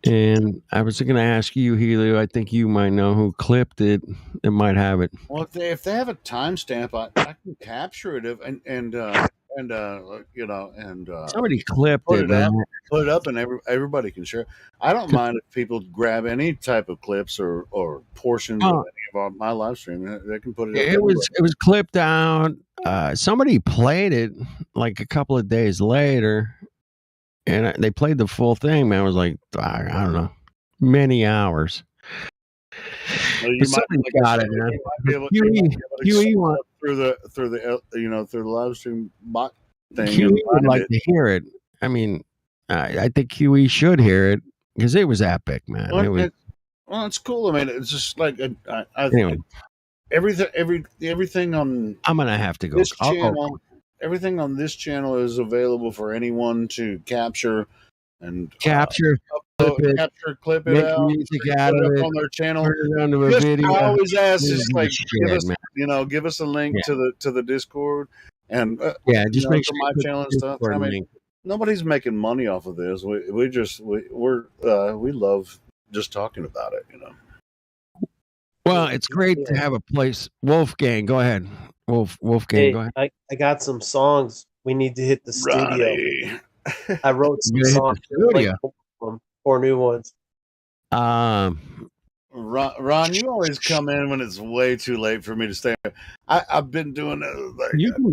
And I was going to ask you, Helio. I think you might know who clipped it. It might have it. Well, if they have a timestamp, I can capture it and somebody clipped put it, man. Put it up, and everybody can share. I don't mind if people grab any type of clips or portions of any of my live stream. They can put it. It was clipped out. Somebody played it like a couple of days later. And they played the full thing, man. It was like, I don't know, many hours. Well, you might got it, man. QE through the live stream bot thing. QE would like to hear it. I mean, I think QE should hear it because it was epic, man. Well, it's cool. I mean, it's just like anyway. Everything on. I'm gonna have to go. This channel. Everything on this channel is available for anyone to capture and clip it out, music out of it on their channel. Turn it onto a video. I always ask, just like give us a link to the Discord and just make sure my channel and stuff. I mean, nobody's making money off of this. We love just talking about it, Well, it's great to have a place. Wolfgang, go ahead. Wolfgang, go ahead. I got some songs. We need to hit the studio. I wrote some songs. Studio. 4 new ones. Ron, you always come in when it's way too late for me to stay. I've been doing it.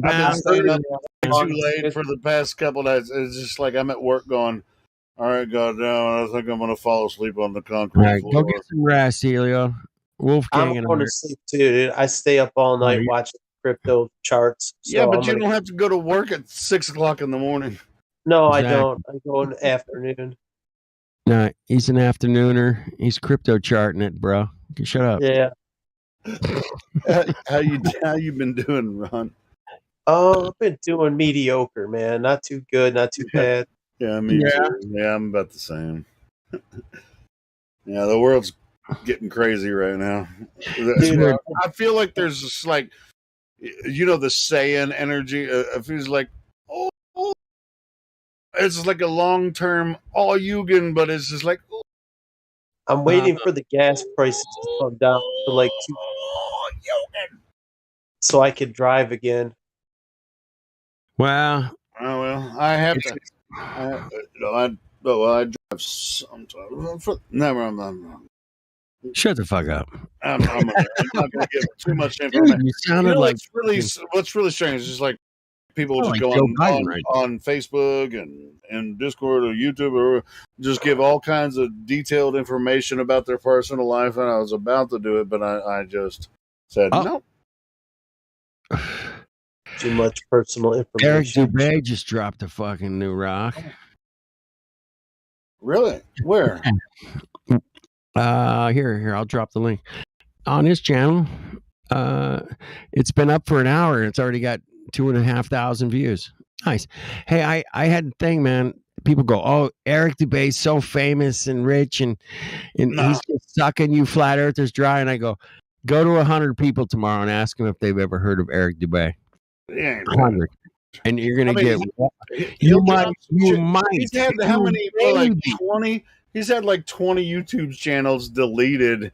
I've been staying up too late for the past couple of nights. It's just like I'm at work going, all right, goddamn, I think I'm going to fall asleep on the concrete floor. Go get some rest, Helio. Wolfgang I'm going to sleep too, dude. I stay up all night watching crypto charts. So but you don't have to go to work at 6 o'clock in the morning. No, I Exactly. don't. I go in the afternoon. No, he's an afternooner. He's crypto charting it, bro. Shut up. Yeah. How you been doing, Ron? Oh, I've been doing mediocre, man. Not too good, not too bad. Yeah, me too. Yeah, I'm about the same. Yeah, the world's getting crazy right now. Dude, I feel like there's this, like, you know, the Saiyan energy. It feels like, oh, it's like a long term all Yugen, but it's just like, oh, I'm waiting for the gas prices to come down to like so I can drive again. Well, oh well, I have to. I drive sometimes. Never mind. Shut the fuck up. I'm not going to give too much information. Dude, you sounded like what's really strange is like people just like go Joe Biden right on Facebook and Discord or YouTube or just give all kinds of detailed information about their personal life, and I was about to do it, but I just said no. Too much personal Eric information. Dubé just dropped a fucking new rock. Really? Where? Here, I'll drop the link on his channel. It's been up for an hour and it's already got 2,500 views. Nice. Hey, I had a thing, man. People go, "Oh, Eric Dubé is so famous and rich, and he's just sucking you flat earthers dry." And I go to 100 people tomorrow and ask them if they've ever heard of Eric Dubé. Yeah, 100, and you're gonna get. You might. He's had how many? Like 20. He's had like 20 YouTube channels deleted,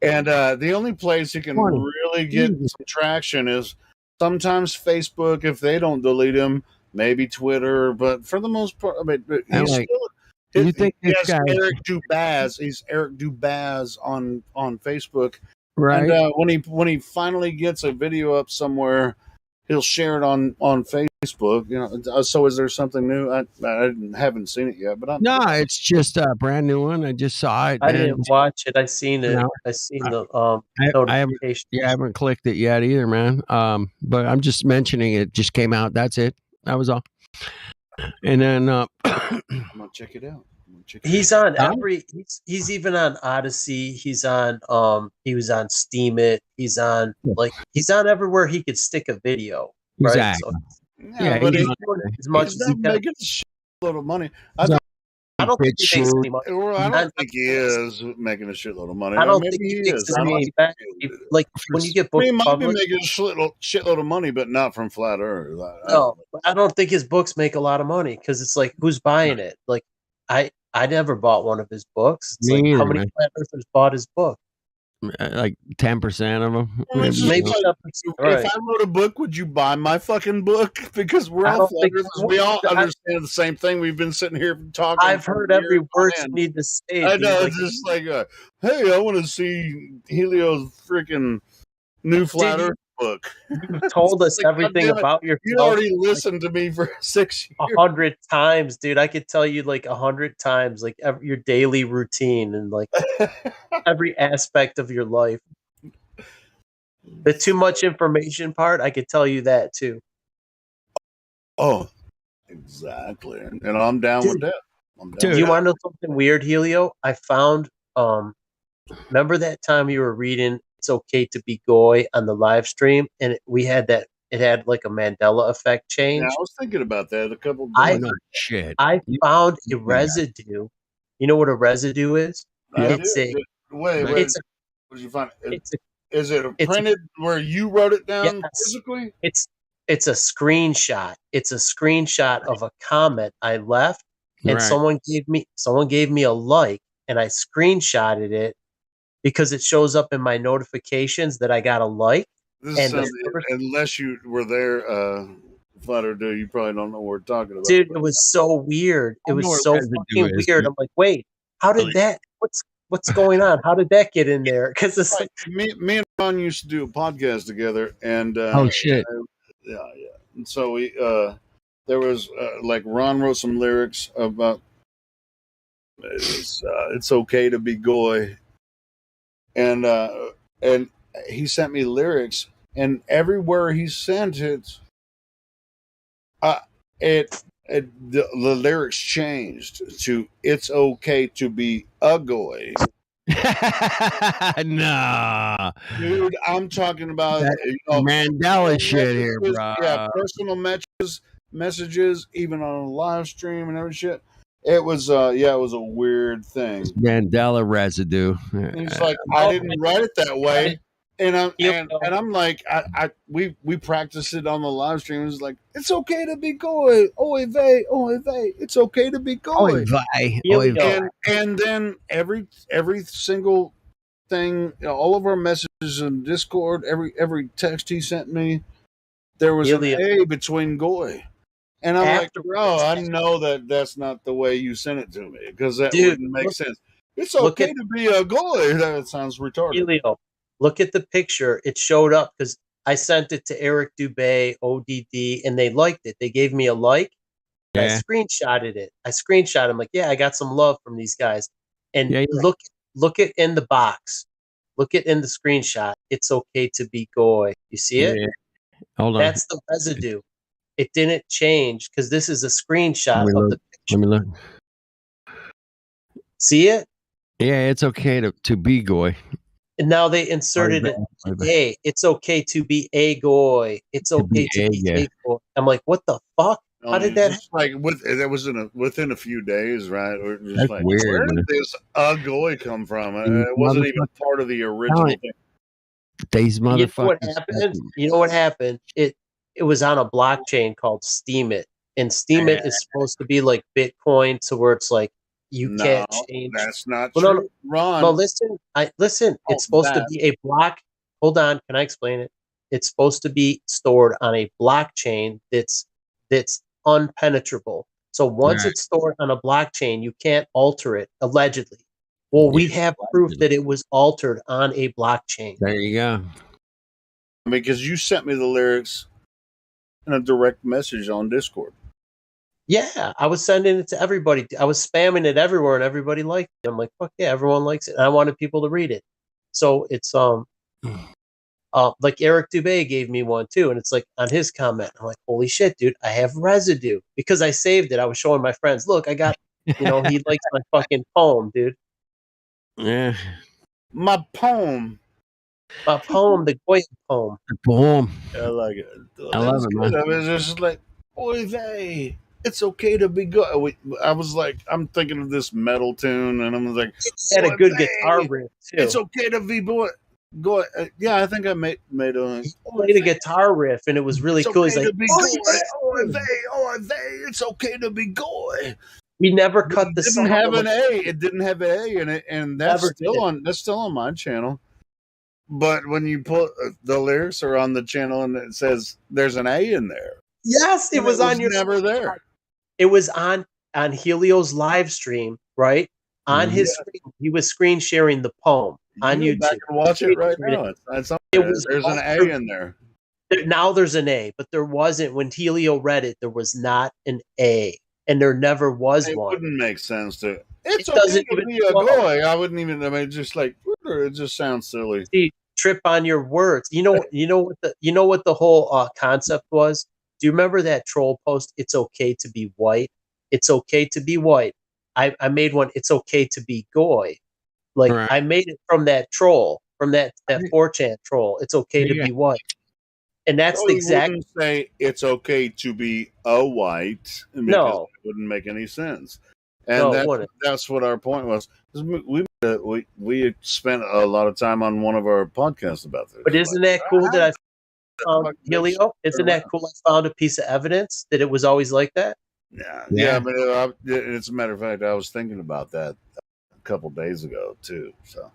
and the only place he can really get some traction is sometimes Facebook. If they don't delete him, maybe Twitter. But for the most part, I mean, he's still. You think this guy? Eric Dubaz? He's Eric Dubaz on Facebook, right? And when he finally gets a video up somewhere, he'll share it on Facebook. You know, so is there something new? I haven't seen it yet, but no, it's just a brand new one. I just saw it. I didn't watch it. I seen it. No. I seen the I haven't clicked it yet either, man. But I'm just mentioning it. Just came out. That's it. That was all. And then I'm gonna check it out. He's on every. He's even on Odyssey. He's on. He was on Steam It. He's on he's on everywhere he could stick a video. Right. Exactly. So, yeah, but he's doing as much he's as he not can. making a shitload of money. I don't think he makes any money. Well, I don't think he is making a shitload of money. I don't Maybe think he he makes is. his money back. Like when you get books He might be published, making a shitload of money, but not from Flat Earth. no, I don't think his books make a lot of money because it's like who's buying it? Like I never bought one of his books. It's Me like either, how many man. flat earthers bought his book? Like 10% of them. Well, it's just Maybe like, 10%, right. if I wrote a book, would you buy my fucking book? Because we're I all don't flat think earthers. We all understand the same thing. We've been sitting here talking. I've heard every word you need to say. I dude. know. Like, It's just like, hey, I want to see Helio's freaking new Flat Earth book. You told us Like, everything goddamn it, about yourself. You already listened to me for 6 years. 100 times, dude. I could tell you like 100 times, like your daily routine and like every aspect of your life. The too much information part, I could tell you that too. Oh, exactly. And I'm down with that. Do you want to know something weird, Helio? I found remember that time you were reading It's Okay to Be Goy on the live stream, and we had that it had like a Mandela effect change. Yeah, I was thinking about that a couple of I days. I found a residue. You know what a residue is? It's a wait. it's What did you find? It's a, Is it printed where you wrote it down physically? It's a screenshot. It's a screenshot of a comment I left, and Right. someone gave me a like, and I screenshotted it because it shows up in my notifications that I got a like. This And is unless you were there, Flat Earth, you probably don't know what we're talking about. dude, it was so weird. It I know was what so residue fucking is, weird. dude. I'm like, wait, how did that? What's going on? How did that get in there? Because it's like me and Ron used to do a podcast together, and Oh, shit. yeah. And so we there was like Ron wrote some lyrics about it's okay to be goy, and he sent me lyrics, and everywhere he sent it, the lyrics changed to "It's okay to be a goy." Nah, dude, I'm talking about that Mandela shit here, yeah, bro. personal messages, even on a live stream and every shit. It was it was a weird thing. Mandela residue. He's like, I didn't write it that way. And I'm like, we practiced it on the live stream. It's like, it's okay to be goy, oy vey, it's okay to be goy. And then every single thing, all of our messages in Discord, every text he sent me, there was an A between goy. And I'm like, bro, I know that's not the way you sent it to me, because that wouldn't make sense. It's okay to be a goy. That sounds retarded. Helio, look at the picture. It showed up because I sent it to Eric Dubay, ODD, and they liked it. They gave me a like. And I screenshotted it. I screenshot. I'm like, yeah, I got some love from these guys. And look it in the box. Look it in the screenshot. It's okay to be goy. You see it? Yeah. Hold on. That's the residue. It didn't change because this is a screenshot of the picture. Let me look. See it? Yeah, it's okay to be goy. And now they inserted it. Hey, it's okay to be a goy. It's okay to be a goy. I'm like, what the fuck? How did that happen? Like that was within a few days, right? Or just That's like, weird, where man. did this goy come from? It wasn't even part of the original thing. These You know what motherfuckers. happened? You know what happened? It was on a blockchain called Steemit. And Steemit is supposed to be like Bitcoin, so where it's like you can't change. That's not Well, true. Ron. No, listen. It's supposed to be a block. Hold on, can I explain it? It's supposed to be stored on a blockchain that's unpenetrable. So once it's stored on a blockchain, you can't alter it, allegedly. Well, we have proof that it was altered on a blockchain. There you go. Because you sent me the lyrics in a direct message on Discord. Yeah, I was sending it to everybody. I was spamming it everywhere, and everybody liked it. I'm like, fuck yeah, everyone likes it. And I wanted people to read it. So it's like Eric Dubay gave me one too, and it's like on his comment. I'm like, holy shit, dude, I have residue because I saved it. I was showing my friends, look, I got, he likes my fucking poem, dude. Yeah, my poem. My poem, the Goya poem. The poem. I like it. I love it, man. I was just like, oy vey, it's okay to be good. I was like, I'm thinking of this metal tune, and I was like, it had a good guitar riff too. It's okay to be boy. Go. Yeah, I think I made a guitar riff, and it was really cool. He's like, oy vey, it's okay to be goy. We never cut the song. It didn't have an A in it, and that's still on my channel. But when you put the lyrics are on the channel and it says there's an A in there. Yes, it was on your never there. It was on Helio's live stream, right? On his screen, he was screen sharing the poem on YouTube. Back and watch it right now. There's an A in there. Now there's an A, but there wasn't when Helio read it. There was not an A, and there never was one. It wouldn't make sense to. It's okay to be a goy. I wouldn't even. I mean, just like it just sounds silly. See, trip on your words. You know what the whole concept was. Do you remember that troll post? It's okay to be white. It's okay to be white. I made one. It's okay to be goy. Like I made it from that troll, from that 4chan troll. It's okay to be white. And that's the exact. Wouldn't say it's okay to be a white. No, it wouldn't make any sense. And that's what our point was. We spent a lot of time on one of our podcasts about this. But isn't that cool that I found Helio? Isn't that cool? I found a piece of evidence that it was always like that. Yeah. But it's a matter of fact, I was thinking about that a couple days ago too. So,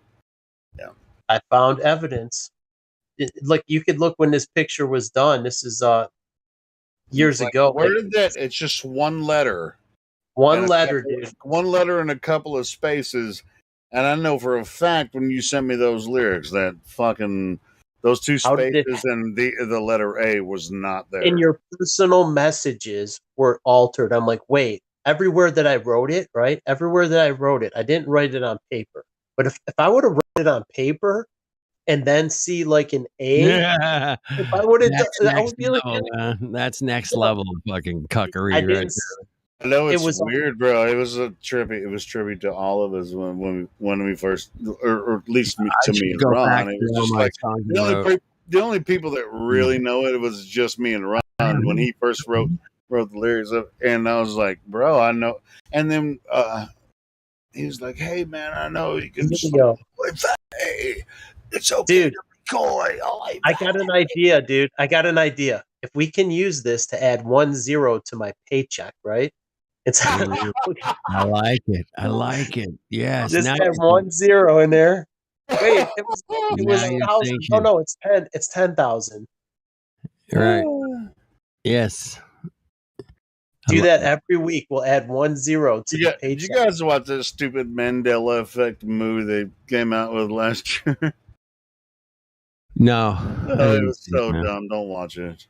yeah, I found evidence. Like you could look when this picture was done. This is years ago. Where did that? It's just one letter. One letter, dude. One letter and a couple of spaces. And I know for a fact when you sent me those lyrics that fucking those two spaces and the letter A was not there. And your personal messages were altered. I'm like, wait, everywhere that I wrote it, right? Everywhere that I wrote it, I didn't write it on paper. But if I would have wrote it on paper and then see like an A. Yeah. If I would have, That's I would next be like, level, man. That's next Yeah. level of fucking cuckery I right didn't. there. I know It it's was weird, bro. It was a trippy. It was trippy to all of us when we first, or at least to I me should and go back Ron. It to was all just my like songs the I only wrote. the only people that really know it was just me and Ron when he first wrote the lyrics up, and I was like, bro, I know. And then he was like, hey man, I know you can. Hey, it's okay, dude. to be coy. I got an idea, dude. I got an idea. If we can use this to add 10 to my paycheck, right? It's I like it. I like it. Yes. just Now add 10 in there. Wait, it was now you're 1,000. Oh thinking. no, it's 10. It's 10,000. Right. Yes. Do that every week. We'll add 10 to the Did paycheck. you guys watch that stupid Mandela Effect movie they came out with last year? No. Oh, it was so dumb. Don't watch it.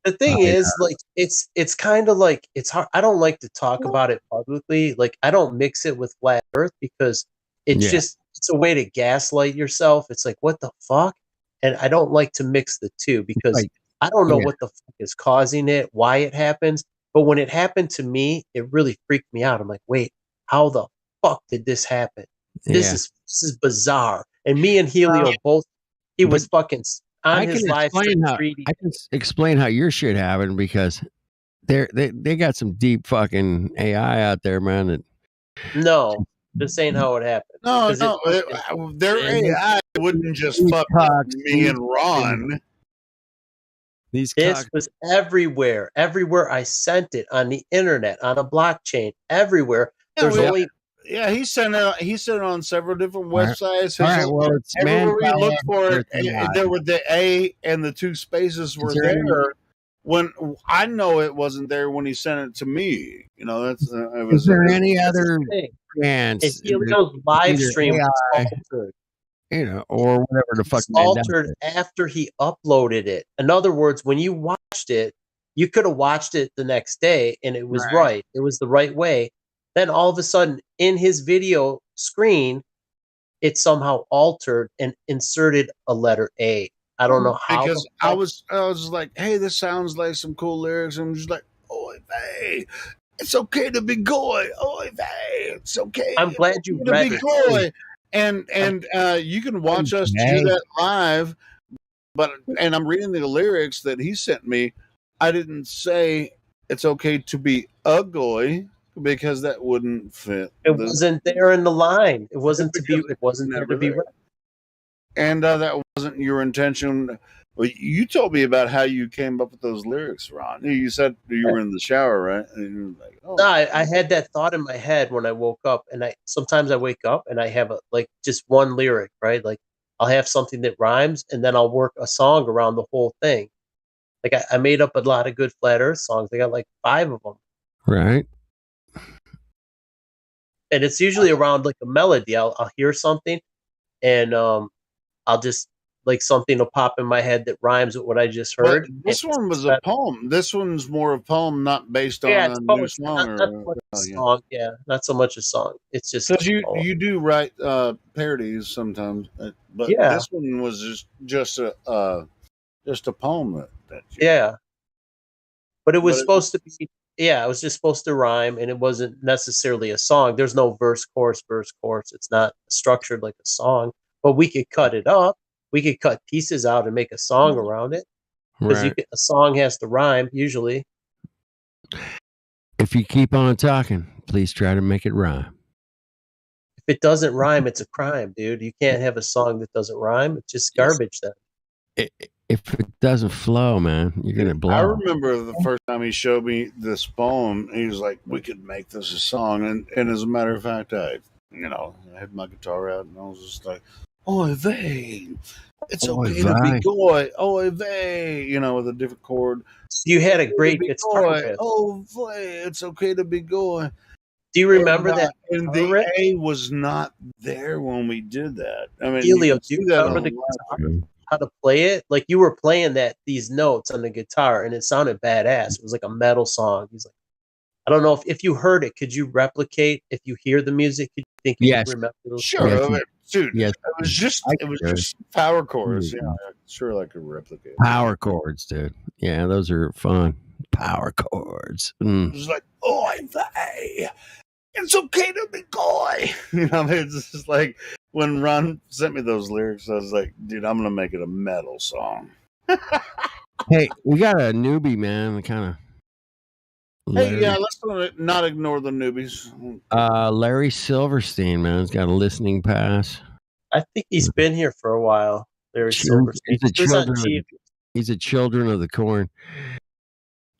The thing is, like, it's kind of like it's hard. I don't like to talk about it publicly. Like, I don't mix it with flat Earth because it's just it's a way to gaslight yourself. It's like, what the fuck? And I don't like to mix the two because I don't know what the fuck is causing it, why it happens. But when it happened to me, it really freaked me out. I'm like, wait, how the fuck did this happen? This is bizarre. And me and Helio both. He was fucking on his live stream. I can explain how your shit happened because they got some deep fucking AI out there, man. That No, this ain't how it happened. No, their AI wouldn't just fuck me and Ron. This was everywhere. Everywhere I sent it on the internet, on a blockchain, everywhere. There's only he sent it on several different websites. All right, well, it's everywhere we manpower looked for it, versus there were the A and the two spaces were there any- there. When I know it wasn't there when he sent it to me. You know, that's it was. Is there any other chance? If Helio's live stream was altered, you know, or whatever the fuck. Altered after he uploaded it. In other words, when you watched it, you could have watched it the next day and it was right. It was the right way. Then all of a sudden, in his video screen, it somehow altered and inserted a letter A. I don't know how. Because I was like, hey, this sounds like some cool lyrics. I'm just like, oh, hey, it's okay to be goy. Oh, hey, it's okay. I'm glad you to read be it. goy. And you can watch us do that live. And I'm reading the lyrics that he sent me. I didn't say it's okay to be a goy because that wouldn't fit. It wasn't there in the line. It wasn't to be. It wasn't there to be read. And that wasn't your intention. Well, you told me about how you came up with those lyrics, Ron. You said you were in the shower, right? And you were like, oh. No, I had that thought in my head when I woke up, and sometimes I wake up and I have just one lyric, right? Like I'll have something that rhymes, and then I'll work a song around the whole thing. Like I made up a lot of good Flat Earth songs. I got like 5 of them, right? And it's usually around like a melody. I'll hear something, and I'll just like something will pop in my head that rhymes with what I just heard. But this one was a poem. This one's more a poem, not based on a new song. Not so much a song. Yeah, not so much a song. It's just because you do write parodies sometimes, but this one was just a poem that yeah. But it was supposed to be. Yeah, it was just supposed to rhyme, and it wasn't necessarily a song. There's no verse, chorus. It's not structured like a song. But we could cut it up. We could cut pieces out and make a song around it. Because a song has to rhyme, usually. If you keep on talking, please try to make it rhyme. If it doesn't rhyme, it's a crime, dude. You can't have a song that doesn't rhyme. It's just garbage then. If it doesn't flow, man, you're going to blow. I remember the first time he showed me this poem, he was like, we could make this a song. And as a matter of fact, I had my guitar out and I was just like, oy vey, it's okay to be goy, oy vey, with a different chord. You had a great guitar riff. Oh vey, it's okay to be goy. Do you remember that? And the A was not there when we did that. I mean, Helio, do you remember the guitar? How to play it? Like you were playing these notes on the guitar and it sounded badass. It was like a metal song. He's like, I don't know if you heard it, could you replicate if you hear the music? Could you think you could remember those? Sure. Dude, Yes, it was just power chords. Yeah, sure, I could replicate. Power chords, dude. Yeah, those are fun. Power chords. It was like, oh, it's okay to be coy. You know, it's just like when Ron sent me those lyrics, I was like, dude, I'm gonna make it a metal song. Hey, we got a newbie, man. Kind of. Hey, yeah, let's not ignore the newbies. Larry Silverstein, man, has got a listening pass. I think he's been here for a while. Larry Silverstein. He's a Children of the Corn.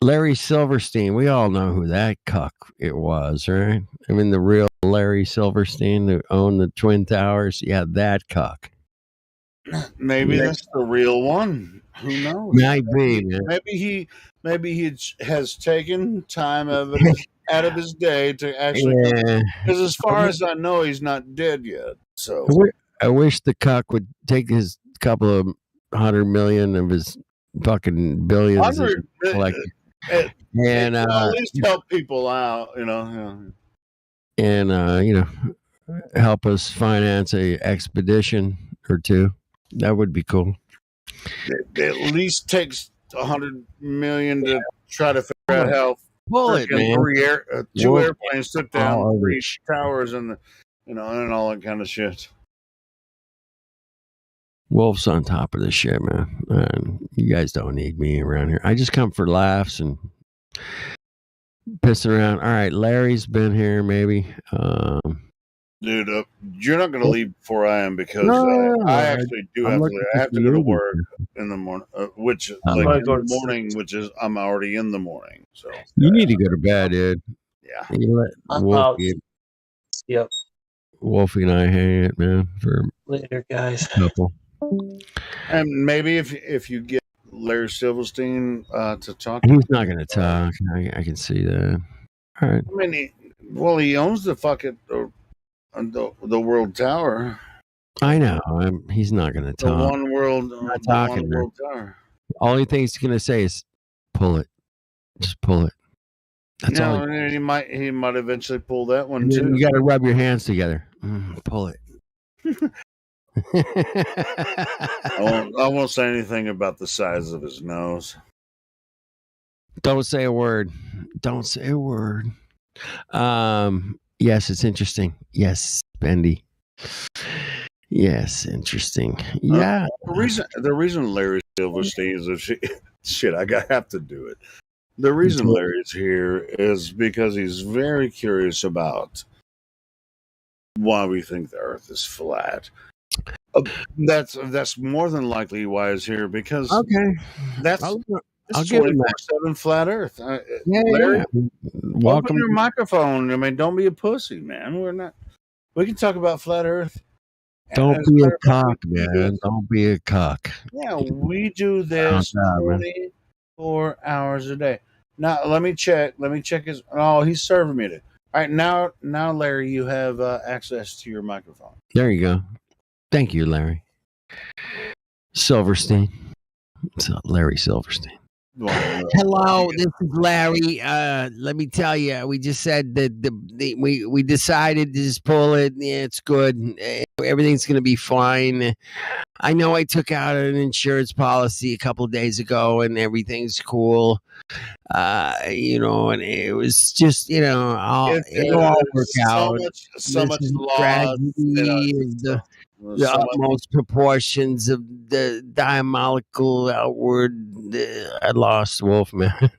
Larry Silverstein, we all know who that cuck it was, right? I mean, the real Larry Silverstein who owned the Twin Towers. Yeah, that cuck. Maybe that's the real one. Who knows? Might be, man. Maybe he has taken time out of his day to actually. Because as far as I know, he's not dead yet. So I wish the cuck would take his couple of 100 million of his fucking billions and collect and at least help people out, you know. And help us finance a expedition or two. That would be cool. It at least takes 100 million to try to figure out how two airplanes took down 3 towers and and all that kind of shit. Wolf's on top of this shit, man. You guys don't need me around here. I just come for laughs and pissing around. All right, Larry's been here, maybe. Dude, you're not going to leave before I am because I actually do have to leave. I have to go to work in the morning, which in the morning, which is I'm already in the morning. So you need to go to bed, dude. Yeah. You let Wolfie and I hang it, man, for later, guys. Couple. And maybe if you get Larry Silverstein to talk, he's not going to talk. I can see that. All right. I mean, he owns the fucking the World Tower. I know. He's not going to talk. The one world. Not talking. World Tower. All he thinks he's going to say is, "Pull it, just pull it." That's all. He might eventually pull that one too. You got to rub your hands together. Pull it. I won't say anything about the size of his nose. Don't say a word. Don't say a word. Yes, it's interesting. Yes, Bendy. Yes, interesting. Yeah. The reason Larry Silverstein is shit. I have to do it. The reason Larry's here is because he's very curious about why we think the Earth is flat. That's more than likely why he's here because that's I'll 24/7 flat Earth. Larry, open your microphone. I mean, don't be a pussy, man. We can talk about flat Earth. Don't be a cock, man. Don't be a cock. Yeah, we do this 24 hours a day. Now let me check his. Oh, he's serving me. All right, now, Larry, you have access to your microphone. There you go. Thank you, Larry Silverstein. It's Larry Silverstein. Hello, this is Larry. Let me tell you, we just said that we decided to just pull it. Yeah, it's good. Everything's gonna be fine. I know I took out an insurance policy a couple of days ago, and everything's cool. And it was just it'll all work out. So much loss. Tragedy the utmost proportions of the diamolecular outward. I lost Wolf, man.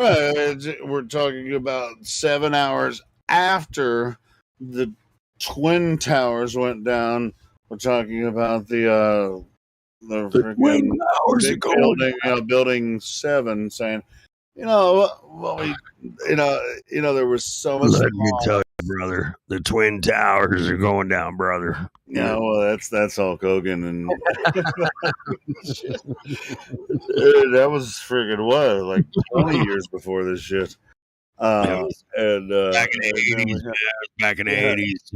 We're talking about 7 hours after the Twin Towers went down. We're talking about the Twin Towers are going building 7, saying, there was so much. Let me tell you, brother, the Twin Towers are going down, brother. Yeah, well, that's Hulk Hogan, and that was friggin' like 20 years before this shit. Back in the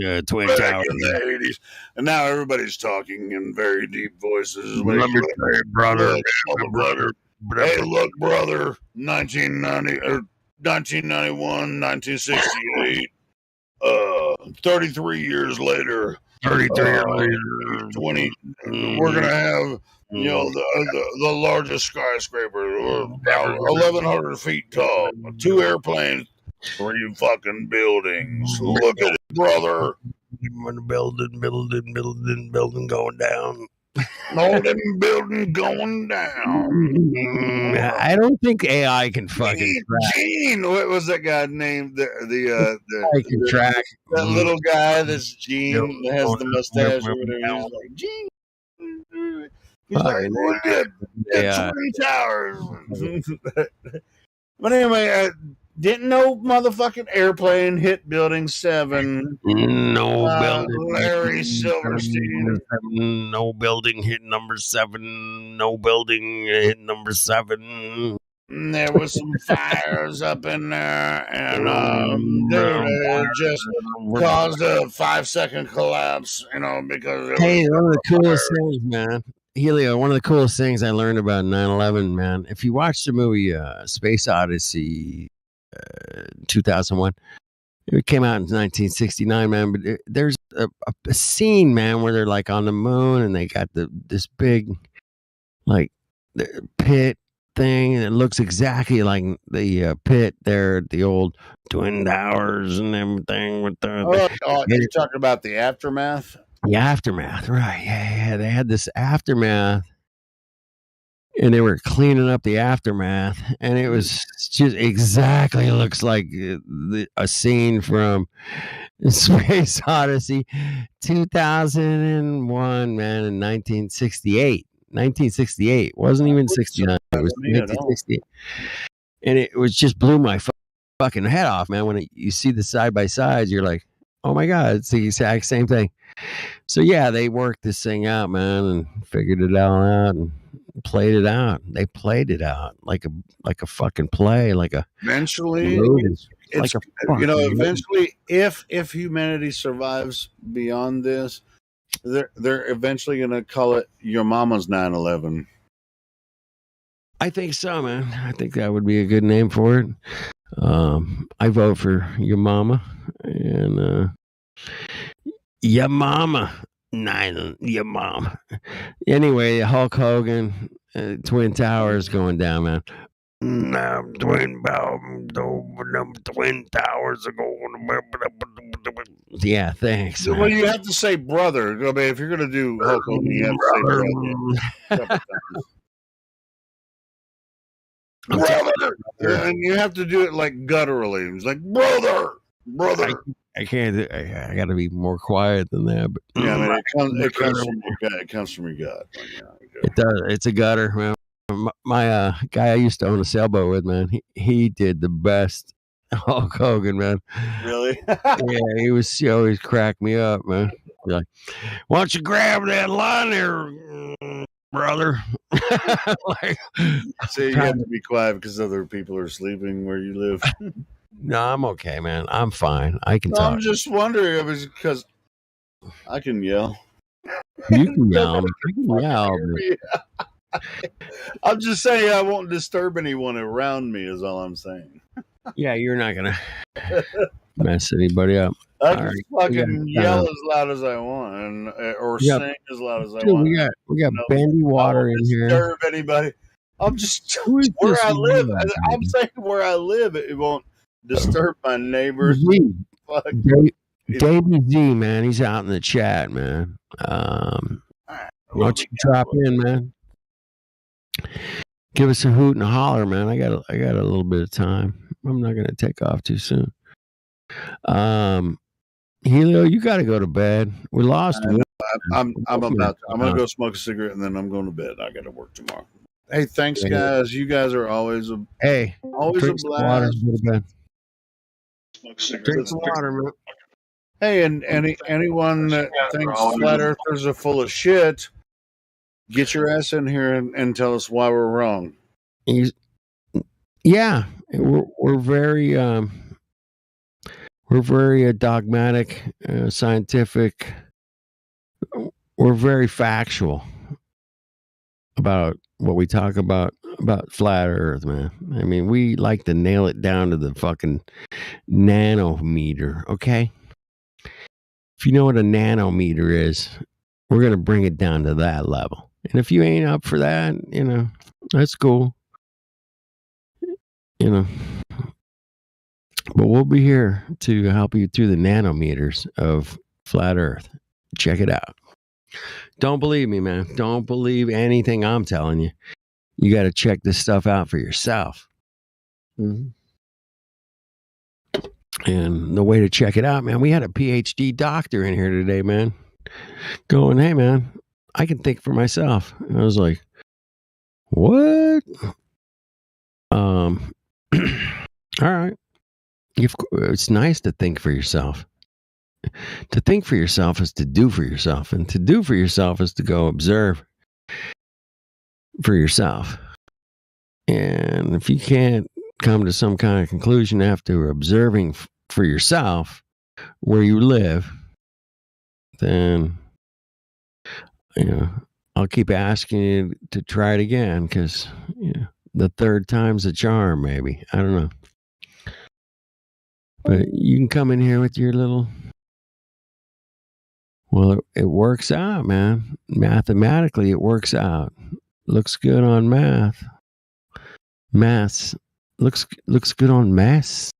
80s, Twin back Towers. in the 80s, and now everybody's talking in very deep voices. Let me tell you, brother. Hey, look, brother, 1990 or 1991, 1968. 33 years later, 33 20. We're gonna have the largest skyscraper, about 1,100 feet tall, 2 airplanes, 3 fucking buildings. Look at it, brother. Building going down. No, them building going down. I don't think AI can fucking track. Gene, what was that guy named? I can track that little guy that's Gene that has the mustache or whatever. He's like Gene. He's like, look at Twin Towers. But anyway, didn't no motherfucking airplane hit Building 7. No building. Larry Silverstein. No building hit number 7. No building hit number 7. And there was some fires up in there, and it just caused a 5-second collapse, because hey, one of the coolest things, man. Helio, one of the coolest things I learned about 9/11, man. If you watch the movie Space Odyssey 2001, it came out in 1969, man. But there's a scene, man, where they're like on the moon and they got this big like pit thing, and it looks exactly like the pit there at the old Twin Towers and everything with the. You're talking about the aftermath. The aftermath, right? Yeah. They had this aftermath, and they were cleaning up the aftermath, and it was just exactly looks like a scene from Space Odyssey 2001, man, in 1968. 1968 wasn't even 69. It was 1968, and it was just blew my fucking head off, man. When you see the side by sides, you're like, oh my god, it's the exact same thing. So yeah, they worked this thing out, man, and figured it all out and played it out. They played it out like a fucking play, like a eventually. It's like eventually, if humanity survives beyond this, they're eventually gonna call it Your Mama's 9/11. I think so, man. I think that would be a good name for it. I vote for Your Mama and Your Mama. Your mom. Anyway, Hulk Hogan, Twin Towers going down, man. Twin Towers are going. Yeah, thanks. Well, you have to say brother. I mean, if you're gonna do Hulk Hogan, you have to say brother. Brother, and you have to do it like gutturally. It's like brother. I can't. I got to be more quiet than that. But yeah, I mean, it comes from your gut. It comes from your gut. It does. It's a gutter, man. My guy I used to own a sailboat with, man. He did the best Hulk Hogan, man. Really? Yeah, he always cracked me up, man. Like, why don't you grab that line there, brother? Like, so you have to be quiet because other people are sleeping where you live. No, I'm okay, man. I'm fine. I can talk. I'm just wondering. It was because I can yell. You can yell. I can yell. I'm just saying I won't disturb anyone around me. Is all I'm saying. Yeah, you're not gonna mess anybody up. I can fucking yell as loud as I want, or sing as loud as I want. We got Bandy Water in here. Disturb anybody? I'm just where I live. I'm saying where I live, it won't disturb my neighbors. Davey Z, man, he's out in the chat, man. Why don't you drop in, man? Give us a hoot and a holler, man. I got a little bit of time. I'm not gonna take off too soon. Helio, you got to go to bed. We lost. I'm gonna go smoke a cigarette and then I'm going to bed. I got to work tomorrow. Hey, thanks, guys. You guys are always a blast. Water, go to bed. Drink some water, man. Hey, and anyone that thinks flat earthers are full of shit, get your ass in here and tell us why we're wrong. Yeah, we're very dogmatic, scientific. We're very factual about what we talk about flat Earth, man. I mean, we like to nail it down to the fucking nanometer, okay? If you know what a nanometer is, we're going to bring it down to that level. And if you ain't up for that, that's cool. But we'll be here to help you through the nanometers of flat Earth. Check it out. Don't believe me, man. Don't believe anything I'm telling you. You got to check this stuff out for yourself. Mm-hmm. And the way to check it out, man, we had a PhD doctor in here today, man, going, hey, man, I can think for myself. And I was like, what? All right. It's nice to think for yourself. To think for yourself is to do for yourself. And to do for yourself is to go observe for yourself. And if you can't come to some kind of conclusion after observing for yourself where you live, then, I'll keep asking you to try it again because the third time's a charm, maybe. I don't know. But you can come in here with your little... Well, it works out, man. Mathematically, it works out. Looks good on math. Maths. Looks good on maths.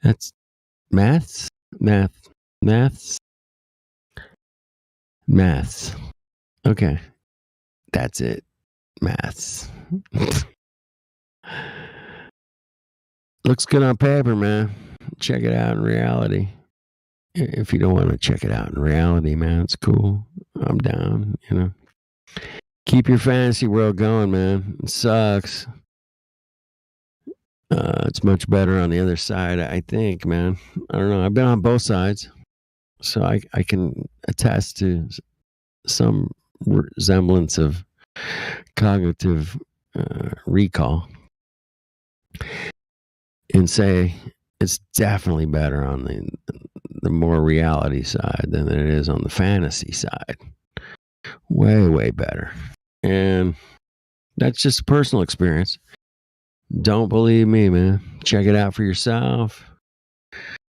That's maths. Maths. Okay. That's it. Maths. Looks good on paper, man. Check it out in reality. If you don't want to check it out in reality, man, it's cool. I'm down, Keep your fantasy world going, man. It sucks. It's much better on the other side, I think, man. I don't know. I've been on both sides, so I can attest to some resemblance of cognitive recall and say it's definitely better on the more reality side than it is on the fantasy side. Way, way better. And that's just a personal experience. Don't believe me, man. Check it out for yourself.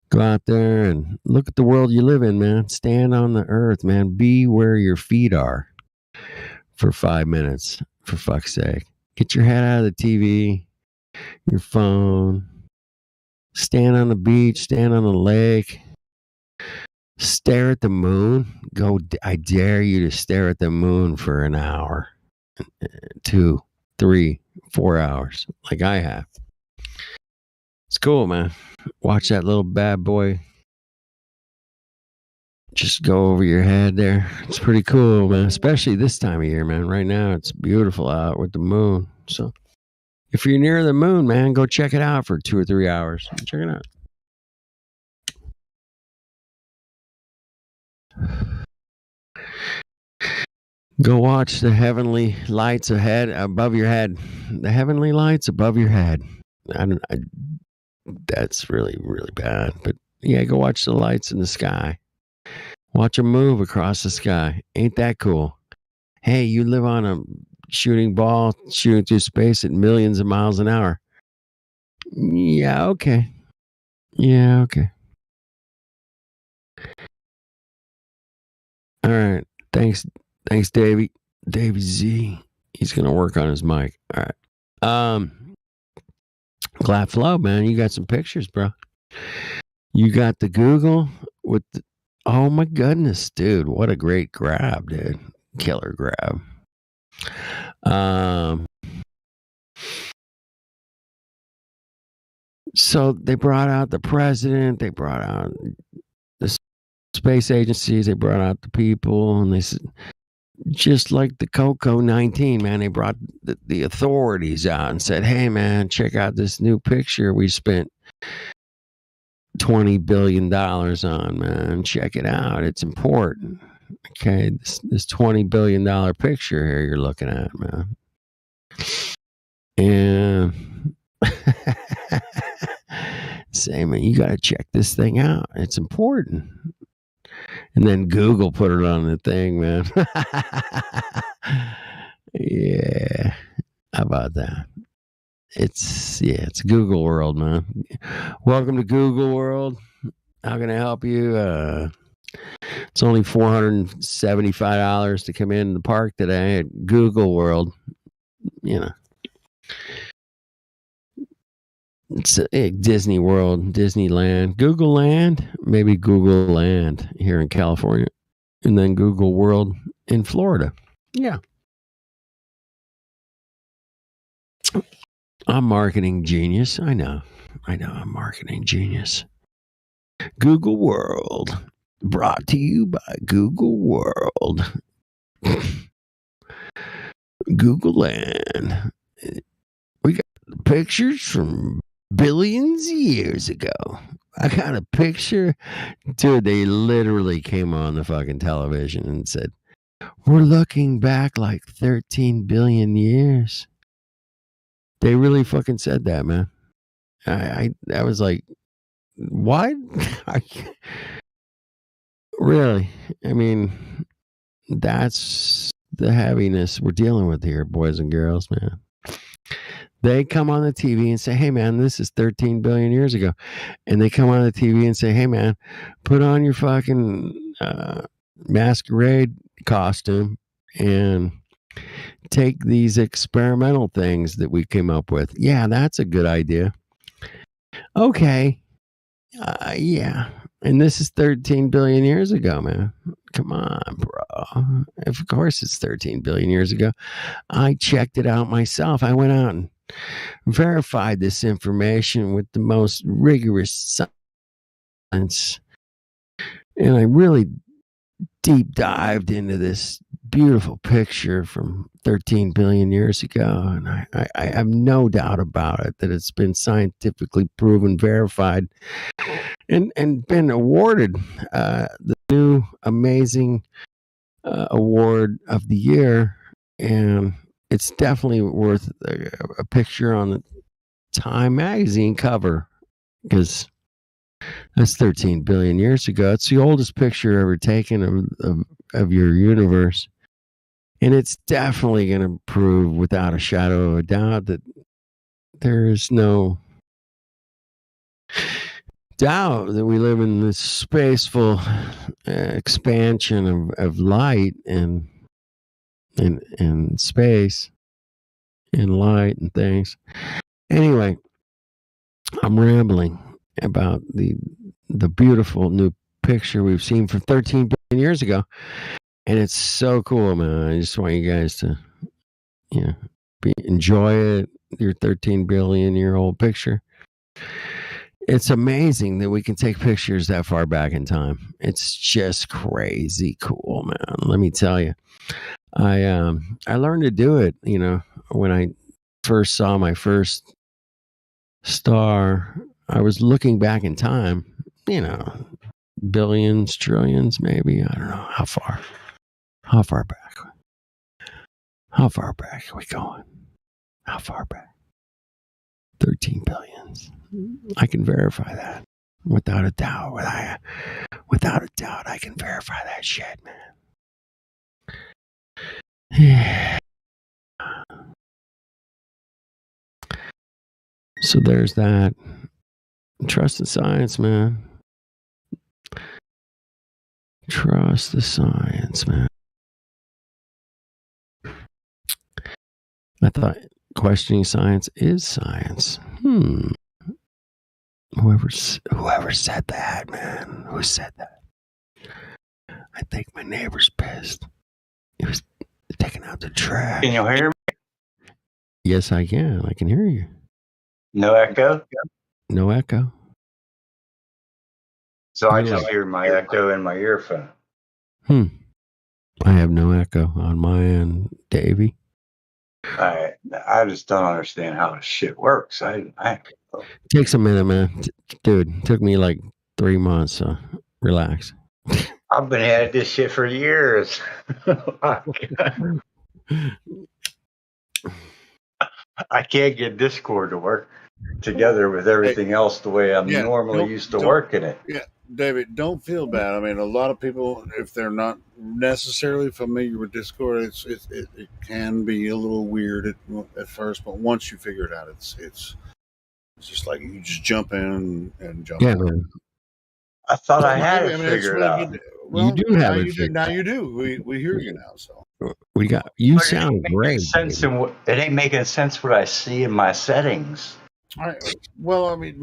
Go out there and look at the world you live in, man. Stand on the earth, man. Be where your feet are for 5 minutes, for fuck's sake. Get your head out of the TV, your phone. Stand on the beach, stand on the lake. Stare at the moon. I dare you to stare at the moon for an hour, 2, 3, 4 hours, like I have. It's cool, man. Watch that little bad boy just go over your head there. It's pretty cool, man, especially this time of year, man. Right now, it's beautiful out with the moon. So if you're near the moon, man, go check it out for 2 or 3 hours. Check it out. Go watch the heavenly lights above your head. The heavenly lights above your head. That's really, really bad. But yeah, go watch the lights in the sky. Watch them move across the sky. Ain't that cool? Hey, you live on a shooting ball, shooting through space at millions of miles an hour. Yeah, okay. All right. Thanks, Davey. Davey Z. He's gonna work on his mic. All right. Glad Flow, man. You got some pictures, bro. You got the Google with the, oh my goodness, dude. What a great grab, dude. Killer grab. So they brought out the president, they brought out the space agencies, they brought out the people, and they said, just like the Coco-19, man, they brought the authorities out and said, hey, man, check out this new picture we spent $20 billion on, man. Check it out. It's important. Okay, this $20 billion picture here you're looking at, man. And say, man, you got to check this thing out. It's important. And then Google put it on the thing, man. Yeah. How about that? It's Google World, man. Welcome to Google World. How can I help you? It's only $475 to come in the park today at Google World. You know, it's Disney World, Disneyland, Google Land, maybe Google Land here in California, and then Google World in Florida. Yeah. I'm marketing genius. I know I'm marketing genius. Google World, brought to you by Google World. Google Land. We got pictures from billions of years ago. I got a picture. Dude, they literally came on the fucking television and said, we're looking back like 13 billion years. They really fucking said that, man. I was like, what? Really? I mean, that's the heaviness we're dealing with here, boys and girls, man. They come on the TV and say, hey, man, this is 13 billion years ago. And they come on the TV and say, hey, man, put on your fucking masquerade costume and take these experimental things that we came up with. Yeah, that's a good idea. Okay. Yeah. And this is 13 billion years ago, man. Come on, bro. Of course it's 13 billion years ago. I checked it out myself. I went out and verified this information with the most rigorous science. And I really deep dived into this beautiful picture from 13 billion years ago. And I have no doubt about it that it's been scientifically proven, verified, and been awarded the new amazing award of the year. And it's definitely worth a picture on the Time magazine cover, because that's 13 billion years ago. It's the oldest picture ever taken of your universe. And it's definitely going to prove without a shadow of a doubt that there is no doubt that we live in this spaceful expansion of light and space and light and things. Anyway, I'm rambling about the beautiful new picture we've seen from 13 billion years ago. And it's so cool, man. I just want you guys to, enjoy it. Your 13 billion year old picture. It's amazing that we can take pictures that far back in time. It's just crazy cool, man. Let me tell you. I learned to do it, when I first saw my first star. I was looking back in time, billions, trillions, maybe. I don't know how far. How far back? How far back are we going? How far back? 13 billions. I can verify that without a doubt. Without a doubt, I can verify that shit, man. So there's that. Trust the science, man. Trust the science, man. I thought questioning science is science. Whoever said that, man. Who said that? I think my neighbor's pissed. He was taking out the trash. Can you hear me? Yes, I can. I can hear you. No echo? No echo. So I just hear my echo in my earphone. I have no echo on my end, Davey. I just don't understand how this shit works. Takes a minute, man. Dude, it took me like 3 months, so relax. I've been at this shit for years. I can't get Discord to work together with everything else the way I'm normally used to working it. Yeah, David, don't feel bad. I mean, a lot of people, if they're not necessarily familiar with Discord, it can be a little weird at first, but once you figure it out, it's just like you just jump in and jump in. Man. I thought I had it figured out. Well, you do have now it you do. figured Now out. you do. We hear you now. So We got you. But it ain't Sound making great. sense baby. in what it ain't making sense what I see in my settings. all right. Well, I mean,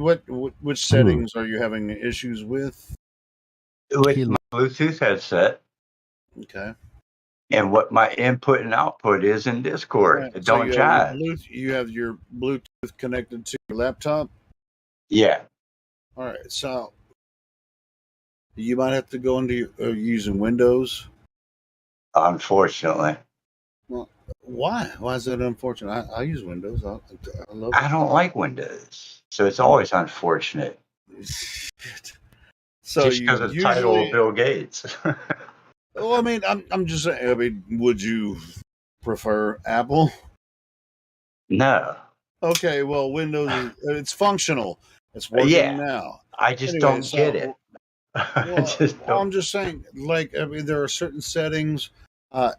which settings are you having issues with? With my Bluetooth headset Okay. and what my input and output is in All Discord. right. It So don't jive. you have your Bluetooth connected to your laptop. Yeah. All right. So you might have to go into using Windows. Unfortunately. Well, why? Why is that unfortunate? I use Windows. I love I it. don't like Windows. So it's always unfortunate. So Just you because of the title of usually. Bill Gates. Well, I mean, I'm just saying. I mean, would you prefer Apple? No. Okay. Well, Windows is it's functional. It's working Yeah. now. I just Anyway, don't get it. so I just don't. I'm just saying, like, I mean, there are certain settings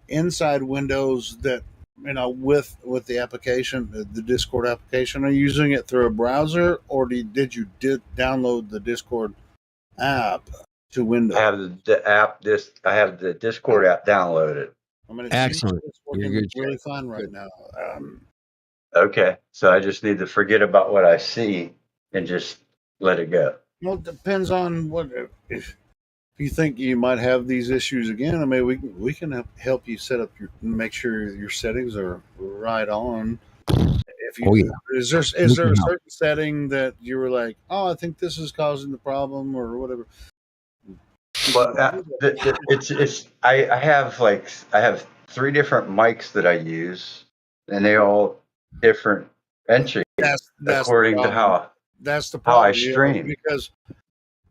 inside Windows that with the application, the Discord application. Are you using it through a browser, or did you download the Discord app to Windows? I have the app. I have the Discord app downloaded. I mean, it seems Excellent. like it's You're working good. really fine right now. Okay, so I just need to forget about what I see and just let it go. Well, it depends on what if you think you might have these issues again. I mean, we can help you set up make sure your settings are right on. If you Oh yeah. is there We a can help. certain setting that you were like, oh, I think this is causing the problem or whatever? But I have 3 different mics that I use, and they all different entries That's the according to problem. That's the how I problem, stream. because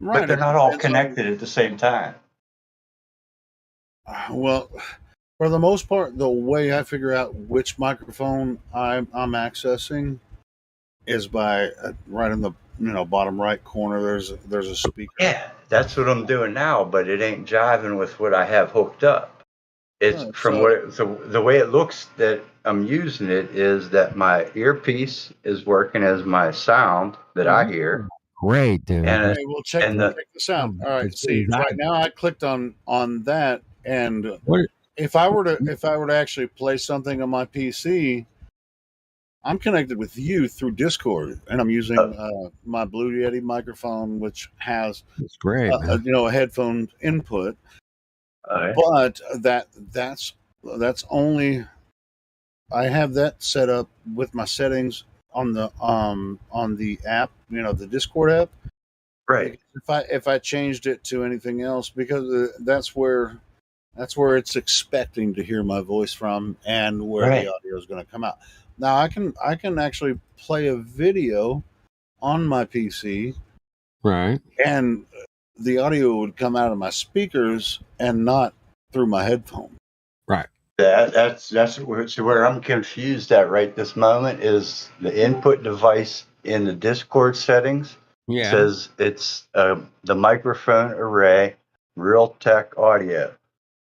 But they're it not all depends on. connected at the same time. Well, for the most part, the way I figure out which microphone I'm accessing is by right in the bottom right corner. There's a speaker. Yeah, that's what I'm doing now, but it ain't jiving with what I have hooked up. It's Right, from so the way it looks that I'm using it is that my earpiece is working as my sound that I hear, Great, dude. and okay, we'll check this out. All right, see, right now I clicked on that, and What? if I were to actually play something on my PC, I'm connected with you through Discord, and I'm using my Blue Yeti microphone, which has It's great, man. a headphone input. Okay. But that's only I have that set up with my settings on the app, the Discord app. Right. If I changed it to anything else, because that's where it's expecting to hear my voice from, and where the audio is going to come out. Now I can actually play a video on my PC, Right. and the audio would come out of my speakers and not through my headphone. Right. That's where I'm confused at right this moment is the input device in the Discord settings. Yeah. Says it's the microphone array, Realtek audio.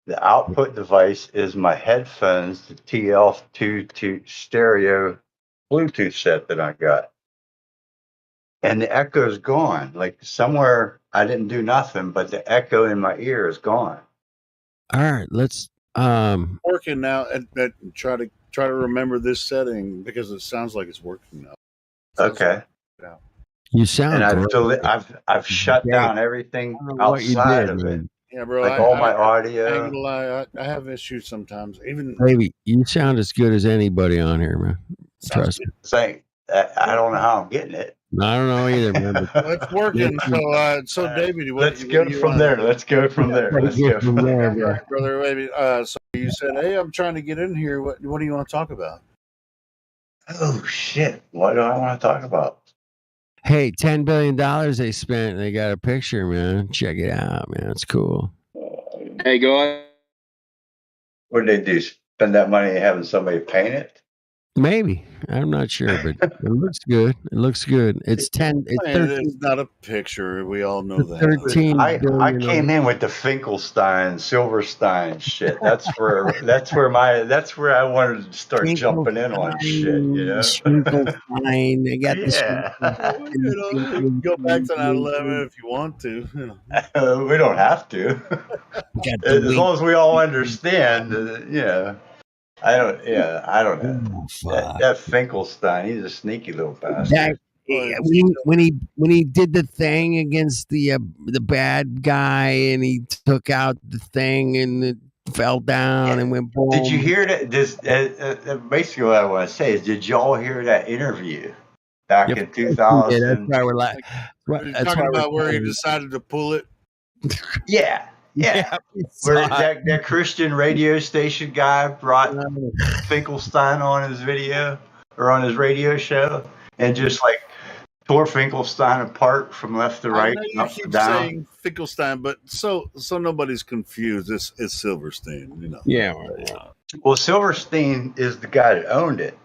The output device is my headphones, the TL2 stereo Bluetooth set that I got. And the echo's gone. Like somewhere I didn't do nothing, but the echo in my ear is gone. All right. Let's working now and try to remember this setting because it sounds like it's working now. Okay. You sound and great. I've shut down everything outside of it. Yeah, bro. Like all my I audio. ain't gonna lie, I have issues sometimes. Even Baby, you sound as good as anybody on here, man. Trust me. Saying I don't know how I'm getting it. I don't know either, man. Well, it's working. So David, Let's go from there. Let's go from there. Let's go from there. All right, brother. Baby. So you said, "Hey, I'm trying to get in here. What do you want to talk about?" Oh shit! What do I want to talk about? Hey, $10 billion they spent. They got a picture, man. Check it out, man. It's cool. Hey, go on. What did they do? Spend that money having somebody paint it? Maybe. I'm not sure, but it looks good. It looks good. It's 10. It's I mean, 13. it's not a picture. We all know that. 13 I billion. came in with the Finkelstein, Silverstein shit. That's where I wanted to start jumping in on shit. You know? Finkelstein. I got Yeah. You can go back to 9/11 if you want to. You know. We don't have to. As long as we all understand, I don't know. That Finkelstein, he's a sneaky little bastard. When he did the thing against the bad guy and he took out the thing and it fell down and went boom. Did you hear that? Basically, what I want to say is, did y'all hear that interview back in 2000? Yeah, that's why we're like. Are you talking about where he decided to pull it? Yeah. Where that Christian radio station guy brought Finkelstein on his video or on his radio show and just like tore Finkelstein apart from left to right, I know you up keep and down. saying Finkelstein, but so nobody's confused. It's Silverstein, you know. Yeah. Well, Silverstein is the guy that owned it.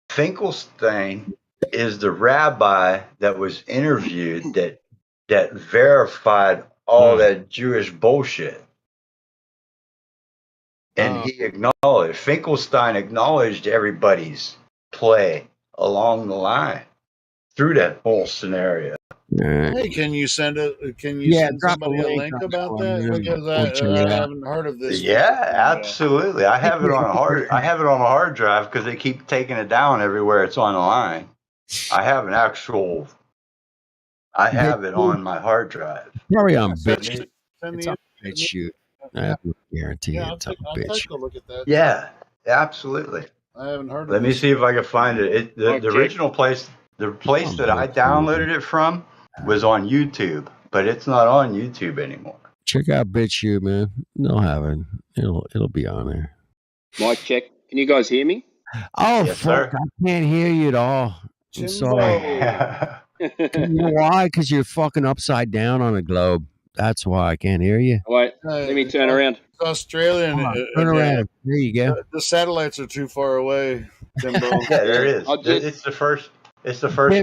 Finkelstein is the rabbi that was interviewed that verified all that Jewish bullshit. And he acknowledged, Finkelstein acknowledged everybody's play along the line through that whole scenario. Hey, can you send send somebody a link about that? Because I haven't heard of this. Yeah, absolutely. I have it on a hard drive because they keep taking it down everywhere it's on the line. I have it on my hard drive. Carry on, bitch. Send It's the a bitch shoot. I guarantee Yeah, it's a I'll bitch. take a look at that. Yeah, absolutely. I haven't heard of Let me this. see if I can find it. The original place, the place that I downloaded it from was on YouTube, but it's not on YouTube anymore. Check out BitChute, man. They'll have it. It'll be on there. Mic check. Can you guys hear me? Oh Yes, fuck! sir. I can't hear you at all. I'm sorry. You know why? Because you're fucking upside down on a globe. That's why I can't hear you. Wait, let me turn around. It's Australian. Turn around. There you go. The satellites are too far away, Timbo. Yeah, there is. It's the first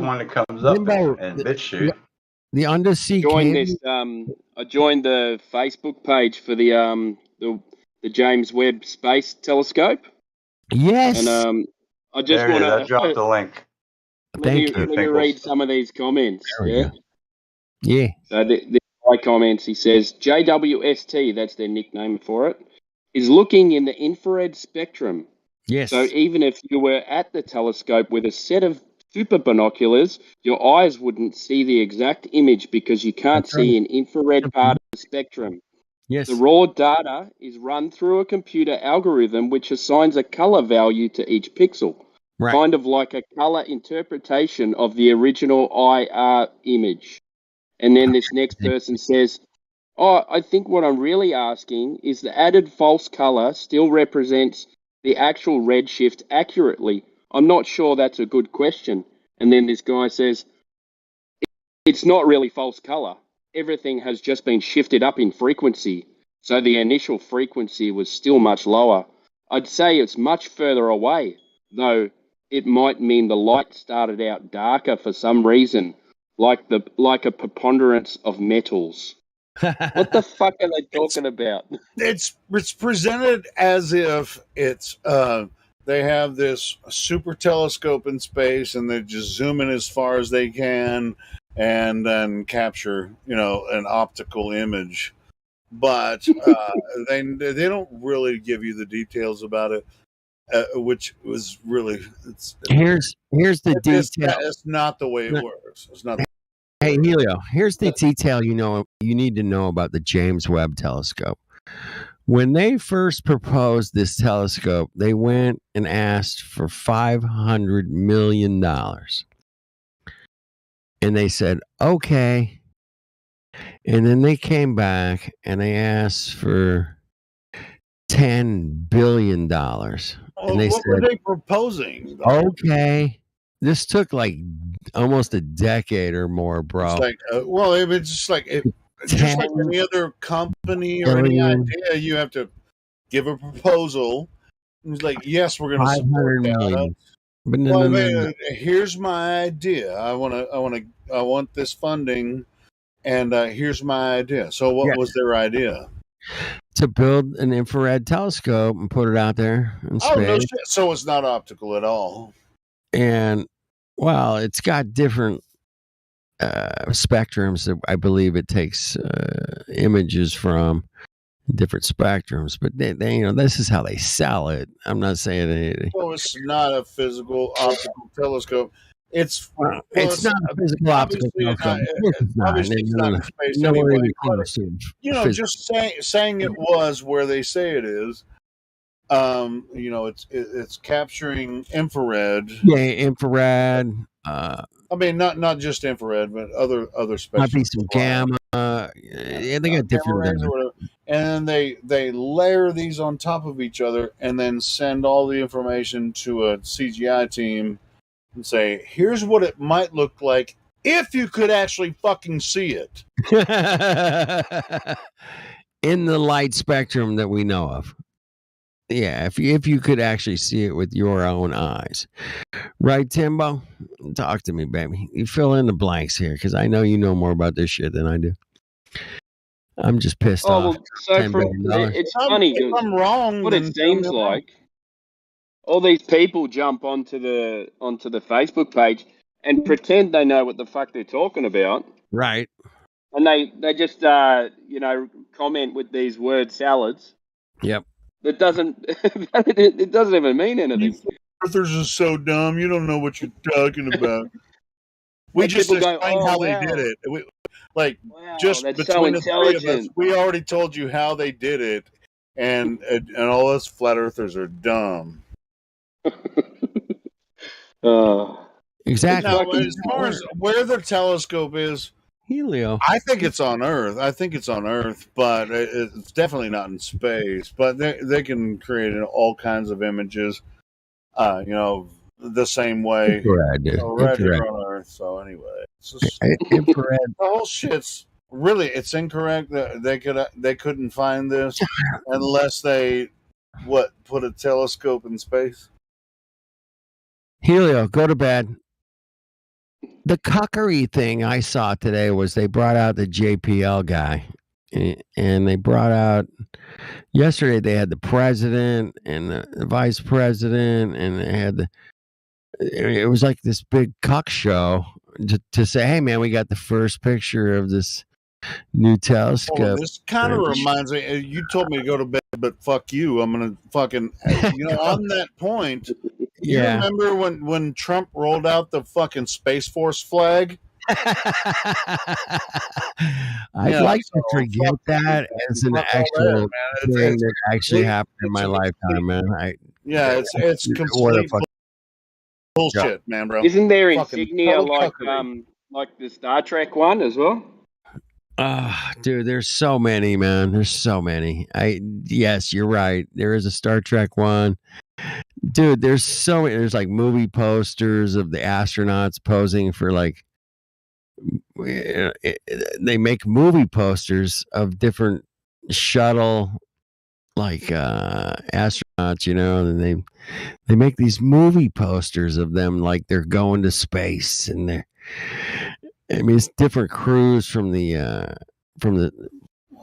one that comes up in BitChute. The undersea cable. I joined the Facebook page for the James Webb Space Telescope. Yes. And I just There it want is. to I dropped the link. Let me read some of these comments. Yeah. Yeah. So the guy comments. He says JWST. That's their nickname for it. Is looking in the infrared spectrum. Yes. So even if you were at the telescope with a set of super binoculars, your eyes wouldn't see the exact image because you can't see an infrared part of the spectrum. Yes. The raw data is run through a computer algorithm which assigns a color value to each pixel. Right. Kind of like a color interpretation of the original IR image. And then this next person says, I think what I'm really asking is the added false color still represents the actual redshift accurately. I'm not sure that's a good question. And then this guy says, it's not really false color. Everything has just been shifted up in frequency. So the initial frequency was still much lower. I'd say it's much further away, though it might mean the light started out darker for some reason, like a preponderance of metals. What the fuck are they talking about? It's presented as if it's they have this super telescope in space and they just zoom in as far as they can and then capture, an optical image. But they don't really give you the details about it, which was really Here's the detail. It's not the way it works. It's not. Hey Helio, here's the detail you need to know about the James Webb Telescope. When they first proposed this telescope, they went and asked for $500 million. And they said, okay. And then they came back and they asked for $10 billion. And they what said, were they proposing? okay. This took like almost a decade or more, bro. It's like, it's just like just like any other company or any idea, you have to give a proposal, He's like, yes, we're going to 500 support that. million. But Here's my idea. I want this funding, and here's my idea. So what was their idea? To build an infrared telescope and put it out there in space. Oh, no shit. So it's not optical at all. And, well, it's got different spectrums that I believe it takes images from different spectrums, but they this is how they sell it. I'm not saying anything. So it's not a physical optical telescope. It's not a physical optical telescope. Obviously, it's not in space anyway. Just saying it was where they say it is. It's capturing infrared. Yeah, infrared. I mean, not just infrared, but other spectrums. Might be some gamma. Yeah, they got different. And they layer these on top of each other, and then send all the information to a CGI team, and say, "Here's what it might look like if you could actually fucking see it in the light spectrum that we know of." Yeah, if you could actually see it with your own eyes. Right, Timbo? Talk to me, baby. You fill in the blanks here, because I know you know more about this shit than I do. I'm just pissed off. Well, so it's funny. If I'm wrong, what it seems like, all these people jump onto the Facebook page and pretend they know what the fuck they're talking about. Right. And they just comment with these word salads. Yep. It doesn't even mean anything. Earthers are so dumb. You don't know what you're talking about. We just explained how they did it. Just between the three of us, we already told you how they did it, and all us flat earthers are dumb. Exactly. Now, as far as where the telescope is, Helio. I think it's on Earth. But it's definitely not in space. But they can create all kinds of images, the same way infrared here on Earth. So anyway, it's just, infrared. The whole shit's really incorrect. That they couldn't find this unless they put a telescope in space. Helio, go to bed. The cuckery thing I saw today was they brought out the JPL guy, and they brought out yesterday. They had the president and the vice president, and they had it was like this big cuck show to say, "Hey, man, we got the first picture of this new telescope." Oh, this kind of reminds me. You told me to go to bed, but fuck you. I'm gonna fucking on that point. You remember when Trump rolled out the fucking Space Force flag? I'd like to forget that as an actual thing that actually happened in my lifetime, man. It's complete bullshit, man, bro. Isn't there insignia like the Star Trek one as well? Dude, there's so many, man. There's so many. Yes, you're right. There is a Star Trek one. Dude, there's so many. There's like movie posters of the astronauts posing for they make movie posters of different shuttle astronauts, and they make these movie posters of them like they're going to space, and it's different crews from the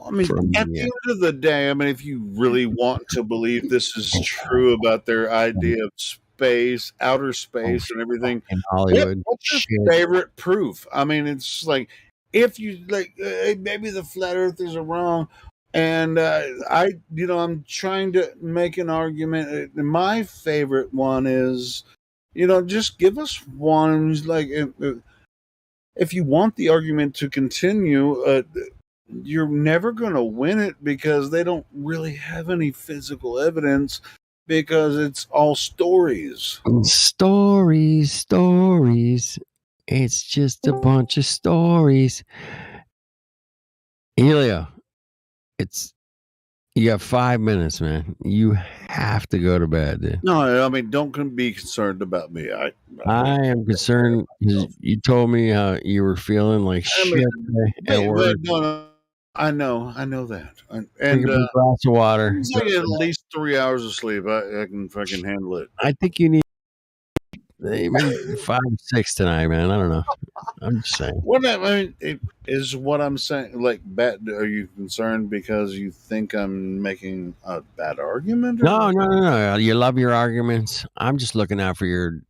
at the end of the day, if you really want to believe this is true about their idea of space, outer space, and everything, in Hollywood, what's your favorite proof? It's like, if you maybe the flat earthers are wrong, and I'm trying to make an argument. My favorite one is, just give us one. If you want the argument to continue, you're never going to win it because they don't really have any physical evidence, because it's all stories. Stories. It's just a bunch of stories. Helio, you got 5 minutes, man. You have to go to bed, dude. No, don't be concerned about me. I am concerned because you told me how you were feeling like shit at work. I know that. Drink And a big glass of water. it's like at least 3 hours of sleep. I can fucking handle it. I think you need maybe 5 or 6 tonight, man. I don't know. I'm just saying. What I mean is what I'm saying. Like, bad? Are you concerned because you think I'm making a bad argument? Or No. You love your arguments. I'm just looking out for your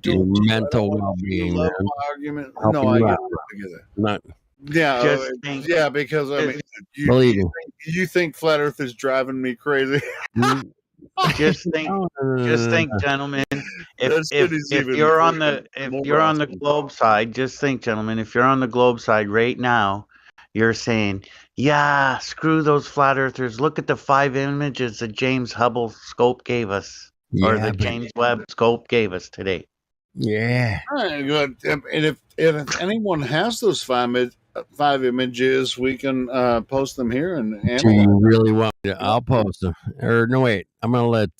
mental well-being, love man. my argument. Helping No, I you get out. it. Not Yeah, Just yeah. Because I mean, believe me. you think flat Earth is driving me crazy? Just think, gentlemen. If you're on the globe side, just think, gentlemen. If you're on the globe side right now, you're saying, "Yeah, screw those flat earthers. Look at the 5 images that James Hubble scope gave us, or Yeah, the James Webb scope gave us today." Yeah. All right, good. And if anyone has those 5 images, we can post them here and Do analyze. you really want me to? I'll post them. Or no, wait. I'm gonna let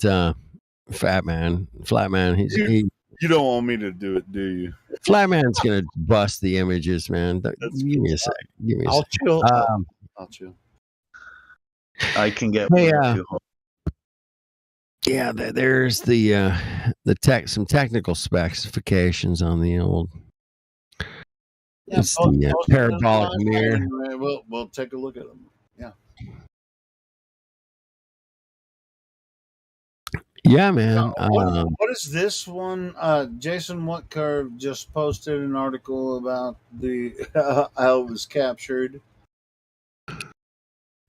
Flatman. You don't want me to do it, do you? Flatman's gonna bust the images, man. Give me a sec. Give me a I'll sec. chill. I'll chill. I can get Hey, one or two home. Yeah, there's some technical specifications on the old. It's the parabolic mirror. We'll take a look at them. Yeah. Yeah, man. What is this one? Jason Whatcar just posted an article about the how it was captured.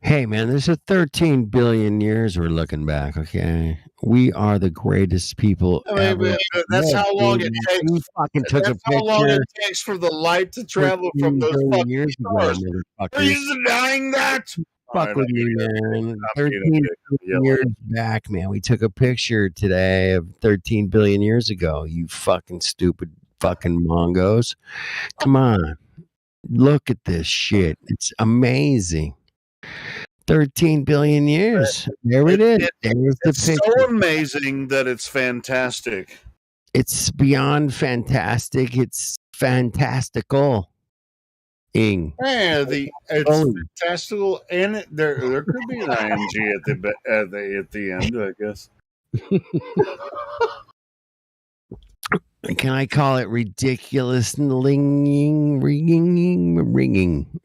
Hey, man, there's a 13 billion years we're looking back. Okay, we are the greatest people ever. That's how long it takes. We fucking took a That's how long picture it takes for the light to travel from 13 those billion fucking years ago, stars. Are motherfuckers. you denying that? Fuck with you, man. 13 billion years back, man. We took a picture today of 13 billion years ago. You fucking stupid fucking Mongos. Come on. Look at this shit. It's amazing. 13 billion years. There it is. There's the It's picture. so amazing that it's fantastic. It's beyond fantastic. It's fantastical. Yeah, it's fantastical, and there could be an ing at the end, I guess. Can I call it ridiculous ringing?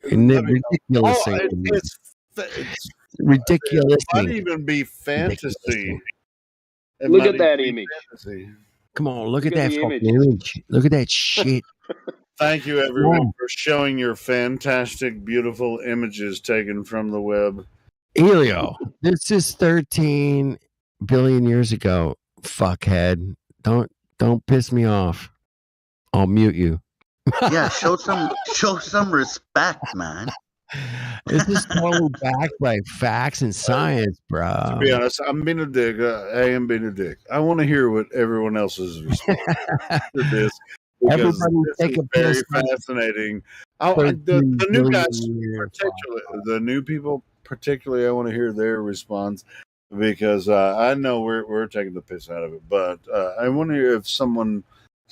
Isn't it ridiculous? It's ridiculous. It might even be fantasy. Look at that image. Fantasy. Come on, look at that fucking image. Look at that shit. Thank you, everyone, for showing your fantastic, beautiful images taken from the web. Elio, this is 13 billion years ago. Fuckhead. Don't piss me off. I'll mute you. Yeah, show some respect, man. This is totally backed by facts and science, bro. To be honest, I'm being a dick. I am being a dick. I want to hear what everyone else's response to this. Because this is very fascinating. The new guys, the new people, particularly, I want to hear their response because I know we're taking the piss out of it, but I want to hear if someone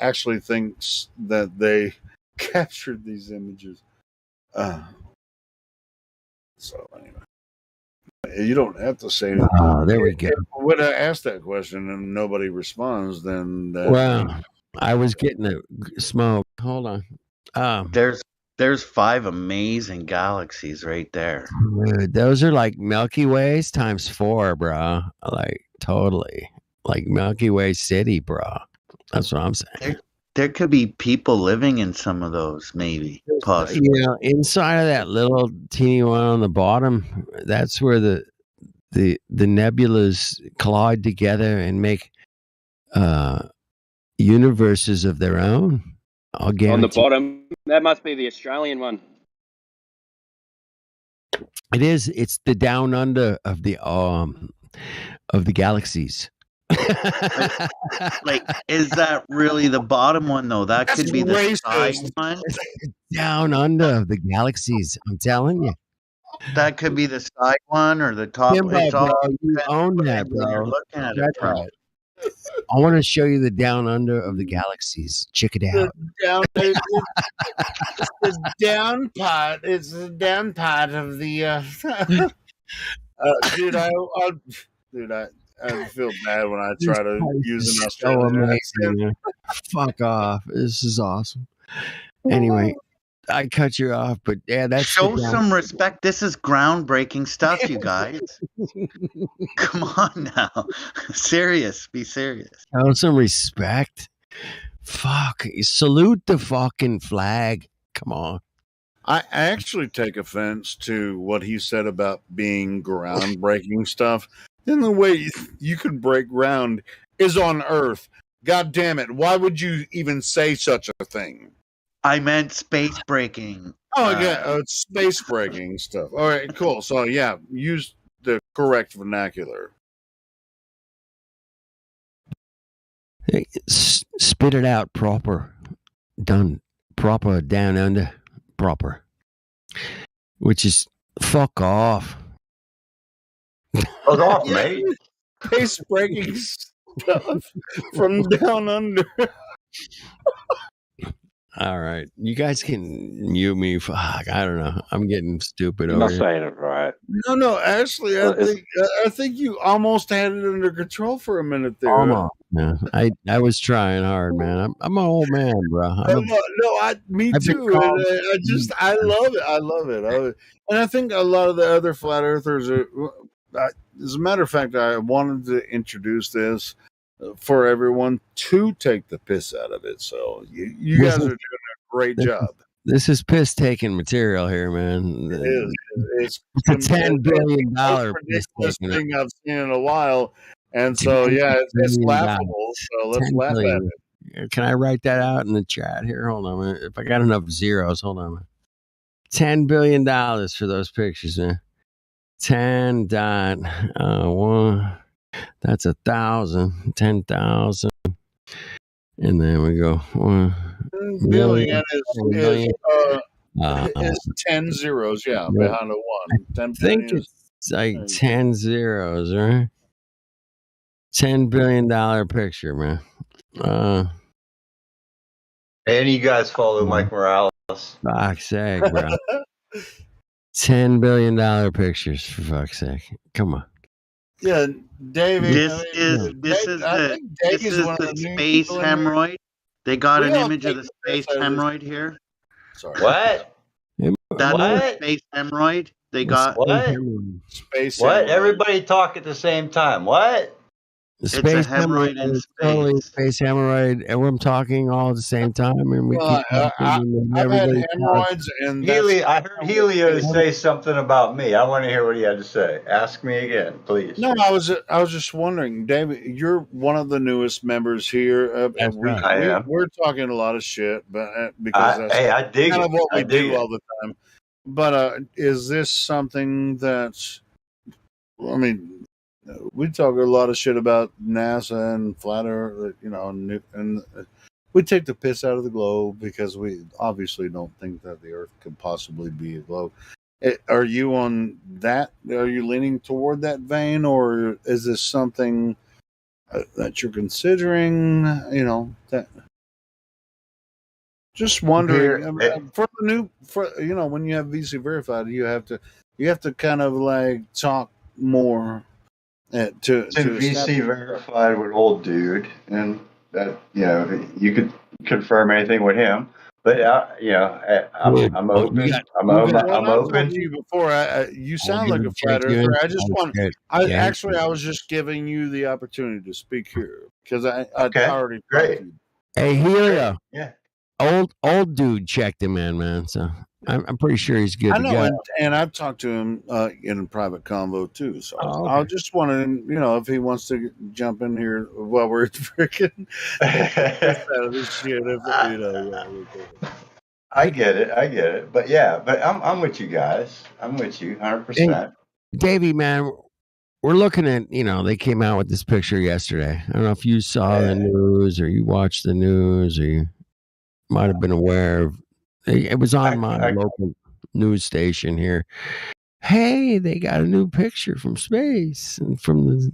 actually thinks that they captured these images. So anyway, you don't have to say anything. Oh, there we go. When I ask that question and nobody responds, then well, I was getting a smoke. Hold on. There's 5 amazing galaxies right there. Dude, those are like Milky Ways times 4, bro. Like totally, like Milky Way City, bro. That's what I'm saying. There could be people living in some of those, maybe, possibly. You know, inside of that little teeny one on the bottom, that's where the nebulas collide together and make universes of their own. On the bottom, that must be the Australian one. It is. It's the down under of the galaxies. Like, is that really the bottom one though? That could be the side one. Down under of the galaxies. I'm telling you. That could be the side one or the top. Kimbo, It's all bro, you own that, bro. You're looking at it from. I want to show you the down under of the galaxies. Check it out. It's the down part. It's the down part of the. Dude, I feel bad when I try to use an So Australian amazing. accent. Man. Fuck off. This is awesome. Anyway, I cut you off, but yeah, that's Show some respect. This is groundbreaking stuff, you guys. Come on now. Serious. Be serious. Show some respect. Fuck. Salute the fucking flag. Come on. I actually take offense to what he said about being groundbreaking stuff. Then the way you can break ground is on Earth. God damn it. Why would you even say such a thing? I meant space breaking. Oh, again, it's space breaking stuff. All right, cool. So, yeah, use the correct vernacular. Hey, spit it out proper. Done. Proper down under. Proper. Which is fuck off. Fuck off, mate. Space breaking stuff from down under. All right. You guys can mute me. Fuck, I don't know. I'm getting stupid You're over not here. saying it right. No. Actually, I think you almost had it under control for a minute there. Almost. Yeah. I was trying hard, man. I'm an old man, bro. Me too. And, I love it. I love it. And I think a lot of the other flat earthers are. As a matter of fact, I wanted to introduce this for everyone to take the piss out of it. So you guys are doing a great job. This is piss taking material here, man. It is. It's a $10 billion ridiculous thing I've seen in a while. And so, yeah, it's laughable. So let's laugh at it. Can I write that out in the chat here? Hold on a minute. If I got enough zeros, hold on a minute. $10 billion for those pictures, man. 10.1. That's 1,000. 10,000. And then we go 1 billion is 10 zeros, behind a 1. 10 I think it's like 10 zeros, right? $10 billion picture, man. And you guys follow Mike Morales. Fuck's sake, bro. $10 billion pictures, for fuck's sake. Come on. Yeah, David. This is the space hemorrhoid. They got an image of the space hemorrhoid here. Sorry. What? That's the space hemorrhoid. They got what? Space. What? Everybody talk at the same time. What? The space hemorrhoid in space. Space hemorrhoid, and we're talking all at the same time, and we keep I've had hemorrhoids, and I heard Helio say something about me. I want to hear what he had to say. Ask me again, please. No, I was just wondering, David. You're one of the newest members here. We're talking a lot of shit, but because that's I dig kind it. of what we do it. all the time. But is this something that's? I mean. We talk a lot of shit about NASA and flat Earth, and we take the piss out of the globe because we obviously don't think that the Earth could possibly be a globe. Are you on that? Are you leaning toward that vein, or is this something that you're considering? That. Just wondering when you have VC verified, you have to kind of like talk more. To VC verified with old dude, and that you could confirm anything with him. But I'm open. I'm open. To you before. You sound like a flat earther. I just want. I was just giving you the opportunity to speak here because I already great. Hey, Helio. Yeah. Old dude checked him in, man. So I'm pretty sure he's good. I know, and I've talked to him in a private convo too. So I just wanted, if he wants to jump in here while we're freaking out of this shit. I get it. But I'm with you guys. I'm with you 100%. Davey, man, we're looking at, they came out with this picture yesterday. I don't know if you saw the news or you watched the news or you might have been aware of. It was on my local news station here. Hey, they got a new picture from space and from the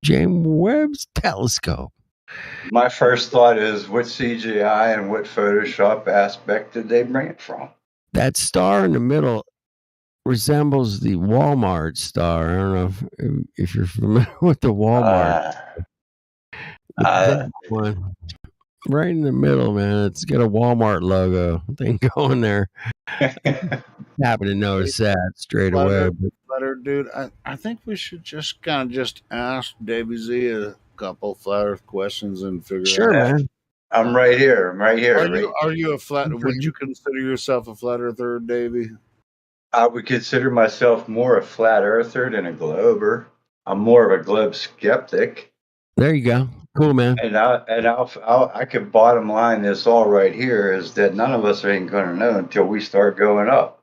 James Webb's telescope. My first thought is, what CGI and what Photoshop aspect did they bring it from? That star in the middle resembles the Walmart star. I don't know if you're familiar with the Walmart. That one right in the middle, man. It's got a Walmart logo thing going there. Happen to notice that straight away. Flatter dude, I think we should just kind of just ask Davey Z a couple flat Earth questions and figure Sure, out. man. I'm right here. Are you a flat? Would you consider yourself a flat earther, Davey? I would consider myself more a flat earther than a glober. I'm more of a globe skeptic. There you go. Cool, man. And I could bottom line this all right here is that none of us ain't going to know until we start going up.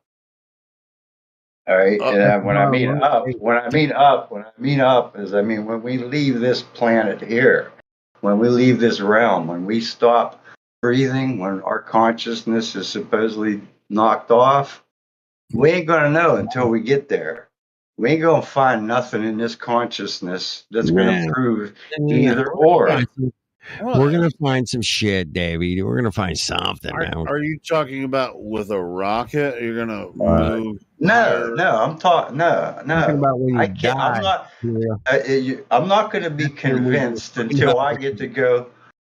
All right. And when I mean up is when we leave this planet here, when we leave this realm, when we stop breathing, when our consciousness is supposedly knocked off, we ain't going to know until we get there. We ain't going to find nothing in this consciousness that's going to prove either or. We're going to find some shit, Davey. We're going to find something, man. Are you talking about with a rocket? You're going to move? No, I'm talking. No. Talking about when you I can't. die. I'm not going to be convinced until I get to go.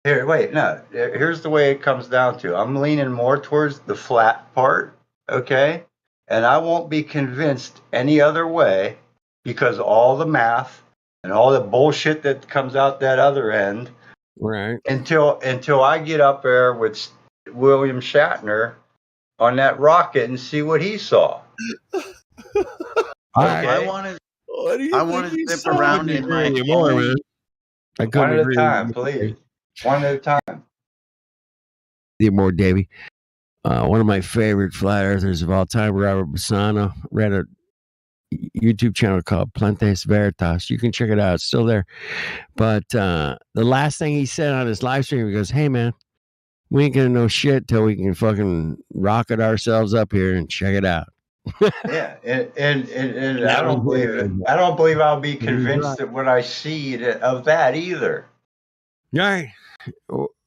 Here, wait. No. Here's the way it comes down to. I'm leaning more towards the flat part. Okay. And I won't be convinced any other way because all the math and all the bullshit that comes out that other end. Right. Until I get up there with William Shatner on that rocket and see what he saw. I want to zip around in my phone. One at a time, please. One at a time. More, Davey. One of my favorite flat earthers of all time, Robert Bassano, ran a YouTube channel called Plantes Veritas. You can check it out. It's still there. But the last thing he said on his live stream, he goes, "Hey, man, we ain't going to know shit till we can fucking rocket ourselves up here and check it out." Yeah, and I don't believe it. I don't believe I'll be convinced of what I see of that either. Right.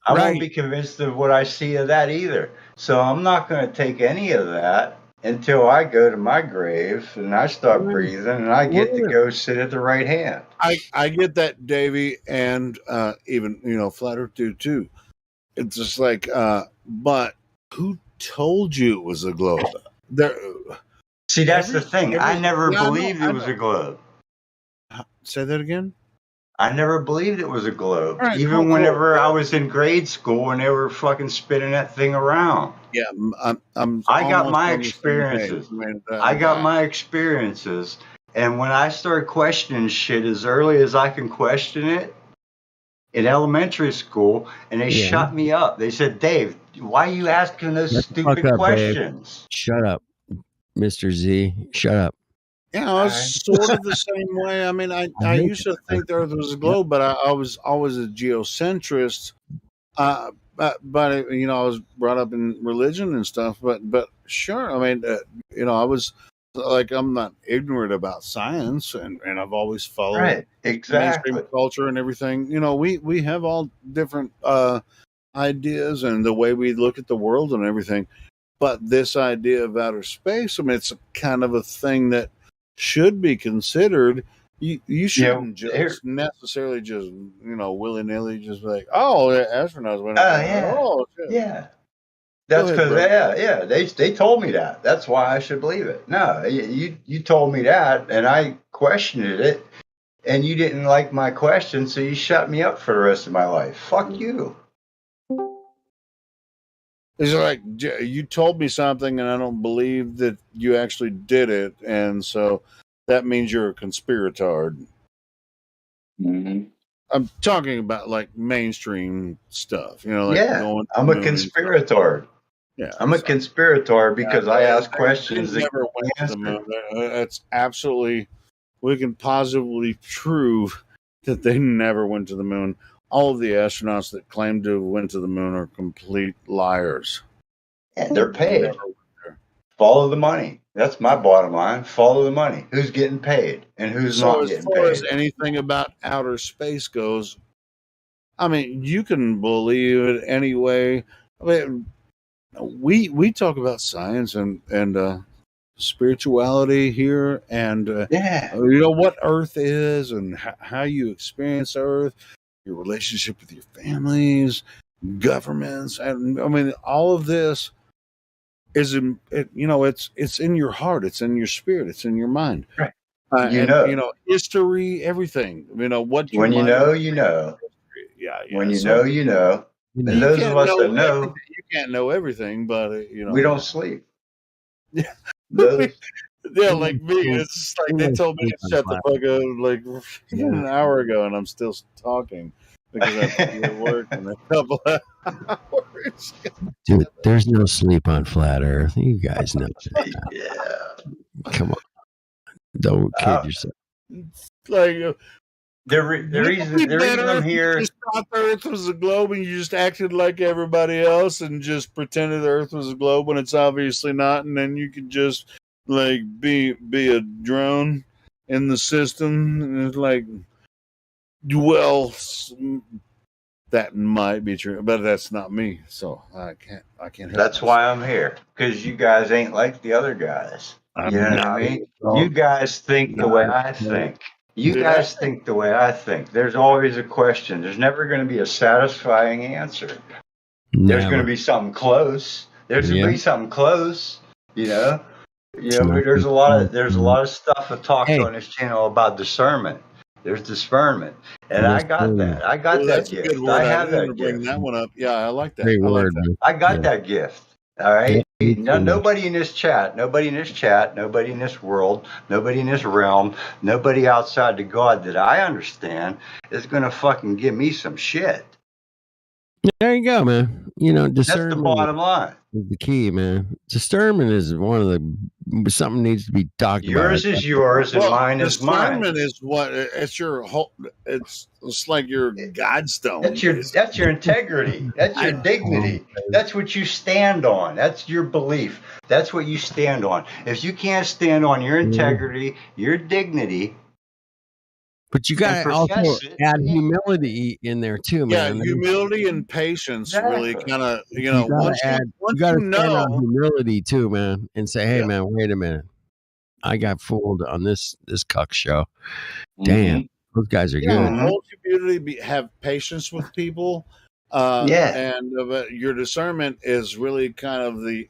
I won't be convinced of what I see of that either. So I'm not going to take any of that until I go to my grave and I start breathing and I get to go sit at the right hand. I get that, Davey, and even Flat Earth dude too. It's just like, but who told you it was a globe? See, that's the thing. I never believed it was a globe. Say that again. I never believed it was a globe. Right, even whenever I was in grade school and they were fucking spinning that thing around. Yeah, I got my experiences. I got my experiences. And when I started questioning shit as early as I can question it in elementary school, and they shut me up. They said, "Dave, why are you asking those stupid questions?" Dave. Shut up, Mr. Z. Shut up. Yeah, I was sort of the same way. I mean, I used to think there was a globe, but I was always a geocentrist. But I was brought up in religion and stuff. But sure, I mean, I was like, I'm not ignorant about science, and I've always followed mainstream culture and everything. We have all different ideas and the way we look at the world and everything. But this idea of outer space, I mean, it's kind of a thing that should be considered. You shouldn't just necessarily just willy nilly just like, oh, the astronauts went up. Yeah. That's because they told me that. That's why I should believe it. No, you told me that, and I questioned it, and you didn't like my question, so you shut me up for the rest of my life. Fuck you. It's like, you told me something and I don't believe that you actually did it. And so that means you're a conspirator. Mm-hmm. I'm talking about like mainstream stuff, I'm a conspirator. Yeah, I'm a conspirator because I ask questions. They never went to the moon. That's absolutely, we can positively prove that they never went to the moon. All of the astronauts that claim to have went to the moon are complete liars. And they're paid. Follow the money. That's my bottom line. Follow the money. Who's getting paid and who's So not as getting far as paid. anything about outer space goes, I mean, you can believe it anyway. I mean, we talk about science and spirituality here, and you know what Earth is and how you experience Earth, your relationship with your families, governments, and I mean, all of this is it's in your heart, it's in your spirit, it's in your mind, right? and history, everything. What your When you mind. know, you know. Yeah. When you So know, you know. And you those of can't us know that know, everything. You can't know everything, but we don't sleep. Yeah. Those. Yeah, like me. It's just like they told me to shut the fuck up like an hour ago, and I'm still talking because I have to be at work in a couple of hours. Dude, there's no sleep on flat Earth. You guys know that. Yeah. Come on. Don't kid yourself. Like the reason I'm here. You just thought the Earth was a globe, and you just acted like everybody else, and just pretended the Earth was a globe when it's obviously not, and then you could just like be a drone in the system, and it's like, well, that might be true, but that's not me, so I can't help. That's why I'm here, because you guys ain't like the other guys. You know what I mean? You guys think the way I think. You guys think the way I think. There's always a question. There's never going to be a satisfying answer. There's going to be something close. There's going to be something close. You know. But there's a lot of stuff talked on this channel about discernment. There's discernment, and I got that. I got that That's gift. a good word. I have didn't that bring gift. that one up. Yeah, I like that. Great I like word, that. man. I got that gift. All right. Yeah, Nobody in this chat, nobody in this world, nobody in this realm, nobody outside the God that I understand is gonna fucking give me some shit. There you go, man. Discernment. That's the bottom line. Is the key, man. Discernment is one of the something needs to be talked about. Yours is yours and mine is mine. Discernment is what it's your whole. It's like your godstone. That's your integrity. That's your dignity. That's what you stand on. That's your belief. That's what you stand on. If you can't stand on your integrity, your dignity. But you got to also add humility in there too, man. Yeah, humility and patience really kind of, once you got to stand on humility too, man, and say, "Hey, man, wait a minute, I got fooled on this cuck show. Damn, those guys are good." Hold humility, have patience with people, and your discernment is really kind of the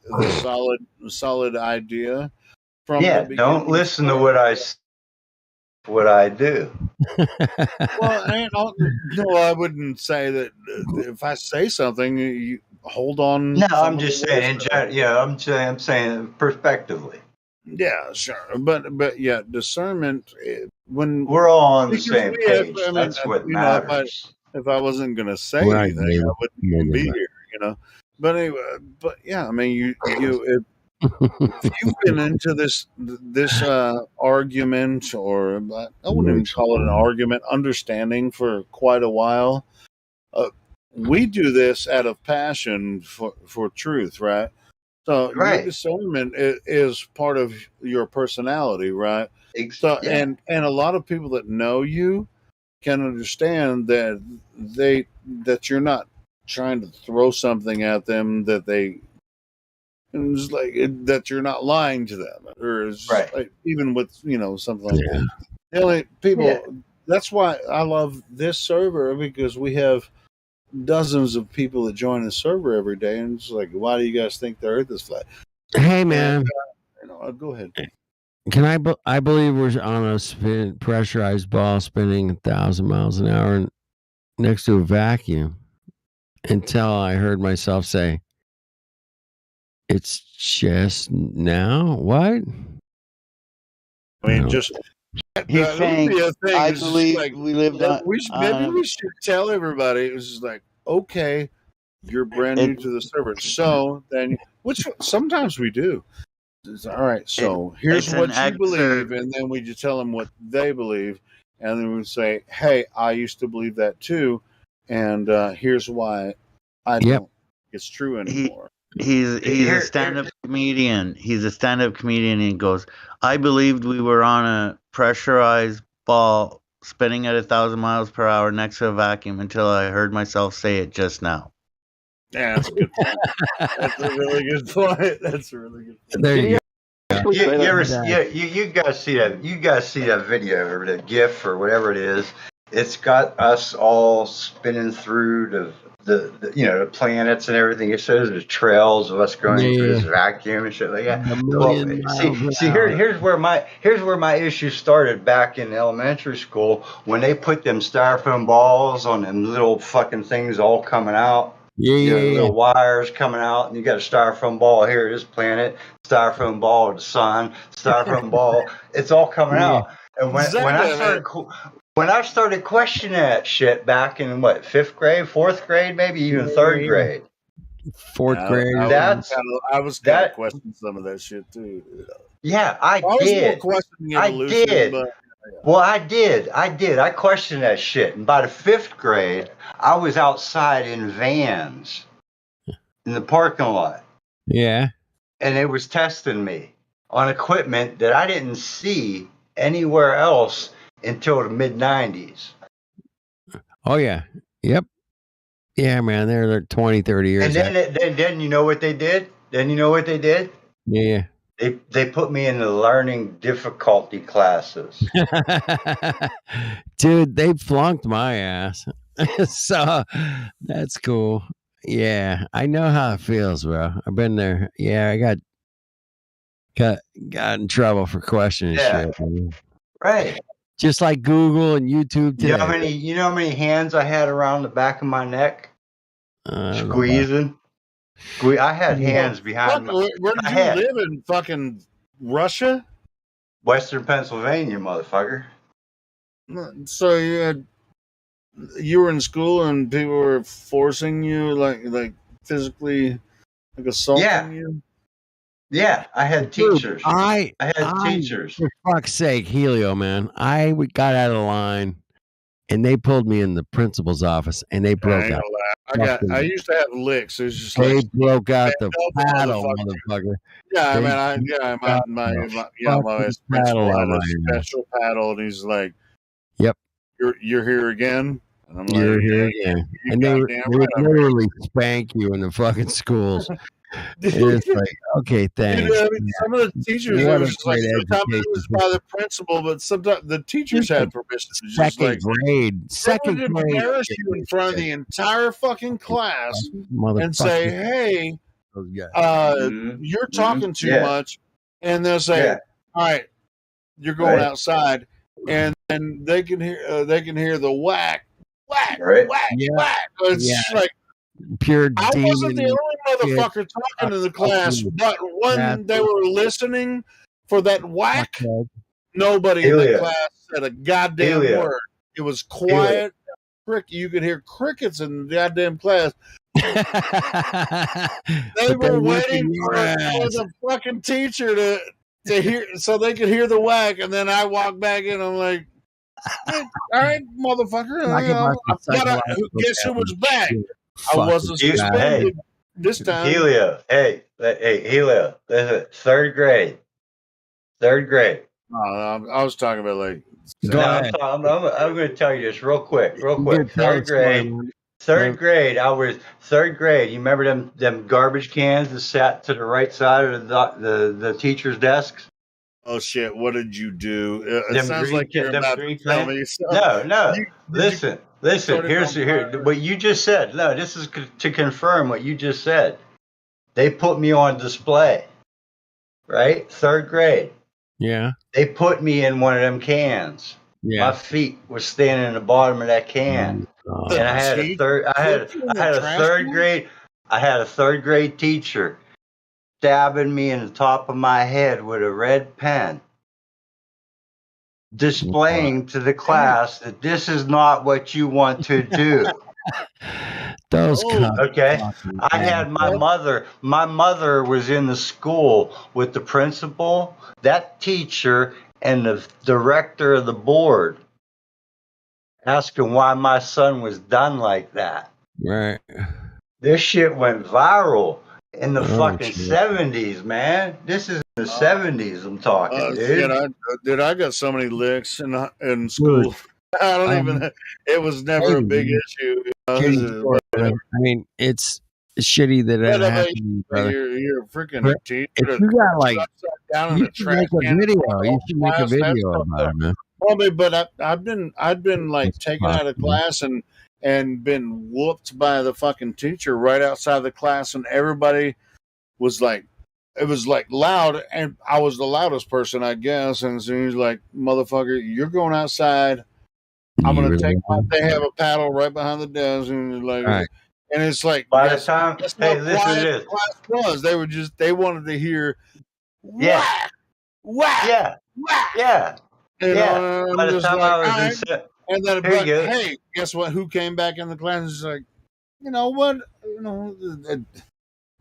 solid idea from the beginning. Don't listen to what I do. Well, I wouldn't say that if I say something, you hold on. No, I'm just saying. I'm saying prospectively. Yeah, sure, but yeah, discernment. When we're all on the same page, that's what matters. If I wasn't going to say anything, I wouldn't be here. But anyway, yeah, I mean, if you've been into this argument, or I wouldn't even call it an argument, understanding for quite a while, we do this out of passion for truth, right? So your discernment is part of your personality, right? So and a lot of people that know you can understand that that you're not trying to throw something at them, that it's like that you're not lying to them, or it's like, even with something like that. The only people. That's why I love this server, because we have dozens of people that join the server every day, and it's like, why do you guys think the Earth is flat? Hey, man. Go ahead. Can I believe we're on a pressurized ball spinning 1,000 miles an hour next to a vacuum until I heard myself say, "It's just now." What? I mean, just he's saying, I believe we lived on. Maybe we should tell everybody. It was just like, okay, you're brand new to the server, so then, which sometimes we do. It's, all right, so here's what you believe, and then we just tell them what they believe, and then we say, hey, I used to believe that too, and here's why I don't think it's true anymore. He's a stand-up comedian. He's a stand-up comedian, and he goes, "I believed we were on a pressurized ball spinning at 1,000 miles per hour next to a vacuum until I heard myself say it just now." Yeah, that's a good point. That's a really good point. That's a really good point. There you go. You guys see that? You guys see that video or the GIF or whatever it is? It's got us all spinning through the the planets and everything. It shows the trails of us going through this vacuum and shit like that. Well, here's where my issue started back in elementary school when they put them styrofoam balls on them little fucking things all coming out. Little wires coming out, and you got a styrofoam ball here at this planet, styrofoam ball of the sun, styrofoam ball. It's all coming out. And when I started questioning that shit back in what, 5th grade, 4th grade, maybe even 3rd grade. 4th grade. I was kind of questioning some of that shit too. Yeah, I was did. more questioning evolution, I did. But, well, I did. I questioned that shit. And by the 5th grade, I was outside in vans in the parking lot. Yeah. And it was testing me on equipment that I didn't see anywhere else until the mid-90s. Oh, yeah. Yep. Yeah, man. They're 20, 30 years. And then you know what they did? Yeah. They put me in the learning difficulty classes. Dude, they flunked my ass. So that's cool. Yeah, I know how it feels, bro. I've been there. Yeah, I got in trouble for questioning shit. Right. Just like Google and YouTube today. You know how many hands I had around the back of my neck? Squeezing. I had hands behind me. Where did you live in fucking Russia? Western Pennsylvania, motherfucker. So you were in school and people were forcing you, like physically, like assaulting you? Yeah, I had teachers. I had teachers. For fuck's sake, Helio, man. I got out of line and they pulled me in the principal's office and they broke out. I used to have licks. It was just they broke out the paddle, motherfucker. Yeah, my principal had a special paddle, and he's like, "Yep, you're here again." And I'm you're like, here again. And they would literally spank you in the fucking schools. It's like, okay, thanks. Some of the teachers, it was just like, sometimes it was by the principal, but sometimes the teachers had permission to just second grade. Embarrass you in front of the entire fucking class and say, "Hey, you're talking too much," and they'll say, "All right, you're going outside," and then they can hear the whack, whack. It's just like. Pure I wasn't the only motherfucker talking in the class, but when they were listening for that whack, nobody in the class said a goddamn word. It was quiet. You could hear crickets in the goddamn class. They were waiting for the fucking teacher to hear, so they could hear the whack, and then I walk back in. I'm like, "All right, motherfucker, guess who was back?" I wasn't suspended this time. Helio, hey, Helio, listen, 3rd grade. No, I was talking about like. I'm going to tell you this real quick. 3rd grade. 3rd grade. I was 3rd grade. You remember them garbage cans that sat to the right side of the teacher's desks? Oh shit! What did you do? It sounds like you're about to tell me. No. Listen. Here's what you just said. No, this is to confirm what you just said. They put me on display, right? 3rd grade. Yeah. They put me in one of them cans. Yeah. My feet were standing in the bottom of that can, and I had a 3rd grade teacher stabbing me in the top of my head with a red pen, displaying to the class that this is not what you want to do. Okay. I had my mother. My mother was in the school with the principal, that teacher, and the director of the board, asking why my son was done like that. Right. This shit went viral. In the fucking 70s, man. This is the 70s I'm talking, dude. I got so many licks in school. I don't even. It was never a big issue. I mean, it's shitty that that happened, brother. You're a freaking But teacher. if you got like, down in you a should trash make a can video. You should make a class, that's video fucked about up. it, man. Well, but I've been like taken out of class and been whooped by the fucking teacher right outside the class, and everybody was like, it was like loud, and I was the loudest person, I guess. And so he was like, "Motherfucker, you're going outside. I'm gonna take my." They have a paddle right behind the desk, and it's like, Right. and it's like, By that's the time, how hey, listen to quiet this. the class was. They wanted to hear Yeah. whack, whack, Yeah. whack. Yeah. You Yeah. know, and By I'm the just time like, I was all in right. And then, Here you but go. hey, guess what? Who came back in the class? It's like, you know what? You know,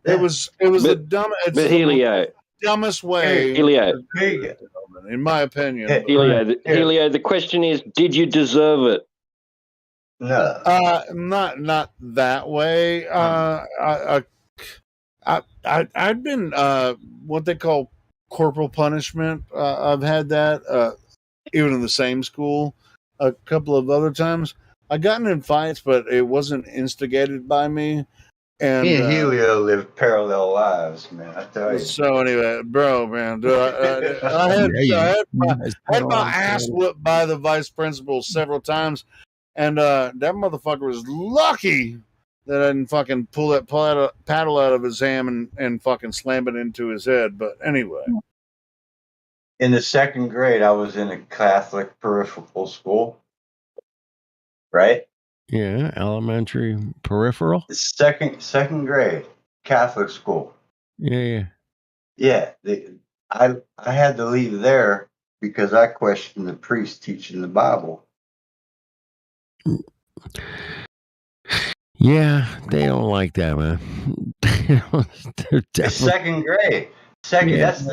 it was the dumbest way. Helio, in my opinion. Helio, the question is, did you deserve it? No. Not that way. I've been what they call corporal punishment. I've had that even in the same school a couple of other times. I gotten in fights, but it wasn't instigated by me. And me and Helio live parallel lives, man. I tell you. So anyway, bro, man, I had my ass whooped by the vice principal several times, and that motherfucker was lucky that I didn't fucking pull that paddle out of his hand and fucking slam it into his head. But anyway. In the second grade, I was in a Catholic peripheral school, right? Yeah, elementary peripheral. Second grade, Catholic school. Yeah. Yeah, I had to leave there because I questioned the priest teaching the Bible. Yeah, they don't like that, man. It's second grade. That's as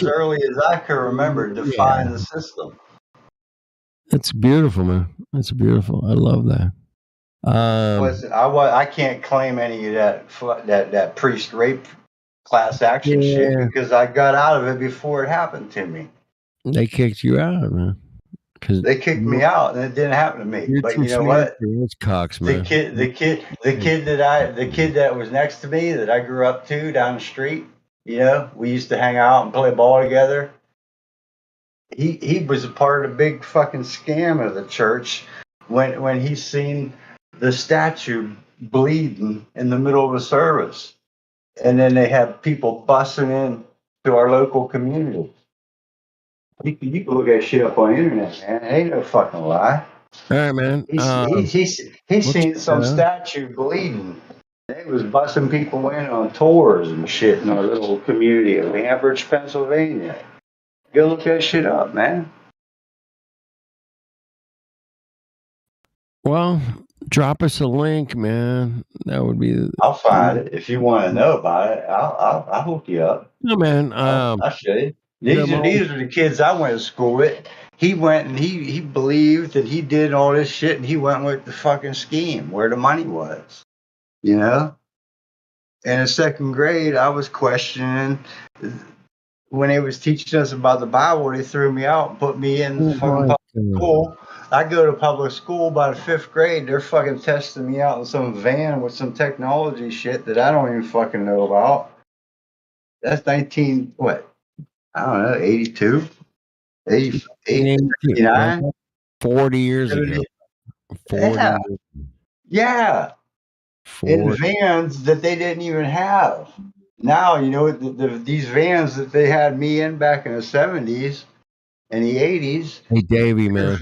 early as I can remember defying the system. That's beautiful, man. That's beautiful. I love that. I can't claim any of that priest rape class action shit because I got out of it before it happened to me. They kicked you out, man. They kicked me out, and it didn't happen to me. But you know what? It's cocks, man. The kid that was next to me that I grew up to down the street. You know, we used to hang out and play ball together. He was a part of the big fucking scam of the church when he seen the statue bleeding in the middle of a service, and then they had people busting in to our local community. You can look that shit up on the internet, man. It ain't no fucking lie. All right, man. He seen some statue bleeding. They was busting people in on tours and shit in our little community of Ambridge, Pennsylvania. Go look that shit up, man. Well, drop us a link, man. That would be. I'll find it if you want to know about it. I'll hook you up. No, man. I'll show you. These are the kids I went to school with. He went and he believed that he did all this shit, and he went with the fucking scheme where the money was. You know? And in second grade, I was questioning when they was teaching us about the Bible. They threw me out and put me in fucking public school. I go to public school by the fifth grade. They're fucking testing me out in some van with some technology shit that I don't even fucking know about. That's 82, 89. 40 years ago. 40. Yeah. In vans that they didn't even have. Now, you know, these vans that they had me in back in the 70s and the 80s. Hey, Davey, man.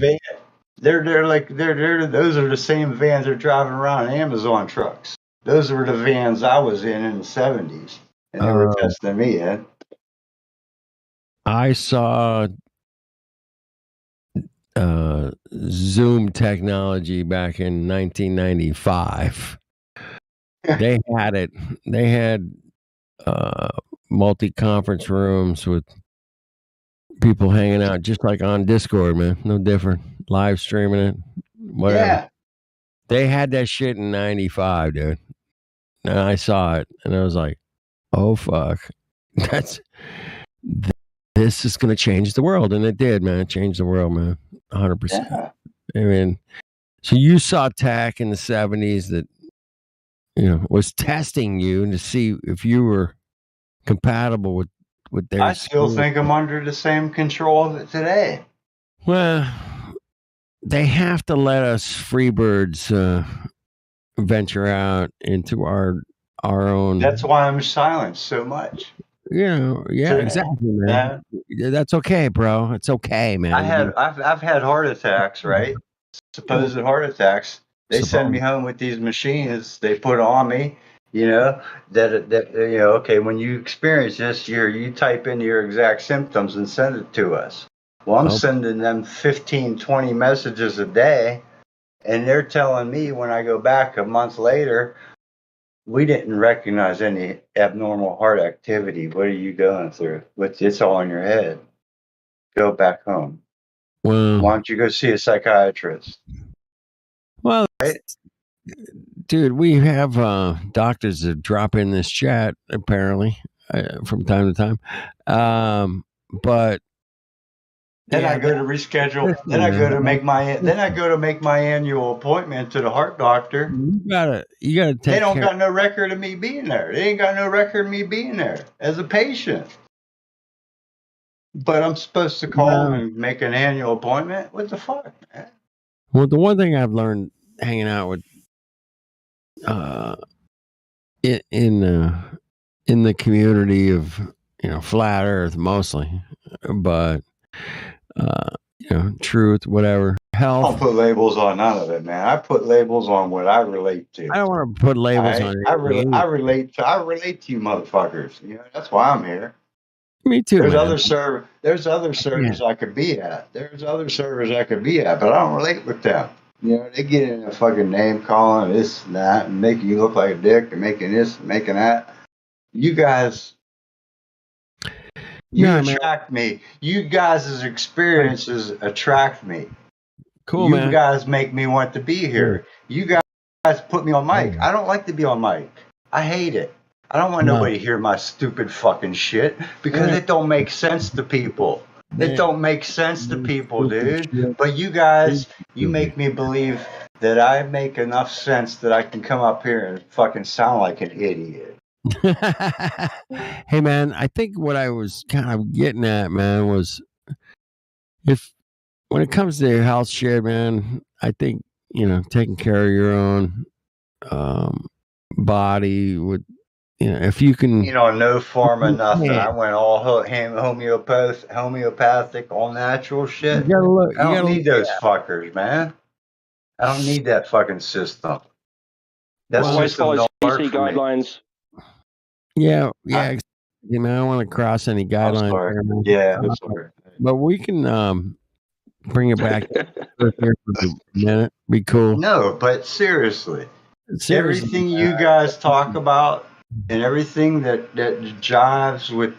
Those are the same vans they're driving around in Amazon trucks. Those were the vans I was in the 70s. And they were testing me in. I saw Zoom technology back in 1995. They had it. They had multi-conference rooms with people hanging out, just like on Discord, man. No different. Live streaming it, whatever. Yeah. They had that shit in 95, dude. and I saw it, and I was like, "Oh fuck, this is going to change the world," and it did, man. It changed the world, man, 100%. Yeah. I mean, so you saw tech in the 70s that was testing you to see if you were compatible with their. I still think I'm under the same control of it today. Well, they have to let us freebirds venture out into our own. That's why I'm silent so much. Yeah, Today. exactly, man. That's okay, bro. It's okay, man. I've had heart attacks, right? Supposed heart attacks. They send me home with these machines they put on me, okay, when you experience this, you type in your exact symptoms and send it to us. Well, I'm sending them 15, 20 messages a day, and they're telling me when I go back a month later, we didn't recognize any abnormal heart activity. What are you going through? It's all in your head. Go back home. Well, why don't you go see a psychiatrist? Well, right? Dude, we have doctors that drop in this chat apparently from time to time, but then I go to reschedule. Then I go to make my annual appointment to the heart doctor. You gotta take. They don't got no record of me being there. They ain't got no record of me being there as a patient. But I'm supposed to call them and make an annual appointment. What the fuck, man? Well, the one thing I've learned hanging out with in the community of flat Earth mostly, but truth, whatever, health. I don't put labels on none of it, man. I put labels on what I relate to. I don't want to put labels on it. I relate to you motherfuckers. That's why I'm here. Me too. There's man. There's other servers I could be at. There's other servers I could be at, but I don't relate with them. They get in a fucking name calling this and that and making you look like a dick and making this and making that. You guys, attract me. You guys' experiences attract me. Cool, man. You guys make me want to be here. You guys put me on mic. I don't like to be on mic. I hate it. I don't want nobody to hear my stupid fucking shit because it don't make sense to people. It don't make sense to people, dude. But you guys, you make me believe that I make enough sense that I can come up here and fucking sound like an idiot. Hey, man, I think what I was kind of getting at, man, was when it comes to your health shit, man, I think, taking care of your own body would, if you can. No form of nothing. I went all homeopathic, all natural shit. I don't need those fuckers, man. I don't need that fucking system. That's always just a CDC guidelines. Yeah. I don't want to cross any guidelines. I'm sorry. But we can bring it back here for a minute. Be cool. No, but seriously, everything you guys talk about and everything that jives with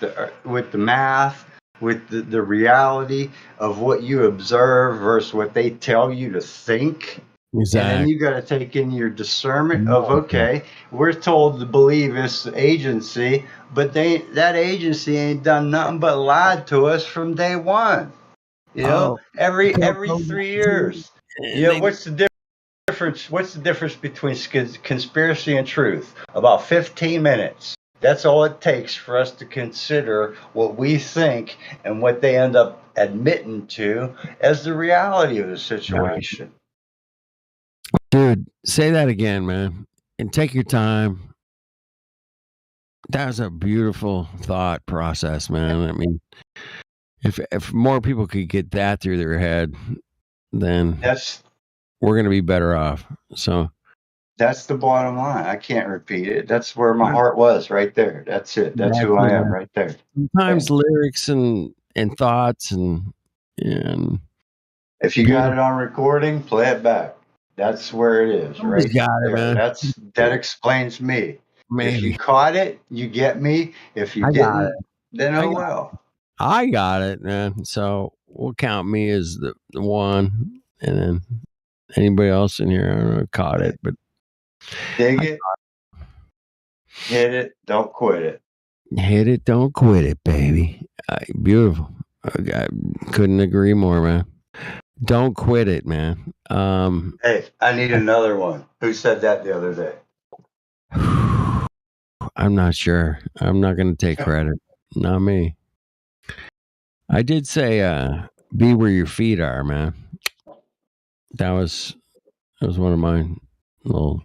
the math, with the reality of what you observe versus what they tell you to think. Exactly. And then you got to take in your discernment of, okay, we're told to believe this agency, but that agency ain't done nothing but lied to us from day one. Every 3 years. What's the difference? What's the difference between conspiracy and truth? About 15 minutes. That's all it takes for us to consider what we think and what they end up admitting to as the reality of the situation. Dude, say that again, man, and take your time. That was a beautiful thought process, man. I mean, if more people could get that through their head, then we're going to be better off. So that's the bottom line. I can't repeat it. That's where my heart was, right there. That's it. That's who I am, right there. Sometimes lyrics and thoughts and if you got it on recording, play it back. That's where it is, right there. Man. That explains me. Maybe. If you caught it, you get me. If you didn't, then oh well. I got it, man. So we'll count me as the one, and then anybody else in here, I don't know, caught it, but dig it. Hit it, don't quit it. Hit it, don't quit it, baby. Beautiful. I couldn't agree more, man. Don't quit it, man. Hey, I need another one. Who said that the other day? I'm not sure. I'm not going to take credit. Not me. I did say, be where your feet are, man. That was one of my little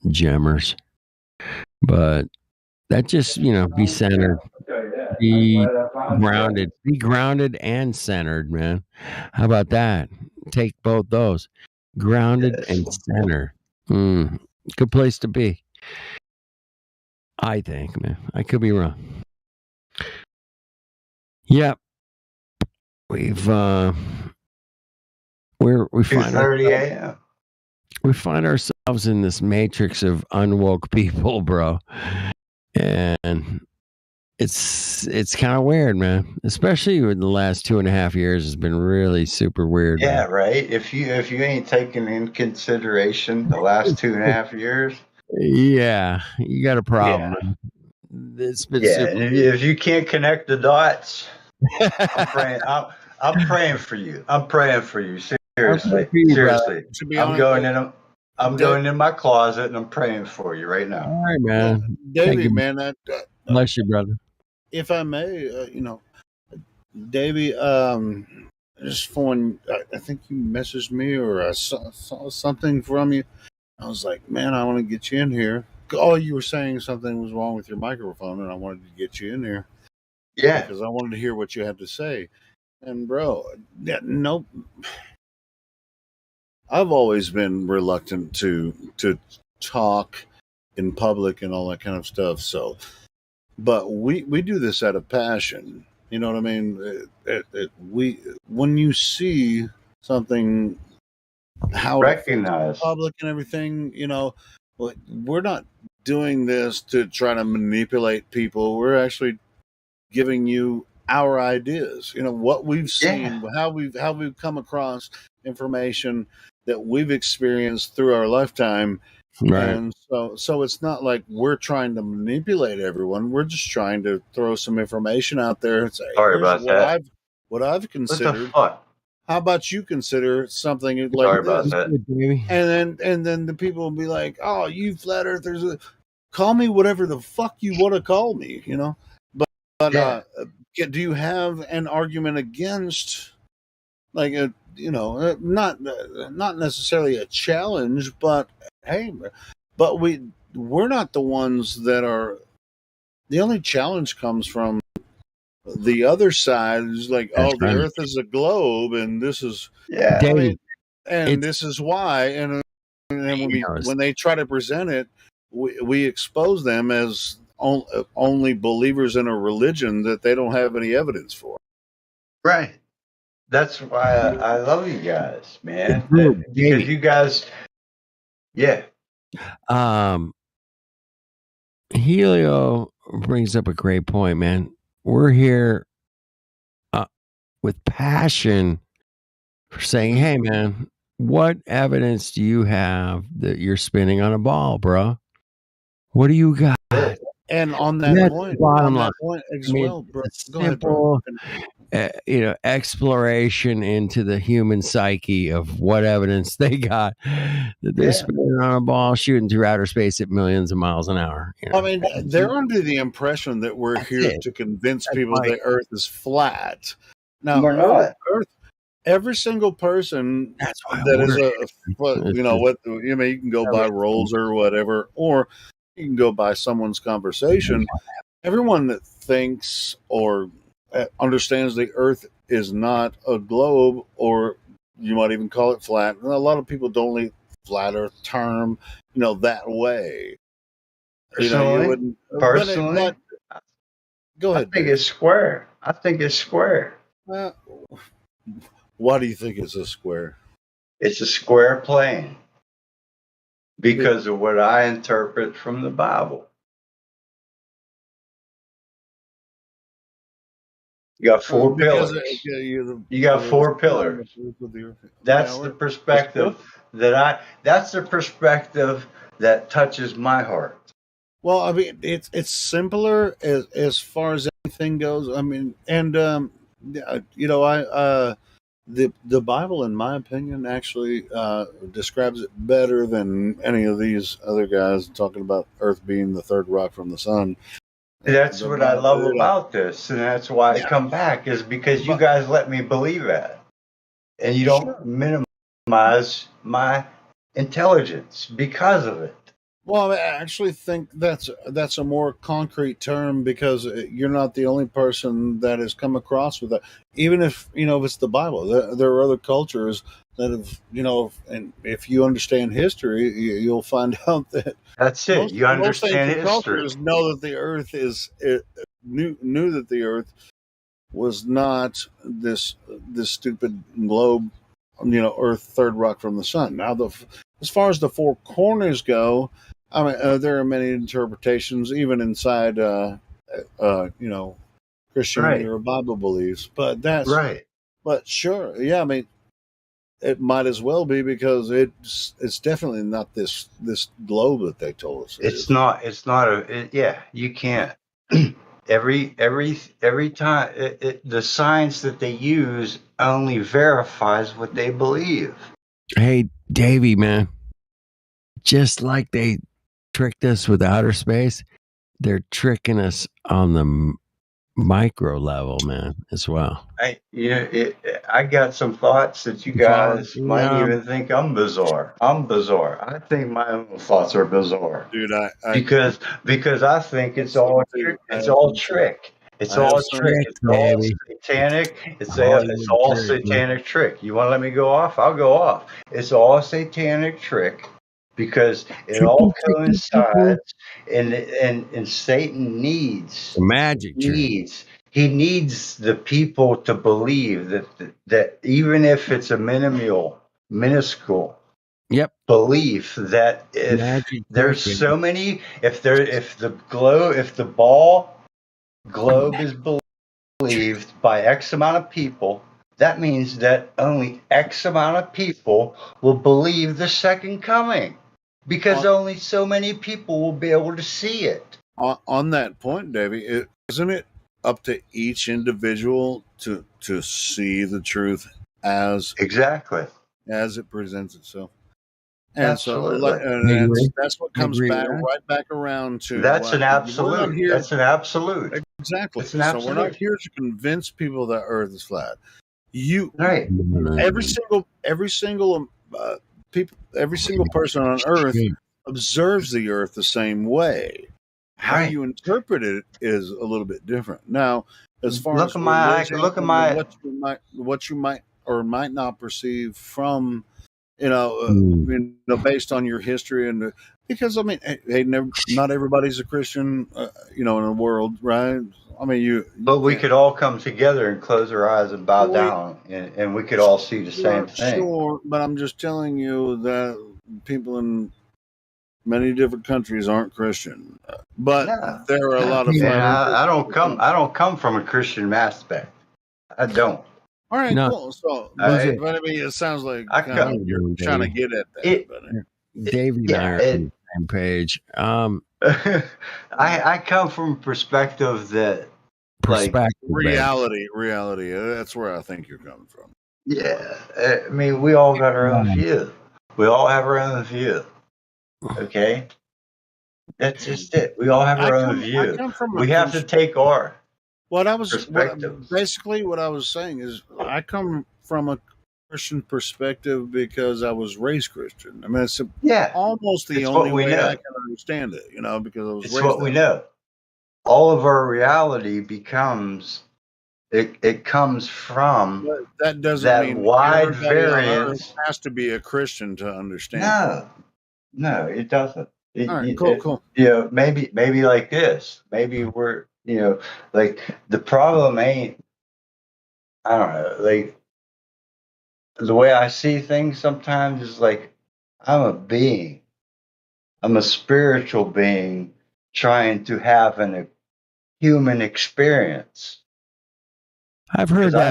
gemmers. But that just, be centered, be grounded and centered, man. How about that? Take both those, grounded and centered. Good place to be. I think, man. I could be wrong. Yep. We've we find 2:30 a.m. We find ourselves in this matrix of unwoke people, bro. And it's kind of weird, man. Especially in the last 2.5 years has been really super weird. Yeah, man. right. If you ain't taking in consideration the last 2.5 years, yeah, you got a problem. Man. It's been super weird. If you can't connect the dots, I'm praying. I'm praying for you. I'm praying for you. Seriously, seriously. I'm going in my closet and I'm praying for you right now. All right, man. Davey, man, bless you, brother. If I may, Davey, just for when I think you messaged me or I saw something from you. I was like, man, I want to get you in here. Oh, you were saying something was wrong with your microphone, and I wanted to get you in here. Yeah, because I wanted to hear what you had to say. And bro, nope. I've always been reluctant to talk in public and all that kind of stuff. So, but we do this out of passion. You know what I mean? When you see something, how recognize public and everything, we're not doing this to try to manipulate people. We're actually giving you our ideas. What we've seen, how we've come across information that we've experienced through our lifetime. Right. And so it's not like we're trying to manipulate everyone. We're just trying to throw some information out there and say, sorry about that. What I've considered. What the fuck? How about you consider something like sorry this? About that. And then the people will be like, "Oh, you flat earthers, call me whatever the fuck you want to call me," But do you have an argument against, like not necessarily a challenge, but hey, but we're not the ones that are. The only challenge comes from the other side. Is like, the Earth is a globe, and this is this is why. And when they try to present it, we expose them as only believers in a religion that they don't have any evidence for. Right. That's why I love you guys, man. Because you guys, Helio brings up a great point, man. We're here with passion for saying, hey, man, what evidence do you have that you're spinning on a ball, bro? What do you got? And on that point, as well, bro. Go ahead, bro. Exploration into the human psyche of what evidence they got that they're spinning on a ball shooting through outer space at millions of miles an hour. I mean, they're under the impression that we're here to convince people the Earth is flat. Now, we're not. Earth, every single person that is you can go by rolls or whatever, or you can go by someone's conversation. Everyone that thinks or understands the Earth is not a globe, or you might even call it flat. And a lot of people don't leave flat Earth term, that way. Personally, go ahead. I think it's square. Why do you think it's a square? It's a square plane because of what I interpret from the Bible. You got four pillars. You got four pillars. That's the perspective that touches my heart. Well, I mean, it's simpler as far as anything goes. I mean, and you know, the Bible, in my opinion, actually describes it better than any of these other guys talking about Earth being the third rock from the sun. That's The what I Bible, love about this, and that's why I yeah, come back, is because you but guys let me believe that, and you don't sure. minimize my intelligence because of it. Well, I actually think that's a more concrete term because you're not the only person that has come across with that. Even if you know if it's the Bible, there are other cultures that have and if you understand history, you'll find out that That's it. most You most understand ancient history. cultures know that the Earth knew that the Earth was not this stupid globe, Earth third rock from the sun. Now, as far as the four corners go, I mean, there are many interpretations, even inside, Christianity Right. or Bible beliefs. But Right. but sure, yeah. I mean, it might as well be because it's definitely not this globe that they told us it It's is. not. It's not yeah. You can't. every time the science that they use only verifies what they believe. Hey, Davey, man. Just like they tricked us with outer space, they're tricking us on the micro level, man, as well. I got some thoughts that you guys might even think I'm bizarre. I'm bizarre. I think my own thoughts are bizarre. Dude, Because I think it's some all too. I it's have all some too. trick. It's I have all some trick. Trick, It's too. all baby. satanic. It's Hollywood all trick, man. satanic trick. You want to let me go off? I'll go off. It's all satanic trick because it all Tricky, tricky, tricky. coincides and Satan needs Magic trick. he needs the people to believe that even if it's a minuscule Yep. belief, that if Magic trick, there's baby. so many, if the ball globe is believed by X amount of people, that means that only X amount of people will believe the second coming, because On, only so many people will be able to see it. on that point, Davey, isn't it up to each individual to see the truth Exactly. as it presents itself? And so, Absolutely. I agree. that's what I comes agree with back that. right back around to That's an we're not absolute. here That's an absolute. exactly. It's an So we're not absolute. here to convince people that Earth is flat. You Right. every single people, every single person on Earth observes the Earth the same way. How Right. you interpret it is a little bit different. Now, as far Look as at my. religion Look at and my. what you might or might not perceive from based on your history because I mean, hey, not everybody's a Christian, in the world, right? I mean, you But we can't. could all come together and close our eyes and bow down, and we could all see the same thing. Sure, but I'm just telling you that people in many different countries aren't Christian, but No, there are a lot of man, flat earthers. I don't come from a Christian aspect. I don't. All right, No, cool. So, was but, it? but I mean, it sounds like I kind I of come. you're agree, trying to Davey. get at that. It. But Davey and I Yeah. are on the same page. I come from a perspective that, like, Perspective, baby. reality. That's where I think you're coming from. yeah. I mean, we all got our own view. We all have our own view. Okay. That's just it. We all have I our own I view. come from a We have to take our what perspectives. basically what I was saying is I come from a Christian perspective because I was raised Christian. I mean, it's Yeah. almost the It's what only we way I know. can understand it, because I was It's raised what that we way. know. All of our reality becomes it comes from But that doesn't that mean wide everybody on Earth variance. has to be a Christian to understand it. No, it doesn't. All right, cool. Maybe like this. Maybe we're, like, the problem ain't, I don't know, like, the way I see things sometimes is like, I'm a being. I'm a spiritual being trying to have a human experience. I've heard Because I that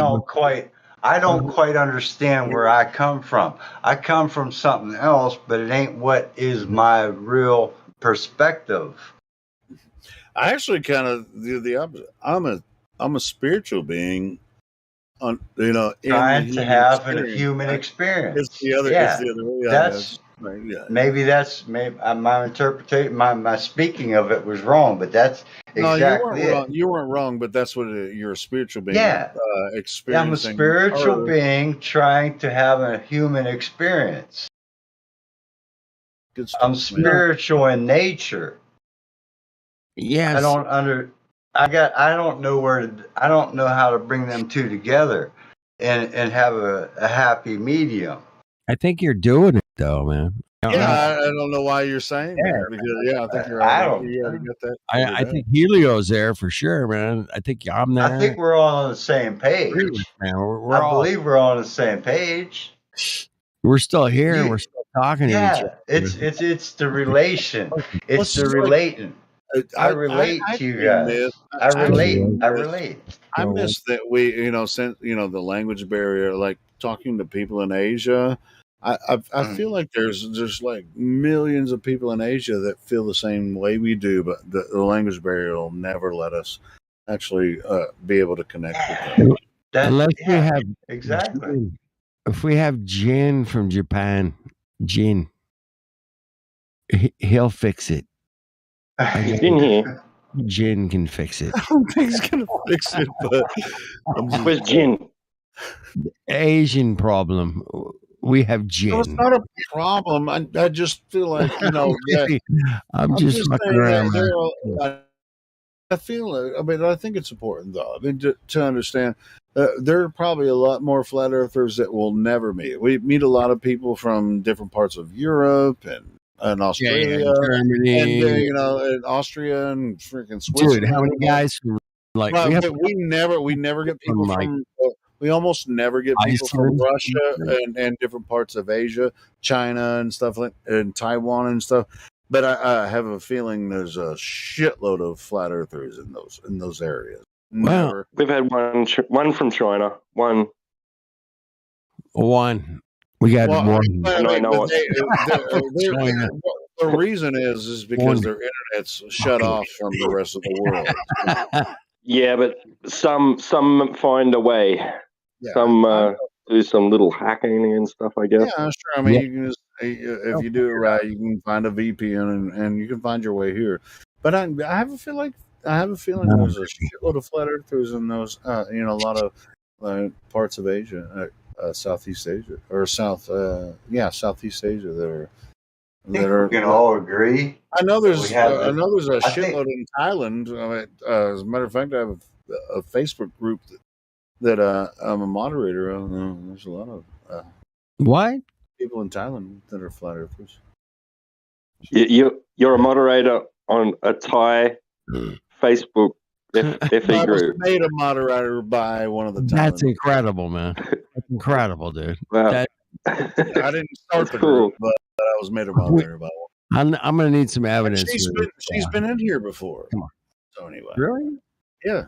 don't before. quite understand where I come from. I come from something else, but it ain't what is my real perspective. I actually kind of do the opposite. I'm a spiritual being, in the Trying to human have a experience. human Right? experience. It's Yeah, the other way. that's Yeah. maybe my interpretation, my speaking of it was wrong, but that's No, you exactly weren't wrong. it. You weren't wrong, but that's what you're a spiritual being Yeah, yeah, I'm a experiencing spiritual Earth. being trying to have a human experience. Good stuff, I'm man. spiritual in nature. Yes. I don't know how to bring them two together and have a happy medium. I think you're doing it though, man. I don't know why you're saying that because I think you're I already don't. got that I figured out. think Helio's there for sure, man. I think I'm there. I think we're all on the same page. Man, I believe we're all on the same page. We're still here. And we're still talking to each other. It's the relation. It's the like, relating. I relate to you guys. I relate. I miss that we, since the language barrier, like talking to people in Asia. I feel like there's like millions of people in Asia that feel the same way we do, but the language barrier will never let us actually be able to connect with them. Unless we have exactly. Jin. If we have Jin from Japan, Jin, he'll fix it. He's in here. Jin can fix it. I don't think he's gonna fix it, but where's Jin? Asian problem. We have Jin. No, it's not a problem. I just feel like that, I'm just fucking around. I feel. I think it's important though. To understand, there are probably a lot more flat earthers that we'll never meet. We meet a lot of people from different parts of Europe and Australia, Germany, and and Austria and freaking Switzerland. Dude, how many guys from we never get people from. We almost never get people from Russia and different parts of Asia, China and stuff and Taiwan and stuff. But I have a feeling there's a shitload of flat earthers in those areas. Never. We've had one from China. One. We got one. The reason is because their internet's shut off from the rest of the world. Yeah, but some find a way. Yeah, some do some little hacking and stuff, I guess. Yeah, sure. I mean, you can just, if you do it right, you can find a VPN and you can find your way here. But I have a feeling there's a shitload of flat earthers in those, a lot of parts of Asia, Southeast Asia or Southeast Asia that are. We can all agree. I know there's a shitload in Thailand. As a matter of fact, I have a Facebook group that I'm a moderator of. There's a lot of what people in Thailand that are flat earthers. You're a moderator on a Thai Facebook FE I was group. made a moderator by one of the Thailand. That's incredible, man. That's incredible, dude. Wow. I didn't start the group, but I was made a moderator by one. I'm gonna need some evidence. She's been in here before. Come on. So anyway. Really? Yeah.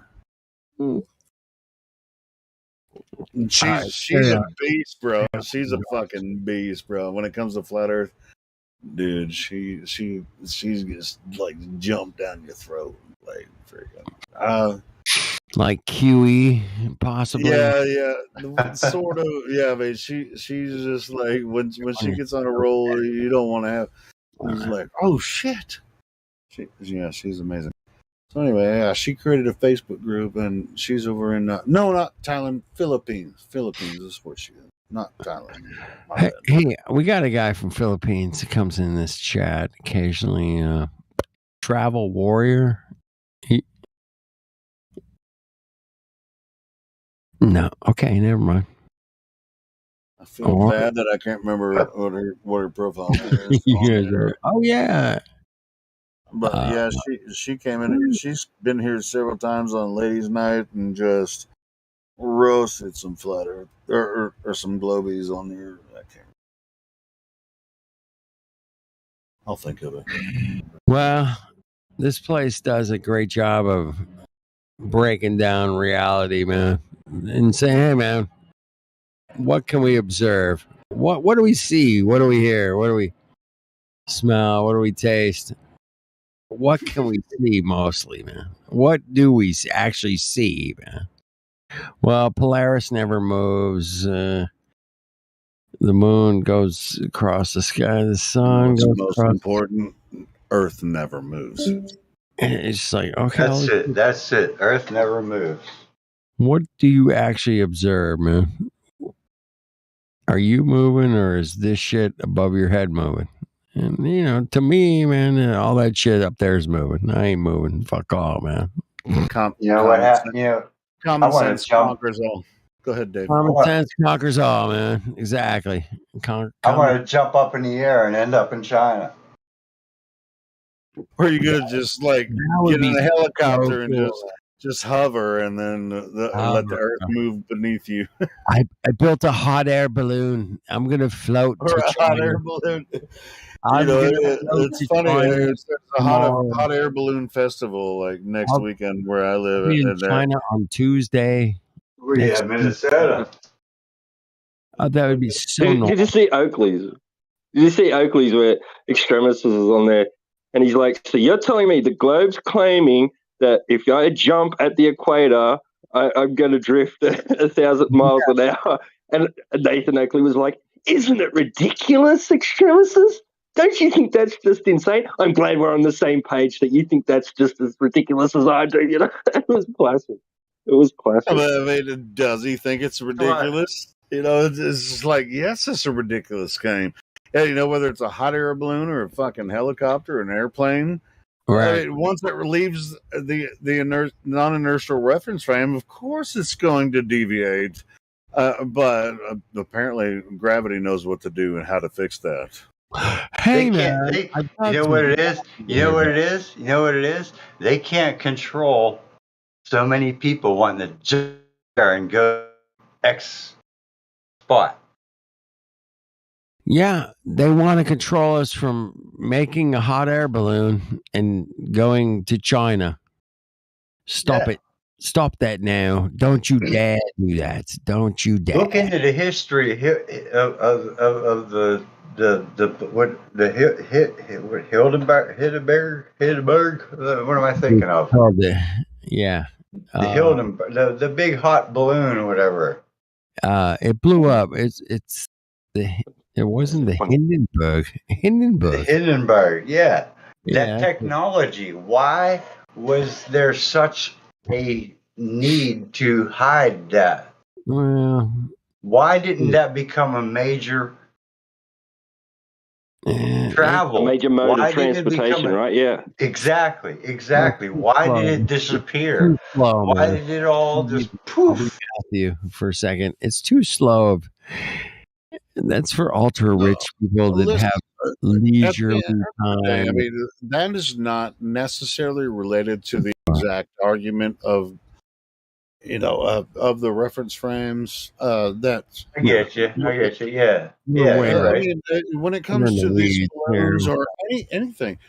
She's a beast, bro. She's a fucking beast, bro. When it comes to flat Earth, dude, she's just like jump down your throat, like freaking. Like QE, possibly. Yeah, sort of. Yeah, I mean, she's just like when she gets on a roll, you don't want to have. It's like, oh shit. She's amazing. So anyway, she created a Facebook group, and she's over in not Thailand, Philippines. Philippines is where she is, not Thailand. Hey, we got a guy from Philippines that comes in this chat occasionally. Travel Warrior. No, okay, never mind. I feel bad that I can't remember what her profile is. Oh yeah. But she came in. She's been here several times on Ladies' Night and just roasted some flat Earth or some globies on here. I'll think of it. Well, this place does a great job of breaking down reality, man, and saying, "Hey, man, what can we observe? What do we see? What do we hear? What do we smell? What do we taste?" what can we see mostly, man? What do we actually see, man? Well, Polaris never moves. The moon goes across the sky. The sun What's goes most across. important? Earth never moves. It's like, okay, That's it. That's it. Earth never moves. what do you actually observe, man? Are you moving, or is this shit above your head moving? And to me, man, all that shit up there is moving. I ain't moving. Fuck all, man. You know what happened? I Common want sense to jump. conquers all. Go ahead, Dave. Common sense conquers all, man. Exactly. I want to jump up in the air and end up in China. Or you could just like would get in be a helicopter so and cool. just hover and then let the earth move beneath you. I built a hot air balloon. I'm gonna float Or to a hot China. air balloon. I'm gonna float It's to funny. China There's a tomorrow. hot air balloon festival like next I'll weekend where I live. be in And China on Tuesday. Yeah, Minnesota. That would be so nice. Did you see Oakley's? Did you see Oakley's where Extremis is on there? And he's like, so you're telling me the globe's claiming that if I jump at the equator, I'm going to drift 1,000 miles an hour? And Nathan Oakley was like, isn't it ridiculous, Extremists? Don't you think that's just insane? I'm glad we're on the same page that you think that's just as ridiculous as I do. It was classic. It was classic. I mean, does he think it's ridiculous? It's just like, yes, it's a ridiculous game. Yeah, whether it's a hot air balloon or a fucking helicopter or an airplane. Right. I mean, once it leaves the non-inertial reference frame, of course it's going to deviate. But apparently gravity knows what to do and how to fix that. Hey, man. You know what it is? You know what it is? You know what it is? They can't control so many people wanting to jump there and go X spot. Yeah, they want to control us from making a hot air balloon and going to China. Stop it. Stop that now. Don't you dare do that. Don't you dare. Look into the history of the Hindenburg. What am I thinking of? Yeah. The Hindenburg, the big hot balloon or whatever. It blew up. It wasn't the Hindenburg. The Hindenburg, yeah. That technology. Why was there such a need to hide that? Well, why didn't that become a major travel? A major mode of transportation, right? Yeah. Exactly. Why did it disappear? Why did it all just poof? With you for a second. It's too slow. That's for ultra rich people that have leisurely time. I mean, that is not necessarily related to the exact argument of the reference frames. That I get you. Yeah. I mean, when it comes to these balloons or anything,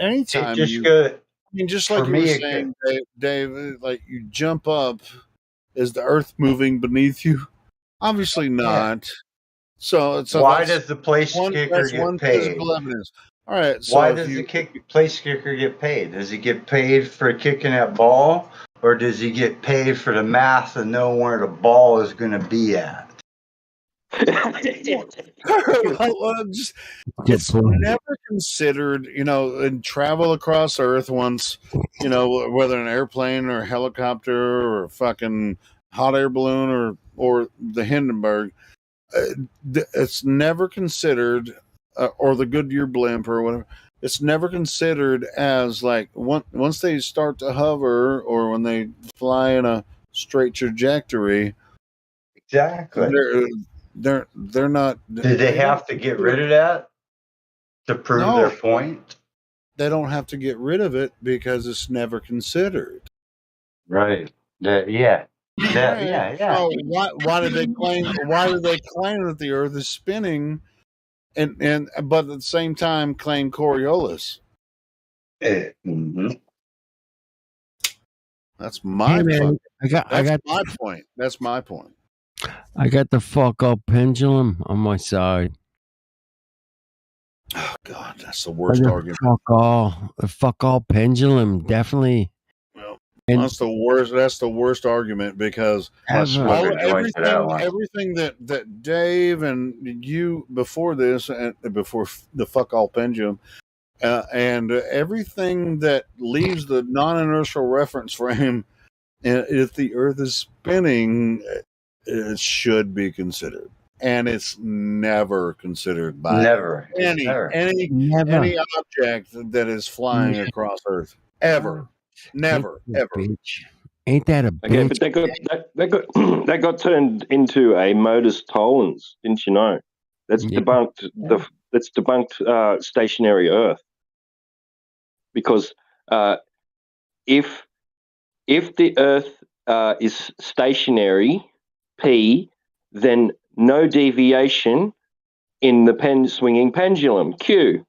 anytime just like you were saying, Dave, like you jump up, is the Earth moving beneath you? Obviously not. So why does the place kicker get paid? All right. So why does the place kicker get paid? Does he get paid for kicking that ball, or does he get paid for the math and know where the ball is going to be at? It's never considered, in travel across Earth once, whether an airplane or a helicopter or a fucking hot air balloon or the Hindenburg, it's never considered, or the Goodyear blimp or whatever. It's never considered as like once they start to hover or when they fly in a straight trajectory. Exactly. They're not. Did they have to get rid of that to prove their point? They don't have to get rid of it because it's never considered. Right. Yeah. So why do they claim? Why do they claim that the Earth is spinning, and but at the same time claim Coriolis? Mm-hmm. That's my point. my point. That's my point. I got the fuck up pendulum on my side. Oh God, that's the worst The argument. fuck all pendulum, definitely. Well, And that's the worst. That's the worst argument because Let's smoke a joint to that one. everything that Dave and you before this and before the fuck all pendulum and everything that leaves the non-inertial reference frame, if the Earth is spinning, it should be considered, and it's never considered by Never. any object that is flying across Earth ever. Never, ever. Bitch. Ain't that a bitch? Okay, but that got turned into a modus tollens, didn't you know? That's debunked. That's debunked stationary Earth, because if the Earth is stationary, P, then no deviation in the swinging pendulum, Q.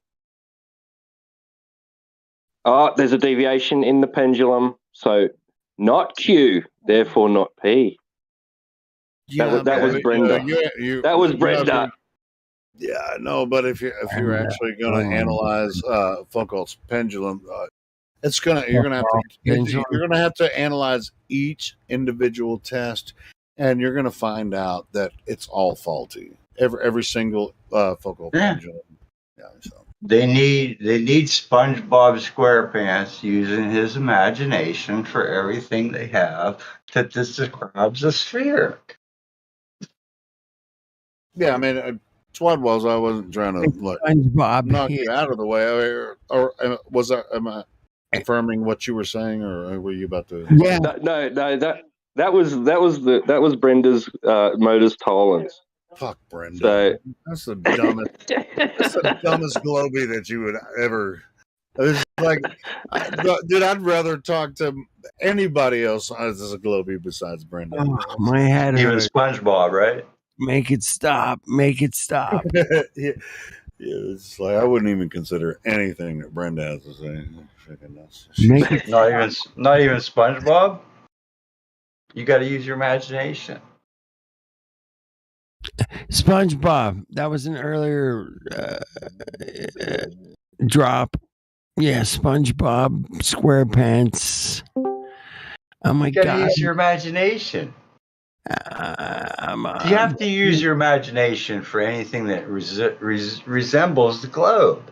Oh, there's a deviation in the pendulum, so not Q, therefore not P. Yeah, that was Brenda. That was Brenda. Yeah, I know, but if you're actually going to analyze Foucault's pendulum, you're going to have to analyze each individual test, and you're going to find out that it's all faulty. Every single Foucault pendulum. Yeah, so. They need SpongeBob SquarePants using his imagination for everything they have that describes a sphere. Yeah, I mean, Swad I wasn't trying to knock you out of the way, or am I confirming what you were saying, or were you about to? Yeah, no, that was Brenda's modus tollens. Fuck Brenda. So, that's the dumbest. That's the dumbest Globey that you would ever. It's like, dude, I'd rather talk to anybody else as a Globey besides Brenda. Oh, my head Even hurts. SpongeBob, right? Make it stop. Make it stop. Yeah, it's like I wouldn't even consider anything that Brenda has to say. Not even SpongeBob. You got to use your imagination. SpongeBob. That was an earlier drop. Yeah, SpongeBob SquarePants. Oh my God! You got to use God. your imagination. You have to use your imagination for anything that resembles the globe.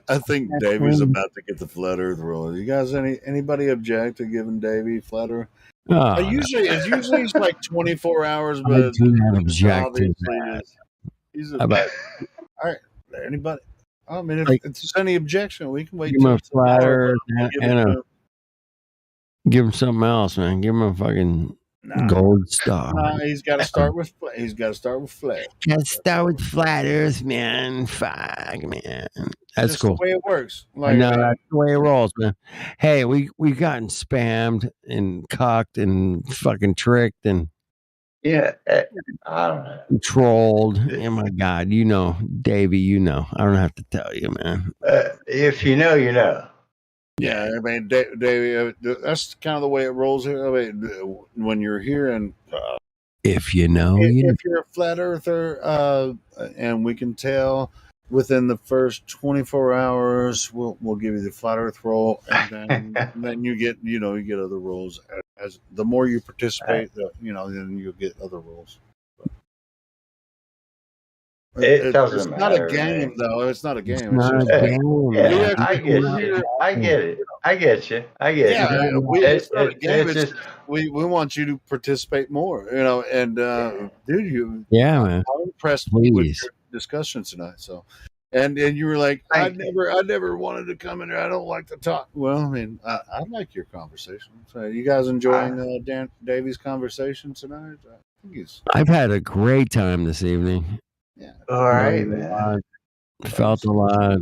I think Davey's about to get the flat Earth roll. You guys, anybody object to giving Davey flat Earth? It's usually like 24 hours, but I do not object to that. All right, anybody? I mean, if there's any objection, we can wait. Give him a flat Earth give him something else, man. Give him a fucking gold star. He's got to start with flat. Gotta start with flat Earth, man. Fuck, man. That's just cool. The way it works. I know that's the way it rolls, man. Hey, we've gotten spammed and cocked and fucking tricked and I don't know. Trolled. Oh my God, you know, Davey. You know, I don't have to tell you, man. If you know, you know. Yeah, I mean, Davey, that's kind of the way it rolls here. I mean, when you're here and if you know, if you're a flat earther, and we can tell within the first 24 hours, we'll give you the flat Earth roll, and then you get other rolls. As the more you participate, then you'll get other rolls. It doesn't it's matter. Not a game, though. It's not a game. It's not a game. Yeah, I get you. I get it. I get you. Yeah, it's not a game. It's just we want you to participate more. And dude, man, I'm impressed with your discussion tonight. So, and you were like, I never wanted to come in here. I don't like to talk. Well, I mean, I like your conversation. So, you guys enjoying Davey's conversation tonight? I've had a great time this evening. Yeah. All right, man. Felt a lot.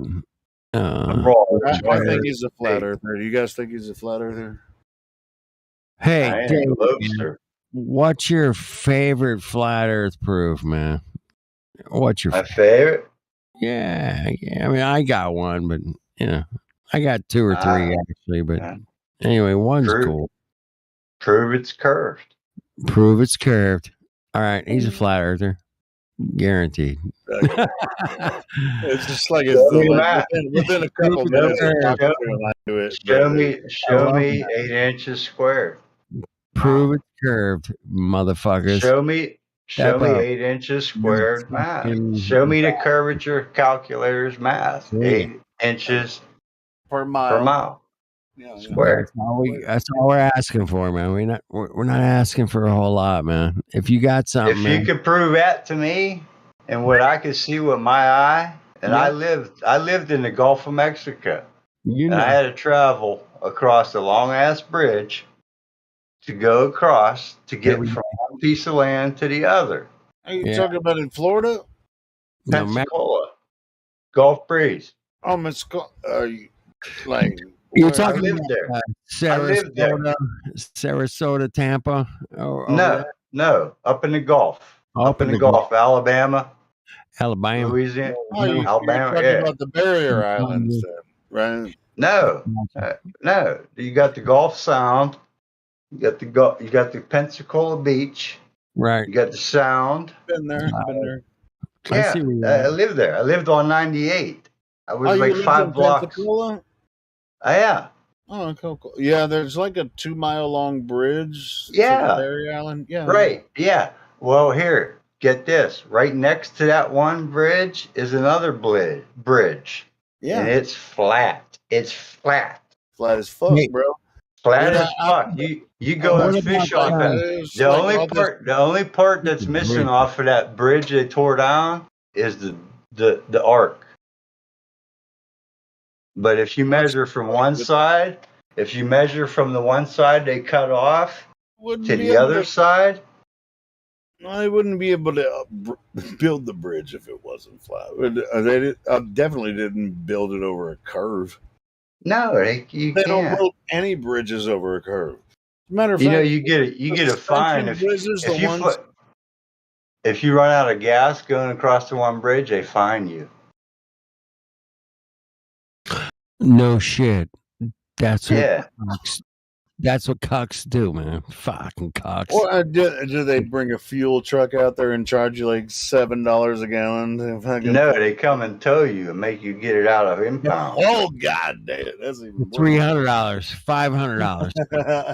I think he's a flat earther. Do you guys think he's a flat earther? Hey, Dave, what's your favorite flat Earth proof, man? What's your favorite? Yeah. I mean, I got one, but I got two or three actually. But anyway, one's cool. Prove it's curved. Prove it's curved. All right, he's a flat earther. Guaranteed. It's just like Show me Matt. within a couple minutes of talking to him, I do it. Show me 8 inches squared. Prove it's curved, motherfuckers. Show me Step up. 8 inches squared math. Show me the curvature calculator's math. 8 inches per mile. Squared. That's all we're asking for, man. We're not asking for a whole lot, man. If you got something, If man, you could prove that to me and what I could see with my eye, and I lived in the Gulf of Mexico. And I had to travel across a long ass bridge to go across to get from one piece of land to the other. Are you talking about in Florida? Pensacola. Gulf Breeze. Oh, are you like you're where? talking I lived about there. I lived there. Sarasota, Tampa. No, up in the Gulf. Up in the Gulf, Alabama, Louisiana, You're Alabama. talking Yeah. about the barrier islands, then, right? No. You got the Gulf Sound. You got the Pensacola Beach. Right. You got the Sound. Been there. Yeah, I lived there. I lived on 98. I was like 5 blocks. Pensacola? Yeah. Oh, cool. Yeah, there's like a 2-mile long bridge to Yeah. the barrier island. Yeah. Right. Yeah. Well, here, get this. Right next to that one bridge is another bridge. Yeah. And it's flat. It's flat. Flat as fuck, bro. Flat as fuck. You go and fish off it. The only part that's missing off of that bridge they tore down is the arc. But if you measure from one side, if you measure from the one side they cut off to the other side, I wouldn't be able to build the bridge if it wasn't flat. They definitely didn't build it over a curve. No, they don't build any bridges over a curve. Matter of fact, you get a fine if you run out of gas going across the one bridge, they fine you. No shit. That's what cucks do, man. Fucking cucks. Or do they bring a fuel truck out there and charge you like $7 a gallon? No, they come and tow you and make you get it out of impound. Oh god damn, that's even $300, $500.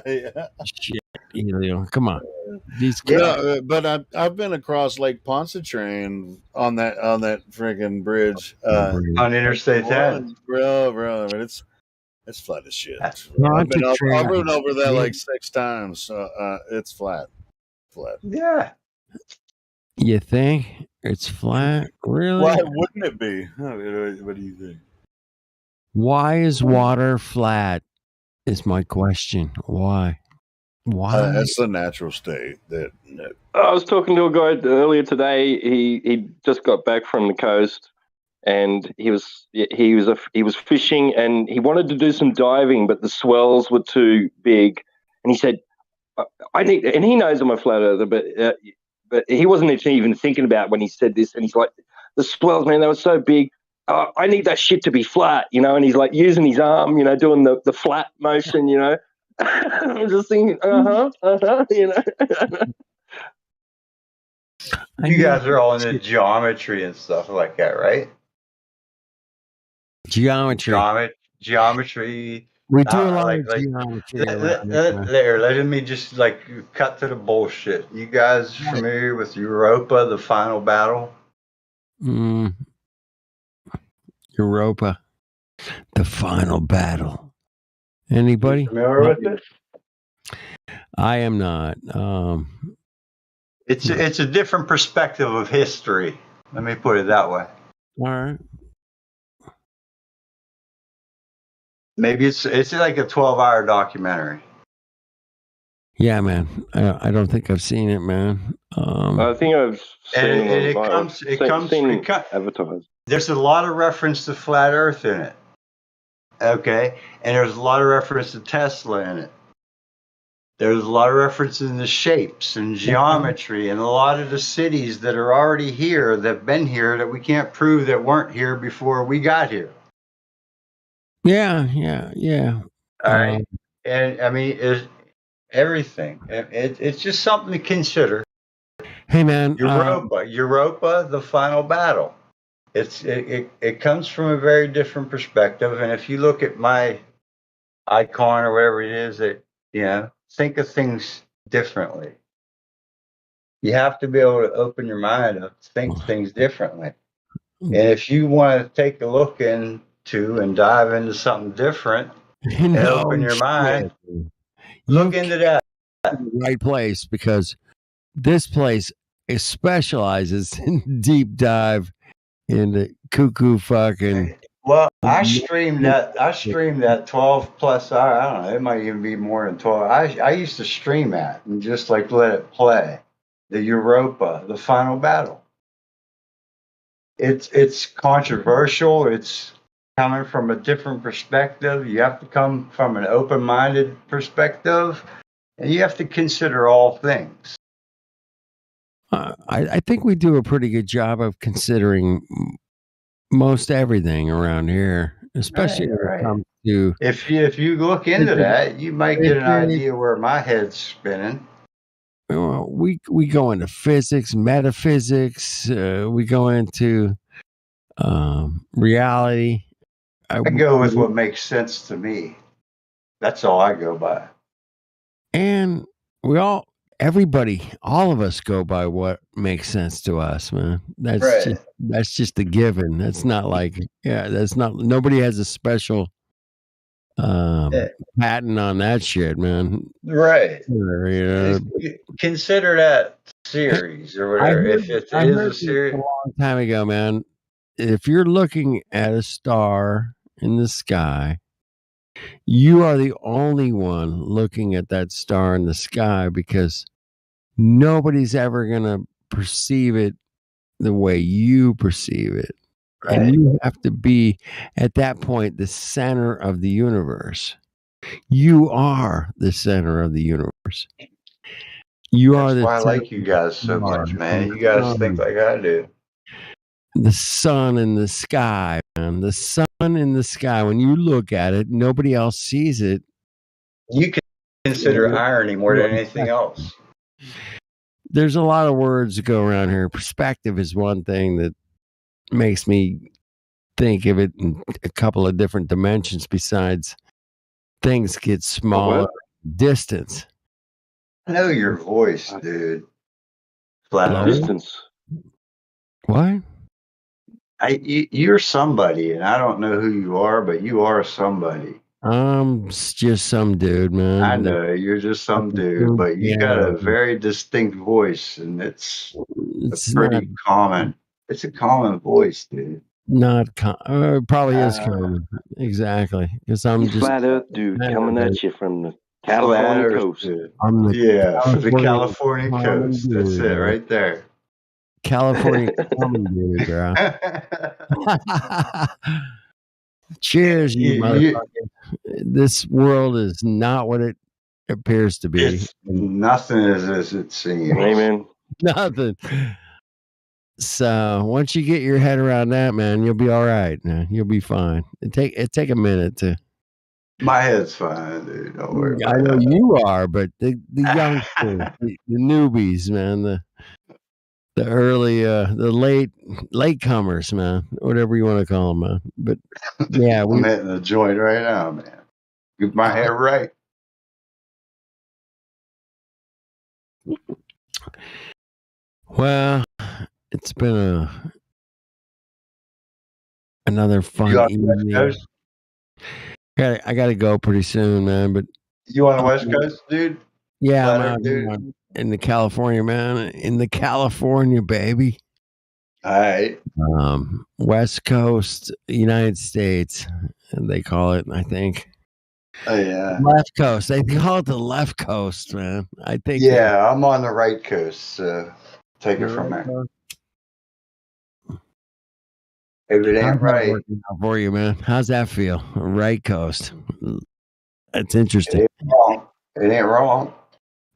Yeah. Shit, come on. These kids. But I've been across Lake Pontchartrain on that freaking bridge on Interstate 10. Bro, it's flat as shit. I've been over there like 6 times. So it's flat. Yeah. You think it's flat? Really? Why wouldn't it be? What do you think? Why is water flat? Is my question. Why? That's the natural state. I was talking to a guy earlier today. He just got back from the coast, and he was fishing, and he wanted to do some diving, but the swells were too big. And he said, and he knows I'm a flat earther, but he wasn't even thinking about when he said this. And he's like, the swells, man, they were so big. I need that shit to be flat, And he's like using his arm, doing the flat motion, I'm just thinking, You guys are all into geometry and stuff like that, right? Geometry. We do a lot of geometry. Let me just cut to the bullshit. You guys familiar with Europa, the final battle? Europa, the final battle. Anybody familiar with it? I am not. It's a different perspective of history. Let me put it that way. All right. Maybe it's like a 12-hour documentary. Yeah, man. I don't think I've seen it, man. I think I've seen it. It comes advertised. There's a lot of reference to flat Earth in it. Okay, and there's a lot of reference to Tesla in it. There's a lot of references in the shapes and geometry and a lot of the cities that are already here, that have been here, that we can't prove that weren't here before we got here. Yeah. All right. And I mean, it's everything. It's just something to consider. Hey man, Europa, the final battle. It comes from a very different perspective, and if you look at my icon or whatever it is, think of things differently. You have to be able to open your mind up, think things differently. And if you want to take a look into and dive into something different and open your mind, look into that. The right place, because this place specializes in deep dive into cuckoo fucking. Well, I streamed that 12 plus hour. I don't know. It might even be more than 12. I used to stream that and just like let it play. The Europa, the final battle. It's controversial. It's coming from a different perspective. You have to come from an open-minded perspective, and you have to consider all things. I think we do a pretty good job of considering most everything around here, especially when it comes to. If you look into that, you might get an idea where my head's spinning. Well, we go into physics, metaphysics. We go into reality. I go with what makes sense to me. That's all I go by. And everybody, all of us go by what makes sense to us, man. That's just a given. That's not like, nobody has a special patent on that shit, man. Right. Yeah. Consider that series or whatever. If it is a series. A long time ago, man. If you're looking at a star in the sky, you are the only one looking at that star in the sky, because nobody's ever going to perceive it the way you perceive it. Right. And you have to be, at that point, the center of the universe. You are the center of the universe. That's why I like you guys so much, man. You guys think like I do. The sun in the sky, man. The sun in the sky. When you look at it, nobody else sees it. You can consider irony more than anything else. There's a lot of words that go around here. Perspective is one thing that makes me think of it in a couple of different dimensions, besides things get smaller. Distance. I know your voice, dude. Flat distance. What? You're somebody, and I don't know who you are, but you are somebody. I'm just some dude, man. I know you're just some dude, but you got a very distinct voice, and it's pretty common. It's a common voice, dude. Probably is common. Exactly, because I'm just flat Earth dude coming at you from the California coast. Dude. From the California coast. That's it, right there. California common dude, bro. Cheers, you motherfucker. This world is not what it appears to be. Nothing is as it seems. Amen. Nothing. So once you get your head around that, man, you'll be all right, man. You'll be fine. It take a minute to. My head's fine, dude. Don't worry about I know you are, but the youngsters, the newbies, man, the early, the late comers, man, whatever you want to call them, man. But yeah, I'm hitting the joint right now, man. Get my head right. Well, it's been another fun evening. I gotta go pretty soon, man. But you on the West Coast, dude? Yeah, I'm out in the California, man. In the California, baby. All right. West Coast, United States, and they call it, I think. Oh yeah. Left Coast. They call it the left coast, man. I think. Yeah, I'm on the right coast, so take it from there. If it ain't right for you, man. How's that feel? Right coast. That's interesting. It ain't wrong. It ain't wrong.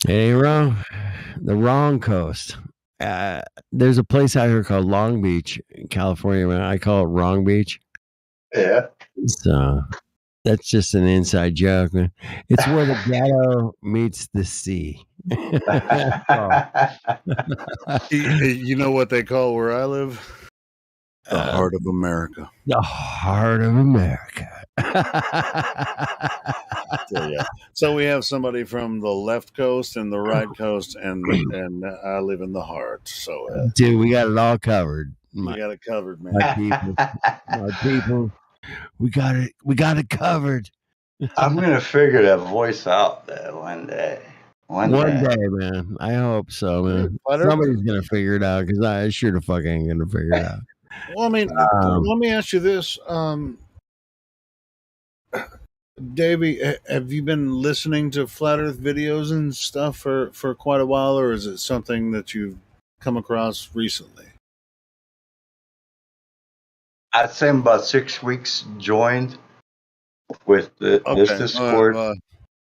It ain't wrong. The wrong coast. There's a place out here called Long Beach in California, man. I call it Wrong Beach. Yeah. So That's just an inside joke, man. It's where the ghetto meets the sea. That's all. You know what they call where I live? The heart of America. The heart of America. So, yeah. So we have somebody from the left coast and the right coast, and I live in the heart. So Dude, we got it all covered. we got it covered, man. My people, we got it covered. I'm gonna figure that voice out there one day. One day, man. I hope so, man. Somebody's gonna figure it out because I sure the fuck ain't gonna figure it out. Well, I mean, let me ask you this, Davey, have you been listening to Flat Earth videos and stuff for quite a while, or is it something that you've come across recently? I'd say I'm about 6 weeks joined with this Discord.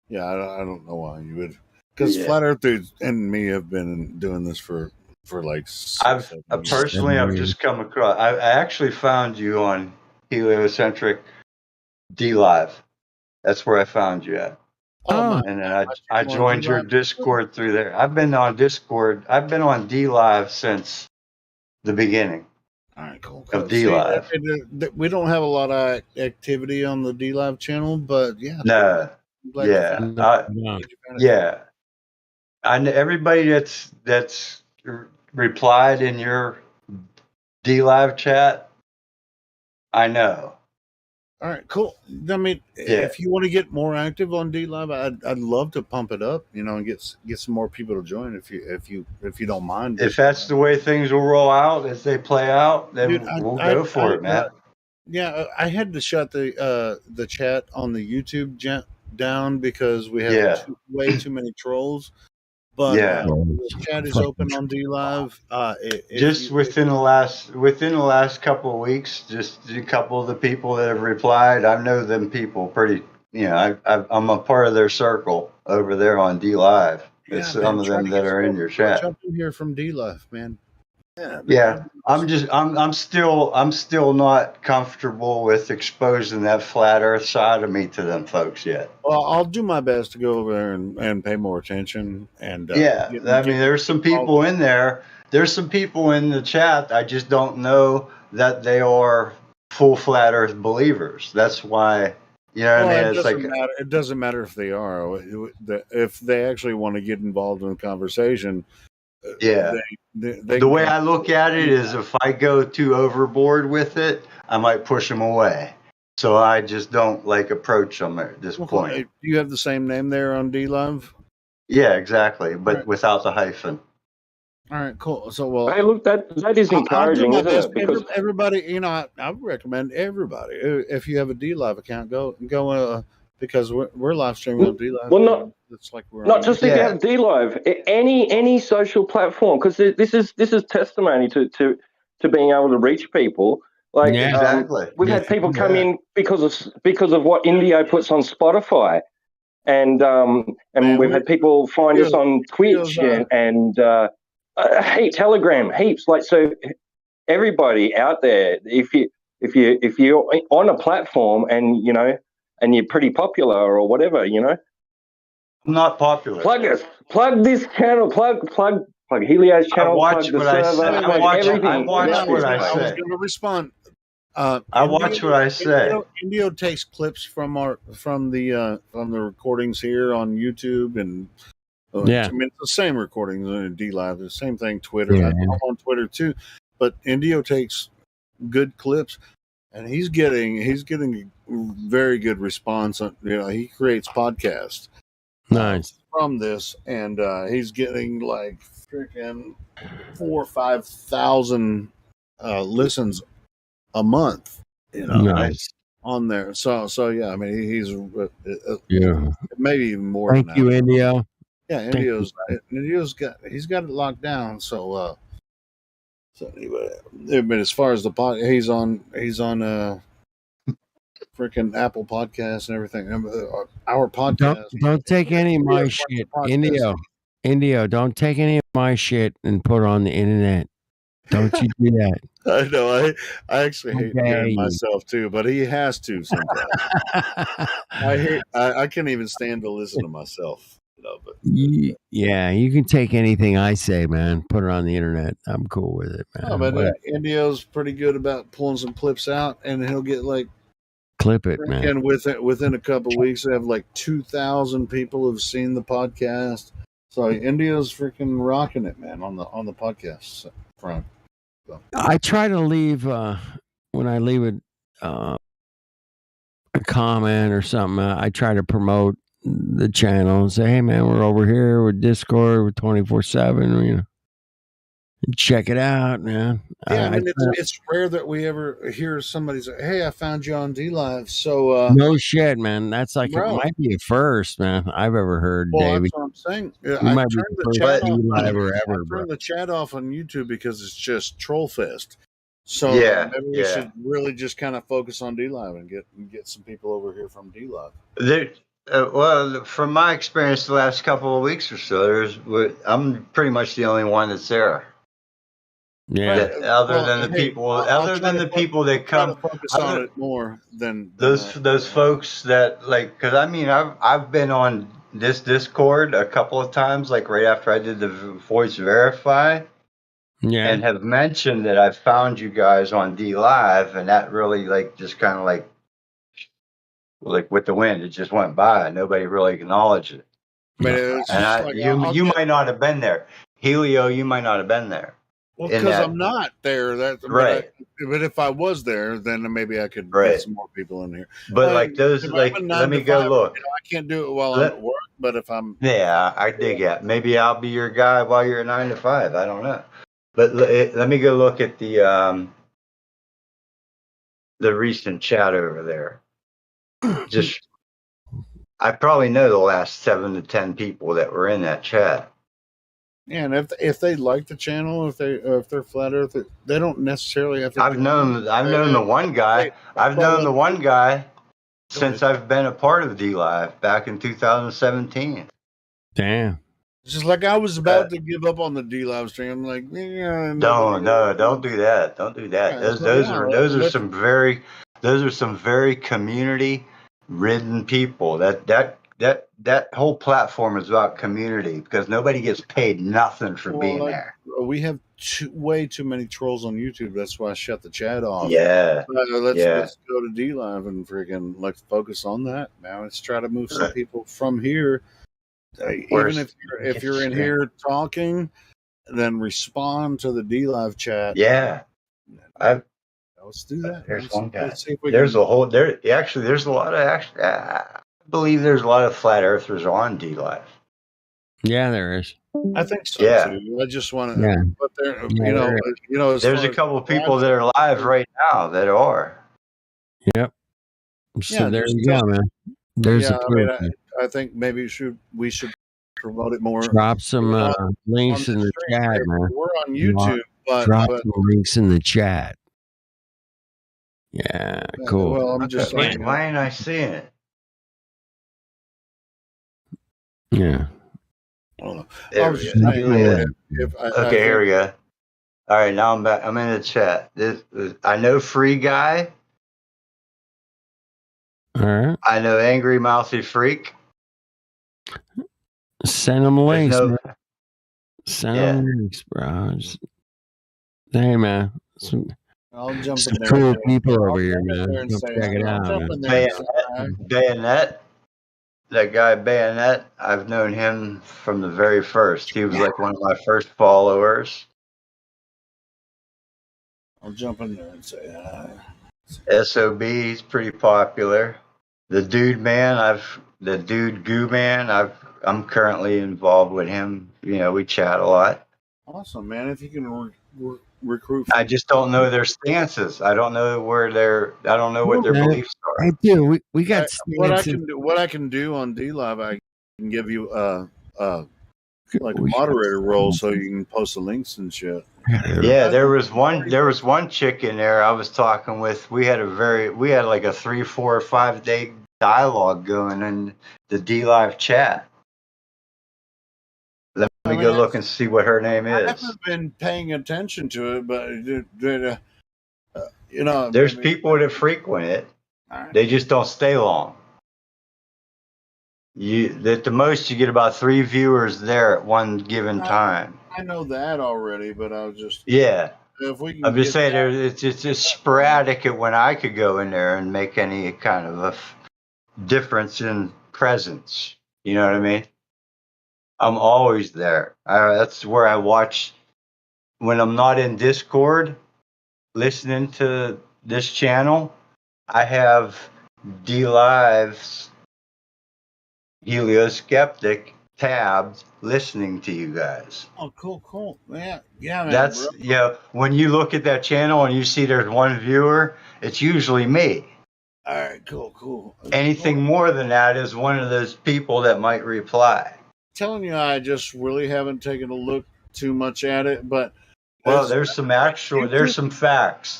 Yeah, I don't know why you would, because Flat Earth dudes and me have been doing this for like. I've just come across. I actually found you on Heliocentric D Live. That's where I found you at. Oh, and then I joined your Discord through there. I've been on Discord. I've been on D Live since the beginning. All right, cool. Of D Live. We don't have a lot of activity on the D Live channel, but yeah. No. Yeah. I know everybody that's replied in your D Live chat. I know. All right, cool. I mean, if you want to get more active on D Live, I'd love to pump it up, and get some more people to join if you don't mind. If that's the way things will roll out as they play out, then we'll go for it, man. Yeah, I had to shut the chat on the YouTube down because we had way too many trolls. But the chat is open on D Live. Within the last couple of weeks, just a couple of the people that have replied, I know them people pretty. I'm a part of their circle over there on D Live. It's some of them that are in your chat. Jump in here from D Live, man. Yeah, I'm still not comfortable with exposing that flat Earth side of me to them folks yet. Well, I'll do my best to go over there and pay more attention. And there's some people in there. There's some people in the chat. I just don't know that they are full flat Earth believers. That's why. It doesn't matter if they are. If they actually want to get involved in the conversation. The way I look at it is if I go too overboard with it, I might push them away. So I just don't approach them at this point. Do you have the same name there on D Live? Yeah, exactly, but without the hyphen. All right, cool. So, hey, look, that is encouraging, isn't it? Because everybody, I would recommend everybody, if you have a D Live account, go because we're live streaming on D Live. Well, it's like not just about D Live, any social platform, because this is testimony to being able to reach people. We've had people come in because of what Indio puts on Spotify, and we've had people find us on Twitch and Telegram, heaps. So everybody out there, if you're on a platform and you're pretty popular or whatever, I'm not popular. Plug this channel. Plug Helio's channel. Watch what I say. I watch what I say. I was going to respond. I watch what I say. Indio takes clips from the recordings here on YouTube, and I mean, it's the same recordings on D Live. The same thing. Twitter. I'm on Twitter too, but Indio takes good clips, and he's getting very good response. He creates podcasts. Nice. From this, and he's getting freaking 4,000 or 5,000 listens a month. Nice. On there. So yeah, I mean, he's maybe even more. Thank you, Indio. Yeah, Indio's got it locked down. So anyway, but as far as the he's on freaking Apple Podcasts and everything. Our podcast. Don't take any of my shit, Indio. Don't take any of my shit and put it on the internet. Don't you do that. I know. I actually hate Okay. hearing myself too, but he has to sometimes. I can't even stand to listen to myself. But Yeah, you can take anything I say, man. Put it on the internet. I'm cool with it, man. no, but Indio's pretty good about pulling some clips out, and he'll get like clip it, man. And within a couple of weeks, they have like 2,000 people have seen the podcast. So India's freaking rocking it, man, on the podcast front. So. I try to leave when I leave a comment or something. I try to promote the channel and say, "Hey, man, we're over here with Discord. We're 24/7. You know, check it out, man." Yeah, I mean, it's rare that we ever hear somebody say, "Hey, I found you on DLive." So no shit, man. That's like it might be a first, man, I've ever heard. Well, David. that's what I'm saying. You I might be turned the the first chat off. DLive ever, I bro. turned the chat off on YouTube because it's just troll fest. So maybe we should really just kind of focus on DLive and get some people over here from DLive. Well, from my experience, the last couple of weeks or so, I'm pretty much the only one that's there. Yeah. Other than the people that come, focus on it more than those folks that like, because I mean, I've been on this Discord a couple of times, like right after I did the voice verify. Yeah. And have mentioned that I found you guys on DLive, and that really like just kind of like with the wind, it just went by. Nobody really acknowledged it. You might not have been there, Helio. You might not have been there. Well, because I'm not there. Right. But if I was there, then maybe I could get some more people in here. But like those, like, let me go look. I can't do it while I'm at work. But if I'm I dig it. Maybe I'll be your guy while you're at 9 to 5. I don't know. But let me go look at the recent chat over there. Just, I probably know the last 7 to 10 people that were in that chat. Yeah, and if they like the channel, if they're flat earth, they don't necessarily have to. I've known the one guy. I've known the one guy since I've been a part of DLive back in 2017. Damn. It's just like I was about to give up on the DLive stream. I'm like, yeah. Don't do that. Don't do that. Those are some very community ridden people. That whole platform is about community because nobody gets paid nothing for being there. We have way too many trolls on YouTube. That's why I shut the chat off. Yeah. Let's go to DLive and freaking let's focus on that. Now let's try to move some people from here. Even if you're in here talking, then respond to the DLive chat. Yeah. Let's do that. There's one guy. There's a lot of I believe there's a lot of flat earthers on DLive. Yeah, there is. I think so too. I just want to. Yeah. But there, there's a couple of people that are live right now that are. Yep. So there you go, man. There's I think maybe we should promote it more. Drop some links in the chat, man. We're on YouTube, drop some links in the chat. Yeah, cool. Well, I'm just saying. Why ain't I seeing it? Yeah. Here we go. All right, now I'm back. I'm in the chat. I know Free Guy. All right. I know Angry Mouthy Freak. Send them links, man. Send them links, bro. Hey, man. I'll jump some in there. Cool people over here, man. Go check it out, man. Bayonet. That guy Bayonet, I've known him from the very first. He was like one of my first followers. I'll jump in there and say hi. SOB, he's pretty popular. The Dude Man, the Dude Goo Man, I'm currently involved with him. You know, we chat a lot. Awesome, man. If you can recruit. I just don't know their stances. I don't know what their beliefs are. I do. We got what I can do on DLive. I can give you like a moderator role, so you can post the links and shit. Yeah, there was one chick in there I was talking with. We had like a 3, 4, or 5 day dialogue going in the DLive chat. Let Let me go look and see what her name I is. haven't been paying attention to it, but There's people that frequent it. They just don't stay long. At the most you get about 3 viewers there at one given time. I know that already, but I was just If we can I'm just get saying it's just sporadic at when I could go in there and make any kind of a difference in presence. You know what I mean? I'm always there. That's where I watch when I'm not in Discord listening to this channel. I have D Live's Helioskeptic tabbed listening to you guys. Oh, cool. Yeah, man. That's when you look at that channel and you see there's one viewer, it's usually me. All right, cool. Anything more than that is one of those people that might reply. Telling you, I just really haven't taken a look too much at it, but there's some facts.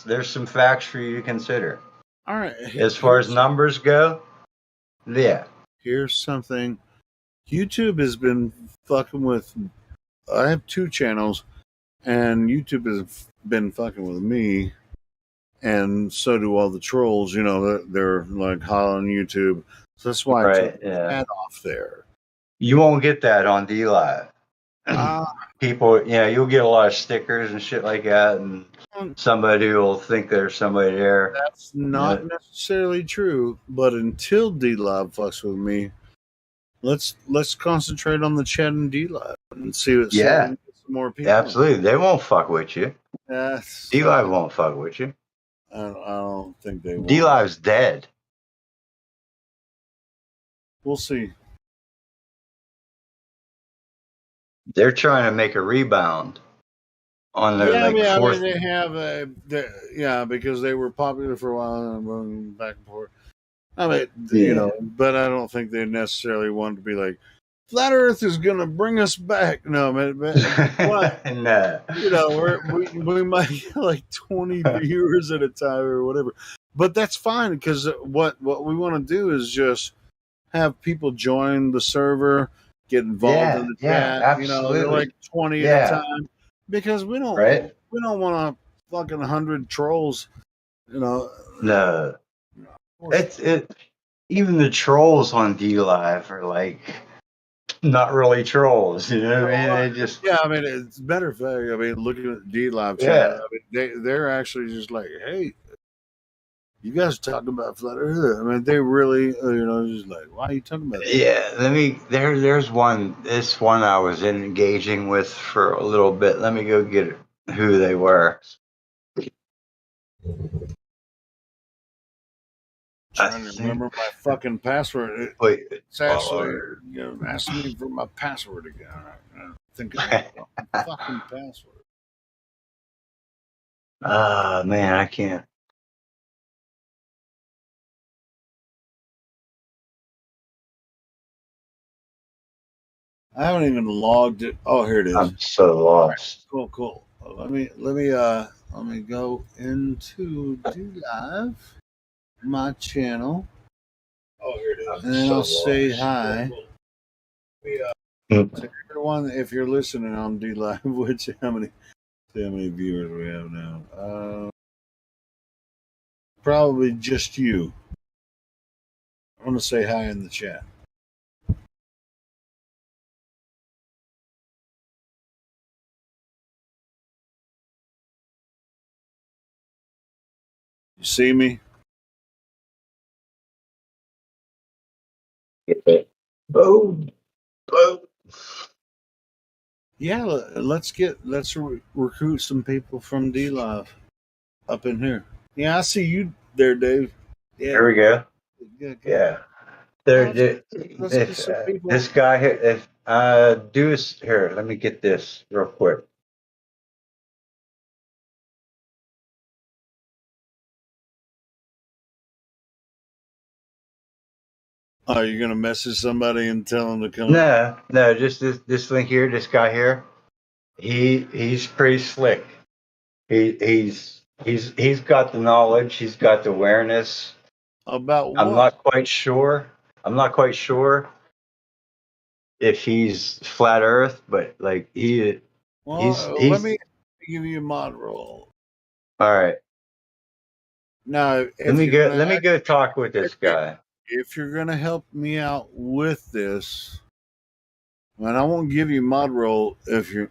There's some facts for you to consider. All right. As far as numbers go, here's something. YouTube has been fucking with. I have 2 channels, and YouTube has been fucking with me, and so do all the trolls. They're like hot on YouTube, so that's why I took that off there. You won't get that on D Live. People, you'll get a lot of stickers and shit like that, and somebody will think there's somebody there. That's not necessarily true, but until D Live fucks with me, let's concentrate on the chat and D Live and see what some more people. Absolutely, they won't fuck with you. D Live won't fuck with you. I don't think they will. D Live's dead. We'll see. They're trying to make a rebound on their fourth. They have because they were popular for a while and going back and forth. But I don't think they necessarily want to be like, Flat Earth is going to bring us back. No, man. What? No. We might get like 20 viewers at a time or whatever. But that's fine because what we want to do is just have people join the server, get involved in the chat. Absolutely. They're like 20 at a time because we don't want to fucking 100 trolls. No. Even the trolls on D Live are like not really trolls, you know what I mean? They just it's better fact. Looking at D Live chat, they're actually just like, hey, you guys talking about Flat Earth? They really, just like, why are you talking about that? Yeah, there's one. This one I was engaging with for a little bit. Let me go get who they were. Trying to remember my fucking password. It's actually, asking me for my password again. I'm thinking about my fucking password. Man, I can't. I haven't even logged it. Oh, here it is. I'm so lost. Right, cool. Let me go into D Live, my channel. Oh, here it is. And then I'll say hi. To everyone, if you're listening on D Live, how many viewers we have now? Probably just you. I want to say hi in the chat. You see me? Boom. Yeah, let's recruit some people from D Live up in here. Yeah, I see you there, Dave. Yeah. Here we go. Yeah. Let's get some people. This guy here, here, let me get this real quick. Are you gonna message somebody and tell them to come? No, just this link here, this guy here. He's pretty slick. He's got the knowledge. He's got the awareness. About what? I'm not quite sure. if he's flat Earth, but like he's let me give you a mod roll. All right. Now, let me go talk with this guy. If you're gonna help me out with this, and I won't give you mod roll if you're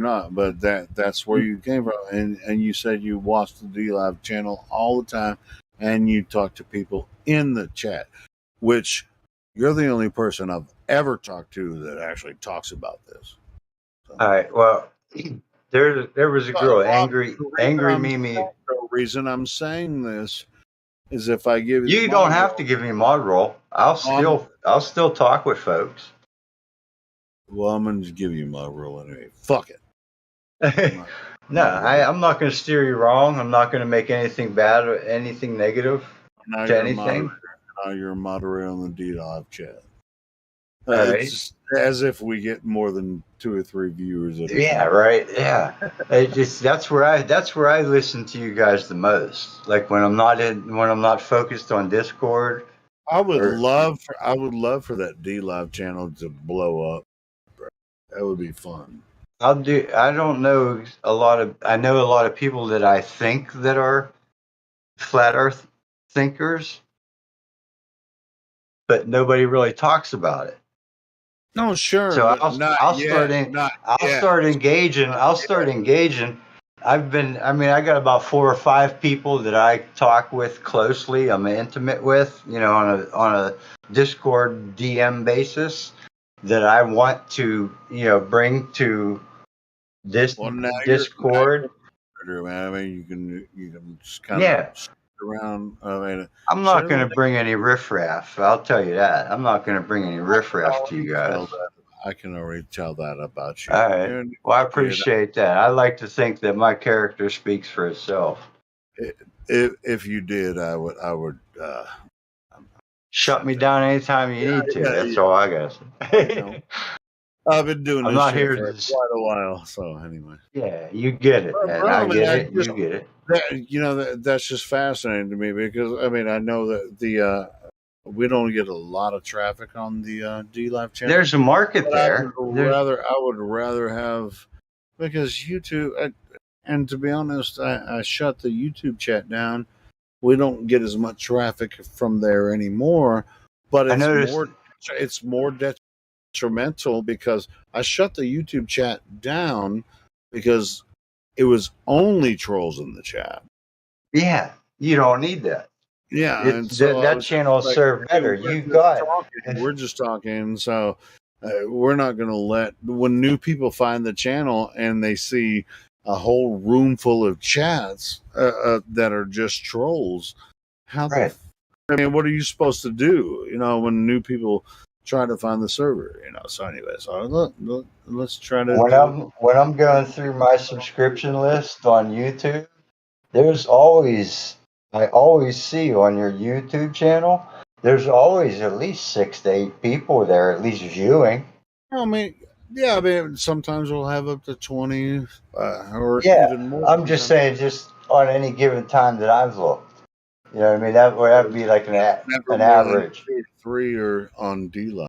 not, but that's where you came from, and you said you watched the D-Live channel all the time, and you talk to people in the chat, which you're the only person I've ever talked to that actually talks about this. So. All right. Well, there was a girl, angry Mimi. The reason I'm saying this is if I give you don't have to give me mod roll. I'll still talk with folks. Well, I'm gonna give you mod roll anyway. Fuck it. No, I'm not going to steer you wrong. I'm not going to make anything bad or anything negative to anything. Now you're a moderator on the D-Live chat. Right. It's as if we get more than 2 or 3 viewers. Yeah, right. Yeah, that's where I listen to you guys the most. Like when I'm not focused on Discord. I would love for that D-Live channel to blow up. That would be fun. I don't know I know a lot of people that I think that are flat Earth thinkers, but nobody really talks about it. No, sure. So I'll start engaging. I got about 4 or 5 people that I talk with closely. I'm intimate with, on a Discord DM basis that I want to, bring to this Discord. I mean, you can just kind of stick around. I mean, I'm not going to bring any riffraff. I'll tell you that. I'm not going to bring any riffraff to you guys. I can already tell that about you. All right. Well, I appreciate that. I like to think that my character speaks for itself. If you did, I would. Shut me down anytime you need to. That's all I got to say. I've been doing I'm this not shit here for to quite a while, so anyway. Yeah, you get it. I get it. You get it. That's just fascinating to me because I mean I know that we don't get a lot of traffic on the D-Live channel. There's a market there. I would rather have because YouTube. And to be honest, I shut the YouTube chat down. We don't get as much traffic from there anymore, but it's more detrimental because I shut the YouTube chat down because it was only trolls in the chat. Yeah, you don't need that. Yeah, and so that channel will serve better. You got it. We're just talking, so we're not going to let when new people find the channel and they see a whole room full of chats that are just trolls. I mean, what are you supposed to do? When new people try to find the server. So anyway, so let's try to. When I'm going through my subscription list on YouTube, I always see on your YouTube channel, there's always at least 6 to 8 people there, at least viewing. I mean, sometimes we'll have up to 20 or even more. I'm just saying, just on any given time that I've looked. You know what I mean? That would be like an average. 3 are on D-Live.